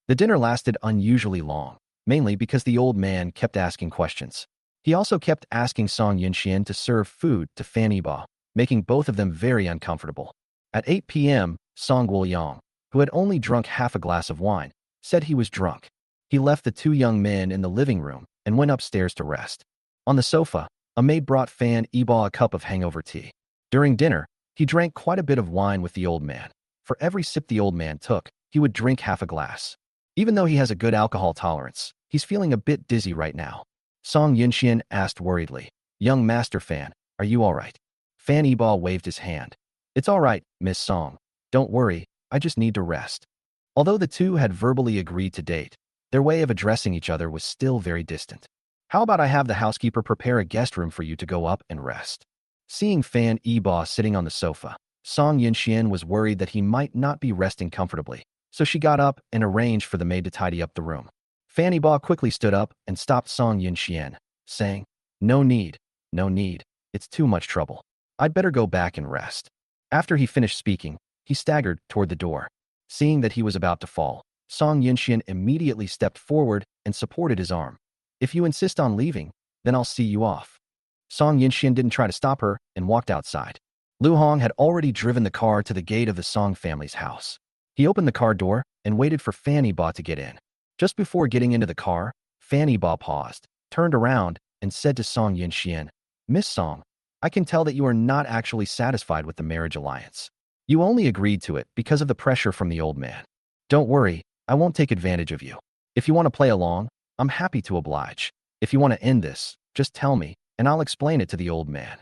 The dinner lasted unusually long, mainly because the old man kept asking questions. He also kept asking Song Yunxian to serve food to Fan Yiba, making both of them very uncomfortable. At 8 p.m., Song Guoyang, who had only drunk half a glass of wine, said he was drunk. He left the two young men in the living room and went upstairs to rest. On the sofa, a maid brought Fan Yiba a cup of hangover tea. During dinner, he drank quite a bit of wine with the old man. For every sip the old man took, he would drink half a glass. Even though he has a good alcohol tolerance, he's feeling a bit dizzy right now. Song Yunxian asked worriedly, Young Master Fan, are you all right? Fan Yiba waved his hand. It's all right, Miss Song. Don't worry, I just need to rest. Although the two had verbally agreed to date, their way of addressing each other was still very distant. How about I have the housekeeper prepare a guest room for you to go up and rest? Seeing Fan Yiba sitting on the sofa, Song Yunxian was worried that he might not be resting comfortably, so she got up and arranged for the maid to tidy up the room. Fan Yiba quickly stood up and stopped Song Yunxian, saying, No need, it's too much trouble. I'd better go back and rest. After he finished speaking, he staggered toward the door. Seeing that he was about to fall, Song Yunxian immediately stepped forward and supported his arm. If you insist on leaving, then I'll see you off. Song Yunxian didn't try to stop her and walked outside. Lu Hong had already driven the car to the gate of the Song family's house. He opened the car door and waited for Fan Yiba to get in. Just before getting into the car, Fan Yiba paused, turned around, and said to Song Yunxian, Miss Song, I can tell that you are not actually satisfied with the marriage alliance. You only agreed to it because of the pressure from the old man. Don't worry, I won't take advantage of you. If you want to play along, I'm happy to oblige. If you want to end this, just tell me, and I'll explain it to the old man.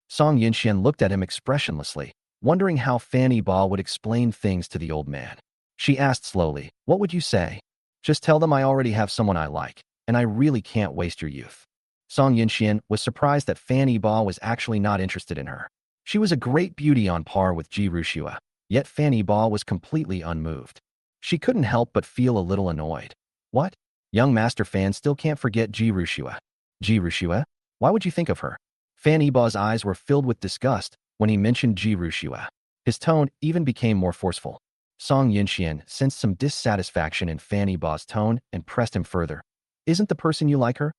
Song Yunxian looked at him expressionlessly, wondering how Fan Yiba would explain things to the old man. She asked slowly, What would you say? Just tell them I already have someone I like, and I really can't waste your youth. Song Yunxian was surprised that Fan Yiba was actually not interested in her. She was a great beauty on par with Ji Rushua, yet Fan Yiba was completely unmoved. She couldn't help but feel a little annoyed. What? Young Master Fan still can't forget Ji Rushua. Ji Rushua? Why would you think of her? Fan Yiba's eyes were filled with disgust when he mentioned Ji Rushua. His tone even became more forceful. Song Yunxian sensed some dissatisfaction in Fan Yiba's tone and pressed him further. Isn't the person you like her?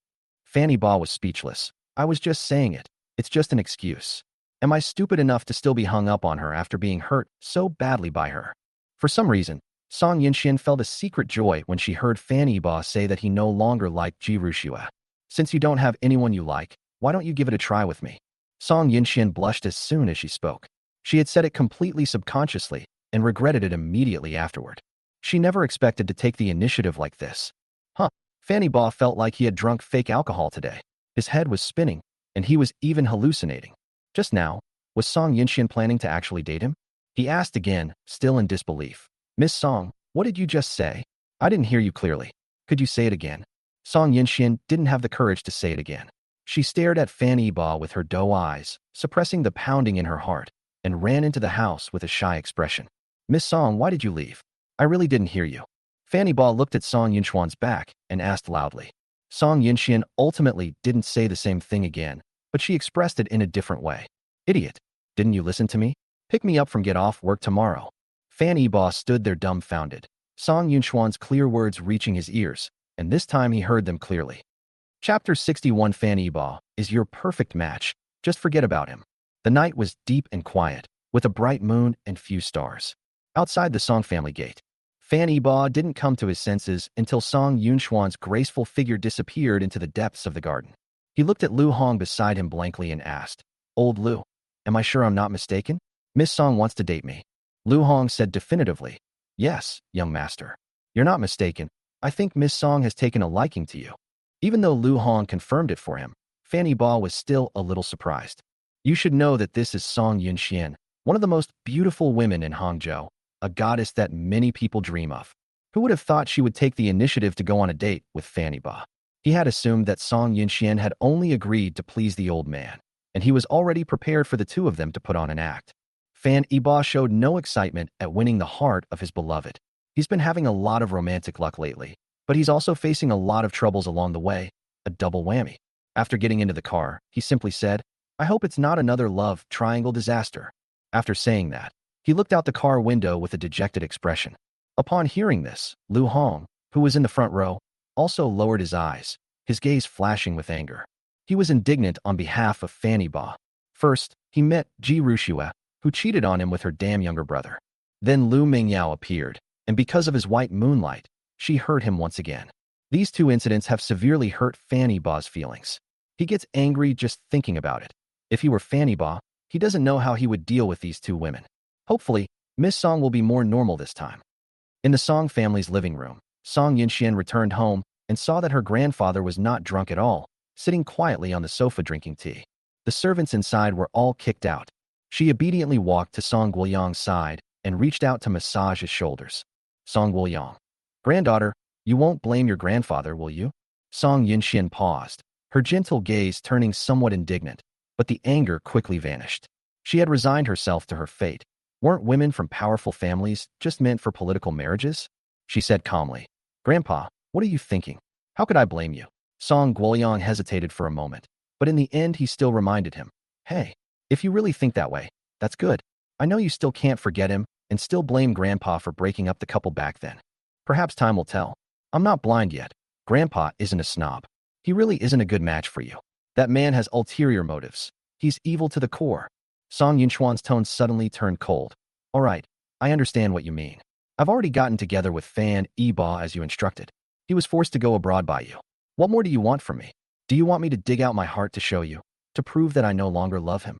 Fan Yiba was speechless. I was just saying it. It's just an excuse. Am I stupid enough to still be hung up on her after being hurt so badly by her? For some reason, Song Yunxian felt a secret joy when she heard Fan Yiba say that he no longer liked Ji Rushua. Since you don't have anyone you like, why don't you give it a try with me? Song Yunxian blushed as soon as she spoke. She had said it completely subconsciously and regretted it immediately afterward. She never expected to take the initiative like this. Fan Yiba felt like he had drunk fake alcohol today. His head was spinning, and he was even hallucinating. Just now, was Song Yunxian planning to actually date him? He asked again, still in disbelief. Miss Song, what did you just say? I didn't hear you clearly. Could you say it again? Song Yunxian didn't have the courage to say it again. She stared at Fan Yiba with her doe eyes, suppressing the pounding in her heart, and ran into the house with a shy expression. Miss Song, why did you leave? I really didn't hear you. Fan Yiba looked at Song Yunxuan's back and asked loudly. Song Yunxian ultimately didn't say the same thing again, but she expressed it in a different way. Idiot, didn't you listen to me? Pick me up from get off work tomorrow. Fan Yiba stood there dumbfounded, Song Yunxuan's clear words reaching his ears, and this time he heard them clearly. Chapter 61 Fan Yiba is your perfect match. Just forget about him. The night was deep and quiet, with a bright moon and few stars. Outside the Song family gate, Fan Yiba didn't come to his senses until Song Yunxuan's graceful figure disappeared into the depths of the garden. He looked at Lu Hong beside him blankly and asked, Old Lu, am I sure I'm not mistaken? Miss Song wants to date me. Lu Hong said definitively, Yes, young master. You're not mistaken. I think Miss Song has taken a liking to you. Even though Lu Hong confirmed it for him, Fan Yiba was still a little surprised. You should know that this is Song Yunxian, one of the most beautiful women in Hangzhou, a goddess that many people dream of. Who would have thought she would take the initiative to go on a date with Fan Yiba? He had assumed that Song Yinxian had only agreed to please the old man, and he was already prepared for the two of them to put on an act. Fan Yiba showed no excitement at winning the heart of his beloved. He's been having a lot of romantic luck lately, but he's also facing a lot of troubles along the way, a double whammy. After getting into the car, he simply said, "I hope it's not another love triangle disaster." After saying that, he looked out the car window with a dejected expression. Upon hearing this, Lu Hong, who was in the front row, also lowered his eyes, his gaze flashing with anger. He was indignant on behalf of Fanny Ba. First, he met Ji Rushua, who cheated on him with her damn younger brother. Then Lu Mingyao appeared, and because of his white moonlight, she hurt him once again. These two incidents have severely hurt Fanny Ba's feelings. He gets angry just thinking about it. If he were Fanny Ba, he doesn't know how he would deal with these two women. Hopefully, Miss Song will be more normal this time. In the Song family's living room, Song Yinxian returned home and saw that her grandfather was not drunk at all, sitting quietly on the sofa drinking tea. The servants inside were all kicked out. She obediently walked to Song Guoyang's side and reached out to massage his shoulders. Song Guoyang, "Granddaughter, you won't blame your grandfather, will you?" Song Yinxian paused, her gentle gaze turning somewhat indignant, but the anger quickly vanished. She had resigned herself to her fate. Weren't women from powerful families just meant for political marriages? She said calmly, "Grandpa, what are you thinking? How could I blame you?" Song Guoyang hesitated for a moment, but in the end he still reminded him, "Hey, if you really think that way, that's good. I know you still can't forget him and still blame Grandpa for breaking up the couple back then. Perhaps time will tell. I'm not blind yet. Grandpa isn't a snob. He really isn't a good match for you. That man has ulterior motives. He's evil to the core." Song Yinchuan's tone suddenly turned cold. "All right, I understand what you mean. I've already gotten together with Fan Yiba as you instructed. He was forced to go abroad by you. What more do you want from me? Do you want me to dig out my heart to show you, to prove that I no longer love him?"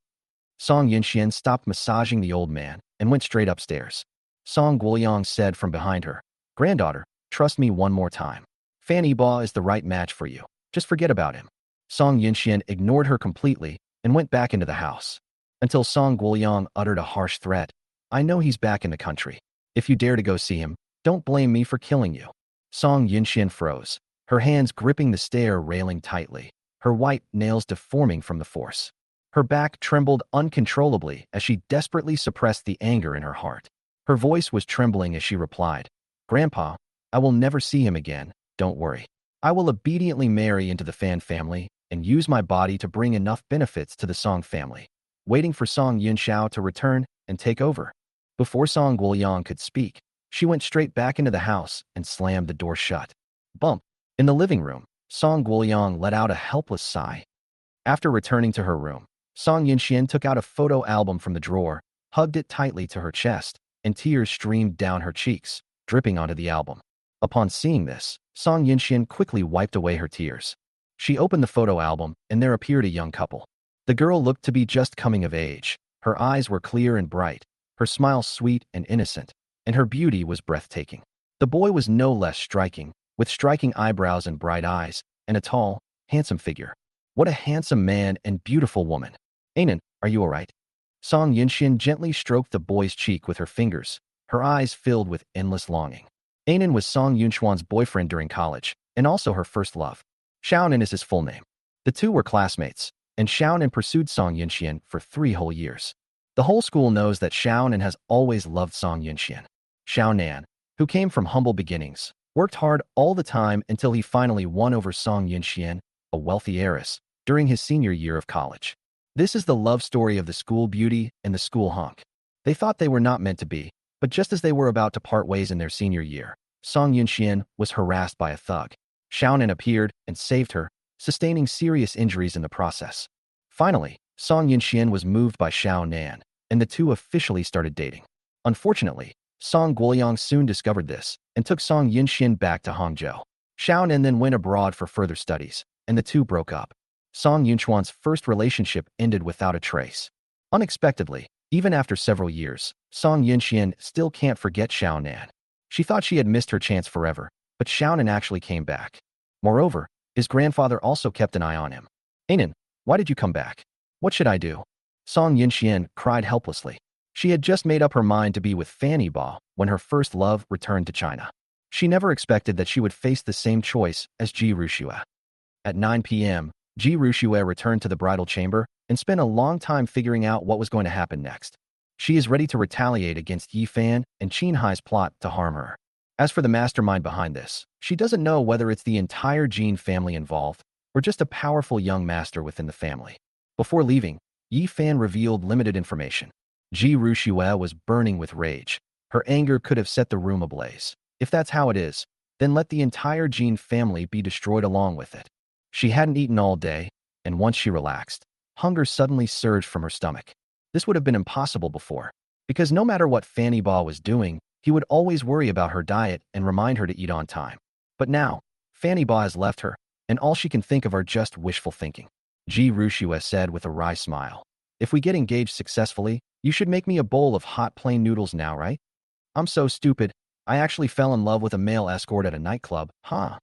Song Yinxian stopped massaging the old man and went straight upstairs. Song Guoyang said from behind her, "Granddaughter, trust me one more time. Fan Yiba is the right match for you. Just forget about him." Song Yinxian ignored her completely and went back into the house. Until Song Guoyang uttered a harsh threat. "I know he's back in the country. If you dare to go see him, don't blame me for killing you." Song Yinxian froze, her hands gripping the stair railing tightly, her white nails deforming from the force. Her back trembled uncontrollably as she desperately suppressed the anger in her heart. Her voice was trembling as she replied, "Grandpa, I will never see him again, don't worry. I will obediently marry into the Fan family and use my body to bring enough benefits to the Song family." Waiting for Song Yunxiao to return and take over. Before Song Guoyang could speak, she went straight back into the house and slammed the door shut. Bump. In the living room, Song Guoyang let out a helpless sigh. After returning to her room, Song Yinxian took out a photo album from the drawer, hugged it tightly to her chest, and tears streamed down her cheeks, dripping onto the album. Upon seeing this, Song Yinxian quickly wiped away her tears. She opened the photo album, and there appeared a young couple. The girl looked to be just coming of age. Her eyes were clear and bright, her smile sweet and innocent, and her beauty was breathtaking. The boy was no less striking, with striking eyebrows and bright eyes, and a tall, handsome figure. What a handsome man and beautiful woman. "Anan, are you all right?" Song Yinxian gently stroked the boy's cheek with her fingers, her eyes filled with endless longing. Anan was Song Yunchuan's boyfriend during college, and also her first love. Xiaonan is his full name. The two were classmates, and Xiaonan pursued Song Yinxian for 3 whole years. The whole school knows that Xiaonan has always loved Song Yinxian. Xiaonan, who came from humble beginnings, worked hard all the time until he finally won over Song Yinxian, a wealthy heiress, during his senior year of college. This is the love story of the school beauty and the school hunk. They thought they were not meant to be, but just as they were about to part ways in their senior year, Song Yinxian was harassed by a thug. Xiaonan appeared and saved her, sustaining serious injuries in the process. Finally, Song Yinxian was moved by Xiaonan, and the two officially started dating. Unfortunately, Song Guoyang soon discovered this and took Song Yinxian back to Hangzhou. Xiaonan then went abroad for further studies, and the two broke up. Song Yunchuan's first relationship ended without a trace. Unexpectedly, even after several years, Song Yinxian still can't forget Xiaonan. She thought she had missed her chance forever, but Xiaonan actually came back. Moreover, his grandfather also kept an eye on him. "Anan, why did you come back? What should I do?" Song Yinxian cried helplessly. She had just made up her mind to be with Fanny Ba when her first love returned to China. She never expected that she would face the same choice as Ji Rushua. At 9 p.m., Ji Rushue returned to the bridal chamber and spent a long time figuring out what was going to happen next. She is ready to retaliate against Yi Fan and Qin Hai's plot to harm her. As for the mastermind behind this, she doesn't know whether it's the entire Jin family involved or just a powerful young master within the family. Before leaving, Yi Fan revealed limited information. Ji Rushue was burning with rage. Her anger could have set the room ablaze. If that's how it is, then let the entire Jin family be destroyed along with it. She hadn't eaten all day, and once she relaxed, hunger suddenly surged from her stomach. This would have been impossible before, because no matter what Fanny Ba was doing, he would always worry about her diet and remind her to eat on time. But now, Fanny Ba has left her, and all she can think of are just wishful thinking. Ji Rushue said with a wry smile. If we get engaged successfully, you should make me a bowl of hot plain noodles now, right? I'm so stupid. I actually fell in love with a male escort at a nightclub, huh?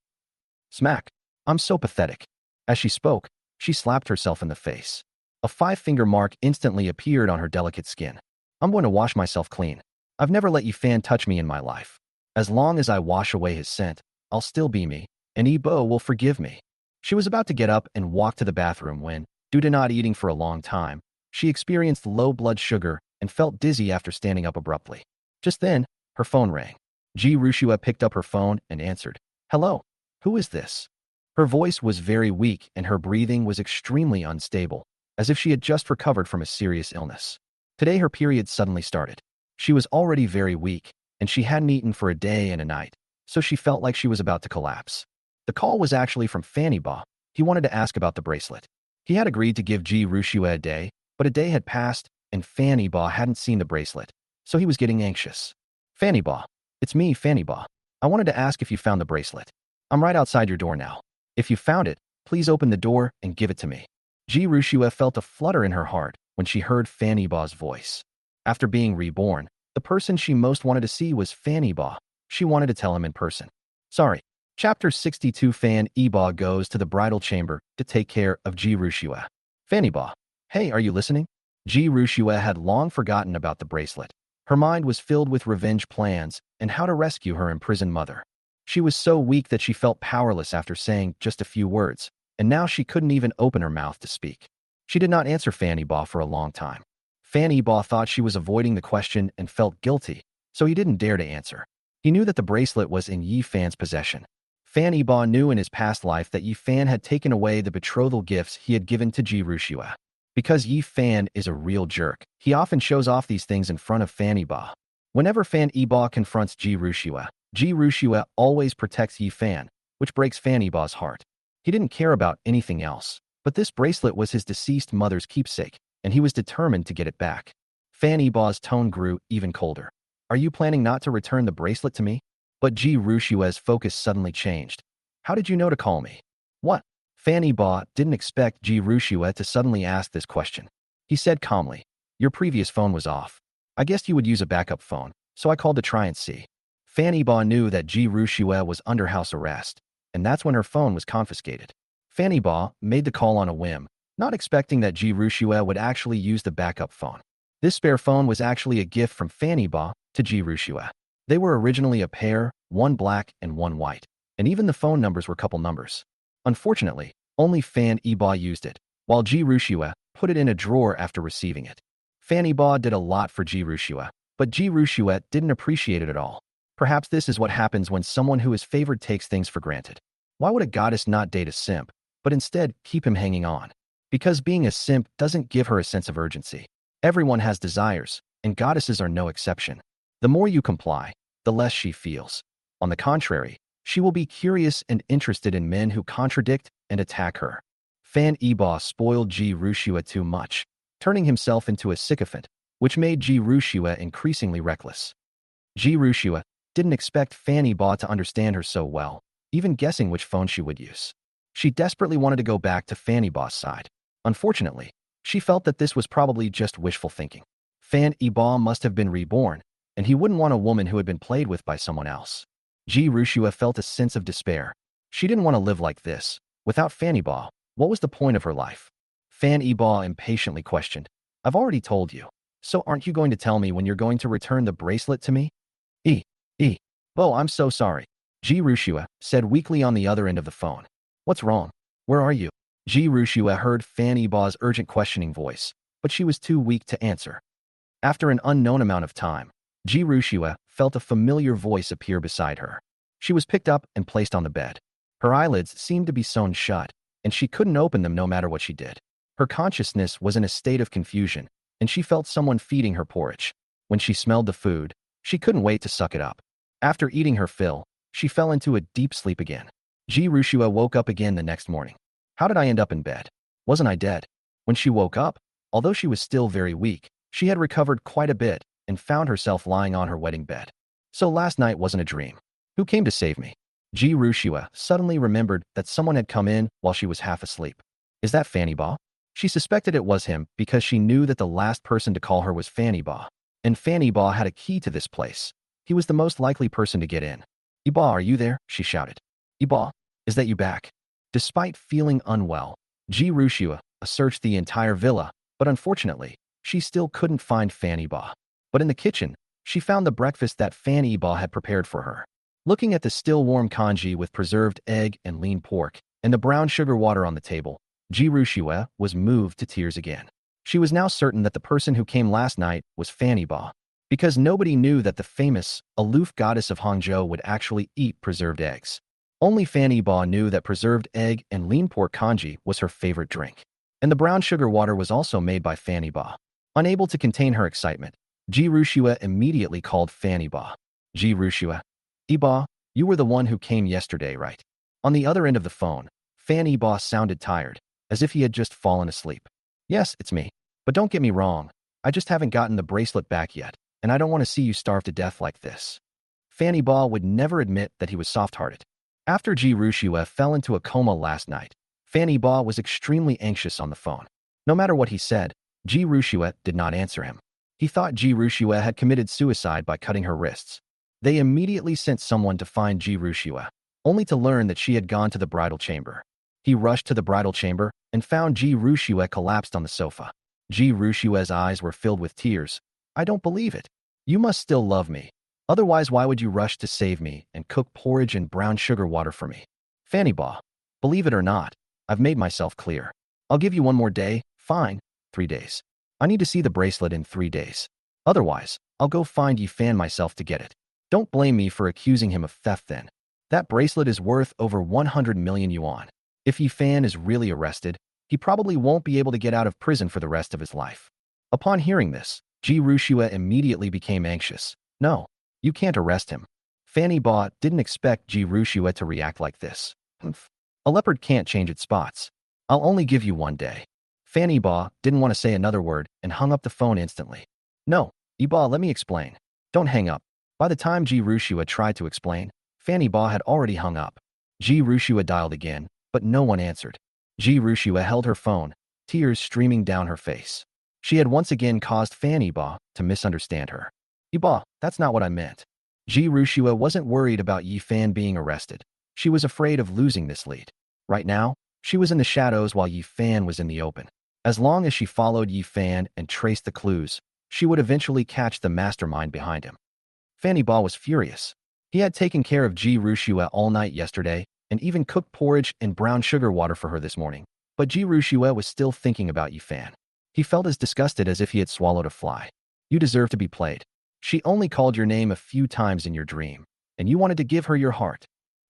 Smack. I'm so pathetic. As she spoke, she slapped herself in the face. A 5-finger mark instantly appeared on her delicate skin. I'm going to wash myself clean. I've never let Yi Fan touch me in my life. As long as I wash away his scent, I'll still be me, and Yi Bo will forgive me. She was about to get up and walk to the bathroom when, due to not eating for a long time, she experienced low blood sugar and felt dizzy after standing up abruptly. Just then, her phone rang. Ji Rushue picked up her phone and answered. Hello, who is this? Her voice was very weak and her breathing was extremely unstable, as if she had just recovered from a serious illness. Today her period suddenly started. She was already very weak, and she hadn't eaten for a day and a night, so she felt like she was about to collapse. The call was actually from Fanny Ba. He wanted to ask about the bracelet. He had agreed to give Ji Rushue a day, but a day had passed, and Fanny Ba hadn't seen the bracelet, so he was getting anxious. Fanny Ba. It's me, Fanny Ba. I wanted to ask if you found the bracelet. I'm right outside your door now. If you found it, please open the door and give it to me. Ji Rushue felt a flutter in her heart when she heard Fanny Ba's voice. After being reborn, the person she most wanted to see was Fanny Ba. She wanted to tell him in person. Sorry. Chapter 62 Fan Ba goes to the bridal chamber to take care of Ji Rushue. Fanny Ba. Hey, are you listening? Ji Rushue had long forgotten about the bracelet. Her mind was filled with revenge plans and how to rescue her imprisoned mother. She was so weak that she felt powerless after saying just a few words, and now she couldn't even open her mouth to speak. She did not answer Fanny Ba for a long time. Fanny Ba thought she was avoiding the question and felt guilty, so he didn't dare to answer. He knew that the bracelet was in Yi Fan's possession. Fanny Ba knew in his past life that Yi Fan had taken away the betrothal gifts he had given to Ji Rushue. Because Yi Fan is a real jerk, he often shows off these things in front of Fanny Ba. Whenever Fanny Ba confronts Ji Rushue always protects Yi Fan, which breaks Fanny Ba's heart. He didn't care about anything else, but this bracelet was his deceased mother's keepsake, and he was determined to get it back. Fanny Ba's tone grew even colder. Are you planning not to return the bracelet to me? But Ji Rushue's focus suddenly changed. How did you know to call me? What? Fanny Ba didn't expect Ji Rushue to suddenly ask this question. He said calmly, your previous phone was off. I guessed you would use a backup phone, so I called to try and see. Fanny Ba knew that Ji Rushue was under house arrest, and that's when her phone was confiscated. Fanny Ba made the call on a whim, not expecting that Ji Rushue would actually use the backup phone. This spare phone was actually a gift from Fanny Ba to Ji Rushue. They were originally a pair, one black and one white, and even the phone numbers were couple numbers. Unfortunately, only Fanny Ba used it, while Ji Rushue put it in a drawer after receiving it. Fanny Ba did a lot for Ji Rushue, but Ji Rushue didn't appreciate it at all. Perhaps this is what happens when someone who is favored takes things for granted. Why would a goddess not date a simp, but instead keep him hanging on? Because being a simp doesn't give her a sense of urgency. Everyone has desires, and goddesses are no exception. The more you comply, the less she feels. On the contrary, she will be curious and interested in men who contradict and attack her. Fanny Ba spoiled Ji Rushue too much, turning himself into a sycophant, which made Ji Rushue increasingly reckless. Ji Rushue didn't expect Fanny Ba to understand her so well, even guessing which phone she would use. She desperately wanted to go back to Fanny Ba's side. Unfortunately, she felt that this was probably just wishful thinking. Fanny Ba must have been reborn, and he wouldn't want a woman who had been played with by someone else. Ji Rushue felt a sense of despair. She didn't want to live like this. Without Fanny Ba, what was the point of her life? Fanny Ba impatiently questioned. I've already told you. So aren't you going to tell me when you're going to return the bracelet to me? Oh, I'm so sorry. Ji Rushue said weakly on the other end of the phone. What's wrong? Where are you? Ji Rushua heard Fan Yiba's urgent questioning voice, but she was too weak to answer. After an unknown amount of time, Ji Rushua felt a familiar voice appear beside her. She was picked up and placed on the bed. Her eyelids seemed to be sewn shut, and she couldn't open them no matter what she did. Her consciousness was in a state of confusion, and she felt someone feeding her porridge. When she smelled the food, she couldn't wait to suck it up. After eating her fill, she fell into a deep sleep again. Ji Rushua woke up again the next morning. How did I end up in bed? Wasn't I dead? When she woke up, although she was still very weak, she had recovered quite a bit and found herself lying on her wedding bed. So last night wasn't a dream. Who came to save me? Ji Rushua suddenly remembered that someone had come in while she was half asleep. Is that Fan Yiba? She suspected it was him because she knew that the last person to call her was Fan Yiba, and Fan Yiba had a key to this place. He was the most likely person to get in. Yiba, are you there? She shouted. Yiba, is that you back? Despite feeling unwell, Ji Rushua searched the entire villa, but unfortunately, she still couldn't find Fan Yiba. But in the kitchen, she found the breakfast that Fan Yiba had prepared for her. Looking at the still warm congee with preserved egg and lean pork, and the brown sugar water on the table, Ji Rushua was moved to tears again. She was now certain that the person who came last night was Fan Yiba, because nobody knew that the famous, aloof goddess of Hangzhou would actually eat preserved eggs. Only Fan Yiba knew that preserved egg and lean pork congee was her favorite drink. And the brown sugar water was also made by Fan Yiba. Unable to contain her excitement, Ji Rushua immediately called Fan Yiba. Ji Rushua. Yiba, you were the one who came yesterday, right? On the other end of the phone, Fan Yiba sounded tired, as if he had just fallen asleep. Yes, it's me. But don't get me wrong, I just haven't gotten the bracelet back yet, and I don't want to see you starve to death like this. Fan Yiba would never admit that he was soft-hearted. After Ji Rushua fell into a coma last night, Fan Yiba was extremely anxious on the phone. No matter what he said, Ji Rushua did not answer him. He thought Ji Rushua had committed suicide by cutting her wrists. They immediately sent someone to find Ji Rushua, only to learn that she had gone to the bridal chamber. He rushed to the bridal chamber and found Ji Rushua collapsed on the sofa. Ji Rushua's eyes were filled with tears. I don't believe it. You must still love me. Otherwise, why would you rush to save me and cook porridge and brown sugar water for me? Fan Yiba, believe it or not, I've made myself clear. I'll give you one more day. Fine, 3 days. I need to see the bracelet in 3 days. Otherwise, I'll go find Yi Fan myself to get it. Don't blame me for accusing him of theft then. That bracelet is worth over 100 million yuan. If Yi Fan is really arrested, he probably won't be able to get out of prison for the rest of his life. Upon hearing this, Ji Rushua immediately became anxious. No, you can't arrest him. Fan Yiba didn't expect Ji Rushua to react like this. A leopard can't change its spots. I'll only give you 1 day. Fan Yiba didn't want to say another word and hung up the phone instantly. No, Yiba, let me explain. Don't hang up. By the time Ji Rushua tried to explain, Fan Yiba had already hung up. Ji Rushua dialed again, but no one answered. Ji Rushua held her phone, tears streaming down her face. She had once again caused Fan Yiba to misunderstand her. Yiba, that's not what I meant. Ji Rushua wasn't worried about Yi Fan being arrested. She was afraid of losing this lead. Right now, she was in the shadows while Yi Fan was in the open. As long as she followed Yi Fan and traced the clues, she would eventually catch the mastermind behind him. Fan Yiba was furious. He had taken care of Ji Rushua all night yesterday and even cooked porridge and brown sugar water for her this morning. But Ji Rushua was still thinking about Yi Fan. He felt as disgusted as if he had swallowed a fly. You deserve to be played. She only called your name a few times in your dream, and you wanted to give her your heart.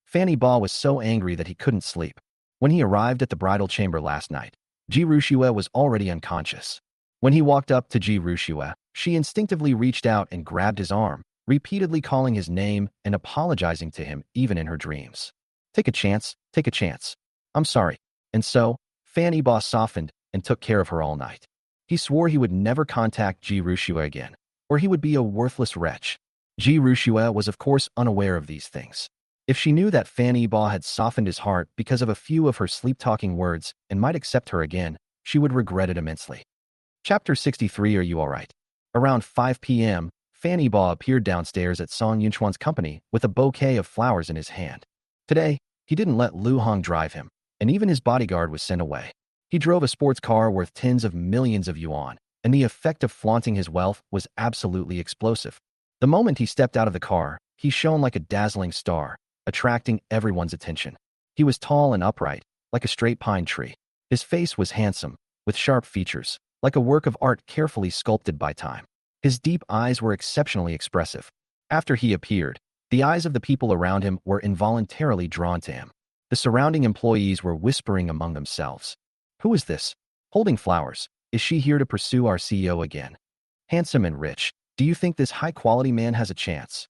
Fan Yiba was so angry that he couldn't sleep. When he arrived at the bridal chamber last night, Ji Rushua was already unconscious. When he walked up to Ji Rushua, she instinctively reached out and grabbed his arm, repeatedly calling his name and apologizing to him even in her dreams. Take a chance, take a chance. I'm sorry. And so, Fan Yiba softened and took care of her all night. He swore he would never contact Ji Rushua again, or he would be a worthless wretch. Ji Rushua was of course unaware of these things. If she knew that Fan Yiba had softened his heart because of a few of her sleep-talking words and might accept her again, she would regret it immensely. Chapter 63. Are you alright? Around 5 p.m., Fan Yiba appeared downstairs at Song Yunchuan's company with a bouquet of flowers in his hand. Today, he didn't let Lu Hong drive him, and even his bodyguard was sent away. He drove a sports car worth tens of millions of yuan, and the effect of flaunting his wealth was absolutely explosive. The moment he stepped out of the car, he shone like a dazzling star, attracting everyone's attention. He was tall and upright, like a straight pine tree. His face was handsome, with sharp features, like a work of art carefully sculpted by time. His deep eyes were exceptionally expressive. After he appeared, the eyes of the people around him were involuntarily drawn to him. The surrounding employees were whispering among themselves. Who is this? Holding flowers. Is she here to pursue our CEO again? Handsome and rich. Do you think this high-quality man has a chance?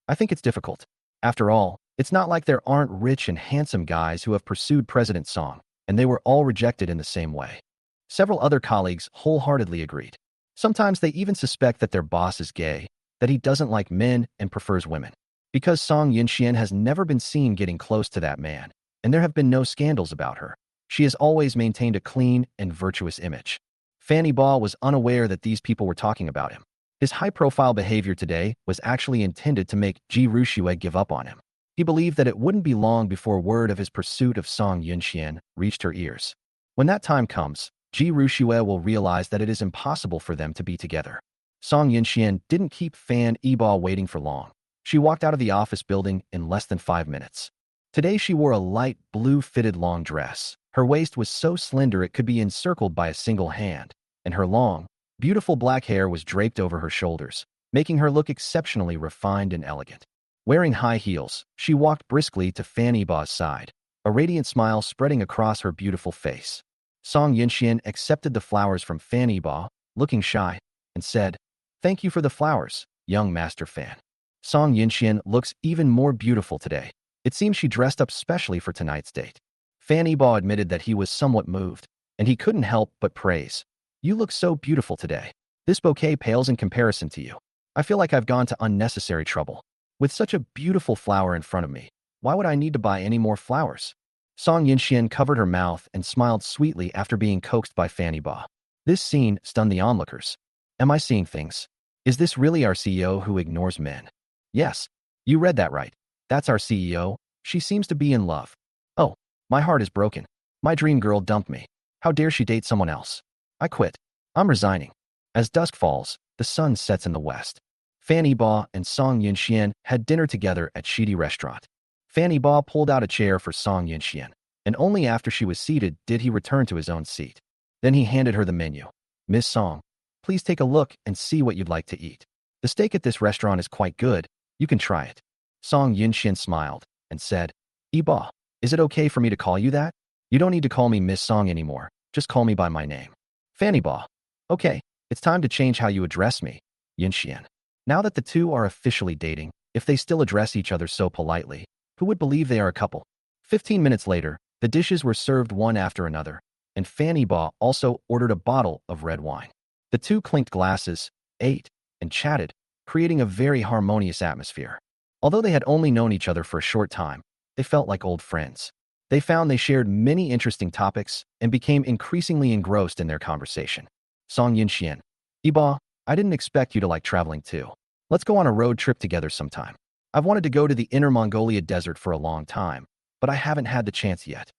I think it's difficult. After all, it's not like there aren't rich and handsome guys who have pursued President Song, and they were all rejected in the same way. Several other colleagues wholeheartedly agreed. Sometimes they even suspect that their boss is gay, that he doesn't like men and prefers women. Because Song Yunxian has never been seen getting close to that man, and there have been no scandals about her, she has always maintained a clean and virtuous image. Fanny Ba was unaware that these people were talking about him. His high-profile behavior today was actually intended to make Ji Ruxue give up on him. He believed that it wouldn't be long before word of his pursuit of Song Yunxian reached her ears. When that time comes, Ji Ruxue will realize that it is impossible for them to be together. Song Yunxian didn't keep Fan Yiba waiting for long. She walked out of the office building in less than 5 minutes. Today she wore a light blue fitted long dress. Her waist was so slender it could be encircled by a single hand, and her long, beautiful black hair was draped over her shoulders, making her look exceptionally refined and elegant. Wearing high heels, she walked briskly to Fan Yiba's side, a radiant smile spreading across her beautiful face. Song Yunxian accepted the flowers from Fan Yiba, looking shy, and said, "Thank you for the flowers, young Master Fan." Song Yunxian looks even more beautiful today. It seems she dressed up specially for tonight's date. Fan Yiba admitted that he was somewhat moved, and he couldn't help but praise. "You look so beautiful today. This bouquet pales in comparison to you. I feel like I've gone to unnecessary trouble. With such a beautiful flower in front of me, why would I need to buy any more flowers?" Song Yunxian covered her mouth and smiled sweetly after being coaxed by Fan Yiba. This scene stunned the onlookers. Am I seeing things? Is this really our CEO who ignores men? Yes, you read that right. That's our CEO. She seems to be in love. Oh, my heart is broken. My dream girl dumped me. How dare she date someone else? I quit. I'm resigning. As dusk falls, the sun sets in the west. Fan Yiba and Song Yunxian had dinner together at Shidi Restaurant. Fan Yiba pulled out a chair for Song Yunxian, and only after she was seated did he return to his own seat. Then he handed her the menu. "Miss Song, please take a look and see what you'd like to eat. The steak at this restaurant is quite good. You can try it." Song Yunxian smiled and said, "Yiba, is it okay for me to call you that? You don't need to call me Miss Song anymore. Just call me by my name." Fan Yiba, "Okay, it's time to change how you address me, Yunxian." Now that the two are officially dating, if they still address each other so politely, who would believe they are a couple? 15 minutes later, the dishes were served one after another, and Fan Yiba also ordered a bottle of red wine. The two clinked glasses, ate, and chatted, creating a very harmonious atmosphere. Although they had only known each other for a short time, they felt like old friends. They found they shared many interesting topics and became increasingly engrossed in their conversation. Song Yunxian, "Yiba, I didn't expect you to like traveling too. Let's go on a road trip together sometime. I've wanted to go to the Inner Mongolia desert for a long time, but I haven't had the chance yet."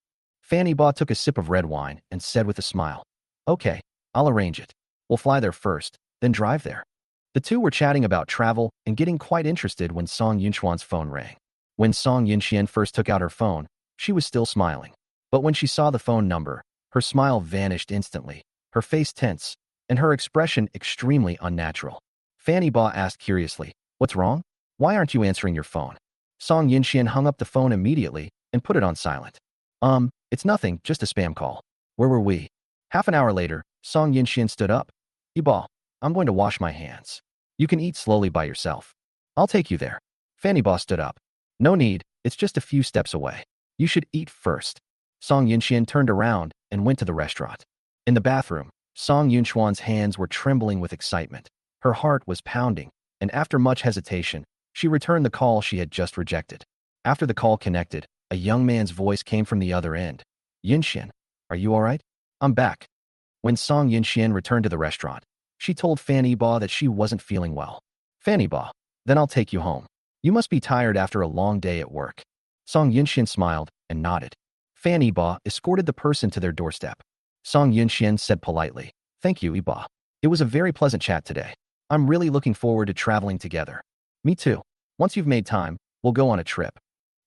Fan Yiba took a sip of red wine and said with a smile, "Okay, I'll arrange it. We'll fly there first, then drive there." The two were chatting about travel and getting quite interested when Song Yunchuan's phone rang. When Song Yunxian first took out her phone, she was still smiling. But when she saw the phone number, her smile vanished instantly, her face tense, and her expression extremely unnatural. Fan Yiba asked curiously, "What's wrong? Why aren't you answering your phone?" Song Yunxian hung up the phone immediately and put it on silent. It's nothing, just a spam call. Where were we?" Half an hour later, Song Yunxian stood up. "Yiba, I'm going to wash my hands. You can eat slowly by yourself. I'll take you there." Fan Yiba stood up. "No need, it's just a few steps away. You should eat first." Song Yunxian turned around and went to the restaurant. In the bathroom, Song Yunchuan's hands were trembling with excitement. Her heart was pounding, and after much hesitation, she returned the call she had just rejected. After the call connected, a young man's voice came from the other end. "Yunxian, are you all right? I'm back." When Song Yunxian returned to the restaurant, she told Fan Yiba that she wasn't feeling well. "Fan Yiba, then I'll take you home. You must be tired after a long day at work." Song Yunxian smiled and nodded. Fan Yiba escorted the person to their doorstep. Song Yunxian said politely, "Thank you, Yiba. It was a very pleasant chat today. I'm really looking forward to traveling together." "Me too. Once you've made time, we'll go on a trip."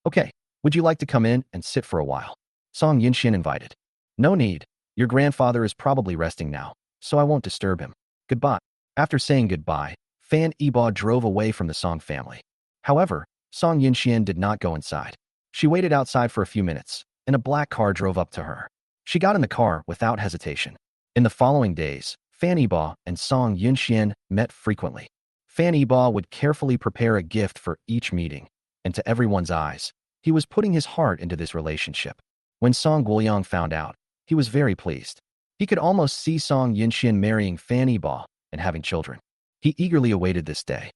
"Okay, would you like to come in and sit for a while?" Song Yinxian invited. No need. Your grandfather is probably resting now, so I won't disturb him. Goodbye. After saying goodbye, Fan Yibo drove away from the Song family. However, Song Yinxian did not go inside. She waited outside for a few minutes, and a black car drove up to her. She got in the car without hesitation. In the following days, Fan Yibo and Song Yinxian met frequently. Fan Yibo would carefully prepare a gift for each meeting, and to everyone's eyes, he was putting his heart into this relationship. When Song Guoyang found out, he was very pleased. He could almost see Song Yinxian marrying Fan Yibo and having children. He eagerly awaited this day.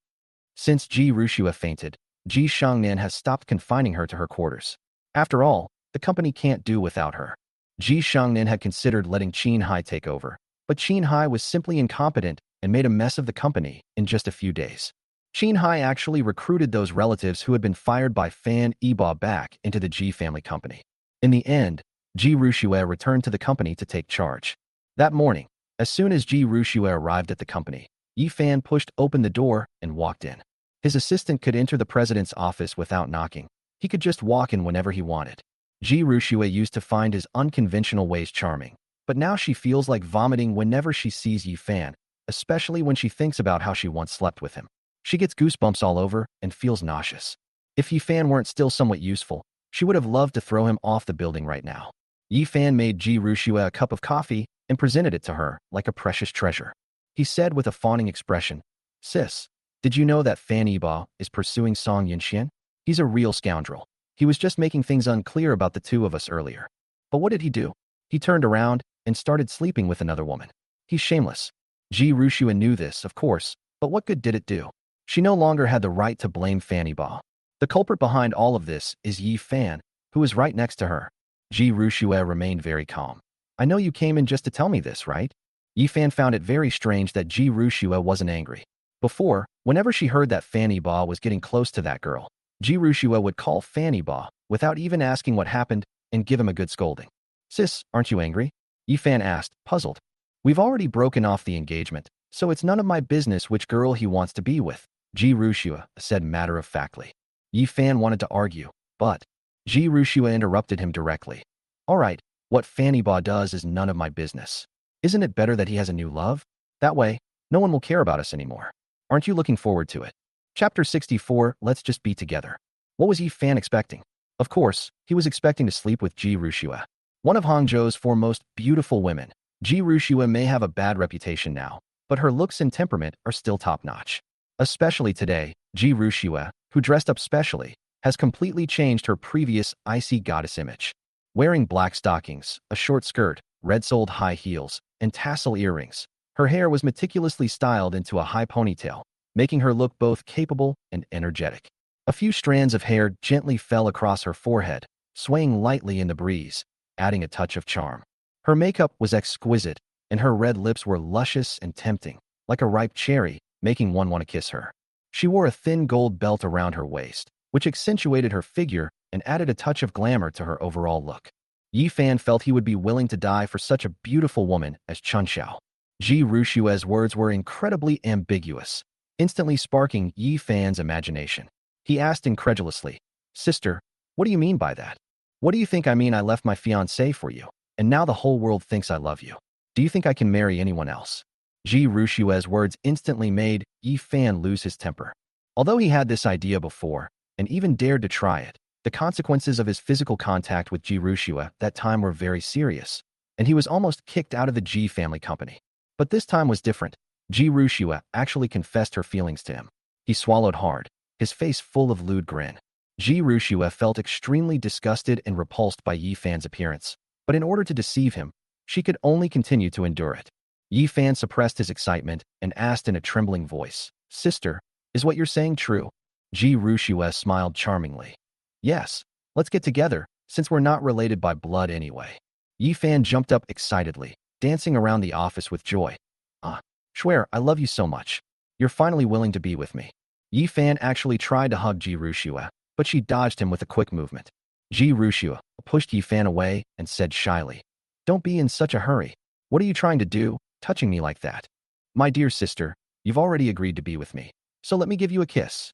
Since Ji Rushua fainted, Ji Shangnan has stopped confining her to her quarters. After all, the company can't do without her. Ji Shangnan had considered letting Qin Hai take over, but Qin Hai was simply incompetent and made a mess of the company in just a few days. Qin Hai actually recruited those relatives who had been fired by Fan Yibo back into the Ji family company. In the end, Ji Rushua returned to the company to take charge. That morning, as soon as Ji Rushua arrived at the company, Yi Fan pushed open the door and walked in. His assistant could enter the president's office without knocking. He could just walk in whenever he wanted. Ji Rushua used to find his unconventional ways charming, but now she feels like vomiting whenever she sees Yi Fan, especially when she thinks about how she once slept with him. She gets goosebumps all over and feels nauseous. If Yi Fan weren't still somewhat useful, she would have loved to throw him off the building right now. Yi Fan made Ji Rushua a cup of coffee and presented it to her like a precious treasure. He said with a fawning expression, "Sis, did you know that Fan Yibo is pursuing Song Yinxian? He's a real scoundrel. He was just making things unclear about the two of us earlier. But what did he do? He turned around and started sleeping with another woman. He's shameless." Ji Rushua knew this, of course, but what good did it do? She no longer had the right to blame Fan Yibo. The culprit behind all of this is Yi Fan, who is right next to her. Ji Rushua remained very calm. "I know you came in just to tell me this, right?" Yi Fan found it very strange that Ji Rushua wasn't angry. Before, whenever she heard that Fan Yibo was getting close to that girl, Ji Rushua would call Fan Yibo without even asking what happened and give him a good scolding. "Sis, aren't you angry?" Yi Fan asked, puzzled. "We've already broken off the engagement, so it's none of my business which girl he wants to be with," Ji Rushua said matter-of-factly. Yi Fan wanted to argue, but Ji Rushua interrupted him directly. "All right, what Fan Yibo does is none of my business. Isn't it better that he has a new love? That way, no one will care about us anymore. Aren't you looking forward to it?" Chapter 64, Let's Just Be Together. What was Yi Fan expecting? Of course, he was expecting to sleep with Ji Rushua. One of Hangzhou's foremost beautiful women, Ji Rushua may have a bad reputation now, but her looks and temperament are still top-notch. Especially today, Ji Rushua, who dressed up specially, has completely changed her previous icy goddess image. Wearing black stockings, a short skirt, red-soled high heels, and tassel earrings, her hair was meticulously styled into a high ponytail, making her look both capable and energetic. A few strands of hair gently fell across her forehead, swaying lightly in the breeze, adding a touch of charm. Her makeup was exquisite, and her red lips were luscious and tempting, like a ripe cherry, making one want to kiss her. She wore a thin gold belt around her waist, which accentuated her figure and added a touch of glamour to her overall look. Yi Fan felt he would be willing to die for such a beautiful woman as Chun Xiao. Ji Rushua's words were incredibly ambiguous, instantly sparking Yi Fan's imagination. He asked incredulously, "Sister, what do you mean by that? What do you think I mean? I left my fiancé for you, and now the whole world thinks I love you. Do you think I can marry anyone else?" Ji Rushua's words instantly made Yi Fan lose his temper. Although he had this idea before, and even dared to try it, the consequences of his physical contact with Ji Rushua that time were very serious, and he was almost kicked out of the Ji family company. But this time was different. Ji Rushua actually confessed her feelings to him. He swallowed hard, his face full of lewd grin. Ji Rushua felt extremely disgusted and repulsed by Yi Fan's appearance, but in order to deceive him, she could only continue to endure it. Yi Fan suppressed his excitement and asked in a trembling voice, "Sister, is what you're saying true?" Ji Rushua smiled charmingly. "Yes, let's get together, since we're not related by blood anyway." Yi Fan jumped up excitedly, dancing around the office with joy. "Ah, swear, I love you so much. You're finally willing to be with me." Yi Fan actually tried to hug Ji Rushua, but she dodged him with a quick movement. Ji Rushua pushed Yi Fan away and said shyly, "Don't be in such a hurry. What are you trying to do, touching me like that?" "My dear sister, you've already agreed to be with me, so let me give you a kiss."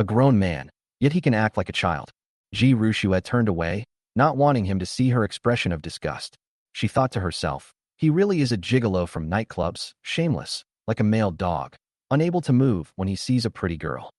A grown man, yet he can act like a child. Ji Rushua turned away, not wanting him to see her expression of disgust. She thought to herself, he really is a gigolo from nightclubs, shameless, like a male dog, unable to move when he sees a pretty girl.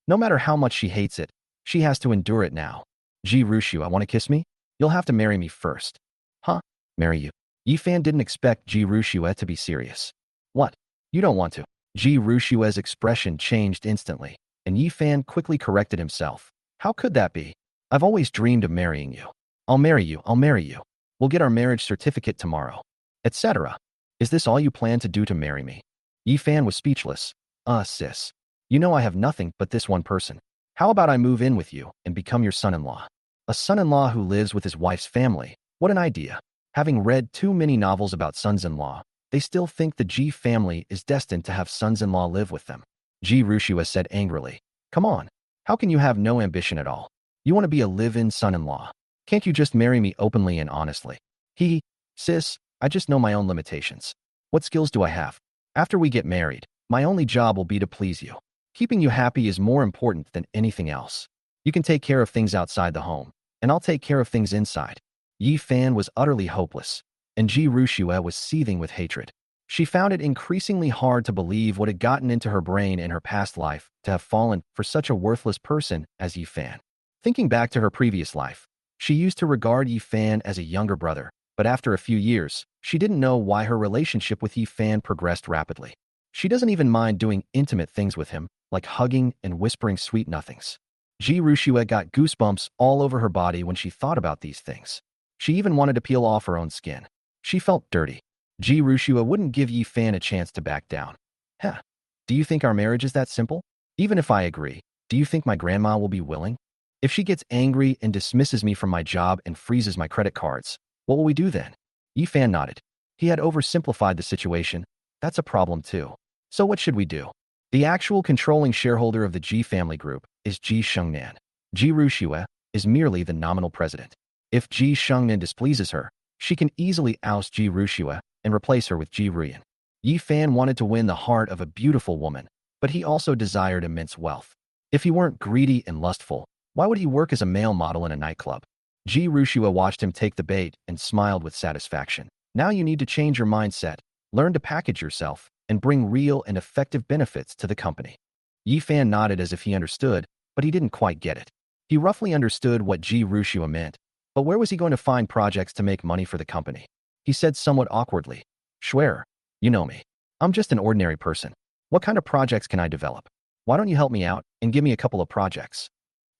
No matter how much she hates it, she has to endure it now. Ji Rushua, want to kiss me? You'll have to marry me first. Huh? Marry you? Yi Fan didn't expect Ji Rushua to be serious. What? You don't want to? Ji Rushua's expression changed instantly, and Yi Fan quickly corrected himself. How could that be? I've always dreamed of marrying you. I'll marry you, I'll marry you. We'll get our marriage certificate tomorrow. Etc. Is this all you plan to do to marry me? Yi Fan was speechless. Sis. You know I have nothing but this one person. How about I move in with you and become your son-in-law? A son-in-law who lives with his wife's family. What an idea. Having read too many novels about sons-in-law, they still think the Ji family is destined to have sons-in-law live with them. Ji Rushua said angrily. Come on. How can you have no ambition at all? You want to be a live-in son-in-law. Can't you just marry me openly and honestly? Sis, I just know my own limitations. What skills do I have? After we get married, my only job will be to please you. Keeping you happy is more important than anything else. You can take care of things outside the home, and I'll take care of things inside. Yi Fan was utterly hopeless, and Ji Rushua was seething with hatred. She found it increasingly hard to believe what had gotten into her brain in her past life to have fallen for such a worthless person as Yi Fan. Thinking back to her previous life, she used to regard Yi Fan as a younger brother, but after a few years, she didn't know why her relationship with Yi Fan progressed rapidly. She doesn't even mind doing intimate things with him, like hugging and whispering sweet nothings. Ji Rushua got goosebumps all over her body when she thought about these things. She even wanted to peel off her own skin. She felt dirty. Ji Rushua wouldn't give Yi Fan a chance to back down. Do you think our marriage is that simple? Even if I agree, do you think my grandma will be willing? If she gets angry and dismisses me from my job and freezes my credit cards, what will we do then? Yi Fan nodded. He had oversimplified the situation. That's a problem too. So what should we do? The actual controlling shareholder of the Ji family group is Ji Shengnan. Ji Rushua is merely the nominal president. If Ji Shengnan displeases her, she can easily oust Ji Rushua and replace her with Ji Ruyan. Yi Fan wanted to win the heart of a beautiful woman, but he also desired immense wealth. If he weren't greedy and lustful, why would he work as a male model in a nightclub? Ji Rushua watched him take the bait and smiled with satisfaction. Now you need to change your mindset, learn to package yourself, and bring real and effective benefits to the company. Yi Fan nodded as if he understood, but he didn't quite get it. He roughly understood what Ji Rushua meant, but where was he going to find projects to make money for the company? He said somewhat awkwardly, Schwer, you know me. I'm just an ordinary person. What kind of projects can I develop? Why don't you help me out and give me a couple of projects?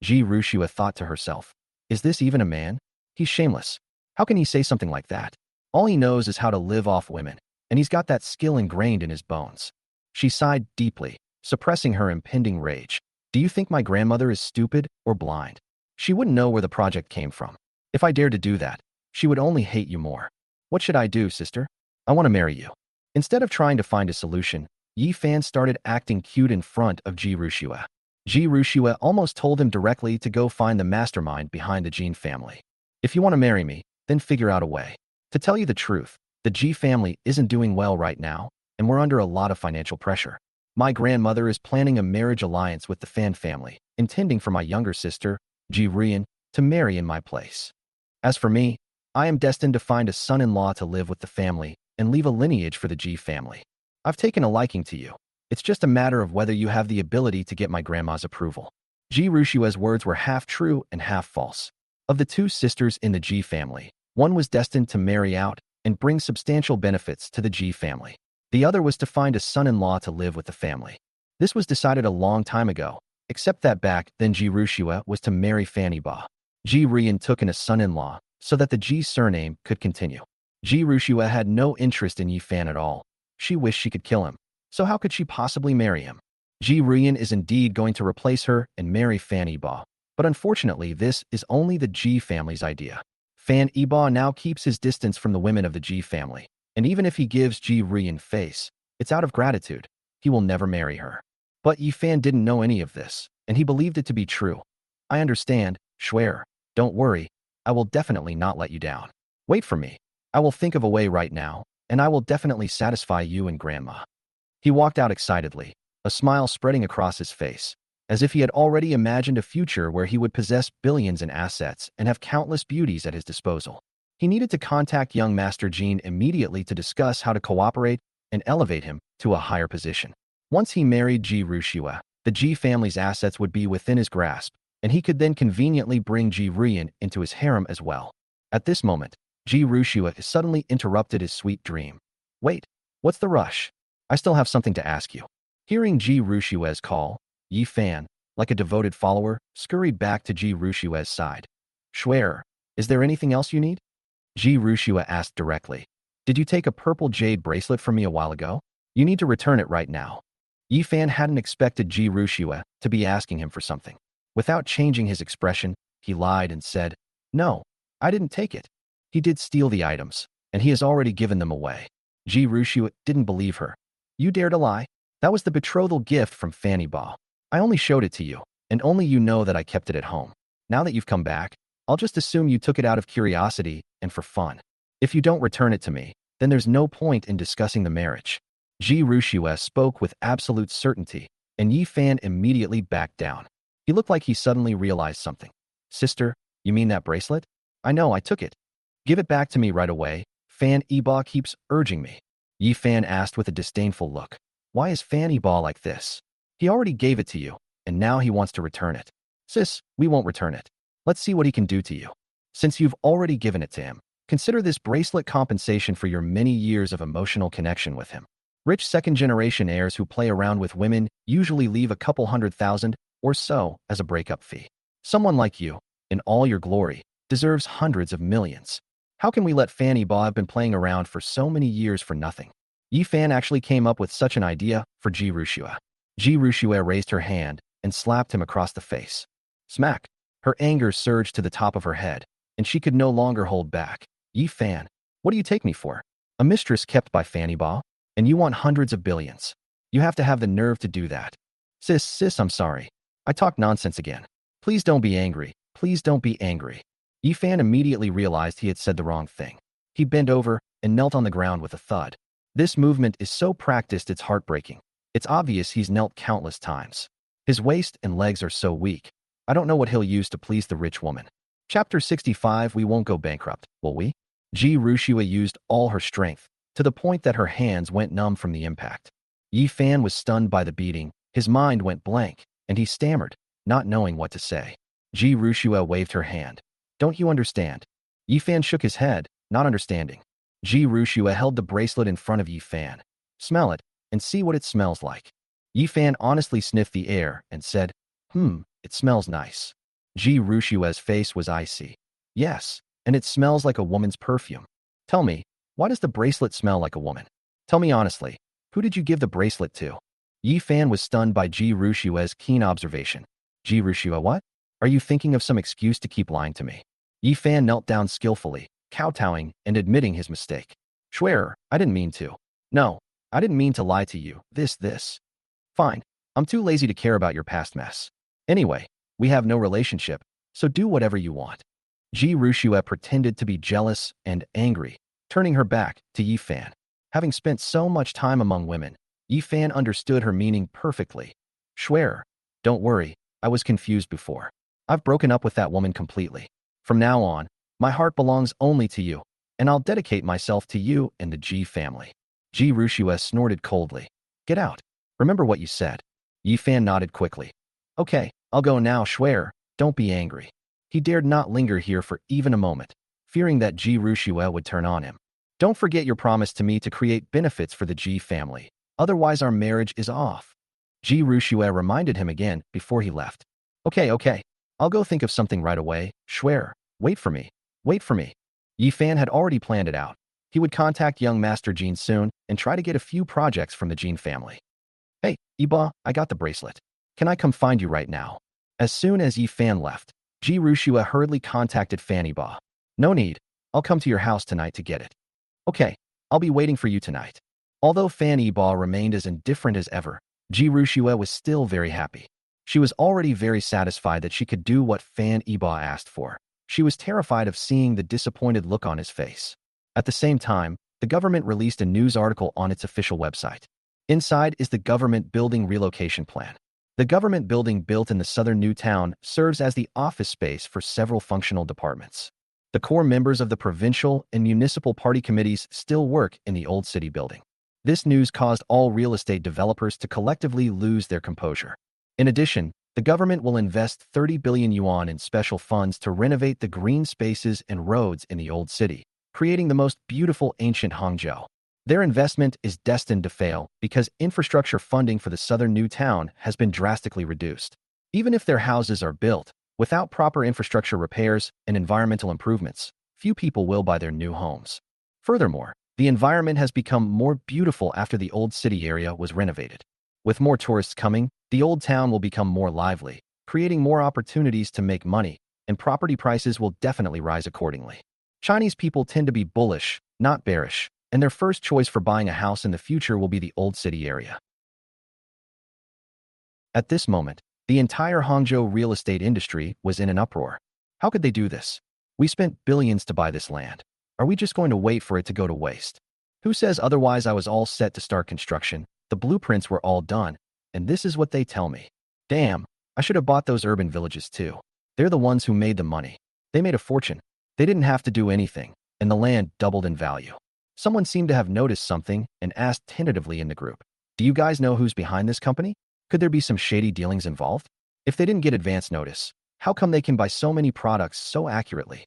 Ji Rushua thought to herself, is this even a man? He's shameless. How can he say something like that? All he knows is how to live off women, and he's got that skill ingrained in his bones. She sighed deeply, suppressing her impending rage. Do you think my grandmother is stupid or blind? She wouldn't know where the project came from. If I dared to do that, she would only hate you more. What should I do, sister? I want to marry you. Instead of trying to find a solution, Yi Fan started acting cute in front of Ji Rushua. Ji Rushua almost told him directly to go find the mastermind behind the Jin family. If you want to marry me, then figure out a way. To tell you the truth, the Ji family isn't doing well right now, and we're under a lot of financial pressure. My grandmother is planning a marriage alliance with the Fan family, intending for my younger sister, Ji Ruyan, to marry in my place. As for me, I am destined to find a son-in-law to live with the family and leave a lineage for the Ji family. I've taken a liking to you. It's just a matter of whether you have the ability to get my grandma's approval. Ji Rushua's words were half true and half false. Of the two sisters in the Ji family, one was destined to marry out and bring substantial benefits to the Ji family. The other was to find a son-in-law to live with the family. This was decided a long time ago, except that back then Ji Rushua was to marry Fanny Ba. Ji Ruyan took in a son-in-law so that the Ji surname could continue. Ji Rushua had no interest in Yi Fan at all. She wished she could kill him. So how could she possibly marry him? Ji Ruyan is indeed going to replace her and marry Fanny Ba. But unfortunately, this is only the Ji family's idea. Fan Iba now keeps his distance from the women of the Ji family, and even if he gives Ji Ruyan face, it's out of gratitude. He will never marry her. But Yi Fan didn't know any of this, and he believed it to be true. I understand, Schwer. Don't worry. I will definitely not let you down. Wait for me. I will think of a way right now, and I will definitely satisfy you and Grandma. He walked out excitedly, a smile spreading across his face. as if he had already imagined a future where he would possess billions in assets and have countless beauties at his disposal. He needed to contact young Master Jean immediately to discuss how to cooperate and elevate him to a higher position. Once he married Ji Rushua, the Ji family's assets would be within his grasp, and he could then conveniently bring Ji Ruyan into his harem as well. At this moment, Ji Rushua suddenly interrupted his sweet dream. Wait, what's the rush? I still have something to ask you. Hearing Ji Rushua's call, Yi Fan, like a devoted follower, scurried back to Ji Rushua's side. Schwer, is there anything else you need? Ji Rushua asked directly. Did you take a purple jade bracelet from me a while ago? You need to return it right now. Yi Fan hadn't expected Ji Rushua to be asking him for something. Without changing his expression, he lied and said, No, I didn't take it. He did steal the items, and he has already given them away. Ji Rushua didn't believe her. You dare to lie? That was the betrothal gift from Fanny Ba. I only showed it to you, and only you know that I kept it at home. Now that you've come back, I'll just assume you took it out of curiosity and for fun. If you don't return it to me, then there's no point in discussing the marriage. Ji Rushua spoke with absolute certainty, and Yi Fan immediately backed down. He looked like he suddenly realized something. Sister, you mean that bracelet? I know, I took it. Give it back to me right away. Fan Eba keeps urging me. Yi Fan asked with a disdainful look. Why is Fan Eba like this? He already gave it to you, and now he wants to return it. Sis, we won't return it. Let's see what he can do to you. Since you've already given it to him, consider this bracelet compensation for your many years of emotional connection with him. Rich second-generation heirs who play around with women usually leave a couple $100,000 or so as a breakup fee. Someone like you, in all your glory, deserves hundreds of millions. How can we let Fanny Ba have been playing around for so many years for nothing? Yi Fan actually came up with such an idea for Ji Rushua. Ji Rushua raised her hand and slapped him across the face. Smack! Her anger surged to the top of her head, and she could no longer hold back. Yi Fan, what do you take me for? A mistress kept by Fanny Ba? And you want hundreds of billions. You have to have the nerve to do that. Sis, I'm sorry. I talk nonsense again. Please don't be angry. Please don't be angry. Yi Fan immediately realized he had said the wrong thing. He bent over and knelt on the ground with a thud. This movement is so practiced it's heartbreaking. It's obvious he's knelt countless times. His waist and legs are so weak. I don't know what he'll use to please the rich woman. Chapter 65. We won't go bankrupt, will we? Ji Rushua used all her strength, to the point that her hands went numb from the impact. Yi Fan was stunned by the beating, his mind went blank, and he stammered, not knowing what to say. Ji Rushua waved her hand. Don't you understand? Yi Fan shook his head, not understanding. Ji Rushua held the bracelet in front of Yi Fan. Smell it, and see what it smells like. Yi Fan honestly sniffed the air and said, it smells nice. Ji Rushua's face was icy. Yes, and it smells like a woman's perfume. Tell me, why does the bracelet smell like a woman? Tell me honestly, who did you give the bracelet to? Yi Fan was stunned by Ji Rushua's keen observation. Ji Rushua, what? Are you thinking of some excuse to keep lying to me? Yi Fan knelt down skillfully, kowtowing and admitting his mistake. Schwerer, I didn't mean to. No, I didn't mean to lie to you. This. Fine, I'm too lazy to care about your past mess. Anyway, we have no relationship, so do whatever you want. Ji Rushua pretended to be jealous and angry, turning her back to Yi Fan. Having spent so much time among women, Yi Fan understood her meaning perfectly. Schwerer, don't worry, I was confused before. I've broken up with that woman completely. From now on, my heart belongs only to you, and I'll dedicate myself to you and the Ji family. Ji Rushua snorted coldly. Get out. Remember what you said. Yi Fan nodded quickly. Okay, I'll go now, Schwerer. Don't be angry. He dared not linger here for even a moment, fearing that Ji Rushua would turn on him. Don't forget your promise to me to create benefits for the Ji family. Otherwise, our marriage is off. Ji Rushua reminded him again before he left. Okay. I'll go think of something right away. Schwerer, wait for me. Yi Fan had already planned it out. He would contact young Master Jean soon and try to get a few projects from the Jean family. Hey, Iba, I got the bracelet. Can I come find you right now? As soon as Yi Fan left, Ji Rushua hurriedly contacted Fanny Ba. No need. I'll come to your house tonight to get it. Okay, I'll be waiting for you tonight. Although Fanny Ba remained as indifferent as ever, Ji Rushua was still very happy. She was already very satisfied that she could do what Fan Iba asked for. She was terrified of seeing the disappointed look on his face. At the same time, the government released a news article on its official website. Inside is the government building relocation plan. The government building built in the southern new town serves as the office space for several functional departments. The core members of the provincial and municipal party committees still work in the old city building. This news caused all real estate developers to collectively lose their composure. In addition, the government will invest 30 billion yuan in special funds to renovate the green spaces and roads in the old city, creating the most beautiful ancient Hangzhou. Their investment is destined to fail because infrastructure funding for the southern new town has been drastically reduced. Even if their houses are built, without proper infrastructure repairs and environmental improvements, few people will buy their new homes. Furthermore, the environment has become more beautiful after the old city area was renovated. With more tourists coming, the old town will become more lively, creating more opportunities to make money, and property prices will definitely rise accordingly. Chinese people tend to be bullish, not bearish, and their first choice for buying a house in the future will be the old city area. At this moment, the entire Hangzhou real estate industry was in an uproar. How could they do this? We spent billions to buy this land. Are we just going to wait for it to go to waste? Who says otherwise? I was all set to start construction. The blueprints were all done, and this is what they tell me. Damn, I should have bought those urban villages too. They're the ones who made the money. They made a fortune. They didn't have to do anything, and the land doubled in value. Someone seemed to have noticed something and asked tentatively in the group, "Do you guys know who's behind this company? Could there be some shady dealings involved? If they didn't get advance notice, how come they can buy so many products so accurately?"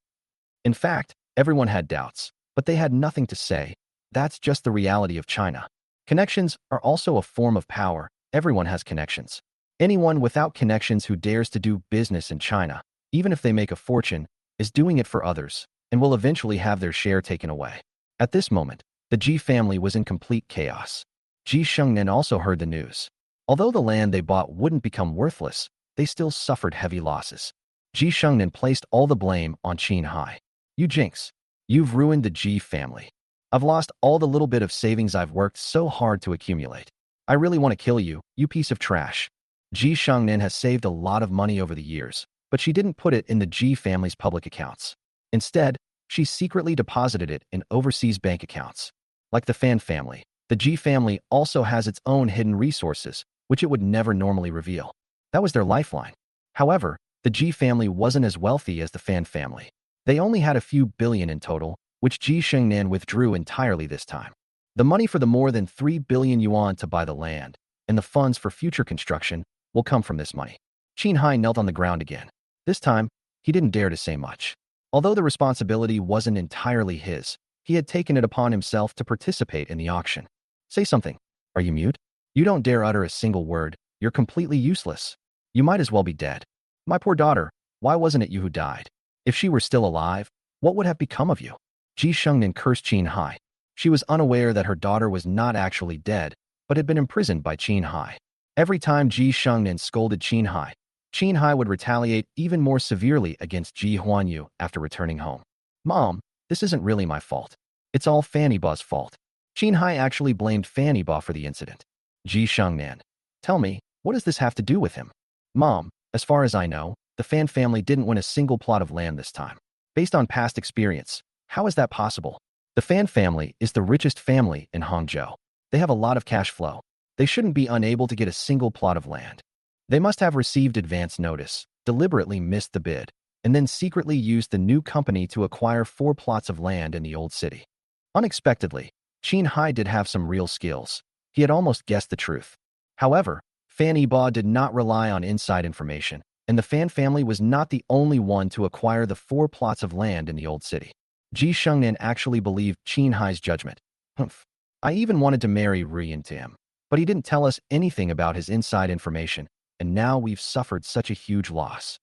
In fact, everyone had doubts, but they had nothing to say. That's just the reality of China. Connections are also a form of power. Everyone has connections. Anyone without connections who dares to do business in China, even if they make a fortune, is doing it for others and will eventually have their share taken away. At this moment, the Ji family was in complete chaos. Ji Shengnan also heard the news. Although the land they bought wouldn't become worthless, they still suffered heavy losses. Ji Shengnan placed all the blame on Qin Hai. "You jinx. You've ruined the Ji family. I've lost all the little bit of savings I've worked so hard to accumulate. I really want to kill you, you piece of trash." Ji Shengnan has saved a lot of money over the years, but she didn't put it in the Ji family's public accounts. Instead, she secretly deposited it in overseas bank accounts. Like the Fan family, the Ji family also has its own hidden resources, which it would never normally reveal. That was their lifeline. However, the Ji family wasn't as wealthy as the Fan family. They only had a few billion in total, which Ji Shengnan withdrew entirely this time. The money for the more than 3 billion yuan to buy the land, and the funds for future construction, will come from this money. Qin Hai knelt on the ground again. This time, he didn't dare to say much. Although the responsibility wasn't entirely his, he had taken it upon himself to participate in the auction. "Say something. Are you mute? You don't dare utter a single word. You're completely useless. You might as well be dead. My poor daughter, why wasn't it you who died? If she were still alive, what would have become of you?" Ji Shengnan cursed Qin Hai. She was unaware that her daughter was not actually dead, but had been imprisoned by Qin Hai. Every time Ji Shengnan scolded Qin Hai would retaliate even more severely against Ji Huanyu after returning home. "Mom, this isn't really my fault. It's all Fanny Ba's fault." Qin Hai actually blamed Fanny Ba for the incident. Ji Shengnan, "Tell me, what does this have to do with him?" "Mom, as far as I know, the Fan family didn't win a single plot of land this time. Based on past experience, how is that possible? The Fan family is the richest family in Hangzhou. They have a lot of cash flow. They shouldn't be unable to get a single plot of land. They must have received advance notice, deliberately missed the bid, and then secretly used the new company to acquire 4 plots of land in the old city." Unexpectedly, Qin Hai did have some real skills. He had almost guessed the truth. However, Fanny Ba did not rely on inside information, and the Fan family was not the only one to acquire the 4 plots of land in the old city. Ji Shengnan actually believed Qin Hai's judgment. "Humph. I even wanted to marry Ruyin to him, but he didn't tell us anything about his inside information, and now we've suffered such a huge loss.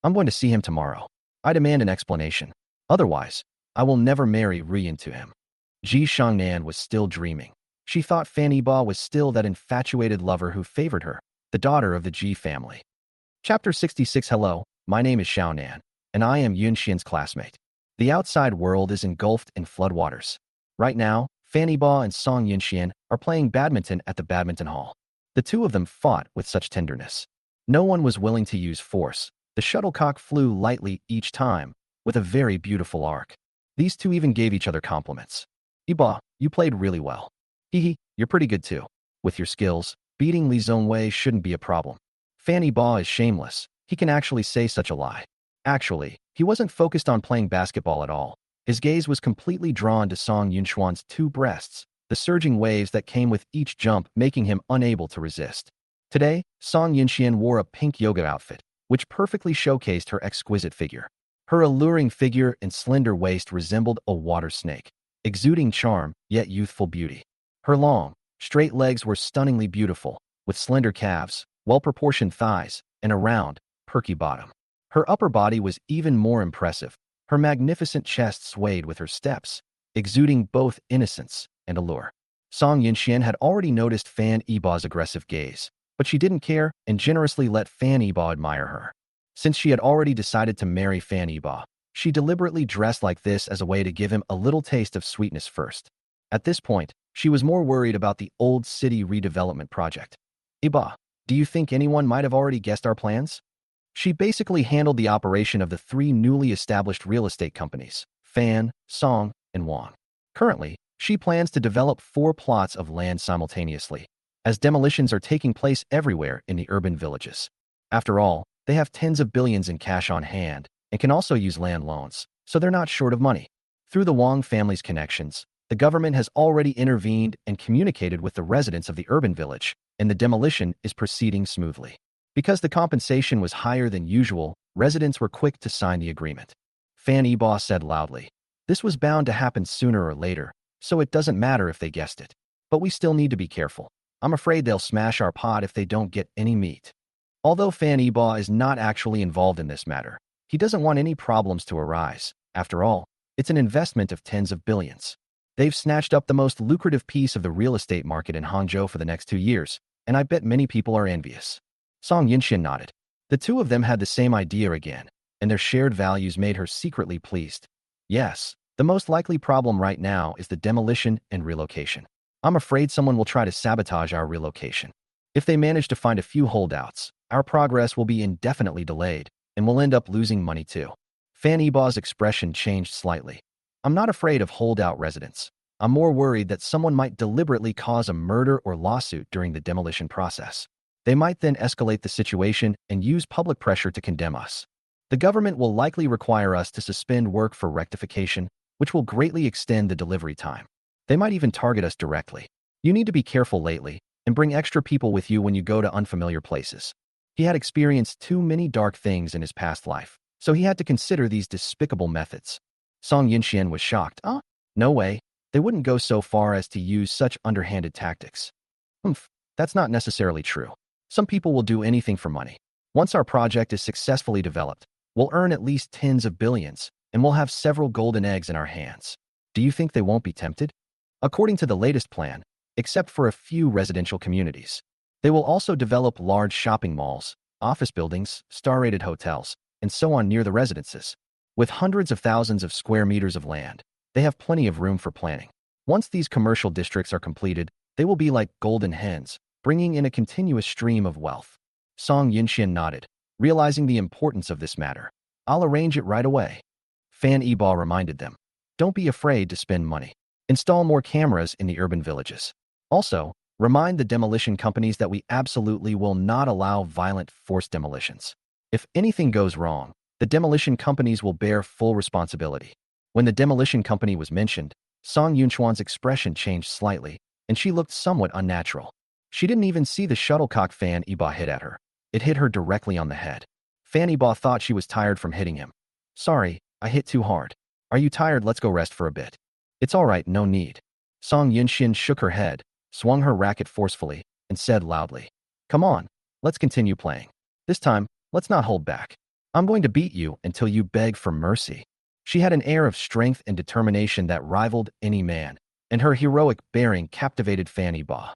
I'm going to see him tomorrow. I demand an explanation. Otherwise, I will never marry Ruyin to him." Ji Shengnan was still dreaming. She thought Fanny Ba was still that infatuated lover who favored her, the daughter of the Ji family. Chapter 66. Hello, my name is Xiaonan, and I am Yunxian's classmate. The outside world is engulfed in floodwaters. Right now, Fanny Ba and Song Yunxian are playing badminton at the badminton hall. The two of them fought with such tenderness. No one was willing to use force. The shuttlecock flew lightly each time, with a very beautiful arc. These two even gave each other compliments. "Iba, you played really well. Hehe, you're pretty good too. With your skills, beating Li Zhongwei shouldn't be a problem." Fanny Ba is shameless. He can actually say such a lie. Actually, he wasn't focused on playing basketball at all. His gaze was completely drawn to Song Yunxuan's two breasts, the surging waves that came with each jump making him unable to resist. Today, Song Yunxian wore a pink yoga outfit, which perfectly showcased her exquisite figure. Her alluring figure and slender waist resembled a water snake, exuding charm yet youthful beauty. Her long, straight legs were stunningly beautiful, with slender calves, well-proportioned thighs, and a round, perky bottom. Her upper body was even more impressive. Her magnificent chest swayed with her steps, exuding both innocence and allure. Song Yunxian had already noticed Fan Yiba's aggressive gaze, but she didn't care and generously let Fan Yiba admire her. Since she had already decided to marry Fan Yiba, she deliberately dressed like this as a way to give him a little taste of sweetness first. At this point, she was more worried about the old city redevelopment project. Yiba, do you think anyone might have already guessed our plans? She basically handled the operation of the three newly established real estate companies, Fan, Song, and Wang. Currently, she plans to develop 4 plots of land simultaneously, as demolitions are taking place everywhere in the urban villages. After all, they have tens of billions in cash on hand and can also use land loans, so they're not short of money. Through the Wang family's connections, the government has already intervened and communicated with the residents of the urban village, and the demolition is proceeding smoothly. Because the compensation was higher than usual, residents were quick to sign the agreement. Fan Yiba said loudly, "This was bound to happen sooner or later, so it doesn't matter if they guessed it. But we still need to be careful. I'm afraid they'll smash our pot if they don't get any meat." Although Fan Yiba is not actually involved in this matter, he doesn't want any problems to arise. After all, it's an investment of tens of billions. They've snatched up the most lucrative piece of the real estate market in Hangzhou for the next 2 years, and I bet many people are envious. Song Yunxian nodded. The two of them had the same idea again, and their shared values made her secretly pleased. Yes, the most likely problem right now is the demolition and relocation. I'm afraid someone will try to sabotage our relocation. If they manage to find a few holdouts, our progress will be indefinitely delayed, and we'll end up losing money too. Fan Yiba's expression changed slightly. I'm not afraid of holdout residents. I'm more worried that someone might deliberately cause a murder or lawsuit during the demolition process. They might then escalate the situation and use public pressure to condemn us. The government will likely require us to suspend work for rectification, which will greatly extend the delivery time. They might even target us directly. You need to be careful lately and bring extra people with you when you go to unfamiliar places. He had experienced too many dark things in his past life, so he had to consider these despicable methods. Song Yunxian was shocked. No way. They wouldn't go so far as to use such underhanded tactics. That's not necessarily true. Some people will do anything for money. Once our project is successfully developed, we'll earn at least tens of billions, and we'll have several golden eggs in our hands. Do you think they won't be tempted? According to the latest plan, except for a few residential communities, they will also develop large shopping malls, office buildings, star-rated hotels, and so on near the residences. With hundreds of thousands of square meters of land, they have plenty of room for planning. Once these commercial districts are completed, they will be like golden hens, bringing in a continuous stream of wealth. Song Yunxian nodded, realizing the importance of this matter. I'll arrange it right away. Fan Yiba reminded them, don't be afraid to spend money. Install more cameras in the urban villages. Also, remind the demolition companies that we absolutely will not allow violent forced demolitions. If anything goes wrong, the demolition companies will bear full responsibility. When the demolition company was mentioned, Song Yunxuan's expression changed slightly, and she looked somewhat unnatural. She didn't even see the shuttlecock Fan Yiba hit at her. It hit her directly on the head. Fan Yiba thought she was tired from hitting him. Sorry, I hit too hard. Are you tired? Let's go rest for a bit. It's all right, no need. Song Yunxian shook her head, swung her racket forcefully, and said loudly, come on, let's continue playing. This time, let's not hold back. I'm going to beat you until you beg for mercy. She had an air of strength and determination that rivaled any man, and her heroic bearing captivated Fan Yiba.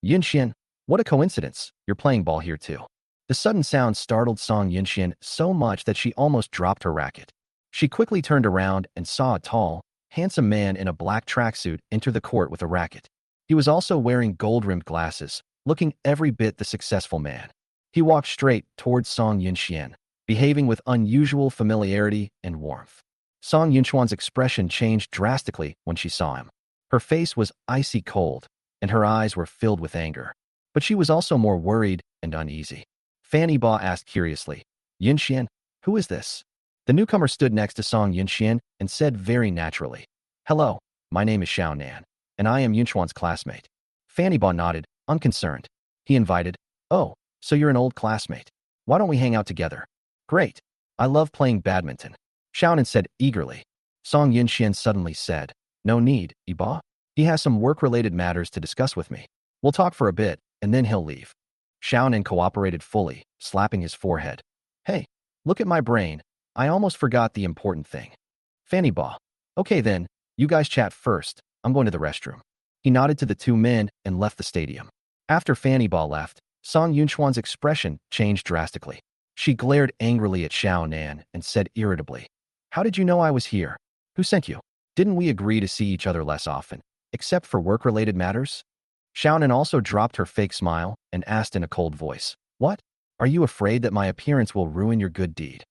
Yunxian, what a coincidence, you're playing ball here too. The sudden sound startled Song Yunxian so much that she almost dropped her racket. She quickly turned around and saw a tall, handsome man in a black tracksuit enter the court with a racket. He was also wearing gold-rimmed glasses, looking every bit the successful man. He walked straight towards Song Yunxian, behaving with unusual familiarity and warmth. Song Yunxuan's expression changed drastically when she saw him. Her face was icy cold, and her eyes were filled with anger. But she was also more worried and uneasy. Fanny Ba asked curiously. Yinxian, who is this? The newcomer stood next to Song Yinxian and said very naturally, Hello, my name is Xiao Nan, and I am Yunchuan's classmate. Fanny Ba nodded, unconcerned. He invited, Oh, so you're an old classmate. Why don't we hang out together? Great. I love playing badminton. Xiaonan said eagerly. Song Yinxian suddenly said, No need, Iba. He has some work-related matters to discuss with me. We'll talk for a bit, and then he'll leave. Xiaonan cooperated fully, slapping his forehead. Hey, look at my brain. I almost forgot the important thing. Fanny Ba. Okay then, you guys chat first. I'm going to the restroom. He nodded to the two men and left the stadium. After Fanny Ba left, Song Yunchuan's expression changed drastically. She glared angrily at Xiao Nan and said irritably, How did you know I was here? Who sent you? Didn't we agree to see each other less often, except for work-related matters? Xiao Nan also dropped her fake smile and asked in a cold voice, What? Are you afraid that my appearance will ruin your good deed?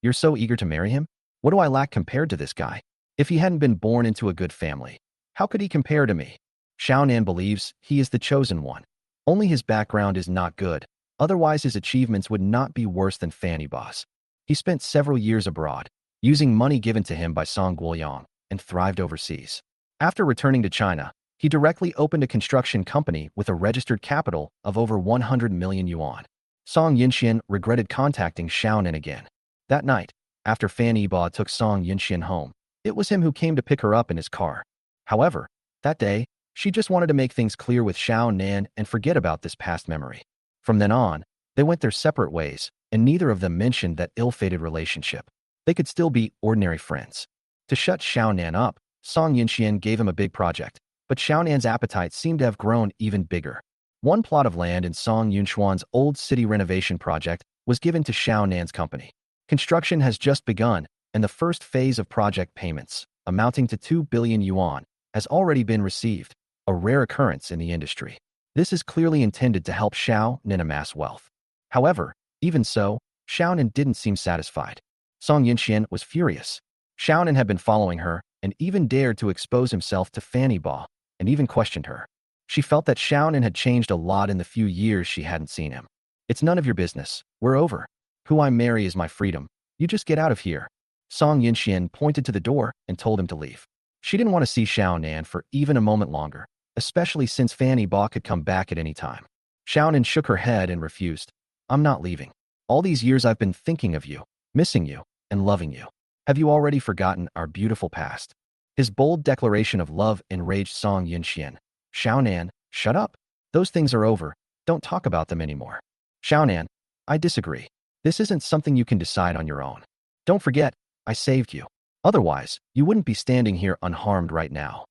You're so eager to marry him? What do I lack compared to this guy? If he hadn't been born into a good family, how could he compare to me? Xiao Nan believes he is the chosen one. Only his background is not good. Otherwise, his achievements would not be worse than Fanny Ba's. He spent several years abroad, using money given to him by Song Guoyang, and thrived overseas. After returning to China, he directly opened a construction company with a registered capital of over 100 million yuan. Song Yinxian regretted contacting Xiaonan again. That night, after Fanny Ba took Song Yinxian home, it was him who came to pick her up in his car. However, that day, she just wanted to make things clear with Xiao Nan and forget about this past memory. From then on, they went their separate ways, and neither of them mentioned that ill-fated relationship. They could still be ordinary friends. To shut Xiao Nan up, Song Yinxian gave him a big project, but Xiao Nan's appetite seemed to have grown even bigger. One plot of land in Song Yunchuan's old city renovation project was given to Xiao Nan's company. Construction has just begun, and the first phase of project payments, amounting to 2 billion yuan, has already been received, a rare occurrence in the industry. This is clearly intended to help Xiao Nan amass wealth. However, even so, Xiao Nan didn't seem satisfied. Song Yinxian was furious. Xiao Nan had been following her and even dared to expose himself to Fanny Ba, and even questioned her. She felt that Xiao Nan had changed a lot in the few years she hadn't seen him. It's none of your business. We're over. Who I marry is my freedom. You just get out of here. Song Yinxian pointed to the door and told him to leave. She didn't want to see Xiao Nan for even a moment longer, especially since Fanny Ba could come back at any time. Xiao Nan shook her head and refused. I'm not leaving. All these years I've been thinking of you, missing you, and loving you. Have you already forgotten our beautiful past? His bold declaration of love enraged Song Yinxian. Xiao Nan, shut up. Those things are over. Don't talk about them anymore. Xiao Nan, I disagree. This isn't something you can decide on your own. Don't forget, I saved you. Otherwise, you wouldn't be standing here unharmed right now.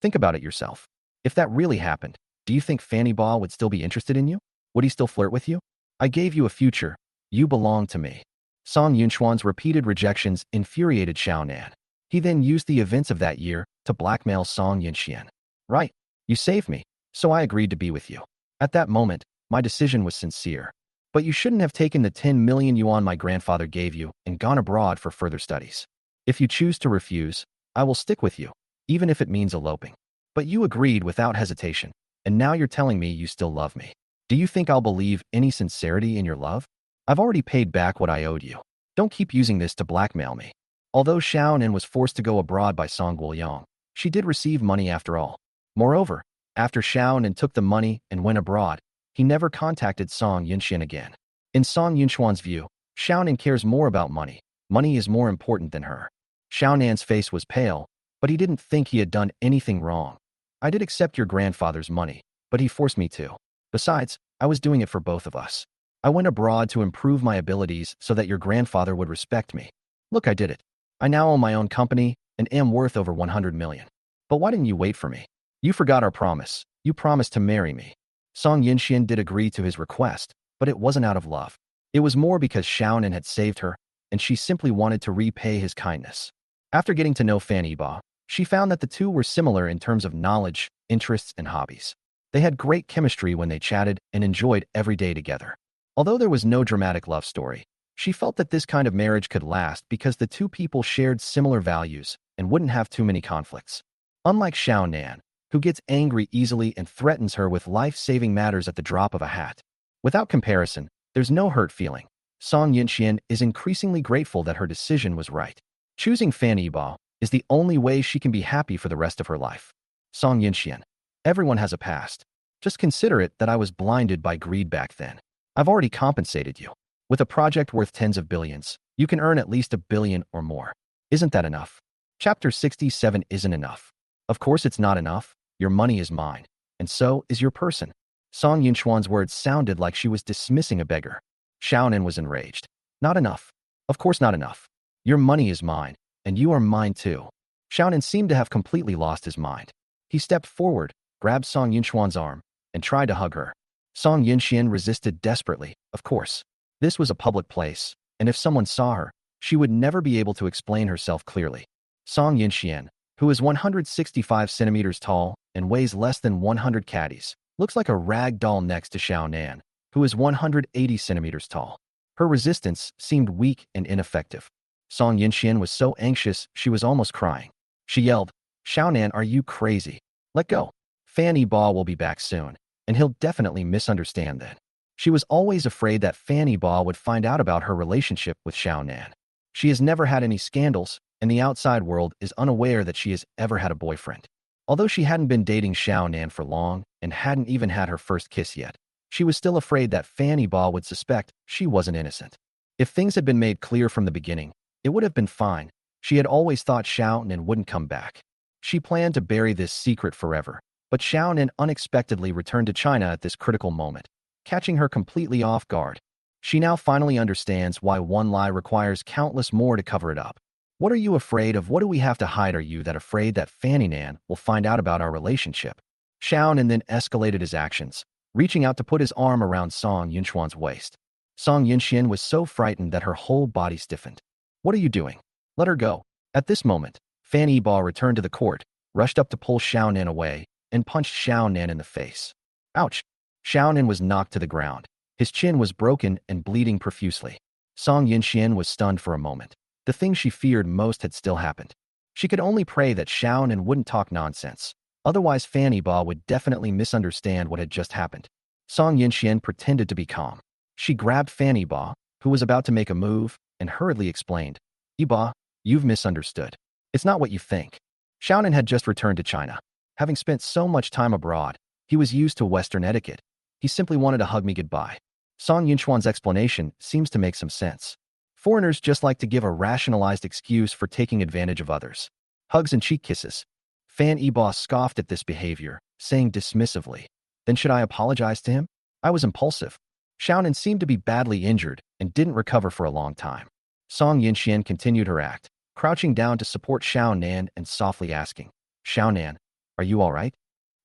Think about it yourself. If that really happened, do you think Fanny Ba would still be interested in you? Would he still flirt with you? I gave you a future. You belong to me. Song Yunchuan's repeated rejections infuriated Xiao Nan. He then used the events of that year to blackmail Song Yinxian. Right, you saved me, so I agreed to be with you. At that moment, my decision was sincere. But you shouldn't have taken the 10 million yuan my grandfather gave you and gone abroad for further studies. If you choose to refuse, I will stick with you, even if it means eloping. But you agreed without hesitation, and now you're telling me you still love me. Do you think I'll believe any sincerity in your love? I've already paid back what I owed you. Don't keep using this to blackmail me. Although Xiao Nan was forced to go abroad by Song Guoyang, she did receive money after all. Moreover, after Xiao Nan took the money and went abroad, he never contacted Song Yinxian again. In Song Yunchuan's view, Xiao Nan cares more about money. Money is more important than her. Xiao Nan's face was pale, but he didn't think he had done anything wrong. I did accept your grandfather's money, but he forced me to. Besides, I was doing it for both of us. I went abroad to improve my abilities so that your grandfather would respect me. Look, I did it. I now own my own company and am worth over 100 million. But why didn't you wait for me? You forgot our promise. You promised to marry me. Song Yinxian did agree to his request, but it wasn't out of love. It was more because Xiao Nan had saved her, and she simply wanted to repay his kindness. After getting to know Fanny Ba, she found that the two were similar in terms of knowledge, interests, and hobbies. They had great chemistry when they chatted and enjoyed every day together. Although there was no dramatic love story, she felt that this kind of marriage could last because the two people shared similar values and wouldn't have too many conflicts. Unlike Xiao Nan, who gets angry easily and threatens her with life-saving matters at the drop of a hat. Without comparison, There's no hurt feeling. Song Yinxian is increasingly grateful that her decision was right. Choosing Fan Yibo is the only way she can be happy for the rest of her life. Song Yinxian, everyone has a past. Just consider it that I was blinded by greed back then. I've already compensated you. With a project worth tens of billions, you can earn at least $1 billion or more. Isn't that enough? Chapter 67 isn't enough. Of course it's not enough. Your money is mine, and so is your person. Song Yinxuan's words sounded like she was dismissing a beggar. Xiaonan was enraged. Not enough. Of course not enough. Your money is mine, and you are mine too. Xiaonan seemed to have completely lost his mind. He stepped forward, grabbed Song Yinxuan's arm, and tried to hug her. Song Yinxian resisted desperately, of course. This was a public place, and if someone saw her, she would never be able to explain herself clearly. Song Yinxian, who is 165 centimeters tall and weighs less than 100 caddies, looks like a rag doll next to Xiaonan, who is 180 centimeters tall. Her resistance seemed weak and ineffective. Song Yinxian was so anxious she was almost crying. She yelled, "Xiaonan, are you crazy? Let go. Fan Yibo will be back soon, and he'll definitely misunderstand then." She was always afraid that Fan Yibo would find out about her relationship with Xiaonan. She has never had any scandals, and the outside world is unaware that she has ever had a boyfriend. Although she hadn't been dating Xiaonan for long and hadn't even had her first kiss yet, she was still afraid that Fan Yibo would suspect she wasn't innocent. If things had been made clear from the beginning, it would have been fine. She had always thought Xiaonan wouldn't come back. She planned to bury this secret forever, but Xiaonan unexpectedly returned to China at this critical moment, catching her completely off guard. She now finally understands why one lie requires countless more to cover it up. What are you afraid of? What do we have to hide? Are you that afraid that Fanny Nan will find out about our relationship? Xiaonan then escalated his actions, reaching out to put his arm around Song Yinxuan's waist. Song Yinxian was so frightened that her whole body stiffened. What are you doing? Let her go. At this moment, Fan Yibo returned to the court, rushed up to pull Xiaonan away, and punched Xiaonan in the face. Ouch! Xiaonan was knocked to the ground. His chin was broken and bleeding profusely. Song Yinxian was stunned for a moment. The thing she feared most had still happened. She could only pray that Xiaonan wouldn't talk nonsense. Otherwise, Fan Yibo would definitely misunderstand what had just happened. Song Yinxian pretended to be calm. She grabbed Fan Yibo, who was about to make a move, and hurriedly explained, "Yibo, you've misunderstood. It's not what you think." Xiaonan had just returned to China. Having spent so much time abroad, he was used to Western etiquette. He simply wanted to hug me goodbye. Song Yinxuan's explanation seems to make some sense. Foreigners just like to give a rationalized excuse for taking advantage of others. Hugs and cheek kisses. Fan Yibo scoffed at this behavior, saying dismissively, "Then should I apologize to him? I was impulsive." Xiaonan seemed to be badly injured and didn't recover for a long time. Song Yinxian continued her act, crouching down to support Xiaonan and softly asking, "Xiaonan, are you all right?"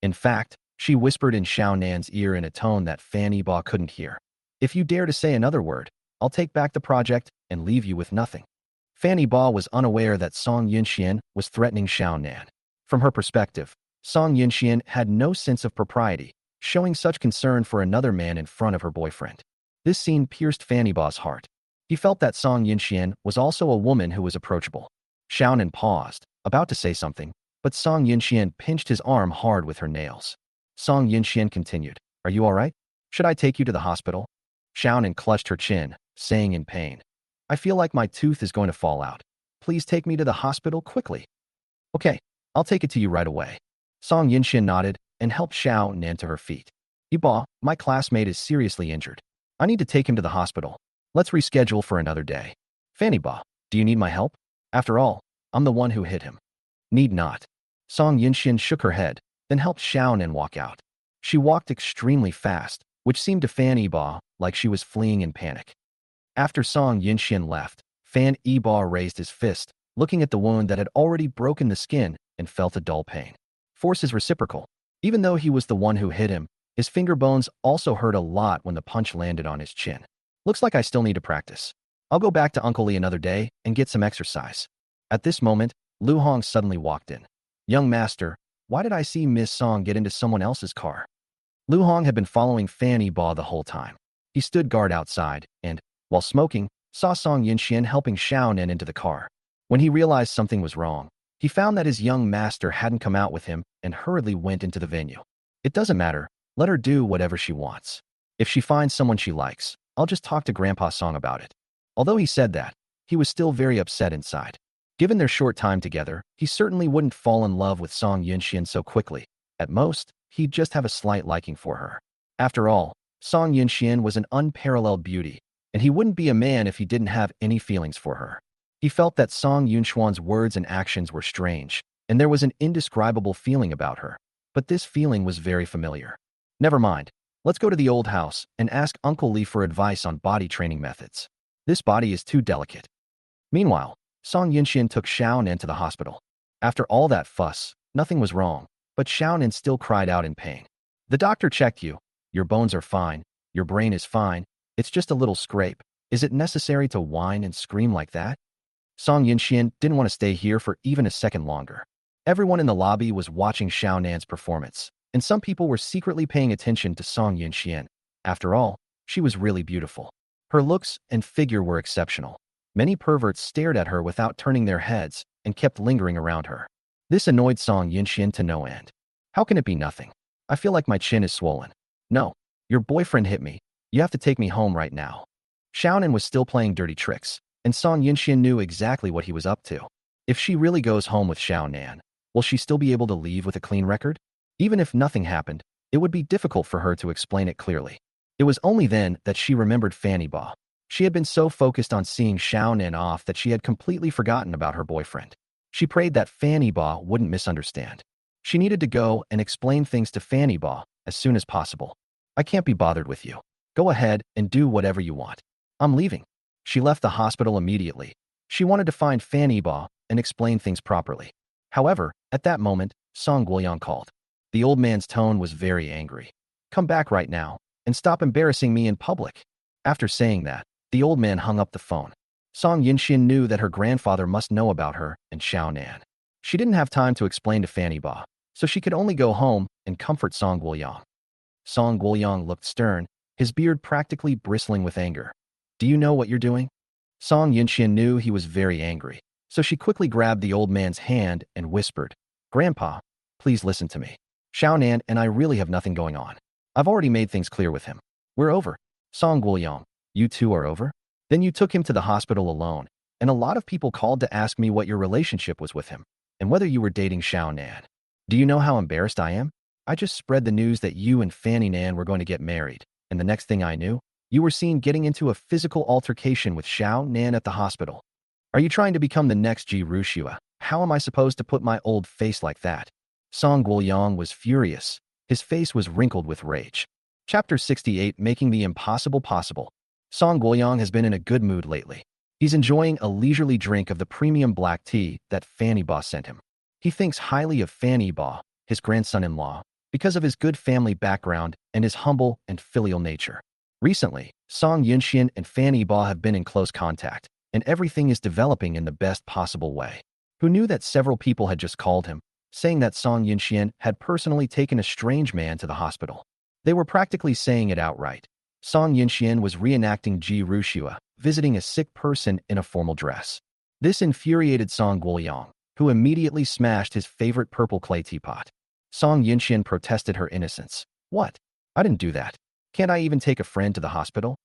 In fact, she whispered in Xiaonan's ear in a tone that Fan Yibo couldn't hear. "If you dare to say another word, I'll take back the project and leave you with nothing." Fan Yibo was unaware that Song Yinxian was threatening Xiaonan. From her perspective, Song Yinxian had no sense of propriety, showing such concern for another man in front of her boyfriend. This scene pierced Fan Yibo's heart. He felt that Song Yinxian was also a woman who was approachable. Xiaonan paused, about to say something, but Song Yinxian pinched his arm hard with her nails. Song Yinxian continued, "Are you all right? Should I take you to the hospital?" Xiaonan clutched her chin, saying in pain, "I feel like my tooth is going to fall out. Please take me to the hospital quickly." "Okay, I'll take it to you right away." Song Yinxian nodded and helped Xiaonan to her feet. "Yibo, my classmate is seriously injured. I need to take him to the hospital. Let's reschedule for another day." "Fan Yibo, do you need my help? After all, I'm the one who hit him." "Need not." Song Yinxian shook her head, then helped Xiaonan walk out. She walked extremely fast, which seemed to Fan Yibo like she was fleeing in panic. After Song Yinxian left, Fan Yibo raised his fist, looking at the wound that had already broken the skin, and felt a dull pain. Force is reciprocal. Even though he was the one who hit him, his finger bones also hurt a lot when the punch landed on his chin. "Looks like I still need to practice. I'll go back to Uncle Lee another day and get some exercise." At this moment, Lu Hong suddenly walked in. "Young master, why did I see Miss Song get into someone else's car?" Lu Hong had been following Fan Yibo the whole time. He stood guard outside and, while smoking, saw Song Yinxian helping Xiaonan into the car. When he realized something was wrong, he found that his young master hadn't come out with him and hurriedly went into the venue. "It doesn't matter. Let her do whatever she wants. If she finds someone she likes, I'll just talk to Grandpa Song about it. Although he said that, he was still very upset inside. Given their short time together, he certainly wouldn't fall in love with Song Yunxian so quickly. At most, he'd just have a slight liking for her. After all, Song Yunxian was an unparalleled beauty, and he wouldn't be a man if he didn't have any feelings for her. He felt that Song Yunxuan's words and actions were strange, and there was an indescribable feeling about her. But this feeling was very familiar. Never mind. Let's go to the old house and ask Uncle Lee for advice on body training methods. This body is too delicate. Meanwhile, Song Yunxian took Xiaonan to the hospital. After all that fuss, nothing was wrong, but Xiaonan still cried out in pain. The doctor checked you. Your bones are fine. Your brain is fine. It's just a little scrape. Is it necessary to whine and scream like that? Song Yunxian didn't want to stay here for even a second longer. Everyone in the lobby was watching Xiaonan's performance, and some people were secretly paying attention to Song Yunxian. After all, she was really beautiful. Her looks and figure were exceptional. Many perverts stared at her without turning their heads and kept lingering around her. This annoyed Song Yunxian to no end. How can it be nothing? I feel like my chin is swollen. No, your boyfriend hit me. You have to take me home right now. Xiaonan was still playing dirty tricks, and Song Yunxian knew exactly what he was up to. If she really goes home with Xiaonan, will she still be able to leave with a clean record? Even if nothing happened, it would be difficult for her to explain it clearly. It was only then that she remembered Fanny Ba. She had been so focused on seeing Xiaonan off that she had completely forgotten about her boyfriend. She prayed that Fanny Ba wouldn't misunderstand. She needed to go and explain things to Fanny Ba as soon as possible. I can't be bothered with you. Go ahead and do whatever you want. I'm leaving. She left the hospital immediately. She wanted to find Fanny Ba and explain things properly. However, at that moment, Song Guoyang called. The old man's tone was very angry. Come back right now and stop embarrassing me in public. After saying that, the old man hung up the phone. Song Yunxian knew that her grandfather must know about her and Xiaonan. She didn't have time to explain to Fanny Ba, so she could only go home and comfort Song Guoyang. Song Guoyang looked stern, his beard practically bristling with anger. Do you know what you're doing? Song Yunxian knew he was very angry, so she quickly grabbed the old man's hand and whispered, Grandpa, please listen to me. Xiaonan and I really have nothing going on. I've already made things clear with him. We're over. Song Guoyang, you two are over? Then you took him to the hospital alone, and a lot of people called to ask me what your relationship was with him, and whether you were dating Xiaonan. Do you know how embarrassed I am? I just spread the news that you and Fanny Nan were going to get married, and the next thing I knew, you were seen getting into a physical altercation with Xiaonan at the hospital. Are you trying to become the next Ji Rushua? How am I supposed to put my old face like that? Song Guoyang was furious. His face was wrinkled with rage. Chapter 68, Making the Impossible Possible. Song Guoyang has been in a good mood lately. He's enjoying a leisurely drink of the premium black tea that Fanny Ba sent him. He thinks highly of Fanny Ba, his grandson-in-law, because of his good family background and his humble and filial nature. Recently, Song Yunxian and Fanny Ba have been in close contact, and everything is developing in the best possible way. Who knew that several people had just called him, saying that Song Yunxian had personally taken a strange man to the hospital? They were practically saying it outright. Song Yunxian was reenacting Ji Rushua, visiting a sick person in a formal dress. This infuriated Song Guoyang, who immediately smashed his favorite purple clay teapot. Song Yunxian protested her innocence. What? I didn't do that. Can't I even take a friend to the hospital?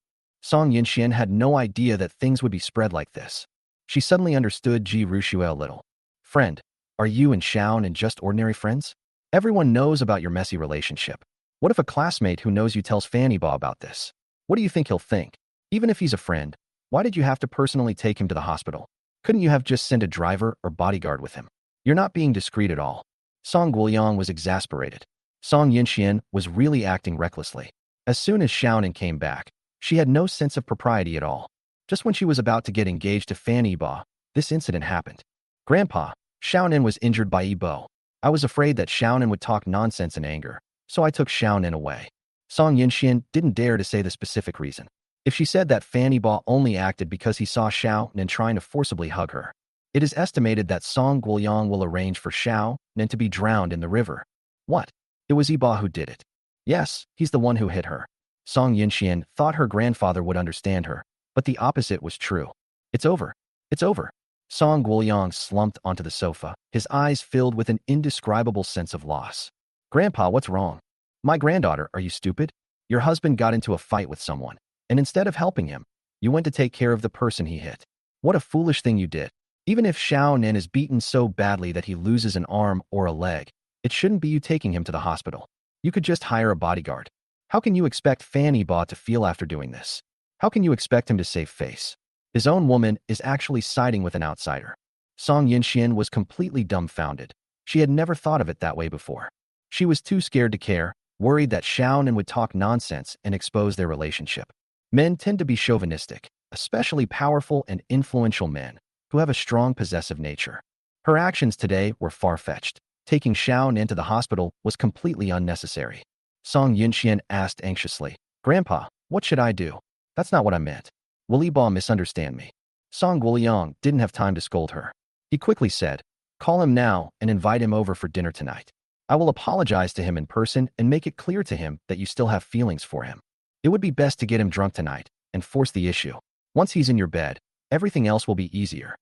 Song Yunxian had no idea that things would be spread like this. She suddenly understood Ji Rushua a little. Friend, are you and Xiaonan just ordinary friends? Everyone knows about your messy relationship. What if a classmate who knows you tells Fanny Ba about this? What do you think he'll think? Even if he's a friend, why did you have to personally take him to the hospital? Couldn't you have just sent a driver or bodyguard with him? You're not being discreet at all. Song Guoyang was exasperated. Song Yunxian was really acting recklessly. As soon as Xiaonan came back, she had no sense of propriety at all. Just when she was about to get engaged to Fanny Ba, this incident happened. Grandpa, Xiaonan was injured by Yibo. I was afraid that Xiaonan would talk nonsense in anger, so I took Xiaonan away. Song Yunxian didn't dare to say the specific reason. If she said that Fanny Ba only acted because he saw Xiaonan trying to forcibly hug her, it is estimated that Song Guoyang will arrange for Xiaonan to be drowned in the river. What? It was Yibo who did it. Yes, he's the one who hit her. Song Yunxian thought her grandfather would understand her, but the opposite was true. It's over. It's over. Song Guoyang slumped onto the sofa, his eyes filled with an indescribable sense of loss. Grandpa, what's wrong? My granddaughter, are you stupid? Your husband got into a fight with someone. And instead of helping him, you went to take care of the person he hit. What a foolish thing you did. Even if Xiao Nin is beaten so badly that he loses an arm or a leg, it shouldn't be you taking him to the hospital. You could just hire a bodyguard. How can you expect Fan Yiba to feel after doing this? How can you expect him to save face? His own woman is actually siding with an outsider. Song Yinxian was completely dumbfounded. She had never thought of it that way before. She was too scared to care, worried that Xiao Nin would talk nonsense and expose their relationship. Men tend to be chauvinistic, especially powerful and influential men who have a strong possessive nature. Her actions today were far-fetched. Taking Xiao Nin to the hospital was completely unnecessary. Song Yinxian asked anxiously, "Grandpa, what should I do?" "That's not what I meant. Will Yiba misunderstand me?" Song Guoliang didn't have time to scold her. He quickly said, "Call him now and invite him over for dinner tonight. I will apologize to him in person and make it clear to him that you still have feelings for him. It would be best to get him drunk tonight and force the issue. Once he's in your bed, everything else will be easier."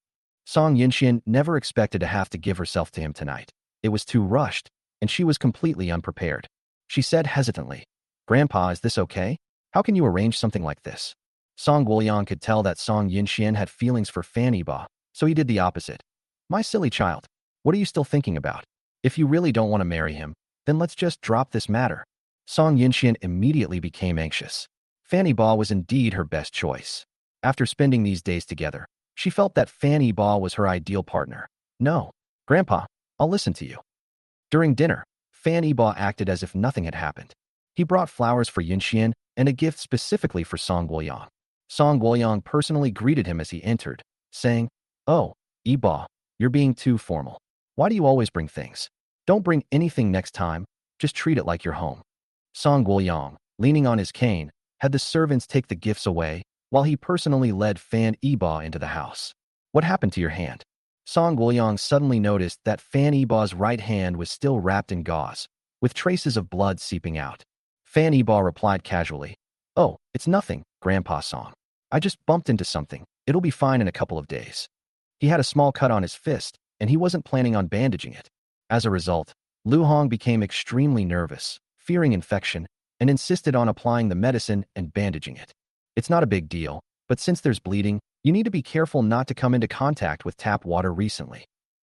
Song Yinxian never expected to have to give herself to him tonight. It was too rushed, and she was completely unprepared. She said hesitantly, "Grandpa, is this okay? How can you arrange something like this?" Song Guoliang could tell that Song Yinxian had feelings for Fan Yiba, so he did the opposite. "My silly child, what are you still thinking about? If you really don't want to marry him, then let's just drop this matter." Song Yinxian immediately became anxious. Fan Yiba was indeed her best choice. After spending these days together, she felt that Fan Yiba was her ideal partner. "No, Grandpa, I'll listen to you." During dinner, Fan Yiba acted as if nothing had happened. He brought flowers for Yinxian and a gift specifically for Song Guoyang. Song Guoyang personally greeted him as he entered, saying, "Oh, Yiba, you're being too formal. Why do you always bring things? Don't bring anything next time, just treat it like your home." Song Guoyang, leaning on his cane, had the servants take the gifts away, while he personally led Fan Yiba into the house. "What happened to your hand?" Song Guoyang suddenly noticed that Fan Yiba's right hand was still wrapped in gauze, with traces of blood seeping out. Fan Yiba replied casually, "Oh, it's nothing, Grandpa Song. I just bumped into something. It'll be fine in a couple of days." He had a small cut on his fist, and he wasn't planning on bandaging it. As a result, Lu Hong became extremely nervous, fearing infection, and insisted on applying the medicine and bandaging it. "It's not a big deal, but since there's bleeding, you need to be careful not to come into contact with tap water recently."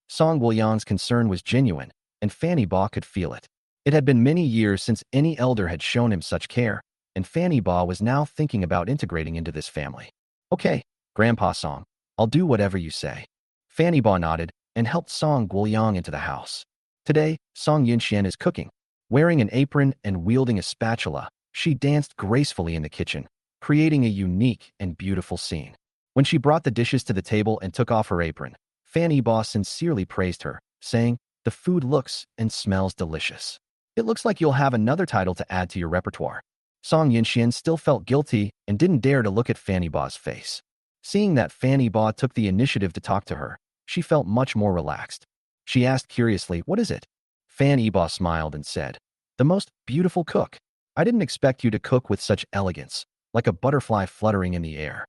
Song Guoyang's concern was genuine, and Fanny Ba could feel it. It had been many years since any elder had shown him such care, and Fanny Ba was now thinking about integrating into this family. "Okay, Grandpa Song, I'll do whatever you say." Fanny Ba nodded and helped Song Guoyang into the house. Today, Song Yinxian is cooking. Wearing an apron and wielding a spatula, she danced gracefully in the kitchen, creating a unique and beautiful scene. When she brought the dishes to the table and took off her apron, Fanny Ba sincerely praised her, saying, "The food looks and smells delicious. It looks like you'll have another title to add to your repertoire." Song Yinxian still felt guilty and didn't dare to look at Fanny Ba's face. Seeing that Fanny Ba took the initiative to talk to her, she felt much more relaxed. She asked curiously, "What is it?" Fanny Ba smiled and said, "The most beautiful cook. I didn't expect you to cook with such elegance, like a butterfly fluttering in the air."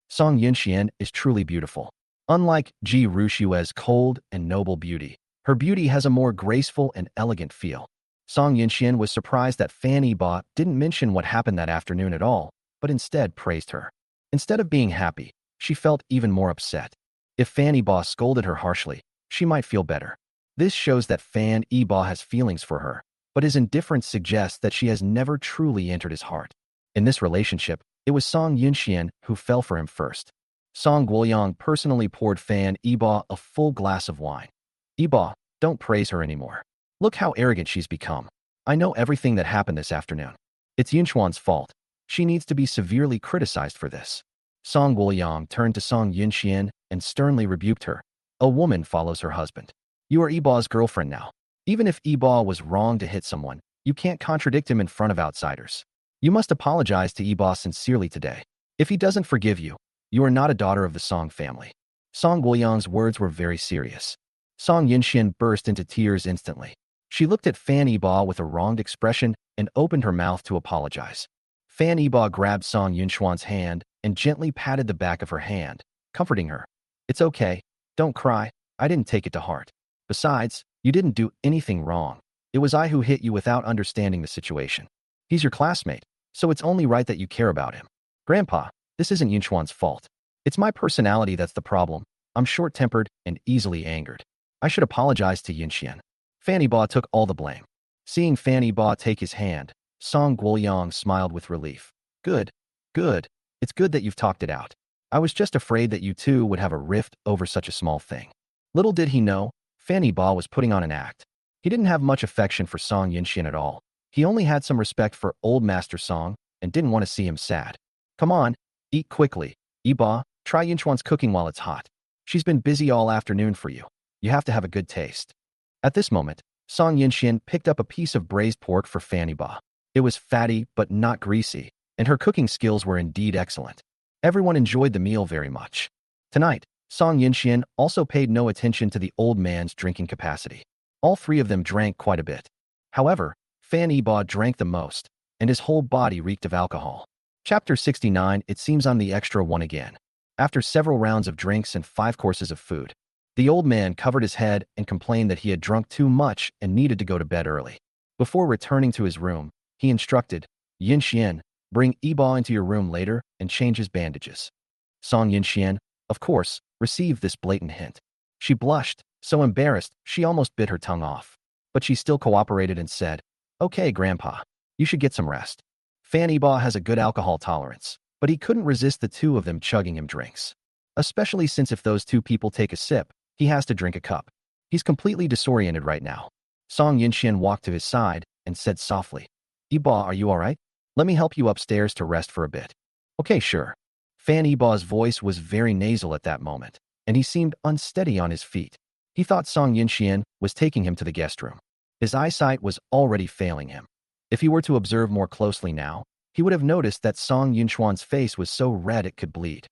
Song Yinxian is truly beautiful. Unlike Ji Rushue's cold and noble beauty, her beauty has a more graceful and elegant feel. Song Yinxian was surprised that Fanny Ba didn't mention what happened that afternoon at all, but instead praised her. Instead of being happy, she felt even more upset. If Fanny Ba scolded her harshly, she might feel better. This shows that Fan Yiba has feelings for her, but his indifference suggests that she has never truly entered his heart. In this relationship, it was Song Yinxian who fell for him first. Song Guoyang personally poured Fan Yiba a full glass of wine. "Yiba, don't praise her anymore. Look how arrogant she's become. I know everything that happened this afternoon. It's Yunxuan's fault. She needs to be severely criticized for this." Song Guoyang turned to Song Yinxian and sternly rebuked her. "A woman follows her husband. You are Yiba's girlfriend now. Even if Yiba was wrong to hit someone, you can't contradict him in front of outsiders. You must apologize to Yiba sincerely today. If he doesn't forgive you, you are not a daughter of the Song family." Song Guoyang's words were very serious. Song Yinxian burst into tears instantly. She looked at Fan Yiba with a wronged expression and opened her mouth to apologize. Fan Yiba grabbed Song Yinxuan's hand and gently patted the back of her hand, comforting her. "It's okay. Don't cry. I didn't take it to heart. Besides, you didn't do anything wrong. It was I who hit you without understanding the situation. He's your classmate, so it's only right that you care about him." Grandpa, this isn't Yunchuan's fault. It's my personality that's the problem. I'm short-tempered and easily angered. I should apologize to Yunxian. Fanny Ba took all the blame. Seeing Fanny Ba take his hand, Song Guoyang smiled with relief. Good, good. It's good that you've talked it out. I was just afraid that you two would have a rift over such a small thing. Little did he know, Fanny Ba was putting on an act. He didn't have much affection for Song Yunxian at all. He only had some respect for old Master Song and didn't want to see him sad. Come on, eat quickly. Iba, try Yunchuan's cooking while it's hot. She's been busy all afternoon for you. You have to have a good taste. At this moment, Song Yunxian picked up a piece of braised pork for Fanny Ba. It was fatty but not greasy, and her cooking skills were indeed excellent. Everyone enjoyed the meal very much. Tonight, Song Yunxian also paid no attention to the old man's drinking capacity. All three of them drank quite a bit. However, Fanny Ba drank the most, and his whole body reeked of alcohol. Chapter 69. It seems I'm the extra one again. After several rounds of drinks and 5 courses of food, the old man covered his head and complained that he had drunk too much and needed to go to bed early. Before returning to his room, he instructed, Yinxian, bring Iba into your room later and change his bandages. Song Yinxian, of course, received this blatant hint. She blushed, so embarrassed she almost bit her tongue off. But she still cooperated and said, Okay, Grandpa, you should get some rest. Fanny Ba has a good alcohol tolerance, but he couldn't resist the two of them chugging him drinks. Especially since if those two people take a sip, he has to drink a cup. He's completely disoriented right now. Song Yinxian walked to his side and said softly, Iba, are you alright? Let me help you upstairs to rest for a bit. Okay, sure. Fanny Ba's voice was very nasal at that moment, and he seemed unsteady on his feet. He thought Song Yinxian was taking him to the guest room. His eyesight was already failing him. If he were to observe more closely now, he would have noticed that Song Yunchuan's face was so red it could bleed.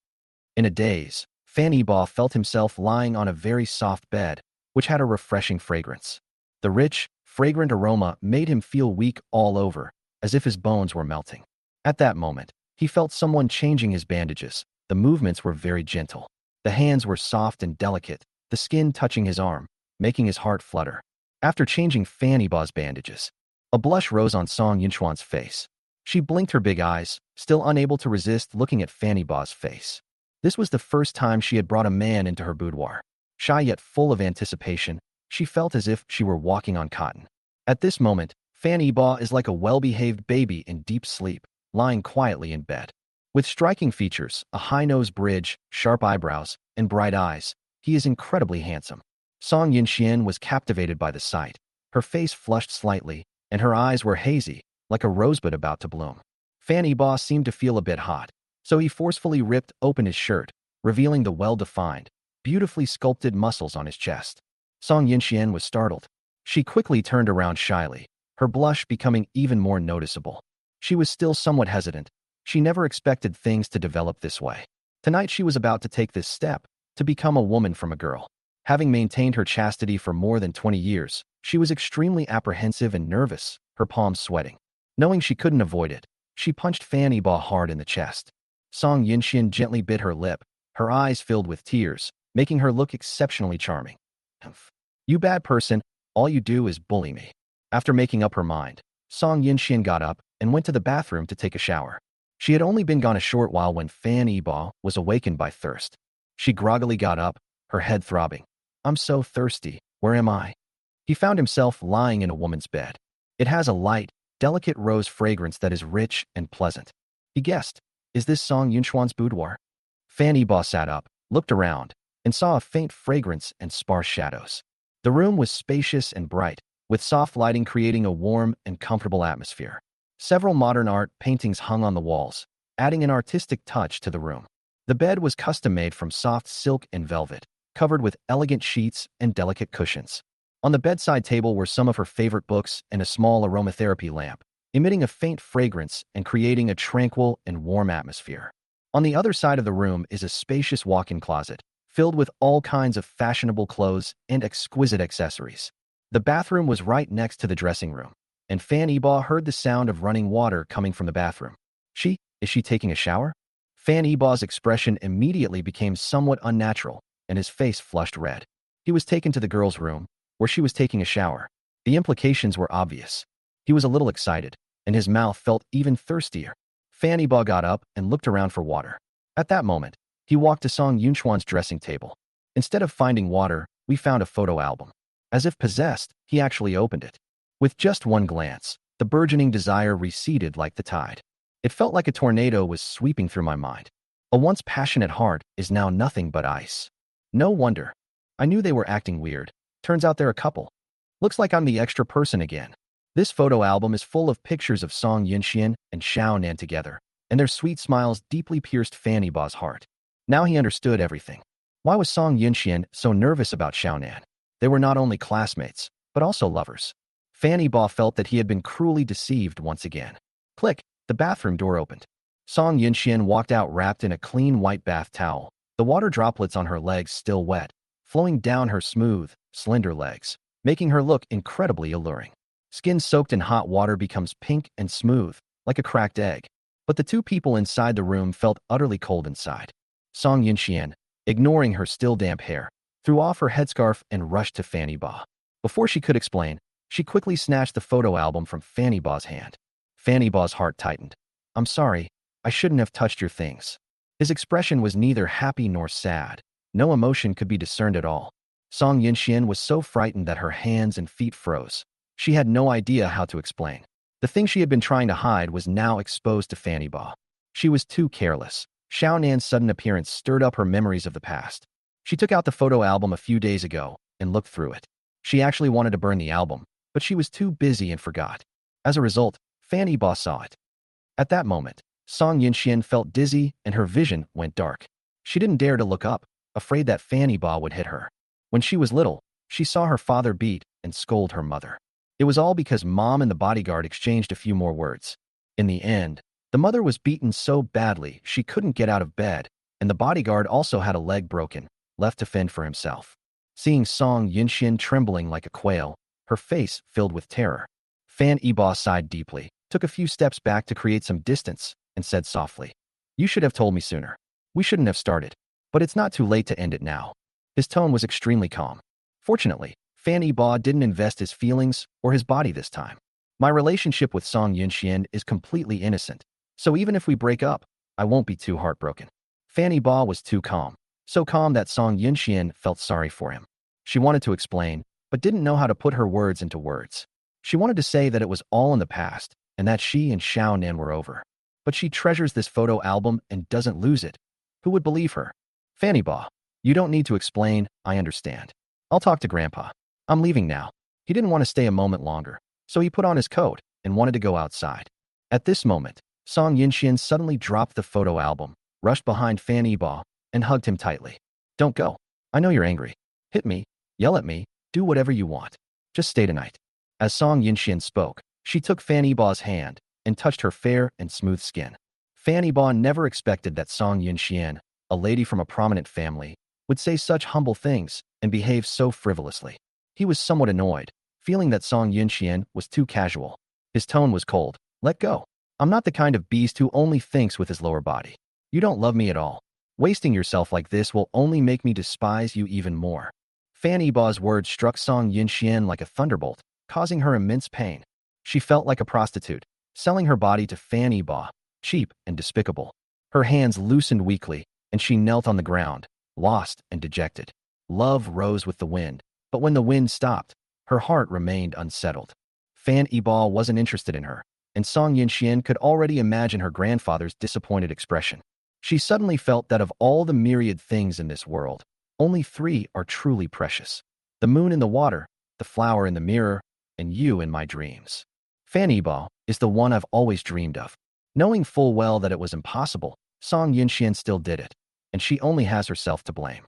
In a daze, Fanny Ba felt himself lying on a very soft bed, which had a refreshing fragrance. The rich, fragrant aroma made him feel weak all over, as if his bones were melting. At that moment, he felt someone changing his bandages. The movements were very gentle. The hands were soft and delicate, the skin touching his arm, making his heart flutter. After changing Fanny Ba's bandages, a blush rose on Song Yunchuan's face. She blinked her big eyes, still unable to resist looking at Fanny Ba's face. This was the first time she had brought a man into her boudoir. Shy yet full of anticipation, she felt as if she were walking on cotton. At this moment, Fanny Ba is like a well-behaved baby in deep sleep, lying quietly in bed. With striking features, a high-nose bridge, sharp eyebrows, and bright eyes, he is incredibly handsome. Song Yinxian was captivated by the sight. Her face flushed slightly, and her eyes were hazy, like a rosebud about to bloom. Fanny Ba seemed to feel a bit hot, so he forcefully ripped open his shirt, revealing the well-defined, beautifully sculpted muscles on his chest. Song Yinxian was startled. She quickly turned around shyly, her blush becoming even more noticeable. She was still somewhat hesitant. She never expected things to develop this way. Tonight she was about to take this step, to become a woman from a girl. Having maintained her chastity for more than 20 years, she was extremely apprehensive and nervous, her palms sweating. Knowing she couldn't avoid it, she punched Fanny Ba hard in the chest. Song Yinxian gently bit her lip, her eyes filled with tears, making her look exceptionally charming. You bad person, all you do is bully me. After making up her mind, Song Yinxian got up and went to the bathroom to take a shower. She had only been gone a short while when Fanny Ba was awakened by thirst. She groggily got up, her head throbbing. I'm so thirsty, where am I? He found himself lying in a woman's bed. It has a light, delicate rose fragrance that is rich and pleasant. He guessed, is this Song Yunchuan's boudoir? Fanny Ba sat up, looked around, and saw a faint fragrance and sparse shadows. The room was spacious and bright, with soft lighting creating a warm and comfortable atmosphere. Several modern art paintings hung on the walls, adding an artistic touch to the room. The bed was custom-made from soft silk and velvet, covered with elegant sheets and delicate cushions. On the bedside table were some of her favorite books and a small aromatherapy lamp, emitting a faint fragrance and creating a tranquil and warm atmosphere. On the other side of the room is a spacious walk-in closet, filled with all kinds of fashionable clothes and exquisite accessories. The bathroom was right next to the dressing room, and Fanny Ba heard the sound of running water coming from the bathroom. Is she taking a shower? Fanny Ba's expression immediately became somewhat unnatural, and his face flushed red. He was taken to the girl's room, where she was taking a shower. The implications were obvious. He was a little excited, and his mouth felt even thirstier. Fan Yibo got up and looked around for water. At that moment, he walked to Song Yunchuan's dressing table. Instead of finding water, we found a photo album. As if possessed, he actually opened it. With just one glance, the burgeoning desire receded like the tide. It felt like a tornado was sweeping through my mind. A once passionate heart is now nothing but ice. No wonder. I knew they were acting weird. Turns out they're a couple. Looks like I'm the extra person again. This photo album is full of pictures of Song Yunxian and Xiao Nan together, and their sweet smiles deeply pierced Fan Yibo's heart. Now he understood everything. Why was Song Yunxian so nervous about Xiao Nan? They were not only classmates, but also lovers. Fan Yibo felt that he had been cruelly deceived once again. Click, the bathroom door opened. Song Yunxian walked out wrapped in a clean white bath towel, the water droplets on her legs still wet, flowing down her smooth, slender legs, making her look incredibly alluring. Skin soaked in hot water becomes pink and smooth, like a cracked egg. But the two people inside the room felt utterly cold inside. Song Yunxian, ignoring her still damp hair, threw off her headscarf and rushed to Fan Yibo. Before she could explain, she quickly snatched the photo album from Fan Yibo's hand. Fan Yibo's heart tightened. I'm sorry, I shouldn't have touched your things. His expression was neither happy nor sad. No emotion could be discerned at all. Song Yunxian was so frightened that her hands and feet froze. She had no idea how to explain. The thing she had been trying to hide was now exposed to Fan Yibo. She was too careless. Xiao Nan's sudden appearance stirred up her memories of the past. She took out the photo album a few days ago and looked through it. She actually wanted to burn the album, but she was too busy and forgot. As a result, Fan Yibo saw it. At that moment, Song Yunxian felt dizzy and her vision went dark. She didn't dare to look up, afraid that Fan Yibo would hit her. When she was little, she saw her father beat and scold her mother. It was all because Mom and the bodyguard exchanged a few more words. In the end, the mother was beaten so badly she couldn't get out of bed, and the bodyguard also had a leg broken, left to fend for himself. Seeing Song Yunxian trembling like a quail, her face filled with terror, Fan Yibo sighed deeply, took a few steps back to create some distance, and said softly, "You should have told me sooner. We shouldn't have started. But it's not too late to end it now." His tone was extremely calm. Fortunately, Fan Yibo didn't invest his feelings or his body this time. My relationship with Song Yunxian is completely innocent, so even if we break up, I won't be too heartbroken. Fan Yibo was too calm, so calm that Song Yunxian felt sorry for him. She wanted to explain, but didn't know how to put her words into words. She wanted to say that it was all in the past and that she and Xiao Nan were over. But she treasures this photo album and doesn't lose it. Who would believe her? Fan Yibo, you don't need to explain, I understand. I'll talk to Grandpa. I'm leaving now. He didn't want to stay a moment longer, so he put on his coat and wanted to go outside. At this moment, Song Yunxian suddenly dropped the photo album, rushed behind Fan Yibo, and hugged him tightly. Don't go. I know you're angry. Hit me, yell at me, do whatever you want. Just stay tonight. As Song Yunxian spoke, she took Fan Yibo's hand and touched her fair and smooth skin. Fan Yibo never expected that Song Yunxian, a lady from a prominent family, would say such humble things and behave so frivolously. He was somewhat annoyed, feeling that Song Yunxian was too casual. His tone was cold. Let go. I'm not the kind of beast who only thinks with his lower body. You don't love me at all. Wasting yourself like this will only make me despise you even more. Fan Yibo's words struck Song Yunxian like a thunderbolt, causing her immense pain. She felt like a prostitute, selling her body to Fan Yibo, cheap and despicable. Her hands loosened weakly, and she knelt on the ground, lost and dejected. Love rose with the wind, but when the wind stopped, her heart remained unsettled. Fan Yibo wasn't interested in her, and Song Yunxian could already imagine her grandfather's disappointed expression. She suddenly felt that of all the myriad things in this world, only three are truly precious: the moon in the water, the flower in the mirror, and you in my dreams. Fan Yibo is the one I've always dreamed of. Knowing full well that it was impossible, Song Yunxian still did it, and she only has herself to blame.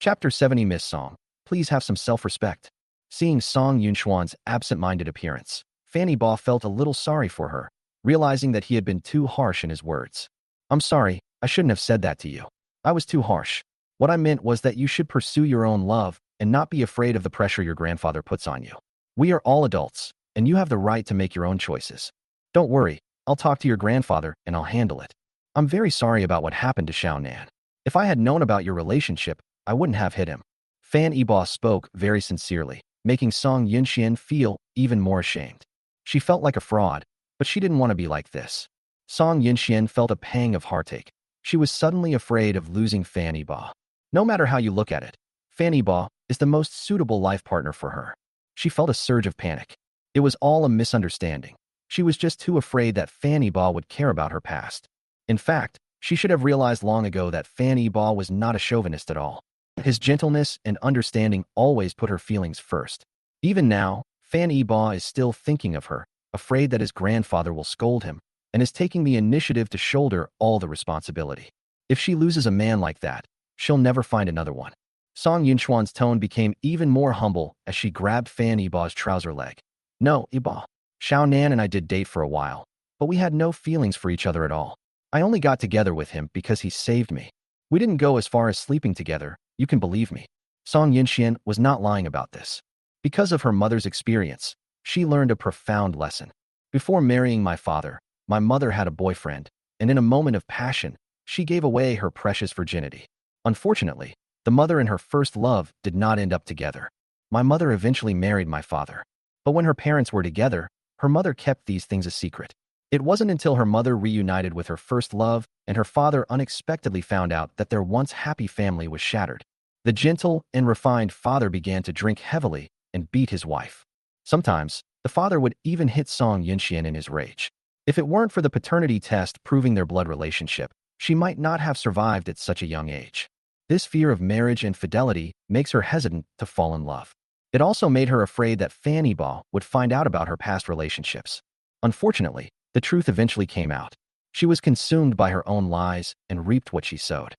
Chapter 70. Miss Song, please have some self-respect. Seeing Song Yunxuan's absent-minded appearance, Fan Yibo felt a little sorry for her, realizing that he had been too harsh in his words. I'm sorry, I shouldn't have said that to you. I was too harsh. What I meant was that you should pursue your own love and not be afraid of the pressure your grandfather puts on you. We are all adults, and you have the right to make your own choices. Don't worry, I'll talk to your grandfather and I'll handle it. I'm very sorry about what happened to Xiao Nan. If I had known about your relationship, I wouldn't have hit him. Fan Yibo spoke very sincerely, making Song Yunxian feel even more ashamed. She felt like a fraud, but she didn't want to be like this. Song Yinxian felt a pang of heartache. She was suddenly afraid of losing Fanny Ba. No matter how you look at it, Fanny Ba is the most suitable life partner for her. She felt a surge of panic. It was all a misunderstanding. She was just too afraid that Fanny Ba would care about her past. In fact, she should have realized long ago that Fanny Ba was not a chauvinist at all. His gentleness and understanding always put her feelings first. Even now, Fanny Ba is still thinking of her, afraid that his grandfather will scold him, and is taking the initiative to shoulder all the responsibility. If she loses a man like that, she'll never find another one. Song Yunxuan's tone became even more humble as she grabbed Fanny Ba's trouser leg. No, Iba. Xiao Nan and I did date for a while, but we had no feelings for each other at all. I only got together with him because he saved me. We didn't go as far as sleeping together, you can believe me. Song Yinxian was not lying about this. Because of her mother's experience, she learned a profound lesson. Before marrying my father, my mother had a boyfriend, and in a moment of passion, she gave away her precious virginity. Unfortunately, the mother and her first love did not end up together. My mother eventually married my father. But when her parents were together, her mother kept these things a secret. It wasn't until her mother reunited with her first love and her father unexpectedly found out that their once happy family was shattered. The gentle and refined father began to drink heavily and beat his wife. Sometimes, the father would even hit Song Yinxian in his rage. If it weren't for the paternity test proving their blood relationship, she might not have survived at such a young age. This fear of marriage and fidelity makes her hesitant to fall in love. It also made her afraid that Fanny Ba would find out about her past relationships. Unfortunately, the truth eventually came out. She was consumed by her own lies and reaped what she sowed.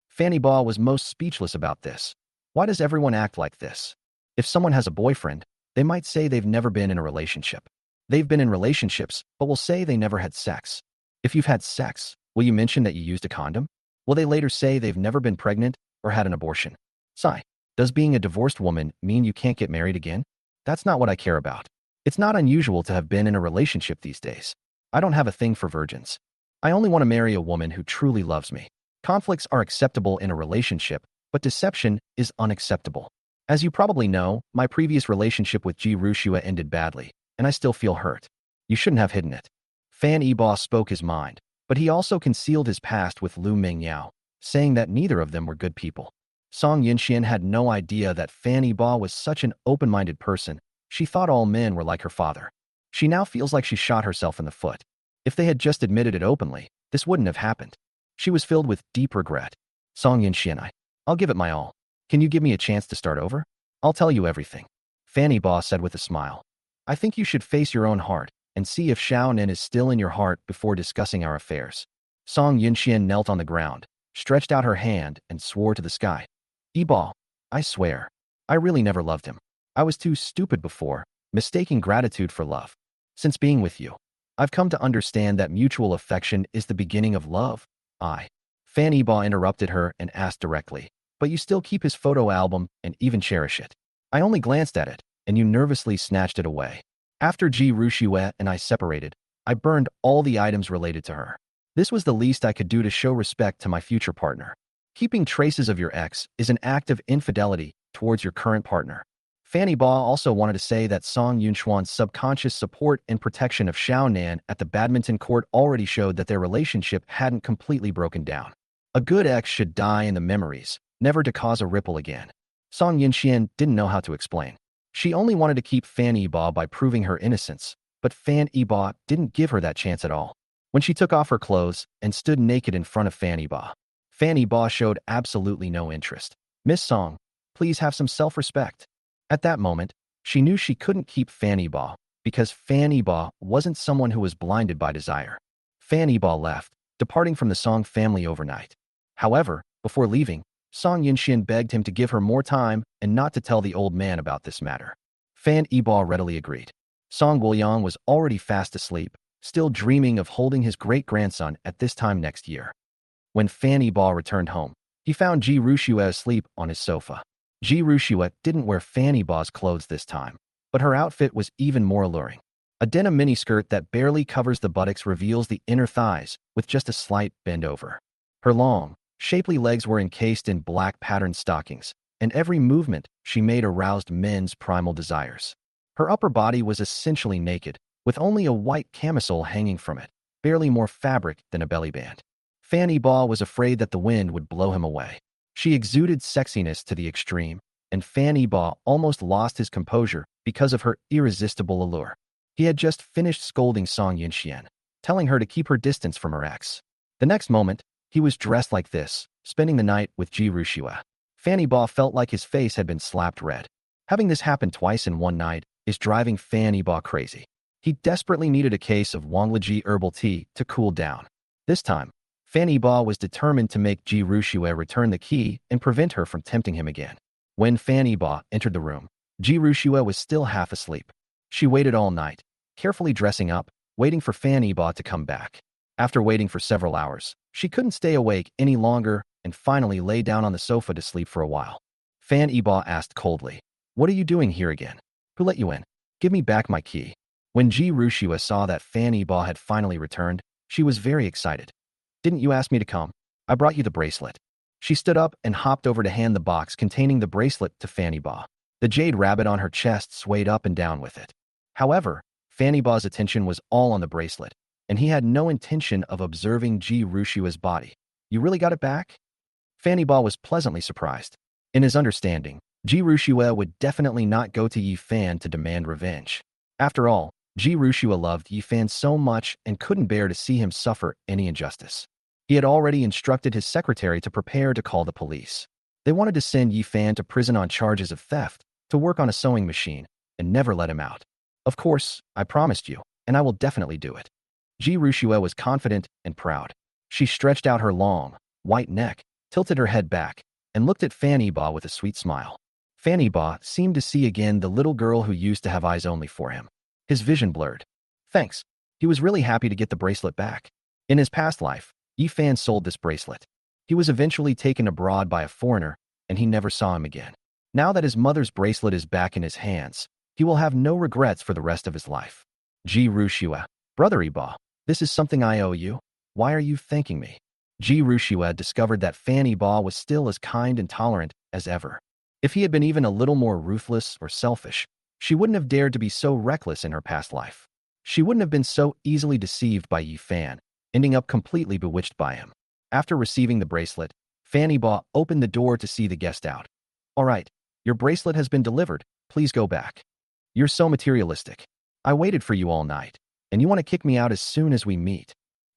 Fanny Ba was most speechless about this. Why does everyone act like this? If someone has a boyfriend, they might say they've never been in a relationship. They've been in relationships, but will say they never had sex. If you've had sex, will you mention that you used a condom? Will they later say they've never been pregnant or had an abortion? Sigh. Does being a divorced woman mean you can't get married again? That's not what I care about. It's not unusual to have been in a relationship these days. I don't have a thing for virgins. I only want to marry a woman who truly loves me. Conflicts are acceptable in a relationship, but deception is unacceptable. As you probably know, my previous relationship with Ji Rushua ended badly, and I still feel hurt. You shouldn't have hidden it. Fan Yiba spoke his mind, but he also concealed his past with Lu Mingyao, saying that neither of them were good people. Song Yinxian had no idea that Fan Yiba was such an open-minded person. She thought all men were like her father. She now feels like she shot herself in the foot. If they had just admitted it openly, this wouldn't have happened. She was filled with deep regret. Song Yinxian, I'll give it my all. Can you give me a chance to start over? I'll tell you everything. Fanny Ba said with a smile. I think you should face your own heart and see if Xiao Nen is still in your heart before discussing our affairs. Song Yinxian knelt on the ground, stretched out her hand, and swore to the sky. Yiba, I swear, I really never loved him. I was too stupid before, mistaking gratitude for love. Since being with you, I've come to understand that mutual affection is the beginning of love. Fanny Ba interrupted her and asked directly, but you still keep his photo album and even cherish it. I only glanced at it, and you nervously snatched it away. After Ji Rushue and I separated, I burned all the items related to her. This was the least I could do to show respect to my future partner. Keeping traces of your ex is an act of infidelity towards your current partner. Fanny Ba also wanted to say that Song Yunxuan's subconscious support and protection of Xiao Nan at the badminton court already showed that their relationship hadn't completely broken down. A good ex should die in the memories, never to cause a ripple again. Song Yinxian didn't know how to explain. She only wanted to keep Fan Yiba by proving her innocence, but Fan Yiba didn't give her that chance at all. When she took off her clothes and stood naked in front of Fan Yiba, Fan Yiba showed absolutely no interest. Miss Song, please have some self-respect. At that moment, she knew she couldn't keep Fan Yiba because Fan Yiba wasn't someone who was blinded by desire. Fan Yiba left, departing from the Song family overnight. However, before leaving, Song Yinxian begged him to give her more time and not to tell the old man about this matter. Fan Yiba readily agreed. Song Guoyang was already fast asleep, still dreaming of holding his great-grandson at this time next year. When Fan Yiba returned home, he found Ji Rushue asleep on his sofa. Ji Rushue didn't wear Fan Yiba's clothes this time, but her outfit was even more alluring. A denim miniskirt that barely covers the buttocks reveals the inner thighs with just a slight bend over. Her long, shapely legs were encased in black patterned stockings, and every movement she made aroused men's primal desires. Her upper body was essentially naked, with only a white camisole hanging from it, barely more fabric than a belly band. Fan Yi-ba was afraid that the wind would blow him away. She exuded sexiness to the extreme, and Fan Yi-ba almost lost his composure because of her irresistible allure. He had just finished scolding Song Yinxian, telling her to keep her distance from her ex. The next moment, he was dressed like this, spending the night with Ji Rushua. Fan Yi-ba felt like his face had been slapped red. Having this happen twice in one night is driving Fan Yi-ba crazy. He desperately needed a case of Wangleji herbal tea to cool down. This time, Fan Yi-ba was determined to make Ji Rushua return the key and prevent her from tempting him again. When Fan Yi-ba entered the room, Ji Rushua was still half asleep. She waited all night, carefully dressing up, waiting for Fan Yi-ba to come back. After waiting for several hours, she couldn't stay awake any longer and finally lay down on the sofa to sleep for a while. Fan Yi-ba asked coldly, "What are you doing here again? Who let you in? Give me back my key." When Ji Rushua saw that Fan Yi-ba had finally returned, she was very excited. "Didn't you ask me to come? I brought you the bracelet." She stood up and hopped over to hand the box containing the bracelet to Fan Yi-ba. The jade rabbit on her chest swayed up and down with it. However, Fan Yi-ba's attention was all on the bracelet, and he had no intention of observing Ji Rushua's body. "You really got it back?" Fan Yi-ba was pleasantly surprised. In his understanding, Ji Rushua would definitely not go to Yi Fan to demand revenge. After all, Ji Rushua loved Yi Fan so much and couldn't bear to see him suffer any injustice. He had already instructed his secretary to prepare to call the police. They wanted to send Yi Fan to prison on charges of theft, to work on a sewing machine, and never let him out. "Of course, I promised you, and I will definitely do it." Ji Rushua was confident and proud. She stretched out her long, white neck, tilted her head back, and looked at Fan Yi-ba with a sweet smile. Fan Yi-ba seemed to see again the little girl who used to have eyes only for him. His vision blurred. Thanks. He was really happy to get the bracelet back. In his past life, Yi Fan sold this bracelet. He was eventually taken abroad by a foreigner, and he never saw him again. Now that his mother's bracelet is back in his hands, he will have no regrets for the rest of his life. Ji Rushua, "Brother Yi-ba, this is something I owe you. Why are you thanking me?" Ji Rushua discovered that Fan Yi-ba was still as kind and tolerant as ever. If he had been even a little more ruthless or selfish, she wouldn't have dared to be so reckless in her past life. She wouldn't have been so easily deceived by Yi Fan, ending up completely bewitched by him. After receiving the bracelet, Fan Yi-ba opened the door to see the guest out. "All right, your bracelet has been delivered. Please go back. You're so materialistic. I waited for you all night, and you want to kick me out as soon as we meet."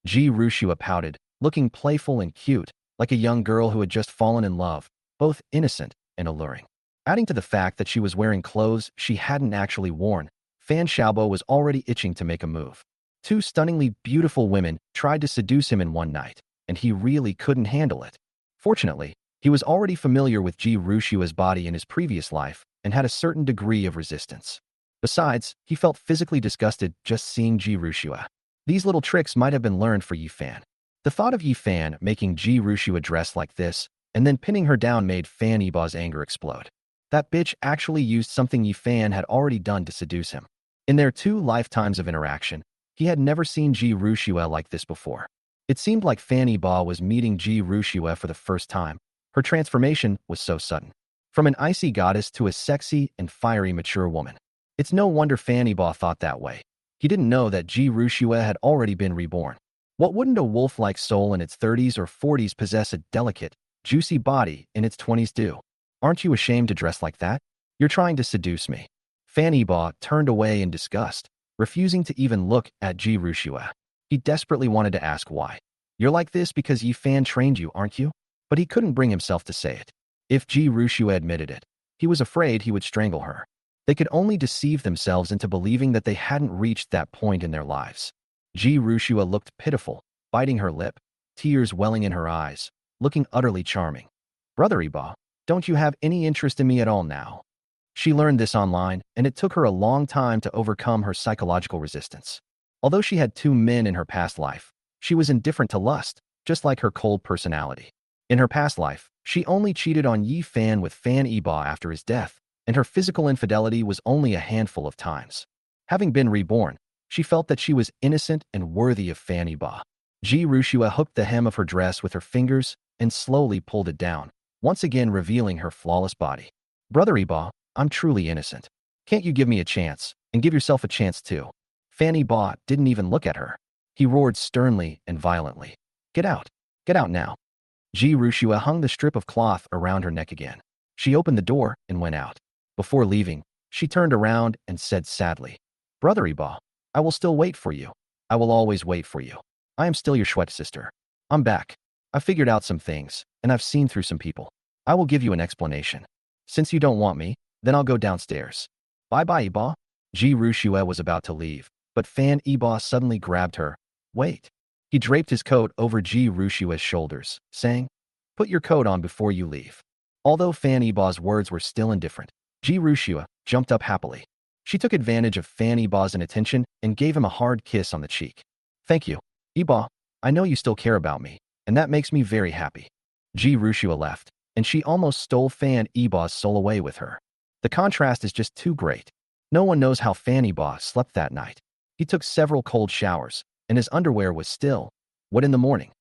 Ji Rushua pouted, looking playful and cute, like a young girl who had just fallen in love, both innocent and alluring. Adding to the fact that she was wearing clothes she hadn't actually worn, Fan Xiaobo was already itching to make a move. Two stunningly beautiful women tried to seduce him in one night, and he really couldn't handle it. Fortunately, he was already familiar with Ji Rushua's body in his previous life and had a certain degree of resistance. Besides, he felt physically disgusted just seeing Ji Rushua. These little tricks might have been learned for Yi Fan. The thought of Yi Fan making Ji Rushua dress like this and then pinning her down made Fan Yi-ba's anger explode. That bitch actually used something Yi Fan had already done to seduce him. In their 2 lifetimes of interaction, he had never seen Ji Rushua like this before. It seemed like Fan Yi-ba was meeting Ji Rushua for the first time. Her transformation was so sudden. From an icy goddess to a sexy and fiery mature woman. It's no wonder Fan Yi-ba thought that way. He didn't know that Ji Rushua had already been reborn. What wouldn't a wolf-like soul in its 30s or 40s possess a delicate, juicy body in its 20s do? Aren't you ashamed to dress like that? You're trying to seduce me. Fan Yi-ba turned away in disgust, refusing to even look at Ji Rushua. He desperately wanted to ask why. You're like this because Yi Fan trained you, aren't you? But he couldn't bring himself to say it. If Ji Rushua admitted it, he was afraid he would strangle her. They could only deceive themselves into believing that they hadn't reached that point in their lives. Ji Rushua looked pitiful, biting her lip, tears welling in her eyes, looking utterly charming. Brother Yi-ba, don't you have any interest in me at all now? She learned this online, and it took her a long time to overcome her psychological resistance. Although she had 2 men in her past life, she was indifferent to lust, just like her cold personality. In her past life, she only cheated on Yi Fan with Fan Yi-ba after his death, and her physical infidelity was only a handful of times. Having been reborn, she felt that she was innocent and worthy of Fan Yi-ba. Ji Rushua hooked the hem of her dress with her fingers and slowly pulled it down, once again revealing her flawless body. Brother Yi-ba, I'm truly innocent. Can't you give me a chance, and give yourself a chance too? Fan Yi-ba didn't even look at her. He roared sternly and violently. Get out! Get out now! Ji Rushua hung the strip of cloth around her neck again. She opened the door and went out. Before leaving, she turned around and said sadly, Brother Iba, I will still wait for you. I will always wait for you. I am still your Schwet sister. I'm back. I figured out some things, and I've seen through some people. I will give you an explanation. Since you don't want me, then I'll go downstairs. Bye-bye, Iba. Ji Rushua was about to leave, but Fan Iba suddenly grabbed her. Wait. He draped his coat over Ji Rushua's shoulders, saying, Put your coat on before you leave. Although Fan Iba's words were still indifferent, Ji Rushua jumped up happily. She took advantage of Fan Iba's inattention and gave him a hard kiss on the cheek. Thank you, Iba. I know you still care about me, and that makes me very happy. Ji Rushua left, and she almost stole Fan Iba's soul away with her. The contrast is just too great. No one knows how Fan Iba slept that night. He took several cold showers, and his underwear was still wet in the morning.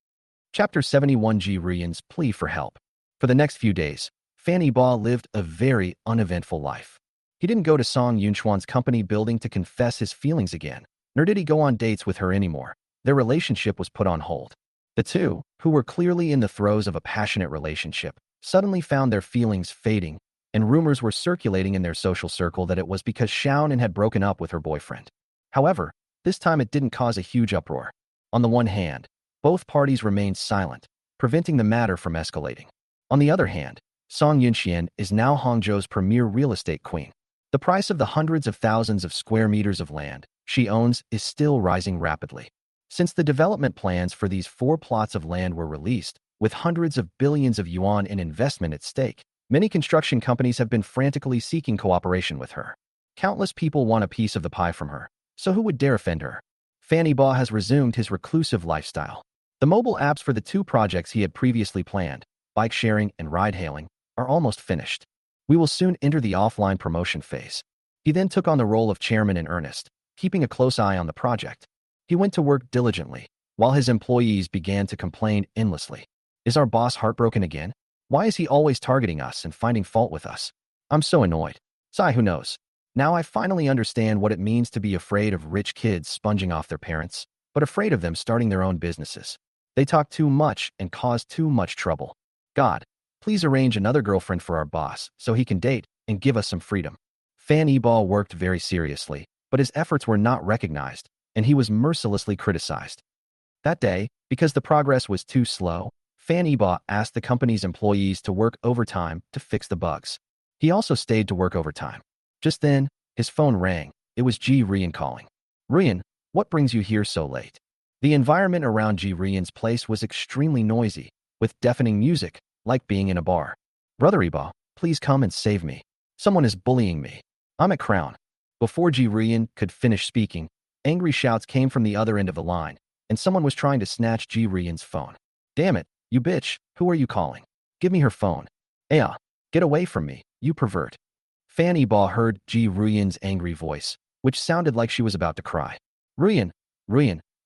Chapter 71 Ji Ruyan's plea for help. For the next few days, Fan Iba lived a very uneventful life. He didn't go to Song Yunchuan's company building to confess his feelings again, nor did he go on dates with her anymore. Their relationship was put on hold. The two, who were clearly in the throes of a passionate relationship, suddenly found their feelings fading, and rumors were circulating in their social circle that it was because Xiaonan had broken up with her boyfriend. However, this time it didn't cause a huge uproar. On the one hand, both parties remained silent, preventing the matter from escalating. On the other hand, Song Yunxian is now Hangzhou's premier real estate queen. The price of the hundreds of thousands of square meters of land she owns is still rising rapidly. Since the development plans for these 4 plots of land were released, with hundreds of billions of yuan in investment at stake, many construction companies have been frantically seeking cooperation with her. Countless people want a piece of the pie from her, so who would dare offend her? Fan Iba has resumed his reclusive lifestyle. The mobile apps for the 2 projects he had previously planned, bike sharing and ride-hailing, are almost finished. We will soon enter the offline promotion phase. He then took on the role of chairman in earnest, keeping a close eye on the project. He went to work diligently, while his employees began to complain endlessly. Is our boss heartbroken again? Why is he always targeting us and finding fault with us? I'm so annoyed. Sigh, who knows? Now I finally understand what it means to be afraid of rich kids sponging off their parents, but afraid of them starting their own businesses. They talk too much and cause too much trouble. God, please arrange another girlfriend for our boss so he can date and give us some freedom. Fan Iba worked very seriously, but his efforts were not recognized, and he was mercilessly criticized. That day, because the progress was too slow, Fan Iba asked the company's employees to work overtime to fix the bugs. He also stayed to work overtime. Just then, his phone rang. It was Ji Ruyan calling. Ruyan, what brings you here so late? The environment around Ji Ruyan's place was extremely noisy, with deafening music, like being in a bar. Brother Iba, please come and save me. Someone is bullying me. I'm at Crown. Before Ji Ruyan could finish speaking, angry shouts came from the other end of the line, and someone was trying to snatch Ji Ruyan's phone. Damn it, you bitch, who are you calling? Give me her phone. Aya, get away from me, you pervert. Fan Iba heard Ji Ruyan's angry voice, which sounded like she was about to cry. Ruyan,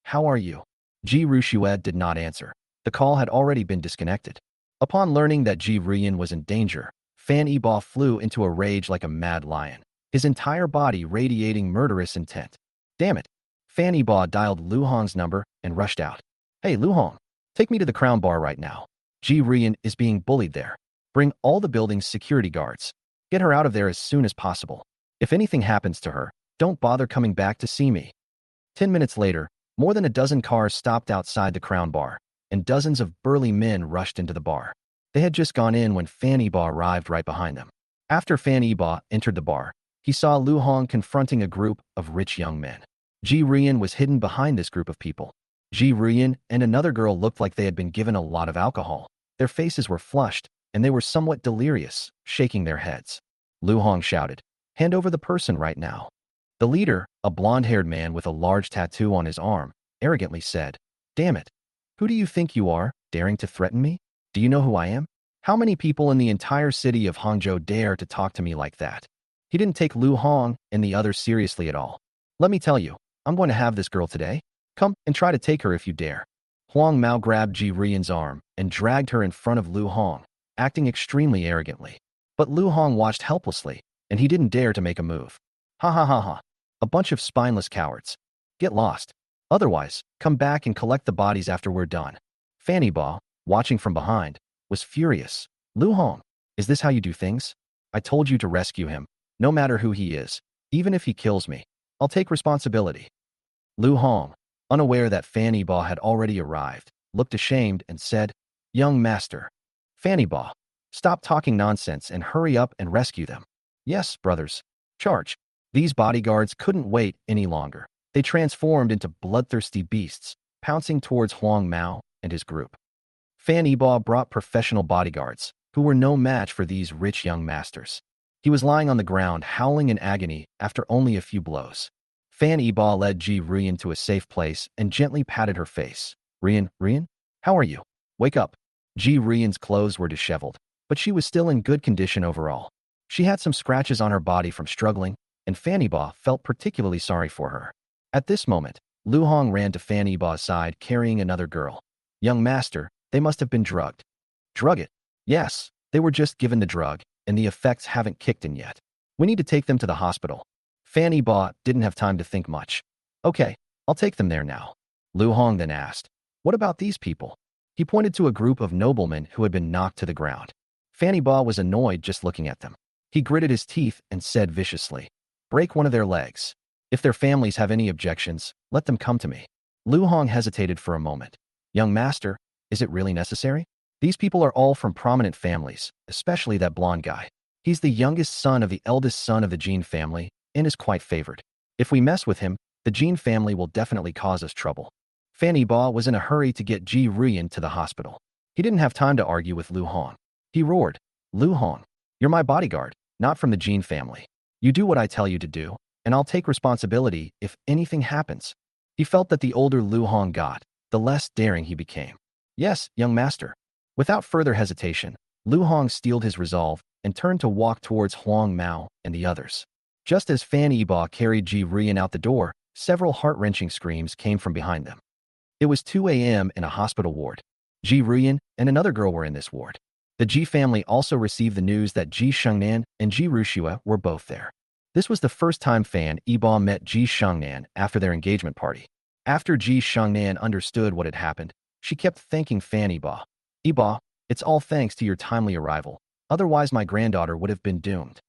how are you? Ji Rushua did not answer. The call had already been disconnected. Upon learning that Ji Ruyan was in danger, Fan Iba flew into a rage like a mad lion, his entire body radiating murderous intent. Damn it. Fan Iba dialed Lu Hong's number and rushed out. Hey, Lu Hong, take me to the Crown Bar right now. Ji Ruyan is being bullied there. Bring all the building's security guards. Get her out of there as soon as possible. If anything happens to her, don't bother coming back to see me. 10 minutes later, more than a dozen cars stopped outside the Crown Bar, and dozens of burly men rushed into the bar. They had just gone in when Fan Iba arrived right behind them. After Fan Iba entered the bar, he saw Lu Hong confronting a group of rich young men. Ji Ruyan was hidden behind this group of people. Ji Ruyan and another girl looked like they had been given a lot of alcohol. Their faces were flushed, and they were somewhat delirious, shaking their heads. Lu Hong shouted, "Hand over the person right now." The leader, a blonde-haired man with a large tattoo on his arm, arrogantly said, "Damn it. Who do you think you are, daring to threaten me? Do you know who I am? How many people in the entire city of Hangzhou dare to talk to me like that?" He didn't take Lu Hong and the others seriously at all. "Let me tell you, I'm going to have this girl today. Come and try to take her if you dare." Huang Mao grabbed Ji Ruyan's arm and dragged her in front of Lu Hong, acting extremely arrogantly. But Lu Hong watched helplessly, and he didn't dare to make a move. Ha ha ha ha. A bunch of spineless cowards. Get lost. Otherwise, come back and collect the bodies after we're done. Fanny Ba, watching from behind, was furious. Lu Hong, is this how you do things? I told you to rescue him, no matter who he is. Even if he kills me, I'll take responsibility. Lu Hong, unaware that Fanny Ba had already arrived, looked ashamed and said, Young master. Fanny Ba, stop talking nonsense and hurry up and rescue them. Yes, brothers. Charge. These bodyguards couldn't wait any longer. They transformed into bloodthirsty beasts, pouncing towards Huang Mao and his group. Fanny Ba brought professional bodyguards, who were no match for these rich young masters. He was lying on the ground, howling in agony after only a few blows. Fanny Ba led Ji Ruyan to a safe place and gently patted her face. Ruyan, how are you? Wake up. Ji Ruyan's clothes were disheveled, but she was still in good condition overall. She had some scratches on her body from struggling, and Fanny Ba felt particularly sorry for her. At this moment, Lu Hong ran to Fanny Ba's side carrying another girl. Young master, they must have been drugged. Drug it? Yes, they were just given the drug, and the effects haven't kicked in yet. We need to take them to the hospital. Fanny Ba didn't have time to think much. Okay, I'll take them there now. Lu Hong then asked, what about these people? He pointed to a group of noblemen who had been knocked to the ground. Fanny Ba was annoyed just looking at them. He gritted his teeth and said viciously, break one of their legs. If their families have any objections, let them come to me. Lu Hong hesitated for a moment. Young master, is it really necessary? These people are all from prominent families, especially that blonde guy. He's the youngest son of the eldest son of the Jin family and is quite favored. If we mess with him, the Jin family will definitely cause us trouble. Fanny Ba was in a hurry to get Ji Ruyan to the hospital. He didn't have time to argue with Lu Hong. He roared, Lu Hong, you're my bodyguard, not from the Jin family. You do what I tell you to do, and I'll take responsibility if anything happens. He felt that the older Lu Hong got, the less daring he became. Yes, young master. Without further hesitation, Lu Hong steeled his resolve and turned to walk towards Huang Mao and the others. Just as Fanny Ba carried Ji Ruyan out the door, several heart-wrenching screams came from behind them. It was 2 a.m. in a hospital ward. Ji Ruyan and another girl were in this ward. The Ji family also received the news that Ji Shengnan and Ji Rushua were both there. This was the first time Fan Yiba met Ji Shengnan after their engagement party. After Ji Shengnan understood what had happened, she kept thanking Fan Yiba. Yiba, it's all thanks to your timely arrival. Otherwise my granddaughter would have been doomed.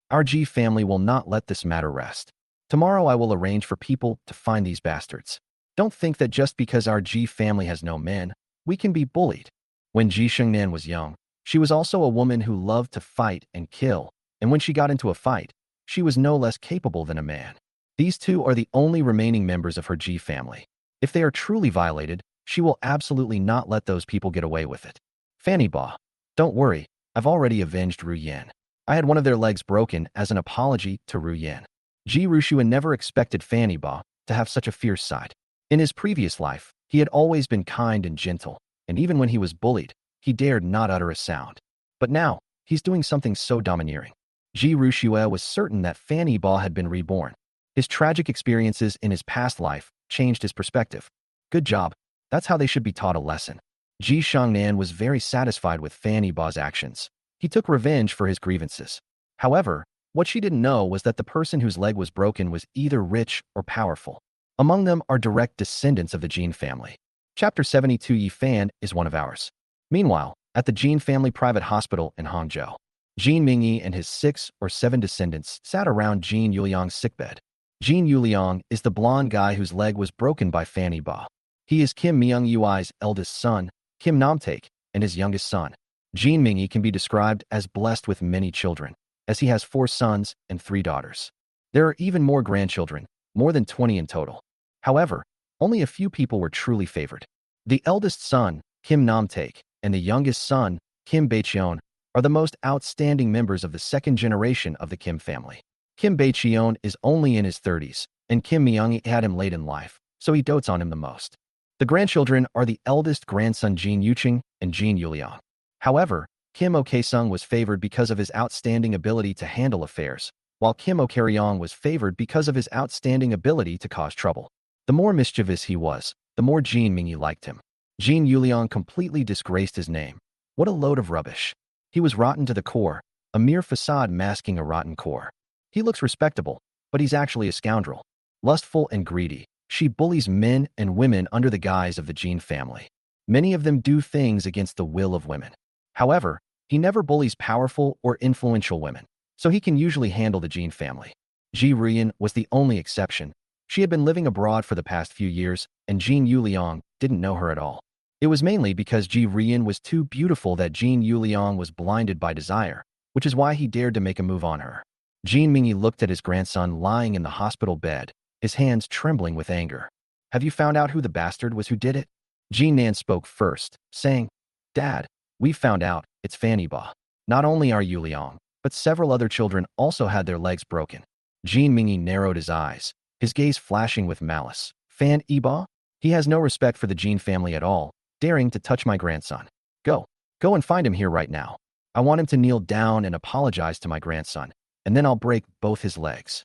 Our Ji family will not let this matter rest. Tomorrow I will arrange for people to find these bastards. Don't think that just because our Ji family has no men, we can be bullied. When Ji Shengnan was young, she was also a woman who loved to fight and kill, and when she got into a fight, she was no less capable than a man. These two are the only remaining members of her Ji family. If they are truly violated, she will absolutely not let those people get away with it. Fanny Ba, don't worry, I've already avenged Ru Yan. I had one of their legs broken as an apology to Ru Yan. Ji Rushua never expected Fanny Ba to have such a fierce side. In his previous life, he had always been kind and gentle, and even when he was bullied, he dared not utter a sound. But now, he's doing something so domineering. Ji Rushua was certain that Fanny Ba had been reborn. His tragic experiences in his past life changed his perspective. Good job. That's how they should be taught a lesson. Ji Shengnan was very satisfied with Fanny Ba's actions. He took revenge for his grievances. However, what she didn't know was that the person whose leg was broken was either rich or powerful. Among them are direct descendants of the Jin family. Chapter 72 Yi Fan is one of ours. Meanwhile, at the Jin family private hospital in Hangzhou, Jin Mingyi and his 6 or 7 descendants sat around Jin Yuliang's sickbed. Jin Yuliang is the blonde guy whose leg was broken by Fanny Ba. He is Kim Myung-yui's eldest son, Kim Namtaek, and his youngest son. Jin Mingyi can be described as blessed with many children, as he has 4 sons and 3 daughters. There are even more grandchildren, more than 20 in total. However, only a few people were truly favored. The eldest son, Kim Namtaek, and the youngest son, Kim Baicheon, are the most outstanding members of the second generation of the Kim family. Kim Baicheon is only in his 30s, and Kim Myung had him late in life, so he dotes on him the most. The grandchildren are the eldest grandson Jin Yuqing and Jin Yuliang. However, Kim Okesung was favored because of his outstanding ability to handle affairs, while Kim Okaryong was favored because of his outstanding ability to cause trouble. The more mischievous he was, the more Jin Mingyi liked him. Jin Yuliang completely disgraced his name. What a load of rubbish. He was rotten to the core, a mere facade masking a rotten core. He looks respectable, but he's actually a scoundrel. Lustful and greedy, She bullies men and women under the guise of the Jean family. Many of them do things against the will of women. However, he never bullies powerful or influential women, so he can usually handle the Jean family. Ji Ruyan was the only exception. She had been living abroad for the past few years, and Jean Yuliang didn't know her at all. It was mainly because Ji Ruyan was too beautiful that Jean Yuliang was blinded by desire, which is why he dared to make a move on her. Jean Mingyi looked at his grandson lying in the hospital bed, his hands trembling with anger. Have you found out who the bastard was who did it? Jean Nan spoke first, saying, Dad, we've found out, it's Fan Yiba. Not only are Yuliang, but several other children also had their legs broken. Jean Mingyi narrowed his eyes, his gaze flashing with malice. Fan Yiba? He has no respect for the Jean family at all, daring to touch my grandson. Go and find him here right now. I want him to kneel down and apologize to my grandson, and then I'll break both his legs.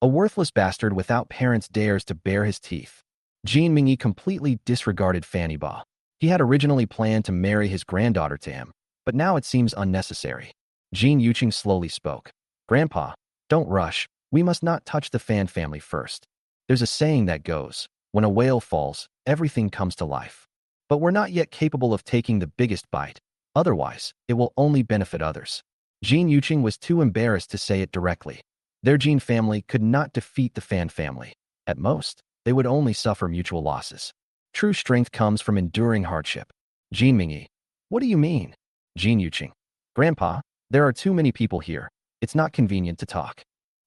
A worthless bastard without parents dares to bare his teeth. Jean Mingyi completely disregarded Fan Yiba. He had originally planned to marry his granddaughter to him, but now it seems unnecessary. Jean Yuqing slowly spoke. Grandpa, don't rush. We must not touch the Fan family first. There's a saying that goes, when a whale falls, everything comes to life. But we're not yet capable of taking the biggest bite. Otherwise, it will only benefit others. Jean Yuqing was too embarrassed to say it directly. Their Jean family could not defeat the Fan family. At most, they would only suffer mutual losses. True strength comes from enduring hardship. Jean Mingyi. What do you mean? Jean Yuqing. Grandpa, there are too many people here. It's not convenient to talk.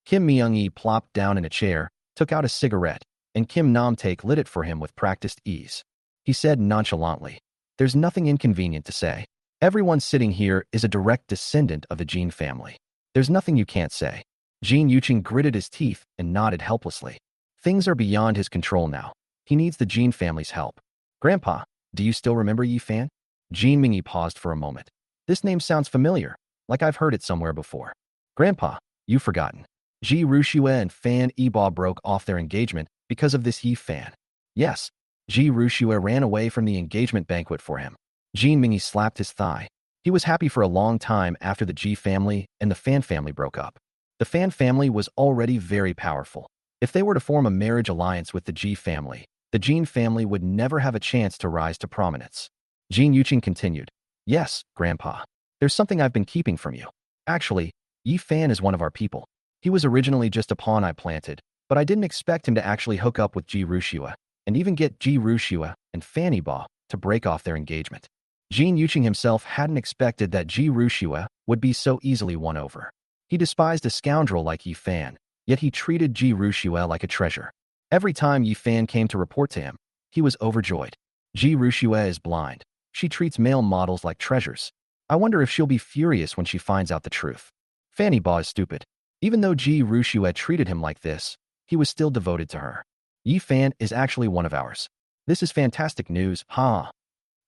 Kim Myung-yi plopped down in a chair, took out a cigarette, and Kim Nam-taek lit it for him with practiced ease. He said nonchalantly, There's nothing inconvenient to say. Everyone sitting here is a direct descendant of the Jean family. There's nothing you can't say. Jean Yuqing gritted his teeth and nodded helplessly. Things are beyond his control now. He needs the Jean family's help. Grandpa, do you still remember Yi Fan? Jean Mingyi paused for a moment. This name sounds familiar, like I've heard it somewhere before. Grandpa, you've forgotten. Ji Rushue and Fan Yiba broke off their engagement because of this Yi Fan. Yes, Ji Rushue ran away from the engagement banquet for him. Jean Mingyi slapped his thigh. He was happy for a long time after the Ji family and the Fan family broke up. The Fan family was already very powerful. If they were to form a marriage alliance with the Ji family, the Jean family would never have a chance to rise to prominence. Jean Yuqing continued, Yes, Grandpa. There's something I've been keeping from you. Actually, Yi Fan is one of our people. He was originally just a pawn I planted, but I didn't expect him to actually hook up with Ji Rushue, and even get Ji Rushue and Fan Yiba to break off their engagement. Jean Yuqing himself hadn't expected that Ji Rushue would be so easily won over. He despised a scoundrel like Yi Fan, yet he treated Ji Rushue like a treasure. Every time Yi Fan came to report to him, he was overjoyed. Ji Rushue is blind. She treats male models like treasures. I wonder if she'll be furious when she finds out the truth. Fan Yiba is stupid. Even though Ji Rushue treated him like this, he was still devoted to her. Yi Fan is actually one of ours. This is fantastic news, huh?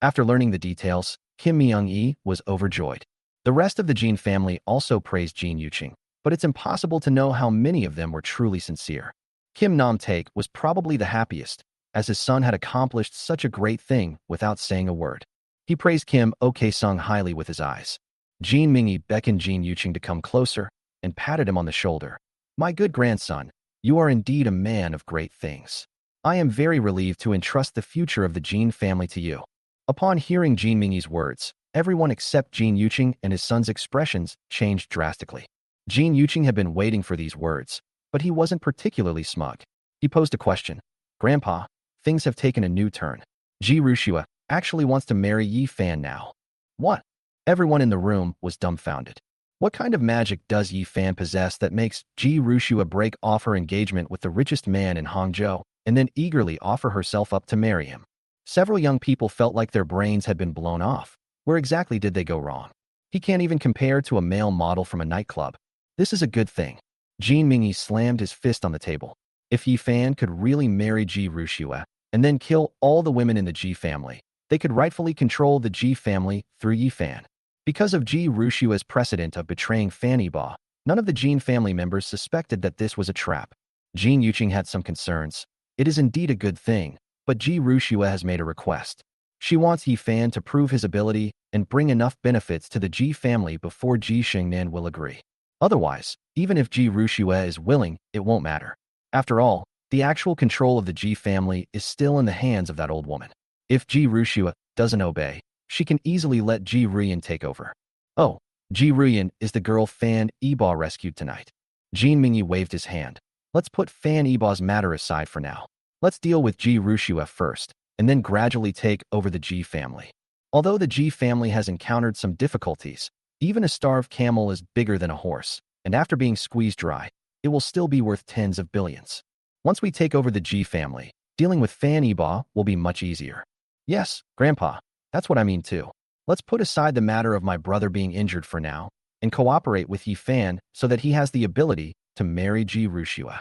After learning the details, Kim Myung-yi was overjoyed. The rest of the Jean family also praised Jean Yuqing, but it's impossible to know how many of them were truly sincere. Kim Nam-taek was probably the happiest, as his son had accomplished such a great thing without saying a word. He praised Kim Ok-sung highly with his eyes. Jean Mingyi beckoned Jean Yuqing to come closer and patted him on the shoulder. My good grandson, you are indeed a man of great things. I am very relieved to entrust the future of the Jean family to you. Upon hearing Jean Mingyi's words, everyone except Jean Yuqing and his son's expressions changed drastically. Jean Yuqing had been waiting for these words, but he wasn't particularly smug. He posed a question. Grandpa, things have taken a new turn. Ji Rushue actually wants to marry Yi Fan now. What? Everyone in the room was dumbfounded. What kind of magic does Yi Fan possess that makes Ji Rushue break off her engagement with the richest man in Hangzhou and then eagerly offer herself up to marry him? Several young people felt like their brains had been blown off. Where exactly did they go wrong? He can't even compare to a male model from a nightclub. This is a good thing. Jean Mingyi slammed his fist on the table. If Yi Fan could really marry Ji Rushue and then kill all the women in the Ji family, they could rightfully control the Ji family through Yi Fan. Because of Ji Rushue's precedent of betraying Fan Yiba, none of the Jean family members suspected that this was a trap. Jean Yuqing had some concerns. It is indeed a good thing, but Ji Rushue has made a request. She wants Yi Fan to prove his ability and bring enough benefits to the Ji family before Ji Shengnan will agree. Otherwise, even if Ji Rushue is willing, it won't matter. After all, The actual control of the Ji family is still in the hands of that old woman. If Ji Rushua doesn't obey, she can easily let Ji Ruyan take over. Oh, Ji Ruyan is the girl Fan Yiba rescued tonight. Jin Mingyi waved his hand. Let's put Fan Yiba's matter aside for now. Let's deal with Ji Rushua first, and then gradually take over the Ji family. Although the Ji family has encountered some difficulties, even a starved camel is bigger than a horse, and after being squeezed dry, it will still be worth tens of billions. Once we take over the Ji family, dealing with Fan Yiba will be much easier. Yes, Grandpa, that's what I mean too. Let's put aside the matter of my brother being injured for now, and cooperate with Yi Fan so that he has the ability to marry Ji Rushua.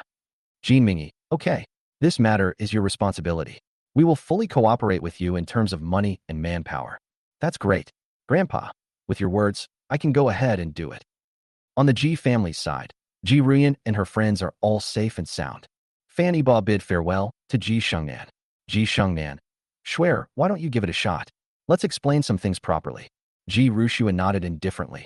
Jin Mingyi, okay, this matter is your responsibility. We will fully cooperate with you in terms of money and manpower. That's great. Grandpa, with your words, I can go ahead and do it. On the Ji family's side, Ji Ruyan and her friends are all safe and sound. Fan Yiba bid farewell to Ji Shengnan. Ji Shengnan, Shuer, why don't you give it a shot? Let's explain some things properly. Ji Rushua nodded indifferently.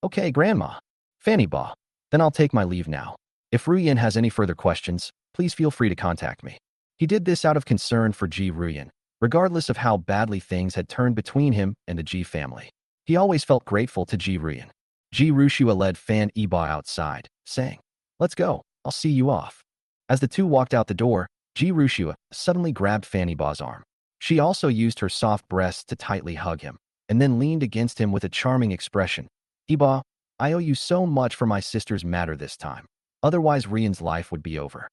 Okay, Grandma. Fan Yiba, then I'll take my leave now. If Ruyan has any further questions, please feel free to contact me. He did this out of concern for Ji Ruyan, regardless of how badly things had turned between him and the Ji family. He always felt grateful to Ji Ruyan. Ji Rushua led Fan Yiba outside, saying, Let's go, I'll see you off. As the two walked out the door, Ji Rushua suddenly grabbed Fan Yiba's arm. She also used her soft breasts to tightly hug him, and then leaned against him with a charming expression. Yiba, I owe you so much for my sister's matter this time. Otherwise Rian's life would be over.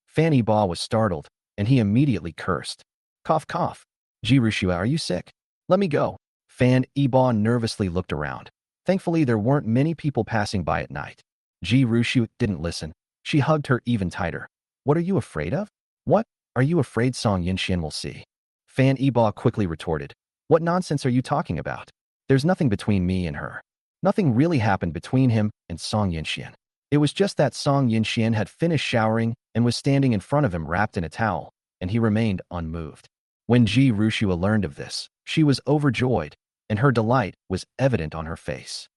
Fan Yiba was startled, and he immediately cursed. Cough, cough. Ji Rushua, are you sick? Let me go. Fan Yiba nervously looked around. Thankfully, there weren't many people passing by at night. Ji Rushua didn't listen. She hugged her even tighter. What are you afraid of? What? Are you afraid Song Yinxian will see? Fan Yiba quickly retorted. What nonsense are you talking about? There's nothing between me and her. Nothing really happened between him and Song Yinxian. It was just that Song Yinxian had finished showering and was standing in front of him wrapped in a towel, and he remained unmoved. When Ji Rushua learned of this, she was overjoyed, and her delight was evident on her face.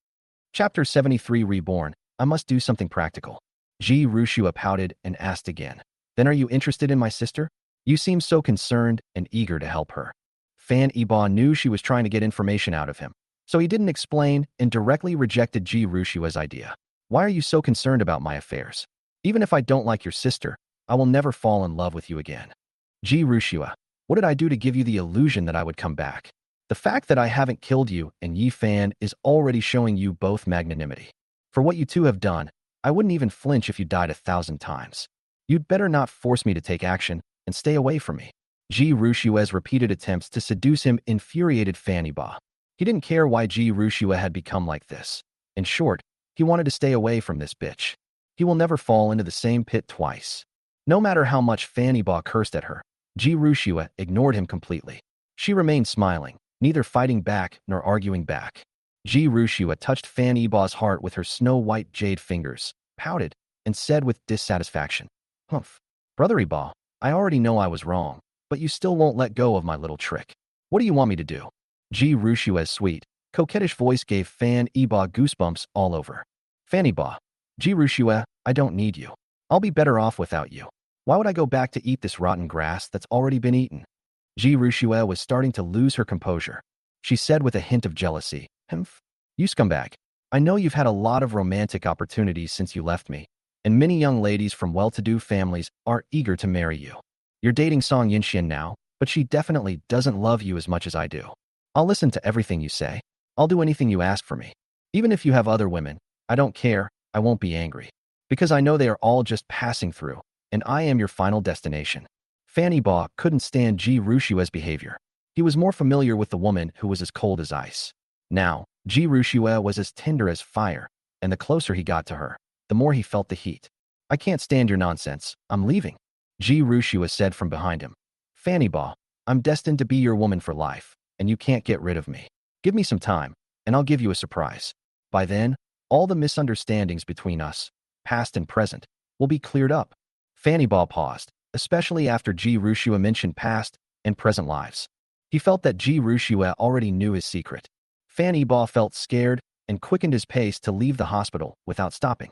Chapter 73 Reborn, I must do something practical. Ji Rushua pouted and asked again. Then are you interested in my sister? You seem so concerned and eager to help her. Fan Yiba knew she was trying to get information out of him, so he didn't explain and directly rejected Ji Rushua's idea. Why are you so concerned about my affairs? Even if I don't like your sister, I will never fall in love with you again. Ji Rushua, what did I do to give you the illusion that I would come back? The fact that I haven't killed you and Yi Fan is already showing you both magnanimity. For what you two have done, I wouldn't even flinch if you died 1,000 times. You'd better not force me to take action and stay away from me. Ji Rushua's repeated attempts to seduce him infuriated Fan Yiba. He didn't care why Ji Rushua had become like this. In short, he wanted to stay away from this bitch. He will never fall into the same pit twice. No matter how much Fan Yiba cursed at her, Ji Rushua ignored him completely. She remained smiling, neither fighting back nor arguing back. Ji Rushua touched Fan Yiba's heart with her snow-white jade fingers, pouted, and said with dissatisfaction, Humph, Brother Yiba, I already know I was wrong, but you still won't let go of my little trick. What do you want me to do? Ji Rushua's sweet, coquettish voice gave Fan Yiba goosebumps all over. Fan Yiba, Ji Rushua, I don't need you. I'll be better off without you. Why would I go back to eat this rotten grass that's already been eaten? Ji Rushua was starting to lose her composure. She said with a hint of jealousy, Humph, you scumbag. I know you've had a lot of romantic opportunities since you left me, and many young ladies from well-to-do families are eager to marry you. You're dating Song Yinxian now, but she definitely doesn't love you as much as I do. I'll listen to everything you say. I'll do anything you ask for me. Even if you have other women, I don't care, I won't be angry. Because I know they are all just passing through, and I am your final destination. Fan Yiba couldn't stand Ji Rushua's behavior. He was more familiar with the woman who was as cold as ice. Now, Ji Rushua was as tender as fire, and the closer he got to her, the more he felt the heat. I can't stand your nonsense, I'm leaving. Ji Rushua said from behind him. Fan Yiba, I'm destined to be your woman for life, and you can't get rid of me. Give me some time, and I'll give you a surprise. By then, all the misunderstandings between us, past and present, will be cleared up. Fan Yiba paused, especially after Ji Rushua mentioned past and present lives. He felt that Ji Rushua already knew his secret. Fan Yiba felt scared and quickened his pace to leave the hospital without stopping.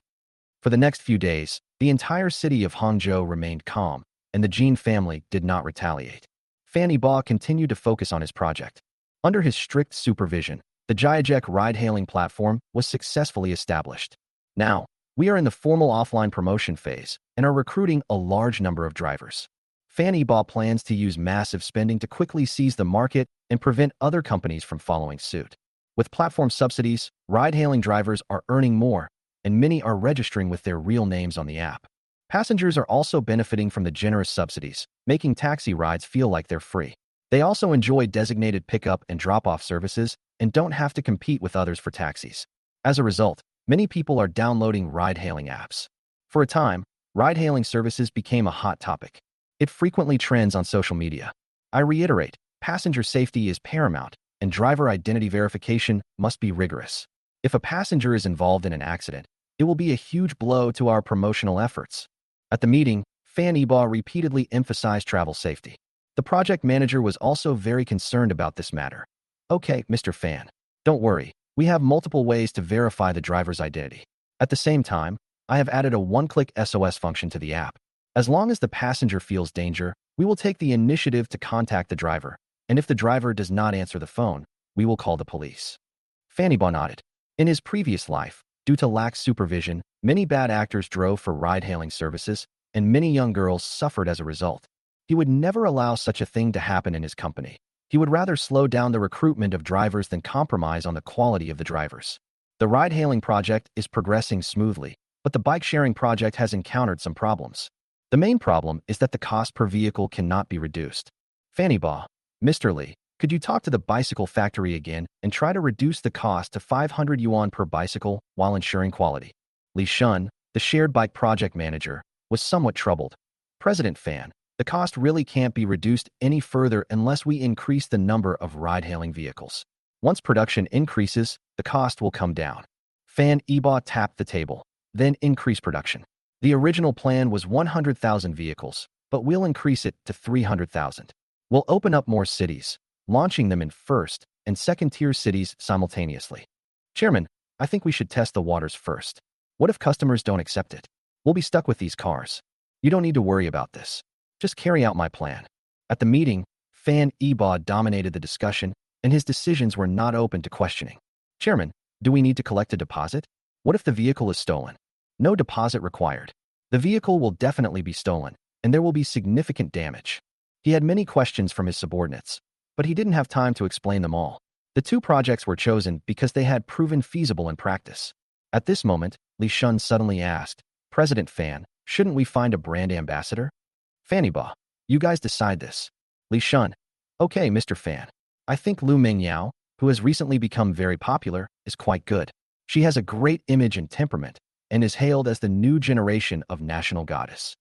For the next few days, the entire city of Hangzhou remained calm, and the Jean family did not retaliate. Fan Yibo continued to focus on his project. Under his strict supervision, the Jiajek ride-hailing platform was successfully established. Now, we are in the formal offline promotion phase and are recruiting a large number of drivers. Fan Yibo plans to use massive spending to quickly seize the market and prevent other companies from following suit. With platform subsidies, ride-hailing drivers are earning more, and many are registering with their real names on the app. Passengers are also benefiting from the generous subsidies, making taxi rides feel like they're free. They also enjoy designated pickup and drop-off services and don't have to compete with others for taxis. As a result, many people are downloading ride-hailing apps. For a time, ride-hailing services became a hot topic. It frequently trends on social media. I reiterate, passenger safety is paramount, and driver identity verification must be rigorous. If a passenger is involved in an accident, it will be a huge blow to our promotional efforts. At the meeting, Fan Yibo repeatedly emphasized travel safety. The project manager was also very concerned about this matter. Okay, Mr. Fan, don't worry. We have multiple ways to verify the driver's identity. At the same time, I have added a one-click SOS function to the app. As long as the passenger feels danger, we will take the initiative to contact the driver, and if the driver does not answer the phone, we will call the police. Fan Yibo nodded. In his previous life, due to lax supervision, many bad actors drove for ride-hailing services, and many young girls suffered as a result. He would never allow such a thing to happen in his company. He would rather slow down the recruitment of drivers than compromise on the quality of the drivers. The ride-hailing project is progressing smoothly, but the bike-sharing project has encountered some problems. The main problem is that the cost per vehicle cannot be reduced. Fan Yibo, Mr. Lee, could you talk to the bicycle factory again and try to reduce the cost to 500 yuan per bicycle while ensuring quality? Li Shun, the shared bike project manager, was somewhat troubled. President Fan, the cost really can't be reduced any further unless we increase the number of ride-hailing vehicles. Once production increases, the cost will come down. Fan Yibo tapped the table, then increase production. The original plan was 100,000 vehicles, but we'll increase it to 300,000. We'll open up more cities, launching them in first and second-tier cities simultaneously. Chairman, I think we should test the waters first. What if customers don't accept it? We'll be stuck with these cars. You don't need to worry about this. Just carry out my plan. At the meeting, Fan Yibo dominated the discussion, and his decisions were not open to questioning. Chairman, do we need to collect a deposit? What if the vehicle is stolen? No deposit required. The vehicle will definitely be stolen, and there will be significant damage. He had many questions from his subordinates, but he didn't have time to explain them all. The two projects were chosen because they had proven feasible in practice. At this moment, Li Shun suddenly asked, President Fan, shouldn't we find a brand ambassador? Fan Yibo, you guys decide this. Li Shun, okay, Mr. Fan. I think Lu Mingyao, who has recently become very popular, is quite good. She has a great image and temperament, and is hailed as the new generation of national goddess.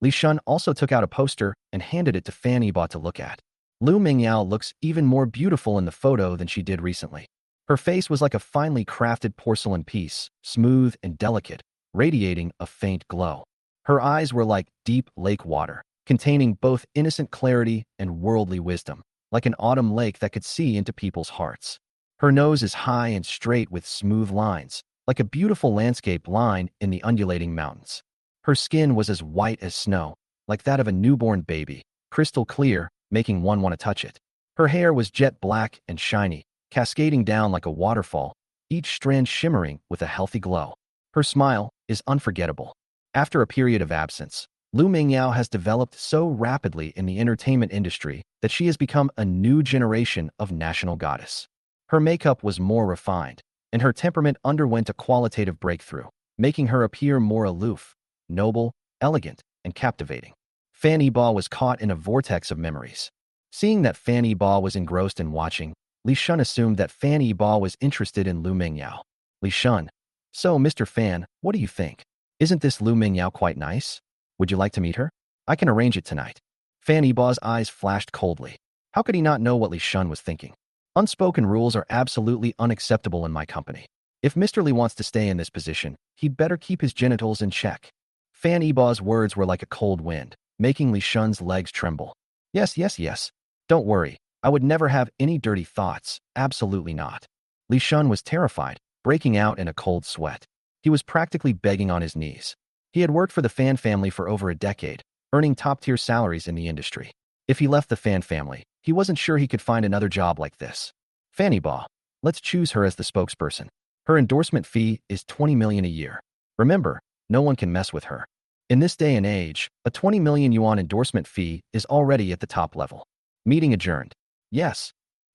Li Shun also took out a poster and handed it to Fan Yibo to look at. Lu Mingyao looks even more beautiful in the photo than she did recently. Her face was like a finely crafted porcelain piece, smooth and delicate, radiating a faint glow. Her eyes were like deep lake water, containing both innocent clarity and worldly wisdom, like an autumn lake that could see into people's hearts. Her nose is high and straight with smooth lines, like a beautiful landscape line in the undulating mountains. Her skin was as white as snow, like that of a newborn baby, crystal clear, making one want to touch it. Her hair was jet black and shiny, cascading down like a waterfall, each strand shimmering with a healthy glow. Her smile is unforgettable. After a period of absence, Lu Mingyao has developed so rapidly in the entertainment industry that she has become a new generation of national goddess. Her makeup was more refined, and her temperament underwent a qualitative breakthrough, making her appear more aloof, noble, elegant, and captivating. Fan Yibo was caught in a vortex of memories. Seeing that Fan Yibo was engrossed in watching, Li Shun assumed that Fan Yibo was interested in Lu Mingyao. Li Shun, so Mr. Fan, what do you think? Isn't this Lu Mingyao quite nice? Would you like to meet her? I can arrange it tonight. Fan Yibo's eyes flashed coldly. How could he not know what Li Shun was thinking? Unspoken rules are absolutely unacceptable in my company. If Mr. Li wants to stay in this position, he'd better keep his genitals in check. Fan Yibo's words were like a cold wind, making Li Shun's legs tremble. Yes, yes, yes. Don't worry. I would never have any dirty thoughts. Absolutely not. Li Shun was terrified, breaking out in a cold sweat. He was practically begging on his knees. He had worked for the Fan family for over a decade, earning top-tier salaries in the industry. If he left the Fan family, he wasn't sure he could find another job like this. Fanny Ba. Let's choose her as the spokesperson. Her endorsement fee is 20 million a year. Remember, no one can mess with her. In this day and age, a 20 million yuan endorsement fee is already at the top level. Meeting adjourned. Yes.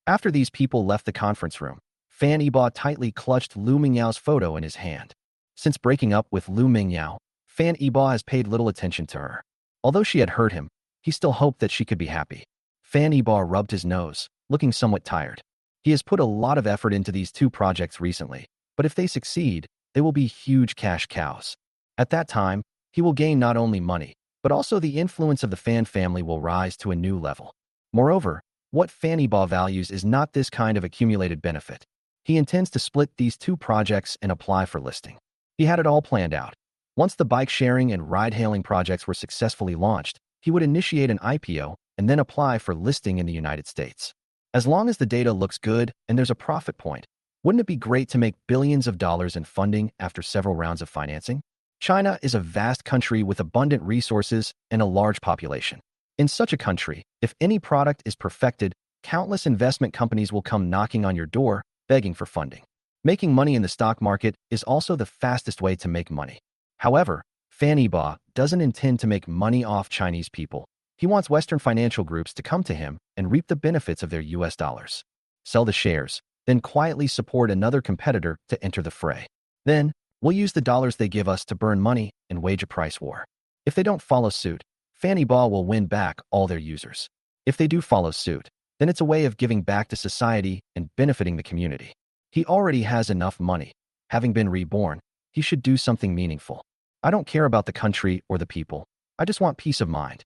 After these people left the conference room, Fan Yiba tightly clutched Lu Mingyao's photo in his hand. Since breaking up with Lu Mingyao, Fan Yiba has paid little attention to her. Although she had hurt him, he still hoped that she could be happy. Fan Yiba rubbed his nose, looking somewhat tired. He has put a lot of effort into these two projects recently, but if they succeed, they will be huge cash cows. At that time, he will gain not only money, but also the influence of the Fan family will rise to a new level. Moreover, what Fan Yiba values is not this kind of accumulated benefit. He intends to split these two projects and apply for listing. He had it all planned out. Once the bike sharing and ride-hailing projects were successfully launched, he would initiate an IPO and then apply for listing in the United States. As long as the data looks good and there's a profit point, wouldn't it be great to make billions of dollars in funding after several rounds of financing? China is a vast country with abundant resources and a large population. In such a country, if any product is perfected, countless investment companies will come knocking on your door, begging for funding. Making money in the stock market is also the fastest way to make money. However, Fan Yiba doesn't intend to make money off Chinese people. He wants Western financial groups to come to him and reap the benefits of their US dollars. Sell the shares, then quietly support another competitor to enter the fray. Then, we'll use the dollars they give us to burn money and wage a price war. If they don't follow suit, Fan Yiba will win back all their users. If they do follow suit, then it's a way of giving back to society and benefiting the community. He already has enough money. Having been reborn, he should do something meaningful. I don't care about the country or the people. I just want peace of mind.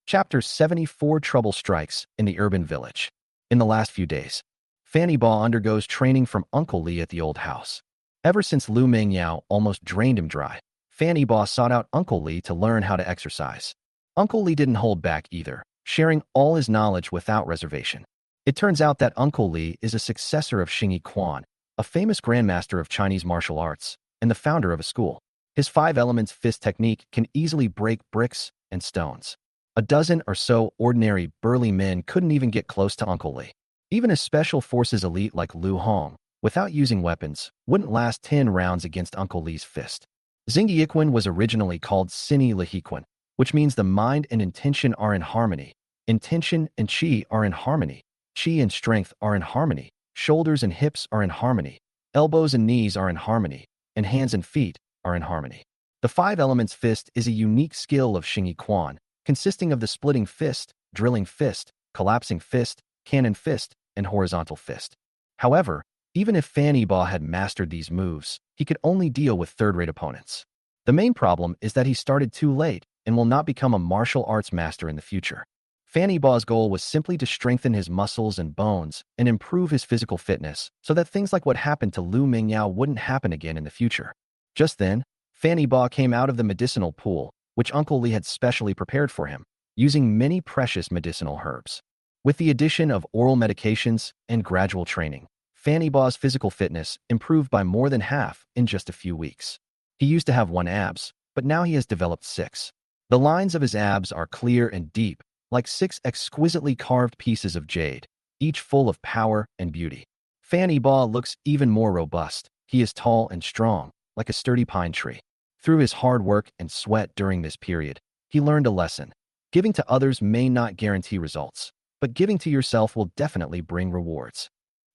Chapter 74 Trouble Strikes in the Urban Village. In the last few days, Fan Yiba undergoes training from Uncle Li at the old house. Ever since Lu Mingyao almost drained him dry, Fan Yiba sought out Uncle Li to learn how to exercise. Uncle Li didn't hold back either, sharing all his knowledge without reservation. It turns out that Uncle Li is a successor of Xingyi Quan, a famous grandmaster of Chinese martial arts, and the founder of a school. His 5 elements fist technique can easily break bricks and stones. A dozen or so ordinary burly men couldn't even get close to Uncle Li. Even a special forces elite like Lu Hong, without using weapons, wouldn't last 10 rounds against Uncle Li's fist. Xingyi was originally called Sini Lihiquan, which means the mind and intention are in harmony. Intention and qi are in harmony. Qi and strength are in harmony. Shoulders and hips are in harmony. Elbows and knees are in harmony. And hands and feet are in harmony. The 5 elements fist is a unique skill of Xingyi Quan, consisting of the splitting fist, drilling fist, collapsing fist, cannon fist, and horizontal fist. However, even if Fan Yiba had mastered these moves, he could only deal with third-rate opponents. The main problem is that he started too late and will not become a martial arts master in the future. Fan Yiba's goal was simply to strengthen his muscles and bones and improve his physical fitness so that things like what happened to Lu Mingyao wouldn't happen again in the future. Just then, Fan Yiba came out of the medicinal pool, which Uncle Li had specially prepared for him, using many precious medicinal herbs. With the addition of oral medications and gradual training, Fan Yiba's physical fitness improved by more than half in just a few weeks. He used to have 1 abs, but now he has developed 6. The lines of his abs are clear and deep, like 6 exquisitely carved pieces of jade, each full of power and beauty. Fan Yiba looks even more robust. He is tall and strong, like a sturdy pine tree. Through his hard work and sweat during this period, he learned a lesson. Giving to others may not guarantee results, but giving to yourself will definitely bring rewards.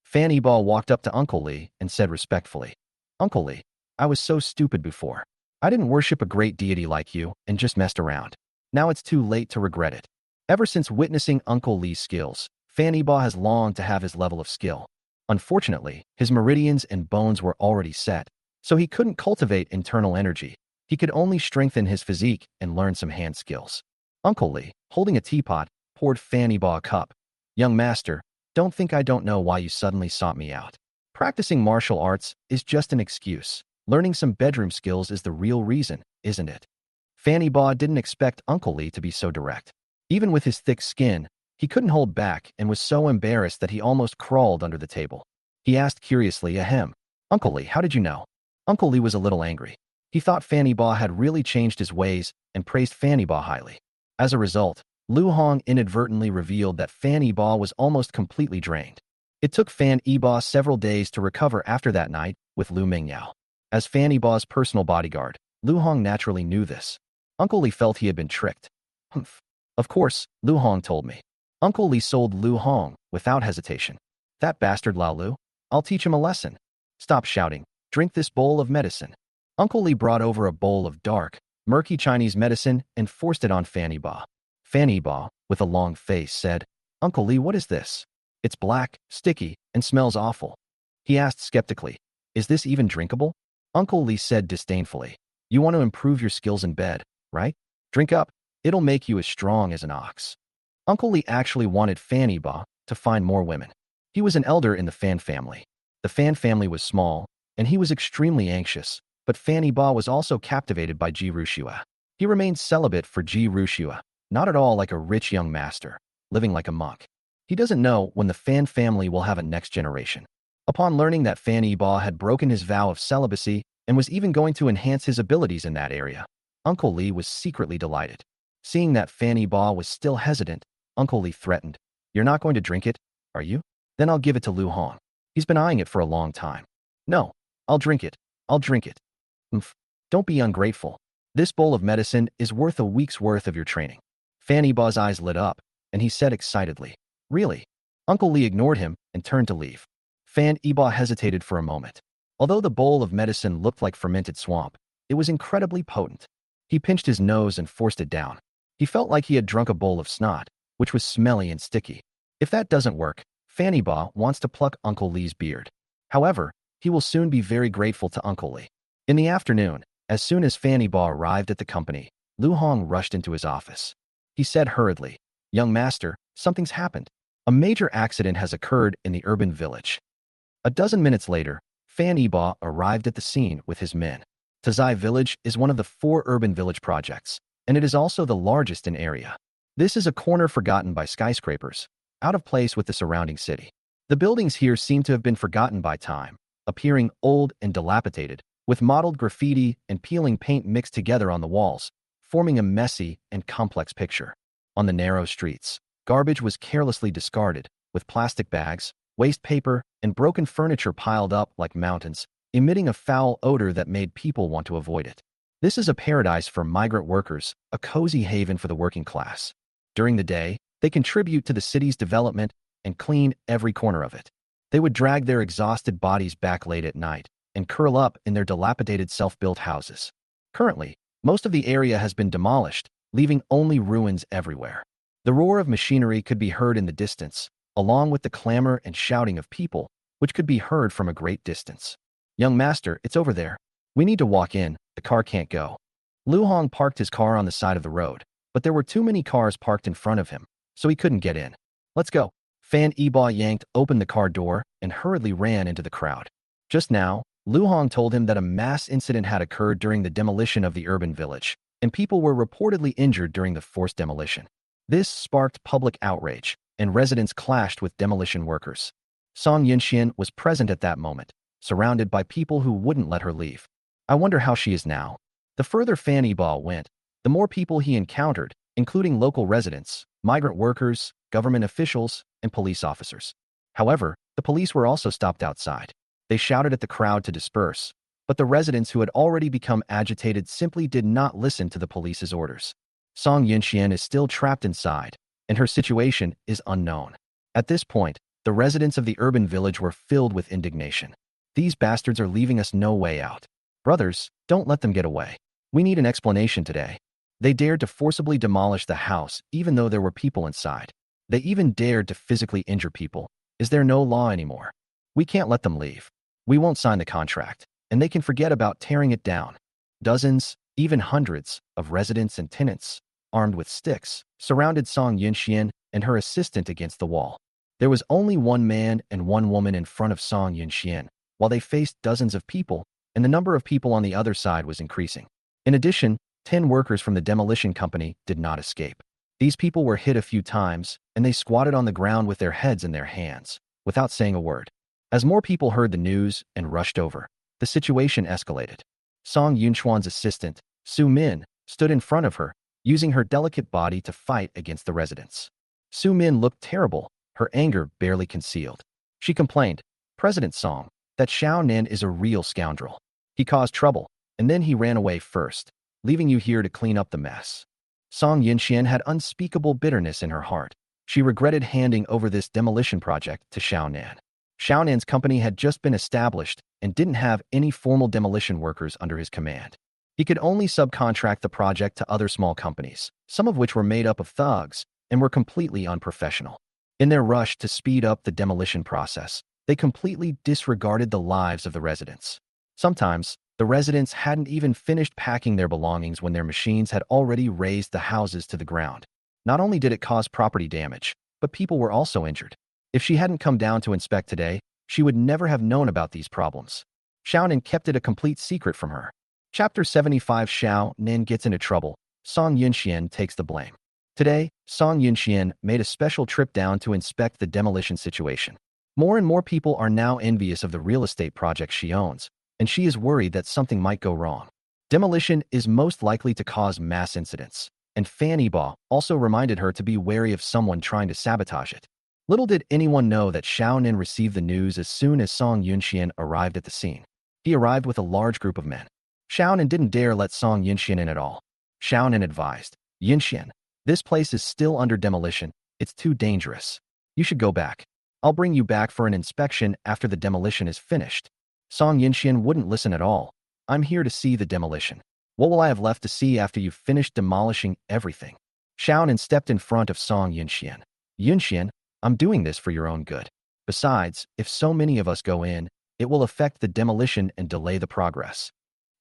Fan Yiba walked up to Uncle Li and said respectfully, "Uncle Li, I was so stupid before. I didn't worship a great deity like you and just messed around. Now it's too late to regret it." Ever since witnessing Uncle Li's skills, Fan Yiba has longed to have his level of skill. Unfortunately, his meridians and bones were already set, so he couldn't cultivate internal energy. He could only strengthen his physique and learn some hand skills. Uncle Li, holding a teapot, poured Fan Yiba a cup. "Young master, don't think I don't know why you suddenly sought me out. Practicing martial arts is just an excuse. Learning some bedroom skills is the real reason, isn't it?" Fan Yiba didn't expect Uncle Li to be so direct. Even with his thick skin, he couldn't hold back and was so embarrassed that he almost crawled under the table. He asked curiously, "Ahem, Uncle Li, how did you know?" Uncle Li was a little angry. He thought Fan Yiba had really changed his ways and praised Fan Yiba highly. As a result, Lu Hong inadvertently revealed that Fan Yiba was almost completely drained. It took Fan Yiba several days to recover after that night with Lu Mingyao. As Fan Yiba's personal bodyguard, Lu Hong naturally knew this. Uncle Li felt he had been tricked. Humph. Of course, Lu Hong told me. Uncle Li sold Lu Hong without hesitation. That bastard Lao Lu. I'll teach him a lesson. Stop shouting. Drink this bowl of medicine. Uncle Li brought over a bowl of dark, murky Chinese medicine and forced it on Fan Yiba. Fan Yiba, with a long face, said, Uncle Li, what is this? It's black, sticky, and smells awful. He asked skeptically, is this even drinkable? Uncle Li said disdainfully, you want to improve your skills in bed, right? Drink up. It'll make you as strong as an ox. Uncle Li actually wanted Fan Yiba to find more women. He was an elder in the Fan family. The Fan family was small, and he was extremely anxious, but Fan Yiba was also captivated by Ji Rushua. He remained celibate for Ji Rushua, not at all like a rich young master, living like a monk. He doesn't know when the Fan family will have a next generation. Upon learning that Fan Yiba had broken his vow of celibacy and was even going to enhance his abilities in that area, Uncle Li was secretly delighted. Seeing that Fan Yiba was still hesitant, Uncle Li threatened, you're not going to drink it, are you? Then I'll give it to Lu Hong. He's been eyeing it for a long time. No, I'll drink it. I'll drink it. Umph. Don't be ungrateful. This bowl of medicine is worth a week's worth of your training. Fan Yiba's eyes lit up, and he said excitedly, really? Uncle Li ignored him and turned to leave. Fan Yiba hesitated for a moment. Although the bowl of medicine looked like fermented swamp, it was incredibly potent. He pinched his nose and forced it down. He felt like he had drunk a bowl of snot, which was smelly and sticky. If that doesn't work, Fan Yiba wants to pluck Uncle Li's beard. However, he will soon be very grateful to Uncle Li. In the afternoon, as soon as Fan Yiba arrived at the company, Lu Hong rushed into his office. He said hurriedly, young master, something's happened. A major accident has occurred in the urban village. A dozen minutes later, Fan Yiba arrived at the scene with his men. Tazai Village is one of the 4 urban village projects, and it is also the largest in area. This is a corner forgotten by skyscrapers, out of place with the surrounding city. The buildings here seem to have been forgotten by time, appearing old and dilapidated, with mottled graffiti and peeling paint mixed together on the walls, forming a messy and complex picture. On the narrow streets, garbage was carelessly discarded, with plastic bags, waste paper, and broken furniture piled up like mountains, emitting a foul odor that made people want to avoid it. This is a paradise for migrant workers, a cozy haven for the working class. During the day, they contribute to the city's development and clean every corner of it. They would drag their exhausted bodies back late at night and curl up in their dilapidated self-built houses. Currently, most of the area has been demolished, leaving only ruins everywhere. The roar of machinery could be heard in the distance, along with the clamor and shouting of people, which could be heard from a great distance. Young master, it's over there. We need to walk in, the car can't go. Lu Hong parked his car on the side of the road, but there were too many cars parked in front of him, so he couldn't get in. Let's go. Fan Yiba yanked open the car door and hurriedly ran into the crowd. Just now, Lu Hong told him that a mass incident had occurred during the demolition of the urban village, and people were reportedly injured during the forced demolition. This sparked public outrage, and residents clashed with demolition workers. Song Yunxian was present at that moment, surrounded by people who wouldn't let her leave. I wonder how she is now. The further Fan Yiba went, the more people he encountered, including local residents, migrant workers, government officials, and police officers. However, the police were also stopped outside. They shouted at the crowd to disperse, but the residents who had already become agitated simply did not listen to the police's orders. Song Yunxian is still trapped inside, and her situation is unknown. At this point, the residents of the urban village were filled with indignation. These bastards are leaving us no way out. Brothers, don't let them get away. We need an explanation today. They dared to forcibly demolish the house even though there were people inside. They even dared to physically injure people. Is there no law anymore? We can't let them leave. We won't sign the contract, and they can forget about tearing it down. Dozens, even hundreds, of residents and tenants, armed with sticks, surrounded Song Yunxian and her assistant against the wall. There was only one man and one woman in front of Song Yunxian, while they faced dozens of people, and the number of people on the other side was increasing. In addition, 10 workers from the demolition company did not escape. These people were hit a few times, and they squatted on the ground with their heads in their hands, without saying a word. As more people heard the news and rushed over, the situation escalated. Song Yunxuan's assistant, Su Min, stood in front of her, using her delicate body to fight against the residents. Su Min looked terrible, her anger barely concealed. She complained, "President Song, that Xiao Nan is a real scoundrel. He caused trouble, and then he ran away first, leaving you here to clean up the mess." Song Yinxian had unspeakable bitterness in her heart. She regretted handing over this demolition project to Xiao Nan. Xiao Nan's company had just been established and didn't have any formal demolition workers under his command. He could only subcontract the project to other small companies, some of which were made up of thugs and were completely unprofessional. In their rush to speed up the demolition process, they completely disregarded the lives of the residents. Sometimes, the residents hadn't even finished packing their belongings when their machines had already razed the houses to the ground. Not only did it cause property damage, but people were also injured. If she hadn't come down to inspect today, she would never have known about these problems. Xiao Nin kept it a complete secret from her. Chapter 75. Xiao Nin gets into trouble. Song Yinxian takes the blame. Today, Song Yinxian made a special trip down to inspect the demolition situation. More and more people are now envious of the real estate project she owns, and she is worried that something might go wrong. Demolition is most likely to cause mass incidents, and Fan Yibo also reminded her to be wary of someone trying to sabotage it. Little did anyone know that Xiao Nin received the news as soon as Song Yunxian arrived at the scene. He arrived with a large group of men. Xiao Nin didn't dare let Song Yunxian in at all. Xiao Nin advised, "Yunxian, this place is still under demolition. It's too dangerous. You should go back. I'll bring you back for an inspection after the demolition is finished." Song Yinxian wouldn't listen at all. "I'm here to see the demolition. What will I have left to see after you've finished demolishing everything?" Xiao Nin stepped in front of Song Yinxian. "Yinxian, I'm doing this for your own good. Besides, if so many of us go in, it will affect the demolition and delay the progress."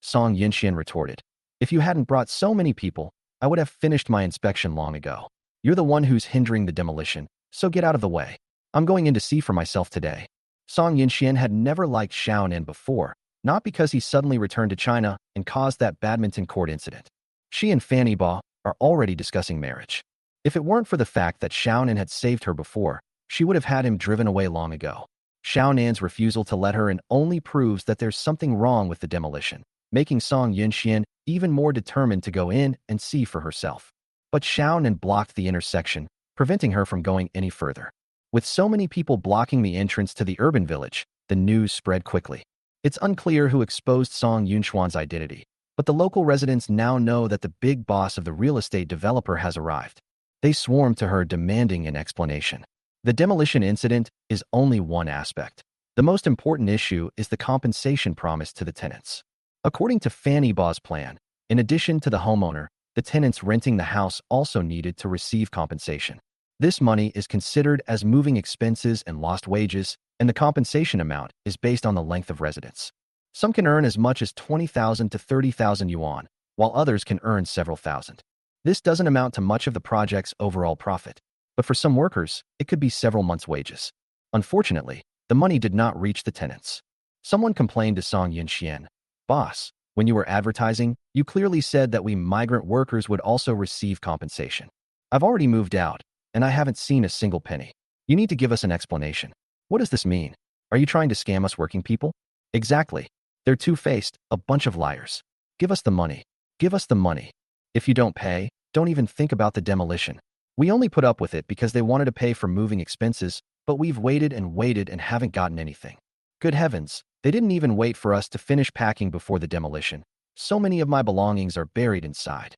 Song Yinxian retorted, "If you hadn't brought so many people, I would have finished my inspection long ago. You're the one who's hindering the demolition, so get out of the way. I'm going in to see for myself today." Song Yinxian had never liked Xiao Nin before, not because he suddenly returned to China and caused that badminton court incident. She and Fan Yibo are already discussing marriage. If it weren't for the fact that Xiao Nin had saved her before, she would have had him driven away long ago. Xiao Nan's refusal to let her in only proves that there's something wrong with the demolition, making Song Yinxian even more determined to go in and see for herself. But Xiao Nin blocked the intersection, preventing her from going any further. With so many people blocking the entrance to the urban village, the news spread quickly. It's unclear who exposed Song Yunxuan's identity, but the local residents now know that the big boss of the real estate developer has arrived. They swarmed to her demanding an explanation. The demolition incident is only one aspect. The most important issue is the compensation promised to the tenants. According to Fan Yibo's plan, in addition to the homeowner, the tenants renting the house also needed to receive compensation. This money is considered as moving expenses and lost wages, and the compensation amount is based on the length of residence. Some can earn as much as 20,000 to 30,000 yuan, while others can earn several thousand. This doesn't amount to much of the project's overall profit, but for some workers, it could be several months' wages. Unfortunately, the money did not reach the tenants. Someone complained to Song Yinxian, "Boss, when you were advertising, you clearly said that we migrant workers would also receive compensation. I've already moved out, and I haven't seen a single penny. You need to give us an explanation. What does this mean? Are you trying to scam us working people?" "Exactly. They're two-faced, a bunch of liars. Give us the money. Give us the money. If you don't pay, don't even think about the demolition. We only put up with it because they wanted to pay for moving expenses, but we've waited and haven't gotten anything. Good heavens, they didn't even wait for us to finish packing before the demolition. So many of my belongings are buried inside."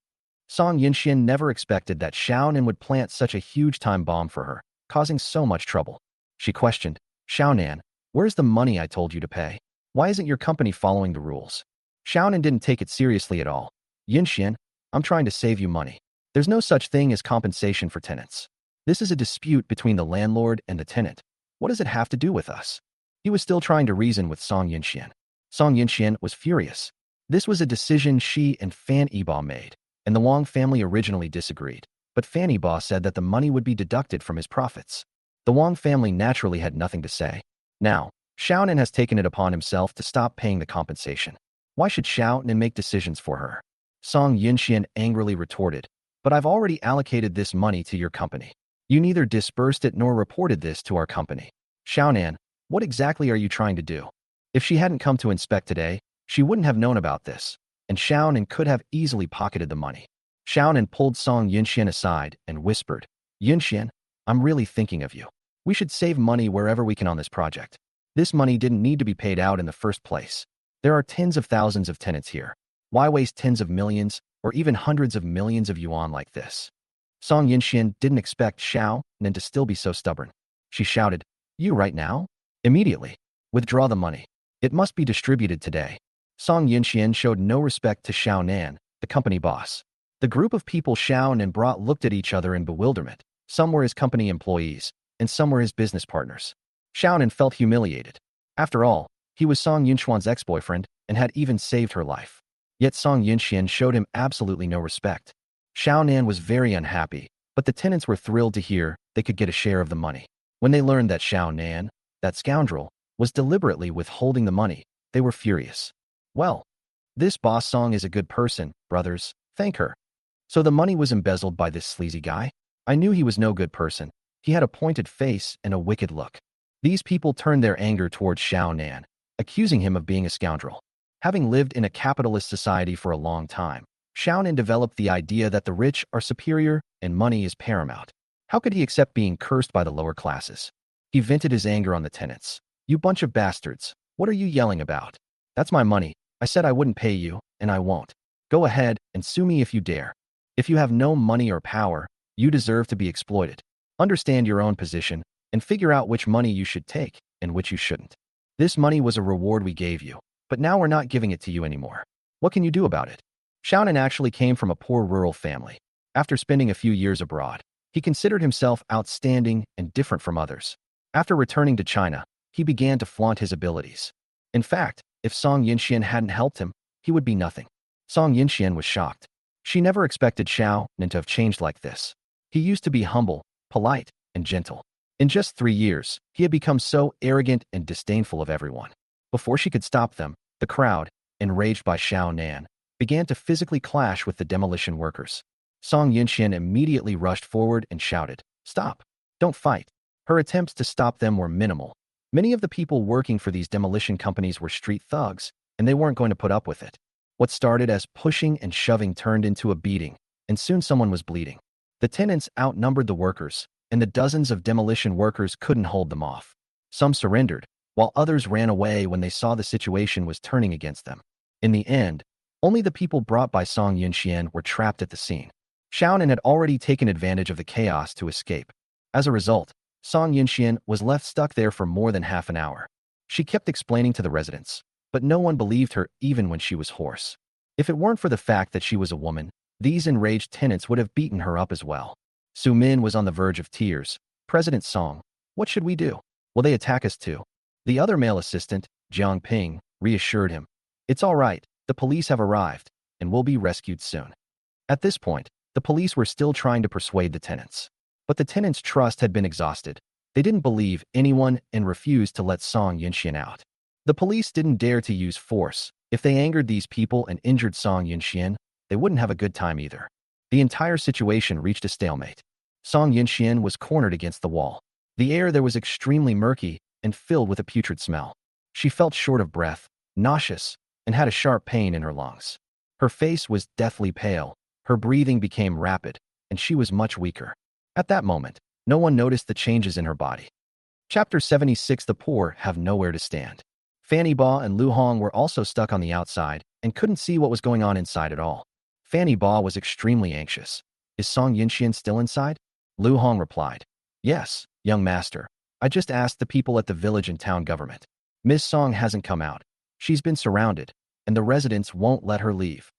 Song Yinxian never expected that Xiao Nin would plant such a huge time bomb for her, causing so much trouble. She questioned, "Xiao Nan, where's the money I told you to pay? Why isn't your company following the rules?" Xiao Nin didn't take it seriously at all. "Yinxian, I'm trying to save you money. There's no such thing as compensation for tenants. This is a dispute between the landlord and the tenant. What does it have to do with us?" He was still trying to reason with Song Yinxian. Song Yinxian was furious. This was a decision she and Fan Yibo made, and the Wang family originally disagreed, but Fan Yibo said that the money would be deducted from his profits. The Wang family naturally had nothing to say. Now, Xiao Nin has taken it upon himself to stop paying the compensation. Why should Xiao Nin make decisions for her? Song Yinxian angrily retorted, "But I've already allocated this money to your company. You neither disbursed it nor reported this to our company. Xiao Nan, what exactly are you trying to do?" If she hadn't come to inspect today, she wouldn't have known about this, and Xiao Nin could have easily pocketed the money. Xiaonan pulled Song Yunxian aside and whispered, Yunxian, I'm really thinking of you. We should save money wherever we can on this project. This money didn't need to be paid out in the first place. There are tens of thousands of tenants here. Why waste tens of millions or even hundreds of millions of yuan like this? Song Yunxian didn't expect Xiaonan to still be so stubborn. She shouted, You right now? Immediately. Withdraw the money. It must be distributed today. Song Yunxian showed no respect to Xiaonan, the company boss. The group of people Xiaonan brought looked at each other in bewilderment. Some were his company employees, and some were his business partners. Xiaonan felt humiliated. After all, he was Song Yunxuan's ex-boyfriend and had even saved her life. Yet Song Yunxian showed him absolutely no respect. Xiaonan was very unhappy, but the tenants were thrilled to hear they could get a share of the money. When they learned that Xiaonan, that scoundrel, was deliberately withholding the money, they were furious. Well, this boss Song is a good person, brothers, thank her. So the money was embezzled by this sleazy guy? I knew he was no good person. He had a pointed face and a wicked look. These people turned their anger towards Xiaonan, accusing him of being a scoundrel. Having lived in a capitalist society for a long time, Xiaonan developed the idea that the rich are superior and money is paramount. How could he accept being cursed by the lower classes? He vented his anger on the tenants. You bunch of bastards, what are you yelling about? That's my money. I said I wouldn't pay you, and I won't. Go ahead and sue me if you dare. If you have no money or power, you deserve to be exploited. Understand your own position and figure out which money you should take and which you shouldn't. This money was a reward we gave you, but now we're not giving it to you anymore. What can you do about it? Xiaonan actually came from a poor rural family. After spending a few years abroad, he considered himself outstanding and different from others. After returning to China, he began to flaunt his abilities. In fact, if Song Yunxian hadn't helped him, he would be nothing. Song Yunxian was shocked. She never expected Xiaonan to have changed like this. He used to be humble, polite, and gentle. In just 3 years, he had become so arrogant and disdainful of everyone. Before she could stop them, the crowd, enraged by Xiaonan, began to physically clash with the demolition workers. Song Yunxian immediately rushed forward and shouted, Stop! Don't fight! Her attempts to stop them were minimal. Many of the people working for these demolition companies were street thugs, and they weren't going to put up with it. What started as pushing and shoving turned into a beating, and soon someone was bleeding. The tenants outnumbered the workers, and the dozens of demolition workers couldn't hold them off. Some surrendered, while others ran away when they saw the situation was turning against them. In the end, only the people brought by Song Yunxian were trapped at the scene. Xiaonan had already taken advantage of the chaos to escape. As a result, Song Yunxian was left stuck there for more than half an hour. She kept explaining to the residents, but no one believed her even when she was hoarse. If it weren't for the fact that she was a woman, these enraged tenants would have beaten her up as well. Su Min was on the verge of tears. President Song, what should we do? Will they attack us too? The other male assistant, Jiang Ping, reassured him. It's all right, the police have arrived, and will be rescued soon. At this point, the police were still trying to persuade the tenants. But the tenants' trust had been exhausted. They didn't believe anyone and refused to let Song Yunxian out. The police didn't dare to use force. If they angered these people and injured Song Yunxian, they wouldn't have a good time either. The entire situation reached a stalemate. Song Yunxian was cornered against the wall. The air there was extremely murky and filled with a putrid smell. She felt short of breath, nauseous, and had a sharp pain in her lungs. Her face was deathly pale, her breathing became rapid, and she was much weaker. At that moment, no one noticed the changes in her body. Chapter 76. The poor have nowhere to stand. Fanny Ba and Lu Hong were also stuck on the outside and couldn't see what was going on inside at all. Fanny Ba was extremely anxious. Is Song Yunxian still inside? Lu Hong replied. Yes, young master. I just asked the people at the village and town government. Miss Song hasn't come out. She's been surrounded, and the residents won't let her leave.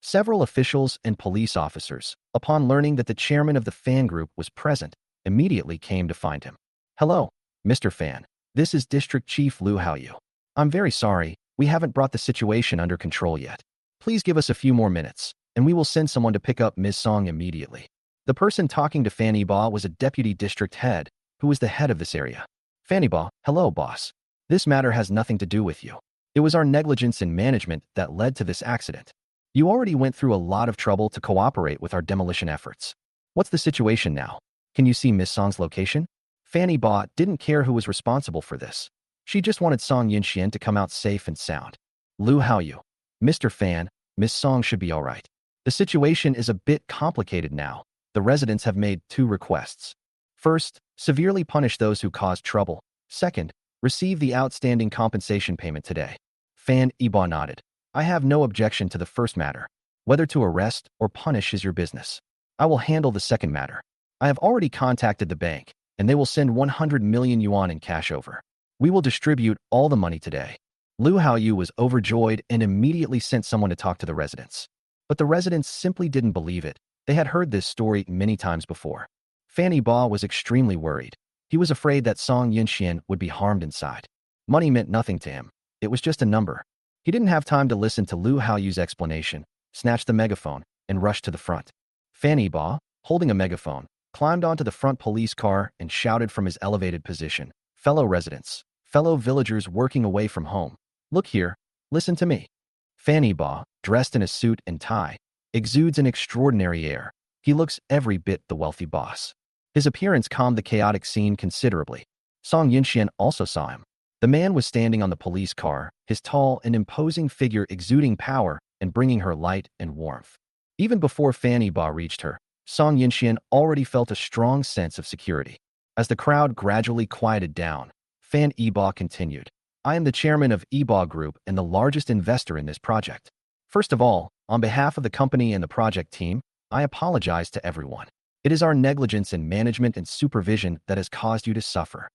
Several officials and police officers, upon learning that the chairman of the fan group was present, immediately came to find him. Hello, Mr. Fan. This is District Chief Lu Haoyu. I'm very sorry, we haven't brought the situation under control yet. Please give us a few more minutes, and we will send someone to pick up Ms. Song immediately. The person talking to Fanny Ba was a deputy district head, who was the head of this area. Fanny Ba, hello, boss. This matter has nothing to do with you. It was our negligence in management that led to this accident. You already went through a lot of trouble to cooperate with our demolition efforts. What's the situation now? Can you see Miss Song's location? Fanny Ba didn't care who was responsible for this. She just wanted Song Yunxian to come out safe and sound. Lu Haoyu. Mr. Fan, Miss Song should be all right. The situation is a bit complicated now. The residents have made two requests. First, severely punish those who caused trouble. Second, receive the outstanding compensation payment today. Fan Iba nodded. I have no objection to the first matter. Whether to arrest or punish is your business. I will handle the second matter. I have already contacted the bank, and they will send 100 million yuan in cash over. We will distribute all the money today. Liu Haoyu was overjoyed and immediately sent someone to talk to the residents. But the residents simply didn't believe it. They had heard this story many times before. Fanny Ba was extremely worried. He was afraid that Song Yinxian would be harmed inside. Money meant nothing to him. It was just a number. He didn't have time to listen to Liu Haoyu's explanation, snatched the megaphone, and rushed to the front. Fanny Ba, holding a megaphone, climbed onto the front police car and shouted from his elevated position, "Fellow residents, fellow villagers working away from home, look here, listen to me." Fanny Ba, dressed in a suit and tie, exudes an extraordinary air. He looks every bit the wealthy boss. His appearance calmed the chaotic scene considerably. Song Yinxian also saw him. The man was standing on the police car, his tall and imposing figure exuding power and bringing her light and warmth. Even before Fanny Ba reached her, Song Yinxian already felt a strong sense of security. As the crowd gradually quieted down, Fan Iba continued, "I am the chairman of Iba Group and the largest investor in this project. First of all, on behalf of the company and the project team, I apologize to everyone. It is our negligence in management and supervision that has caused you to suffer.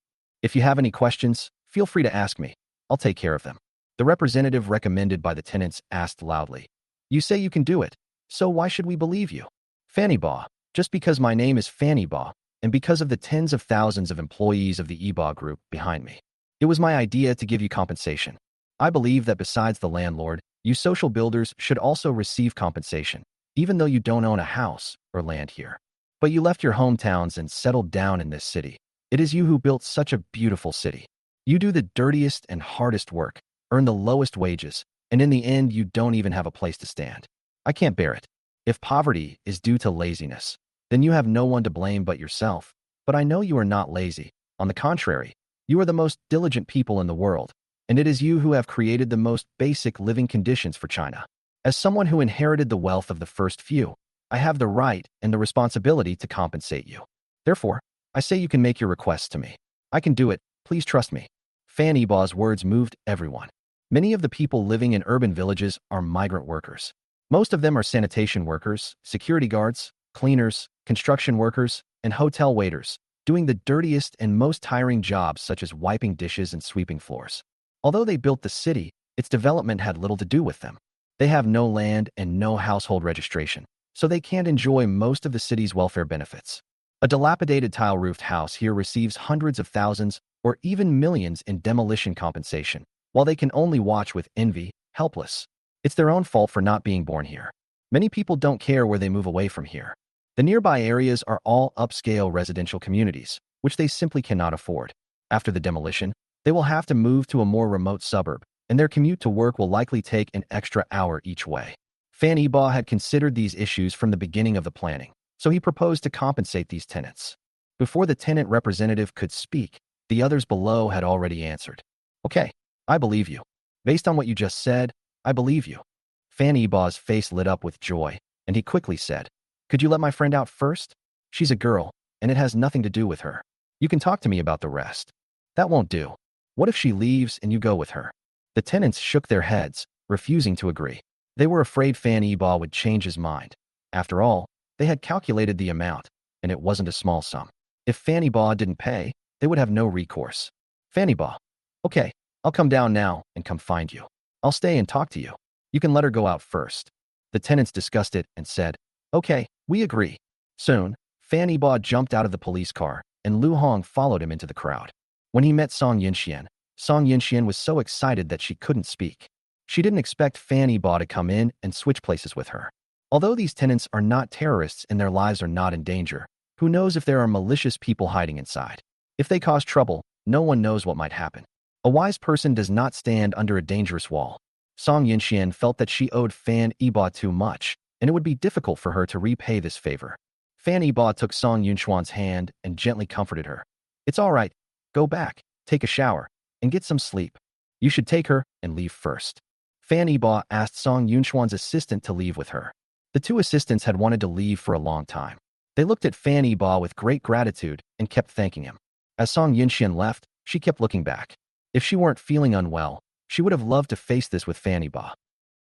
If you have any questions, feel free to ask me. I'll take care of them." The representative recommended by the tenants asked loudly, "You say you can do it, so why should we believe you?" Fanny Ba, just because my name is Fanny Ba, and because of the tens of thousands of employees of the Iba Group behind me. It was my idea to give you compensation. I believe that besides the landlord, you social builders should also receive compensation, even though you don't own a house or land here. But you left your hometowns and settled down in this city. It is you who built such a beautiful city. You do the dirtiest and hardest work, earn the lowest wages, and in the end, you don't even have a place to stand. I can't bear it. If poverty is due to laziness, then you have no one to blame but yourself. But I know you are not lazy. On the contrary, you are the most diligent people in the world, and it is you who have created the most basic living conditions for China. As someone who inherited the wealth of the first few, I have the right and the responsibility to compensate you. Therefore, I say you can make your requests to me. I can do it, please trust me." Fan Iba's words moved everyone. Many of the people living in urban villages are migrant workers. Most of them are sanitation workers, security guards, cleaners, construction workers, and hotel waiters, doing the dirtiest and most tiring jobs such as wiping dishes and sweeping floors. Although they built the city, its development had little to do with them. They have no land and no household registration, so they can't enjoy most of the city's welfare benefits. A dilapidated tile-roofed house here receives hundreds of thousands or even millions in demolition compensation, while they can only watch with envy, helpless. It's their own fault for not being born here. Many people don't care where they move away from here. The nearby areas are all upscale residential communities, which they simply cannot afford. After the demolition, they will have to move to a more remote suburb, and their commute to work will likely take an extra hour each way. Fan Iba had considered these issues from the beginning of the planning, so he proposed to compensate these tenants. Before the tenant representative could speak, the others below had already answered. "Okay, I believe you. Based on what you just said, I believe you." Fan Iba's face lit up with joy, and he quickly said, "Could you let my friend out first? She's a girl, and it has nothing to do with her. You can talk to me about the rest." "That won't do. What if she leaves and you go with her?" The tenants shook their heads, refusing to agree. They were afraid Fan Iba would change his mind. After all, they had calculated the amount, and it wasn't a small sum. If Fanny Ba didn't pay, they would have no recourse. Fanny Ba, "Okay, I'll come down now and come find you. I'll stay and talk to you. You can let her go out first." The tenants discussed it and said, "Okay, we agree." Soon, Fanny Ba jumped out of the police car, and Lu Hong followed him into the crowd. When he met Song Yinxian was so excited that she couldn't speak. She didn't expect Fanny Ba to come in and switch places with her. Although these tenants are not terrorists and their lives are not in danger, who knows if there are malicious people hiding inside? If they cause trouble, no one knows what might happen. A wise person does not stand under a dangerous wall. Song Yinxian felt that she owed Fan Iba too much, and it would be difficult for her to repay this favor. Fan Iba took Song Yunxuan's hand and gently comforted her. "It's all right. Go back, take a shower, and get some sleep. You should take her and leave first." Fan Iba asked Song Yunxuan's assistant to leave with her. The two assistants had wanted to leave for a long time. They looked at Fan Yiba with great gratitude and kept thanking him. As Song Yinxian left, she kept looking back. If she weren't feeling unwell, she would have loved to face this with Fan Yiba.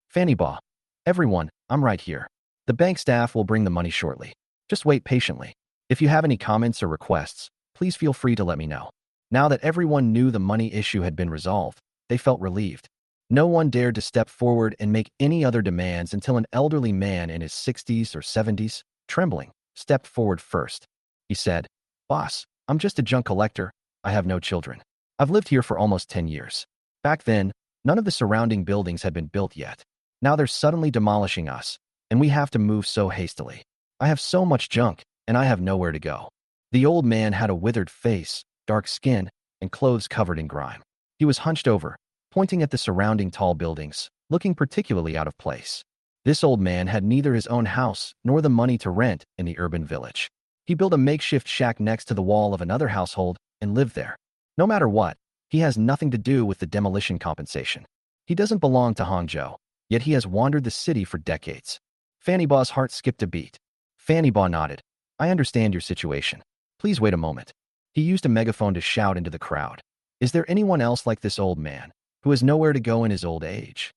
Fan Yiba, everyone, I'm right here. The bank staff will bring the money shortly. Just wait patiently. If you have any comments or requests, please feel free to let me know. Now that everyone knew the money issue had been resolved, they felt relieved. No one dared to step forward and make any other demands until an elderly man in his 60s or 70s, trembling, stepped forward first. He said, "Boss, I'm just a junk collector. I have no children. I've lived here for almost 10 years. Back then, none of the surrounding buildings had been built yet. Now they're suddenly demolishing us, and we have to move so hastily. I have so much junk, and I have nowhere to go." The old man had a withered face, dark skin, and clothes covered in grime. He was hunched over, pointing at the surrounding tall buildings, looking particularly out of place. This old man had neither his own house nor the money to rent in the urban village. He built a makeshift shack next to the wall of another household and lived there. No matter what, he has nothing to do with the demolition compensation. He doesn't belong to Hangzhou, yet he has wandered the city for decades. Fan Yiba's heart skipped a beat. Fan Yiba nodded. "I understand your situation. Please wait a moment." He used a megaphone to shout into the crowd. "Is there anyone else like this old man, who has nowhere to go in his old age?"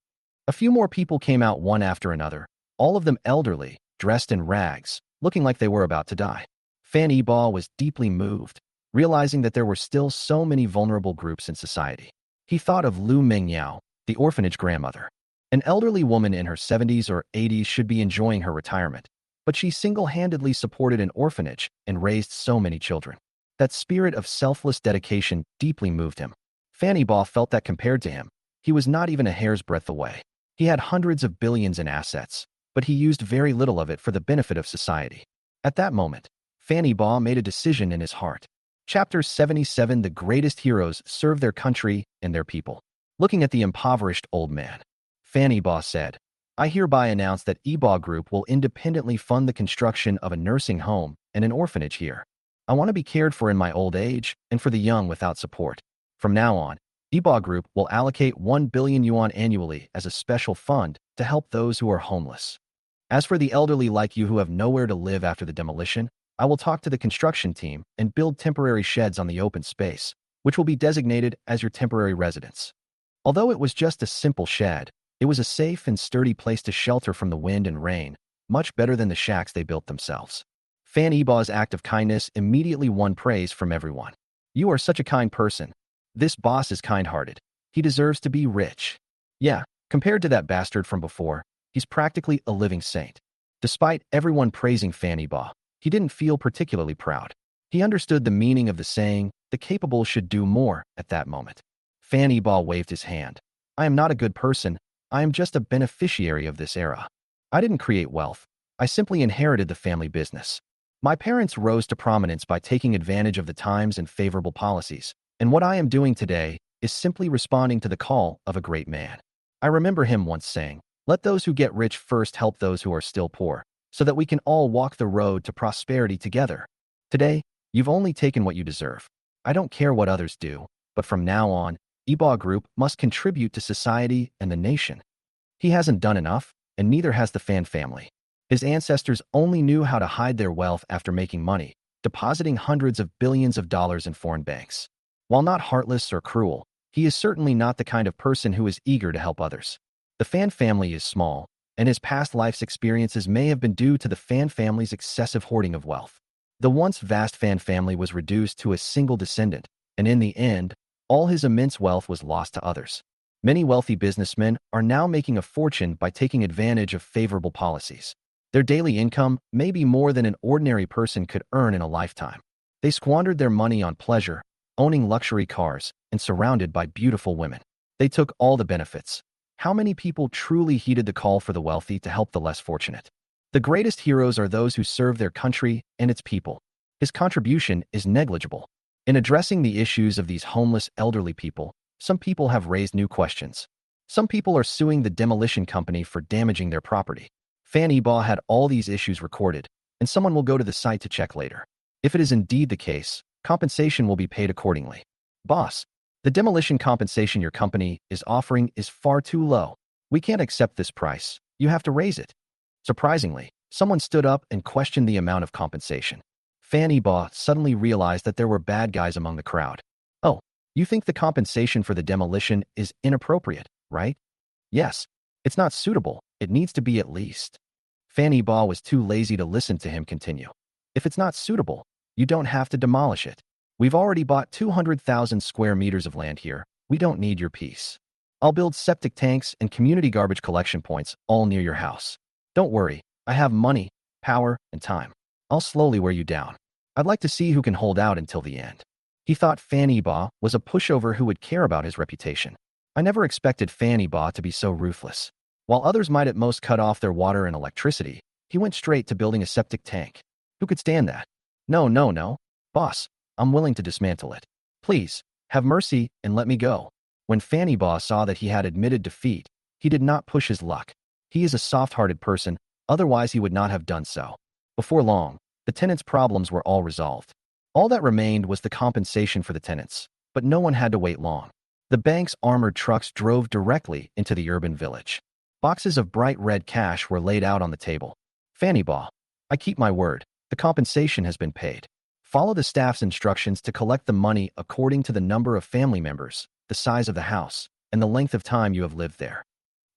A few more people came out one after another, all of them elderly, dressed in rags, looking like they were about to die. Fan Yiba was deeply moved, realizing that there were still so many vulnerable groups in society. He thought of Lu Mingyao, the orphanage grandmother. An elderly woman in her 70s or 80s should be enjoying her retirement, but she single-handedly supported an orphanage and raised so many children. That spirit of selfless dedication deeply moved him. Fan Yiba felt that compared to him, he was not even a hair's breadth away. He had hundreds of billions in assets, but he used very little of it for the benefit of society. At that moment, Fan Yiba made a decision in his heart. Chapter 77: The greatest heroes serve their country and their people. Looking at the impoverished old man, Fan Yiba said, "I hereby announce that Yiba Group will independently fund the construction of a nursing home and an orphanage here. I want to be cared for in my old age and for the young without support. From now on, Yiba Group will allocate 1 billion yuan annually as a special fund to help those who are homeless. As for the elderly like you who have nowhere to live after the demolition, I will talk to the construction team and build temporary sheds on the open space, which will be designated as your temporary residence." Although it was just a simple shed, it was a safe and sturdy place to shelter from the wind and rain, much better than the shacks they built themselves. Fan Yiba's act of kindness immediately won praise from everyone. "You are such a kind person. This boss is kind-hearted. He deserves to be rich." Yeah, compared to that bastard from before, he's practically a living saint. Despite everyone praising Fan Yiba, he didn't feel particularly proud. He understood the meaning of the saying, "the capable should do more," at that moment. Fan Yiba waved his hand. "I am not a good person. I am just a beneficiary of this era. I didn't create wealth. I simply inherited the family business. My parents rose to prominence by taking advantage of the times and favorable policies, and what I am doing today is simply responding to the call of a great man." I remember him once saying, "Let those who get rich first help those who are still poor, so that we can all walk the road to prosperity together." Today, you've only taken what you deserve. I don't care what others do, but from now on, Yiba Group must contribute to society and the nation. He hasn't done enough, and neither has the Fan family. His ancestors only knew how to hide their wealth after making money, depositing hundreds of billions of dollars in foreign banks. While not heartless or cruel, he is certainly not the kind of person who is eager to help others. The Fan family is small, and his past life's experiences may have been due to the Fan family's excessive hoarding of wealth. The once vast Fan family was reduced to a single descendant, and in the end, all his immense wealth was lost to others. Many wealthy businessmen are now making a fortune by taking advantage of favorable policies. Their daily income may be more than an ordinary person could earn in a lifetime. They squandered their money on pleasure, owning luxury cars, and surrounded by beautiful women. They took all the benefits. How many people truly heeded the call for the wealthy to help the less fortunate? The greatest heroes are those who serve their country and its people. His contribution is negligible. In addressing the issues of these homeless elderly people, some people have raised new questions. Some people are suing the demolition company for damaging their property. Fan Yiba had all these issues recorded, and someone will go to the site to check later. If it is indeed the case, compensation will be paid accordingly. "Boss, the demolition compensation your company is offering is far too low. We can't accept this price. You have to raise it." Surprisingly, someone stood up and questioned the amount of compensation. Fanny Ba suddenly realized that there were bad guys among the crowd. Oh, you think the compensation for the demolition is inappropriate, right? Yes. It's not suitable. It needs to be at least. Fanny Ba was too lazy to listen to him continue. If it's not suitable, you don't have to demolish it. We've already bought 200,000 square meters of land here. We don't need your piece. I'll build septic tanks and community garbage collection points all near your house. Don't worry, I have money, power, and time. I'll slowly wear you down. I'd like to see who can hold out until the end. He thought Fanny Ba was a pushover who would care about his reputation. I never expected Fanny Ba to be so ruthless. While others might at most cut off their water and electricity, he went straight to building a septic tank. Who could stand that? No, no, no. Boss, I'm willing to dismantle it. Please, have mercy and let me go. When Fanny Ba saw that he had admitted defeat, he did not push his luck. He is a soft-hearted person, otherwise he would not have done so. Before long, the tenants' problems were all resolved. All that remained was the compensation for the tenants, but no one had to wait long. The bank's armored trucks drove directly into the urban village. Boxes of bright red cash were laid out on the table. Fanny Ba, I keep my word. The compensation has been paid. Follow the staff's instructions to collect the money according to the number of family members, the size of the house, and the length of time you have lived there.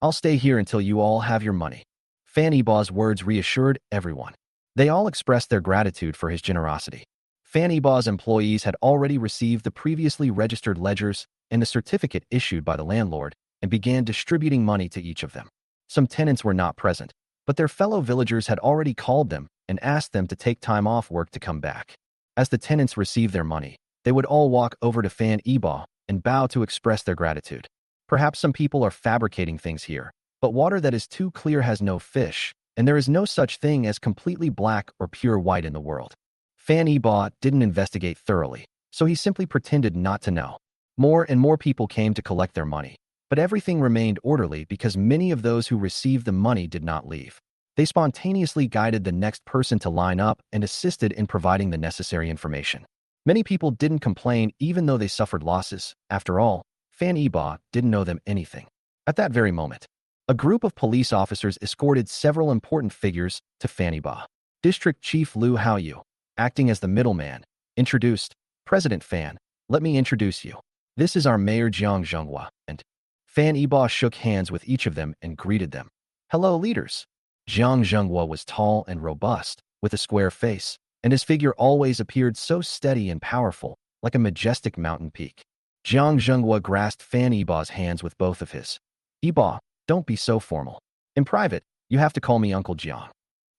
I'll stay here until you all have your money. Fanny Ba's words reassured everyone. They all expressed their gratitude for his generosity. Fanny Ba's employees had already received the previously registered ledgers and the certificate issued by the landlord and began distributing money to each of them. Some tenants were not present, but their fellow villagers had already called them and asked them to take time off work to come back. As the tenants received their money, they would all walk over to Fanny Ba and bow to express their gratitude. Perhaps some people are fabricating things here, but water that is too clear has no fish, and there is no such thing as completely black or pure white in the world. Fanny Ba didn't investigate thoroughly, so he simply pretended not to know. More and more people came to collect their money, but everything remained orderly because many of those who received the money did not leave. They spontaneously guided the next person to line up and assisted in providing the necessary information. Many people didn't complain even though they suffered losses. After all, Fanny Ba didn't know them anything. At that very moment, a group of police officers escorted several important figures to Fanny Ba. District Chief Liu Haoyu, acting as the middleman, introduced, President Fan, let me introduce you. This is our Mayor Jiang Zhenghua, and Fanny Ba shook hands with each of them and greeted them. Hello, leaders. Jiang Zhenghua was tall and robust, with a square face, and his figure always appeared so steady and powerful, like a majestic mountain peak. Jiang Zhenghua grasped Fanny Ba's hands with both of his. Ba, don't be so formal. In private, you have to call me Uncle Jiang.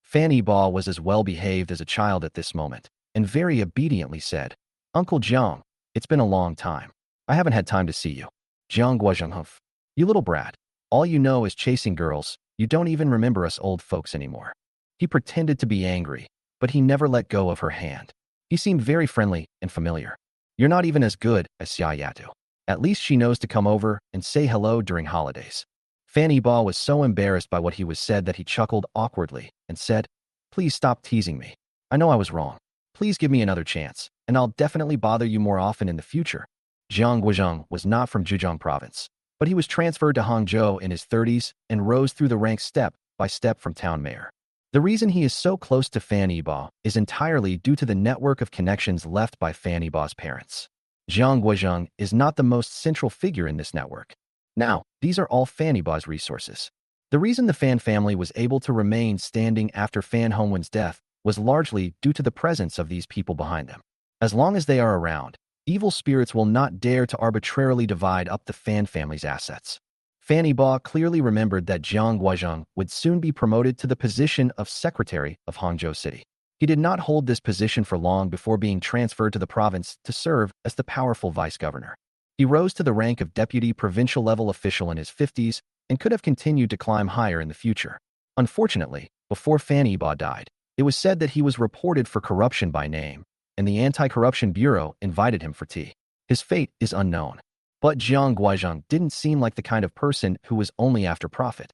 Fanny Ba was as well behaved as a child at this moment, and very obediently said, Uncle Jiang, it's been a long time. I haven't had time to see you. Jiang Guozhenghuf. You little brat. All you know is chasing girls. You don't even remember us old folks anymore. He pretended to be angry, but he never let go of her hand. He seemed very friendly and familiar. You're not even as good as Xia Yatu. At least she knows to come over and say hello during holidays. Fanny Ba was so embarrassed by what he was said that he chuckled awkwardly and said, Please stop teasing me. I know I was wrong. Please give me another chance, and I'll definitely bother you more often in the future. Jiang Guozheng was not from Zhejiang province, but he was transferred to Hangzhou in his 30s and rose through the ranks step by step from town mayor. The reason he is so close to Fanny Ba is entirely due to the network of connections left by Fanny Ba's parents. Jiang Guozheng is not the most central figure in this network. Now, these are all Fanny Ba's resources. The reason the Fan family was able to remain standing after Fan Hongwen's death was largely due to the presence of these people behind them. As long as they are around, evil spirits will not dare to arbitrarily divide up the Fan family's assets. Fanny Ba clearly remembered that Jiang Guozheng would soon be promoted to the position of Secretary of Hangzhou City. He did not hold this position for long before being transferred to the province to serve as the powerful vice-governor. He rose to the rank of deputy provincial-level official in his 50s and could have continued to climb higher in the future. Unfortunately, before Fanny Ba died, it was said that he was reported for corruption by name, and the Anti-Corruption Bureau invited him for tea. His fate is unknown. But Jiang Guozheng didn't seem like the kind of person who was only after profit.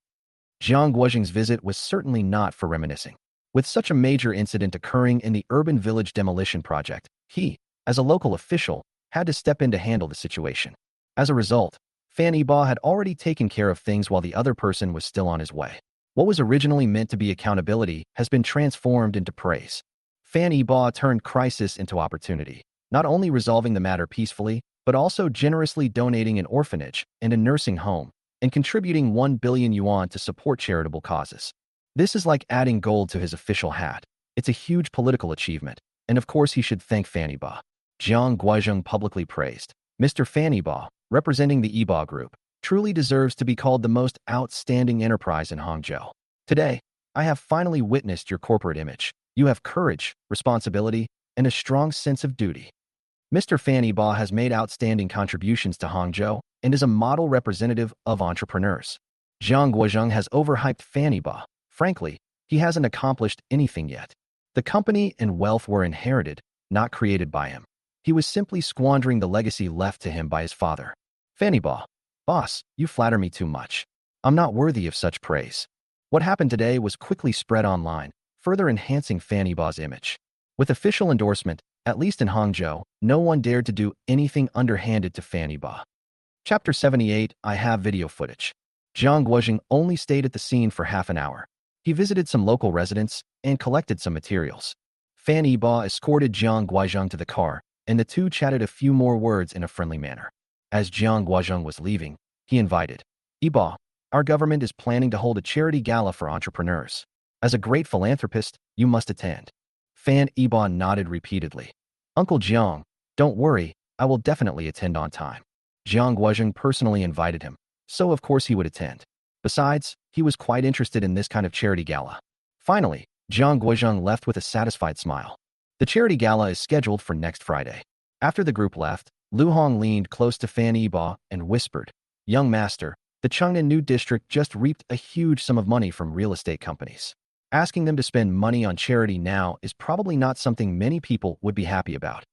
Jiang Guozheng's visit was certainly not for reminiscing. With such a major incident occurring in the urban village demolition project, he, as a local official, had to step in to handle the situation. As a result, Fanny Ba had already taken care of things while the other person was still on his way. What was originally meant to be accountability has been transformed into praise. Fan Yiba turned crisis into opportunity, not only resolving the matter peacefully, but also generously donating an orphanage and a nursing home, and contributing 1 billion yuan to support charitable causes. This is like adding gold to his official hat. It's a huge political achievement, and of course he should thank Fan Yiba. Jiang Guizheng publicly praised. Mr. Fan Yiba, representing the Yiba Group, truly deserves to be called the most outstanding enterprise in Hangzhou. Today, I have finally witnessed your corporate image. You have courage, responsibility, and a strong sense of duty. Mr. Fan Yiba has made outstanding contributions to Hangzhou and is a model representative of entrepreneurs. Jiang Guozheng has overhyped Fan Yiba. Frankly, he hasn't accomplished anything yet. The company and wealth were inherited, not created by him. He was simply squandering the legacy left to him by his father. Fan Yiba, boss, you flatter me too much. I'm not worthy of such praise. What happened today was quickly spread online, further enhancing Fan Yiba's image. With official endorsement, at least in Hangzhou, no one dared to do anything underhanded to Fan Yiba. Chapter 78. I have video footage. Jiang Guozheng only stayed at the scene for half an hour. He visited some local residents and collected some materials. Fan Yiba escorted Jiang Guozheng to the car, and the two chatted a few more words in a friendly manner. As Jiang Guozheng was leaving, he invited, Yiba, our government is planning to hold a charity gala for entrepreneurs. As a great philanthropist, you must attend. Fan Yiba nodded repeatedly. Uncle Jiang, don't worry, I will definitely attend on time. Jiang Guozheng personally invited him, so of course he would attend. Besides, he was quite interested in this kind of charity gala. Finally, Jiang Guozheng left with a satisfied smile. The charity gala is scheduled for next Friday. After the group left, Lu Hong leaned close to Fan Yiba and whispered, Young master, the Chengnan New District just reaped a huge sum of money from real estate companies. Asking them to spend money on charity now is probably not something many people would be happy about.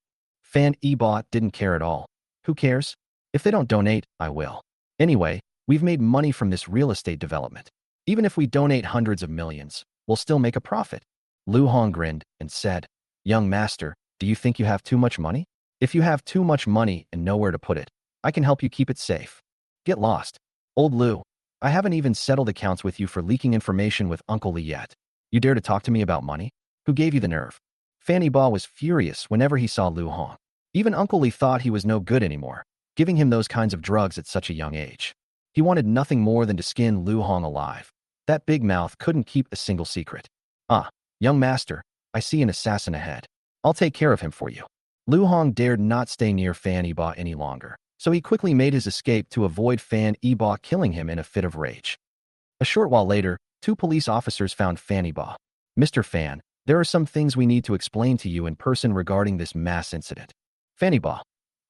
Fan Yiba didn't care at all. Who cares? If they don't donate, I will. Anyway, we've made money from this real estate development. Even if we donate hundreds of millions, we'll still make a profit. Lu Hong grinned and said, Young master, do you think you have too much money? If you have too much money and nowhere to put it, I can help you keep it safe. Get lost. Old Lu, I haven't even settled accounts with you for leaking information with Uncle Li yet. You dare to talk to me about money? Who gave you the nerve? Fan Yiba was furious whenever he saw Lu Hong. Even Uncle Li thought he was no good anymore, giving him those kinds of drugs at such a young age. He wanted nothing more than to skin Lu Hong alive. That big mouth couldn't keep a single secret. Young master, I see an assassin ahead. I'll take care of him for you. Lu Hong dared not stay near Fan Yiba any longer, so he quickly made his escape to avoid Fan Yiba killing him in a fit of rage. A short while later, two police officers found Fan Yiba. Mr. Fan, there are some things we need to explain to you in person regarding this mass incident. Fan Yiba.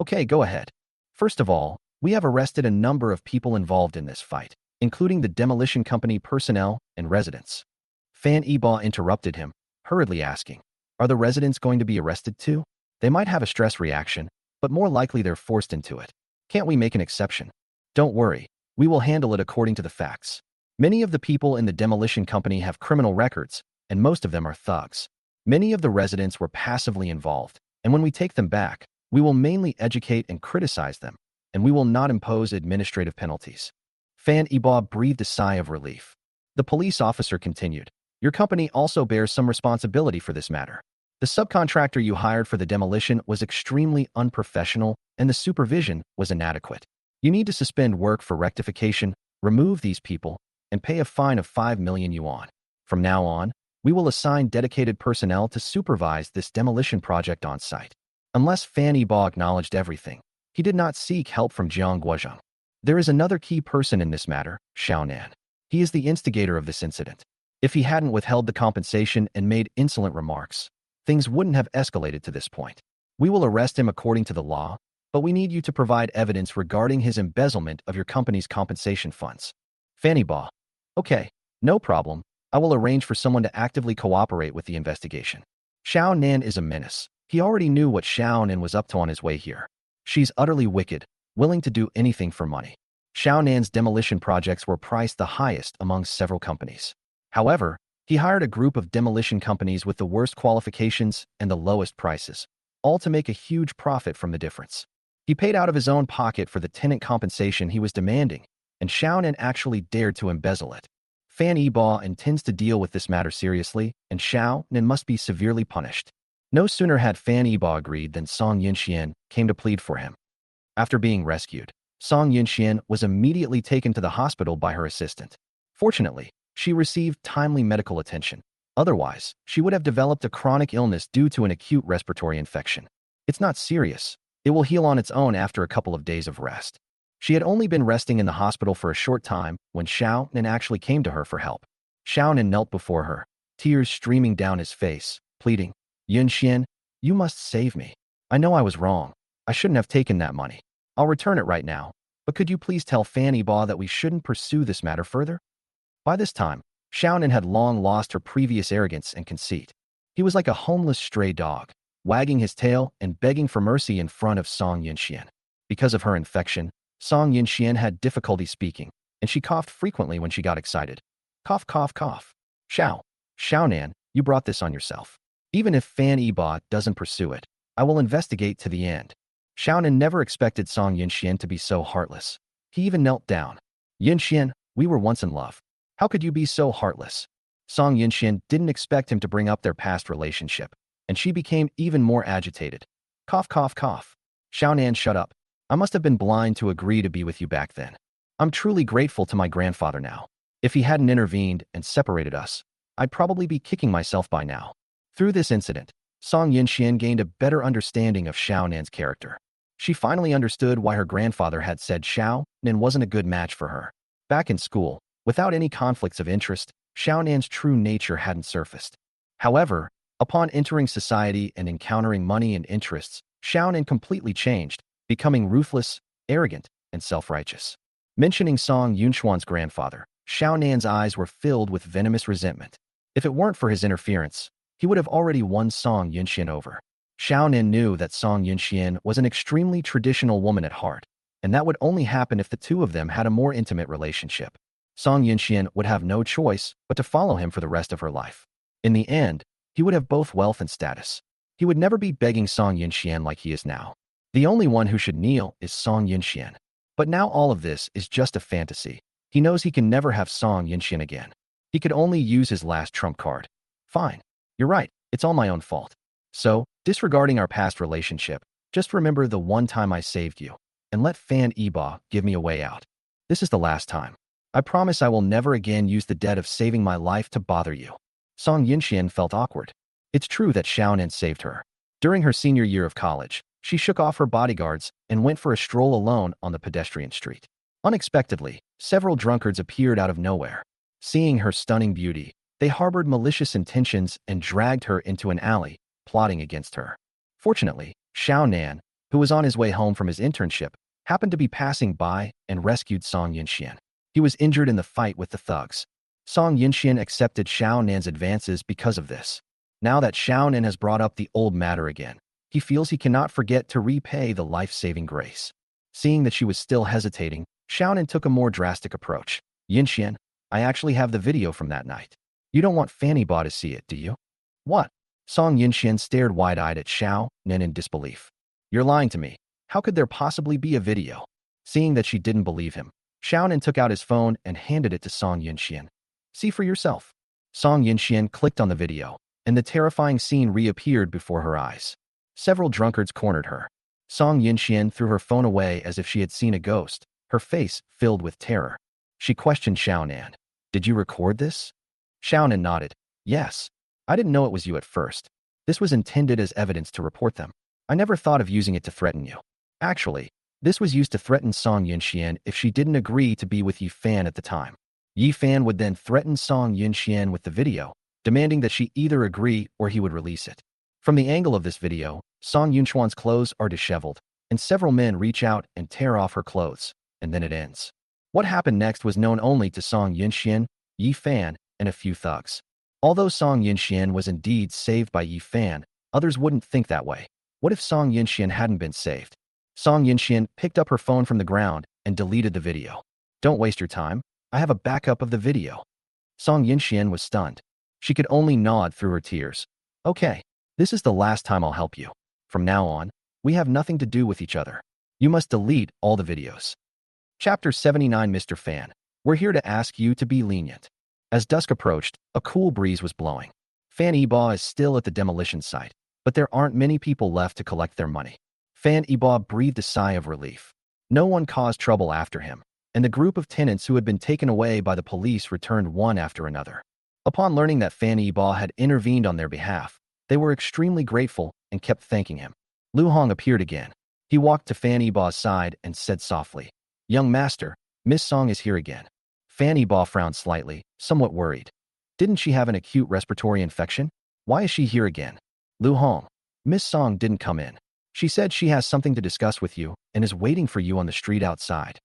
Okay, go ahead. First of all, we have arrested a number of people involved in this fight, including the demolition company personnel and residents. Fan Yiba interrupted him, hurriedly asking, Are the residents going to be arrested too? They might have a stress reaction, but more likely they're forced into it. Can't we make an exception? Don't worry, we will handle it according to the facts. Many of the people in the demolition company have criminal records, and most of them are thugs. Many of the residents were passively involved, and when we take them back, we will mainly educate and criticize them, and we will not impose administrative penalties. Fan Yiba breathed a sigh of relief. The police officer continued, Your company also bears some responsibility for this matter. The subcontractor you hired for the demolition was extremely unprofessional, and the supervision was inadequate. You need to suspend work for rectification, remove these people, and pay a fine of 5 million yuan. From now on, we will assign dedicated personnel to supervise this demolition project on site. Unless Fan Yiba acknowledged everything, he did not seek help from Jiang Guozheng. There is another key person in this matter, Xiaonan. He is the instigator of this incident. If he hadn't withheld the compensation and made insolent remarks, things wouldn't have escalated to this point. We will arrest him according to the law, but we need you to provide evidence regarding his embezzlement of your company's compensation funds. Fan Yiba. Okay, no problem. I will arrange for someone to actively cooperate with the investigation. Xiao Nan is a menace. He already knew what Xiao Nan was up to on his way here. She's utterly wicked, willing to do anything for money. Xiao Nan's demolition projects were priced the highest among several companies. However, he hired a group of demolition companies with the worst qualifications and the lowest prices, all to make a huge profit from the difference. He paid out of his own pocket for the tenant compensation he was demanding, and Xiao Nan actually dared to embezzle it. Fan Yiba intends to deal with this matter seriously, and Xiao Nin must be severely punished. No sooner had Fan Yiba agreed than Song Yunxian came to plead for him. After being rescued, Song Yunxian was immediately taken to the hospital by her assistant. Fortunately, she received timely medical attention. Otherwise, she would have developed a chronic illness due to an acute respiratory infection. It's not serious. It will heal on its own after a couple of days of rest. She had only been resting in the hospital for a short time when Xiao Nin actually came to her for help. Xiao Nin knelt before her, tears streaming down his face, pleading, Yunxian, you must save me. I know I was wrong. I shouldn't have taken that money. I'll return it right now. But could you please tell Fan Yiba that we shouldn't pursue this matter further? By this time, Xiao Nin had long lost her previous arrogance and conceit. He was like a homeless stray dog, wagging his tail and begging for mercy in front of Song Yunxian. Because of her infection, Song Yunxian had difficulty speaking, and she coughed frequently when she got excited. Cough, cough, cough. Xiao Nan, you brought this on yourself. Even if Fan Yiba doesn't pursue it, I will investigate to the end. Xiao Nan never expected Song Yunxian to be so heartless. He even knelt down. Yunxian, we were once in love. How could you be so heartless? Song Yunxian didn't expect him to bring up their past relationship, and she became even more agitated. Cough, cough, cough. Xiao Nan, shut up. I must have been blind to agree to be with you back then. I'm truly grateful to my grandfather now. If he hadn't intervened and separated us, I'd probably be kicking myself by now. Through this incident, Song Yunxian gained a better understanding of Xiao Nan's character. She finally understood why her grandfather had said Xiao Nan wasn't a good match for her. Back in school, without any conflicts of interest, Xiao Nan's true nature hadn't surfaced. However, upon entering society and encountering money and interests, Xiao Nan completely changed, becoming ruthless, arrogant, and self-righteous. Mentioning Song Yunxuan's grandfather, Xiao Nan's eyes were filled with venomous resentment. If it weren't for his interference, he would have already won Song Yunxian over. Xiao Nan knew that Song Yunxian was an extremely traditional woman at heart, and that would only happen if the two of them had a more intimate relationship. Song Yunxian would have no choice but to follow him for the rest of her life. In the end, he would have both wealth and status. He would never be begging Song Yunxian like he is now. The only one who should kneel is Song Yunxian. But now all of this is just a fantasy. He knows he can never have Song Yunxian again. He could only use his last trump card. Fine. You're right. It's all my own fault. So, disregarding our past relationship, just remember the one time I saved you, and let Fan Yiba give me a way out. This is the last time. I promise I will never again use the debt of saving my life to bother you. Song Yunxian felt awkward. It's true that Xiao Nan saved her. During her senior year of college, she shook off her bodyguards and went for a stroll alone on the pedestrian street. Unexpectedly, several drunkards appeared out of nowhere. Seeing her stunning beauty, they harbored malicious intentions and dragged her into an alley, plotting against her. Fortunately, Xiao Nan, who was on his way home from his internship, happened to be passing by and rescued Song Yunxian. He was injured in the fight with the thugs. Song Yunxian accepted Xiao Nan's advances because of this. Now that Xiao Nan has brought up the old matter again, he feels he cannot forget to repay the life-saving grace. Seeing that she was still hesitating, Xiao Nan took a more drastic approach. Yunxian, I actually have the video from that night. You don't want Fan Yiba to see it, do you? What? Song Yunxian stared wide-eyed at Xiao Nan in disbelief. You're lying to me. How could there possibly be a video? Seeing that she didn't believe him, Xiao Nan took out his phone and handed it to Song Yunxian. See for yourself. Song Yunxian clicked on the video, and the terrifying scene reappeared before her eyes. Several drunkards cornered her. Song Yunxian threw her phone away as if she had seen a ghost, her face filled with terror. She questioned Xiao Nan. Did you record this? Xiao Nan nodded. Yes. I didn't know it was you at first. This was intended as evidence to report them. I never thought of using it to threaten you. Actually, this was used to threaten Song Yunxian if she didn't agree to be with Yi Fan at the time. Yi Fan would then threaten Song Yunxian with the video, demanding that she either agree or he would release it. From the angle of this video, Song Yunxuan's clothes are disheveled, and several men reach out and tear off her clothes, and then it ends. What happened next was known only to Song Yunxian, Yi Fan, and a few thugs. Although Song Yunxian was indeed saved by Yi Fan, others wouldn't think that way. What if Song Yunxian hadn't been saved? Song Yunxian picked up her phone from the ground and deleted the video. Don't waste your time. I have a backup of the video. Song Yunxian was stunned. She could only nod through her tears. Okay, this is the last time I'll help you. From now on, we have nothing to do with each other. You must delete all the videos. Chapter 79. Mr. Fan, we're here to ask you to be lenient. As dusk approached, a cool breeze was blowing. Fan Yiba is still at the demolition site, but there aren't many people left to collect their money. Fan Yiba breathed a sigh of relief. No one caused trouble after him, and the group of tenants who had been taken away by the police returned one after another. Upon learning that Fan Yiba had intervened on their behalf, they were extremely grateful and kept thanking him. Lu Hong appeared again. He walked to Fan Yiba's side and said softly, "Young master, Miss Song is here again." Fan Yiba frowned slightly, somewhat worried. Didn't she have an acute respiratory infection? Why is she here again? Lu Hong, Miss Song didn't come in. She said she has something to discuss with you and is waiting for you on the street outside.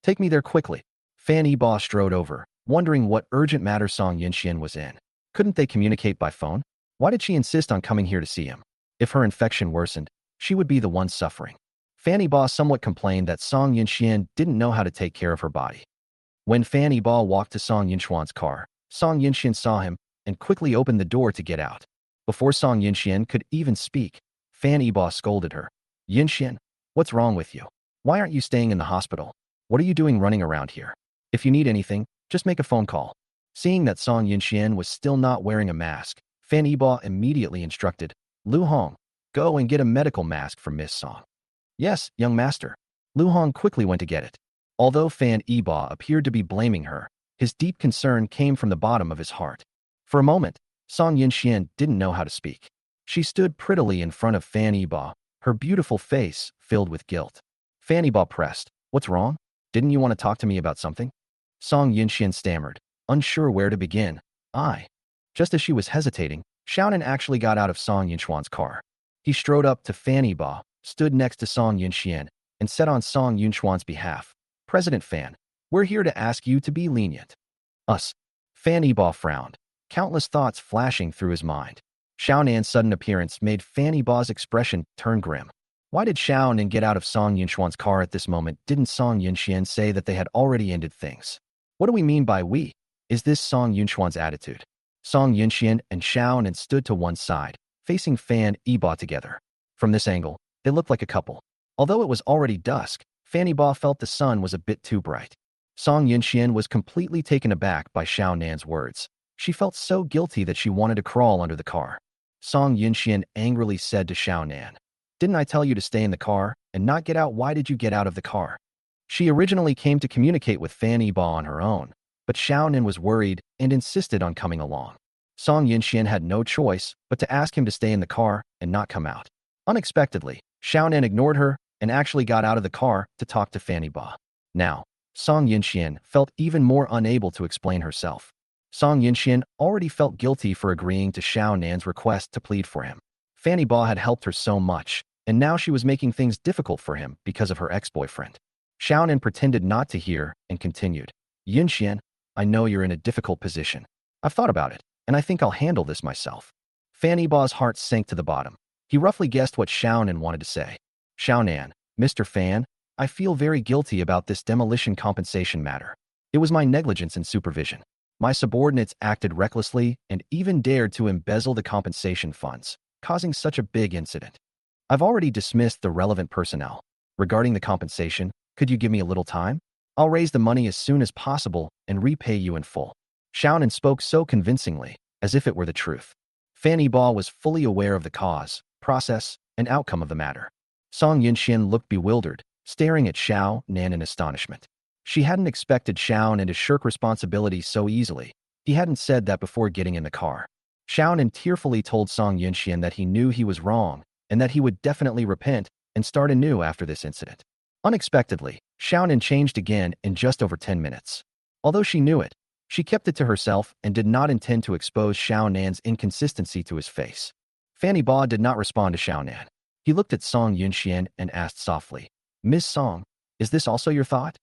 Take me there quickly. Fan Yiba strode over, wondering what urgent matter Song Yinxian was in. Couldn't they communicate by phone? Why did she insist on coming here to see him? If her infection worsened, she would be the one suffering. Fan Yiba somewhat complained that Song Yinxian didn't know how to take care of her body. When Fan Yiba walked to Song Yinxuan's car, Song Yinxian saw him and quickly opened the door to get out. Before Song Yinxian could even speak, Fan Yiba scolded her. "Yinxian, what's wrong with you? Why aren't you staying in the hospital? What are you doing running around here? If you need anything, just make a phone call." Seeing that Song Yinxian was still not wearing a mask, Fan Yiba immediately instructed, "Lu Hong, go and get a medical mask for Miss Song." "Yes, young master." Lu Hong quickly went to get it. Although Fan Yiba appeared to be blaming her, his deep concern came from the bottom of his heart. For a moment, Song Yinxian didn't know how to speak. She stood prettily in front of Fan Yiba, her beautiful face filled with guilt. Fan Yiba pressed, "What's wrong? Didn't you want to talk to me about something?" Song Yinxian stammered, unsure where to begin. Just as she was hesitating, Xiaonan actually got out of Song Yinxuan's car. He strode up to Fan Yiba, stood next to Song Yinxian, and said on Song Yinxuan's behalf, "President Fan, we're here to ask you to be lenient." Us. Fan Yiba frowned, countless thoughts flashing through his mind. Xiaonan's sudden appearance made Fan Yiba's expression turn grim. Why did Xiaonan get out of Song Yinxuan's car at this moment? Didn't Song Yinxian say that they had already ended things? What do we mean by we? Is this Song Yinxuan's attitude? Song Yinxian and Xiaonan stood to one side, facing Fan Yiba together. From this angle, they looked like a couple. Although it was already dusk, Fan Yiba felt the sun was a bit too bright. Song Yinxian was completely taken aback by Xiaonan's words. She felt so guilty that she wanted to crawl under the car. Song Yinxian angrily said to Xiaonan, "Didn't I tell you to stay in the car and not get out? Why did you get out of the car?" She originally came to communicate with Fan Yiba on her own, but Xiaonan was worried and insisted on coming along. Song Yinxian had no choice but to ask him to stay in the car and not come out. Unexpectedly, Xiaonan ignored her and actually got out of the car to talk to Fan Yiba. Now, Song Yinxian felt even more unable to explain herself. Song Yinxian already felt guilty for agreeing to Xiaonan's request to plead for him. Fan Yiba had helped her so much, and now she was making things difficult for him because of her ex-boyfriend. Xiaonan pretended not to hear and continued, "Yinxian, I know you're in a difficult position. I've thought about it, and I think I'll handle this myself." Fan Yiba's heart sank to the bottom. He roughly guessed what Xiaonan wanted to say. "Xiaonan, Mr. Fan, I feel very guilty about this demolition compensation matter. It was my negligence in supervision. My subordinates acted recklessly and even dared to embezzle the compensation funds, causing such a big incident. I've already dismissed the relevant personnel. Regarding the compensation, could you give me a little time? I'll raise the money as soon as possible and repay you in full." Xiaonan spoke so convincingly, as if it were the truth. Fan Yiba was fully aware of the cause, process, and outcome of the matter. Song Yinxian looked bewildered, staring at Xiaonan in astonishment. She hadn't expected Xiaonan to shirk responsibility so easily. He hadn't said that before getting in the car. Xiaonan tearfully told Song Yinxian that he knew he was wrong and that he would definitely repent and start anew after this incident. Unexpectedly, Xiaonan changed again in just over 10 minutes. Although she knew it, she kept it to herself and did not intend to expose Xiaonan's inconsistency to his face. Fan Yiba did not respond to Xiaonan. He looked at Song Yinxian and asked softly, "Miss Song, is this also your thought?"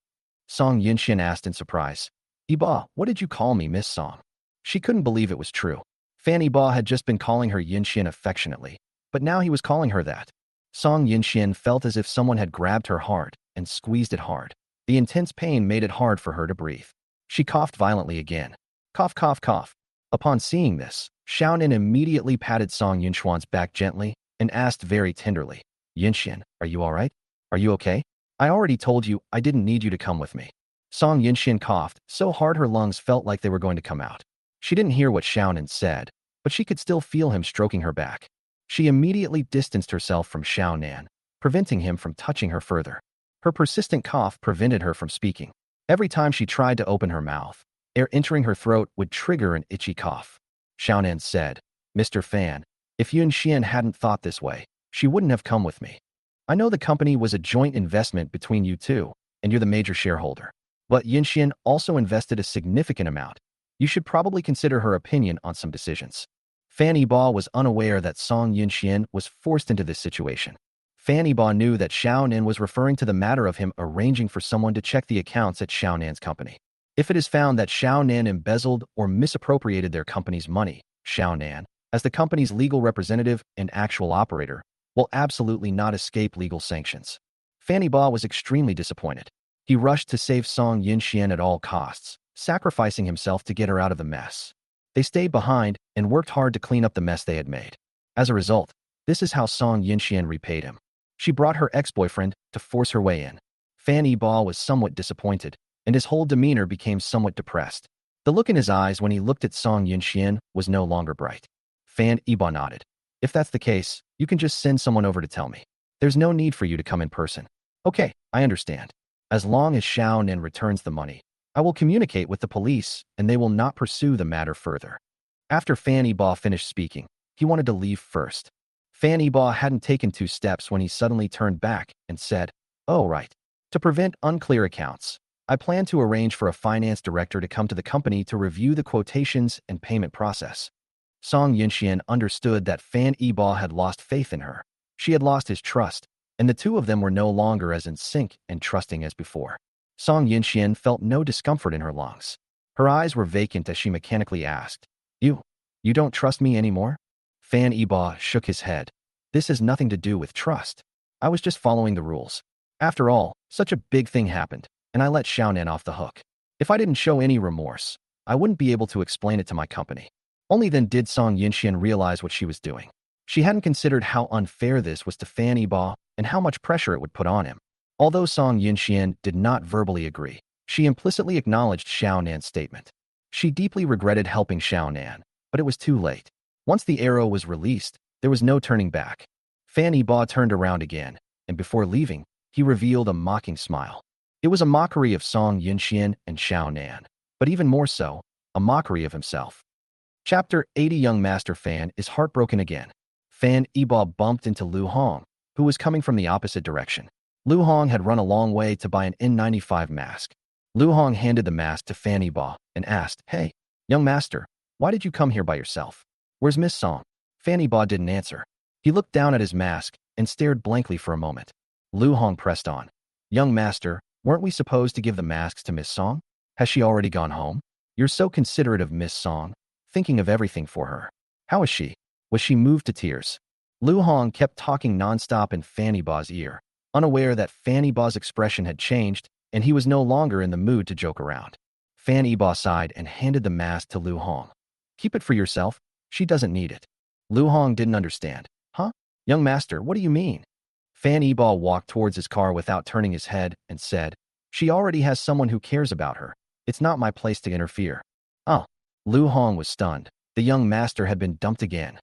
Song Yinxian asked in surprise, "Yiba, what did you call me, Miss Song?" She couldn't believe it was true. Fan Yiba had just been calling her Yinxian affectionately, but now he was calling her that. Song Yinxian felt as if someone had grabbed her heart and squeezed it hard. The intense pain made it hard for her to breathe. She coughed violently again. Cough, cough, cough. Upon seeing this, Xiaonan immediately patted Song Yinxuan's back gently and asked very tenderly, "Yinxian, are you all right? Are you okay? I already told you I didn't need you to come with me." Song Yinxian coughed so hard her lungs felt like they were going to come out. She didn't hear what Xiaonan said, but she could still feel him stroking her back. She immediately distanced herself from Xiaonan, preventing him from touching her further. Her persistent cough prevented her from speaking. Every time she tried to open her mouth, air entering her throat would trigger an itchy cough. Xiaonan said, "Mr. Fan, if Yun Xian hadn't thought this way, she wouldn't have come with me. I know the company was a joint investment between you two, and you're the major shareholder. But Yun Xian also invested a significant amount. You should probably consider her opinion on some decisions." Fan Yiba was unaware that Song Yunxian was forced into this situation. Fan Yiba knew that Xiaonan was referring to the matter of him arranging for someone to check the accounts at Xiaonan's company. If it is found that Xiaonan embezzled or misappropriated their company's money, Xiaonan, as the company's legal representative and actual operator, will absolutely not escape legal sanctions. Fan Yiba was extremely disappointed. He rushed to save Song Yunxian at all costs, sacrificing himself to get her out of the mess. They stayed behind and worked hard to clean up the mess they had made. As a result, this is how Song Yunxian repaid him. She brought her ex-boyfriend to force her way in. Fan Yiba was somewhat disappointed, and his whole demeanor became somewhat depressed. The look in his eyes when he looked at Song Yunxian was no longer bright. Fan Yiba nodded. "If that's the case, you can just send someone over to tell me. There's no need for you to come in person." "Okay, I understand. As long as Xiaonan returns the money, I will communicate with the police and they will not pursue the matter further." After Fan Yiba finished speaking, he wanted to leave first. Fan Yiba hadn't taken 2 steps when he suddenly turned back and said, "Oh right. To prevent unclear accounts, I plan to arrange for a finance director to come to the company to review the quotations and payment process." Song Yunxian understood that Fan Yiba had lost faith in her. She had lost his trust, and the two of them were no longer as in sync and trusting as before. Song Yunxian felt no discomfort in her lungs. Her eyes were vacant as she mechanically asked, You don't trust me anymore?" Fan Yiba shook his head. "This has nothing to do with trust. I was just following the rules. After all, such a big thing happened, and I let Xiaonan off the hook. If I didn't show any remorse, I wouldn't be able to explain it to my company." Only then did Song Yunxian realize what she was doing. She hadn't considered how unfair this was to Fan Yiba and how much pressure it would put on him. Although Song Yunxian did not verbally agree, she implicitly acknowledged Xiaonan's statement. She deeply regretted helping Xiaonan, but it was too late. Once the arrow was released, there was no turning back. Fan Yiba turned around again, and before leaving, he revealed a mocking smile. It was a mockery of Song Yunxian and Xiaonan, but even more so, a mockery of himself. Chapter 80. Young Master Fan is heartbroken again. Fan Yiba bumped into Lu Hong, who was coming from the opposite direction. Lu Hong had run a long way to buy an N95 mask. Lu Hong handed the mask to Fan Yiba and asked, "Hey, young master, why did you come here by yourself? Where's Miss Song?" Fan Yiba didn't answer. He looked down at his mask and stared blankly for a moment. Lu Hong pressed on. "Young master, weren't we supposed to give the masks to Miss Song? Has she already gone home? You're so considerate of Miss Song, thinking of everything for her. How is she? Was she moved to tears?" Lu Hong kept talking nonstop in Fan Yiba's ear, unaware that Fan Yiba's expression had changed and he was no longer in the mood to joke around. Fan Yiba sighed and handed the mask to Lu Hong. "Keep it for yourself. She doesn't need it." Lu Hong didn't understand. "Huh? Young master, what do you mean?" Fan Yiba walked towards his car without turning his head and said, "She already has someone who cares about her. It's not my place to interfere." Oh. Lu Hong was stunned. The young master had been dumped again.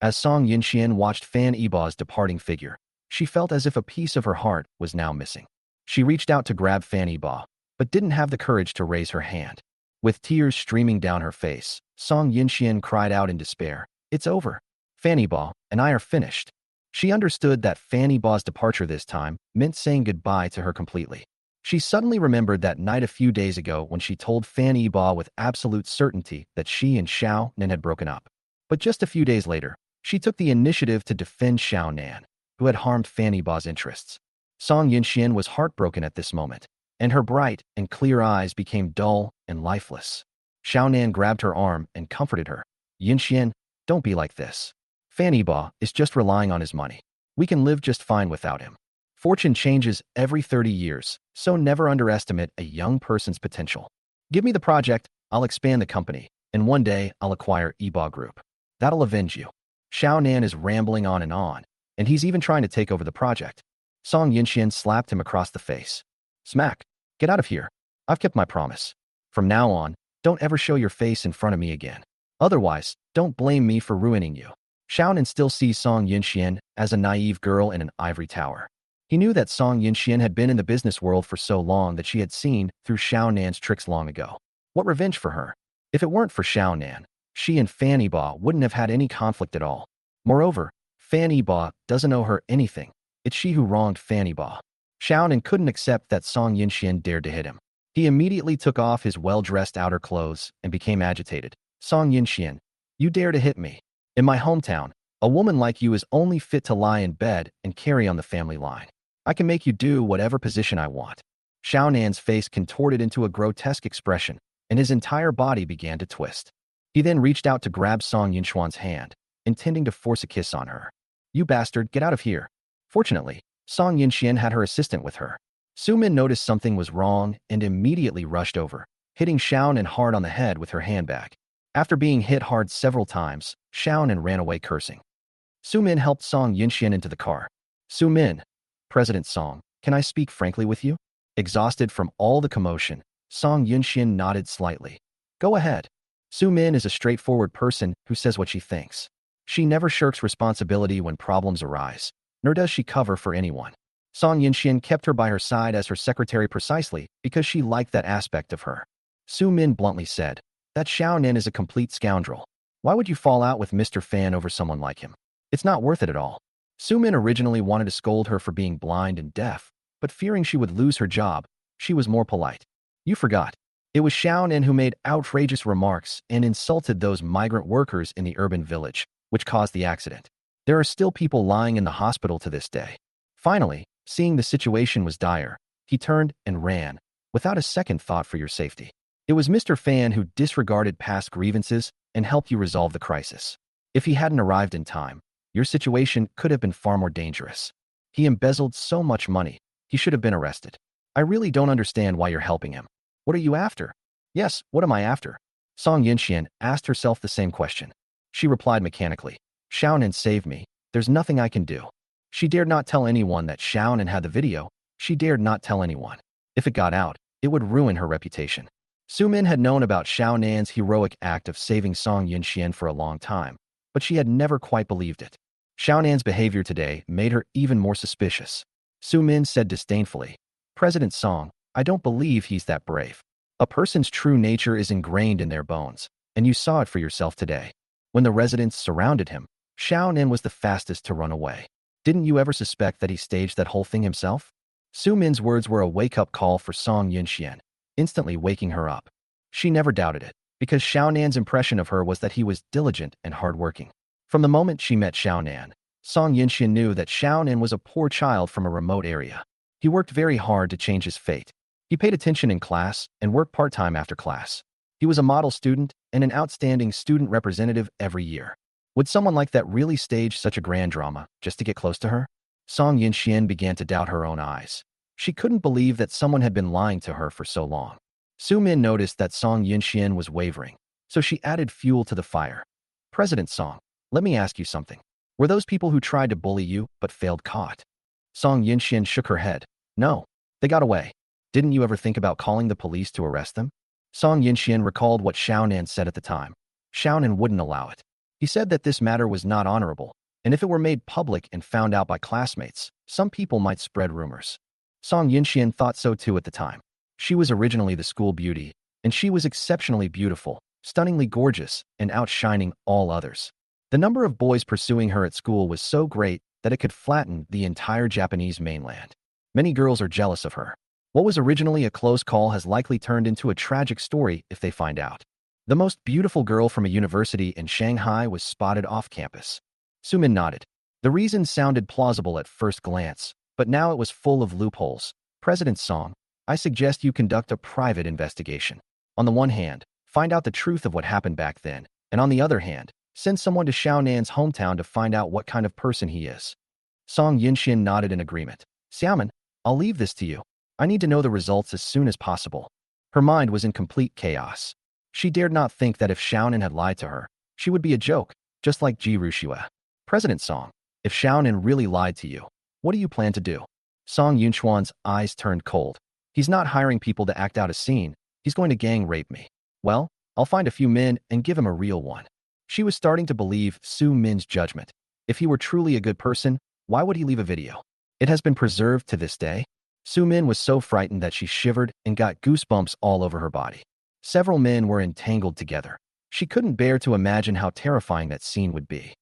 As Song Yunxian watched Fan Yiba's departing figure, she felt as if a piece of her heart was now missing. She reached out to grab Fan Yiba, but didn't have the courage to raise her hand. With tears streaming down her face, Song Yunxian cried out in despair, "It's over. Fan Yiba and I are finished." She understood that Fan Yiba's departure this time meant saying goodbye to her completely. She suddenly remembered that night a few days ago when she told Fan Yiba with absolute certainty that she and Xiao Nan had broken up. But just a few days later, she took the initiative to defend Xiao Nan, who had harmed Fan Yiba's interests. Song Yunxian was heartbroken at this moment, and her bright and clear eyes became dull and lifeless. Xiao Nan grabbed her arm and comforted her. "Yunxian, don't be like this. Fan Yiba is just relying on his money. We can live just fine without him. Fortune changes every 30 years, so never underestimate a young person's potential. Give me the project, I'll expand the company, and one day I'll acquire Yiba Group. That'll avenge you." Xiao Nan is rambling on, and he's even trying to take over the project. Song Yunxian slapped him across the face. "Smack! Get out of here. I've kept my promise. From now on, Don't ever show your face in front of me again. Otherwise, don't blame me for ruining you. Xiaonan still sees Song Yinxian as a naive girl in an ivory tower. He knew that Song Yinxian had been in the business world for so long that she had seen through Xiaonan's tricks long ago. What revenge for her? If it weren't for Xiaonan, she and Fan Yiba wouldn't have had any conflict at all. Moreover, Fan Yiba doesn't owe her anything. It's she who wronged Fan Yiba. Xiaonan couldn't accept that Song Yinxian dared to hit him. He immediately took off his well-dressed outer clothes and became agitated. Song Yinxian, you dare to hit me. In my hometown, a woman like you is only fit to lie in bed and carry on the family line. I can make you do whatever position I want. Xiaonan's face contorted into a grotesque expression, and his entire body began to twist. He then reached out to grab Song Yinxuan's hand, intending to force a kiss on her. You bastard, get out of here. Fortunately, Song Yinxian had her assistant with her. Su Min noticed something was wrong and immediately rushed over, hitting Xiaonan hard on the head with her handbag. After being hit hard several times, Xiaonan ran away cursing. Su Min helped Song Yinxian into the car. Su Min, President Song, can I speak frankly with you? Exhausted from all the commotion, Song Yinxian nodded slightly. Go ahead. Su Min is a straightforward person who says what she thinks. She never shirks responsibility when problems arise, nor does she cover for anyone. Song Yinxian kept her by her side as her secretary precisely because she liked that aspect of her. Su Min bluntly said, that Xiaonan is a complete scoundrel. Why would you fall out with Mr. Fan over someone like him? It's not worth it at all. Su Min originally wanted to scold her for being blind and deaf, but fearing she would lose her job, she was more polite. You forgot. It was Xiaonan who made outrageous remarks and insulted those migrant workers in the urban village, which caused the accident. There are still people lying in the hospital to this day. Finally, seeing the situation was dire, he turned and ran, without a second thought for your safety. It was Mr. Fan who disregarded past grievances and helped you resolve the crisis. If he hadn't arrived in time, your situation could have been far more dangerous. He embezzled so much money, he should have been arrested. I really don't understand why you're helping him. What are you after? Yes, what am I after? Song Yinxian asked herself the same question. She replied mechanically, Xiaonan saved me. There's nothing I can do. She dared not tell anyone that Xiaonan had the video. She dared not tell anyone. If it got out, it would ruin her reputation. Su Min had known about Xiaonan's heroic act of saving Song Yinxian for a long time, but she had never quite believed it. Xiaonan's behavior today made her even more suspicious. Su Min said disdainfully, President Song, I don't believe he's that brave. A person's true nature is ingrained in their bones, and you saw it for yourself today. When the residents surrounded him, Xiaonan was the fastest to run away. Didn't you ever suspect that he staged that whole thing himself? Su Min's words were a wake-up call for Song Yinxian, instantly waking her up. She never doubted it, because Xiaonan's impression of her was that he was diligent and hardworking. From the moment she met Xiaonan, Song Yinxian knew that Xiaonan was a poor child from a remote area. He worked very hard to change his fate. He paid attention in class and worked part-time after class. He was a model student and an outstanding student representative every year. Would someone like that really stage such a grand drama just to get close to her? Song Yinxian began to doubt her own eyes. She couldn't believe that someone had been lying to her for so long. Su Min noticed that Song Yinxian was wavering, so she added fuel to the fire. President Song, let me ask you something. Were those people who tried to bully you but failed caught? Song Yinxian shook her head. No, they got away. Didn't you ever think about calling the police to arrest them? Song Yinxian recalled what Xiaonan said at the time. Xiaonan wouldn't allow it. He said that this matter was not honorable, and if it were made public and found out by classmates, some people might spread rumors. Song Yinxian thought so too at the time. She was originally the school beauty, and she was exceptionally beautiful, stunningly gorgeous, and outshining all others. The number of boys pursuing her at school was so great that it could flatten the entire Japanese mainland. Many girls are jealous of her. What was originally a close call has likely turned into a tragic story if they find out. The most beautiful girl from a university in Shanghai was spotted off campus. Su Min nodded. The reason sounded plausible at first glance, but now it was full of loopholes. President Song, I suggest you conduct a private investigation. On the one hand, find out the truth of what happened back then, and on the other hand, send someone to Xiaonan's hometown to find out what kind of person he is. Song Yinxian nodded in agreement. Xiaoman, I'll leave this to you. I need to know the results as soon as possible. Her mind was in complete chaos. She dared not think that if Xiaonan had lied to her, she would be a joke, just like Ji Rushua. President Song, if Xiaonan really lied to you, what do you plan to do? Song Yunchuan's eyes turned cold. He's not hiring people to act out a scene. He's going to gang rape me. Well, I'll find a few men and give him a real one. She was starting to believe Su Min's judgment. If he were truly a good person, why would he leave a video? It has been preserved to this day. Su Min was so frightened that she shivered and got goosebumps all over her body. Several men were entangled together. She couldn't bear to imagine how terrifying that scene would be.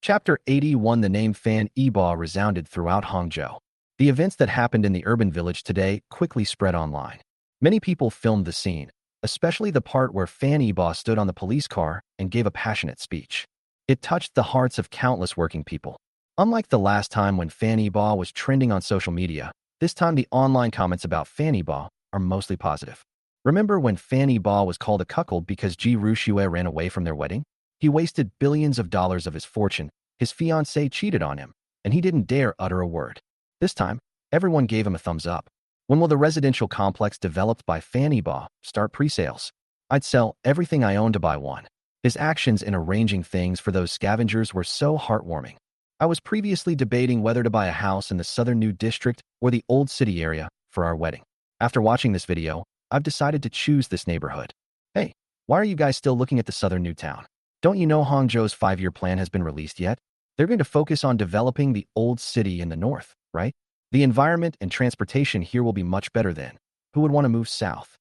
Chapter 81. The name Fan Yiba resounded throughout Hangzhou. The events that happened in the urban village today quickly spread online. Many people filmed the scene, especially the part where Fan Yiba stood on the police car and gave a passionate speech. It touched the hearts of countless working people. Unlike the last time when Fan Yiba was trending on social media, this time the online comments about Fan Yiba are mostly positive. Remember when Fan Yiba was called a cuckold because Ji Ruxue ran away from their wedding? He wasted billions of dollars of his fortune, his fiancée cheated on him, and he didn't dare utter a word. This time, everyone gave him a thumbs up. When will the residential complex developed by Fan Yiba start pre-sales? I'd sell everything I own to buy one. His actions in arranging things for those scavengers were so heartwarming. I was previously debating whether to buy a house in the Southern New District or the Old City area for our wedding. After watching this video, I've decided to choose this neighborhood. Hey, why are you guys still looking at the Southern New Town? Don't you know Hangzhou's 5-year plan has been released yet? They're going to focus on developing the Old City in the north, right? The environment and transportation here will be much better then. Who would want to move south?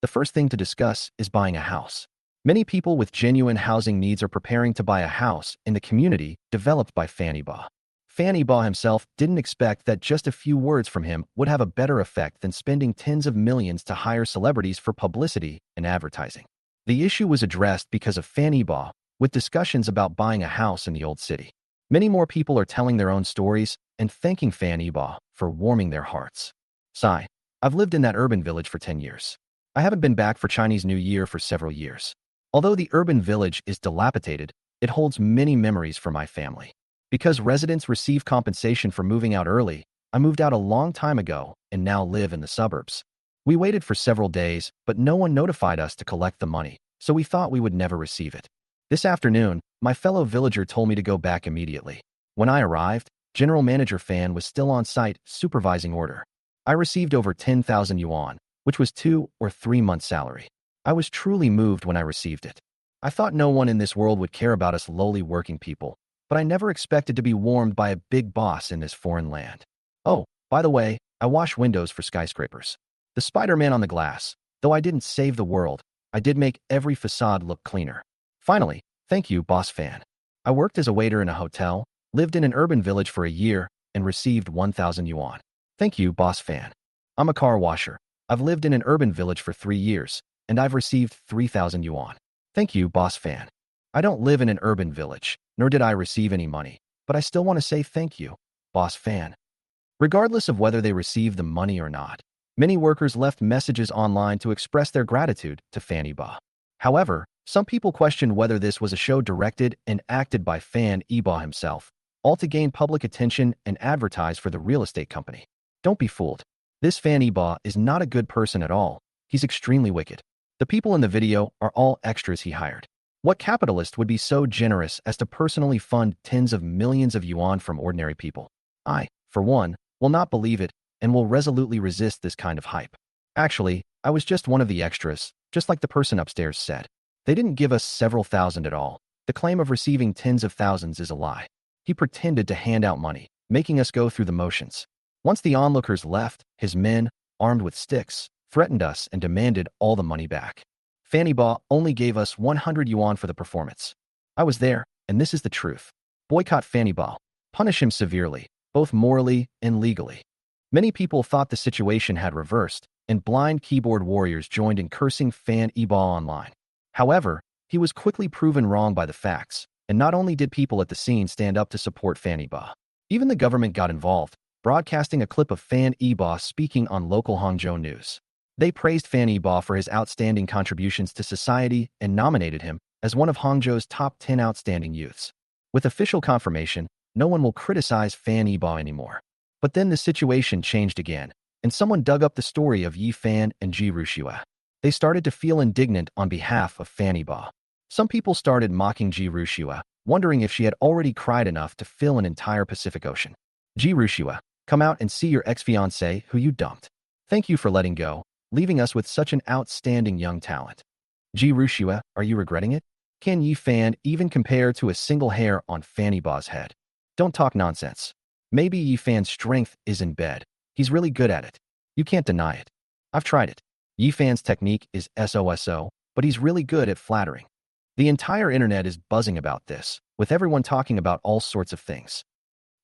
The first thing to discuss is buying a house. Many people with genuine housing needs are preparing to buy a house in the community developed by Fan Yiba. Fan Yiba himself didn't expect that just a few words from him would have a better effect than spending tens of millions to hire celebrities for publicity and advertising. The issue was addressed because of Fan Yiba, with discussions about buying a house in the old city. Many more people are telling their own stories and thanking Fan Yiba for warming their hearts. Sigh, I've lived in that urban village for 10 years. I haven't been back for Chinese New Year for several years. Although the urban village is dilapidated, it holds many memories for my family. Because residents receive compensation for moving out early, I moved out a long time ago and now live in the suburbs. We waited for several days, but no one notified us to collect the money, so we thought we would never receive it. This afternoon, my fellow villager told me to go back immediately. When I arrived, General Manager Fan was still on site supervising order. I received over 10,000 yuan, which was 2 or 3 months' salary. I was truly moved when I received it. I thought no one in this world would care about us lowly working people, but I never expected to be warmed by a big boss in this foreign land. Oh, by the way, I wash windows for skyscrapers. The Spider-Man on the glass, though I didn't save the world, I did make every facade look cleaner. Finally, thank you, Boss Fan. I worked as a waiter in a hotel, lived in an urban village for a year, and received 1,000 yuan. Thank you, Boss Fan. I'm a car washer. I've lived in an urban village for 3 years, and I've received 3,000 yuan. Thank you, Boss Fan. I don't live in an urban village, nor did I receive any money, but I still want to say thank you, Boss Fan. Regardless of whether they received the money or not, many workers left messages online to express their gratitude to Fan Yiba. However, some people questioned whether this was a show directed and acted by Fan Yiba himself, all to gain public attention and advertise for the real estate company. Don't be fooled. This Fan Yiba is not a good person at all. He's extremely wicked. The people in the video are all extras he hired. What capitalist would be so generous as to personally fund tens of millions of yuan from ordinary people? I, for one, will not believe it and will resolutely resist this kind of hype. Actually, I was just one of the extras, just like the person upstairs said. They didn't give us several thousand at all. The claim of receiving tens of thousands is a lie. He pretended to hand out money, making us go through the motions. Once the onlookers left, his men, armed with sticks, threatened us and demanded all the money back. Fan Yiba only gave us 100 yuan for the performance. I was there, and this is the truth. Boycott Fan Yiba. Punish him severely, both morally and legally. Many people thought the situation had reversed, and blind keyboard warriors joined in cursing Fan Yiba online. However, he was quickly proven wrong by the facts, and not only did people at the scene stand up to support Fan Yiba, even the government got involved, broadcasting a clip of Fan Yiba speaking on local Hangzhou news. They praised Fan Yiba for his outstanding contributions to society and nominated him as one of Hangzhou's top 10 outstanding youths. With official confirmation, no one will criticize Fan Yiba anymore. But then the situation changed again, and someone dug up the story of Yi Fan and Ji Ruxue. They started to feel indignant on behalf of Fan Yiba. Some people started mocking Ji Ruxue, wondering if she had already cried enough to fill an entire Pacific Ocean. Ji Ruxue, come out and see your ex-fiancé who you dumped. Thank you for letting go, leaving us with such an outstanding young talent. Ji Rushua, are you regretting it? Can Yi Fan even compare to a single hair on Fanny Ba's head? Don't talk nonsense. Maybe Yi Fan's strength is in bed. He's really good at it. You can't deny it. I've tried it. Yi Fan's technique is SOSO, but he's really good at flattering. The entire internet is buzzing about this, with everyone talking about all sorts of things.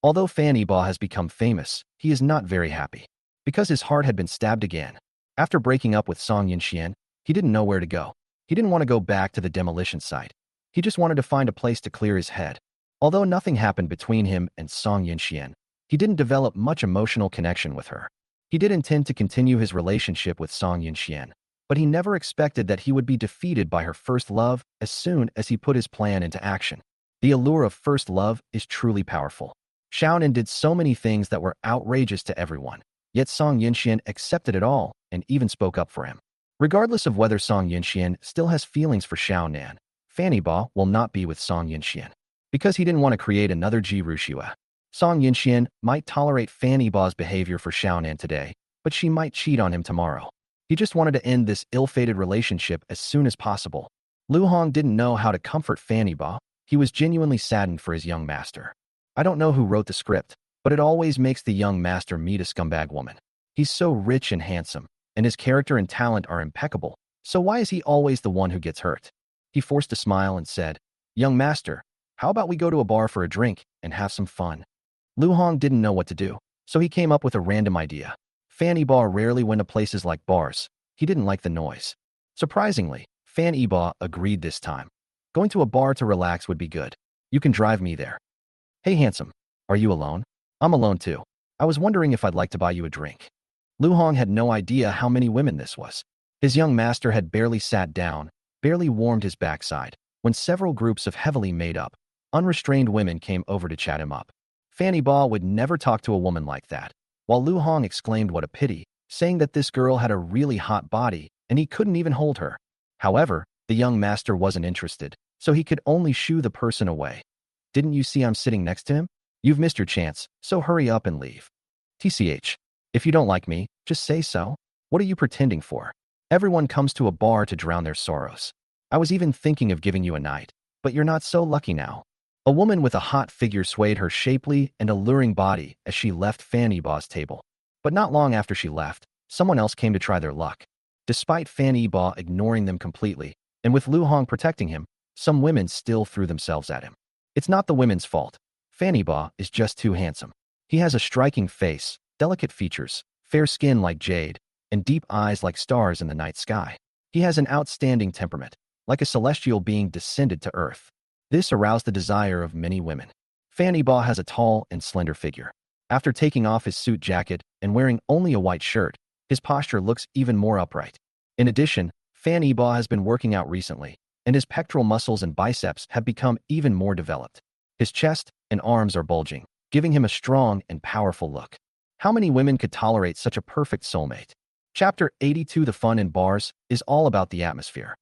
Although Fanny Ba has become famous, he is not very happy. Because his heart had been stabbed again. After breaking up with Song Yinxian, he didn't know where to go. He didn't want to go back to the demolition site. He just wanted to find a place to clear his head. Although nothing happened between him and Song Yinxian, he didn't develop much emotional connection with her. He did intend to continue his relationship with Song Yinxian, but he never expected that he would be defeated by her first love as soon as he put his plan into action. The allure of first love is truly powerful. Xiaonan did so many things that were outrageous to everyone, yet Song Yinxian accepted it all and even spoke up for him. Regardless of whether Song Yinxian still has feelings for Xiaonan, Fanny Ba will not be with Song Yinxian because he didn't want to create another Ji Rushua. Song Yinxian might tolerate Fanny Ba's behavior for Xiaonan today, but she might cheat on him tomorrow. He just wanted to end this ill-fated relationship as soon as possible. Lu Hong didn't know how to comfort Fanny Ba. He was genuinely saddened for his young master. I don't know who wrote the script, but it always makes the young master meet a scumbag woman. He's so rich and handsome, and his character and talent are impeccable, so why is he always the one who gets hurt? He forced a smile and said, "Young master, how about we go to a bar for a drink and have some fun?" Lu Hong didn't know what to do, so he came up with a random idea. Fanny Ba rarely went to places like bars. He didn't like the noise. Surprisingly, Fanny Ba agreed this time. Going to a bar to relax would be good. You can drive me there. Hey handsome, are you alone? I'm alone too. I was wondering if I'd like to buy you a drink. Lu Hong had no idea how many women this was. His young master had barely sat down, barely warmed his backside, when several groups of heavily made-up, unrestrained women came over to chat him up. Fanny Ba would never talk to a woman like that, while Lu Hong exclaimed what a pity, saying that this girl had a really hot body and he couldn't even hold her. However, the young master wasn't interested, so he could only shoo the person away. Didn't you see I'm sitting next to him? You've missed your chance, so hurry up and leave. TCH. If you don't like me, just say so. What are you pretending for? Everyone comes to a bar to drown their sorrows. I was even thinking of giving you a night, but you're not so lucky now. A woman with a hot figure swayed her shapely and alluring body as she left Fanny Ba's table. But not long after she left, someone else came to try their luck. Despite Fanny Ba ignoring them completely, and with Lu Hong protecting him, some women still threw themselves at him. It's not the women's fault. Fanny Ba is just too handsome. He has a striking face, delicate features, fair skin like jade, and deep eyes like stars in the night sky. He has an outstanding temperament, like a celestial being descended to earth. This aroused the desire of many women. Fanny Ba has a tall and slender figure. After taking off his suit jacket and wearing only a white shirt, his posture looks even more upright. In addition, Fanny Ba has been working out recently, and his pectoral muscles and biceps have become even more developed. His chest and arms are bulging, giving him a strong and powerful look. How many women could tolerate such a perfect soulmate? Chapter 82 The Fun in Bars is all about the atmosphere.